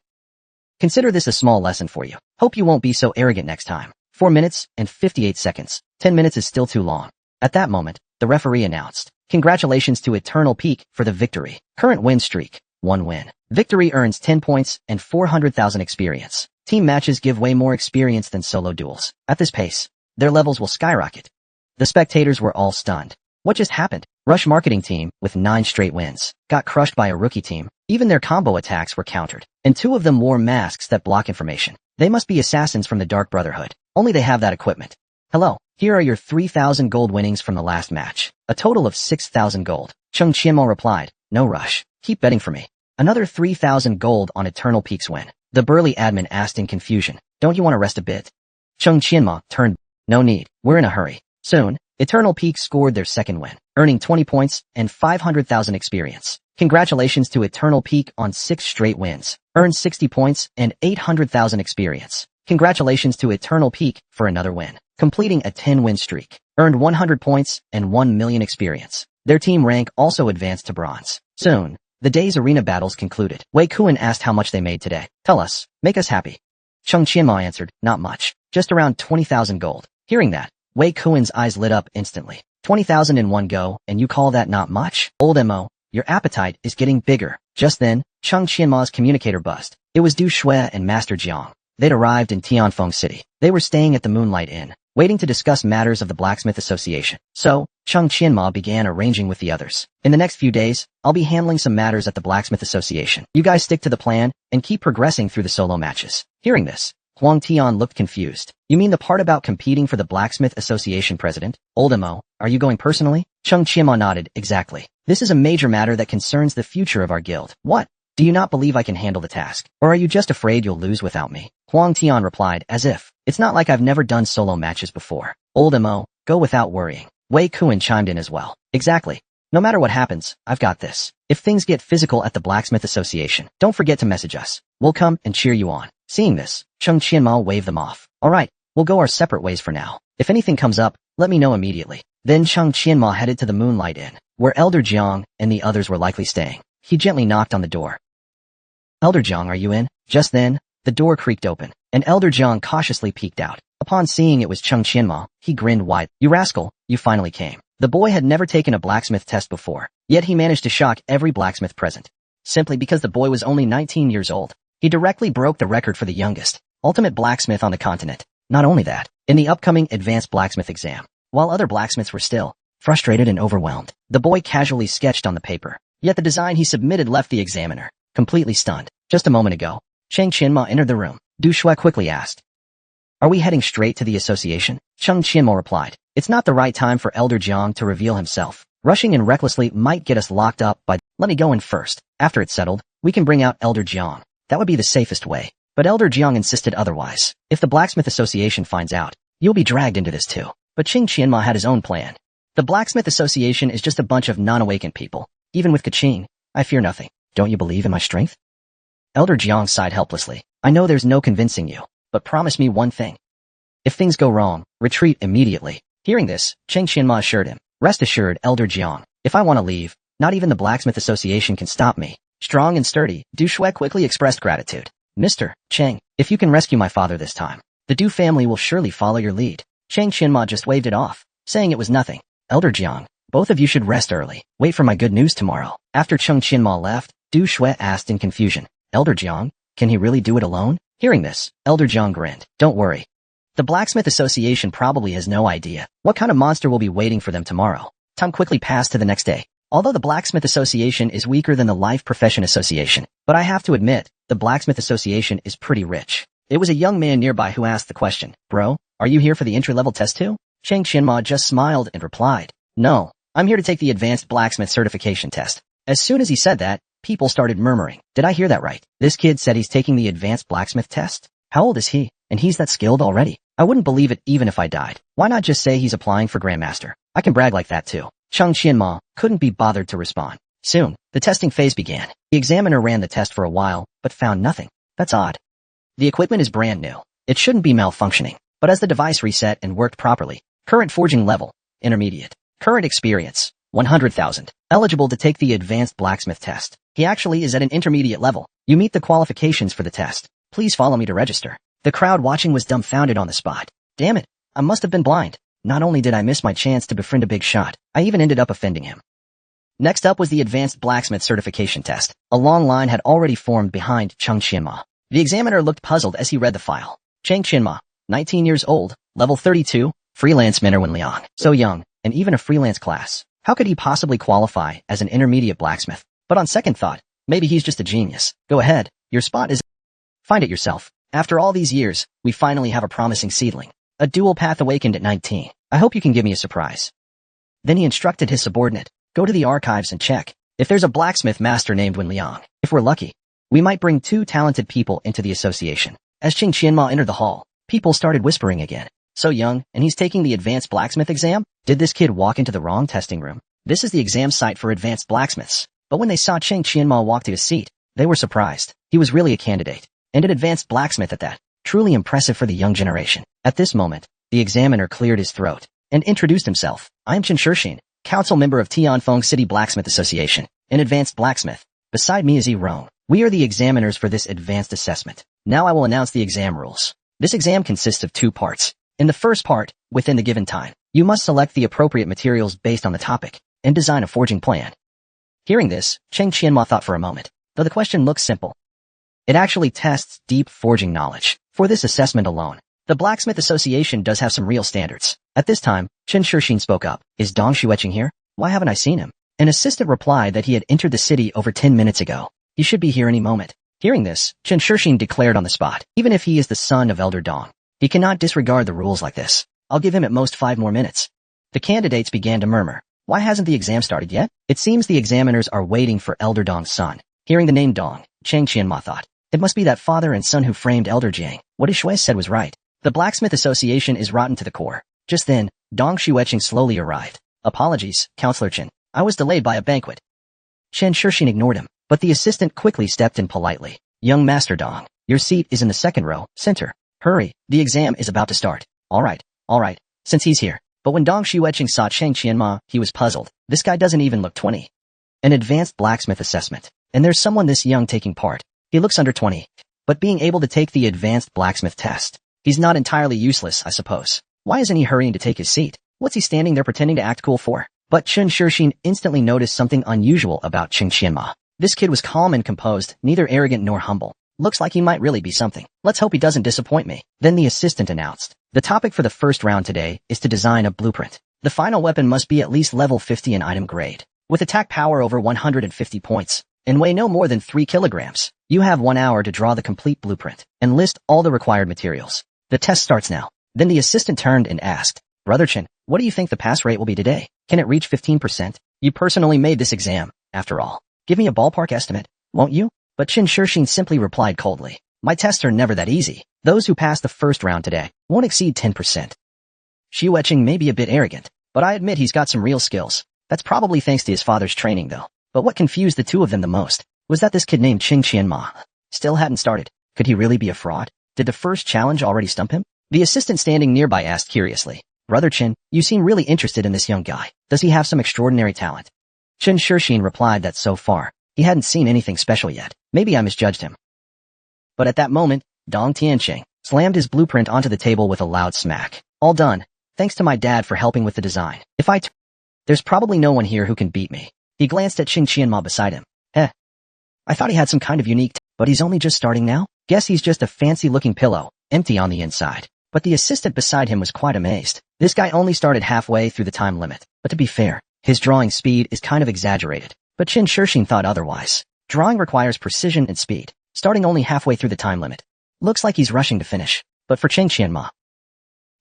Consider this a small lesson for you. Hope you won't be so arrogant next time. 4 minutes and 58 seconds. 10 minutes is still too long. At that moment, the referee announced, "Congratulations to Eternal Peak for the victory. Current win streak, 1 win. Victory earns 10 points and 400,000 experience. Team matches give way more experience than solo duels. At this pace, their levels will skyrocket." The spectators were all stunned. What just happened? Rush marketing team, with 9 straight wins, got crushed by a rookie team. Even their combo attacks were countered, and 2 of them wore masks that block information. They must be assassins from the Dark Brotherhood. Only they have that equipment. Hello, here are your 3,000 gold winnings from the last match. A total of 6,000 gold. Cheng Qianmo replied, "No rush. Keep betting for me." Another 3,000 gold on Eternal Peak's win. The burly admin asked in confusion, "Don't you want to rest a bit?" Cheng Qianmo turned, "No need. We're in a hurry." Soon, Eternal Peak scored their second win, earning 20 points and 500,000 experience. Congratulations to Eternal Peak on 6 straight wins, earned 60 points and 800,000 experience. Congratulations to Eternal Peak for another win, completing a 10-win streak, earned 100 points and 1 million experience. Their team rank also advanced to bronze. Soon, the day's arena battles concluded. Wei Kuan asked how much they made today. "Tell us, make us happy." Cheng Qianma answered, "Not much, just around 20,000 gold." Hearing that, Wei Kuan's eyes lit up instantly. 20,000 in one go, and you call that not much? Old Mo, your appetite is getting bigger. Just then, Cheng Qianma's communicator buzzed. It was Du Shui and Master Jiang. They'd arrived in Tianfeng City. They were staying at the Moonlight Inn, waiting to discuss matters of the Blacksmith Association. So, Cheng Qianma began arranging with the others. "In the next few days, I'll be handling some matters at the Blacksmith Association. You guys stick to the plan and keep progressing through the solo matches." Hearing this, Huang Tian looked confused. "You mean the part about competing for the Blacksmith Association president? Old Mo, are you going personally?" Cheng Qianma nodded, "Exactly. This is a major matter that concerns the future of our guild." "What? Do you not believe I can handle the task? Or are you just afraid you'll lose without me?" Huang Tian replied, as if, "It's not like I've never done solo matches before." "Old Mo, go without worrying." Wei Kuan chimed in as well. "Exactly. No matter what happens, I've got this. If things get physical at the Blacksmith Association, don't forget to message us. We'll come and cheer you on." Seeing this, Cheng Qianma waved them off. "All right, we'll go our separate ways for now. If anything comes up, let me know immediately." Then Cheng Qianma headed to the Moonlight Inn, where Elder Jiang and the others were likely staying. He gently knocked on the door. "Elder Jiang, are you in?" Just then, the door creaked open, and Elder Jiang cautiously peeked out. Upon seeing it was Cheng Qianma, he grinned wide. "You rascal, you finally came." The boy had never taken a blacksmith test before, yet he managed to shock every blacksmith present. Simply because the boy was only 19 years old, he directly broke the record for the youngest ultimate blacksmith on the continent. Not only that, in the upcoming advanced blacksmith exam, while other blacksmiths were still frustrated and overwhelmed, the boy casually sketched on the paper. Yet the design he submitted left the examiner completely stunned. Just a moment ago, Cheng Qianma entered the room. Du Shui quickly asked, "Are we heading straight to the association?" Cheng Qianma replied, "It's not the right time for Elder Jiang to reveal himself. Rushing in recklessly might get us locked up by— Let me go in first. After it's settled, we can bring out Elder Jiang. That would be the safest way." But Elder Jiang insisted otherwise. "If the Blacksmith Association finds out, you'll be dragged into this too." But Cheng Qianma had his own plan. "The Blacksmith Association is just a bunch of non-awakened people. Even with Kaching, I fear nothing. Don't you believe in my strength?" Elder Jiang sighed helplessly. "I know there's no convincing you, but promise me one thing. If things go wrong, retreat immediately." Hearing this, Cheng Qianma assured him, "Rest assured, Elder Jiang, if I want to leave, not even the Blacksmith Association can stop me." Strong and sturdy, Du Shui quickly expressed gratitude. "Mr. Cheng, if you can rescue my father this time, the Du family will surely follow your lead." Cheng Qianma just waved it off, saying it was nothing. "Elder Jiang, both of you should rest early. Wait for my good news tomorrow." After Cheng Qianma left, Du Shui asked in confusion, "Elder Jiang, can he really do it alone?" Hearing this, Elder Jiang grinned. "Don't worry. The Blacksmith Association probably has no idea what kind of monster will be waiting for them tomorrow. Time quickly passed to the next day. Although the Blacksmith Association is weaker than the Life Profession Association, but I have to admit, the Blacksmith Association is pretty rich. It was a young man nearby who asked the question, "Bro, are you here for the entry-level test too?" Chang Qianma just smiled and replied, "No, I'm here to take the Advanced Blacksmith Certification test." As soon as he said that, people started murmuring, "Did I hear that right? This kid said he's taking the Advanced Blacksmith test? How old is he? And he's that skilled already? I wouldn't believe it even if I died. Why not just say he's applying for Grandmaster? I can brag like that too." Chang Qianma couldn't be bothered to respond. Soon, the testing phase began. The examiner ran the test for a while, but found nothing. That's odd. The equipment is brand new. It shouldn't be malfunctioning. But as the device reset and worked properly, current forging level, intermediate. Current experience, 100,000. Eligible to take the advanced blacksmith test. He actually is at an intermediate level. You meet the qualifications for the test. Please follow me to register. The crowd watching was dumbfounded on the spot. Damn it, I must have been blind. Not only did I miss my chance to befriend a big shot, I even ended up offending him. Next up was the Advanced Blacksmith Certification Test. A long line had already formed behind Chang Qianma. The examiner looked puzzled as he read the file. Chang Qianma, 19 years old, level 32, freelance Manhwa Liang. So young, and even a freelance class. How could he possibly qualify as an intermediate blacksmith? But on second thought, maybe he's just a genius. Go ahead, your spot is... Find it yourself. After all these years, we finally have a promising seedling. A dual path awakened at 19. I hope you can give me a surprise. Then he instructed his subordinate, go to the archives and check if there's a blacksmith master named Wen Liang. If we're lucky, we might bring 2 talented people into the association. As Chang Qianma entered the hall, people started whispering again. So young, and he's taking the advanced blacksmith exam? Did this kid walk into the wrong testing room? This is the exam site for advanced blacksmiths. But when they saw Chang Qianma walk to his seat, they were surprised. He was really a candidate, and an advanced blacksmith at that. Truly impressive for the young generation. At this moment, the examiner cleared his throat and introduced himself. I am Chen Shixin, council member of Tianfeng City Blacksmith Association, an advanced blacksmith. Beside me is Yi Rong. We are the examiners for this advanced assessment. Now I will announce the exam rules. This exam consists of 2 parts. In the first part, within the given time, you must select the appropriate materials based on the topic and design a forging plan. Hearing this, Chang Qianma thought for a moment. Though the question looks simple, it actually tests deep forging knowledge. For this assessment alone, the Blacksmith Association does have some real standards. At this time, Chen Shixin spoke up. Is Dong Xueqing here? Why haven't I seen him? An assistant replied that he had entered the city over 10 minutes ago. He should be here any moment. Hearing this, Chen Shixin declared on the spot, even if he is the son of Elder Dong, he cannot disregard the rules like this. I'll give him at most 5 more minutes. The candidates began to murmur. Why hasn't the exam started yet? It seems the examiners are waiting for Elder Dong's son. Hearing the name Dong, Chang Qianma thought, it must be that father and son who framed Elder Jiang. What his Shui said was right. The Blacksmith Association is rotten to the core. Just then, Dong Xueqing slowly arrived. Apologies, Counselor Chen. I was delayed by a banquet. Chen Shixin ignored him, but the assistant quickly stepped in politely. Young Master Dong, your seat is in the second row, center. Hurry, the exam is about to start. All right, since he's here. But when Dong Xueqing saw Chang Qianma, he was puzzled. This guy doesn't even look 20. An advanced blacksmith assessment. And there's someone this young taking part. He looks under 20. But being able to take the advanced blacksmith test, he's not entirely useless, I suppose. Why isn't he hurrying to take his seat? What's he standing there pretending to act cool for? But Chen Shixin instantly noticed something unusual about Chang Qianma. This kid was calm and composed, neither arrogant nor humble. Looks like he might really be something. Let's hope he doesn't disappoint me. Then the assistant announced. The topic for the first round today is to design a blueprint. The final weapon must be at least level 50 in item grade, with attack power over 150 points, and weigh no more than 3 kilograms. You have 1 hour to draw the complete blueprint and list all the required materials. The test starts now. Then the assistant turned and asked, Brother Chen, what do you think the pass rate will be today? Can it reach 15%? You personally made this exam, after all. Give me a ballpark estimate, won't you? But Chen Shixin simply replied coldly. My tests are never that easy. Those who pass the first round today won't exceed 10%. Xueqing may be a bit arrogant, but I admit he's got some real skills. That's probably thanks to his father's training though. But what confused the 2 of them the most was that this kid named Chang Qianma still hadn't started. Could he really be a fraud? Did the first challenge already stump him? The assistant standing nearby asked curiously. Brother Chen, you seem really interested in this young guy. Does he have some extraordinary talent? Chen Shixin replied that so far, he hadn't seen anything special yet. Maybe I misjudged him. But at that moment, Dong Tianqing slammed his blueprint onto the table with a loud smack. All done. Thanks to my dad for helping with the design. There's probably no one here who can beat me. He glanced at Chang Qianma beside him. I thought he had some kind of unique but he's only just starting now? Guess he's just a fancy-looking pillow, empty on the inside. But the assistant beside him was quite amazed. This guy only started halfway through the time limit. But to be fair, his drawing speed is kind of exaggerated. But Qin Shixin thought otherwise. Drawing requires precision and speed, starting only halfway through the time limit. Looks like he's rushing to finish. But for Cheng Qianma,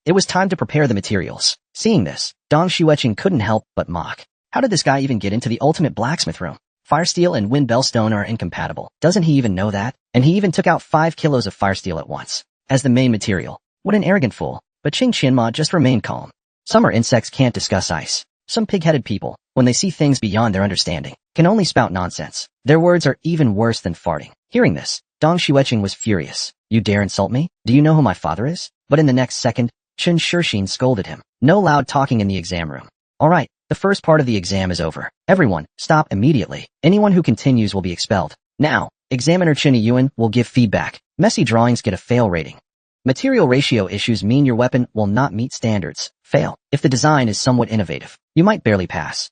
it was time to prepare the materials. Seeing this, Dong Xueqing couldn't help but mock. How did this guy even get into the ultimate blacksmith room? Fire steel and wind bellstone are incompatible. Doesn't he even know that? And he even took out 5 kilos of fire steel at once as the main material. What an arrogant fool. But Qing Qianma just remained calm. Summer insects can't discuss ice. Some pig-headed people, when they see things beyond their understanding, can only spout nonsense. Their words are even worse than farting. Hearing this, Dong Xueqing was furious. You dare insult me? Do you know who my father is? But in the next second, Qin Shixin scolded him. No loud talking in the exam room. Alright, the first part of the exam is over. Everyone, stop immediately. Anyone who continues will be expelled. Now, examiner Qin Yuan will give feedback. Messy drawings get a fail rating. Material ratio issues mean your weapon will not meet standards. Fail. If the design is somewhat innovative, you might barely pass.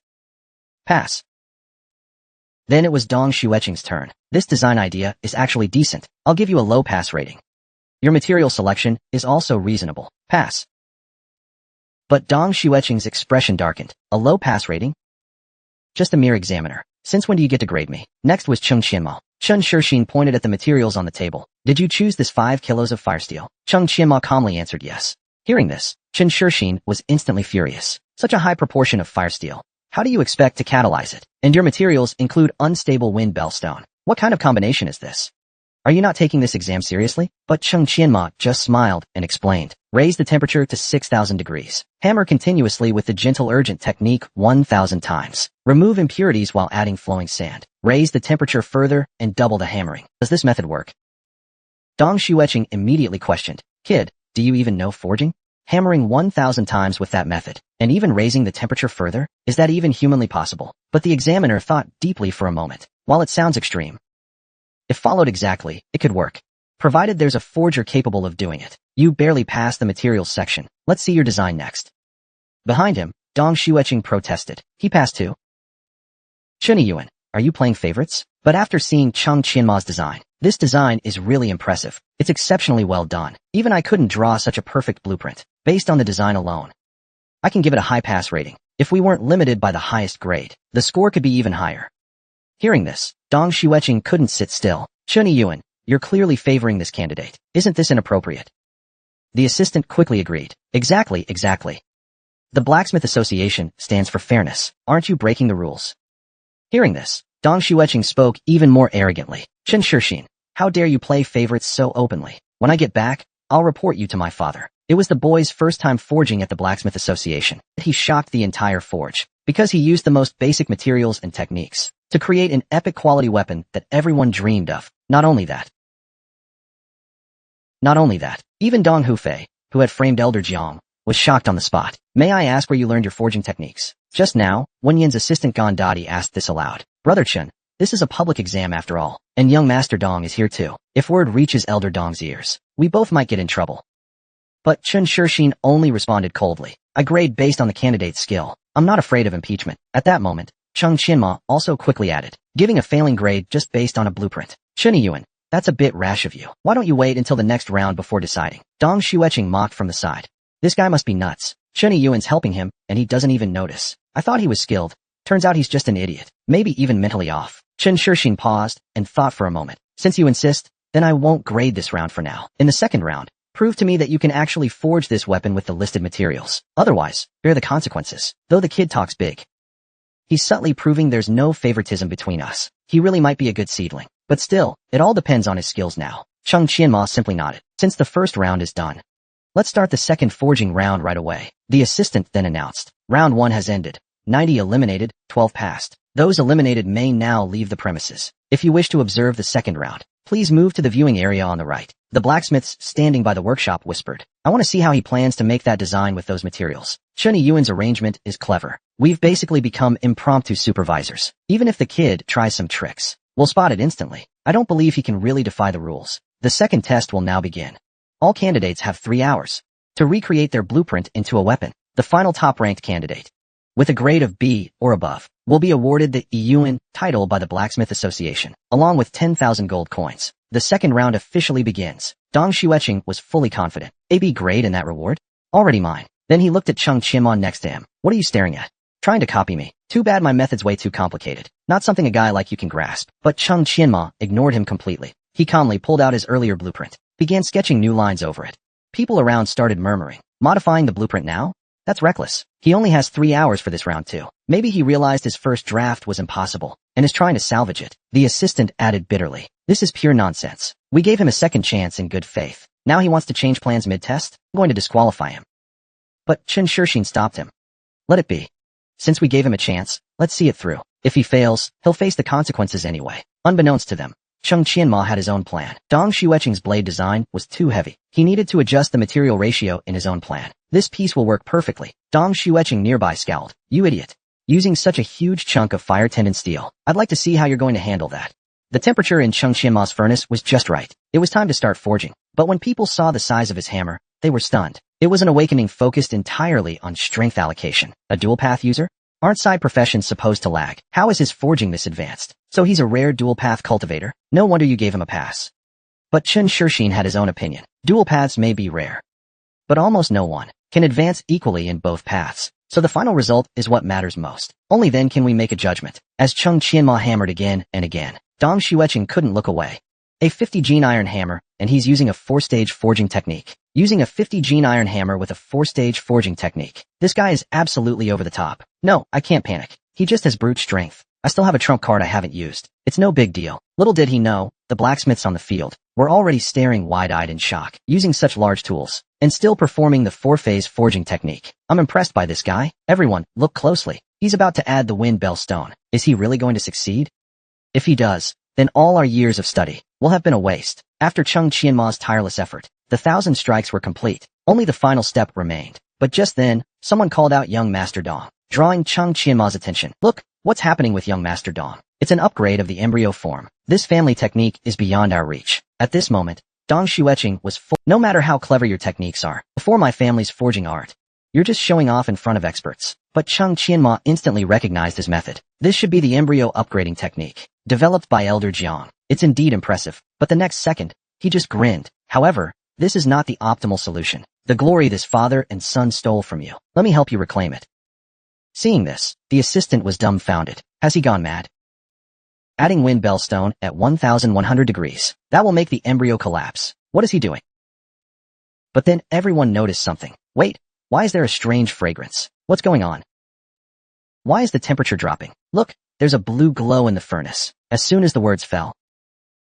Pass. Then it was Dong Xueqing's turn. This design idea is actually decent. I'll give you a low pass rating. Your material selection is also reasonable. Pass. But Dong Xueqing's expression darkened. A low pass rating? Just a mere examiner. Since when do you get to grade me? Next was Cheng Qianma. Chen Shixin pointed at the materials on the table. Did you choose this 5 kilos of fire steel? Cheng Qianma calmly answered yes. Hearing this, Chen Shixin was instantly furious. Such a high proportion of fire steel. How do you expect to catalyze it? And your materials include unstable wind bellstone. What kind of combination is this? Are you not taking this exam seriously? But Cheng Qianma just smiled and explained. Raise the temperature to 6,000 degrees. Hammer continuously with the gentle urgent technique 1,000 times. Remove impurities while adding flowing sand. Raise the temperature further and double the hammering. Does this method work? Dong Xueqing immediately questioned. Kid, do you even know forging? Hammering 1,000 times with that method, and even raising the temperature further? Is that even humanly possible? But the examiner thought deeply for a moment. While it sounds extreme, if followed exactly, it could work. Provided there's a forger capable of doing it. You barely passed the materials section. Let's see your design next. Behind him, Dong Xueqing protested. He passed too. Qin Yuan, are you playing favorites? But after seeing Cheng Qianma's design, this design is really impressive. It's exceptionally well done. Even I couldn't draw such a perfect blueprint, based on the design alone. I can give it a high pass rating. If we weren't limited by the highest grade, the score could be even higher. Hearing this, Dong Xueqing couldn't sit still. Qin Yuan, you're clearly favoring this candidate. Isn't this inappropriate? The assistant quickly agreed. Exactly. The Blacksmith Association stands for fairness. Aren't you breaking the rules? Hearing this, Dong Xueqing spoke even more arrogantly. Qin Shixin, how dare you play favorites so openly? When I get back, I'll report you to my father. It was the boy's first time forging at the Blacksmith Association. He shocked the entire forge, because he used the most basic materials and techniques to create an epic quality weapon that everyone dreamed of. Not only that, even Dong Hufei, who had framed Elder Jiang, was shocked on the spot. May I ask where you learned your forging techniques? Just now, Wenyan's assistant Gandadi asked this aloud. Brother Chen, this is a public exam after all, and young Master Dong is here too. If word reaches Elder Dong's ears, we both might get in trouble. But Chen Shixin only responded coldly. I grade based on the candidate's skill. I'm not afraid of impeachment. At that moment, Cheng Qianma also quickly added, giving a failing grade just based on a blueprint. Qin Yuan, that's a bit rash of you. Why don't you wait until the next round before deciding? Dong Xueqing mocked from the side. This guy must be nuts. Qin Yuan's helping him, and he doesn't even notice. I thought he was skilled. Turns out he's just an idiot. Maybe even mentally off. Qin Shixin paused and thought for a moment. Since you insist, then I won't grade this round for now. In the second round, prove to me that you can actually forge this weapon with the listed materials. Otherwise, bear the consequences. Though the kid talks big, he's subtly proving there's no favoritism between us. He really might be a good seedling. But still, it all depends on his skills now. Cheng Qianma simply nodded. Since the first round is done, let's start the second forging round right away. The assistant then announced. Round 1 has ended. 90 eliminated, 12 passed. Those eliminated may now leave the premises. If you wish to observe the second round, please move to the viewing area on the right. The blacksmiths standing by the workshop whispered. I want to see how he plans to make that design with those materials. Qin Yuan's arrangement is clever. We've basically become impromptu supervisors. Even if the kid tries some tricks, we'll spot it instantly. I don't believe he can really defy the rules. The second test will now begin. All candidates have 3 hours to recreate their blueprint into a weapon. The final top-ranked candidate, with a grade of B or above, will be awarded the Yuan title by the Blacksmith Association, along with 10,000 gold coins. The second round officially begins. Dong Xueqing was fully confident. AB grade in that reward? Already mine. Then he looked at Chung Qianma next to him. What are you staring at? Trying to copy me. Too bad my method's way too complicated. Not something a guy like you can grasp. But Chung Qianma ignored him completely. He calmly pulled out his earlier blueprint, began sketching new lines over it. People around started murmuring. Modifying the blueprint now? That's reckless. He only has 3 hours for this round too. Maybe he realized his first draft was impossible, and is trying to salvage it. The assistant added bitterly. This is pure nonsense. We gave him a second chance in good faith. Now he wants to change plans mid-test? I'm going to disqualify him. But Chen Shixin stopped him. Let it be. Since we gave him a chance, let's see it through. If he fails, he'll face the consequences anyway. Unbeknownst to them, Chung Qianma had his own plan. Dong Xueqing's blade design was too heavy. He needed to adjust the material ratio in his own plan. This piece will work perfectly. Dong Xueqing nearby scowled. You idiot. Using such a huge chunk of fire-tended steel. I'd like to see how you're going to handle that. The temperature in Chung Qianma's furnace was just right. It was time to start forging. But when people saw the size of his hammer, they were stunned. It was an awakening focused entirely on strength allocation. A dual-path user? Aren't side professions supposed to lag? How is his forging this advanced? So he's a rare dual-path cultivator? No wonder you gave him a pass. But Chen Shixin had his own opinion. Dual paths may be rare, but almost no one can advance equally in both paths. So the final result is what matters most. Only then can we make a judgment. As Chung Qianma hammered again and again, Dong Xueqing couldn't look away. A 50-gene iron hammer, and he's using a 4-stage forging technique. Using a 50-gene iron hammer with a 4-stage forging technique. This guy is absolutely over the top. No, I can't panic. He just has brute strength. I still have a trump card I haven't used. It's no big deal. Little did he know, the blacksmiths on the field were already staring wide-eyed in shock, using such large tools, and still performing the 4-phase forging technique. I'm impressed by this guy. Everyone, look closely. He's about to add the wind bell stone. Is he really going to succeed? If he does, then all our years of study will have been a waste. After Chung Qianma's tireless effort, the 1,000 strikes were complete. Only the final step remained. But just then, someone called out young Master Dong, drawing Chung Qianma's attention. Look, what's happening with young Master Dong? It's an upgrade of the embryo form. This family technique is beyond our reach. At this moment, Dong Xueqing was full. No matter how clever your techniques are, before my family's forging art, you're just showing off in front of experts. But Chung Qianma instantly recognized his method. This should be the embryo upgrading technique, developed by Elder Jiang. It's indeed impressive, but the next second, he just grinned. However, this is not the optimal solution. The glory this father and son stole from you. Let me help you reclaim it. Seeing this, the assistant was dumbfounded. Has he gone mad? Adding wind bell stone at 1,100 degrees. That will make the embryo collapse. What is he doing? But then everyone noticed something. Wait, why is there a strange fragrance? What's going on? Why is the temperature dropping? Look, there's a blue glow in the furnace. As soon as the words fell,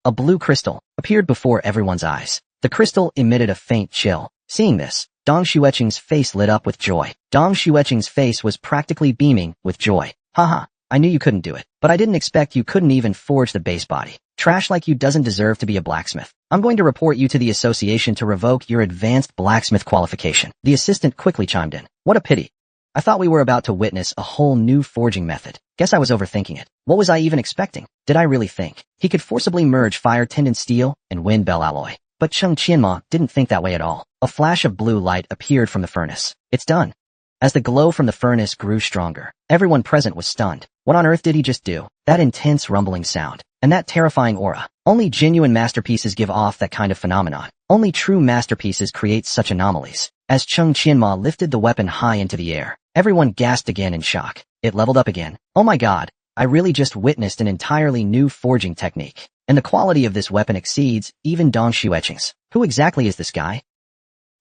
a blue crystal appeared before everyone's eyes. The crystal emitted a faint chill. Seeing this, Dong Xueqing's face lit up with joy. Dong Xueqing's face was practically beaming with joy. Haha, I knew you couldn't do it, but I didn't expect you couldn't even forge the base body. Trash like you doesn't deserve to be a blacksmith. I'm going to report you to the association to revoke your advanced blacksmith qualification. The assistant quickly chimed in. What a pity. I thought we were about to witness a whole new forging method. Guess I was overthinking it. What was I even expecting? Did I really think he could forcibly merge fire-tended steel and wind bell alloy? But Chung Qianma didn't think that way at all. A flash of blue light appeared from the furnace. It's done. As the glow from the furnace grew stronger, everyone present was stunned. What on earth did he just do? That intense rumbling sound, and that terrifying aura. Only genuine masterpieces give off that kind of phenomenon. Only true masterpieces create such anomalies. As Chung Qianma lifted the weapon high into the air, everyone gasped again in shock. It leveled up again. Oh my god, I really just witnessed an entirely new forging technique. And the quality of this weapon exceeds even Dong Xueqing's. Who exactly is this guy?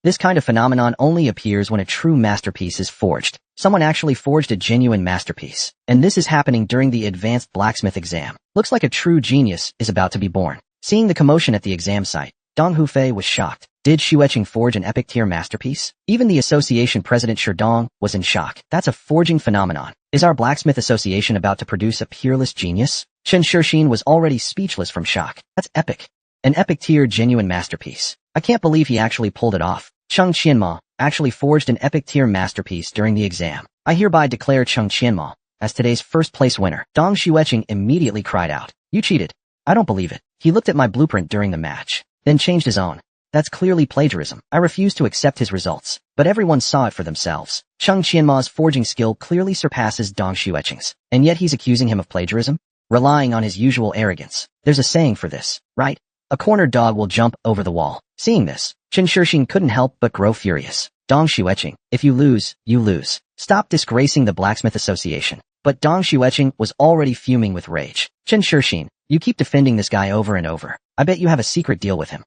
This kind of phenomenon only appears when a true masterpiece is forged. Someone actually forged a genuine masterpiece. And this is happening during the advanced blacksmith exam. Looks like a true genius is about to be born. Seeing the commotion at the exam site, Dong Hufei was shocked. Did Xueqing forge an epic tier masterpiece? Even the association president Sherdong was in shock. That's a forging phenomenon. Is our blacksmith association about to produce a peerless genius? Chen Shixin was already speechless from shock. That's epic. An epic tier genuine masterpiece. I can't believe he actually pulled it off. Chung Qianma actually forged an epic tier masterpiece during the exam. I hereby declare Chung Qianma as today's first place winner. Dong Xueqing immediately cried out. You cheated. I don't believe it. He looked at my blueprint during the match, then changed his own. That's clearly plagiarism. I refuse to accept his results. But everyone saw it for themselves. Cheng Qianma's forging skill clearly surpasses Dong Xueqing's. And yet he's accusing him of plagiarism? Relying on his usual arrogance. There's a saying for this, right? A cornered dog will jump over the wall. Seeing this, Chen Shixing couldn't help but grow furious. Dong Xueqing, if you lose, you lose. Stop disgracing the Blacksmith Association. But Dong Xueqing was already fuming with rage. Chen Shixing, you keep defending this guy over and over. I bet you have a secret deal with him.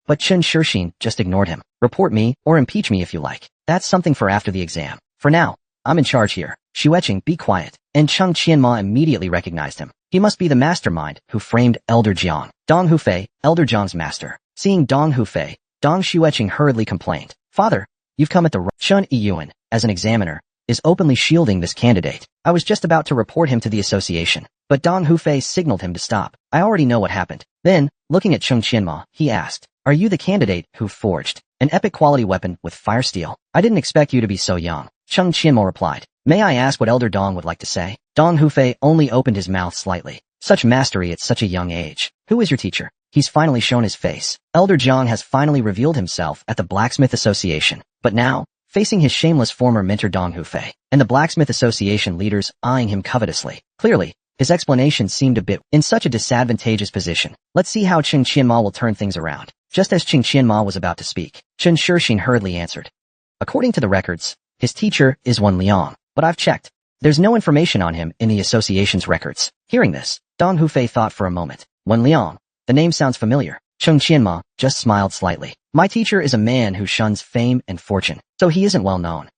But Chen Shixing just ignored him. Report me, or impeach me if you like. That's something for after the exam. For now, I'm in charge here. Xueqing, be quiet. And Cheng Qianma immediately recognized him. He must be the mastermind who framed Elder Jiang. Dong Hufei, Elder Jiang's master. Seeing Dong Hufei, Dong Xueqing hurriedly complained. Father, you've come at the right. Shun Yiyuan, as an examiner, is openly shielding this candidate. I was just about to report him to the association, but Dong Hufei signaled him to stop. I already know what happened. Then, looking at Cheng Qianma, he asked, are you the candidate who forged an epic quality weapon with fire steel? I didn't expect you to be so young. Cheng Qianma replied. May I ask what Elder Dong would like to say? Dong Hufei only opened his mouth slightly. Such mastery at such a young age. Who is your teacher? He's finally shown his face. Elder Jiang has finally revealed himself at the Blacksmith Association. But now, facing his shameless former mentor Dong Hufei, and the Blacksmith Association leaders eyeing him covetously. Clearly, his explanation seemed a bit in such a disadvantageous position. Let's see how Cheng Qianma will turn things around. Just as Cheng Qianma was about to speak, Chen Shixing hurriedly answered. According to the records, his teacher is Wen Liang, but I've checked. There's no information on him in the association's records. Hearing this, Dong Hufei thought for a moment. Wen Liang, the name sounds familiar. Cheng Qianma just smiled slightly. My teacher is a man who shuns fame and fortune, so he isn't well known.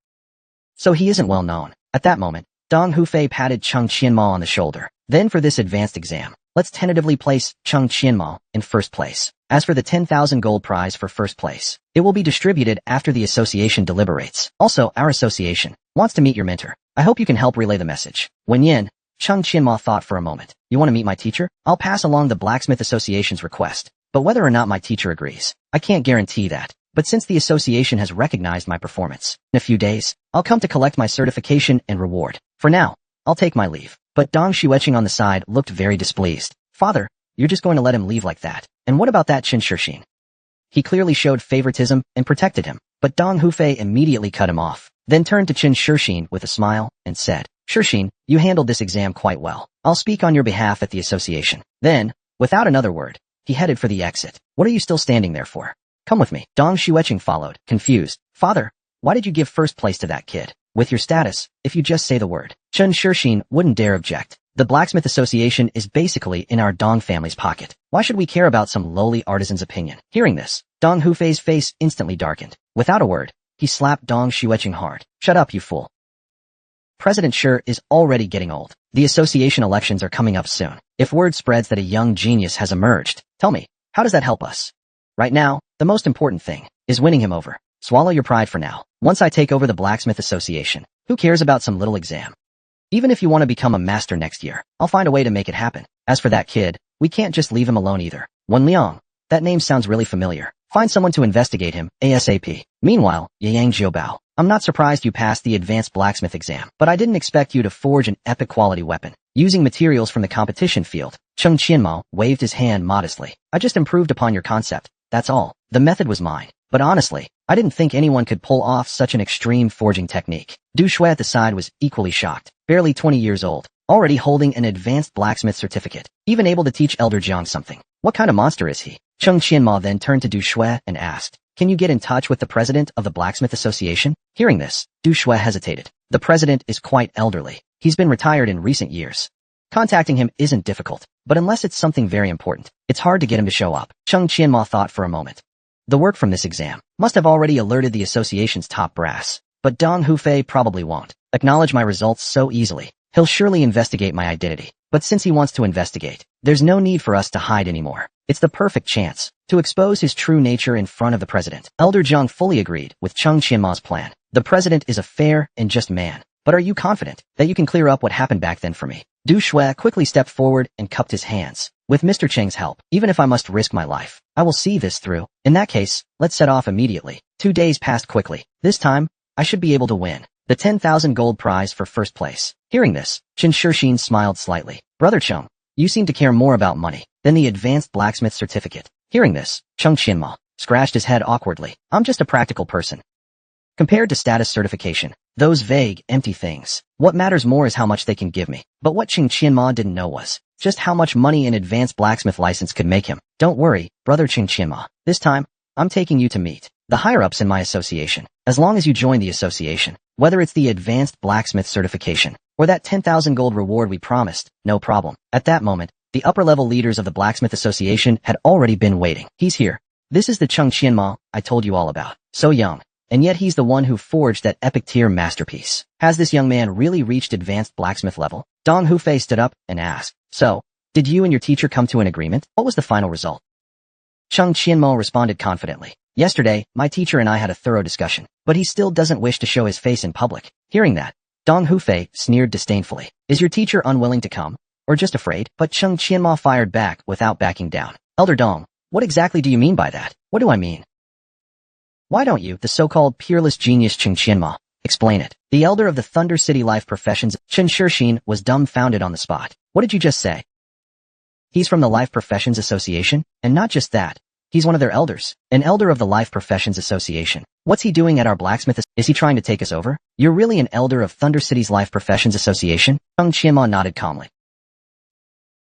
At that moment, Dong Hufei patted Cheng Qianma on the shoulder. Then for this advanced exam, let's tentatively place Cheng Qianma in first place. As for the 10,000 gold prize for first place, it will be distributed after the association deliberates. Also, our association wants to meet your mentor. I hope you can help relay the message. Wen Yin, Cheng Qianma thought for a moment. You want to meet my teacher? I'll pass along the Blacksmith Association's request. But whether or not my teacher agrees, I can't guarantee that. But since the association has recognized my performance, in a few days, I'll come to collect my certification and reward. For now, I'll take my leave. But Dong Xueqing on the side looked very displeased. Father, you're just going to let him leave like that? And what about that Chen Shixing? He clearly showed favoritism and protected him. But Dong Hufei immediately cut him off, then turned to Chen Shixing with a smile and said, Shixing, you handled this exam quite well. I'll speak on your behalf at the association. Then, without another word, he headed for the exit. What are you still standing there for? Come with me. Dong Xueqing followed, confused. Father, why did you give first place to that kid? With your status, if you just say the word. Chen Shixing wouldn't dare object. The Blacksmith Association is basically in our Dong family's pocket. Why should we care about some lowly artisan's opinion? Hearing this, Dong Hufei's face instantly darkened. Without a word, he slapped Dong Xueqing hard. Shut up, you fool. President Shi is already getting old. The association elections are coming up soon. If word spreads that a young genius has emerged, tell me, how does that help us? Right now, the most important thing is winning him over. Swallow your pride for now. Once I take over the Blacksmith Association, who cares about some little exam? Even if you want to become a master next year, I'll find a way to make it happen. As for that kid, we can't just leave him alone either. Wen Liang, that name sounds really familiar. Find someone to investigate him, ASAP. Meanwhile, Yang Jiubao, I'm not surprised you passed the advanced blacksmith exam, but I didn't expect you to forge an epic quality weapon using materials from the competition field. Cheng Qianma waved his hand modestly. I just improved upon your concept, that's all. The method was mine. But honestly, I didn't think anyone could pull off such an extreme forging technique. Du Shui at the side was equally shocked. Barely 20 years old, already holding an advanced blacksmith certificate, even able to teach Elder Jiang something. What kind of monster is he? Cheng Qianma then turned to Du Shui and asked, can you get in touch with the president of the Blacksmith Association? Hearing this, Du Shui hesitated. The president is quite elderly. He's been retired in recent years. Contacting him isn't difficult, but unless it's something very important, it's hard to get him to show up. Cheng Qianma thought for a moment. The work from this exam must have already alerted the association's top brass, but Dong Hufei probably won't acknowledge my results so easily. He'll surely investigate my identity. But since he wants to investigate, there's no need for us to hide anymore. It's the perfect chance to expose his true nature in front of the president. Elder Jiang fully agreed with Cheng Qianma's plan. The president is a fair and just man. But are you confident that you can clear up what happened back then for me? Du Shui quickly stepped forward and cupped his hands. With Mr. Cheng's help, even if I must risk my life, I will see this through. In that case, let's set off immediately. 2 days passed quickly. This time, I should be able to win the 10,000 gold prize for first place. Hearing this, Chen Shixing smiled slightly. Brother Cheng, you seem to care more about money than the advanced blacksmith certificate. Hearing this, Cheng Qianma scratched his head awkwardly. I'm just a practical person. Compared to status certification, those vague, empty things, what matters more is how much they can give me. But what Qing Qianma didn't know was just how much money an advanced blacksmith license could make him. Don't worry, brother Qing Qianma. This time, I'm taking you to meet the higher-ups in my association. As long as you join the association, whether it's the advanced blacksmith certification or that 10,000 gold reward we promised, no problem. At that moment, the upper-level leaders of the blacksmith association had already been waiting. He's here. This is the Qing Qianma I told you all about. So young. And yet he's the one who forged that epic tier masterpiece. Has this young man really reached advanced blacksmith level? Dong Hufei stood up and asked, so, did you and your teacher come to an agreement? What was the final result? Qing Qianmo responded confidently. Yesterday, my teacher and I had a thorough discussion, but he still doesn't wish to show his face in public. Hearing that, Dong Hufei sneered disdainfully. Is your teacher unwilling to come? Or just afraid? But Qing Qianmo fired back without backing down. Elder Dong, what exactly do you mean by that? What do I mean? Why don't you, the so-called peerless genius Qing Qianma, explain it? The elder of the Thunder City Life Professions, Qin Shixin, was dumbfounded on the spot. What did you just say? He's from the Life Professions Association, and not just that. He's one of their elders, an elder of the Life Professions Association. What's he doing at our blacksmith? Is he trying to take us over? You're really an elder of Thunder City's Life Professions Association? Qing Qianma nodded calmly.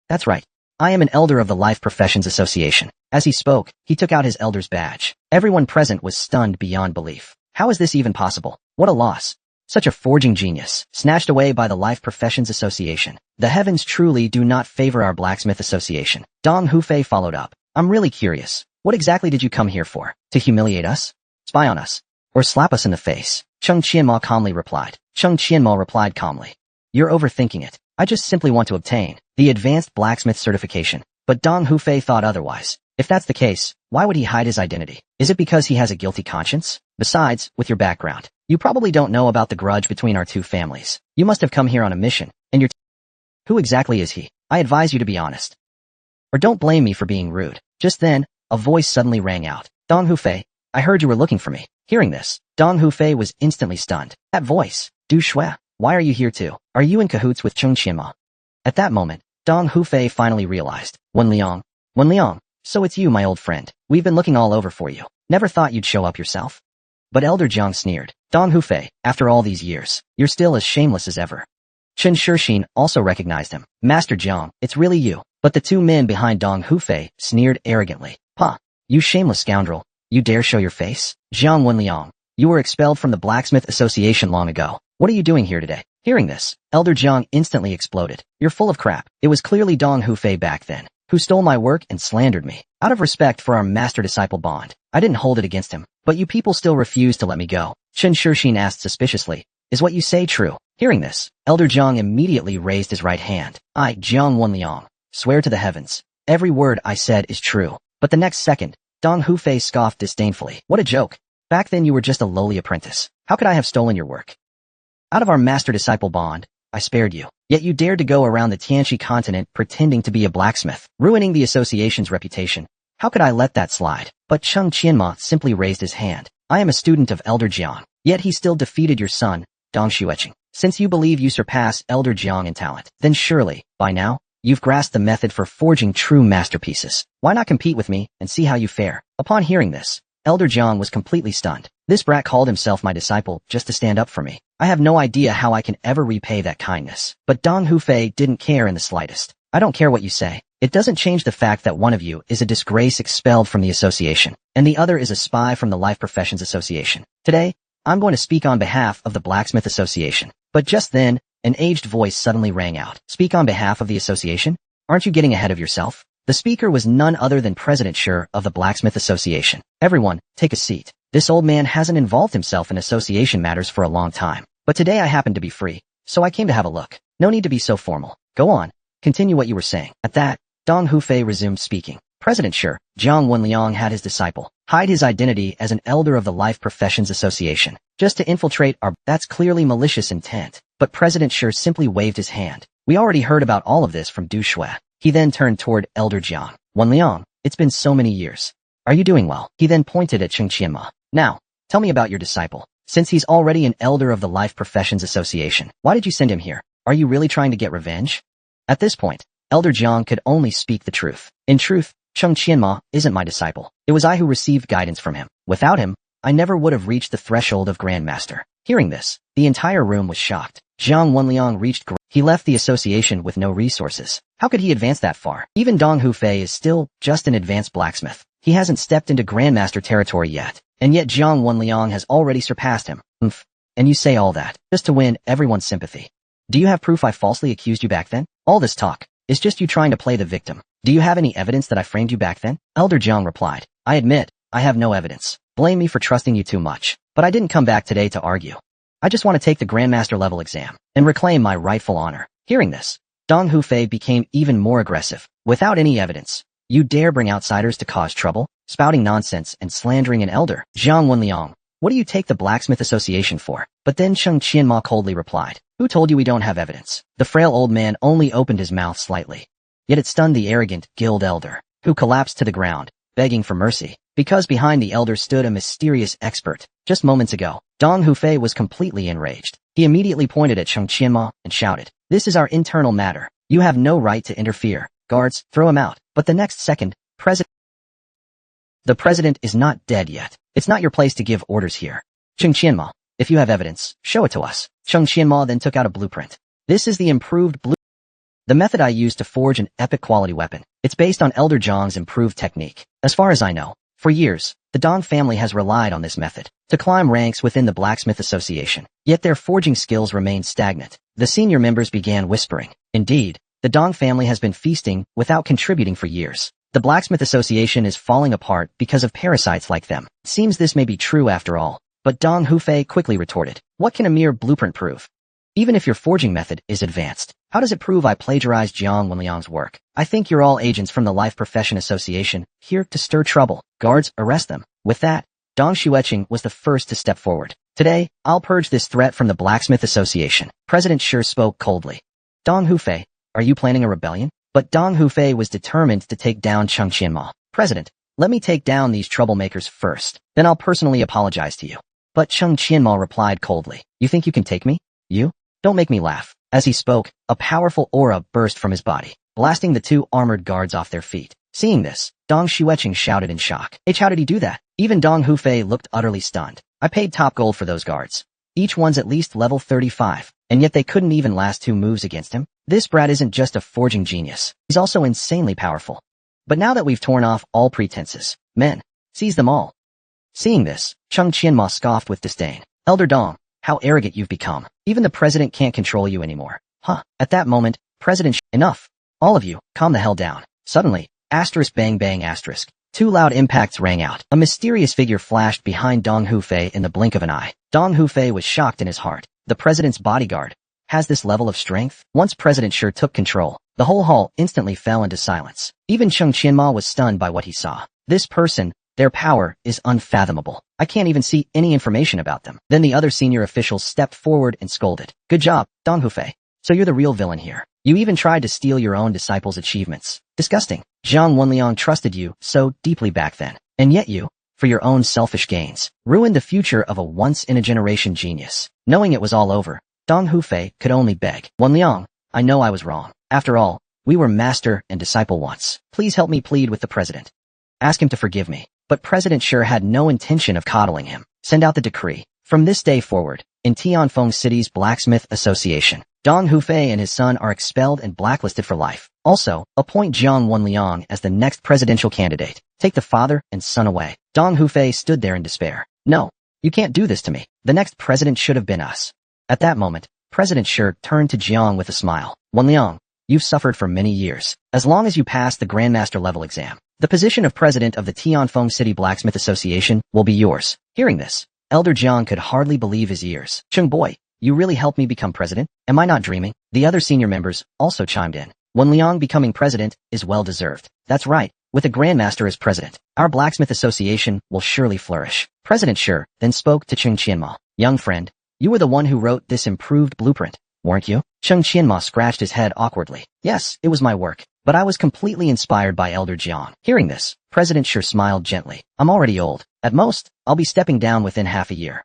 That's right. I am an elder of the Life Professions Association. As he spoke, he took out his elder's badge. Everyone present was stunned beyond belief. How is this even possible? What a loss. Such a forging genius, snatched away by the Life Professions Association. The heavens truly do not favor our blacksmith association. Dong Hufei followed up. I'm really curious. What exactly did you come here for? To humiliate us? Spy on us? Or slap us in the face? Qing Qianmo calmly replied. Qing Qianmo replied calmly. You're overthinking it. I just simply want to obtain the advanced blacksmith certification. But Dong Hufei thought otherwise. If that's the case, why would he hide his identity? Is it because he has a guilty conscience? Besides, with your background, you probably don't know about the grudge between our two families. You must have come here on a mission, and you're Who exactly is he? I advise you to be honest. Or don't blame me for being rude. Just then, a voice suddenly rang out. Dong Hufei, I heard you were looking for me. Hearing this, Dong Hufei was instantly stunned. That voice, Du Shui, why are you here too? Are you in cahoots with Qing Qianma? At that moment, Dong Hufei finally realized. Wen Liang, so it's you, my old friend. We've been looking all over for you. Never thought you'd show up yourself. But Elder Jiang sneered. Dong Hufei, after all these years, you're still as shameless as ever. Qin Shixin also recognized him. Master Jiang, it's really you. But the two men behind Dong Hufei sneered arrogantly. Pa, you shameless scoundrel. You dare show your face? Jiang Wenliang, you were expelled from the Blacksmith Association long ago. What are you doing here today? Hearing this, Elder Jiang instantly exploded. You're full of crap. It was clearly Dong Hufei back then, who stole my work and slandered me. Out of respect for our master-disciple bond, I didn't hold it against him. But you people still refuse to let me go. Qin Shixin asked suspiciously. Is what you say true? Hearing this, Elder Jiang immediately raised his right hand. I, Jiang Wenliang, swear to the heavens, every word I said is true. But the next second, Dong Hufei scoffed disdainfully. What a joke. Back then you were just a lowly apprentice. How could I have stolen your work? Out of our master-disciple bond, I spared you. Yet you dared to go around the Tianxi continent pretending to be a blacksmith, ruining the association's reputation. How could I let that slide? But Qing Qianma simply raised his hand. I am a student of Elder Jiang, yet he still defeated your son, Dong Xueqing. Since you believe you surpass Elder Jiang in talent, then surely, by now, you've grasped the method for forging true masterpieces. Why not compete with me and see how you fare? Upon hearing this, Elder Jiang was completely stunned. This brat called himself my disciple just to stand up for me. I have no idea how I can ever repay that kindness. But Dong Hufei didn't care in the slightest. I don't care what you say. It doesn't change the fact that one of you is a disgrace expelled from the association, and the other is a spy from the Life Professions Association. Today, I'm going to speak on behalf of the Blacksmith Association. But just then, an aged voice suddenly rang out. Speak on behalf of the association? Aren't you getting ahead of yourself? The speaker was none other than President Sher of the Blacksmith Association. Everyone, take a seat. This old man hasn't involved himself in association matters for a long time. But today I happen to be free, so I came to have a look. No need to be so formal. Go on. Continue what you were saying. At that, Dong Hufei resumed speaking. President Sher, Jiang Wenliang had his disciple hide his identity as an elder of the Life Professions Association, just to infiltrate our... That's clearly malicious intent. But President Sher simply waved his hand. We already heard about all of this from Du Shui. He then turned toward Elder Jiang. Wenliang, it's been so many years. Are you doing well? He then pointed at Qing Qianma. Now, tell me about your disciple. Since he's already an elder of the Life Professions Association, why did you send him here? Are you really trying to get revenge? At this point, Elder Jiang could only speak the truth. In truth, Chung Qianma isn't my disciple. It was I who received guidance from him. Without him, I never would have reached the threshold of Grandmaster. Hearing this, the entire room was shocked. Jiang Wenliang reached he left the association with no resources. How could he advance that far? Even Dong Hufei is still just an advanced blacksmith. He hasn't stepped into Grandmaster territory yet. And yet Jiang Wenliang has already surpassed him. And you say all that, just to win everyone's sympathy. Do you have proof I falsely accused you back then? All this talk is just you trying to play the victim. Do you have any evidence that I framed you back then? Elder Jiang replied. I admit, I have no evidence. Blame me for trusting you too much. But I didn't come back today to argue. I just want to take the Grandmaster level exam and reclaim my rightful honor. Hearing this, Dong Hufei became even more aggressive. Without any evidence, you dare bring outsiders to cause trouble, spouting nonsense and slandering an elder. Jiang Wenliang, what do you take the Blacksmith Association for? But then Chung Qianma coldly replied, who told you we don't have evidence? The frail old man only opened his mouth slightly. Yet it stunned the arrogant guild elder, who collapsed to the ground, begging for mercy. Because behind the elder stood a mysterious expert. Just moments ago, Dong Hufei was completely enraged. He immediately pointed at Chung Qianma and shouted, this is our internal matter. You have no right to interfere. Guards, throw him out. But the next second, the president is not dead yet. It's not your place to give orders here. Chung Qianma, if you have evidence, show it to us. Chung Qianma then took out a blueprint. This is the improved the method I used to forge an epic quality weapon. It's based on Elder Zhang's improved technique. As far as I know, for years, the Dong family has relied on this method to climb ranks within the Blacksmith Association. Yet their forging skills remained stagnant. The senior members began whispering. Indeed, the Dong family has been feasting without contributing for years. The Blacksmith Association is falling apart because of parasites like them. It seems this may be true after all. But Dong Hufei quickly retorted, what can a mere blueprint prove? Even if your forging method is advanced, how does it prove I plagiarized Jiang Wenliang's work? I think you're all agents from the Life Profession Association, here to stir trouble. Guards, arrest them. With that, Dong Xueqing was the first to step forward. Today, I'll purge this threat from the Blacksmith Association. President Shi spoke coldly. Dong Hufei, are you planning a rebellion? But Dong Hufei was determined to take down Chung Qianma. President, let me take down these troublemakers first. Then I'll personally apologize to you. But Chung Qianma replied coldly. You think you can take me? You? Don't make me laugh. As he spoke, a powerful aura burst from his body, blasting the two armored guards off their feet. Seeing this, Dong Xueqing shouted in shock. How did he do that? Even Dong Hufei looked utterly stunned. I paid top gold for those guards. Each one's at least level 35, and yet they couldn't even last 2 moves against him. This brat isn't just a forging genius. He's also insanely powerful. But now that we've torn off all pretenses, men, seize them all. Seeing this, Chung Qianma scoffed with disdain. Elder Dong, how arrogant you've become. Even the president can't control you anymore. Huh. At that moment, enough. All of you, calm the hell down. Suddenly, asterisk bang bang asterisk. 2 loud impacts rang out. A mysterious figure flashed behind Dong Hufei in the blink of an eye. Dong Hufei was shocked in his heart. The president's bodyguard has this level of strength? Once President Shi took control, the whole hall instantly fell into silence. Even Chung Qianma was stunned by what he saw. This person, their power is unfathomable. I can't even see any information about them. Then the other senior officials stepped forward and scolded. Good job, Dong Hufei. So you're the real villain here. You even tried to steal your own disciples' achievements. Disgusting. Jiang Wenliang trusted you so deeply back then. And yet you, for your own selfish gains, ruined the future of a once-in-a-generation genius. Knowing it was all over, Dong Hufei could only beg. Wenliang, I know I was wrong. After all, we were master and disciple once. Please help me plead with the president. Ask him to forgive me. But President Shi had no intention of coddling him. Send out the decree. From this day forward, in Tianfeng City's Blacksmith Association, Dong Hufei and his son are expelled and blacklisted for life. Also, appoint Jiang Wenliang as the next presidential candidate. Take the father and son away. Dong Hufei stood there in despair. No, you can't do this to me. The next president should have been us. At that moment, President Shi turned to Jiang with a smile. Wenliang, you've suffered for many years. As long as you pass the Grandmaster level exam, the position of president of the Tianfeng City Blacksmith Association will be yours. Hearing this, Elder Jiang could hardly believe his ears. Chung boy, you really helped me become president? Am I not dreaming? The other senior members also chimed in. Wenliang becoming president is well deserved. That's right. With a Grandmaster as president, our Blacksmith Association will surely flourish. President Shi then spoke to Chung Qianma. Young friend, you were the one who wrote this improved blueprint, weren't you? Chung Qianma scratched his head awkwardly. Yes, it was my work. But I was completely inspired by Elder Jiang. Hearing this, President Shi smiled gently. I'm already old. At most, I'll be stepping down within half a year.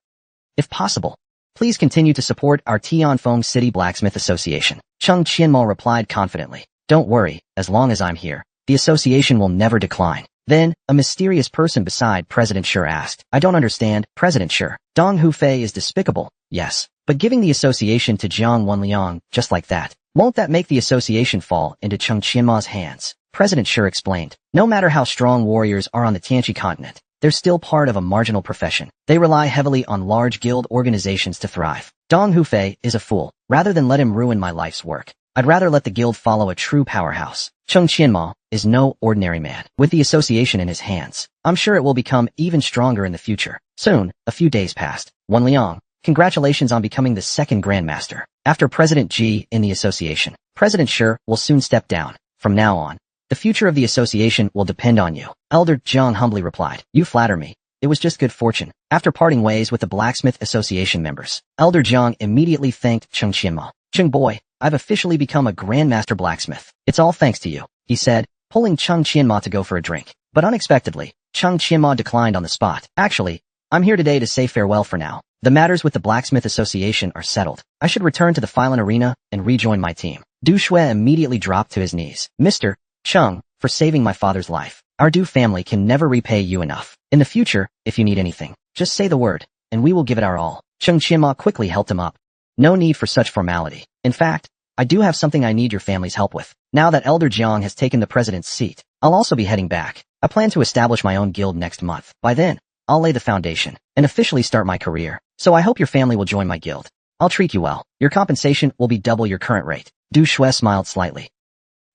If possible, please continue to support our Tianfeng City Blacksmith Association. Chung Qianma replied confidently. Don't worry, as long as I'm here, The association will never decline. Then, a mysterious person beside President Shi asked, I don't understand, President Shi. Dong Hufei is despicable, yes. But giving the association to Jiang Wenliang, just like that, won't that make the association fall into Cheng Qianma's hands? President Shi explained. No matter how strong warriors are on the Tianqi continent, they're still part of a marginal profession. They rely heavily on large guild organizations to thrive. Dong Hufei is a fool. Rather than let him ruin my life's work, I'd rather let the guild follow a true powerhouse. Cheng Qianma is no ordinary man. With the association in his hands, I'm sure it will become even stronger in the future. Soon, a few days passed. Wenliang, congratulations on becoming the second Grandmaster. After President Ji in the association, President Shi will soon step down. From now on, the future of the association will depend on you. Elder Jiang humbly replied. You flatter me. It was just good fortune. After parting ways with the Blacksmith Association members, Elder Jiang immediately thanked Cheng Qianma. Cheng boy, I've officially become a Grandmaster Blacksmith. It's all thanks to you, he said, pulling Cheng Qianma to go for a drink. But unexpectedly, Cheng Qianma declined on the spot. Actually, I'm here today to say farewell for now. The matters with the Blacksmith Association are settled. I should return to the Phylon Arena and rejoin my team. Du Shui immediately dropped to his knees. Mr. Cheng, for saving my father's life. Our Du family can never repay you enough. In the future, if you need anything, just say the word, and we will give it our all. Cheng Qianma quickly helped him up. No need for such formality. In fact, I do have something I need your family's help with. Now that Elder Jiang has taken the president's seat, I'll also be heading back. I plan to establish my own guild next month. By then, I'll lay the foundation and officially start my career. So I hope your family will join my guild. I'll treat you well. Your compensation will be double your current rate. Du Shui smiled slightly.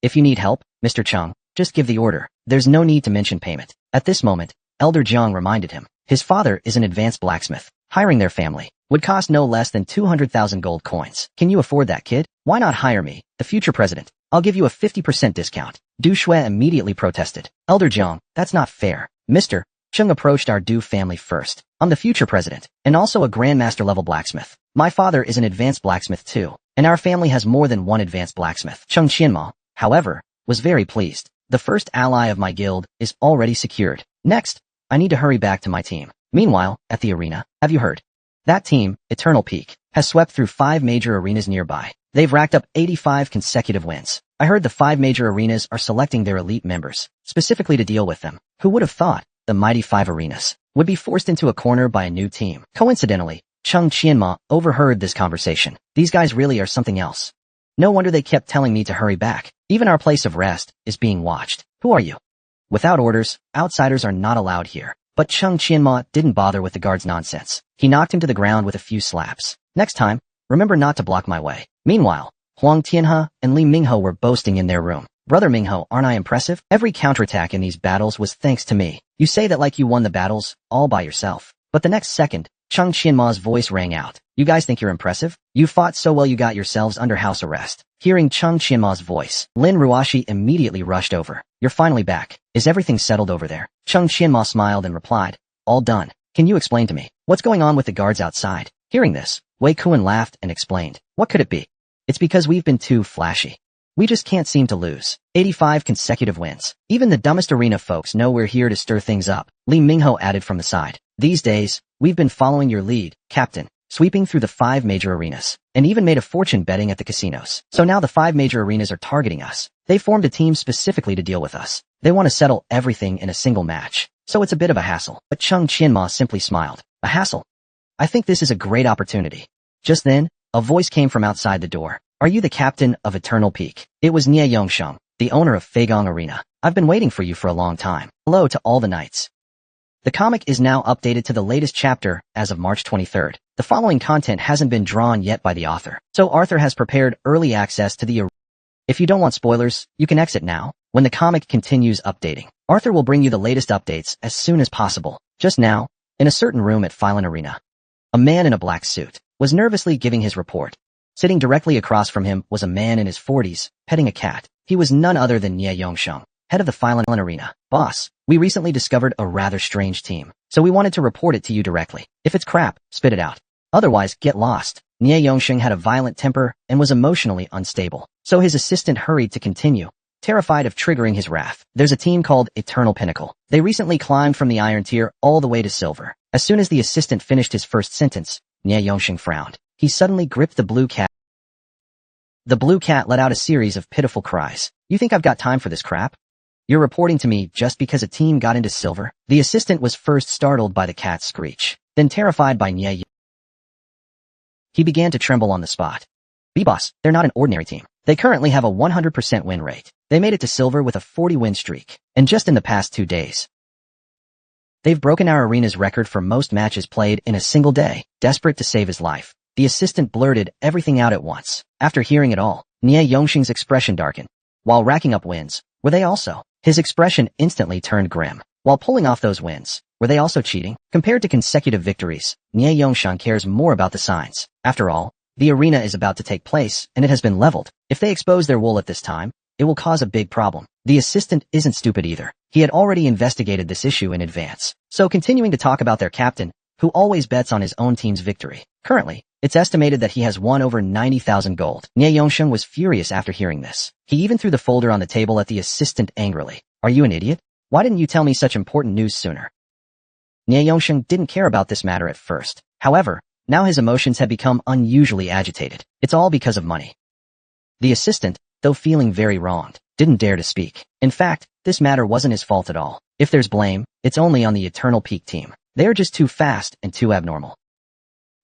If you need help, Mr. Cheng, just give the order. There's no need to mention payment. At this moment, Elder Jiang reminded him. His father is an advanced blacksmith. Hiring their family would cost no less than 200,000 gold coins. Can you afford that, kid? Why not hire me, the future president? I'll give you a 50% discount. Du Shui immediately protested. Elder Jiang, that's not fair. Mr. Cheng approached our Du family first. I'm the future president, and also a Grandmaster level blacksmith. My father is an advanced blacksmith too, and our family has more than one advanced blacksmith. Cheng Qianma, however, was very pleased. The first ally of my guild is already secured. Next, I need to hurry back to my team. Meanwhile, at the arena, have you heard? That team, Eternal Peak, has swept through 5 major arenas nearby. They've racked up 85 consecutive wins. I heard the 5 major arenas are selecting their elite members, specifically to deal with them. Who would have thought the mighty 5 arenas would be forced into a corner by a new team? Coincidentally, Cheng Qianma overheard this conversation. These guys really are something else. No wonder they kept telling me to hurry back. Even our place of rest is being watched. Who are you? Without orders, outsiders are not allowed here. But Cheng Qianma didn't bother with the guard's nonsense. He knocked him to the ground with a few slaps. Next time, remember not to block my way. Meanwhile, Huang Tianhe and Li Minghe were boasting in their room. Brother Minghe, aren't I impressive? Every counterattack in these battles was thanks to me. You say that like you won the battles, all by yourself. But the next second, Cheng Qianma's voice rang out. You guys think you're impressive? You fought so well you got yourselves under house arrest. Hearing Cheng Qianma's voice, Lin Ruashi immediately rushed over. You're finally back. Is everything settled over there? Cheng Qianma smiled and replied, all done. Can you explain to me what's going on with the guards outside? Hearing this, Wei Kuan laughed and explained. What could it be? It's because we've been too flashy. We just can't seem to lose. 85 consecutive wins. Even the dumbest arena folks know we're here to stir things up. Li Minghe added from the side. These days, we've been following your lead, Captain, sweeping through the 5 major arenas, and even made a fortune betting at the casinos. So now the 5 major arenas are targeting us. They formed a team specifically to deal with us. They want to settle everything in a single match. So it's a bit of a hassle. But Cheng Qianma simply smiled. A hassle? I think this is a great opportunity. Just then, a voice came from outside the door. Are you the captain of Eternal Peak? It was Nie Yongsheng, the owner of Feigong Arena. I've been waiting for you for a long time. Hello to all the knights. The comic is now updated to the latest chapter as of March 23rd. The following content hasn't been drawn yet by the author, so Arthur has prepared early access to the arena. If you don't want spoilers, you can exit now. When the comic continues updating, Arthur will bring you the latest updates as soon as possible. Just now, in a certain room at Phylon Arena, a man in a black suit was nervously giving his report. Sitting directly across from him was a man in his 40s, petting a cat. He was none other than Nie Yongsheng, head of the Phylon Arena. Boss, we recently discovered a rather strange team, so we wanted to report it to you directly. If it's crap, spit it out. Otherwise, get lost. Nie Yongsheng had a violent temper and was emotionally unstable, so his assistant hurried to continue, terrified of triggering his wrath. There's a team called Eternal Pinnacle. They recently climbed from the Iron Tier all the way to Silver. As soon as the assistant finished his first sentence, Nie Yongsheng frowned. He suddenly gripped the blue cat. The blue cat let out a series of pitiful cries. You think I've got time for this crap? You're reporting to me just because a team got into silver? The assistant was first startled by the cat's screech, then terrified by Nye. He began to tremble on the spot. B-boss, they're not an ordinary team. They currently have a 100% win rate. They made it to silver with a 40-win streak, and just in the past 2 days. They've broken our arena's record for most matches played in a single day. Desperate to save his life, the assistant blurted everything out at once. After hearing it all, Nie Yongxing's expression darkened. While racking up wins, were they also? His expression instantly turned grim. While pulling off those wins, were they also cheating? Compared to consecutive victories, Nie Yongxing cares more about the signs. After all, the arena is about to take place, and it has been leveled. If they expose their wool at this time, it will cause a big problem. The assistant isn't stupid either. He had already investigated this issue in advance. So continuing to talk about their captain, who always bets on his own team's victory. Currently, it's estimated that he has won over 90,000 gold. Nie Yongxing was furious after hearing this. He even threw the folder on the table at the assistant angrily. Are you an idiot? Why didn't you tell me such important news sooner? Nie Yongxing didn't care about this matter at first. However, now his emotions had become unusually agitated. It's all because of money. The assistant, though feeling very wronged, didn't dare to speak. In fact, this matter wasn't his fault at all. If there's blame, it's only on the Eternal Peak team. They are just too fast and too abnormal.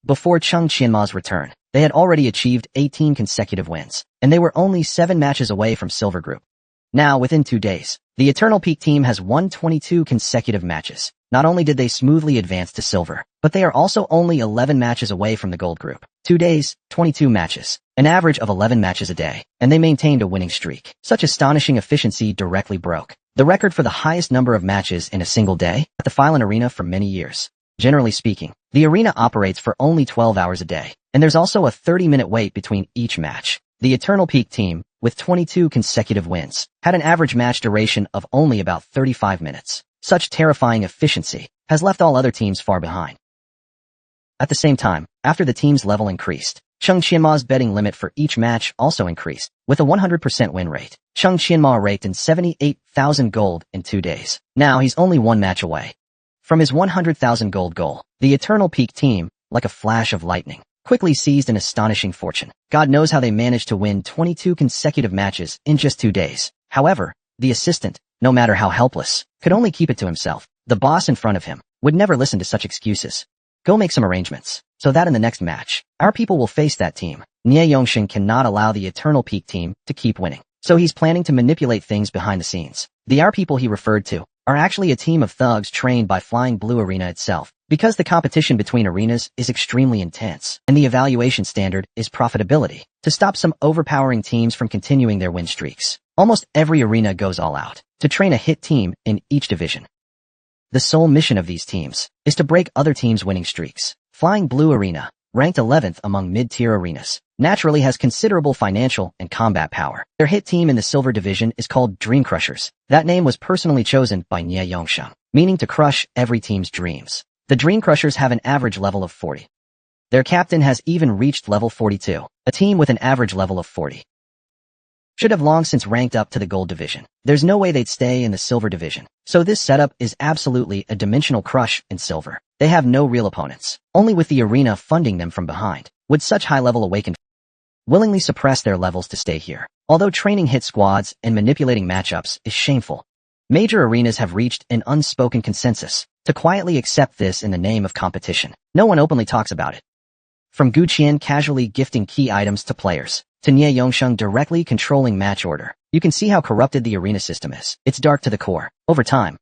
Before Cheng Qianma's return, they had already achieved 18 consecutive wins, and they were only 7 matches away from Silver Group. Now, within 2 days, the Eternal Peak team has won 22 consecutive matches. Not only did they smoothly advance to silver, but they are also only 11 matches away from the Gold Group. 2 days, 22 matches, an average of 11 matches a day, and they maintained a winning streak. Such astonishing efficiency directly broke the record for the highest number of matches in a single day at the Phylon Arena for many years. Generally speaking, the arena operates for only 12 hours a day, and there's also a 30-minute wait between each match. The Eternal Peak team, with 22 consecutive wins, had an average match duration of only about 35 minutes. Such terrifying efficiency has left all other teams far behind. At the same time, after the team's level increased, Cheng Qianma's betting limit for each match also increased. With a 100% win rate, Cheng Qianma raked in 78,000 gold in 2 days. Now he's only 1 match away from his 100,000 gold goal. The Eternal Peak team, like a flash of lightning, quickly seized an astonishing fortune. God knows how they managed to win 22 consecutive matches in just 2 days. However, the assistant, no matter how helpless, could only keep it to himself. The boss in front of him would never listen to such excuses. Go make some arrangements, so that in the next match, our people will face that team. Nie Yongxing cannot allow the Eternal Peak team to keep winning, so he's planning to manipulate things behind the scenes. The our people he referred to are actually a team of thugs trained by Flying Blue Arena itself, because the competition between arenas is extremely intense, and the evaluation standard is profitability. To stop some overpowering teams from continuing their win streaks, almost every arena goes all out to train a hit team in each division. The sole mission of these teams is to break other teams' winning streaks. Flying Blue Arena, ranked 11th among mid-tier arenas, naturally has considerable financial and combat power. Their hit team in the Silver Division is called Dream Crushers. That name was personally chosen by Nie Yongxing, meaning to crush every team's dreams. The Dream Crushers have an average level of 40. Their captain has even reached level 42. A team with an average level of 40 should have long since ranked up to the Gold Division. There's no way they'd stay in the Silver Division. So this setup is absolutely a dimensional crush in Silver. They have no real opponents, only with the arena funding them from behind. Would such high-level awakened willingly suppress their levels to stay here? Although training hit squads and manipulating matchups is shameful, major arenas have reached an unspoken consensus to quietly accept this in the name of competition. No one openly talks about it. From Gu Qian casually gifting key items to players, to Nie Yongxing directly controlling match order, you can see how corrupted the arena system is. It's dark to the core. Over time,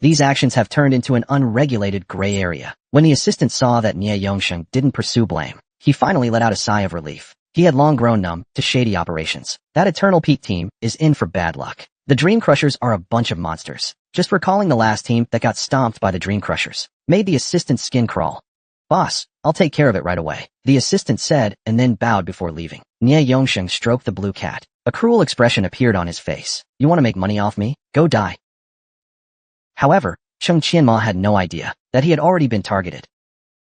these actions have turned into an unregulated gray area. When the assistant saw that Nie Yongxing didn't pursue blame, he finally let out a sigh of relief. He had long grown numb to shady operations. That Eternal Peak team is in for bad luck. The Dream Crushers are a bunch of monsters. Just recalling the last team that got stomped by the Dream Crushers made the assistant's skin crawl. Boss, I'll take care of it right away, the assistant said and then bowed before leaving. Nie Yongxing stroked the blue cat. A cruel expression appeared on his face. You want to make money off me? Go die. However, Cheng Qianma had no idea that he had already been targeted.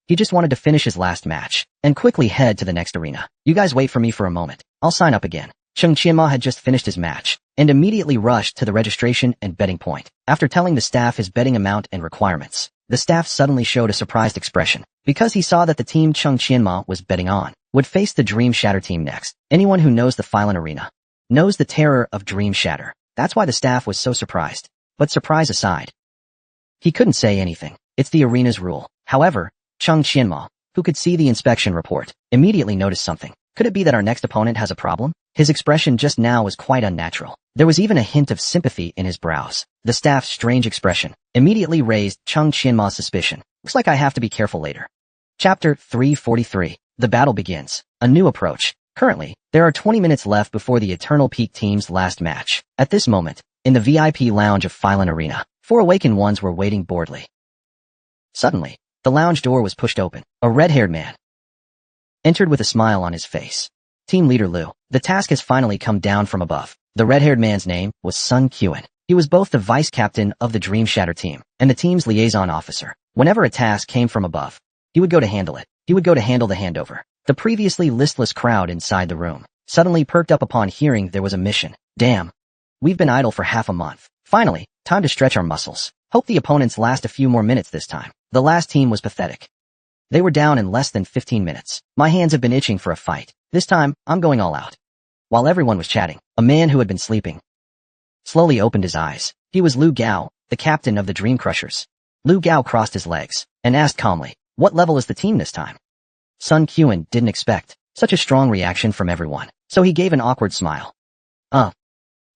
He just wanted to finish his last match and quickly head to the next arena. You guys wait for me for a moment. I'll sign up again. Cheng Qianma had just finished his match and immediately rushed to the registration and betting point. After telling the staff his betting amount and requirements, the staff suddenly showed a surprised expression because he saw that the team Cheng Qianma was betting on would face the Dream Shatter team next. Anyone who knows the Phylon Arena knows the terror of Dream Shatter. That's why the staff was so surprised. But surprise aside, he couldn't say anything. It's the arena's rule. However, Chung Qianma, who could see the inspection report, immediately noticed something. Could it be that our next opponent has a problem? His expression just now was quite unnatural. There was even a hint of sympathy in his brows. The staff's strange expression immediately raised Chung Qianma's suspicion. Looks like I have to be careful later. Chapter 343. The battle begins. A new approach. Currently, there are 20 minutes left before the Eternal Peak team's last match. At this moment, in the VIP lounge of Phylon Arena, 4 awakened ones were waiting boredly. Suddenly, the lounge door was pushed open. A red-haired man entered with a smile on his face. Team leader Liu. The task has finally come down from above. The red-haired man's name was Sun Quan. He was both the vice captain of the Dream Shatter team and the team's liaison officer. Whenever a task came from above, he would go to handle it. He would go to handle the handover. The previously listless crowd inside the room suddenly perked up upon hearing there was a mission. Damn. We've been idle for half a month. Finally, time to stretch our muscles. Hope the opponents last a few more minutes this time. The last team was pathetic. They were down in less than 15 minutes. My hands have been itching for a fight. This time, I'm going all out. While everyone was chatting, a man who had been sleeping slowly opened his eyes. He was Lu Gao, the captain of the Dream Crushers. Lu Gao crossed his legs and asked calmly, "What level is the team this time?" Sun Quan didn't expect such a strong reaction from everyone, so he gave an awkward smile.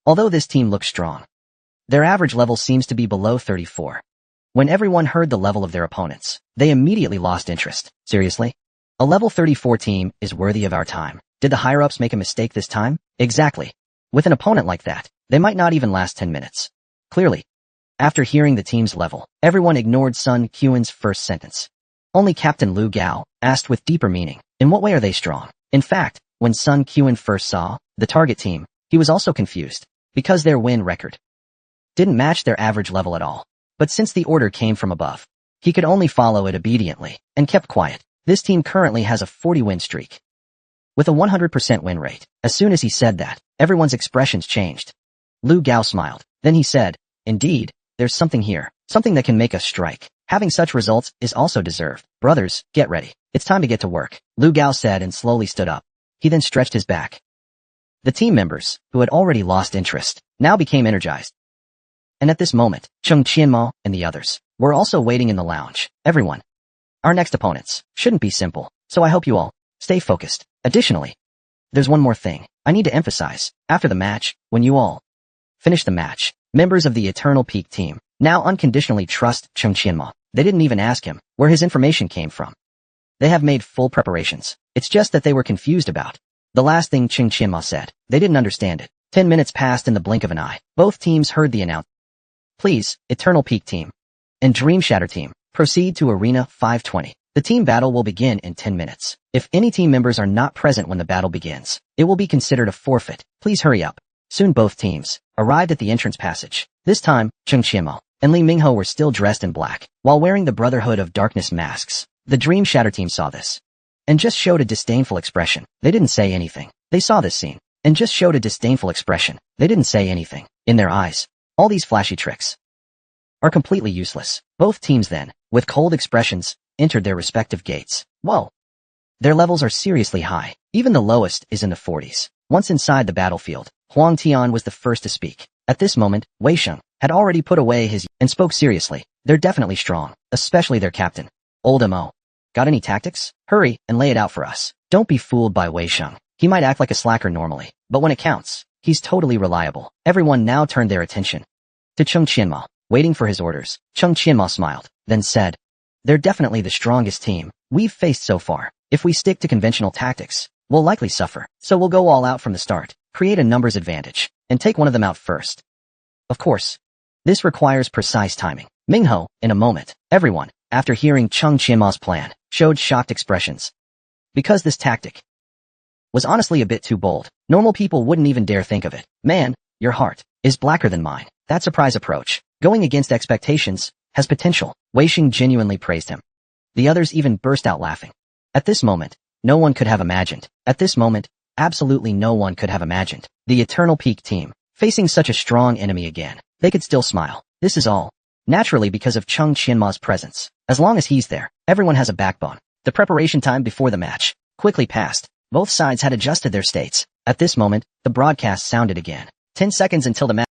Although this team looks strong, their average level seems to be below 34. When everyone heard the level of their opponents, they immediately lost interest. Seriously? A level 34 team is worthy of our time. Did the higher-ups make a mistake this time? Exactly. With an opponent like that, they might not even last 10 minutes. Clearly. After hearing the team's level, everyone ignored Sun Quan's first sentence. Only Captain Lu Gao asked with deeper meaning, in what way are they strong? In fact, when Sun Quan first saw the target team, he was also confused, because their win record didn't match their average level at all. But since the order came from above, he could only follow it obediently, and kept quiet. This team currently has a 40-win streak, with a 100% win rate. As soon as he said that, everyone's expressions changed. Lu Gao smiled. Then he said, "Indeed, there's something here, something that can make us strike. Having such results is also deserved. Brothers, get ready. It's time to get to work," Lu Gao said and slowly stood up. He then stretched his back. The team members, who had already lost interest, now became energized. And at this moment, Chung Qianma and the others were also waiting in the lounge. Everyone, our next opponents shouldn't be simple, so I hope you all stay focused. Additionally, there's one more thing I need to emphasize. After the match, when you all finish the match, members of the Eternal Peak team now unconditionally trust Chung Qianma. They didn't even ask him where his information came from. They have made full preparations. It's just that they were confused about the last thing Chung Qianma said. They didn't understand it. 10 minutes passed in the blink of an eye. Both teams heard the announcement. Please, Eternal Peak team and Dream Shatter team, proceed to Arena 520. The team battle will begin in 10 minutes. If any team members are not present when the battle begins, it will be considered a forfeit. Please hurry up. Soon both teams arrived at the entrance passage. This time, Chung Qianma and Li Mingho were still dressed in black, while wearing the Brotherhood of Darkness masks. The Dream Shatter team saw this and just showed a disdainful expression. They didn't say anything. They saw this scene and just showed a disdainful expression. They didn't say anything. In their eyes, all these flashy tricks are completely useless. Both teams then, with cold expressions, entered their respective gates. Whoa! Their levels are seriously high. Even the lowest is in the 40s. Once inside the battlefield, Huang Tian was the first to speak. At this moment, Wei Sheng had already put away his and spoke seriously. They're definitely strong, especially their captain. Old Mo. Got any tactics? Hurry and lay it out for us. Don't be fooled by Wei Sheng. He might act like a slacker normally, but when it counts, he's totally reliable. Everyone now turned their attention to Chung Qianma, waiting for his orders. Chung Qianma smiled, then said, "They're definitely the strongest team we've faced so far. If we stick to conventional tactics, we'll likely suffer. So we'll go all out from the start, create a numbers advantage, and take one of them out first. Of course, this requires precise timing." Mingho, in a moment, everyone, after hearing Chung Qianma's plan, showed shocked expressions. Because this tactic was honestly a bit too bold. Normal people wouldn't even dare think of it. "Man, your heart is blacker than mine. That surprise approach, going against expectations, has potential." Wei Sheng genuinely praised him. The others even burst out laughing. At this moment, no one could have imagined. At this moment, absolutely no one could have imagined the Eternal Peak team facing such a strong enemy again. They could still smile. This is all naturally because of Chung Qianma's presence. As long as he's there, everyone has a backbone. The preparation time before the match quickly passed. Both sides had adjusted their states. At this moment, the broadcast sounded again. 10 seconds until the match.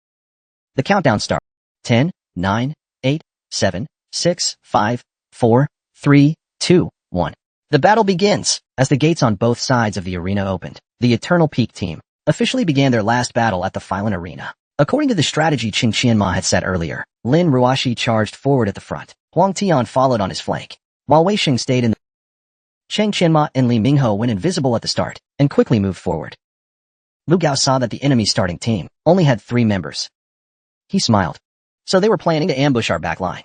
The countdown starts. 10, 9, 8, 7, 6, 5, 4, 3, 2, 1. The battle begins. As the gates on both sides of the arena opened, the Eternal Peak team officially began their last battle at the Phylon Arena. According to the strategy Qing Qianma had set earlier, Lin Ruoxi charged forward at the front. Huang Tian followed on his flank, while Wei Xing stayed in the Cheng Qianma and Li Mingho went invisible at the start and quickly moved forward. Lu Gao saw that the enemy starting team only had 3 members. He smiled. So they were planning to ambush our back line.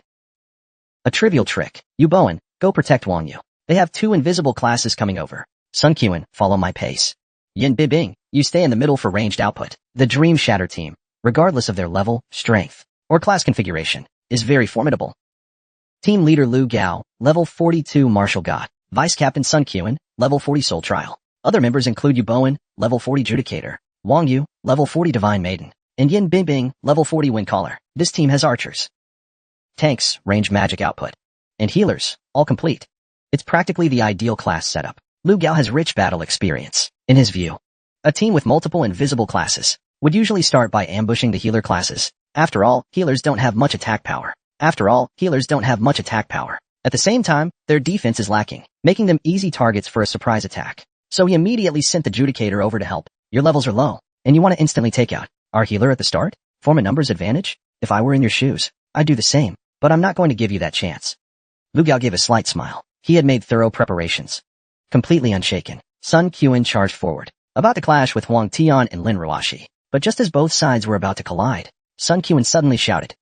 A trivial trick. Yu Bowen, go protect Wang Yu. They have 2 invisible classes coming over. Sun Quan, follow my pace. Yin Bibing, you stay in the middle for ranged output. The Dream Shatter team, regardless of their level, strength, or class configuration, is very formidable. Team leader Lu Gao, level 42 Martial God. Vice Captain Sun Quan, level 40 Soul Trial. Other members include Yu Bowen, level 40 Judicator, Wang Yu, level 40 Divine Maiden, and Yin Bibing, level 40 Wind Caller. This team has archers, tanks, range magic output, and healers, all complete. It's practically the ideal class setup. Lu Gao has rich battle experience. In his view, a team with multiple invisible classes would usually start by ambushing the healer classes. After all, healers don't have much attack power. At the same time, their defense is lacking, making them easy targets for a surprise attack. So he immediately sent the Judicator over to help. Your levels are low, and you want to instantly take out our healer at the start? Form a numbers advantage? If I were in your shoes, I'd do the same, but I'm not going to give you that chance. Lu Gao gave a slight smile. He had made thorough preparations. Completely unshaken, Sun Quan charged forward, about to clash with Huang Tian and Lin Ruoxi. But just as both sides were about to collide, Sun Quan suddenly shouted,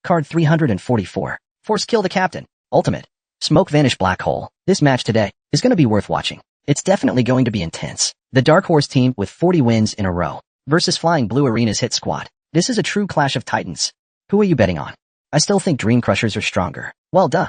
Card 344. Force kill the captain. Ultimate. Smoke vanish black hole. This match today is going to be worth watching. It's definitely going to be intense. The Dark Horse team with 40 wins in a row versus Flying Blue Arena's hit squad. This is a true clash of titans. Who are you betting on? I still think Dream Crushers are stronger. Well, duh.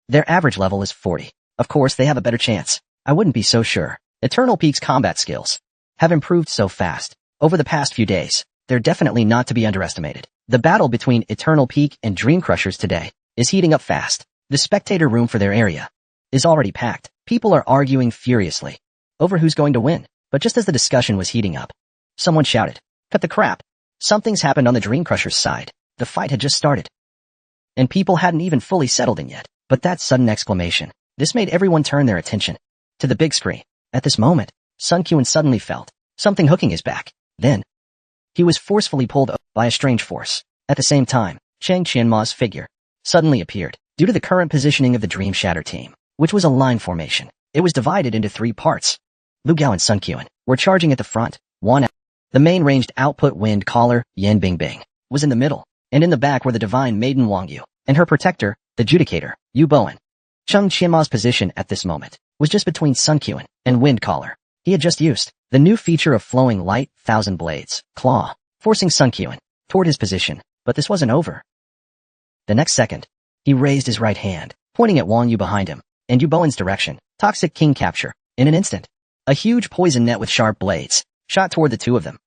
Their average level is 40. Of course, they have a better chance. I wouldn't be so sure. Eternal Peak's combat skills have improved so fast over the past few days. They're definitely not to be underestimated. The battle between Eternal Peak and Dream Crushers today is heating up fast. The spectator room for their area is already packed. People are arguing furiously over who's going to win. But just as the discussion was heating up, someone shouted, "Cut the crap. Something's happened on the Dream Crushers side." The fight had just started, and people hadn't even fully settled in yet. But that sudden exclamation, this made everyone turn their attention to the big screen. At this moment, Sun Quan suddenly felt something hooking his back. Then, he was forcefully pulled by a strange force. At the same time, Cheng Qianma's figure suddenly appeared. Due to the current positioning of the Dream Shatter team, which was a line formation, it was divided into 3 parts. Lu Gao and Sun Quan were charging at the front. The main ranged output Wind Caller, Yin Bingbing, was in the middle, and in the back were the Divine Maiden Wang Yu and her protector, the Judicator, Yu Bowen. Cheng Qianma's position at this moment was just between Sun Quan and Wind Caller. He had just used the new feature of Flowing Light, Thousand Blades, Claw, forcing Sun Quan toward his position. But this wasn't over. The next second, he raised his right hand, pointing at Wang Yu behind him, and Yu Bowen's direction. Toxic King Capture. In an instant, a huge poison net with sharp blades shot toward the two of them.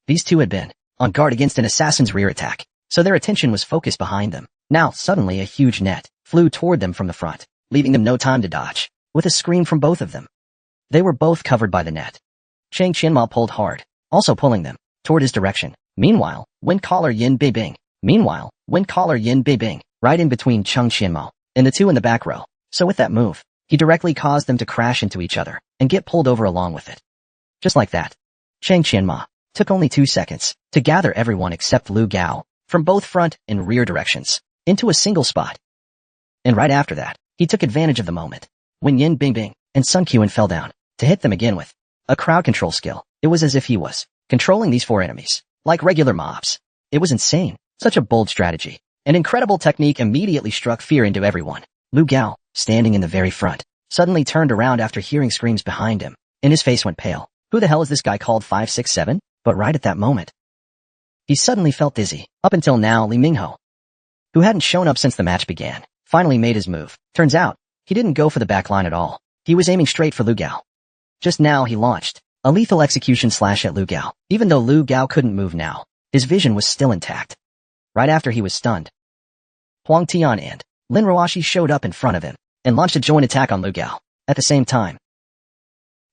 These two had been on guard against an assassin's rear attack, so their attention was focused behind them. Now, suddenly a huge net flew toward them from the front, leaving them no time to dodge. With a scream from both of them, they were both covered by the net. Cheng Qianma pulled hard, also pulling them toward his direction. Meanwhile, Wind Caller Yin Bibing, right in between Cheng Qianma and the two in the back row. So with that move, he directly caused them to crash into each other and get pulled over along with it. Just like that, Cheng Qianma took only 2 seconds to gather everyone except Lu Gao from both front and rear directions into a single spot. And right after that, he took advantage of the moment when Yin Bingbing and Sun Quan fell down to hit them again with a crowd control skill. It was as if he was controlling these 4 enemies like regular mobs. It was insane. Such a bold strategy. An incredible technique immediately struck fear into everyone. Lu Gao, standing in the very front, suddenly turned around after hearing screams behind him, and his face went pale. Who the hell is this guy called 567? But right at that moment, he suddenly felt dizzy. Up until now, Li Mingho, who hadn't shown up since the match began, finally made his move. Turns out, he didn't go for the back line at all. He was aiming straight for Lu Gao. Just now he launched a lethal execution slash at Lu Gao. Even though Lu Gao couldn't move now, his vision was still intact. Right after he was stunned, Huang Tian and Lin Ruoxi showed up in front of him and launched a joint attack on Lu Gao. At the same time,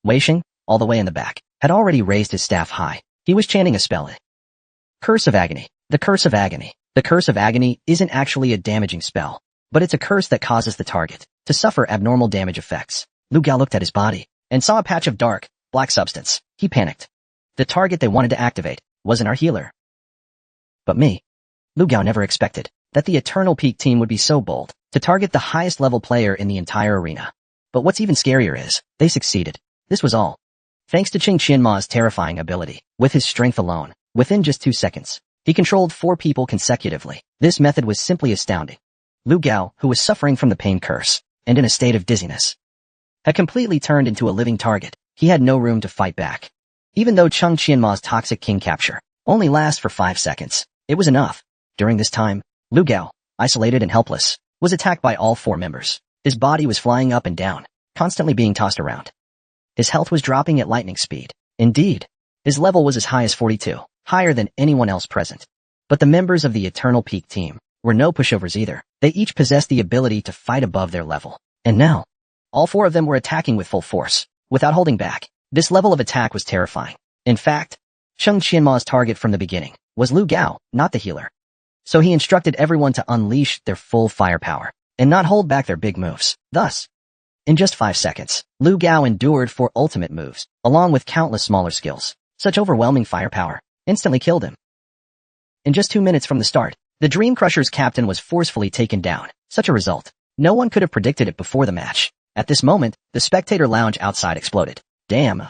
Wei Xing, all the way in the back, had already raised his staff high. He was chanting a spell Curse of Agony. The Curse of Agony. The Curse of Agony isn't actually a damaging spell, but it's a curse that causes the target to suffer abnormal damage effects. Lu Gao looked at his body and saw a patch of dark, black substance. He panicked. The target they wanted to activate wasn't our healer, but me. Lu Gao never expected that the Eternal Peak team would be so bold to target the highest level player in the entire arena. But what's even scarier is, they succeeded. This was all thanks to Qing Qianma's terrifying ability. With his strength alone, within just 2 seconds, he controlled 4 people consecutively. This method was simply astounding. Lu Gao, who was suffering from the pain curse and in a state of dizziness, had completely turned into a living target. He had no room to fight back. Even though Qing Qianma's toxic king capture only lasts for 5 seconds, it was enough. During this time, Lu Gao, isolated and helpless, was attacked by all 4 members. His body was flying up and down, constantly being tossed around. His health was dropping at lightning speed. Indeed, his level was as high as 42, higher than anyone else present. But the members of the Eternal Peak team were no pushovers either. They each possessed the ability to fight above their level. And now, all 4 of them were attacking with full force, without holding back. This level of attack was terrifying. In fact, Qing Qianma's target from the beginning was Lu Gao, not the healer. So he instructed everyone to unleash their full firepower and not hold back their big moves. Thus, in just 5 seconds, Lu Gao endured 4 ultimate moves, along with countless smaller skills. Such overwhelming firepower instantly killed him. In just 2 minutes from the start, the Dream Crusher's captain was forcefully taken down. Such a result, no one could have predicted it before the match. At this moment, the spectator lounge outside exploded. Damn,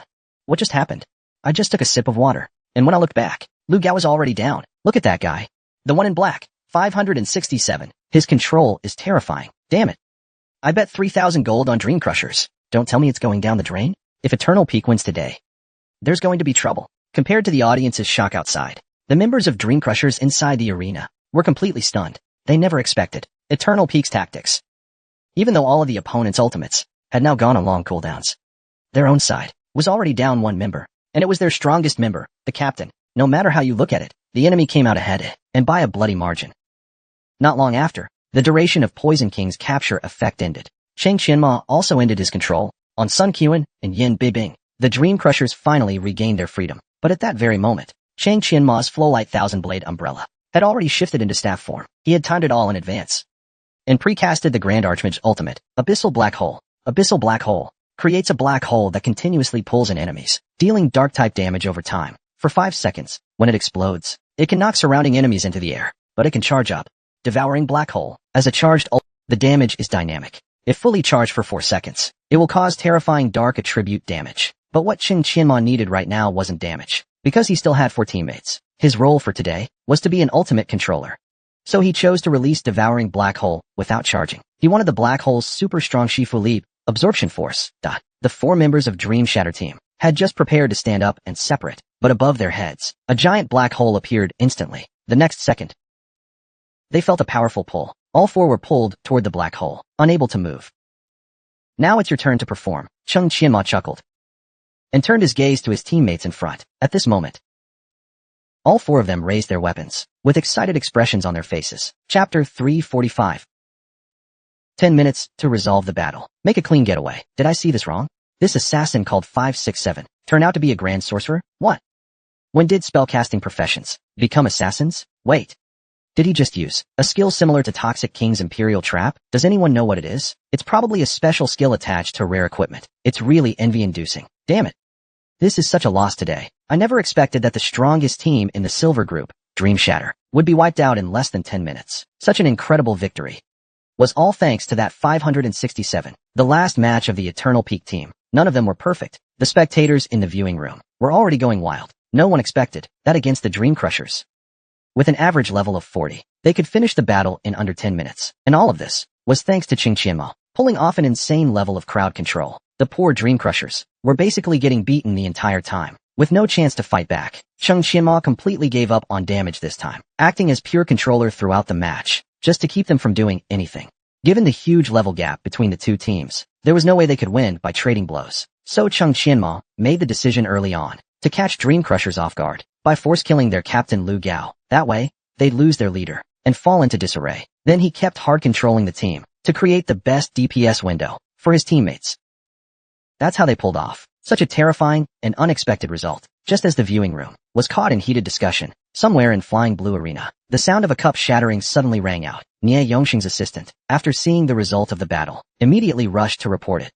what just happened? I just took a sip of water, and when I looked back, Lu Gao was already down. Look at that guy. The one in black, 567. His control is terrifying. Damn it. I bet 3,000 gold on Dream Crushers. Don't tell me it's going down the drain. If Eternal Peak wins today, there's going to be trouble. Compared to the audience's shock outside, the members of Dream Crushers inside the arena were completely stunned. They never expected Eternal Peak's tactics. Even though all of the opponents' ultimates had now gone on long cooldowns, their own side was already down 1 member, and it was their strongest member, the captain. No matter how you look at it, the enemy came out ahead, and by a bloody margin. Not long after, the duration of Poison King's capture effect ended. Qing Qianma also ended his control on Sun Quan and Yin Bibing. The Dream Crushers finally regained their freedom, but at that very moment, Qing Qianma's Flowlight Thousand Blade umbrella had already shifted into staff form. He had timed it all in advance and precasted the Grand Archmage's ultimate, Abyssal Black Hole. Abyssal Black Hole creates a black hole that continuously pulls in enemies, dealing dark-type damage over time. For 5 seconds, when it explodes, it can knock surrounding enemies into the air, but it can charge up. Devouring Black Hole. As a charged the damage is dynamic. If fully charged for 4 seconds, it will cause terrifying dark attribute damage. But what Qing Qianma needed right now wasn't damage, because he still had 4 teammates. His role for today was to be an ultimate controller. So he chose to release Devouring Black Hole without charging. He wanted the Black Hole's super strong Shifu Leap, absorption force. The 4 members of Dream Shatter team had just prepared to stand up and separate, but above their heads, a giant black hole appeared instantly. The next second, they felt a powerful pull. All 4 were pulled toward the black hole, unable to move. Now it's your turn to perform. Qing Qianma chuckled and turned his gaze to his teammates in front. At this moment, all 4 of them raised their weapons, with excited expressions on their faces. Chapter 345. 10 minutes to resolve the battle. Make a clean getaway. Did I see this wrong? This assassin called 567 turned out to be a grand sorcerer? What? When did spellcasting professions become assassins? Wait. Did he just use a skill similar to Toxic King's Imperial Trap? Does anyone know what it is? It's probably a special skill attached to rare equipment. It's really envy-inducing. Damn it. This is such a loss today. I never expected that the strongest team in the Silver Group, Dream Shatter, would be wiped out in less than 10 minutes. Such an incredible victory was all thanks to that 567. The last match of the Eternal Peak team. None of them were perfect. The spectators in the viewing room were already going wild. No one expected that against the Dream Crushers. With an average level of 40, they could finish the battle in under 10 minutes. And all of this was thanks to Qing Qianma pulling off an insane level of crowd control. The poor Dream Crushers were basically getting beaten the entire time, with no chance to fight back. Qing Qianma completely gave up on damage this time, acting as pure controller throughout the match, just to keep them from doing anything. Given the huge level gap between the 2 teams, there was no way they could win by trading blows. So Qing Qianma made the decision early on to catch Dream Crushers off guard by force killing their captain Lu Gao. That way, they'd lose their leader and fall into disarray. Then he kept hard controlling the team to create the best DPS window for his teammates. That's how they pulled off such a terrifying and unexpected result. just as the viewing room was caught in heated discussion. Somewhere in Flying Blue Arena, the sound of a cup shattering suddenly rang out. Nie Yongsheng's assistant, after seeing the result of the battle, immediately rushed to report it.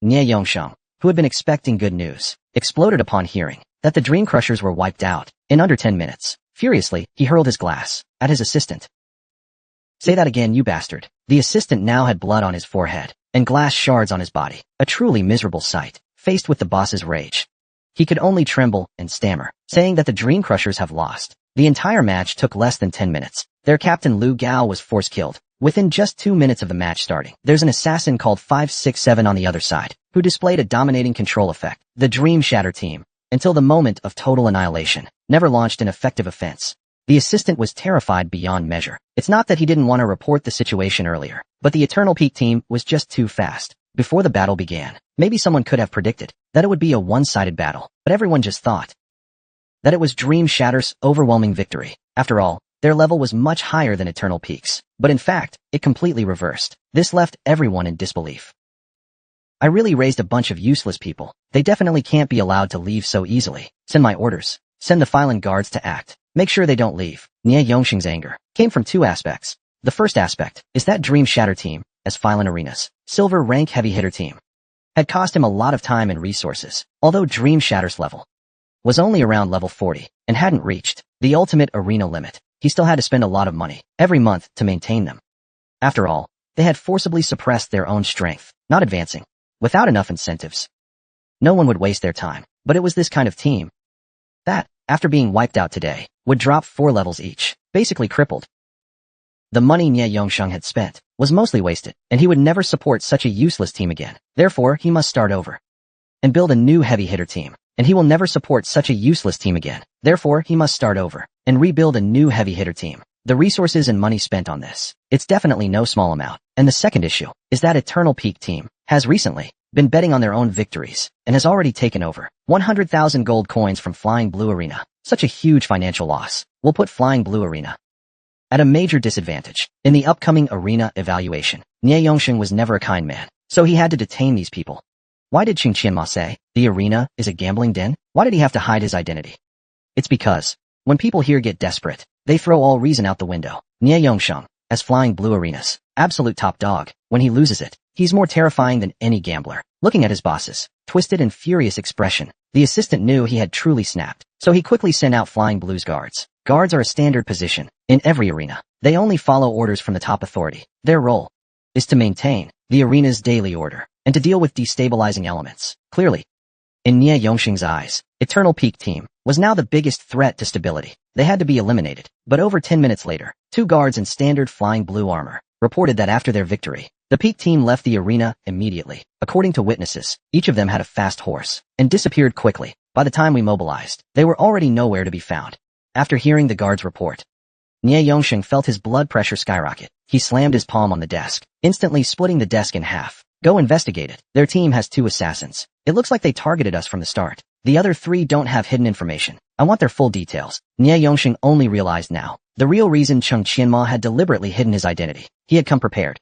Nie Yongsheng, who had been expecting good news, exploded upon hearing that the Dream Crushers were wiped out in under 10 minutes. Furiously, he hurled his glass at his assistant. "Say that again, you bastard." The assistant now had blood on his forehead and glass shards on his body, a truly miserable sight, faced with the boss's rage. He could only tremble and stammer, saying that the Dream Crushers have lost. The entire match took less than 10 minutes. Their captain Lu Gao was force-killed within just 2 minutes of the match starting. There's an assassin called 567 on the other side, who displayed a dominating control effect. The Dream Shatter team, until the moment of total annihilation, never launched an effective offense. The assistant was terrified beyond measure. It's not that he didn't want to report the situation earlier, but the Eternal Peak team was just too fast. Before the battle began, maybe someone could have predicted that it would be a one-sided battle, but everyone just thought that it was Dream Shatter's overwhelming victory. After all, their level was much higher than Eternal Peak's, but in fact, it completely reversed. This left everyone in disbelief. "I really raised a bunch of useless people. They definitely can't be allowed to leave so easily. Send my orders. Send the Phylan guards to act. Make sure they don't leave." Nie Yongsheng's anger came from two aspects. The first aspect is that Dream Shatter team, as Phylan Arena's silver rank heavy hitter team, had cost him a lot of time and resources. Although Dream Shatter's level was only around level 40 and hadn't reached the ultimate arena limit, he still had to spend a lot of money every month to maintain them. After all, they had forcibly suppressed their own strength, not advancing. Without enough incentives, no one would waste their time. But it was this kind of team that, after being wiped out today, would drop 4 levels each, basically crippled. The money Nie Yongsheng had spent was mostly wasted, and he would never support such a useless team again. Therefore, he must start over and build a new heavy hitter team. And he will never support such a useless team again. Therefore, he must start over and rebuild a new heavy hitter team. The resources and money spent on this, it's definitely no small amount. And the second issue is that Eternal Peak team has recently been betting on their own victories and has already taken over 100,000 gold coins from Flying Blue Arena. Such a huge financial loss will put Flying Blue Arena at a major disadvantage. In the upcoming arena evaluation, Nie Yongsheng was never a kind man, so he had to detain these people. Why did Qing Qianma say the arena is a gambling den? Why did he have to hide his identity? It's because when people here get desperate, they throw all reason out the window. Nie Yongsheng, as Flying Blue Arena's absolute top dog, when he loses it, he's more terrifying than any gambler. Looking at his boss's twisted and furious expression, the assistant knew he had truly snapped, so he quickly sent out Flying Blue's guards. Guards are a standard position in every arena. They only follow orders from the top authority. Their role is to maintain the arena's daily order and to deal with destabilizing elements. Clearly, in Nie Yongsheng's eyes, Eternal Peak team was now the biggest threat to stability. They had to be eliminated. But over 10 minutes later, 2 guards in standard Flying Blue armor reported that after their victory, the Peak team left the arena immediately. According to witnesses, each of them had a fast horse and disappeared quickly. By the time we mobilized, they were already nowhere to be found. After hearing the guards' report, Nie Yongsheng felt his blood pressure skyrocket. He slammed his palm on the desk, instantly splitting the desk in half. "Go investigate it. Their team has 2 assassins. It looks like they targeted us from the start. The other 3 don't have hidden information. I want their full details." Nie Yongsheng only realized now the real reason Qing Qianma had deliberately hidden his identity. He had come prepared.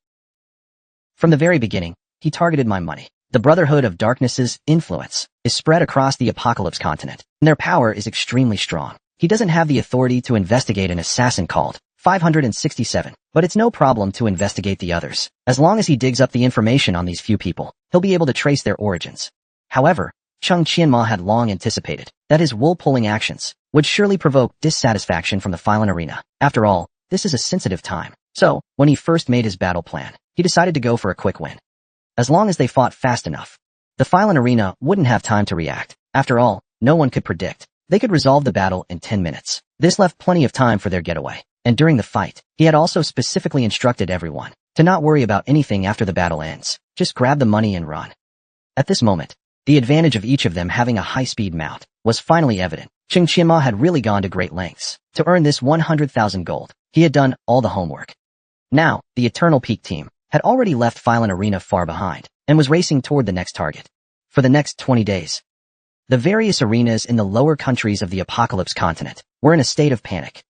From the very beginning, he targeted my money. The Brotherhood of Darkness's influence is spread across the Apocalypse continent, and their power is extremely strong. He doesn't have the authority to investigate an assassin called 567, but it's no problem to investigate the others. As long as he digs up the information on these few people, he'll be able to trace their origins. However, Qing Qianma had long anticipated that his wool-pulling actions would surely provoke dissatisfaction from the Phylan arena. After all, this is a sensitive time. So, when he first made his battle plan, he decided to go for a quick win. As long as they fought fast enough, the Phylan arena wouldn't have time to react. After all, no one could predict they could resolve the battle in 10 minutes. This left plenty of time for their getaway. And during the fight, he had also specifically instructed everyone to not worry about anything after the battle ends. Just grab the money and run. At this moment, the advantage of each of them having a high-speed mount was finally evident. Qing Qianma had really gone to great lengths to earn this 100,000 gold. He had done all the homework. Now, the Eternal Peak team had already left Phylan Arena far behind and was racing toward the next target. For the next 20 days, the various arenas in the lower countries of the Apocalypse continent were in a state of panic.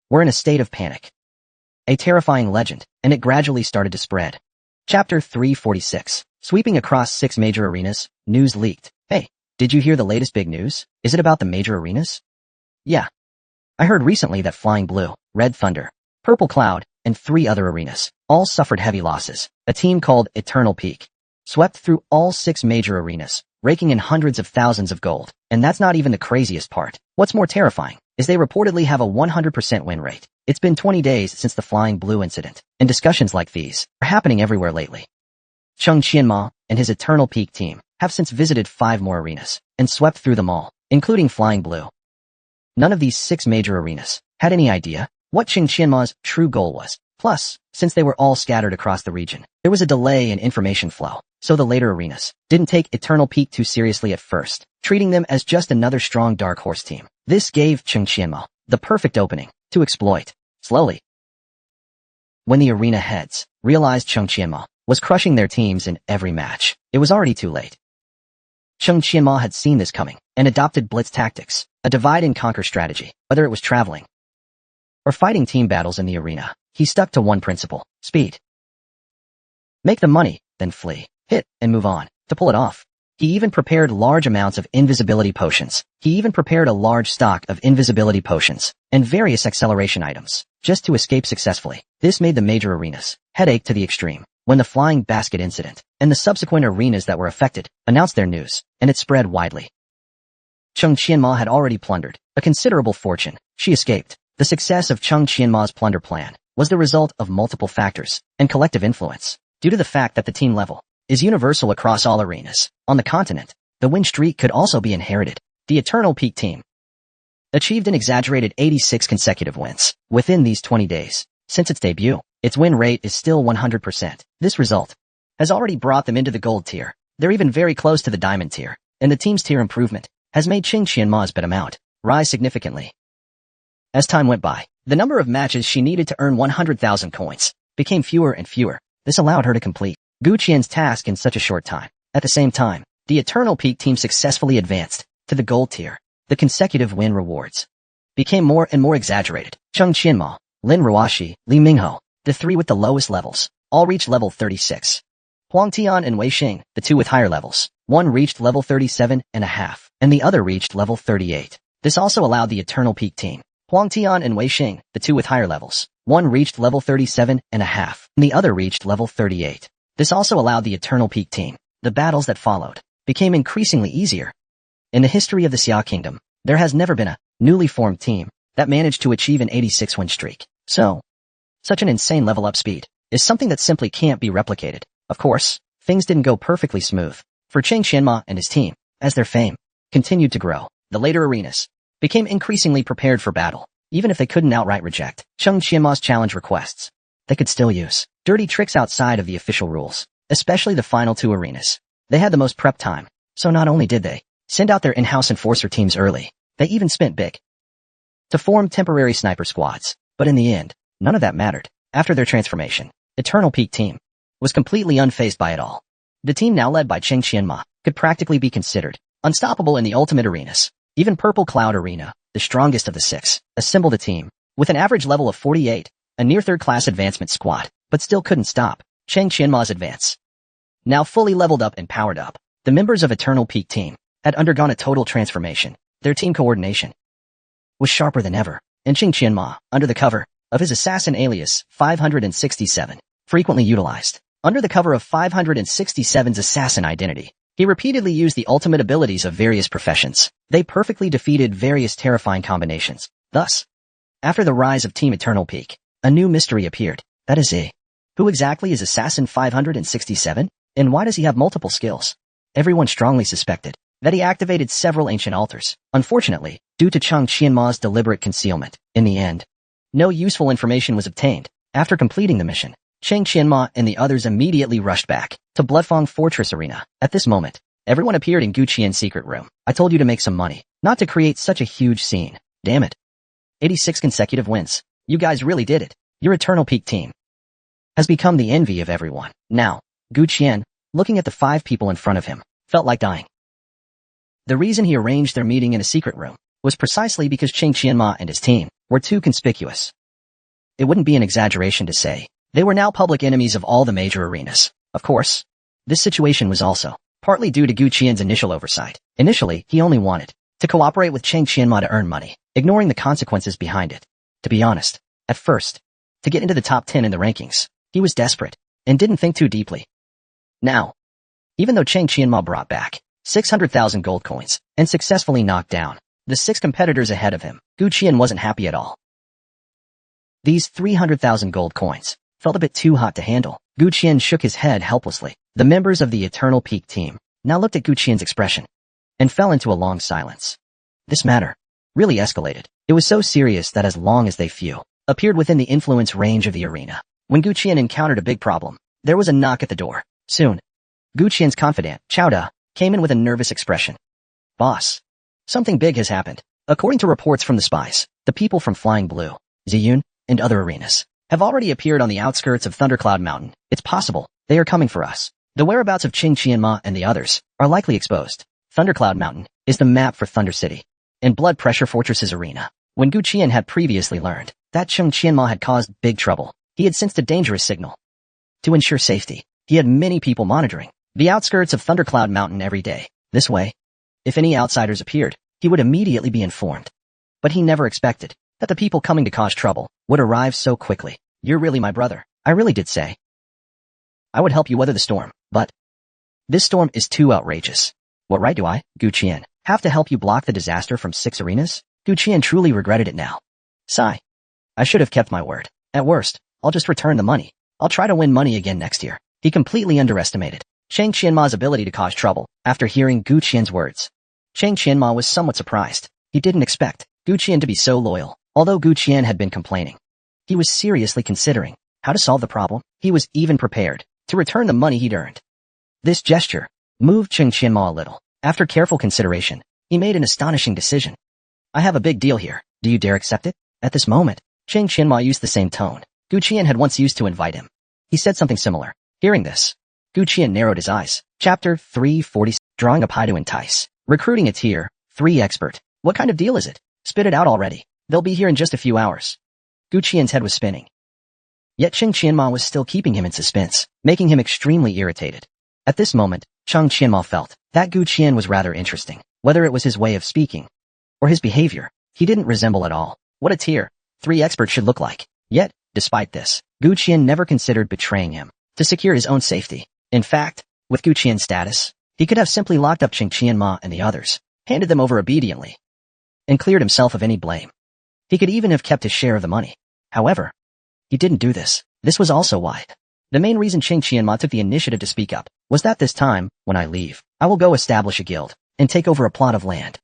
A terrifying legend, and it gradually started to spread. Chapter 346. Sweeping across 6 major arenas, news leaked. Hey, Did you hear the latest big news? Is it about the major arenas? Yeah. I heard recently that Flying Blue, Red Thunder, Purple Cloud, and 3 other arenas all suffered heavy losses. A team called Eternal Peak swept through all 6 major arenas, raking in hundreds of thousands of gold. And that's not even the craziest part. What's more terrifying is they reportedly have a 100% win rate. It's been 20 days since the Flying Blue incident, and discussions like these are happening everywhere lately. Chung Qianma and his Eternal Peak team have since visited 5 more arenas and swept through them all, including Flying Blue. None of these 6 major arenas had any idea what Chung Qianma's true goal was. Plus, since they were all scattered across the region, there was a delay in information flow, so the later arenas didn't take Eternal Peak too seriously at first, treating them as just another strong dark horse team. This gave Chung Qianma the perfect opening to exploit. Slowly, when the arena heads realized Chung Qianma was crushing their teams in every match, it was already too late. Chung Qianma had seen this coming and adopted blitz tactics, a divide-and-conquer strategy. Whether it was traveling or fighting team battles in the arena, he stuck to one principle: speed. Make the money, then flee, hit, and move on. To pull it off, he even prepared large amounts of invisibility potions. He even prepared a large stock of invisibility potions and various acceleration items just to escape successfully. This made the major arenas headache to the extreme. When the flying basket incident and the subsequent arenas that were affected announced their news, and it spread widely. Chung Qianma had already plundered a considerable fortune. She escaped. The success of Chung Qianma's plunder plan was the result of multiple factors and collective influence. Due to the fact that the team level is universal across all arenas on the continent, the win streak could also be inherited. The Eternal Peak team achieved an exaggerated 86 consecutive wins within these 20 days. Since its debut, its win rate is still 100%. This result has already brought them into the gold tier. They're even very close to the diamond tier, and the team's tier improvement has made Chung Qianma's bet amount rise significantly. As time went by, the number of matches she needed to earn 100,000 coins became fewer and fewer. This allowed her to complete Gu Qian's task in such a short time. At the same time, the Eternal Peak team successfully advanced to the gold tier. The consecutive win rewards became more and more exaggerated. Chung Qianma, Lin Ruoxi, Li Mingho, the 3 with the lowest levels, all reached level 36. Huang Tian and Wei Xing, the 2 with higher levels, one reached level 37.5, and the other reached level 38. This also allowed the Eternal Peak team, Huang Tian and Wei Xing, the 2 with higher levels, one reached level 37.5, and the other reached level 38. This also allowed the Eternal Peak team. The battles that followed became increasingly easier. In the history of the Xia Kingdom, there has never been a newly formed team that managed to achieve an 86 win streak. Such an insane level up speed is something that simply can't be replicated. Of course, things didn't go perfectly smooth for Chung Qianma and his team. As their fame continued to grow, the later arenas became increasingly prepared for battle. Even if they couldn't outright reject Chung Qianma's challenge requests, they could still use dirty tricks outside of the official rules, especially the final 2 arenas. They had the most prep time, so not only did they send out their in-house enforcer teams early, they even spent big to form temporary sniper squads. But in the end, none of that mattered. After their transformation, Eternal Peak team was completely unfazed by it all. The team now led by Chung Qianma could practically be considered unstoppable in the ultimate arenas. Even Purple Cloud Arena, the strongest of the 6, assembled a team with an average level of 48, a near third-class advancement squad, but still couldn't stop Chung Qianma's advance. Now fully leveled up and powered up, the members of Eternal Peak team had undergone a total transformation. Their team coordination was sharper than ever, and Chung Qianma, under the cover of his assassin alias 567, frequently utilized. Under the cover of 567's assassin identity, he repeatedly used the ultimate abilities of various professions. They perfectly defeated various terrifying combinations. Thus, after the rise of Team Eternal Peak, a new mystery appeared. That is who exactly is Assassin 567? And why does he have multiple skills? Everyone strongly suspected that he activated several ancient altars. Unfortunately, due to Chung Qianma's deliberate concealment, in the end, no useful information was obtained. After completing the mission, Chung Qianma and the others immediately rushed back to Bloodfang Fortress Arena. At this moment, everyone appeared in Gu Qian's secret room. I told you to make some money, not to create such a huge scene. Damn it. 86 consecutive wins. You guys really did it. Your Eternal Peak team has become the envy of everyone. Now, Gu Qian, looking at the 5 people in front of him, felt like dying. The reason he arranged their meeting in a secret room was precisely because Chung Qianma and his team were too conspicuous. It wouldn't be an exaggeration to say they were now public enemies of all the major arenas. Of course, this situation was also partly due to Gu Qian's initial oversight. Initially, he only wanted to cooperate with Chang Qianma to earn money, ignoring the consequences behind it. To be honest, at first, to get into the top 10 in the rankings, he was desperate and didn't think too deeply. Now, even though Chang Qianma brought back 600,000 gold coins and successfully knocked down the 6 competitors ahead of him, Gu Qian wasn't happy at all. These 300,000 gold coins felt a bit too hot to handle. Gu Qian shook his head helplessly. The members of the Eternal Peak team now looked at Gu Qian's expression and fell into a long silence. This matter really escalated. It was so serious that as long as they few appeared within the influence range of the arena, when Gu Qian encountered a big problem, there was a knock at the door. Soon, Gu Qian's confidant, Chowda, came in with a nervous expression. Boss, something big has happened. According to reports from the spies, the people from Flying Blue, Ziyun, and other arenas have already appeared on the outskirts of Thundercloud Mountain. It's possible they are coming for us. The whereabouts of Chang Qianma and the others are likely exposed. Thundercloud Mountain is the map for Thunder City and Blood Pressure Fortress's arena. When Gu Qian had previously learned that Chang Qianma had caused big trouble, he had sensed a dangerous signal. To ensure safety, he had many people monitoring the outskirts of Thundercloud Mountain every day. This way, if any outsiders appeared, he would immediately be informed. But he never expected that the people coming to cause trouble would arrive so quickly. You're really my brother. I really did say I would help you weather the storm, but this storm is too outrageous. What right do I, Gu Qian, have to help you block the disaster from 6 arenas? Gu Qian truly regretted it now. Sigh. I should have kept my word. At worst, I'll just return the money. I'll try to win money again next year. He completely underestimated Chang Qianma's ability to cause trouble. After hearing Gu Qian's words, Chang Qianma was somewhat surprised. He didn't expect Gu Qian to be so loyal. Although Gu Qian had been complaining, he was seriously considering how to solve the problem. He was even prepared to return the money he'd earned. This gesture moved Chang Qianma a little. After careful consideration, he made an astonishing decision. I have a big deal here. Do you dare accept it? At this moment, Chang Qianma used the same tone Gu Qian had once used to invite him. He said something similar. Hearing this, Gu Qian narrowed his eyes. Chapter 340. Drawing a pie to entice. Recruiting a Tier 3 expert. What kind of deal is it? Spit it out already. They'll be here in just a few hours. Gu Qian's head was spinning. Yet Chang Qianma was still keeping him in suspense, making him extremely irritated. At this moment, Chang Qianma felt that Gu Qian was rather interesting. Whether it was his way of speaking or his behavior, he didn't resemble at all what a Tier 3 expert should look like. Yet, despite this, Gu Qian never considered betraying him to secure his own safety. In fact, with Gu Qian's status, he could have simply locked up Chang Qianma and the others, handed them over obediently, and cleared himself of any blame. He could even have kept his share of the money. However, he didn't do this. This was also why. The main reason Chang Qianma took the initiative to speak up was that this time, when I leave, I will go establish a guild and take over a plot of land.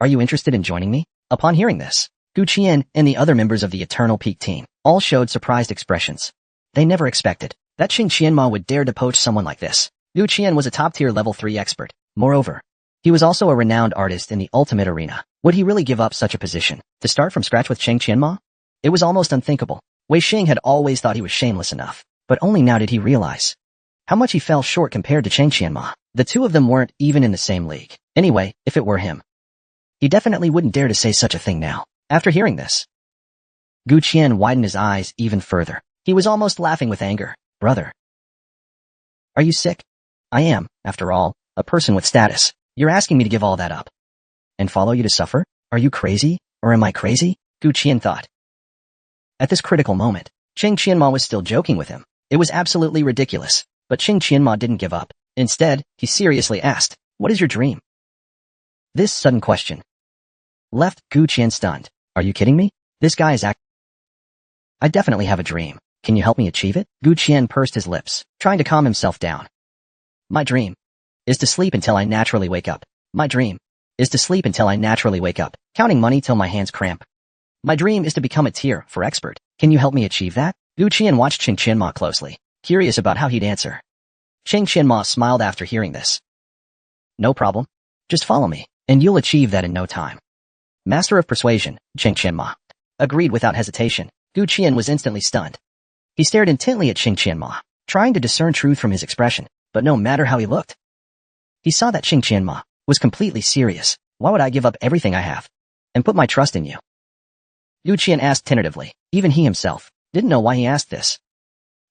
Are you interested in joining me? Upon hearing this, Gu Qian and the other members of the Eternal Peak team all showed surprised expressions. They never expected that Chang Qianma would dare to poach someone like this. Gu Qian was a top-tier level 3 expert. Moreover, he was also a renowned artist in the Ultimate Arena. Would he really give up such a position to start from scratch with Chang Qianma? It was almost unthinkable. Wei Xing had always thought he was shameless enough, but only now did he realize how much he fell short compared to Chang Qianma. The two of them weren't even in the same league. Anyway, if it were him, he definitely wouldn't dare to say such a thing now. After hearing this, Gu Qian widened his eyes even further. He was almost laughing with anger. Brother, are you sick? I am, after all, a person with status. You're asking me to give all that up and follow you to suffer? Are you crazy, or am I crazy? Gu Qian thought. At this critical moment, Chang Qianma was still joking with him. It was absolutely ridiculous, but Chang Qianma didn't give up. Instead, he seriously asked, what is your dream? This sudden question left Gu Qian stunned. Are you kidding me? This guy is I definitely have a dream. Can you help me achieve it? Gu Qian pursed his lips, trying to calm himself down. My dream is to sleep until I naturally wake up. My dream is to sleep until I naturally wake up, counting money till my hands cramp. My dream is to become a Tier 4 expert. Can you help me achieve that? Gu Qian watched Chang Qianma closely, curious about how he'd answer. Chang Qianma smiled after hearing this. No problem. Just follow me, and you'll achieve that in no time. Master of Persuasion, Chang Qianma agreed without hesitation. Gu Qian was instantly stunned. He stared intently at Chang Qianma, trying to discern truth from his expression, but no matter how he looked, he saw that Chang Qianma was completely serious. Why would I give up everything I have and put my trust in you? Gu Qian asked tentatively. Even he himself didn't know why he asked this.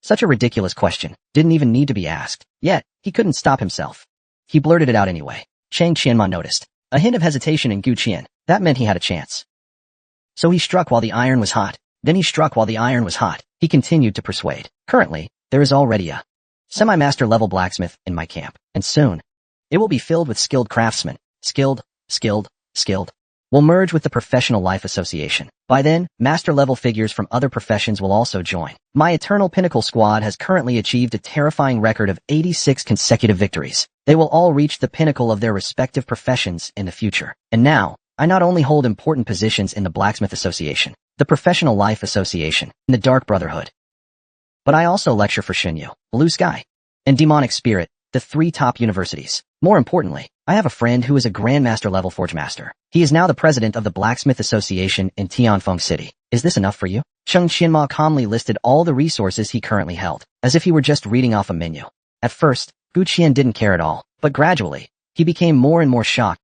Such a ridiculous question didn't even need to be asked, yet he couldn't stop himself. he blurted it out anyway. Chang Qianma noticed a hint of hesitation in Gu Qian. That meant he had a chance. So he struck while the iron was hot. Then he struck while the iron was hot. He continued to persuade. Currently, there is already a semi-master level blacksmith in my camp, and soon, it will be filled with skilled craftsmen. Skilled will merge with the Professional Life Association. By then, master-level figures from other professions will also join. My Eternal Pinnacle squad has currently achieved a terrifying record of 86 consecutive victories. They will all reach the pinnacle of their respective professions in the future. And now, I not only hold important positions in the Blacksmith Association, the Professional Life Association, and the Dark Brotherhood, but I also lecture for Shinyu, Blue Sky, and Demonic Spirit, the 3 top universities. More importantly, I have a friend who is a Grandmaster level Forge Master. He is now the president of the Blacksmith Association in Tianfeng City. Is this enough for you? Cheng Qianma calmly listed all the resources he currently held, as if he were just reading off a menu. At first, Gu Qian didn't care at all, but gradually, he became more and more shocked.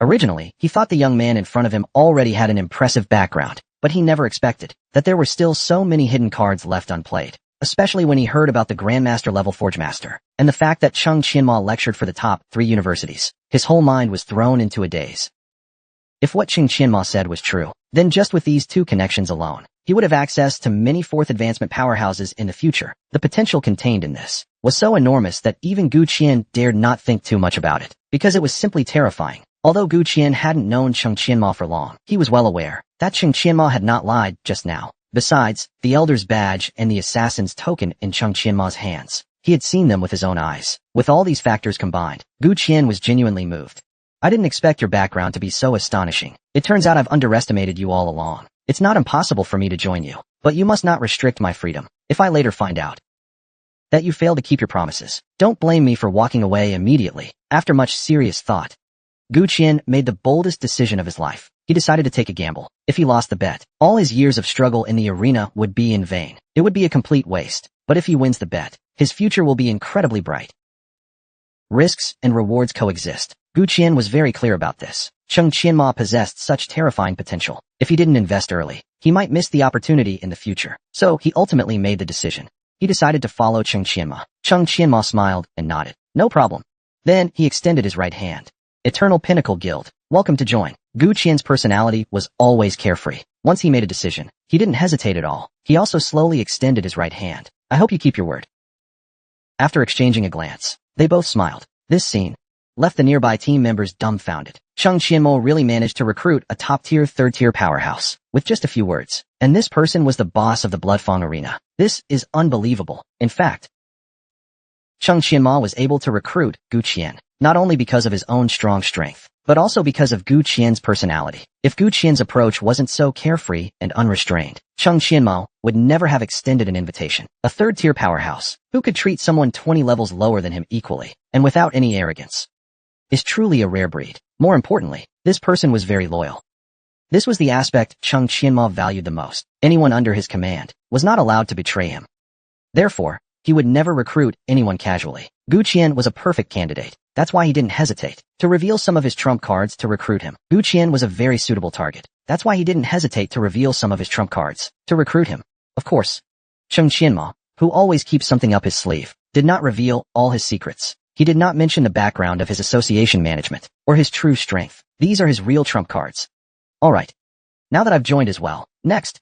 Originally, he thought the young man in front of him already had an impressive background, but he never expected that there were still so many hidden cards left unplayed. Especially when he heard about the Grandmaster level Forge Master, and the fact that Cheng Qianma lectured for the top 3 universities. His whole mind was thrown into a daze. If what Cheng Qianma said was true, then just with these 2 connections alone, he would have access to many 4th advancement powerhouses in the future. The potential contained in this was so enormous that even Gu Qian dared not think too much about it, because it was simply terrifying. Although Gu Qian hadn't known Cheng Qianma for long, he was well aware that Cheng Qianma had not lied just now. Besides, the Elder's badge and the Assassin's token in Cheng Qianma's hands, he had seen them with his own eyes. With all these factors combined, Gu Qian was genuinely moved. I didn't expect your background to be so astonishing. It turns out I've underestimated you all along. It's not impossible for me to join you, but you must not restrict my freedom. If I later find out that you fail to keep your promises, don't blame me for walking away immediately. After much serious thought, Gu Qian made the boldest decision of his life. He decided to take a gamble. If he lost the bet, all his years of struggle in the arena would be in vain. It would be a complete waste. But if he wins the bet, his future will be incredibly bright. Risks and rewards coexist. Gu Qian was very clear about this. Cheng Qianma possessed such terrifying potential. If he didn't invest early, he might miss the opportunity in the future. So he ultimately made the decision. He decided to follow Cheng Qianma. Cheng Qianma smiled and nodded. No problem. Then he extended his right hand. Eternal Pinnacle Guild, welcome to join. Gu Qian's personality was always carefree. Once he made a decision, he didn't hesitate at all. He also slowly extended his right hand. I hope you keep your word. After exchanging a glance, they both smiled. This scene left the nearby team members dumbfounded. Cheng Qianmo really managed to recruit a top-tier, third-tier powerhouse with just a few words. And this person was the boss of the Bloodfang Arena. This is unbelievable. In fact, Cheng Qianma was able to recruit Gu Qian, not only because of his own strong strength, but also because of Gu Qian's personality. If Gu Qian's approach wasn't so carefree and unrestrained, Cheng Qianmo would never have extended an invitation. A third-tier powerhouse, who could treat someone 20 levels lower than him equally, and without any arrogance, is truly a rare breed. More importantly, this person was very loyal. This was the aspect Cheng Qianmo valued the most. Anyone under his command was not allowed to betray him. Therefore, he would never recruit anyone casually. Gu Qian was a perfect candidate. That's why he didn't hesitate to reveal some of his trump cards to recruit him. Gu Qian was a very suitable target. That's why he didn't hesitate to reveal some of his trump cards to recruit him. Of course, Cheng Qianma, who always keeps something up his sleeve, did not reveal all his secrets. He did not mention the background of his association management or his true strength. These are his real trump cards. Alright. Now that I've joined as well, next,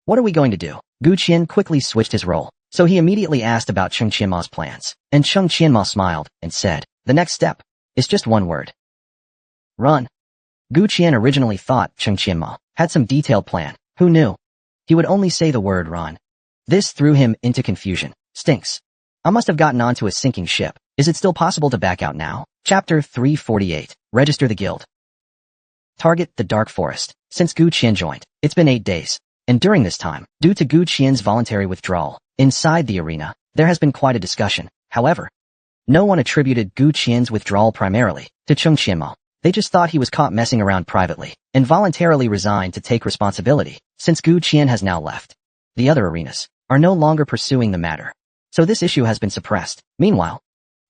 what are we going to do? Gu Qian quickly switched his role, so he immediately asked about Cheng Qianma's plans. And Cheng Qianma smiled and said, the next step is just one word. Run. Gu Qian originally thought Cheng Qianma had some detailed plan. Who knew? He would only say the word run. This threw him into confusion. Stinks. I must have gotten onto a sinking ship. Is it still possible to back out now? Chapter 348. Register the guild. Target the Dark Forest. Since Gu Qian joined, it's been 8 days. And during this time, due to Gu Qian's voluntary withdrawal, inside the arena, there has been quite a discussion. However, no one attributed Gu Qian's withdrawal primarily to Cheng Qianma. They just thought he was caught messing around privately and voluntarily resigned to take responsibility. Since Gu Qian has now left, the other arenas are no longer pursuing the matter. So this issue has been suppressed. Meanwhile,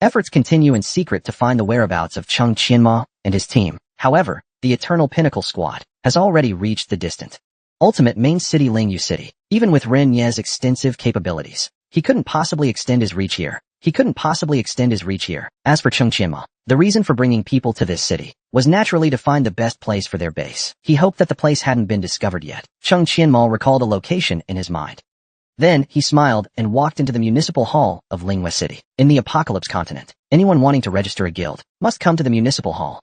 efforts continue in secret to find the whereabouts of Cheng Qianma and his team. However, the Eternal Pinnacle squad has already reached the distant ultimate main city Lingyu City. Even with Ren Ye's extensive capabilities, he couldn't possibly extend his reach here. He couldn't possibly extend his reach here. As for Cheng Qianma, the reason for bringing people to this city was naturally to find the best place for their base. He hoped that the place hadn't been discovered yet. Cheng Qianma recalled a location in his mind. Then, he smiled and walked into the municipal hall of Lingua City. In the Apocalypse continent, anyone wanting to register a guild must come to the municipal hall.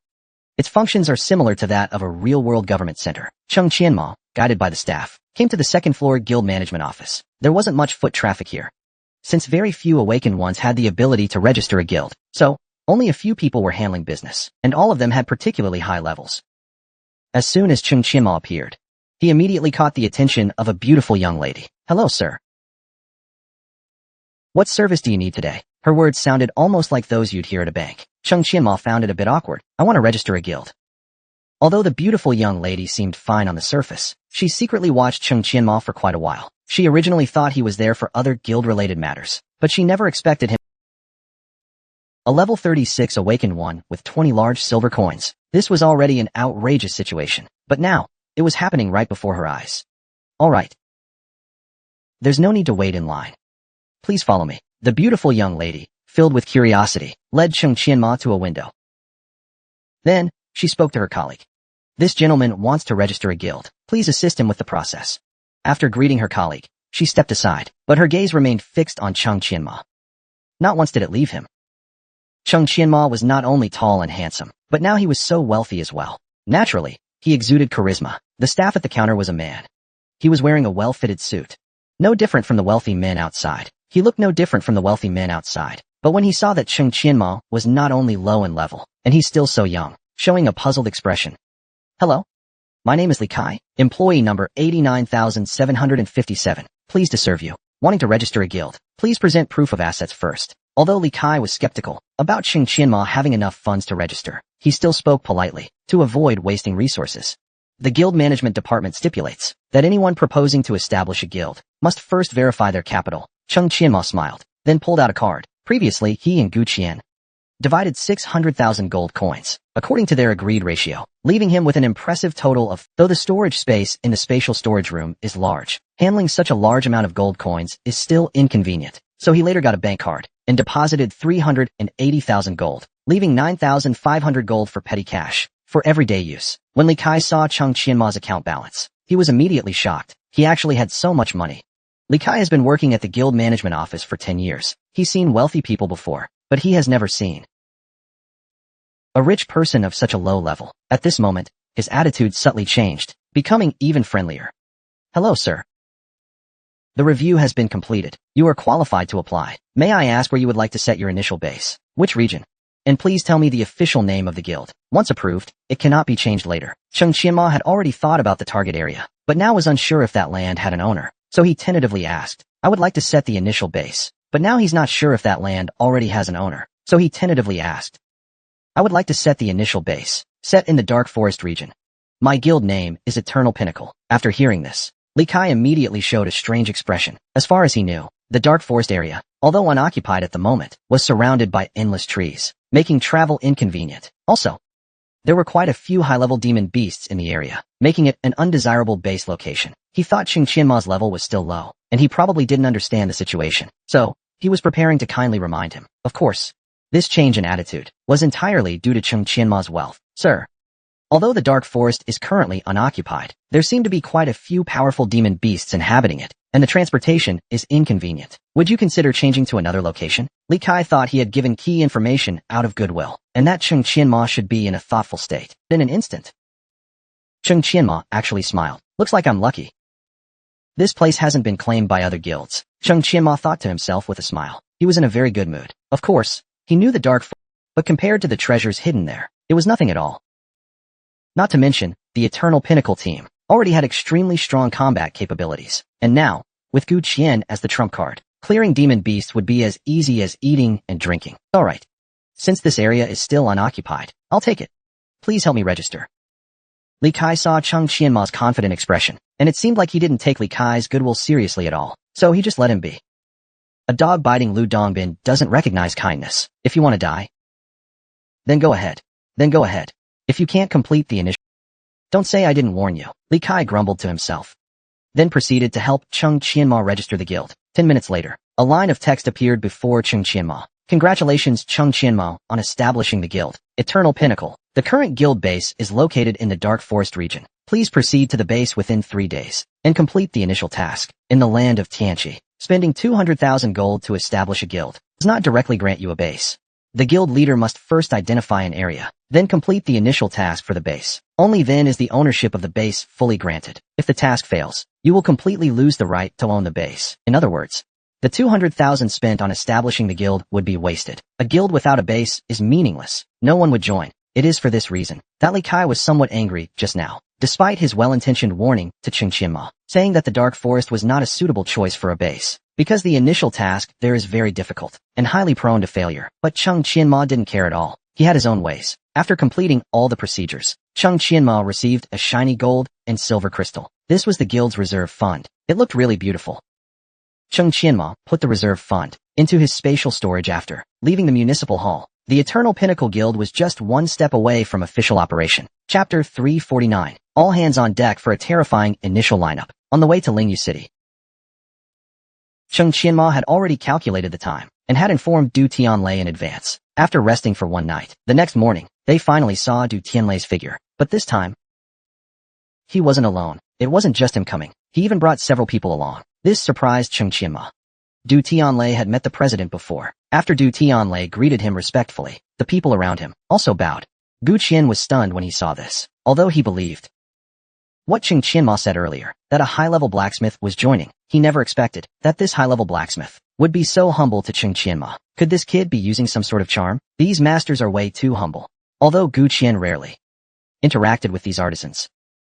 Its functions are similar to that of a real-world government center. Cheng Qianma, guided by the staff, came to the second-floor guild management office. There wasn't much foot traffic here, since very few awakened ones had the ability to register a guild, so only a few people were handling business, and all of them had particularly high levels. As soon as Cheng Qianma appeared, he immediately caught the attention of a beautiful young lady. "Hello, sir. What service do you need today?" Her words sounded almost like those you'd hear at a bank. Cheng Qianma found it a bit awkward. "I want to register a guild." Although the beautiful young lady seemed fine on the surface, she secretly watched Cheng Qianma for quite a while. She originally thought he was there for other guild-related matters, but she never expected him. A level 36 awakened one with 20 large silver coins. This was already an outrageous situation, but now, it was happening right before her eyes. "All right. There's no need to wait in line. Please follow me." The beautiful young lady, filled with curiosity, led Cheng Qianma to a window. Then, she spoke to her colleague. "This gentleman wants to register a guild. Please assist him with the process." After greeting her colleague, she stepped aside, but her gaze remained fixed on Cheng Qianma. Not once did it leave him. Cheng Qianma was not only tall and handsome, but now he was so wealthy as well. Naturally, he exuded charisma. The staff at the counter was a man. He was wearing a well-fitted suit. No different from the wealthy men outside. He looked no different from the wealthy men outside. But when he saw that Cheng Qianma was not only low in level, and he's still so young, showing a puzzled expression. "Hello? My name is Li Kai, employee number 89,757. Pleased to serve you. Wanting to register a guild. Please present proof of assets first." Although Li Kai was skeptical about Cheng Qianma having enough funds to register, he still spoke politely to avoid wasting resources. The guild management department stipulates that anyone proposing to establish a guild must first verify their capital. Cheng Qianma smiled, then pulled out a card. Previously, he and Gu Qian divided 600,000 gold coins, according to their agreed ratio, leaving him with an impressive total of, though the storage space in the spatial storage room is large, handling such a large amount of gold coins is still inconvenient. So he later got a bank card and deposited 380,000 gold, leaving 9,500 gold for petty cash for everyday use. When Li Kai saw Cheng Qianma's account balance, he was immediately shocked. He actually had so much money. Li Kai has been working at the guild management office for 10 years. He's seen wealthy people before, but he has never seen a rich person of such a low level. At this moment, his attitude subtly changed, becoming even friendlier. "Hello, sir. The review has been completed. You are qualified to apply. May I ask where you would like to set your initial base? Which region? And please tell me the official name of the guild. Once approved, it cannot be changed later." Cheng Qianma had already thought about the target area, but now was unsure if that land had an owner. So he tentatively asked, "I would like to set the initial base." But now he's not sure if that land already has an owner. So he tentatively asked, "I would like to set the initial base, set in the Dark Forest region. My guild name is Eternal Pinnacle." After hearing this, Li Kai immediately showed a strange expression. As far as he knew, the Dark Forest area, although unoccupied at the moment, was surrounded by endless trees, making travel inconvenient. Also, there were quite a few high-level demon beasts in the area, making it an undesirable base location. He thought Cheng Qianma's level was still low, and he probably didn't understand the situation. So, he was preparing to kindly remind him. Of course, this change in attitude was entirely due to Cheng Qianma's wealth. "Sir, although the Dark Forest is currently unoccupied, there seem to be quite a few powerful demon beasts inhabiting it, and the transportation is inconvenient. Would you consider changing to another location?" Li Kai thought he had given key information out of goodwill, and that Cheng Qianma should be in a thoughtful state. In an instant, Cheng Qianma actually smiled. "Looks like I'm lucky. This place hasn't been claimed by other guilds." Cheng Qianma thought to himself with a smile. He was in a very good mood. Of course, he knew the Dark Forest, but compared to the treasures hidden there, it was nothing at all. Not to mention, the Eternal Pinnacle team already had extremely strong combat capabilities. And now, with Gu Qian as the trump card, clearing demon beasts would be as easy as eating and drinking. "Alright. Since this area is still unoccupied, I'll take it. Please help me register." Li Kai saw Cheng Qianma's confident expression, and it seemed like he didn't take Li Kai's goodwill seriously at all, so he just let him be. A dog biting Lu Dongbin doesn't recognize kindness. If you want to die, then go ahead. Then go ahead. If you can't complete the initial, don't say I didn't warn you. Li Kai grumbled to himself. then proceeded to help Chung Qianma register the guild. 10 minutes later, a line of text appeared before Chung Qianma. Congratulations Chung Qianma on establishing the guild. Eternal Pinnacle. The current guild base is located in the Dark Forest region. Please proceed to the base within 3 days and complete the initial task. In the land of Tianqi, spending 200,000 gold to establish a guild does not directly grant you a base. The guild leader must first identify an area, then complete the initial task for the base. Only then is the ownership of the base fully granted. If the task fails, you will completely lose the right to own the base. In other words, the 200,000 spent on establishing the guild would be wasted. A guild without a base is meaningless. No one would join. It is for this reason that Li Kai was somewhat angry just now, despite his well-intentioned warning to Chung Qianma, saying that the Dark Forest was not a suitable choice for a base, because the initial task there is very difficult and highly prone to failure. But Chung Qianma didn't care at all. He had his own ways. After completing all the procedures, Chung Qianma received a shiny gold and silver crystal. This was the guild's reserve fund. It looked really beautiful. Chung Qianma put the reserve fund into his spatial storage after leaving the municipal hall. The Eternal Pinnacle Guild was just one step away from official operation. Chapter 349. All hands on deck for a terrifying initial lineup. On the way to Lingyu City, Chung Qianma had already calculated the time and had informed Du Tianlei in advance. After resting for one night, the next morning, they finally saw Du Tianlei's figure. But this time, he wasn't alone. It wasn't just him coming. He even brought several people along. This surprised Chung Qianma. Du Tianlei had met the president before. After Du Tianlei greeted him respectfully, the people around him also bowed. Gu Qian was stunned when he saw this, although he believed what Chung Qianma said earlier, that a high-level blacksmith was joining. He never expected that this high-level blacksmith would be so humble to Chung Qianma. Could this kid be using some sort of charm? These masters are way too humble. Although Gu Qian rarely interacted with these artisans,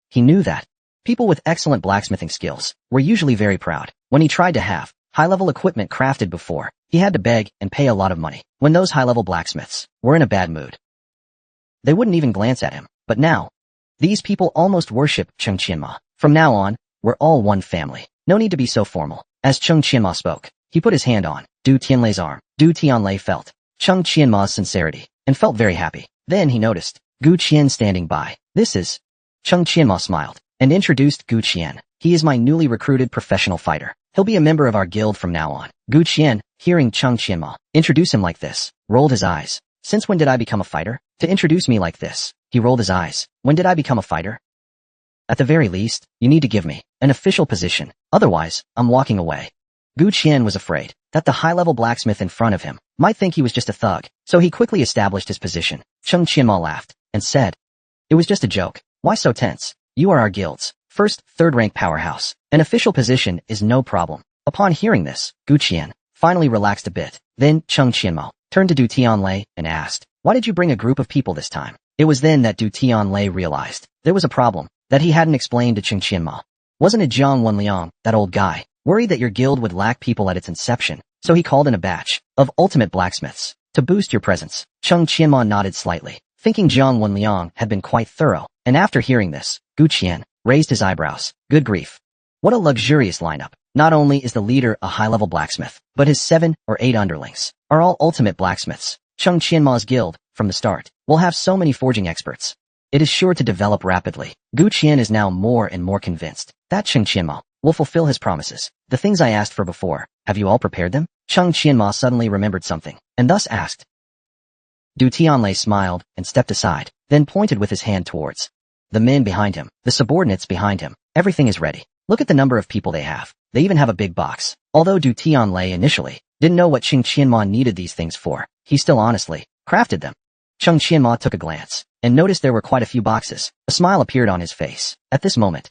he knew that people with excellent blacksmithing skills were usually very proud. When he tried to have high-level equipment crafted before, he had to beg and pay a lot of money. When those high-level blacksmiths were in a bad mood, they wouldn't even glance at him. But now, these people almost worship Chung Qianma. From now on, we're all one family. No need to be so formal. As Chung Qianma spoke, he put his hand on Du Tianlei's arm. Du Tianlei felt Chung Qianma's sincerity and felt very happy. Then he noticed Gu Qian standing by. This is... Chung Qianma smiled and introduced Gu Qian. He is my newly recruited professional fighter. He'll be a member of our guild from now on. Gu Qian, hearing Chung Qianma introduce him like this, rolled his eyes. Since when did I become a fighter? To introduce me like this. He rolled his eyes. When did I become a fighter? At the very least, you need to give me an official position. Otherwise, I'm walking away. Gu Qian was afraid that the high-level blacksmith in front of him might think he was just a thug, so he quickly established his position. Chung Qianma laughed and said, "It was just a joke. Why so tense? You are our guild's first third-rank powerhouse. An official position is no problem." Upon hearing this, Gu Qian finally relaxed a bit. Then Chung Qianma turned to Du Tianlei and asked, "Why did you bring a group of people this time?" It was then that Du Tianlei realized there was a problem that he hadn't explained to Chung Qianma. Wasn't it Jiang Wenliang, that old guy, worried that your guild would lack people at its inception, so he called in a batch of ultimate blacksmiths to boost your presence? Chung Qianma nodded slightly, thinking Jiang Wenliang had been quite thorough, and after hearing this, Gu Qian raised his eyebrows. Good grief. What a luxurious lineup. Not only is the leader a high-level blacksmith, but his 7 or 8 underlings are all ultimate blacksmiths. Chung Qianma's guild, from the start, will have so many forging experts. It is sure to develop rapidly. Gu Qian is now more and more convinced that Chung Qianma will fulfill his promises. The things I asked for before, have you all prepared them? Chung Qianma suddenly remembered something, and thus asked. Du Tianlei smiled and stepped aside, then pointed with his hand towards the men behind him, the subordinates behind him. Everything is ready. Look at the number of people they have. They even have a big box. Although Du Tianlei initially didn't know what Chung Qianma needed these things for, he still honestly crafted them. Chung Qianma took a glance and noticed there were quite a few boxes. A smile appeared on his face. At this moment,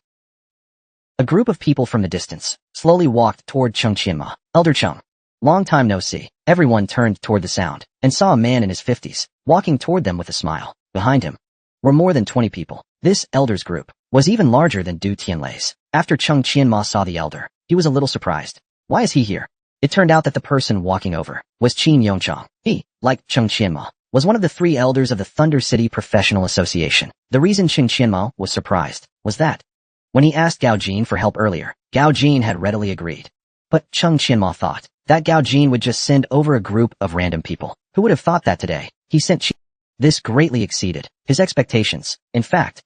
a group of people from the distance slowly walked toward Chung Qianma. Elder Chung. Long time no see. Everyone turned toward the sound and saw a man in his 50s walking toward them with a smile. Behind him were more than 20 people. This elder's group was even larger than Du Tianlei's. After Chung Qianma saw the elder, he was a little surprised. Why is he here? It turned out that the person walking over was Qin Yongchang. He, like Chung Qianma, was one of the 3 elders of the Thunder City Professional Association. The reason Chung Qianma was surprised was that when he asked Gao Jin for help earlier, Gao Jin had readily agreed. But Chung Qianma thought that Gao Jin would just send over a group of random people. Who would have thought that today? He sent This greatly exceeded his expectations. In fact,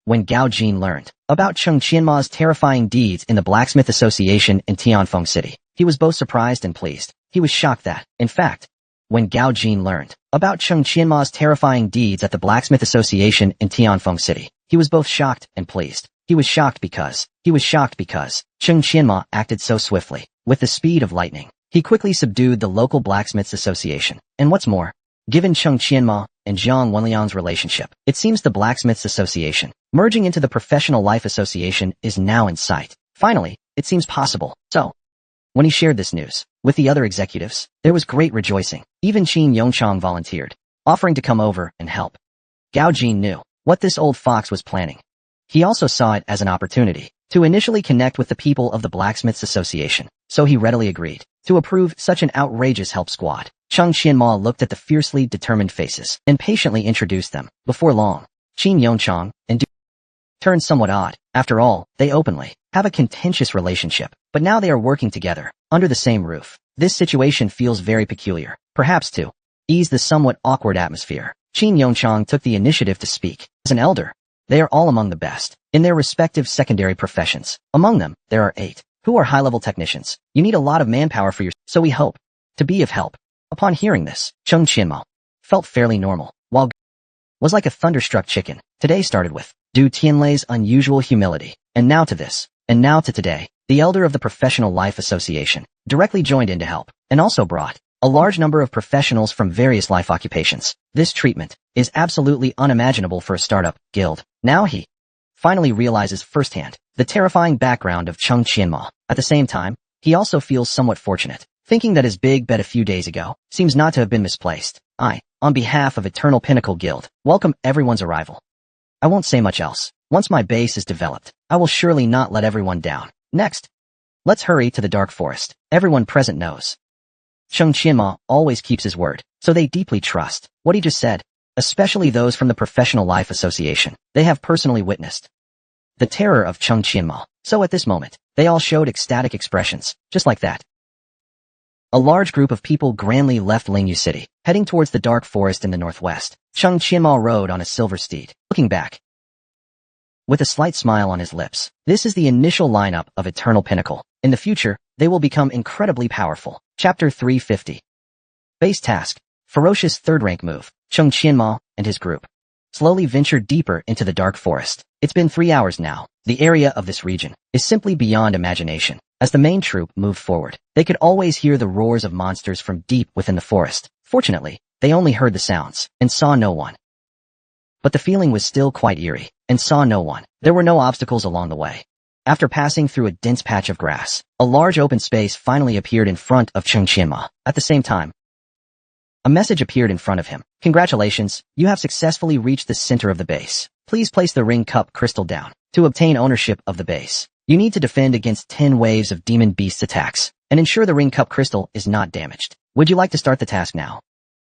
When Gao Jin learned about Cheng Qianma's terrifying deeds in the Blacksmith Association in Tianfeng City, he was both surprised and pleased. He was shocked that, in fact, when Gao Jin learned about Cheng Qianma's terrifying deeds at the Blacksmith Association in Tianfeng City, he was both shocked and pleased. He was shocked because Cheng Qianma acted so swiftly, with the speed of lightning. He quickly subdued the local Blacksmiths Association. And what's more, given Cheng Qianma and Zhang Wenliang's relationship, it seems the Blacksmiths Association, merging into the Professional Life Association, is now in sight. Finally, it seems possible. So, when he shared this news with the other executives, there was great rejoicing. Even Qin Yongchang volunteered, offering to come over and help. Gao Jin knew what this old fox was planning. He also saw it as an opportunity to initially connect with the people of the Blacksmiths Association, so he readily agreed to approve such an outrageous help squad. Cheng Qianma looked at the fiercely determined faces and patiently introduced them. Before long, Qin Yongchang and Du turned somewhat odd. After all, they openly have a contentious relationship, but now they are working together under the same roof. This situation feels very peculiar. Perhaps to ease the somewhat awkward atmosphere, Qin Yongchang took the initiative to speak. As an elder, they are all among the best in their respective secondary professions. Among them, there are 8 who are high-level technicians. You need a lot of manpower for your, so we hope to be of help. Upon hearing this, Cheng Qianma felt fairly normal, while was like a thunderstruck chicken. Today started with Du Tianlei's unusual humility, and now to this, and now to today, the elder of the Professional Life Association directly joined in to help, and also brought a large number of professionals from various life occupations. This treatment is absolutely unimaginable for a startup guild. Now he finally realizes firsthand the terrifying background of Cheng Qianma. At the same time, he also feels somewhat fortunate, thinking that his big bet a few days ago seems not to have been misplaced. I, on behalf of Eternal Pinnacle Guild, welcome everyone's arrival. I won't say much else. Once my base is developed, I will surely not let everyone down. Next, let's hurry to the Dark Forest. Everyone present knows Cheng Qianma always keeps his word, so they deeply trust what he just said, especially those from the Professional Life Association. They have personally witnessed the terror of Cheng Qianma, so at this moment, they all showed ecstatic expressions, just like that. A large group of people grandly left Lingyu City, heading towards the Dark Forest in the northwest. Cheng Qianma rode on a silver steed, looking back with a slight smile on his lips. This is the initial lineup of Eternal Pinnacle. In the future, they will become incredibly powerful. Chapter 350. Base task. Ferocious third-rank move. Cheng Qianma and his group slowly ventured deeper into the Dark Forest. It's been 3 hours now. The area of this region is simply beyond imagination. As the main troop moved forward, they could always hear the roars of monsters from deep within the forest. Fortunately, they only heard the sounds and saw no one. But the feeling was still quite eerie, and saw no one. There were no obstacles along the way. After passing through a dense patch of grass, a large open space finally appeared in front of Cheng Qianma. At the same time, a message appeared in front of him. Congratulations, you have successfully reached the center of the base. Please place the ring cup crystal down. To obtain ownership of the base, you need to defend against 10 waves of demon beasts attacks, and ensure the ring cup crystal is not damaged. Would you like to start the task now?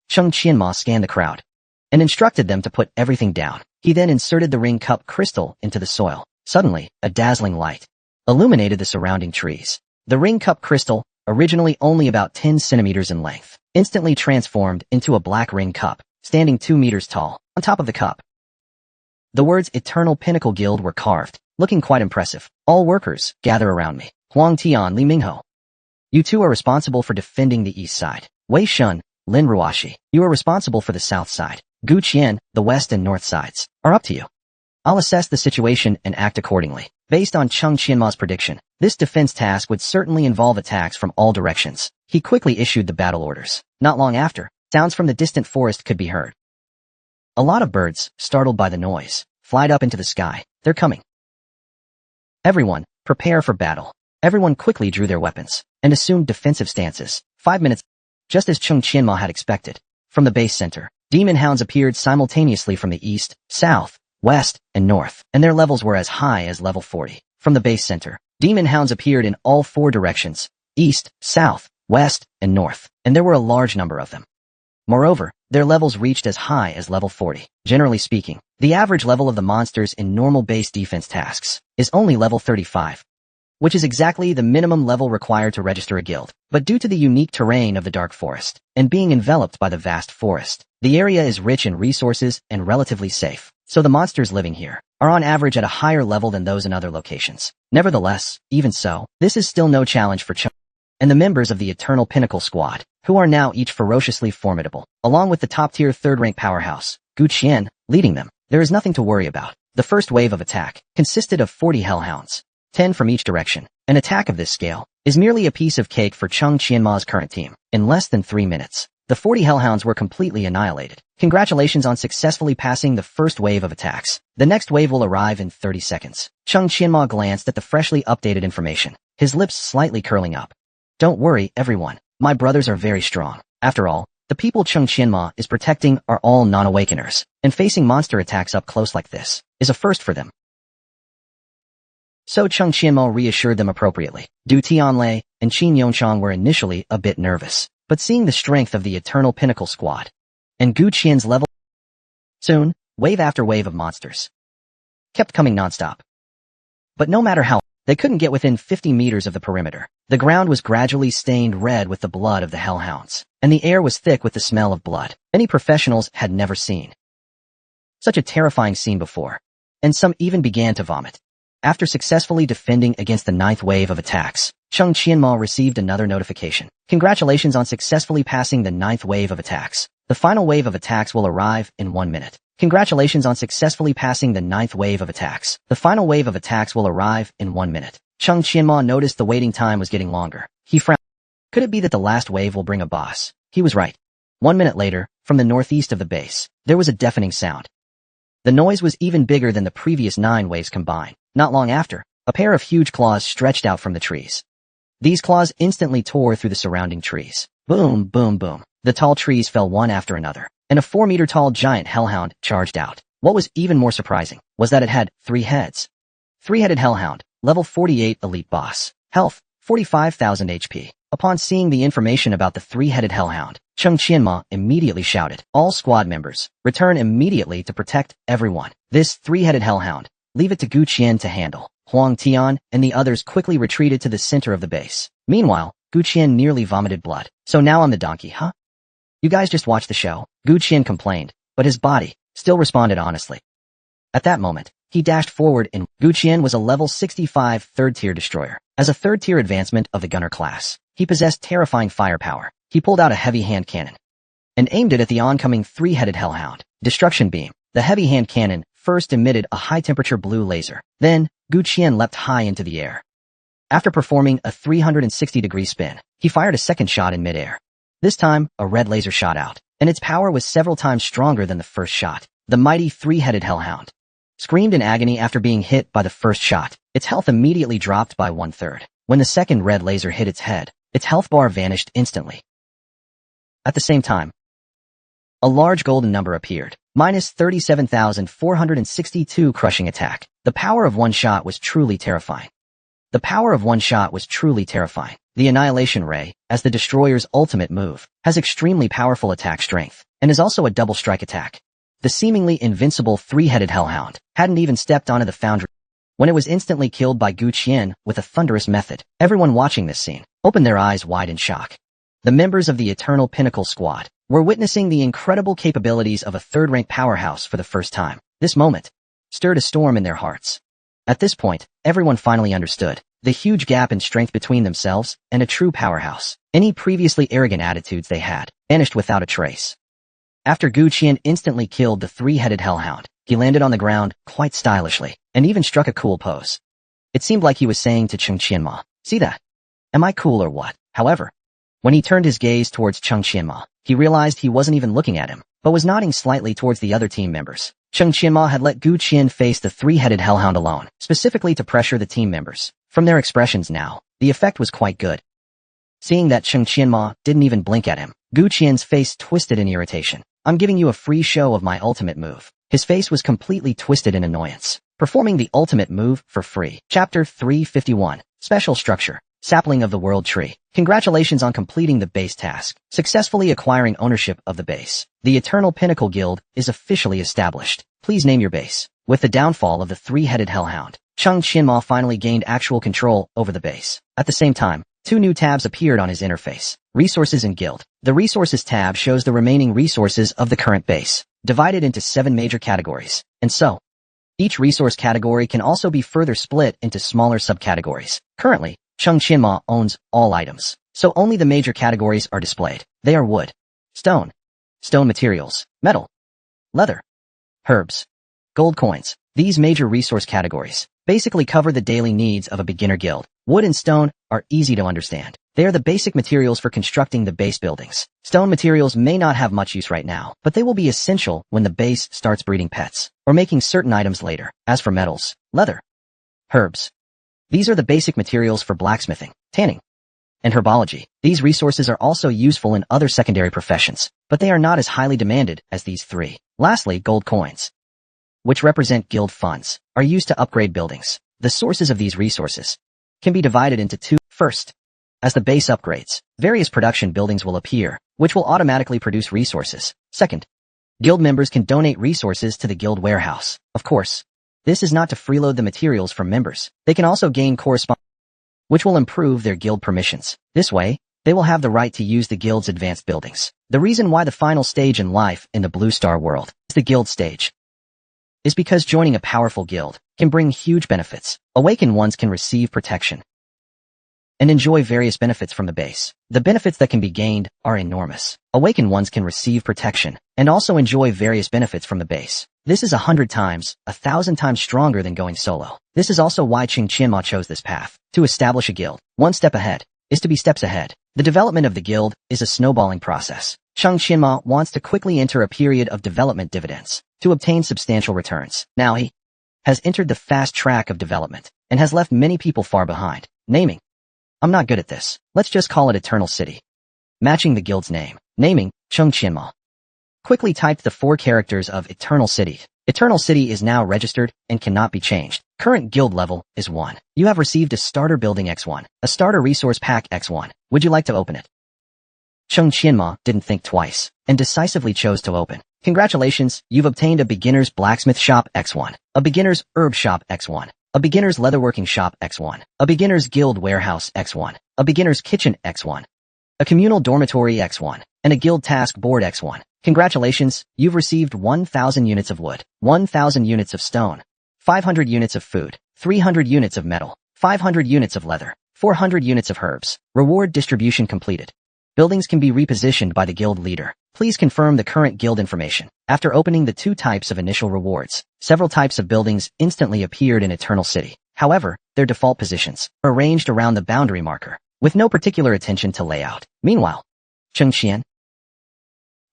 Cheng Qianma scanned the crowd and instructed them to put everything down. He then inserted the ring cup crystal into the soil. Suddenly, a dazzling light illuminated the surrounding trees. The ring cup crystal, originally only about 10 centimeters in length, instantly transformed into a black ring cup, standing 2 meters tall. On top of the cup, the words Eternal Pinnacle Guild were carved, looking quite impressive. All workers, gather around me. Huang Tian Li Mingho. You two are responsible for defending the east side. Wei Shun, Lin Ruashi. You are responsible for the south side. Gu Qian, the west and north sides, are up to you. I'll assess the situation and act accordingly. Based on Cheng Qianma's prediction, this defense task would certainly involve attacks from all directions. He quickly issued the battle orders. Not long after, sounds from the distant forest could be heard. A lot of birds, startled by the noise, flied up into the sky. They're coming. Everyone, prepare for battle. Everyone quickly drew their weapons and assumed defensive stances. 5 minutes, just as Cheng Qianma had expected. From the base center, demon hounds appeared simultaneously from the east, south, west, and north, and their levels were as high as level 40. From the base center, demon hounds appeared in all 4 directions, east, south, west, and north, and there were a large number of them. Moreover, their levels reached as high as level 40. Generally speaking, the average level of the monsters in normal base defense tasks is only level 35, which is exactly the minimum level required to register a guild. But due to the unique terrain of the Dark Forest, and being enveloped by the vast forest, the area is rich in resources and relatively safe. so the monsters living here are on average at a higher level than those in other locations. Nevertheless, even so, this is still no challenge for Chung and the members of the Eternal Pinnacle Squad, who are now each ferociously formidable, along with the top-tier third-rank powerhouse, Gu Qian, leading them. There is nothing to worry about. The first wave of attack consisted of 40 hellhounds, 10 from each direction. An attack of this scale is merely a piece of cake for Chung Qianma's current team. In less than 3 minutes, the 40 hellhounds were completely annihilated. Congratulations on successfully passing the first wave of attacks. The next wave will arrive in 30 seconds. Chung Qianma glanced at the freshly updated information, his lips slightly curling up. Don't worry, everyone. My brothers are very strong. After all, the people Chung Qianma is protecting are all non-awakeners, and facing monster attacks up close like this is a first for them. So Chung Qianma reassured them appropriately. Du Tianlei and Qin Yongchang were initially a bit nervous, but seeing the strength of the Eternal Pinnacle Squad and Gu Qian's level, soon, wave after wave of monsters kept coming nonstop. But no matter how, they couldn't get within 50 meters of the perimeter. The ground was gradually stained red with the blood of the hellhounds, and the air was thick with the smell of blood. Many professionals had never seen such a terrifying scene before, and some even began to vomit. After successfully defending against the 9th wave of attacks, Chung Qianma received another notification. Congratulations on successfully passing the 9th wave of attacks. The final wave of attacks will arrive in 1 minute. Congratulations on successfully passing the 9th wave of attacks. The final wave of attacks will arrive in 1 minute. Chung Qianma noticed the waiting time was getting longer. He frowned. Could it be that the last wave will bring a boss? He was right. 1 minute later, from the northeast of the base, there was a deafening sound. The noise was even bigger than the previous 9 waves combined. Not long after, a pair of huge claws stretched out from the trees. These claws instantly tore through the surrounding trees. Boom, boom, boom. The tall trees fell one after another, and a 4-meter-tall giant hellhound charged out. What was even more surprising was that it had 3 heads. 3-headed hellhound, level 48 elite boss, health, 45,000 HP. Upon seeing the information about the 3-headed hellhound, Chung Qianma immediately shouted, "All squad members, return immediately to protect everyone. This 3-headed hellhound, leave it to Gu Qian to handle." Huang Tian and the others quickly retreated to the center of the base. Meanwhile, Gu Qian nearly vomited blood. "So now I'm the donkey, huh? You guys just watch the show." Gu Qian complained, but his body still responded honestly. At that moment, he dashed forward and Gu Qian was a level 65 third-tier destroyer. As a third-tier advancement of the gunner class, he possessed terrifying firepower. He pulled out a heavy hand cannon and aimed it at the oncoming 3-headed hellhound. Destruction beam. The heavy hand cannon first emitted a high-temperature blue laser. Then, Gu Qian leapt high into the air. After performing a 360-degree spin, he fired a second shot in midair. This time, a red laser shot out, and its power was several times stronger than the first shot. The mighty 3-headed hellhound screamed in agony after being hit by the first shot. Its health immediately dropped by 1/3. When the second red laser hit its head, its health bar vanished instantly. At the same time, a large golden number appeared, minus 37,462 crushing attack. The power of one shot was truly terrifying. The power of one shot was truly terrifying. The Annihilation Ray, as the destroyer's ultimate move, has extremely powerful attack strength, and is also a double strike attack. The seemingly invincible 3-headed hellhound hadn't even stepped onto the foundry when it was instantly killed by Gu Qian with a thunderous method. Everyone watching this scene opened their eyes wide in shock. The members of the Eternal Pinnacle Squad were witnessing the incredible capabilities of a third-rank powerhouse for the first time. This moment stirred a storm in their hearts. At this point, everyone finally understood the huge gap in strength between themselves and a true powerhouse. Any previously arrogant attitudes they had vanished without a trace. After Gu Qian instantly killed the 3-headed hellhound, he landed on the ground quite stylishly and even struck a cool pose. It seemed like he was saying to Chung Qianma, "See that? Am I cool or what?" However, when he turned his gaze towards Chung Qianma, he realized he wasn't even looking at him, but was nodding slightly towards the other team members. Chung Qianma had let Gu Qian face the 3-headed hellhound alone, specifically to pressure the team members. From their expressions now, the effect was quite good. Seeing that Chung Qianma didn't even blink at him, Gu Qian's face twisted in irritation. "I'm giving you a free show of my ultimate move." His face was completely twisted in annoyance. Performing the ultimate move for free. Chapter 351. Special Structure. Sapling of the World Tree. Congratulations on completing the base task, successfully acquiring ownership of the base. The Eternal Pinnacle Guild is officially established. Please name your base. With the downfall of the 3-headed hellhound, Chung Qianma finally gained actual control over the base. At the same time, 2 new tabs appeared on his interface. Resources and Guild. The Resources tab shows the remaining resources of the current base. divided into 7 major categories, and so, each resource category can also be further split into smaller subcategories. Currently, Chung Chinma owns all items, so only the major categories are displayed. They are wood, stone, stone materials, metal, leather, herbs, gold coins. These major resource categories basically cover the daily needs of a beginner guild. Wood and stone are easy to understand. They are the basic materials for constructing the base buildings. Stone materials may not have much use right now, but they will be essential when the base starts breeding pets, or making certain items later. As for metals, leather, herbs, these are the basic materials for blacksmithing, tanning, and herbology. These resources are also useful in other secondary professions, but they are not as highly demanded as these 3. Lastly, gold coins, which represent guild funds, are used to upgrade buildings. The sources of these resources can be divided into 2. First, as the base upgrades, various production buildings will appear, which will automatically produce resources. Second, guild members can donate resources to the guild warehouse. Of course, this is not to freeload the materials from members. They can also gain correspondence, which will improve their guild permissions. This way, they will have the right to use the guild's advanced buildings. The reason why the final stage in life in the Blue Star world is the guild stage is because joining a powerful guild can bring huge benefits. Awakened ones can receive protection and enjoy various benefits from the base. The benefits that can be gained are enormous. Awakened ones can receive protection and also enjoy various benefits from the base. This is 100 times, 1,000 times stronger than going solo. This is also why Ching Chinma chose this path. To establish a guild, one step ahead is to be steps ahead. The development of the guild is a snowballing process. Chung Chinma wants to quickly enter a period of development dividends to obtain substantial returns. Now he has entered the fast track of development and has left many people far behind. Naming. I'm not good at this. Let's just call it Eternal City. Matching the guild's name. Naming, Chung Chinma. Quickly typed the 4 characters of Eternal City. Eternal City is now registered and cannot be changed. Current guild level is 1. You have received a starter building X1, a starter resource pack X1. Would you like to open it? Chung Chinma didn't think twice and decisively chose to open. Congratulations, you've obtained a beginner's blacksmith shop X1, a beginner's herb shop X1, a beginner's leatherworking shop X1, a beginner's guild warehouse X1, a beginner's kitchen X1, a communal dormitory X1, and a guild task board X1. Congratulations, you've received 1,000 units of wood, 1,000 units of stone, 500 units of food, 300 units of metal, 500 units of leather, 400 units of herbs. Reward distribution completed. Buildings can be repositioned by the guild leader. Please confirm the current guild information. After opening the 2 types of initial rewards, several types of buildings instantly appeared in Eternal City. However, their default positions are arranged around the boundary marker, with no particular attention to layout. Meanwhile, Chung Qian.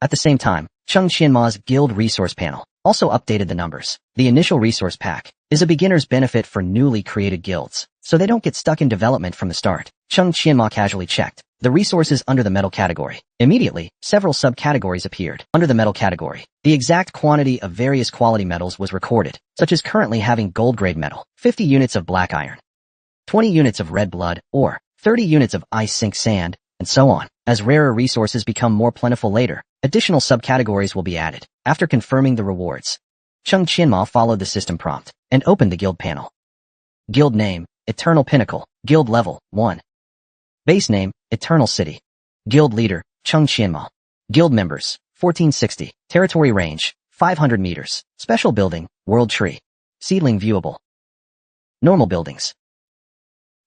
At the same time, Chung Chinma's guild resource panel also updated the numbers. The initial resource pack is a beginner's benefit for newly created guilds, so they don't get stuck in development from the start. Chung Chinma casually checked the resources under the metal category. Immediately, several subcategories appeared. Under the metal category, the exact quantity of various quality metals was recorded, such as currently having gold-grade metal, 50 units of black iron, 20 units of red blood ore, 30 units of ice sink sand, and so on. As rarer resources become more plentiful later, additional subcategories will be added. After confirming the rewards, Chung Chinma followed the system prompt and opened the guild panel. Guild name, Eternal Pinnacle. Guild level, 1. Base name, Eternal City. Guild leader, Chung Chinma. Guild members, 1460. Territory range, 500 meters. Special building, World Tree. Seedling viewable. Normal buildings.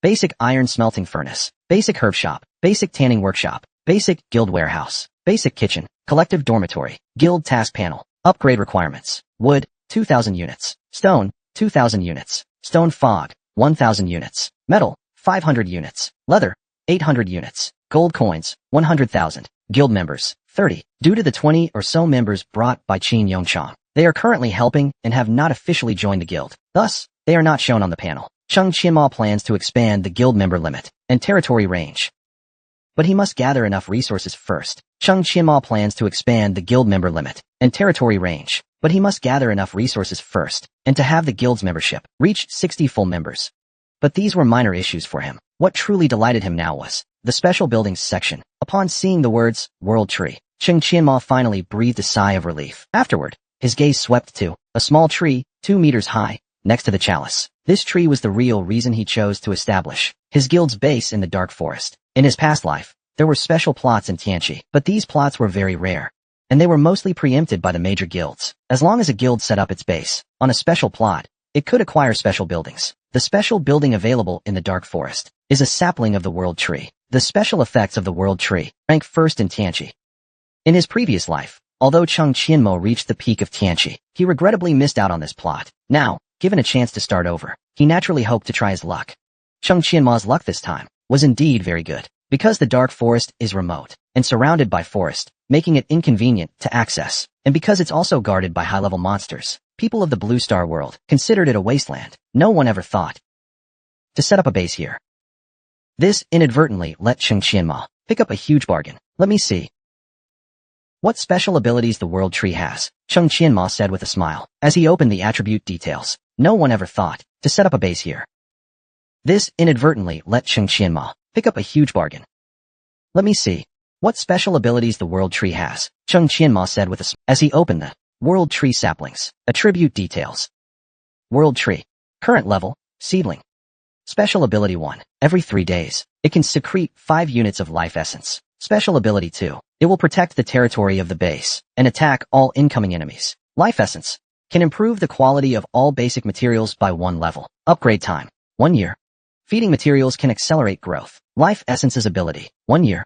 Basic iron smelting furnace. Basic herb shop. Basic tanning workshop. Basic guild warehouse. Basic kitchen. Collective dormitory. Guild task panel. Upgrade requirements. Wood, 2,000 units. Stone, 2,000 units. Stone fog, 1,000 units. Metal, 500 units. Leather, 800 units. Gold coins, 100,000. Guild members, 30. Due to the 20 or so members brought by Qin Yongchang, they are currently helping and have not officially joined the guild. Thus, they are not shown on the panel. Chung Chinma plans to expand the guild member limit and territory range, but he must gather enough resources first. Chung Chinma plans to expand the guild member limit and territory range, but he must gather enough resources first and to have the guild's membership reach 60 full members. But these were minor issues for him. What truly delighted him now was the special buildings section. Upon seeing the words, World Tree, Chung Chinma finally breathed a sigh of relief. Afterward, his gaze swept to a small tree, 2 meters high, next to the chalice. This tree was the real reason he chose to establish his guild's base in the dark forest. In his past life, there were special plots in Tianqi, but these plots were very rare, and they were mostly preempted by the major guilds. As long as a guild set up its base on a special plot, it could acquire special buildings. The special building available in the Dark Forest is a sapling of the World Tree. The special effects of the World Tree rank first in Tianqi. In his previous life, although Cheng Qianmo reached the peak of Tianqi, he regrettably missed out on this plot. Now, given a chance to start over, he naturally hoped to try his luck. Cheng Qianmo's luck this time was indeed very good, because the Dark Forest is remote and surrounded by forest, making it inconvenient to access, and because it's also guarded by high-level monsters. People of the Blue Star world considered it a wasteland. No one ever thought to set up a base here. This inadvertently let Cheng Qianmo pick up a huge bargain. Let me see what special abilities the World Tree has, Cheng Qianmo said with a smile, as he opened the attribute details. No one ever thought to set up a base here. This inadvertently let Cheng Qianmo pick up a huge bargain. Let me see what special abilities the World Tree has, Cheng Qianmo said with a smile, as he opened the World Tree saplings. Attribute details. World Tree. Current level, seedling. Special ability 1. Every 3 days, it can secrete 5 units of life essence. Special ability 2. It will protect the territory of the base and attack all incoming enemies. Life essence can improve the quality of all basic materials by 1 level. Upgrade time, 1 year. Feeding materials can accelerate growth. Life essence's ability, 1 year.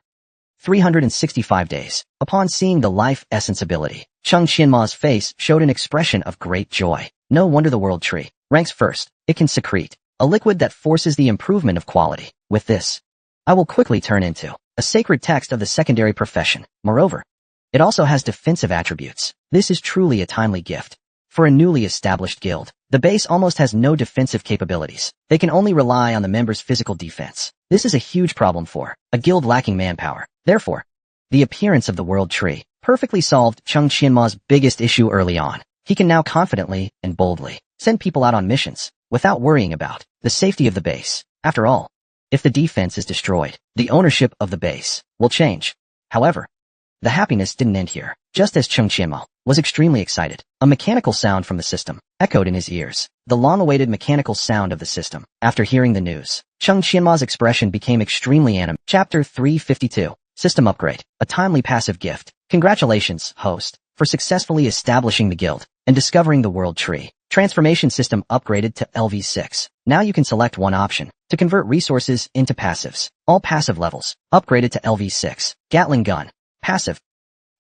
365 days. Upon seeing the life essence ability, Cheng Qianmo's face showed an expression of great joy. No wonder the World Tree ranks first. It can secrete a liquid that forces the improvement of quality. With this, I will quickly turn into a sacred text of the secondary profession. Moreover, it also has defensive attributes. This is truly a timely gift. For a newly established guild, the base almost has no defensive capabilities. They can only rely on the members' physical defense. This is a huge problem for a guild lacking manpower. Therefore, the appearance of the World Tree perfectly solved Cheng Qianmo's biggest issue early on. He can now confidently and boldly send people out on missions without worrying about the safety of the base. After all, if the defense is destroyed, the ownership of the base will change. However, the happiness didn't end here. Just as Cheng Qianmo was extremely excited, a mechanical sound from the system echoed in his ears. The long-awaited mechanical sound of the system. After hearing the news, Cheng Qianmo's expression became extremely animated. Chapter 352. System upgrade. A timely passive gift. Congratulations, host, for successfully establishing the guild and discovering the World Tree. Transformation system upgraded to LV6. Now you can select one option to convert resources into passives. All passive levels upgraded to LV6. Gatling gun. Passive.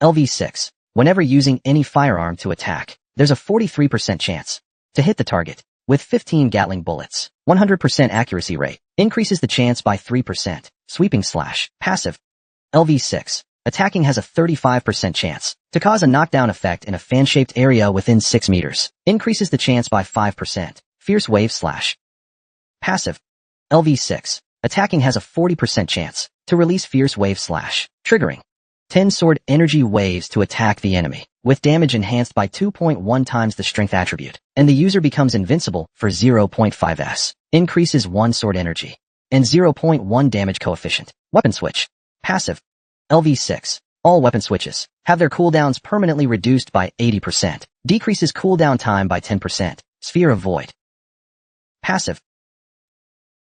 LV6. Whenever using any firearm to attack, there's a 43% chance to hit the target with 15 Gatling bullets. 100% accuracy rate increases the chance by 3%. Sweeping slash. Passive. LV6. Attacking has a 35% chance to cause a knockdown effect in a fan-shaped area within 6 meters. Increases the chance by 5%. Fierce wave slash. Passive. LV6. Attacking has a 40% chance to release fierce wave slash, triggering 10 sword energy waves to attack the enemy, with damage enhanced by 2.1 times the strength attribute, and the user becomes invincible for 0.5s. Increases 1 sword energy and 0.1 damage coefficient. Weapon switch. Passive. LV6. All weapon switches have their cooldowns permanently reduced by 80%. Decreases cooldown time by 10%. Sphere of Void. Passive.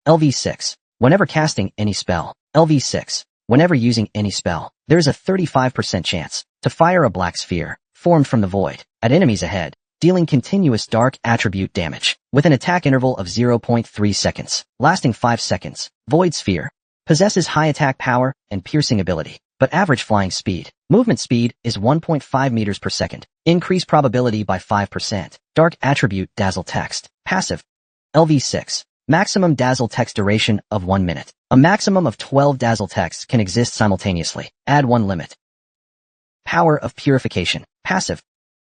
LV6. Whenever casting any spell. LV6. Whenever using any spell, there is a 35% chance to fire a black sphere formed from the void at enemies ahead, dealing continuous dark attribute damage with an attack interval of 0.3 seconds, lasting 5 seconds. Void sphere possesses high attack power and piercing ability, but average flying speed. Movement speed is 1.5 meters per second. Increase probability by 5%. Dark attribute dazzle text. Passive. LV6. Maximum dazzle text duration of 1 minute. A maximum of 12 dazzle texts can exist simultaneously. Add 1 limit. Power of purification. Passive.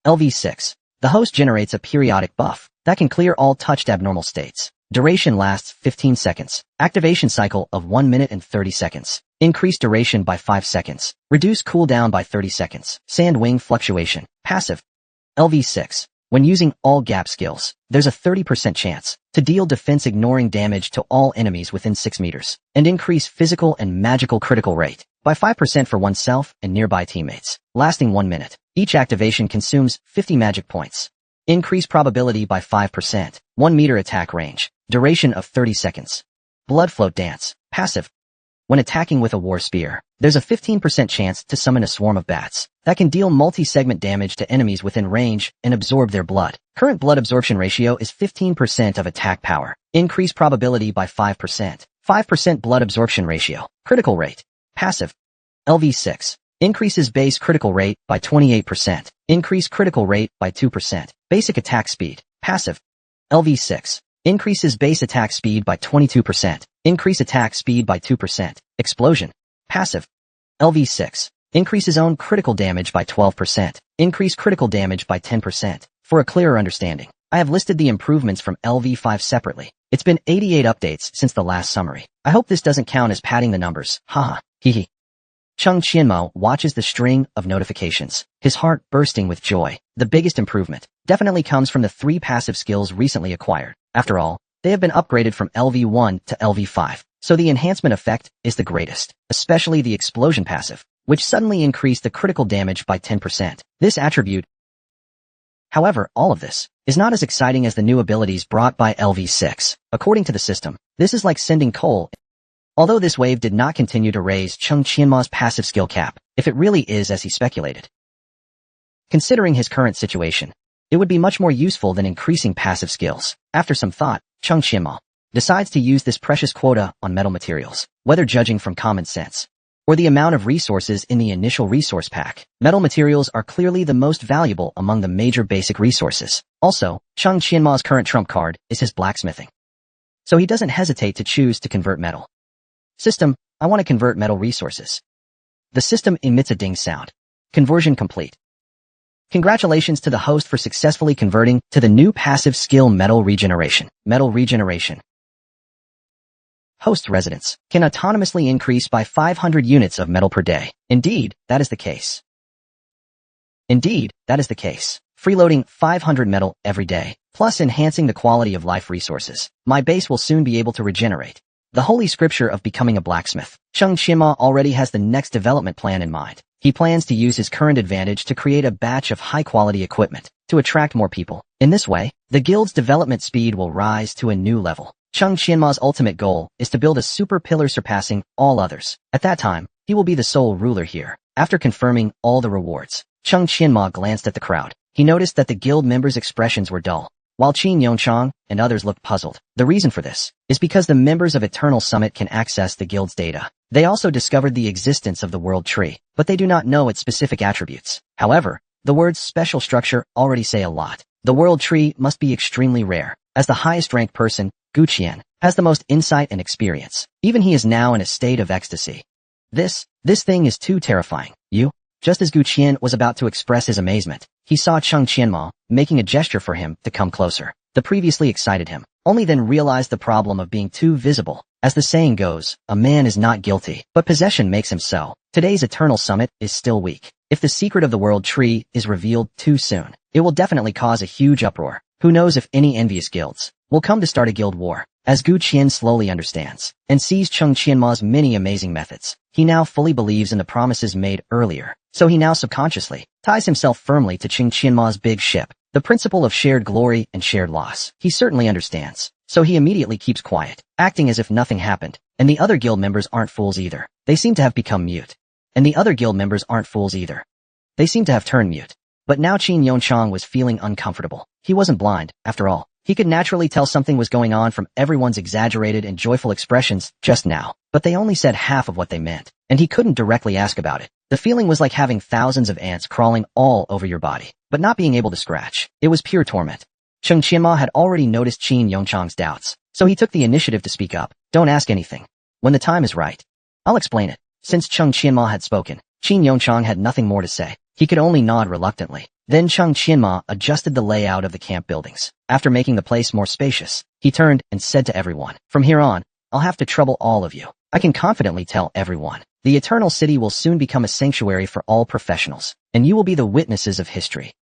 LV6. The host generates a periodic buff that can clear all touched abnormal states. Duration lasts 15 seconds. Activation cycle of 1 minute and 30 seconds. Increase duration by 5 seconds. Reduce cooldown by 30 seconds. Sand wing fluctuation. Passive. LV6. When using all gap skills, there's a 30% chance to deal defense ignoring damage to all enemies within 6 meters, and increase physical and magical critical rate by 5% for oneself and nearby teammates, lasting 1 minute. Each activation consumes 50 magic points. Increase probability by 5%. 1 meter attack range. Duration of 30 seconds. Blood float dance. Passive. When attacking with a war spear, there's a 15% chance to summon a swarm of bats that can deal multi-segment damage to enemies within range and absorb their blood. Current blood absorption ratio is 15% of attack power. Increase probability by 5%. 5% blood absorption ratio. Critical rate. Passive. LV6. Increases base critical rate by 28%. Increase critical rate by 2%. Basic attack speed. Passive. LV6. Increases base attack speed by 22%. Increase attack speed by 2%. Explosion. Passive. LV6. Increases own critical damage by 12%. Increase critical damage by 10%. For a clearer understanding, I have listed the improvements from LV5 separately. It's been 88 updates since the last summary. I hope this doesn't count as padding the numbers. Haha. Hehe. Chung Qianmo watches the string of notifications, his heart bursting with joy. The biggest improvement definitely comes from the 3 passive skills recently acquired. After all, they have been upgraded from LV1 to LV5, so the enhancement effect is the greatest, especially the explosion passive, which suddenly increased the critical damage by 10%. This attribute, however, all of this is not as exciting as the new abilities brought by LV6. According to the system, this is like sending coal. Although this wave did not continue to raise Chung Qianmo's passive skill cap, if it really is as he speculated. Considering his current situation, it would be much more useful than increasing passive skills. After some thought, Chung Qianmo decides to use this precious quota on metal materials, whether judging from common sense or the amount of resources in the initial resource pack. Metal materials are clearly the most valuable among the major basic resources. Also, Chung Qianmo's current trump card is his blacksmithing, so he doesn't hesitate to choose to convert metal. System, I want to convert metal resources. The system emits a ding sound. Conversion complete. Congratulations to the host for successfully converting to the new passive skill Metal Regeneration. Metal Regeneration. Host residence can autonomously increase by 500 units of metal per day. Indeed, that is the case. Freeloading 500 metal every day, plus enhancing the quality of life resources. My base will soon be able to regenerate. The holy scripture of becoming a blacksmith. Chung Qianmo already has the next development plan in mind. He plans to use his current advantage to create a batch of high-quality equipment to attract more people. In this way, the guild's development speed will rise to a new level. Chung Qianmo's ultimate goal is to build a super pillar surpassing all others. At that time, he will be the sole ruler here. After confirming all the rewards, Chung Qianmo glanced at the crowd. He noticed that the guild members' expressions were dull, while Qin Yongchang and others looked puzzled. The reason for this is because the members of Eternal Summit can access the guild's data. They also discovered the existence of the World Tree, but they do not know its specific attributes. However, the words special structure already say a lot. The World Tree must be extremely rare. As the highest-ranked person, Gu Qian has the most insight and experience. Even he is now in a state of ecstasy. This thing is too terrifying. Just as Gu Qian was about to express his amazement, he saw Chung Qianmo making a gesture for him to come closer. The previously excited him, only then realized the problem of being too visible. As the saying goes, a man is not guilty, but possession makes him so. Today's Eternal Summit is still weak. If the secret of the World Tree is revealed too soon, it will definitely cause a huge uproar. Who knows if any envious guilds will come to start a guild war. As Gu Qian slowly understands and sees Chung Qianmo's many amazing methods, he now fully believes in the promises made earlier. So he now subconsciously ties himself firmly to Chung Qianmo's big ship. The principle of shared glory and shared loss. He certainly understands. So he immediately keeps quiet, acting as if nothing happened. And the other guild members aren't fools either. They seem to have become mute. And the other guild members aren't fools either. They seem to have turned mute. But now Qin Yongchang was feeling uncomfortable. He wasn't blind, after all. He could naturally tell something was going on from everyone's exaggerated and joyful expressions just now. But they only said half of what they meant, and he couldn't directly ask about it. The feeling was like having thousands of ants crawling all over your body, but not being able to scratch. It was pure torment. Chung Qianmo had already noticed Qin Yongchang's doubts, so he took the initiative to speak up. Don't ask anything. When the time is right, I'll explain it. Since Chung Qianmo had spoken, Qin Yongchang had nothing more to say. He could only nod reluctantly. Then Chung Qianmo adjusted the layout of the camp buildings. After making the place more spacious, he turned and said to everyone, "From here on, I'll have to trouble all of you. I can confidently tell everyone. The Eternal City will soon become a sanctuary for all professionals, and you will be the witnesses of history."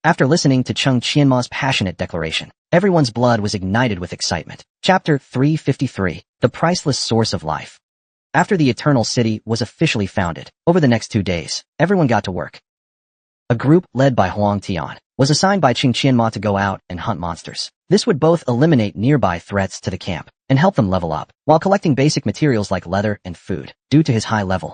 After listening to Chung Qianmo's passionate declaration, everyone's blood was ignited with excitement. Chapter 353, The Priceless Source of Life. After the Eternal City was officially founded, over the next 2 days, everyone got to work. a group led by Huang Tian, was assigned by Qing Qianma to go out and hunt monsters. This would both eliminate nearby threats to the camp and help them level up, while collecting basic materials like leather and food. Due to his high level,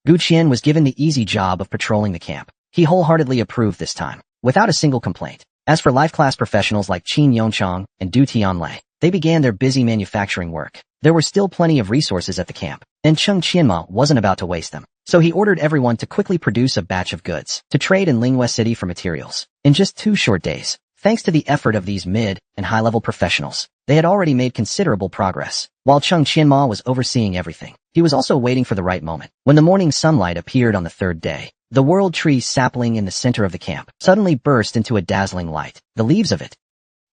Gu Qian was given the easy job of patrolling the camp. He wholeheartedly approved this time, without a single complaint. As for life class professionals like Qin Yongchang and Du Tianlei, they began their busy manufacturing work. There were still plenty of resources at the camp, and Qing Qianma wasn't about to waste them. So he ordered everyone to quickly produce a batch of goods to trade in Linghua City for materials. In just 2 short days, thanks to the effort of these mid and high-level professionals, they had already made considerable progress. While Qing Qianma was overseeing everything, he was also waiting for the right moment. When the morning sunlight appeared on the 3rd day, the world tree sapling in the center of the camp suddenly burst into a dazzling light. The leaves of it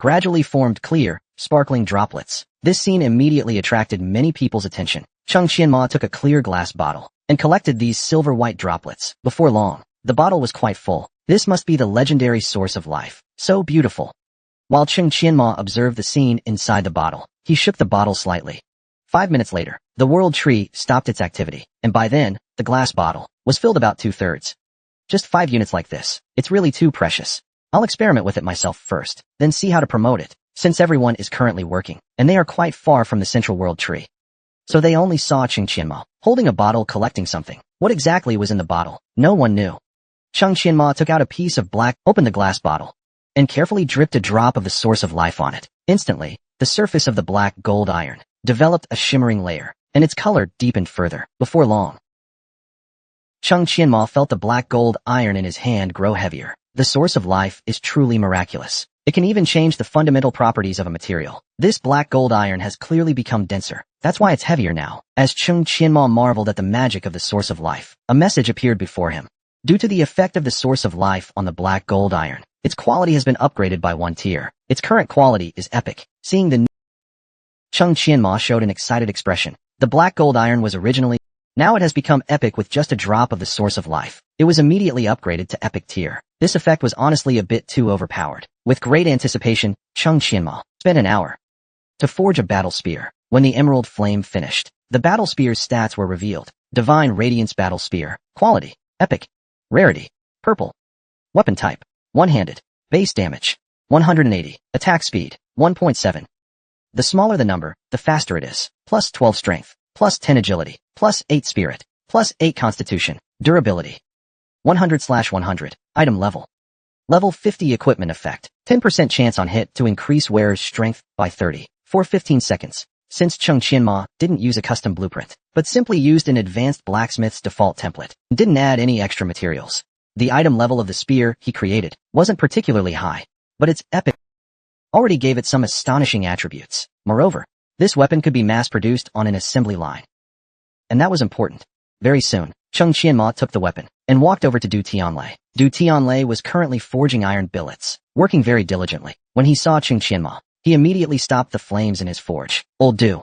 gradually formed clear, sparkling droplets. This scene immediately attracted many people's attention. Qing Qianma took a clear glass bottle and collected these silver-white droplets. Before long, the bottle was quite full. This must be the legendary source of life. So beautiful. While Qing Qianma observed the scene inside the bottle, he shook the bottle slightly. 5 minutes later, the world tree stopped its activity, and by then, the glass bottle was filled about 2/3. Just 5 units like this. It's really too precious. I'll experiment with it myself first, then see how to promote it, since everyone is currently working, and they are quite far from the central world tree. So they only saw Qing Qianma holding a bottle collecting something. What exactly was in the bottle? No one knew. Qing Qianma took out a piece of black, opened the glass bottle, and carefully dripped a drop of the source of life on it. Instantly, the surface of the black gold iron developed a shimmering layer, and its color deepened further. Before long, Qing Qianma felt the black gold iron in his hand grow heavier. The source of life is truly miraculous. It can even change the fundamental properties of a material. This black gold iron has clearly become denser. That's why it's heavier now. As Qing Qianma marveled at the magic of the source of life, a message appeared before him. Due to the effect of the source of life on the black gold iron, its quality has been upgraded by 1 tier. Its current quality is epic. Seeing the Qing Qianma showed an excited expression. The black gold iron was originally, now it has become epic with just a drop of the source of life. It was immediately upgraded to epic tier. This effect was honestly a bit too overpowered. With great anticipation, Qing Qianma spent an hour to forge a battle spear. When the emerald flame finished, the battle spear's stats were revealed. Divine Radiance Battle Spear. Quality: epic. Rarity: purple. Weapon type: one-handed. Base damage: 180. Attack speed: 1.7. The smaller the number, the faster it is. Plus 12 strength, plus 10 agility, plus 8 spirit, plus 8 constitution. Durability: 100/100. Item level: level 50. Equipment effect: 10% chance on hit to increase wearer's strength by 30 for 15 seconds. Since Qing Qianma didn't use a custom blueprint, but simply used an advanced blacksmith's default template, and didn't add any extra materials, the item level of the spear he created wasn't particularly high, but its epic already gave it some astonishing attributes. Moreover, this weapon could be mass-produced on an assembly line. And that was important. Very soon, Qing Qianma took the weapon and walked over to Du Tianlei. Du Tianlei was currently forging iron billets, working very diligently. When he saw Qing Qianma, he immediately stopped the flames in his forge. Old Du,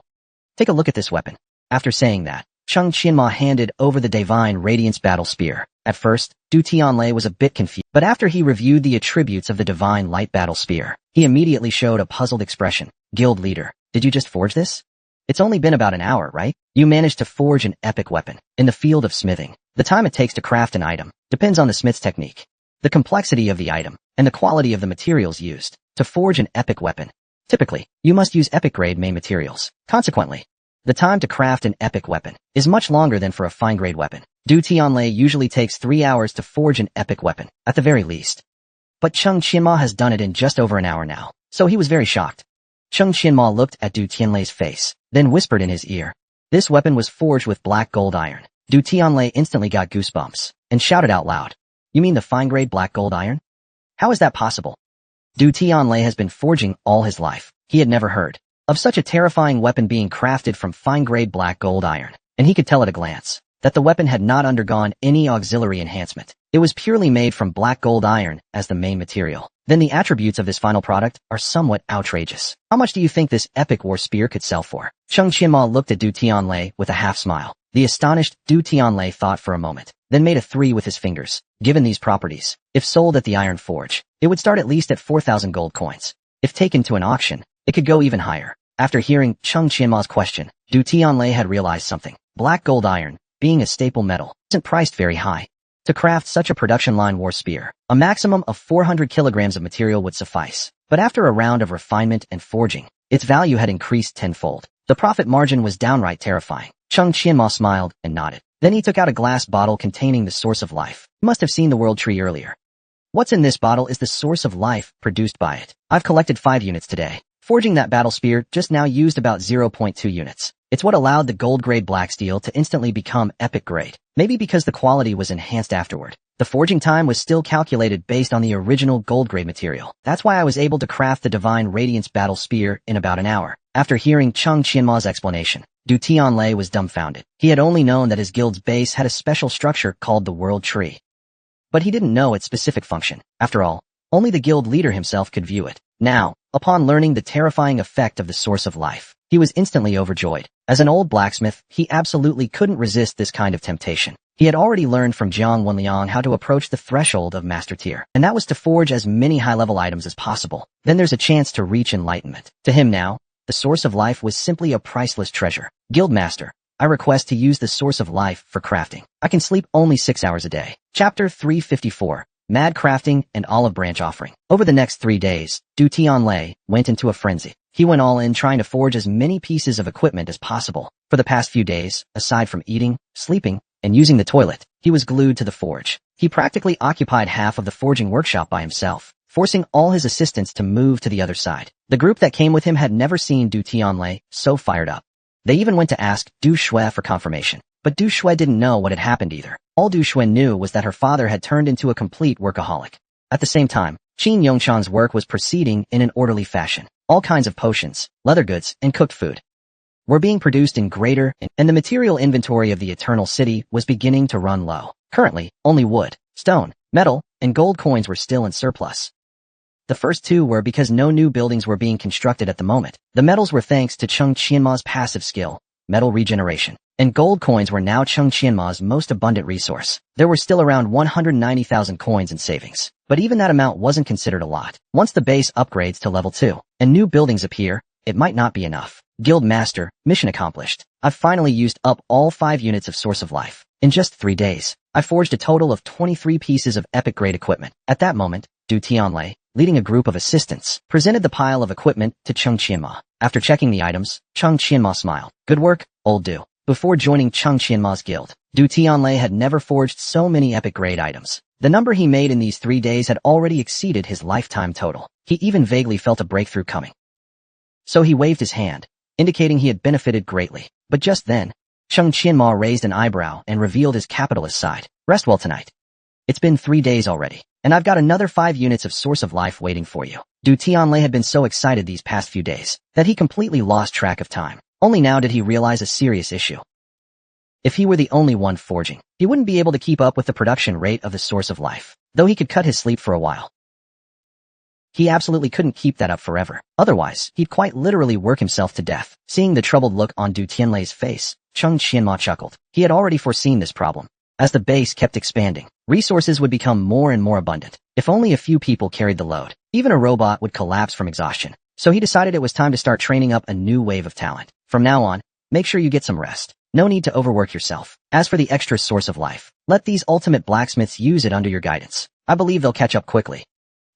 take a look at this weapon. After saying that, Qing Qianma handed over the Divine Radiance Battle Spear. At first, Du Tianlei was a bit confused, but after he reviewed the attributes of the Divine Light Battle Spear, he immediately showed a puzzled expression. Guild leader, did you just forge this? It's only been about an hour, right? You managed to forge an epic weapon. In the field of smithing, the time it takes to craft an item depends on the smith's technique, the complexity of the item, and the quality of the materials used. To forge an epic weapon, typically, you must use epic-grade main materials. Consequently, the time to craft an epic weapon is much longer than for a fine-grade weapon. Du Tianlei usually takes 3 hours to forge an epic weapon, at the very least. But Qing Qianma has done it in just over an hour now, so he was very shocked. Qing Qianma looked at Du Tianlei's face, then whispered in his ear. This weapon was forged with black gold iron. Du Tianlei instantly got goosebumps, and shouted out loud. You mean the fine-grade black gold iron? How is that possible? Du Tianlei has been forging all his life. He had never heard of such a terrifying weapon being crafted from fine-grade black gold iron, and he could tell at a glance that the weapon had not undergone any auxiliary enhancement. It was purely made from black gold iron as the main material. Then the attributes of this final product are somewhat outrageous. How much do you think this epic war spear could sell for? Qing Qianma looked at Du Tianlei with a half-smile. The astonished Du Tianlei thought for a moment, then made a 3 with his fingers. Given these properties, if sold at the Iron Forge, it would start at least at 4,000 gold coins. If taken to an auction, it could go even higher. After hearing Qing Qianma's question, Du Tianlei had realized something. Black gold iron, being a staple metal, isn't priced very high. To craft such a production line war spear, a maximum of 400 kilograms of material would suffice. But after a round of refinement and forging, its value had increased tenfold. The profit margin was downright terrifying. Chung Qianma smiled and nodded. Then he took out a glass bottle containing the source of life. You must have seen the world tree earlier. What's in this bottle is the source of life produced by it. I've collected 5 units today. Forging that battle spear just now used about 0.2 units. It's what allowed the gold grade black steel to instantly become epic grade. Maybe because the quality was enhanced afterward. The forging time was still calculated based on the original gold grade material. That's why I was able to craft the Divine Radiance battle spear in about an hour. After hearing Chung Qianma's explanation, Du Tianlei was dumbfounded. He had only known that his guild's base had a special structure called the World Tree. But he didn't know its specific function. After all, only the guild leader himself could view it. Now, upon learning the terrifying effect of the source of life, he was instantly overjoyed. As an old blacksmith, he absolutely couldn't resist this kind of temptation. He had already learned from Jiang Wenliang how to approach the threshold of master tier, and that was to forge as many high-level items as possible. Then there's a chance to reach enlightenment. To him now, the source of life was simply a priceless treasure. Guildmaster, I request to use the source of life for crafting. I can sleep only 6 hours a day. Chapter 354. Mad Crafting and Olive Branch Offering. Over the next 3 days, Du Tianlei went into a frenzy. He went all in trying to forge as many pieces of equipment as possible. For the past few days, aside from eating, sleeping, and using the toilet, he was glued to the forge. He practically occupied half of the forging workshop by himself, forcing all his assistants to move to the other side. The group that came with him had never seen Du Tianlei so fired up. They even went to ask Du Shui for confirmation. But Du Shui didn't know what had happened either. All Du Shui knew was that her father had turned into a complete workaholic. At the same time, Qin Yongchan's work was proceeding in an orderly fashion. All kinds of potions, leather goods, and cooked food were being produced in greater, and the material inventory of the Eternal City was beginning to run low. Currently, only wood, stone, metal, and gold coins were still in surplus. The first two were because no new buildings were being constructed at the moment. The metals were thanks to Chung Qianma's passive skill, metal regeneration. And gold coins were now Chung Qianma's most abundant resource. There were still around 190,000 coins in savings. But even that amount wasn't considered a lot. Once the base upgrades to level 2, and new buildings appear, it might not be enough. Guild Master, mission accomplished. I've finally used up all 5 units of Source of Life. In just 3 days, I forged a total of 23 pieces of epic grade equipment. At that moment, Du Tianlei, leading a group of assistants, presented the pile of equipment to Chung Qianma. After checking the items, Chung Qianma smiled. Good work, old Du. Before joining Chung Qianma's guild, Du Tianlei had never forged so many epic grade items. The number he made in these 3 days had already exceeded his lifetime total. He even vaguely felt a breakthrough coming. So he waved his hand, indicating he had benefited greatly. But just then, Chung Qianma raised an eyebrow and revealed his capitalist side. Rest well tonight. It's been 3 days already, and I've got another 5 units of Source of Life waiting for you. Du Tianlei had been so excited these past few days that he completely lost track of time. Only now did he realize a serious issue. If he were the only one forging, he wouldn't be able to keep up with the production rate of the Source of Life, though he could cut his sleep for a while. He absolutely couldn't keep that up forever. Otherwise, he'd quite literally work himself to death. Seeing the troubled look on Du Tianlei's face, Chung Qianma chuckled. He had already foreseen this problem. As the base kept expanding, resources would become more and more abundant. If only a few people carried the load, even a robot would collapse from exhaustion. So he decided it was time to start training up a new wave of talent. From now on, make sure you get some rest. No need to overwork yourself. As for the extra Source of Life, let these ultimate blacksmiths use it under your guidance. I believe they'll catch up quickly.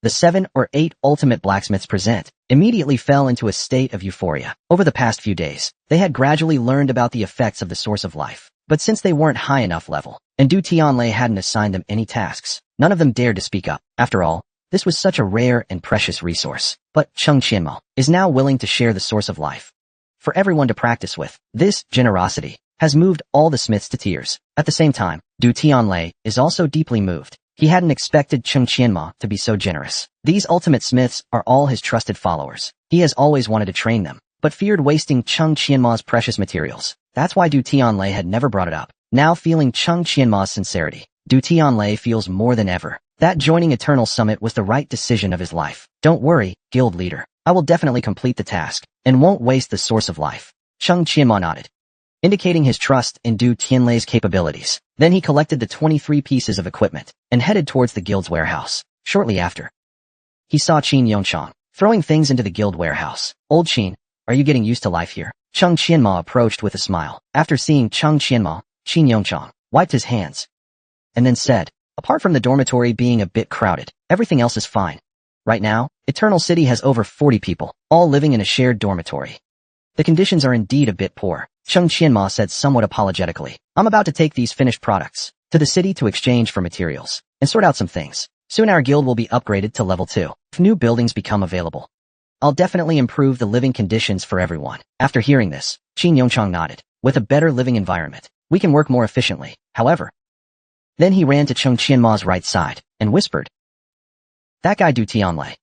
The 7 or 8 ultimate blacksmiths present immediately fell into a state of euphoria. Over the past few days, they had gradually learned about the effects of the Source of Life. But since they weren't high enough level, and Du Tianlei hadn't assigned them any tasks, none of them dared to speak up. After all, this was such a rare and precious resource. But Chung Qianma is now willing to share the Source of Life for everyone to practice with. This generosity has moved all the smiths to tears. At the same time, Du Tianlei is also deeply moved. He hadn't expected Chung Qianma to be so generous. These ultimate smiths are all his trusted followers. He has always wanted to train them, but feared wasting Chung Qianma's precious materials. That's why Du Tianlei had never brought it up. Now feeling Chung Qianma's sincerity, Du Tianlei feels more than ever that joining Eternal Summit was the right decision of his life. Don't worry, guild leader. I will definitely complete the task, and won't waste the Source of Life. Chung Qianma nodded, indicating his trust in Du Tianlei's capabilities. Then he collected the 23 pieces of equipment and headed towards the guild's warehouse. Shortly after, he saw Qin Yongchang throwing things into the guild warehouse. Old Qin, are you getting used to life here? Chung Qianma approached with a smile. After seeing Chung Qianma, Qin Yongchang wiped his hands and then said, Apart from the dormitory being a bit crowded, everything else is fine. Right now, Eternal City has over 40 people, all living in a shared dormitory. The conditions are indeed a bit poor, Cheng Qianma said somewhat apologetically. I'm about to take these finished products to the city to exchange for materials and sort out some things. Soon our guild will be upgraded to level 2. If new buildings become available, I'll definitely improve the living conditions for everyone. After hearing this, Qin Yongchang nodded. With a better living environment, we can work more efficiently. However, then he ran to Cheng Qianma's right side and whispered, "That guy Du Tianlei.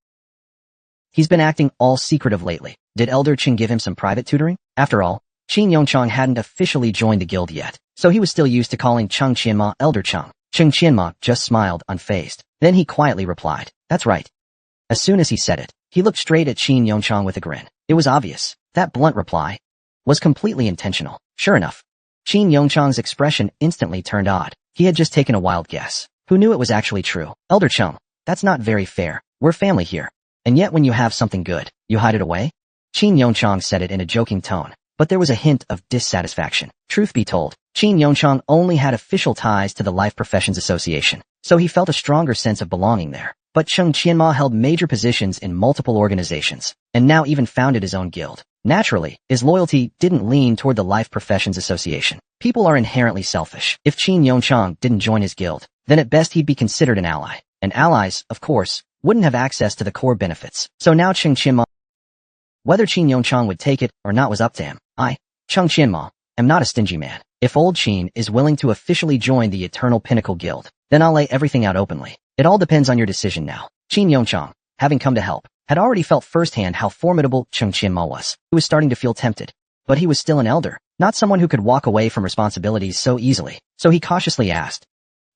He's been acting all secretive lately. Did Elder Qin give him some private tutoring?" After all, Qin Yongchang hadn't officially joined the guild yet, so he was still used to calling Cheng Qianma Elder Cheng. Cheng Qianma just smiled unfazed. Then he quietly replied, "That's right." As soon as he said it, he looked straight at Qin Yongchang with a grin. It was obvious. That blunt reply was completely intentional. Sure enough, Qin Yongchang's expression instantly turned odd. He had just taken a wild guess. Who knew it was actually true? "Elder Cheng, that's not very fair. We're family here. And yet when you have something good, you hide it away?" Qin Yongchang said it in a joking tone, but there was a hint of dissatisfaction. Truth be told, Qin Yongchang only had official ties to the Life Professions Association, so he felt a stronger sense of belonging there. But Cheng Qianma held major positions in multiple organizations, and now even founded his own guild. Naturally, his loyalty didn't lean toward the Life Professions Association. People are inherently selfish. If Qin Yongchang didn't join his guild, then at best he'd be considered an ally. And allies, of course, wouldn't have access to the core benefits. So now Cheng Qianma, whether Qin Yongchang would take it or not was up to him. I, Cheng Qianma, am not a stingy man. If old Qin is willing to officially join the Eternal Pinnacle Guild, then I'll lay everything out openly. It all depends on your decision now. Qin Yongchang, having come to help, had already felt firsthand how formidable Cheng Qianma was. He was starting to feel tempted. But he was still an elder, not someone who could walk away from responsibilities so easily. So he cautiously asked,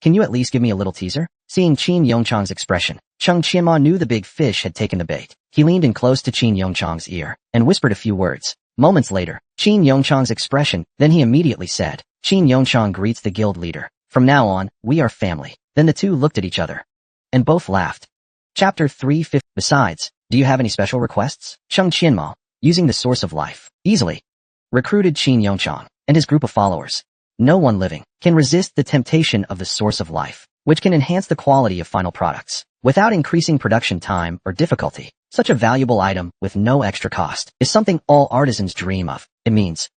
"Can you at least give me a little teaser?" Seeing Qin Yongchang's expression, Cheng Qianma knew the big fish had taken the bait. He leaned in close to Qin Yongchang's ear and whispered a few words. Moments later, Qin Yongchang's expression, then he immediately said, "Qin Yongchang greets the guild leader. From now on, we are family." Then the two looked at each other and both laughed. Chapter 350. Besides, do you have any special requests? Cheng Qianma, using the source of life, easily recruited Qin Yongchang and his group of followers. No one living can resist the temptation of the source of life, which can enhance the quality of final products without increasing production time or difficulty. Such a valuable item with no extra cost is something all artisans dream of. It means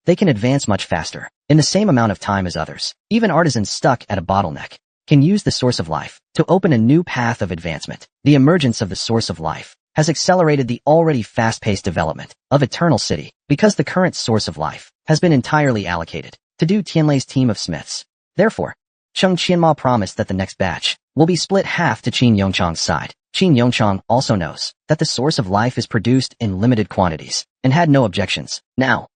they can advance much faster in the same amount of time as others. Even artisans stuck at a bottleneck can use the source of life to open a new path of advancement. The emergence of the source of life has accelerated the already fast-paced development of Eternal City because the current source of life has been entirely allocated to Du Tianlei's team of smiths. Therefore, Cheng Qianma promised that the next batch will be split half to Qin Yongchang's side. Qin Yongchang also knows that the source of life is produced in limited quantities and had no objections. Now,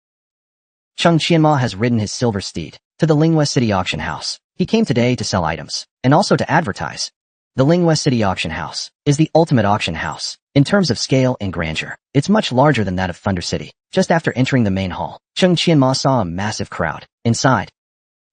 Cheng Qianma has ridden his silver steed to the Linghua City auction house. He came today to sell items and also to advertise. The Linghua City auction house is the ultimate auction house in terms of scale and grandeur. It's much larger than that of Thunder City. Just after entering the main hall, Cheng Qianma saw a massive crowd inside.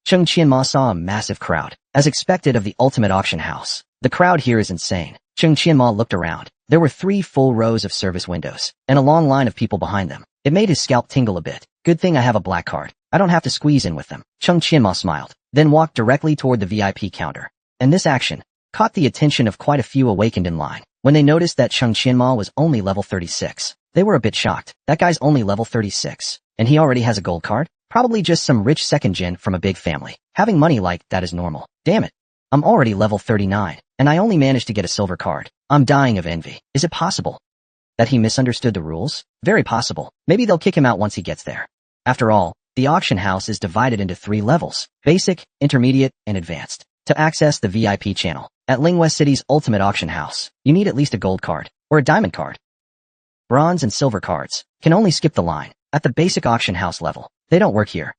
Cheng Qianma saw a massive crowd, as expected of the ultimate auction house. The crowd here is insane. Cheng Qianma looked around. There were 3 full rows of service windows and a long line of people behind them. It made his scalp tingle a bit. Good thing I have a black card. I don't have to squeeze in with them. Cheng Qianma smiled, then walked directly toward the VIP counter. And this action caught the attention of quite a few awakened in line. When they noticed that Cheng Qianma was only level 36, they were a bit shocked. That guy's only level 36, and he already has a gold card? Probably just some rich second gen from a big family. Having money like that is normal. Damn it. I'm already level 39, and I only managed to get a silver card. I'm dying of envy. Is it possible that he misunderstood the rules? Very possible. Maybe they'll kick him out once he gets there. After all, the auction house is divided into 3 levels: basic, intermediate, and advanced. To access the VIP channel at Linghua City's ultimate auction house, you need at least a gold card or a diamond card. Bronze and silver cards can only skip the line at the basic auction house level. They don't work here.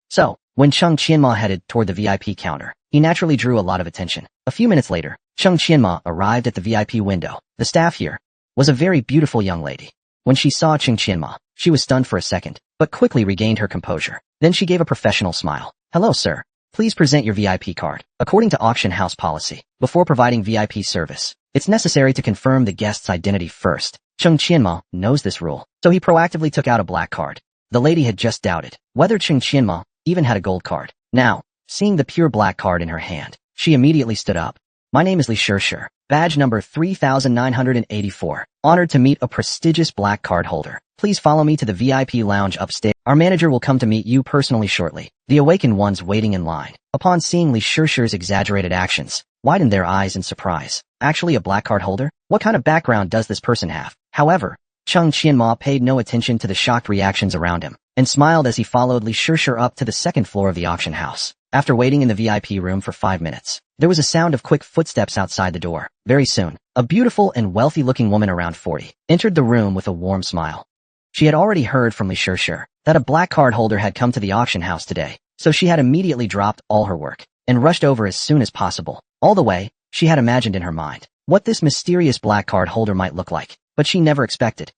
So, when Cheng Qianma headed toward the VIP counter, he naturally drew a lot of attention. A few minutes later, Cheng Qianma arrived at the VIP window. The staff here was a very beautiful young lady. When she saw Cheng Qianma, she was stunned for a second, but quickly regained her composure. Then she gave a professional smile. "Hello, sir. Please present your VIP card." According to auction house policy, before providing VIP service, it's necessary to confirm the guest's identity first. Cheng Qianma knows this rule, so he proactively took out a black card. The lady had just doubted whether Cheng Qianma even had a gold card. Now, seeing the pure black card in her hand, She immediately stood up. My name is Li Shishir, badge number 3984. Honored to meet a prestigious black card holder. Please follow me to the VIP lounge upstairs. Our manager will come to meet you personally shortly. The awakened ones waiting in line, upon seeing Li Shishir's exaggerated actions, widened their eyes in surprise. Actually a black card holder? What kind of background does this person have? However, Chung Qianma paid no attention to the shocked reactions around him, and smiled as he followed Li Shishir up to the second floor of the auction house. After waiting in the VIP room for 5 minutes, there was a sound of quick footsteps outside the door. Very soon, a beautiful and wealthy-looking woman around 40 entered the room with a warm smile. She had already heard from Li Shishir that a black card holder had come to the auction house today, so she had immediately dropped all her work and rushed over as soon as possible. All the way, she had imagined in her mind what this mysterious black card holder might look like, but she never expected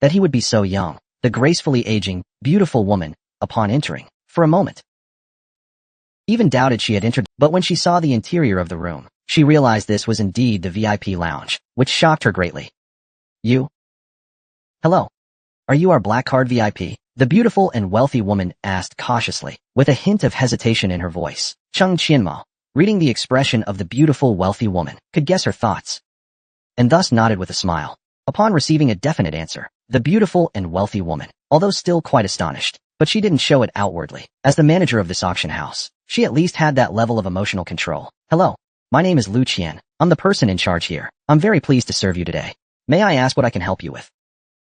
that he would be so young. The gracefully aging, beautiful woman, upon entering, for a moment, even doubted she had entered, but when she saw the interior of the room, she realized this was indeed the VIP lounge, which shocked her greatly. You? Hello. Are you our black card VIP? The beautiful and wealthy woman asked cautiously, with a hint of hesitation in her voice. Chung Qianma, reading the expression of the beautiful wealthy woman, could guess her thoughts, and thus nodded with a smile. Upon receiving a definite answer, the beautiful and wealthy woman, although still quite astonished, but she didn't show it outwardly. As the manager of this auction house, she at least had that level of emotional control. Hello. My name is Lu Qian. I'm the person in charge here. I'm very pleased to serve you today. May I ask what I can help you with?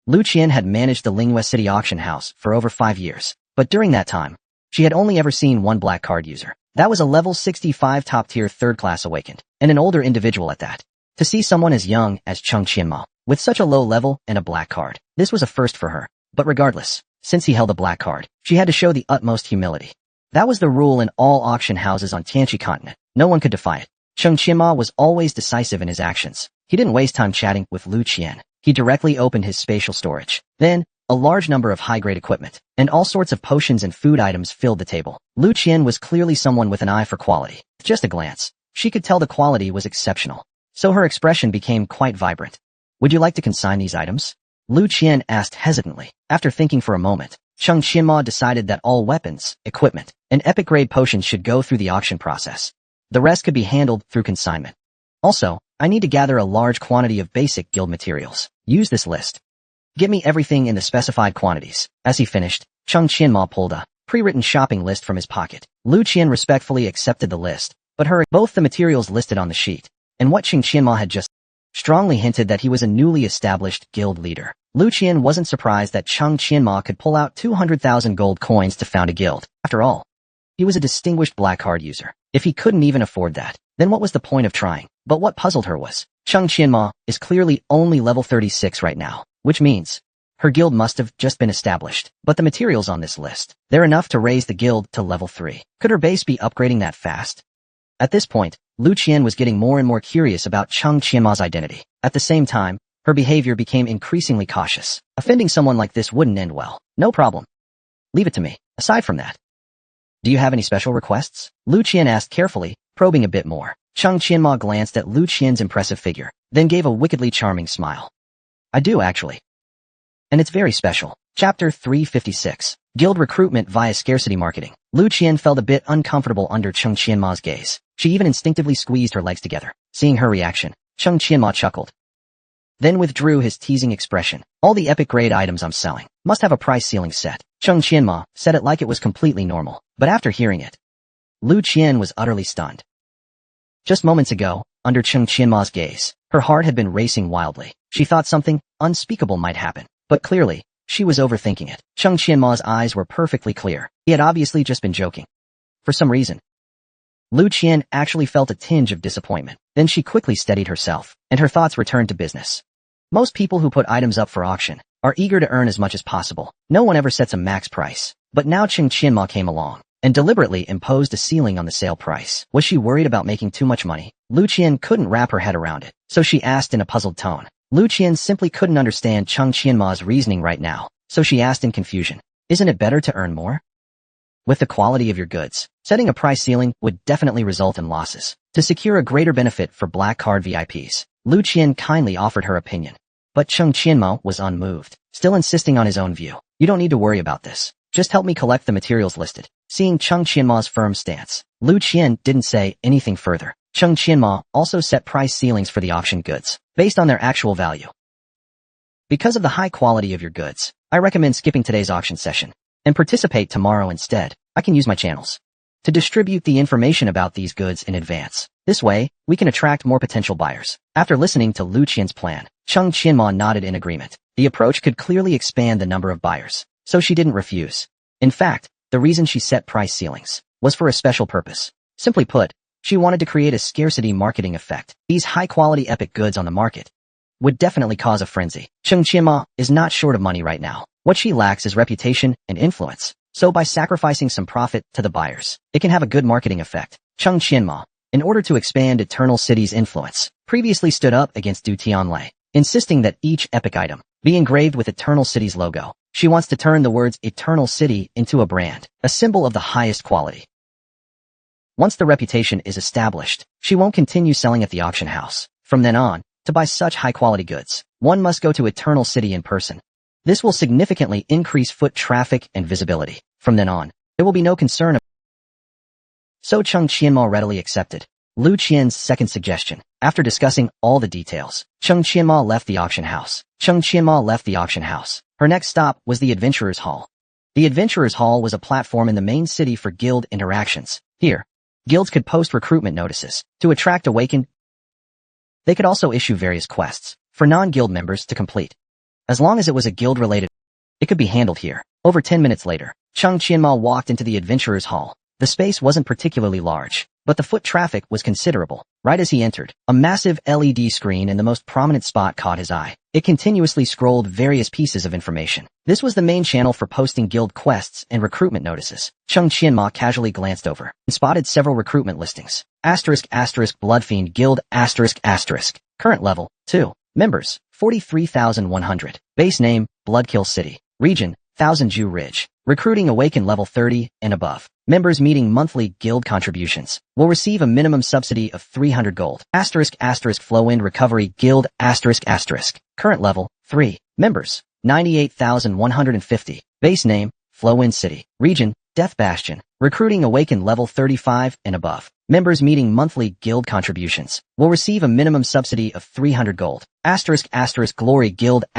Lu Qian had managed the Linghua City auction house for over 5 years, but during that time, she had only ever seen one black card user. That was a level 65 top-tier third-class awakened, and an older individual at that. To see someone as young as Chung Qianma, with such a low level and a black card, this was a first for her. But regardless, since he held a black card, she had to show the utmost humility. That was the rule in all auction houses on Tianqi continent. No one could defy it. Chung Qianma was always decisive in his actions. He didn't waste time chatting with Lu Qian. He directly opened his spatial storage. Then, a large number of high-grade equipment, and all sorts of potions and food items filled the table. Lu Qian was clearly someone with an eye for quality. With just a glance, she could tell the quality was exceptional. So her expression became quite vibrant. Would you like to consign these items? Lu Qian asked hesitantly. After thinking for a moment, Chung Qianma decided that all weapons, equipment, and epic-grade potions should go through the auction process. The rest could be handled through consignment. Also, I need to gather a large quantity of basic guild materials. Use this list. Get me everything in the specified quantities. As he finished, Chung Qianma pulled a pre-written shopping list from his pocket. Lu Qian respectfully accepted the list, but both the materials listed on the sheet, and what Chung Qianma had just strongly hinted that he was a newly established guild leader. Lu Qian wasn't surprised that Chung Qianma could pull out 200,000 gold coins to found a guild. After all, he was a distinguished black card user. If he couldn't even afford that, then what was the point of trying? But what puzzled her was, Chung Qianma is clearly only level 36 right now, which means her guild must have just been established. But the materials on this list, they're enough to raise the guild to level 3. Could her base be upgrading that fast? At this point, Lu Qian was getting more and more curious about Chung Qianma's identity. At the same time, her behavior became increasingly cautious. Offending someone like this wouldn't end well. No problem. Leave it to me. Aside from that, do you have any special requests? Lu Qian asked carefully, probing a bit more. Chung Qianma glanced at Lu Qian's impressive figure, then gave a wickedly charming smile. I do actually. And it's very special. Chapter 356. Guild Recruitment via Scarcity Marketing. Lu Qian felt a bit uncomfortable under Chung Qianma's gaze. She even instinctively squeezed her legs together. Seeing her reaction, Chung Qianma chuckled, then withdrew his teasing expression. All the epic-grade items I'm selling must have a price ceiling set. Chung Qianma said it like it was completely normal, but after hearing it, Lu Qian was utterly stunned. Just moments ago, under Chung Qianma's gaze, her heart had been racing wildly. She thought something unspeakable might happen, but clearly, she was overthinking it. Chung Qianma's eyes were perfectly clear. He had obviously just been joking. For some reason, Lu Qian actually felt a tinge of disappointment. Then she quickly steadied herself, and her thoughts returned to business. Most people who put items up for auction are eager to earn as much as possible. No one ever sets a max price. But now Chung Qianma came along and deliberately imposed a ceiling on the sale price. Was she worried about making too much money? Lu Qian couldn't wrap her head around it, so she asked in a puzzled tone. Lu Qian simply couldn't understand Chung Qianma's reasoning right now, so she asked in confusion, isn't it better to earn more? With the quality of your goods, setting a price ceiling would definitely result in losses. To secure a greater benefit for black card VIPs, Lu Qian kindly offered her opinion. But Chung Qianma was unmoved, still insisting on his own view. You don't need to worry about this. Just help me collect the materials listed. Seeing Chung Qianma's firm stance, Lu Qian didn't say anything further. Cheng Qianma also set price ceilings for the auction goods, based on their actual value. Because of the high quality of your goods, I recommend skipping today's auction session, and participate tomorrow instead. I can use my channels to distribute the information about these goods in advance. This way, we can attract more potential buyers. After listening to Lu Qian's plan, Cheng Qianma nodded in agreement. The approach could clearly expand the number of buyers, so she didn't refuse. In fact, the reason she set price ceilings was for a special purpose. Simply put, she wanted to create a scarcity marketing effect. These high-quality epic goods on the market would definitely cause a frenzy. Cheng Qianma is not short of money right now. What she lacks is reputation and influence. So by sacrificing some profit to the buyers, it can have a good marketing effect. Cheng Qianma, in order to expand Eternal City's influence, previously stood up against Du Tianlai, insisting that each epic item be engraved with Eternal City's logo. She wants to turn the words Eternal City into a brand, a symbol of the highest quality. Once the reputation is established, she won't continue selling at the auction house. From then on, to buy such high-quality goods, one must go to Eternal City in person. This will significantly increase foot traffic and visibility. From then on, there will be no concern. So Cheng Qianma readily accepted Lu Qian's second suggestion. After discussing all the details, Cheng Qianma left the auction house. Her next stop was the Adventurers Hall. The Adventurers Hall was a platform in the main city for guild interactions. Here, guilds could post recruitment notices to attract awakened. They could also issue various quests for non-guild members to complete. As long as it was a guild-related, it could be handled here. Over 10 minutes later, Cheng Qianma walked into the Adventurers Hall. The space wasn't particularly large, but the foot traffic was considerable. Right as he entered, a massive LED screen in the most prominent spot caught his eye. It continuously scrolled various pieces of information. This was the main channel for posting guild quests and recruitment notices. Cheng Qianma casually glanced over and spotted several recruitment listings. Bloodfiend Guild **. Current level, 2. Members, 43,100. Base name, Bloodkill City. Region, Thousand Jew Ridge. Recruiting awaken level 30 and above. Members meeting monthly guild contributions will receive a minimum subsidy of 300 gold. Flowwind Recovery Guild **. Current level, 3. Members, 98,150. Base name, Flowwind City. Region, Death Bastion. Recruiting awaken level 35 and above. Members meeting monthly guild contributions will receive a minimum subsidy of 300 gold. Glory Guild **.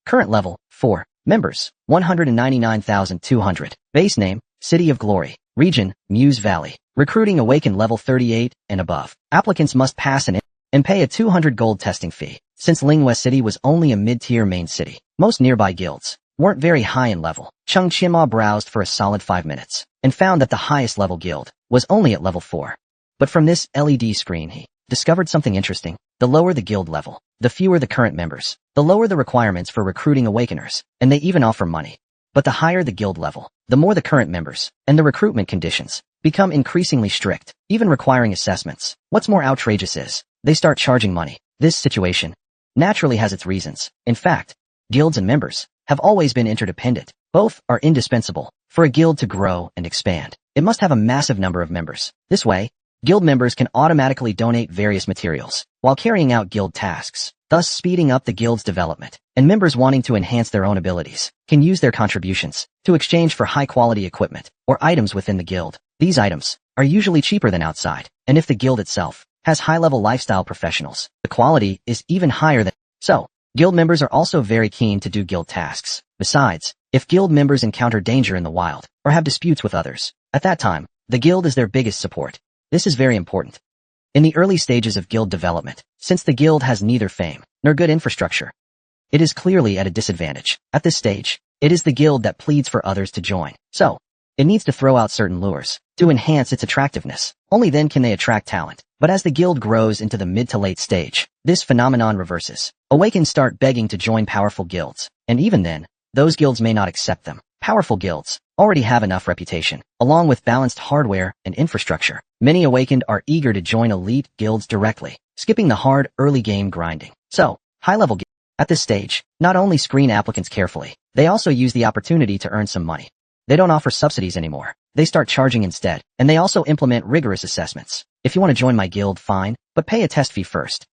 Current level, 4. Members, 199,200. Base name, City of Glory. Region, Muse Valley. Recruiting awaken level 38 and above. Applicants must pass and pay a 200 gold testing fee. Since Lingwei City was only a mid-tier main city, most nearby guilds weren't very high in level. Cheng Qianma browsed for a solid 5 minutes and found that the highest level guild was only at level 4. But from this LED screen he discovered something interesting. The lower the guild level, the fewer the current members, the lower the requirements for recruiting awakeners, and they even offer money. But the higher the guild level, the more the current members, and the recruitment conditions become increasingly strict, even requiring assessments. What's more outrageous is, they start charging money. This situation naturally has its reasons. In fact, guilds and members have always been interdependent. Both are indispensable. For a guild to grow and expand, it must have a massive number of members. This way, guild members can automatically donate various materials while carrying out guild tasks, thus speeding up the guild's development. And members wanting to enhance their own abilities can use their contributions to exchange for high-quality equipment or items within the guild. These items are usually cheaper than outside, and if the guild itself has high-level lifestyle professionals, the quality is even higher than. So, guild members are also very keen to do guild tasks. Besides, if guild members encounter danger in the wild or have disputes with others, at that time, the guild is their biggest support. This is very important. In the early stages of guild development, since the guild has neither fame nor good infrastructure, it is clearly at a disadvantage. At this stage, it is the guild that pleads for others to join. So, it needs to throw out certain lures to enhance its attractiveness. Only then can they attract talent. But as the guild grows into the mid to late stage, this phenomenon reverses. Awakens start begging to join powerful guilds, and even then, those guilds may not accept them. Powerful guilds already have enough reputation, along with balanced hardware and infrastructure. Many awakened are eager to join elite guilds directly, skipping the hard early game grinding. So, high-level guilds at this stage not only screen applicants carefully, they also use the opportunity to earn some money. They don't offer subsidies anymore. They start charging instead, and they also implement rigorous assessments. If you want to join my guild, fine, but pay a test fee first.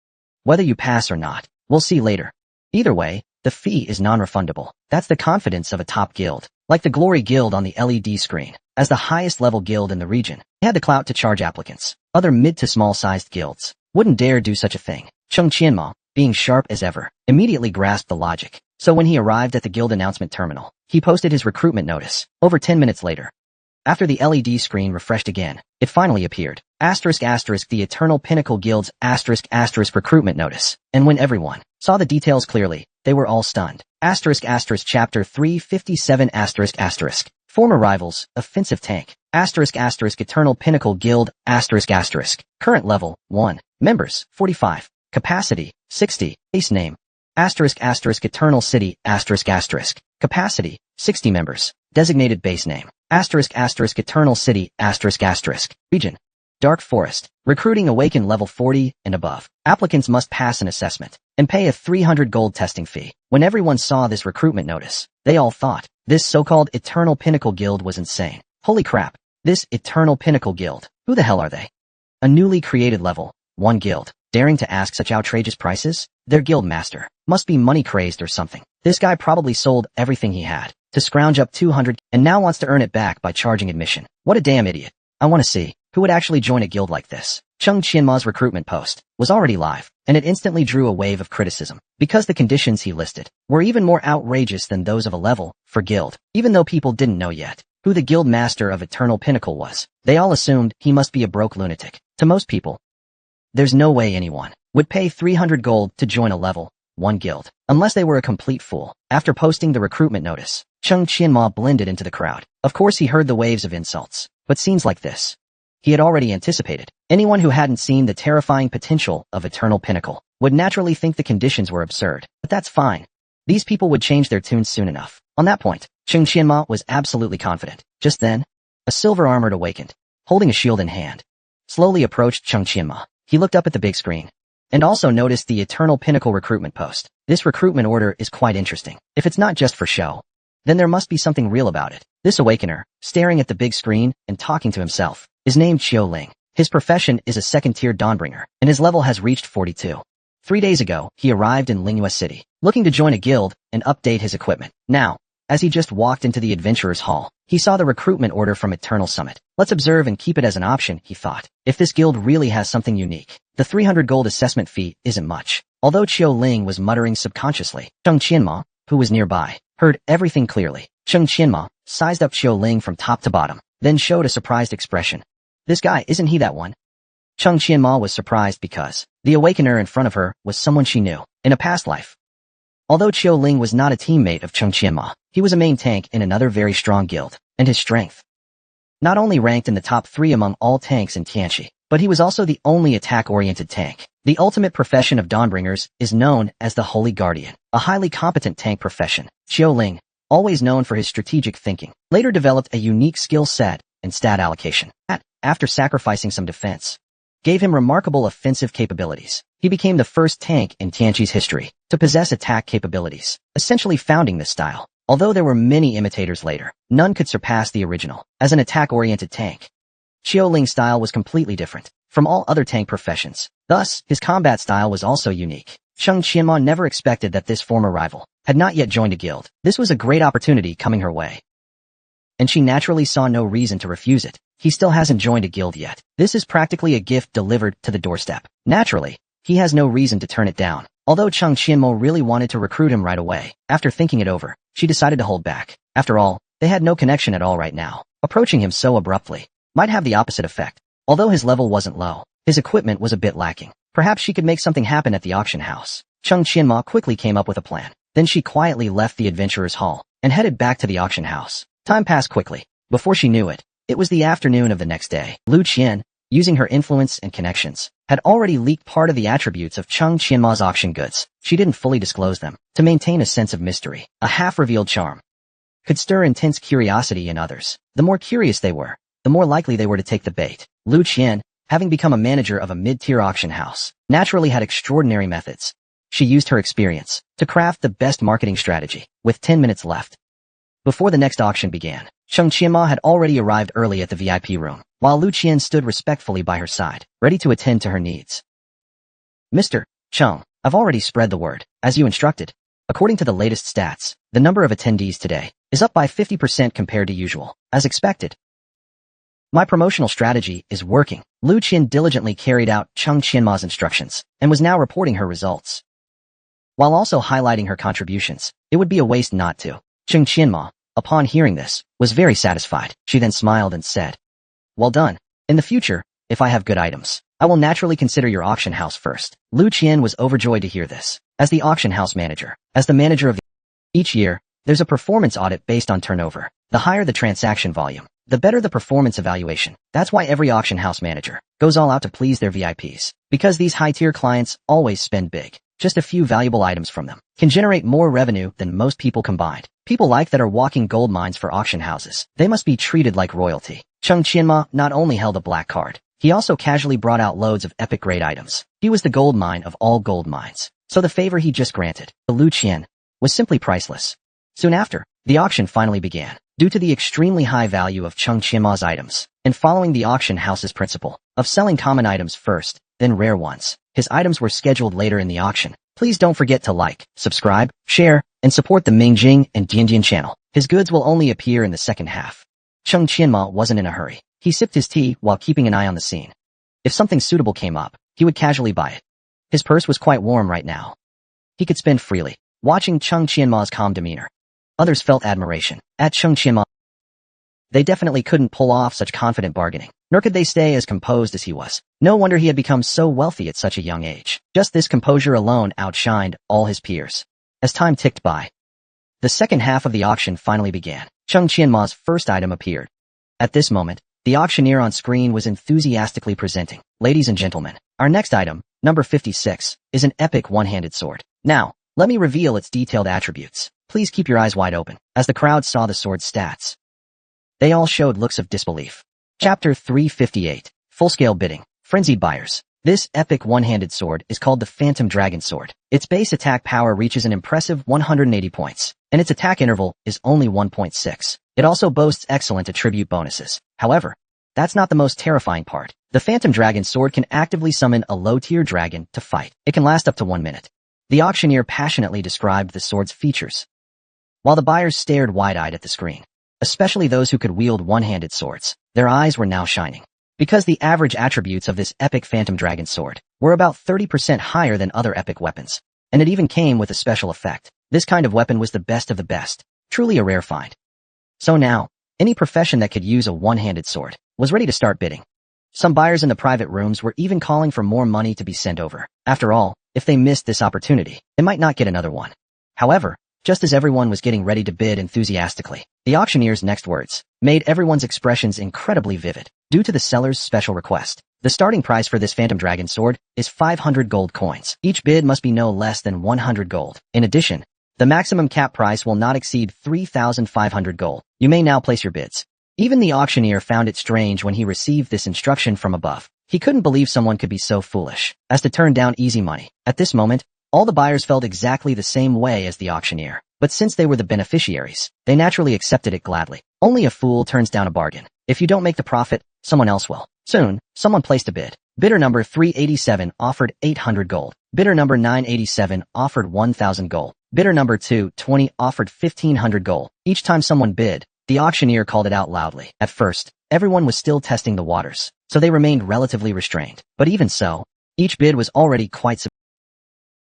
Whether you pass or not, we'll see later. Either way, the fee is non-refundable. That's the confidence of a top guild. Like the Glory Guild on the LED screen, As the highest level guild in the region, they had the clout to charge applicants. Other mid to small-sized guilds wouldn't dare do such a thing. Cheng Qianma, being sharp as ever, immediately grasped the logic. So when he arrived at the guild announcement terminal, he posted his recruitment notice. Over 10 minutes later, after the LED screen refreshed again, it finally appeared. The Eternal Pinnacle Guild's *** recruitment notice. And when everyone saw the details clearly, they were all stunned. Chapter 357 ***. Former rivals, offensive tank. Eternal Pinnacle Guild ***. Current level, 1. Members, 45. Capacity, 60. Base name. Eternal City ***. Capacity, 60 members. Designated base name. Eternal City ***. Region. Dark Forest. Recruiting Awakened level 40 and above. Applicants must pass an assessment and pay a 300 gold testing fee. When everyone saw this recruitment notice, they all thought this so-called Eternal Pinnacle Guild was insane. Holy crap. This Eternal Pinnacle Guild. Who the hell are they? A newly created level 1 guild, daring to ask such outrageous prices? Their guild master must be money crazed or something. This guy probably sold everything he had to scrounge up 200 and now wants to earn it back by charging admission. What a damn idiot. I want to see who would actually join a guild like this. Cheng Qianma's recruitment post was already live, and it instantly drew a wave of criticism because the conditions he listed were even more outrageous than those of a level 4 guild. Even though people didn't know yet who the guild master of Eternal Pinnacle was, they all assumed he must be a broke lunatic. To most people, there's no way anyone would pay 300 gold to join a level 1 guild, unless they were a complete fool. After posting the recruitment notice, Cheng Qianma blended into the crowd. Of course he heard the waves of insults, but scenes like this he had already anticipated. Anyone who hadn't seen the terrifying potential of Eternal Pinnacle would naturally think the conditions were absurd. But that's fine. These people would change their tunes soon enough. On that point, Cheng Qianma was absolutely confident. Just then, a silver-armored awakened, holding a shield in hand, slowly approached Cheng Qianma. He looked up at the big screen and also noticed the Eternal Pinnacle recruitment post. This recruitment order is quite interesting. If it's not just for show, then there must be something real about it. This awakener, staring at the big screen and talking to himself, is named Qiu Ling. His profession is a second-tier Dawnbringer, and his level has reached 42. 3 days ago, he arrived in Linghua City, looking to join a guild and update his equipment. Now, as he just walked into the Adventurer's Hall, he saw the recruitment order from Eternal Summit. Let's observe and keep it as an option, he thought. If this guild really has something unique, the 300 gold assessment fee isn't much. Although Qiu Ling was muttering subconsciously, Cheng Qianma, who was nearby, heard everything clearly. Cheng Qianma sized up Qiu Ling from top to bottom, then showed a surprised expression. This guy, isn't he that one? Cheng Qianma was surprised because the awakener in front of her was someone she knew in a past life. Although Qiu Ling was not a teammate of Cheng Qianma, he was a main tank in another very strong guild, and his strength not only ranked in the top 3 among all tanks in Tianxi, but he was also the only attack-oriented tank. The ultimate profession of Dawnbringers is known as the Holy Guardian, a highly competent tank profession. Qiu Ling, always known for his strategic thinking, later developed a unique skill set and stat allocation that, after sacrificing some defense, gave him remarkable offensive capabilities. He became the first tank in Tianxi's history to possess attack capabilities, essentially founding this style. Although there were many imitators later, none could surpass the original. As an attack-oriented tank, Qiu Ling's style was completely different from all other tank professions. Thus, his combat style was also unique. Cheng Qianma never expected that this former rival had not yet joined a guild. This was a great opportunity coming her way, and she naturally saw no reason to refuse it. He still hasn't joined a guild yet. This is practically a gift delivered to the doorstep. Naturally, he has no reason to turn it down. Although Cheng Qianma really wanted to recruit him right away, after thinking it over, she decided to hold back. After all, they had no connection at all right now. Approaching him so abruptly might have the opposite effect. Although his level wasn't low, his equipment was a bit lacking. Perhaps she could make something happen at the auction house. Cheng Qianma quickly came up with a plan. Then she quietly left the Adventurer's Hall and headed back to the auction house. Time passed quickly. Before she knew it, it was the afternoon of the next day. Lu Qian, using her influence and connections, had already leaked part of the attributes of Cheng Qianma's auction goods. She didn't fully disclose them to maintain a sense of mystery. A half-revealed charm could stir intense curiosity in others. The more curious they were, the more likely they were to take the bait. Lu Qian, having become a manager of a mid-tier auction house, naturally had extraordinary methods. She used her experience to craft the best marketing strategy. With 10 minutes left before the next auction began, Cheng Qianma had already arrived early at the VIP room, while Lu Qian stood respectfully by her side, ready to attend to her needs. Mr. Cheng, I've already spread the word, as you instructed. According to the latest stats, the number of attendees today is up by 50% compared to usual. As expected, My promotional strategy is working. Lu Qin diligently carried out Cheng Qianma's instructions and was now reporting her results, while also highlighting her contributions. It would be a waste not to. Cheng Qianma, upon hearing this, was very satisfied. She then smiled and said, "Well done. In the future, if I have good items, I will naturally consider your auction house first." Lu Qian was overjoyed to hear this. As the auction house manager, as the manager of each year, there's a performance audit based on turnover. The higher the transaction volume, the better the performance evaluation. That's why every auction house manager goes all out to please their VIPs. Because these high-tier clients always spend big. Just a few valuable items from them can generate more revenue than most people combined. People like that are walking gold mines for auction houses. They must be treated like royalty. Cheng Qianma not only held a black card, he also casually brought out loads of epic grade items. He was the gold mine of all gold mines. So the favor he just granted to Lu Qian was simply priceless. Soon after, the auction finally began. Due to the extremely high value of Cheng Qianma's items, and following the auction house's principle of selling common items first, then rare ones, his items were scheduled later in the auction. Please don't forget to like, subscribe, share, and support the Mingjing and Diandian channel. His goods will only appear in the second half. Cheng Qianma wasn't in a hurry. He sipped his tea while keeping an eye on the scene. If something suitable came up, he would casually buy it. His purse was quite warm right now. He could spend freely. Watching Cheng Qianma's calm demeanor, others felt admiration. At Cheng Qianma, they definitely couldn't pull off such confident bargaining, nor could they stay as composed as he was. No wonder he had become so wealthy at such a young age. Just this composure alone outshined all his peers. As time ticked by, the second half of the auction finally began. Cheng Qianma's first item appeared. At this moment, the auctioneer on screen was enthusiastically presenting. "Ladies and gentlemen, our next item, number 56, is an epic one-handed sword. Now, let me reveal its detailed attributes. Please keep your eyes wide open." As the crowd saw the sword's stats, they all showed looks of disbelief. Chapter 358, Full-Scale Bidding. Frenzied Buyers. This epic one-handed sword is called the Phantom Dragon Sword. Its base attack power reaches an impressive 180 points, and its attack interval is only 1.6. It also boasts excellent attribute bonuses. However, that's not the most terrifying part. The Phantom Dragon Sword can actively summon a low-tier dragon to fight. It can last up to 1 minute. The auctioneer passionately described the sword's features, while the buyers stared wide-eyed at the screen. Especially those who could wield one-handed swords. Their eyes were now shining. Because the average attributes of this epic Phantom Dragon Sword were about 30% higher than other epic weapons, and it even came with a special effect. This kind of weapon was the best of the best, truly a rare find. So now, any profession that could use a one-handed sword was ready to start bidding. Some buyers in the private rooms were even calling for more money to be sent over. After all, if they missed this opportunity, they might not get another one. However, just as everyone was getting ready to bid enthusiastically, the auctioneer's next words made everyone's expressions incredibly vivid. Due to the seller's special request, the starting price for this Phantom Dragon Sword is 500 gold coins. Each bid must be no less than 100 gold. In addition, the maximum cap price will not exceed 3,500 gold. You may now place your bids. Even the auctioneer found it strange when he received this instruction from above. He couldn't believe someone could be so foolish as to turn down easy money. At this moment, all the buyers felt exactly the same way as the auctioneer, but since they were the beneficiaries, they naturally accepted it gladly. Only a fool turns down a bargain. If you don't make the profit, someone else will. Soon, someone placed a bid. Bidder number 387 offered 800 gold. Bidder number 987 offered 1,000 gold. Bidder number 220 offered 1,500 gold. Each time someone bid, the auctioneer called it out loudly. At first, everyone was still testing the waters, so they remained relatively restrained. But even so, each bid was already quite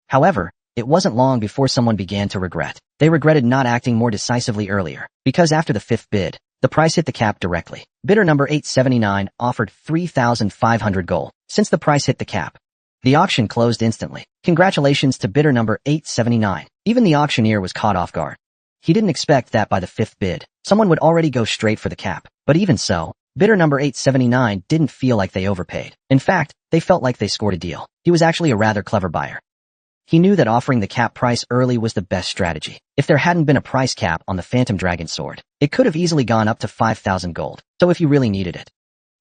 However, it wasn't long before someone began to regret. They regretted not acting more decisively earlier, because after the fifth bid, the price hit the cap directly. Bidder number 879 offered 3,500 gold. Since the price hit the cap, the auction closed instantly. Congratulations to bidder number 879. Even the auctioneer was caught off guard. He didn't expect that by the fifth bid, someone would already go straight for the cap. But even so, bidder number 879 didn't feel like they overpaid. In fact, they felt like they scored a deal. He was actually a rather clever buyer. He knew that offering the cap price early was the best strategy. If there hadn't been a price cap on the Phantom Dragon Sword, it could have easily gone up to 5,000 gold. So if you really needed it,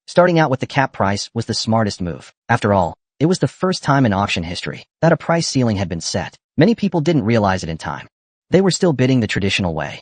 starting out with the cap price was the smartest move. After all, it was the first time in auction history that a price ceiling had been set. Many people didn't realize it in time. They were still bidding the traditional way.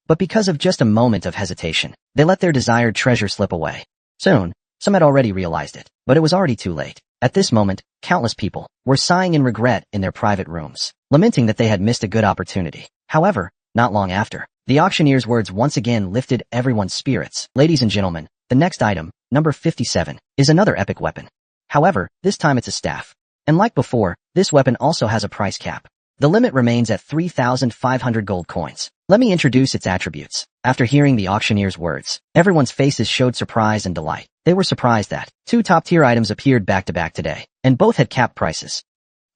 But because of just a moment of hesitation, they let their desired treasure slip away. Soon, some had already realized it, but it was already too late. At this moment, countless people were sighing in regret in their private rooms, lamenting that they had missed a good opportunity. However, not long after, the auctioneer's words once again lifted everyone's spirits. Ladies and gentlemen, the next item, Number 57 is another epic weapon. However, this time it's a staff. And like before, this weapon also has a price cap. The limit remains at 3,500 gold coins. Let me introduce its attributes. After hearing the auctioneer's words, everyone's faces showed surprise and delight. They were surprised that 2 top-tier items appeared back-to-back today, and both had capped prices.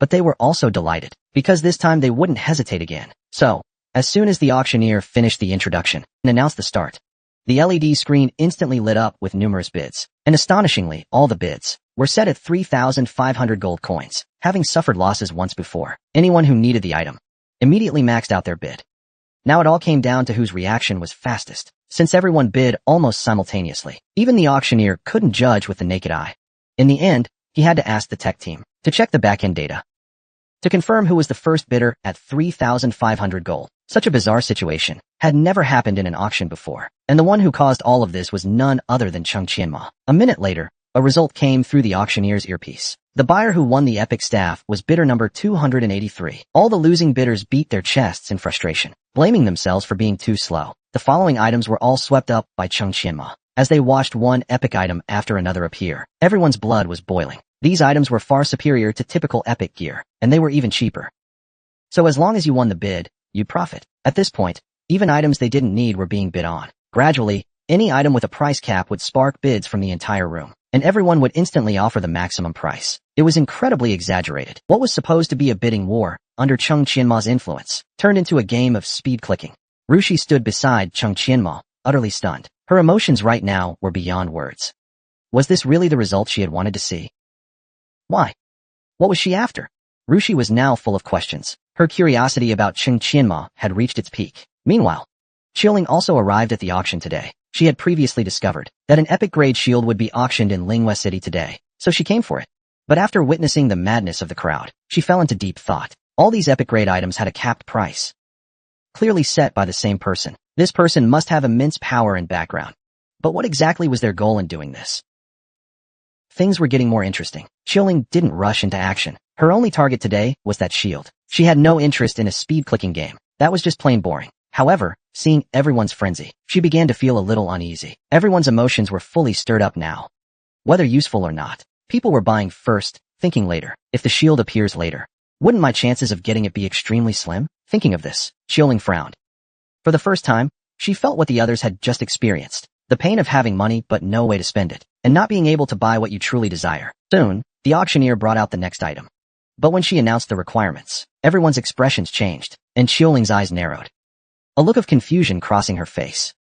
But they were also delighted, because this time they wouldn't hesitate again. So, as soon as the auctioneer finished the introduction and announced the start, the LED screen instantly lit up with numerous bids, and astonishingly, all the bids were set at 3,500 gold coins. Having suffered losses once before, anyone who needed the item immediately maxed out their bid. Now it all came down to whose reaction was fastest, since everyone bid almost simultaneously. Even the auctioneer couldn't judge with the naked eye. In the end, he had to ask the tech team to check the back-end data to confirm who was the first bidder at 3,500 gold. Such a bizarre situation had never happened in an auction before, and the one who caused all of this was none other than Chung Qianma. A minute later, a result came through the auctioneer's earpiece. The buyer who won the epic staff was bidder number 283. All the losing bidders beat their chests in frustration, blaming themselves for being too slow. The following items were all swept up by Chung Qianma. As they watched one epic item after another appear, everyone's blood was boiling. These items were far superior to typical epic gear, and they were even cheaper. So as long as you won the bid, you'd profit. At this point, even items they didn't need were being bid on. Gradually, any item with a price cap would spark bids from the entire room, and everyone would instantly offer the maximum price. It was incredibly exaggerated. What was supposed to be a bidding war, under Chung Qianma's influence, turned into a game of speed clicking. Rushi stood beside Chung Qianma, utterly stunned. Her emotions right now were beyond words. Was this really the result she had wanted to see? Why? What was she after? Rushi was now full of questions. Her curiosity about Chung Qianma had reached its peak. Meanwhile, Qiuling also arrived at the auction today. She had previously discovered that an epic-grade shield would be auctioned in Linghua City today, so she came for it. But after witnessing the madness of the crowd, she fell into deep thought. All these epic-grade items had a capped price, clearly set by the same person. This person must have immense power and background. But what exactly was their goal in doing this? Things were getting more interesting. Qiuling didn't rush into action. Her only target today was that shield. She had no interest in a speed-clicking game. That was just plain boring. However, seeing everyone's frenzy, she began to feel a little uneasy. Everyone's emotions were fully stirred up now. Whether useful or not, people were buying first, thinking later. If the shield appears later, wouldn't my chances of getting it be extremely slim? Thinking of this, Qiuling frowned. For the first time, she felt what the others had just experienced. The pain of having money but no way to spend it, and not being able to buy what you truly desire. Soon, the auctioneer brought out the next item. But when she announced the requirements, everyone's expressions changed, and Qiuling's eyes narrowed. A look of confusion crossing her face.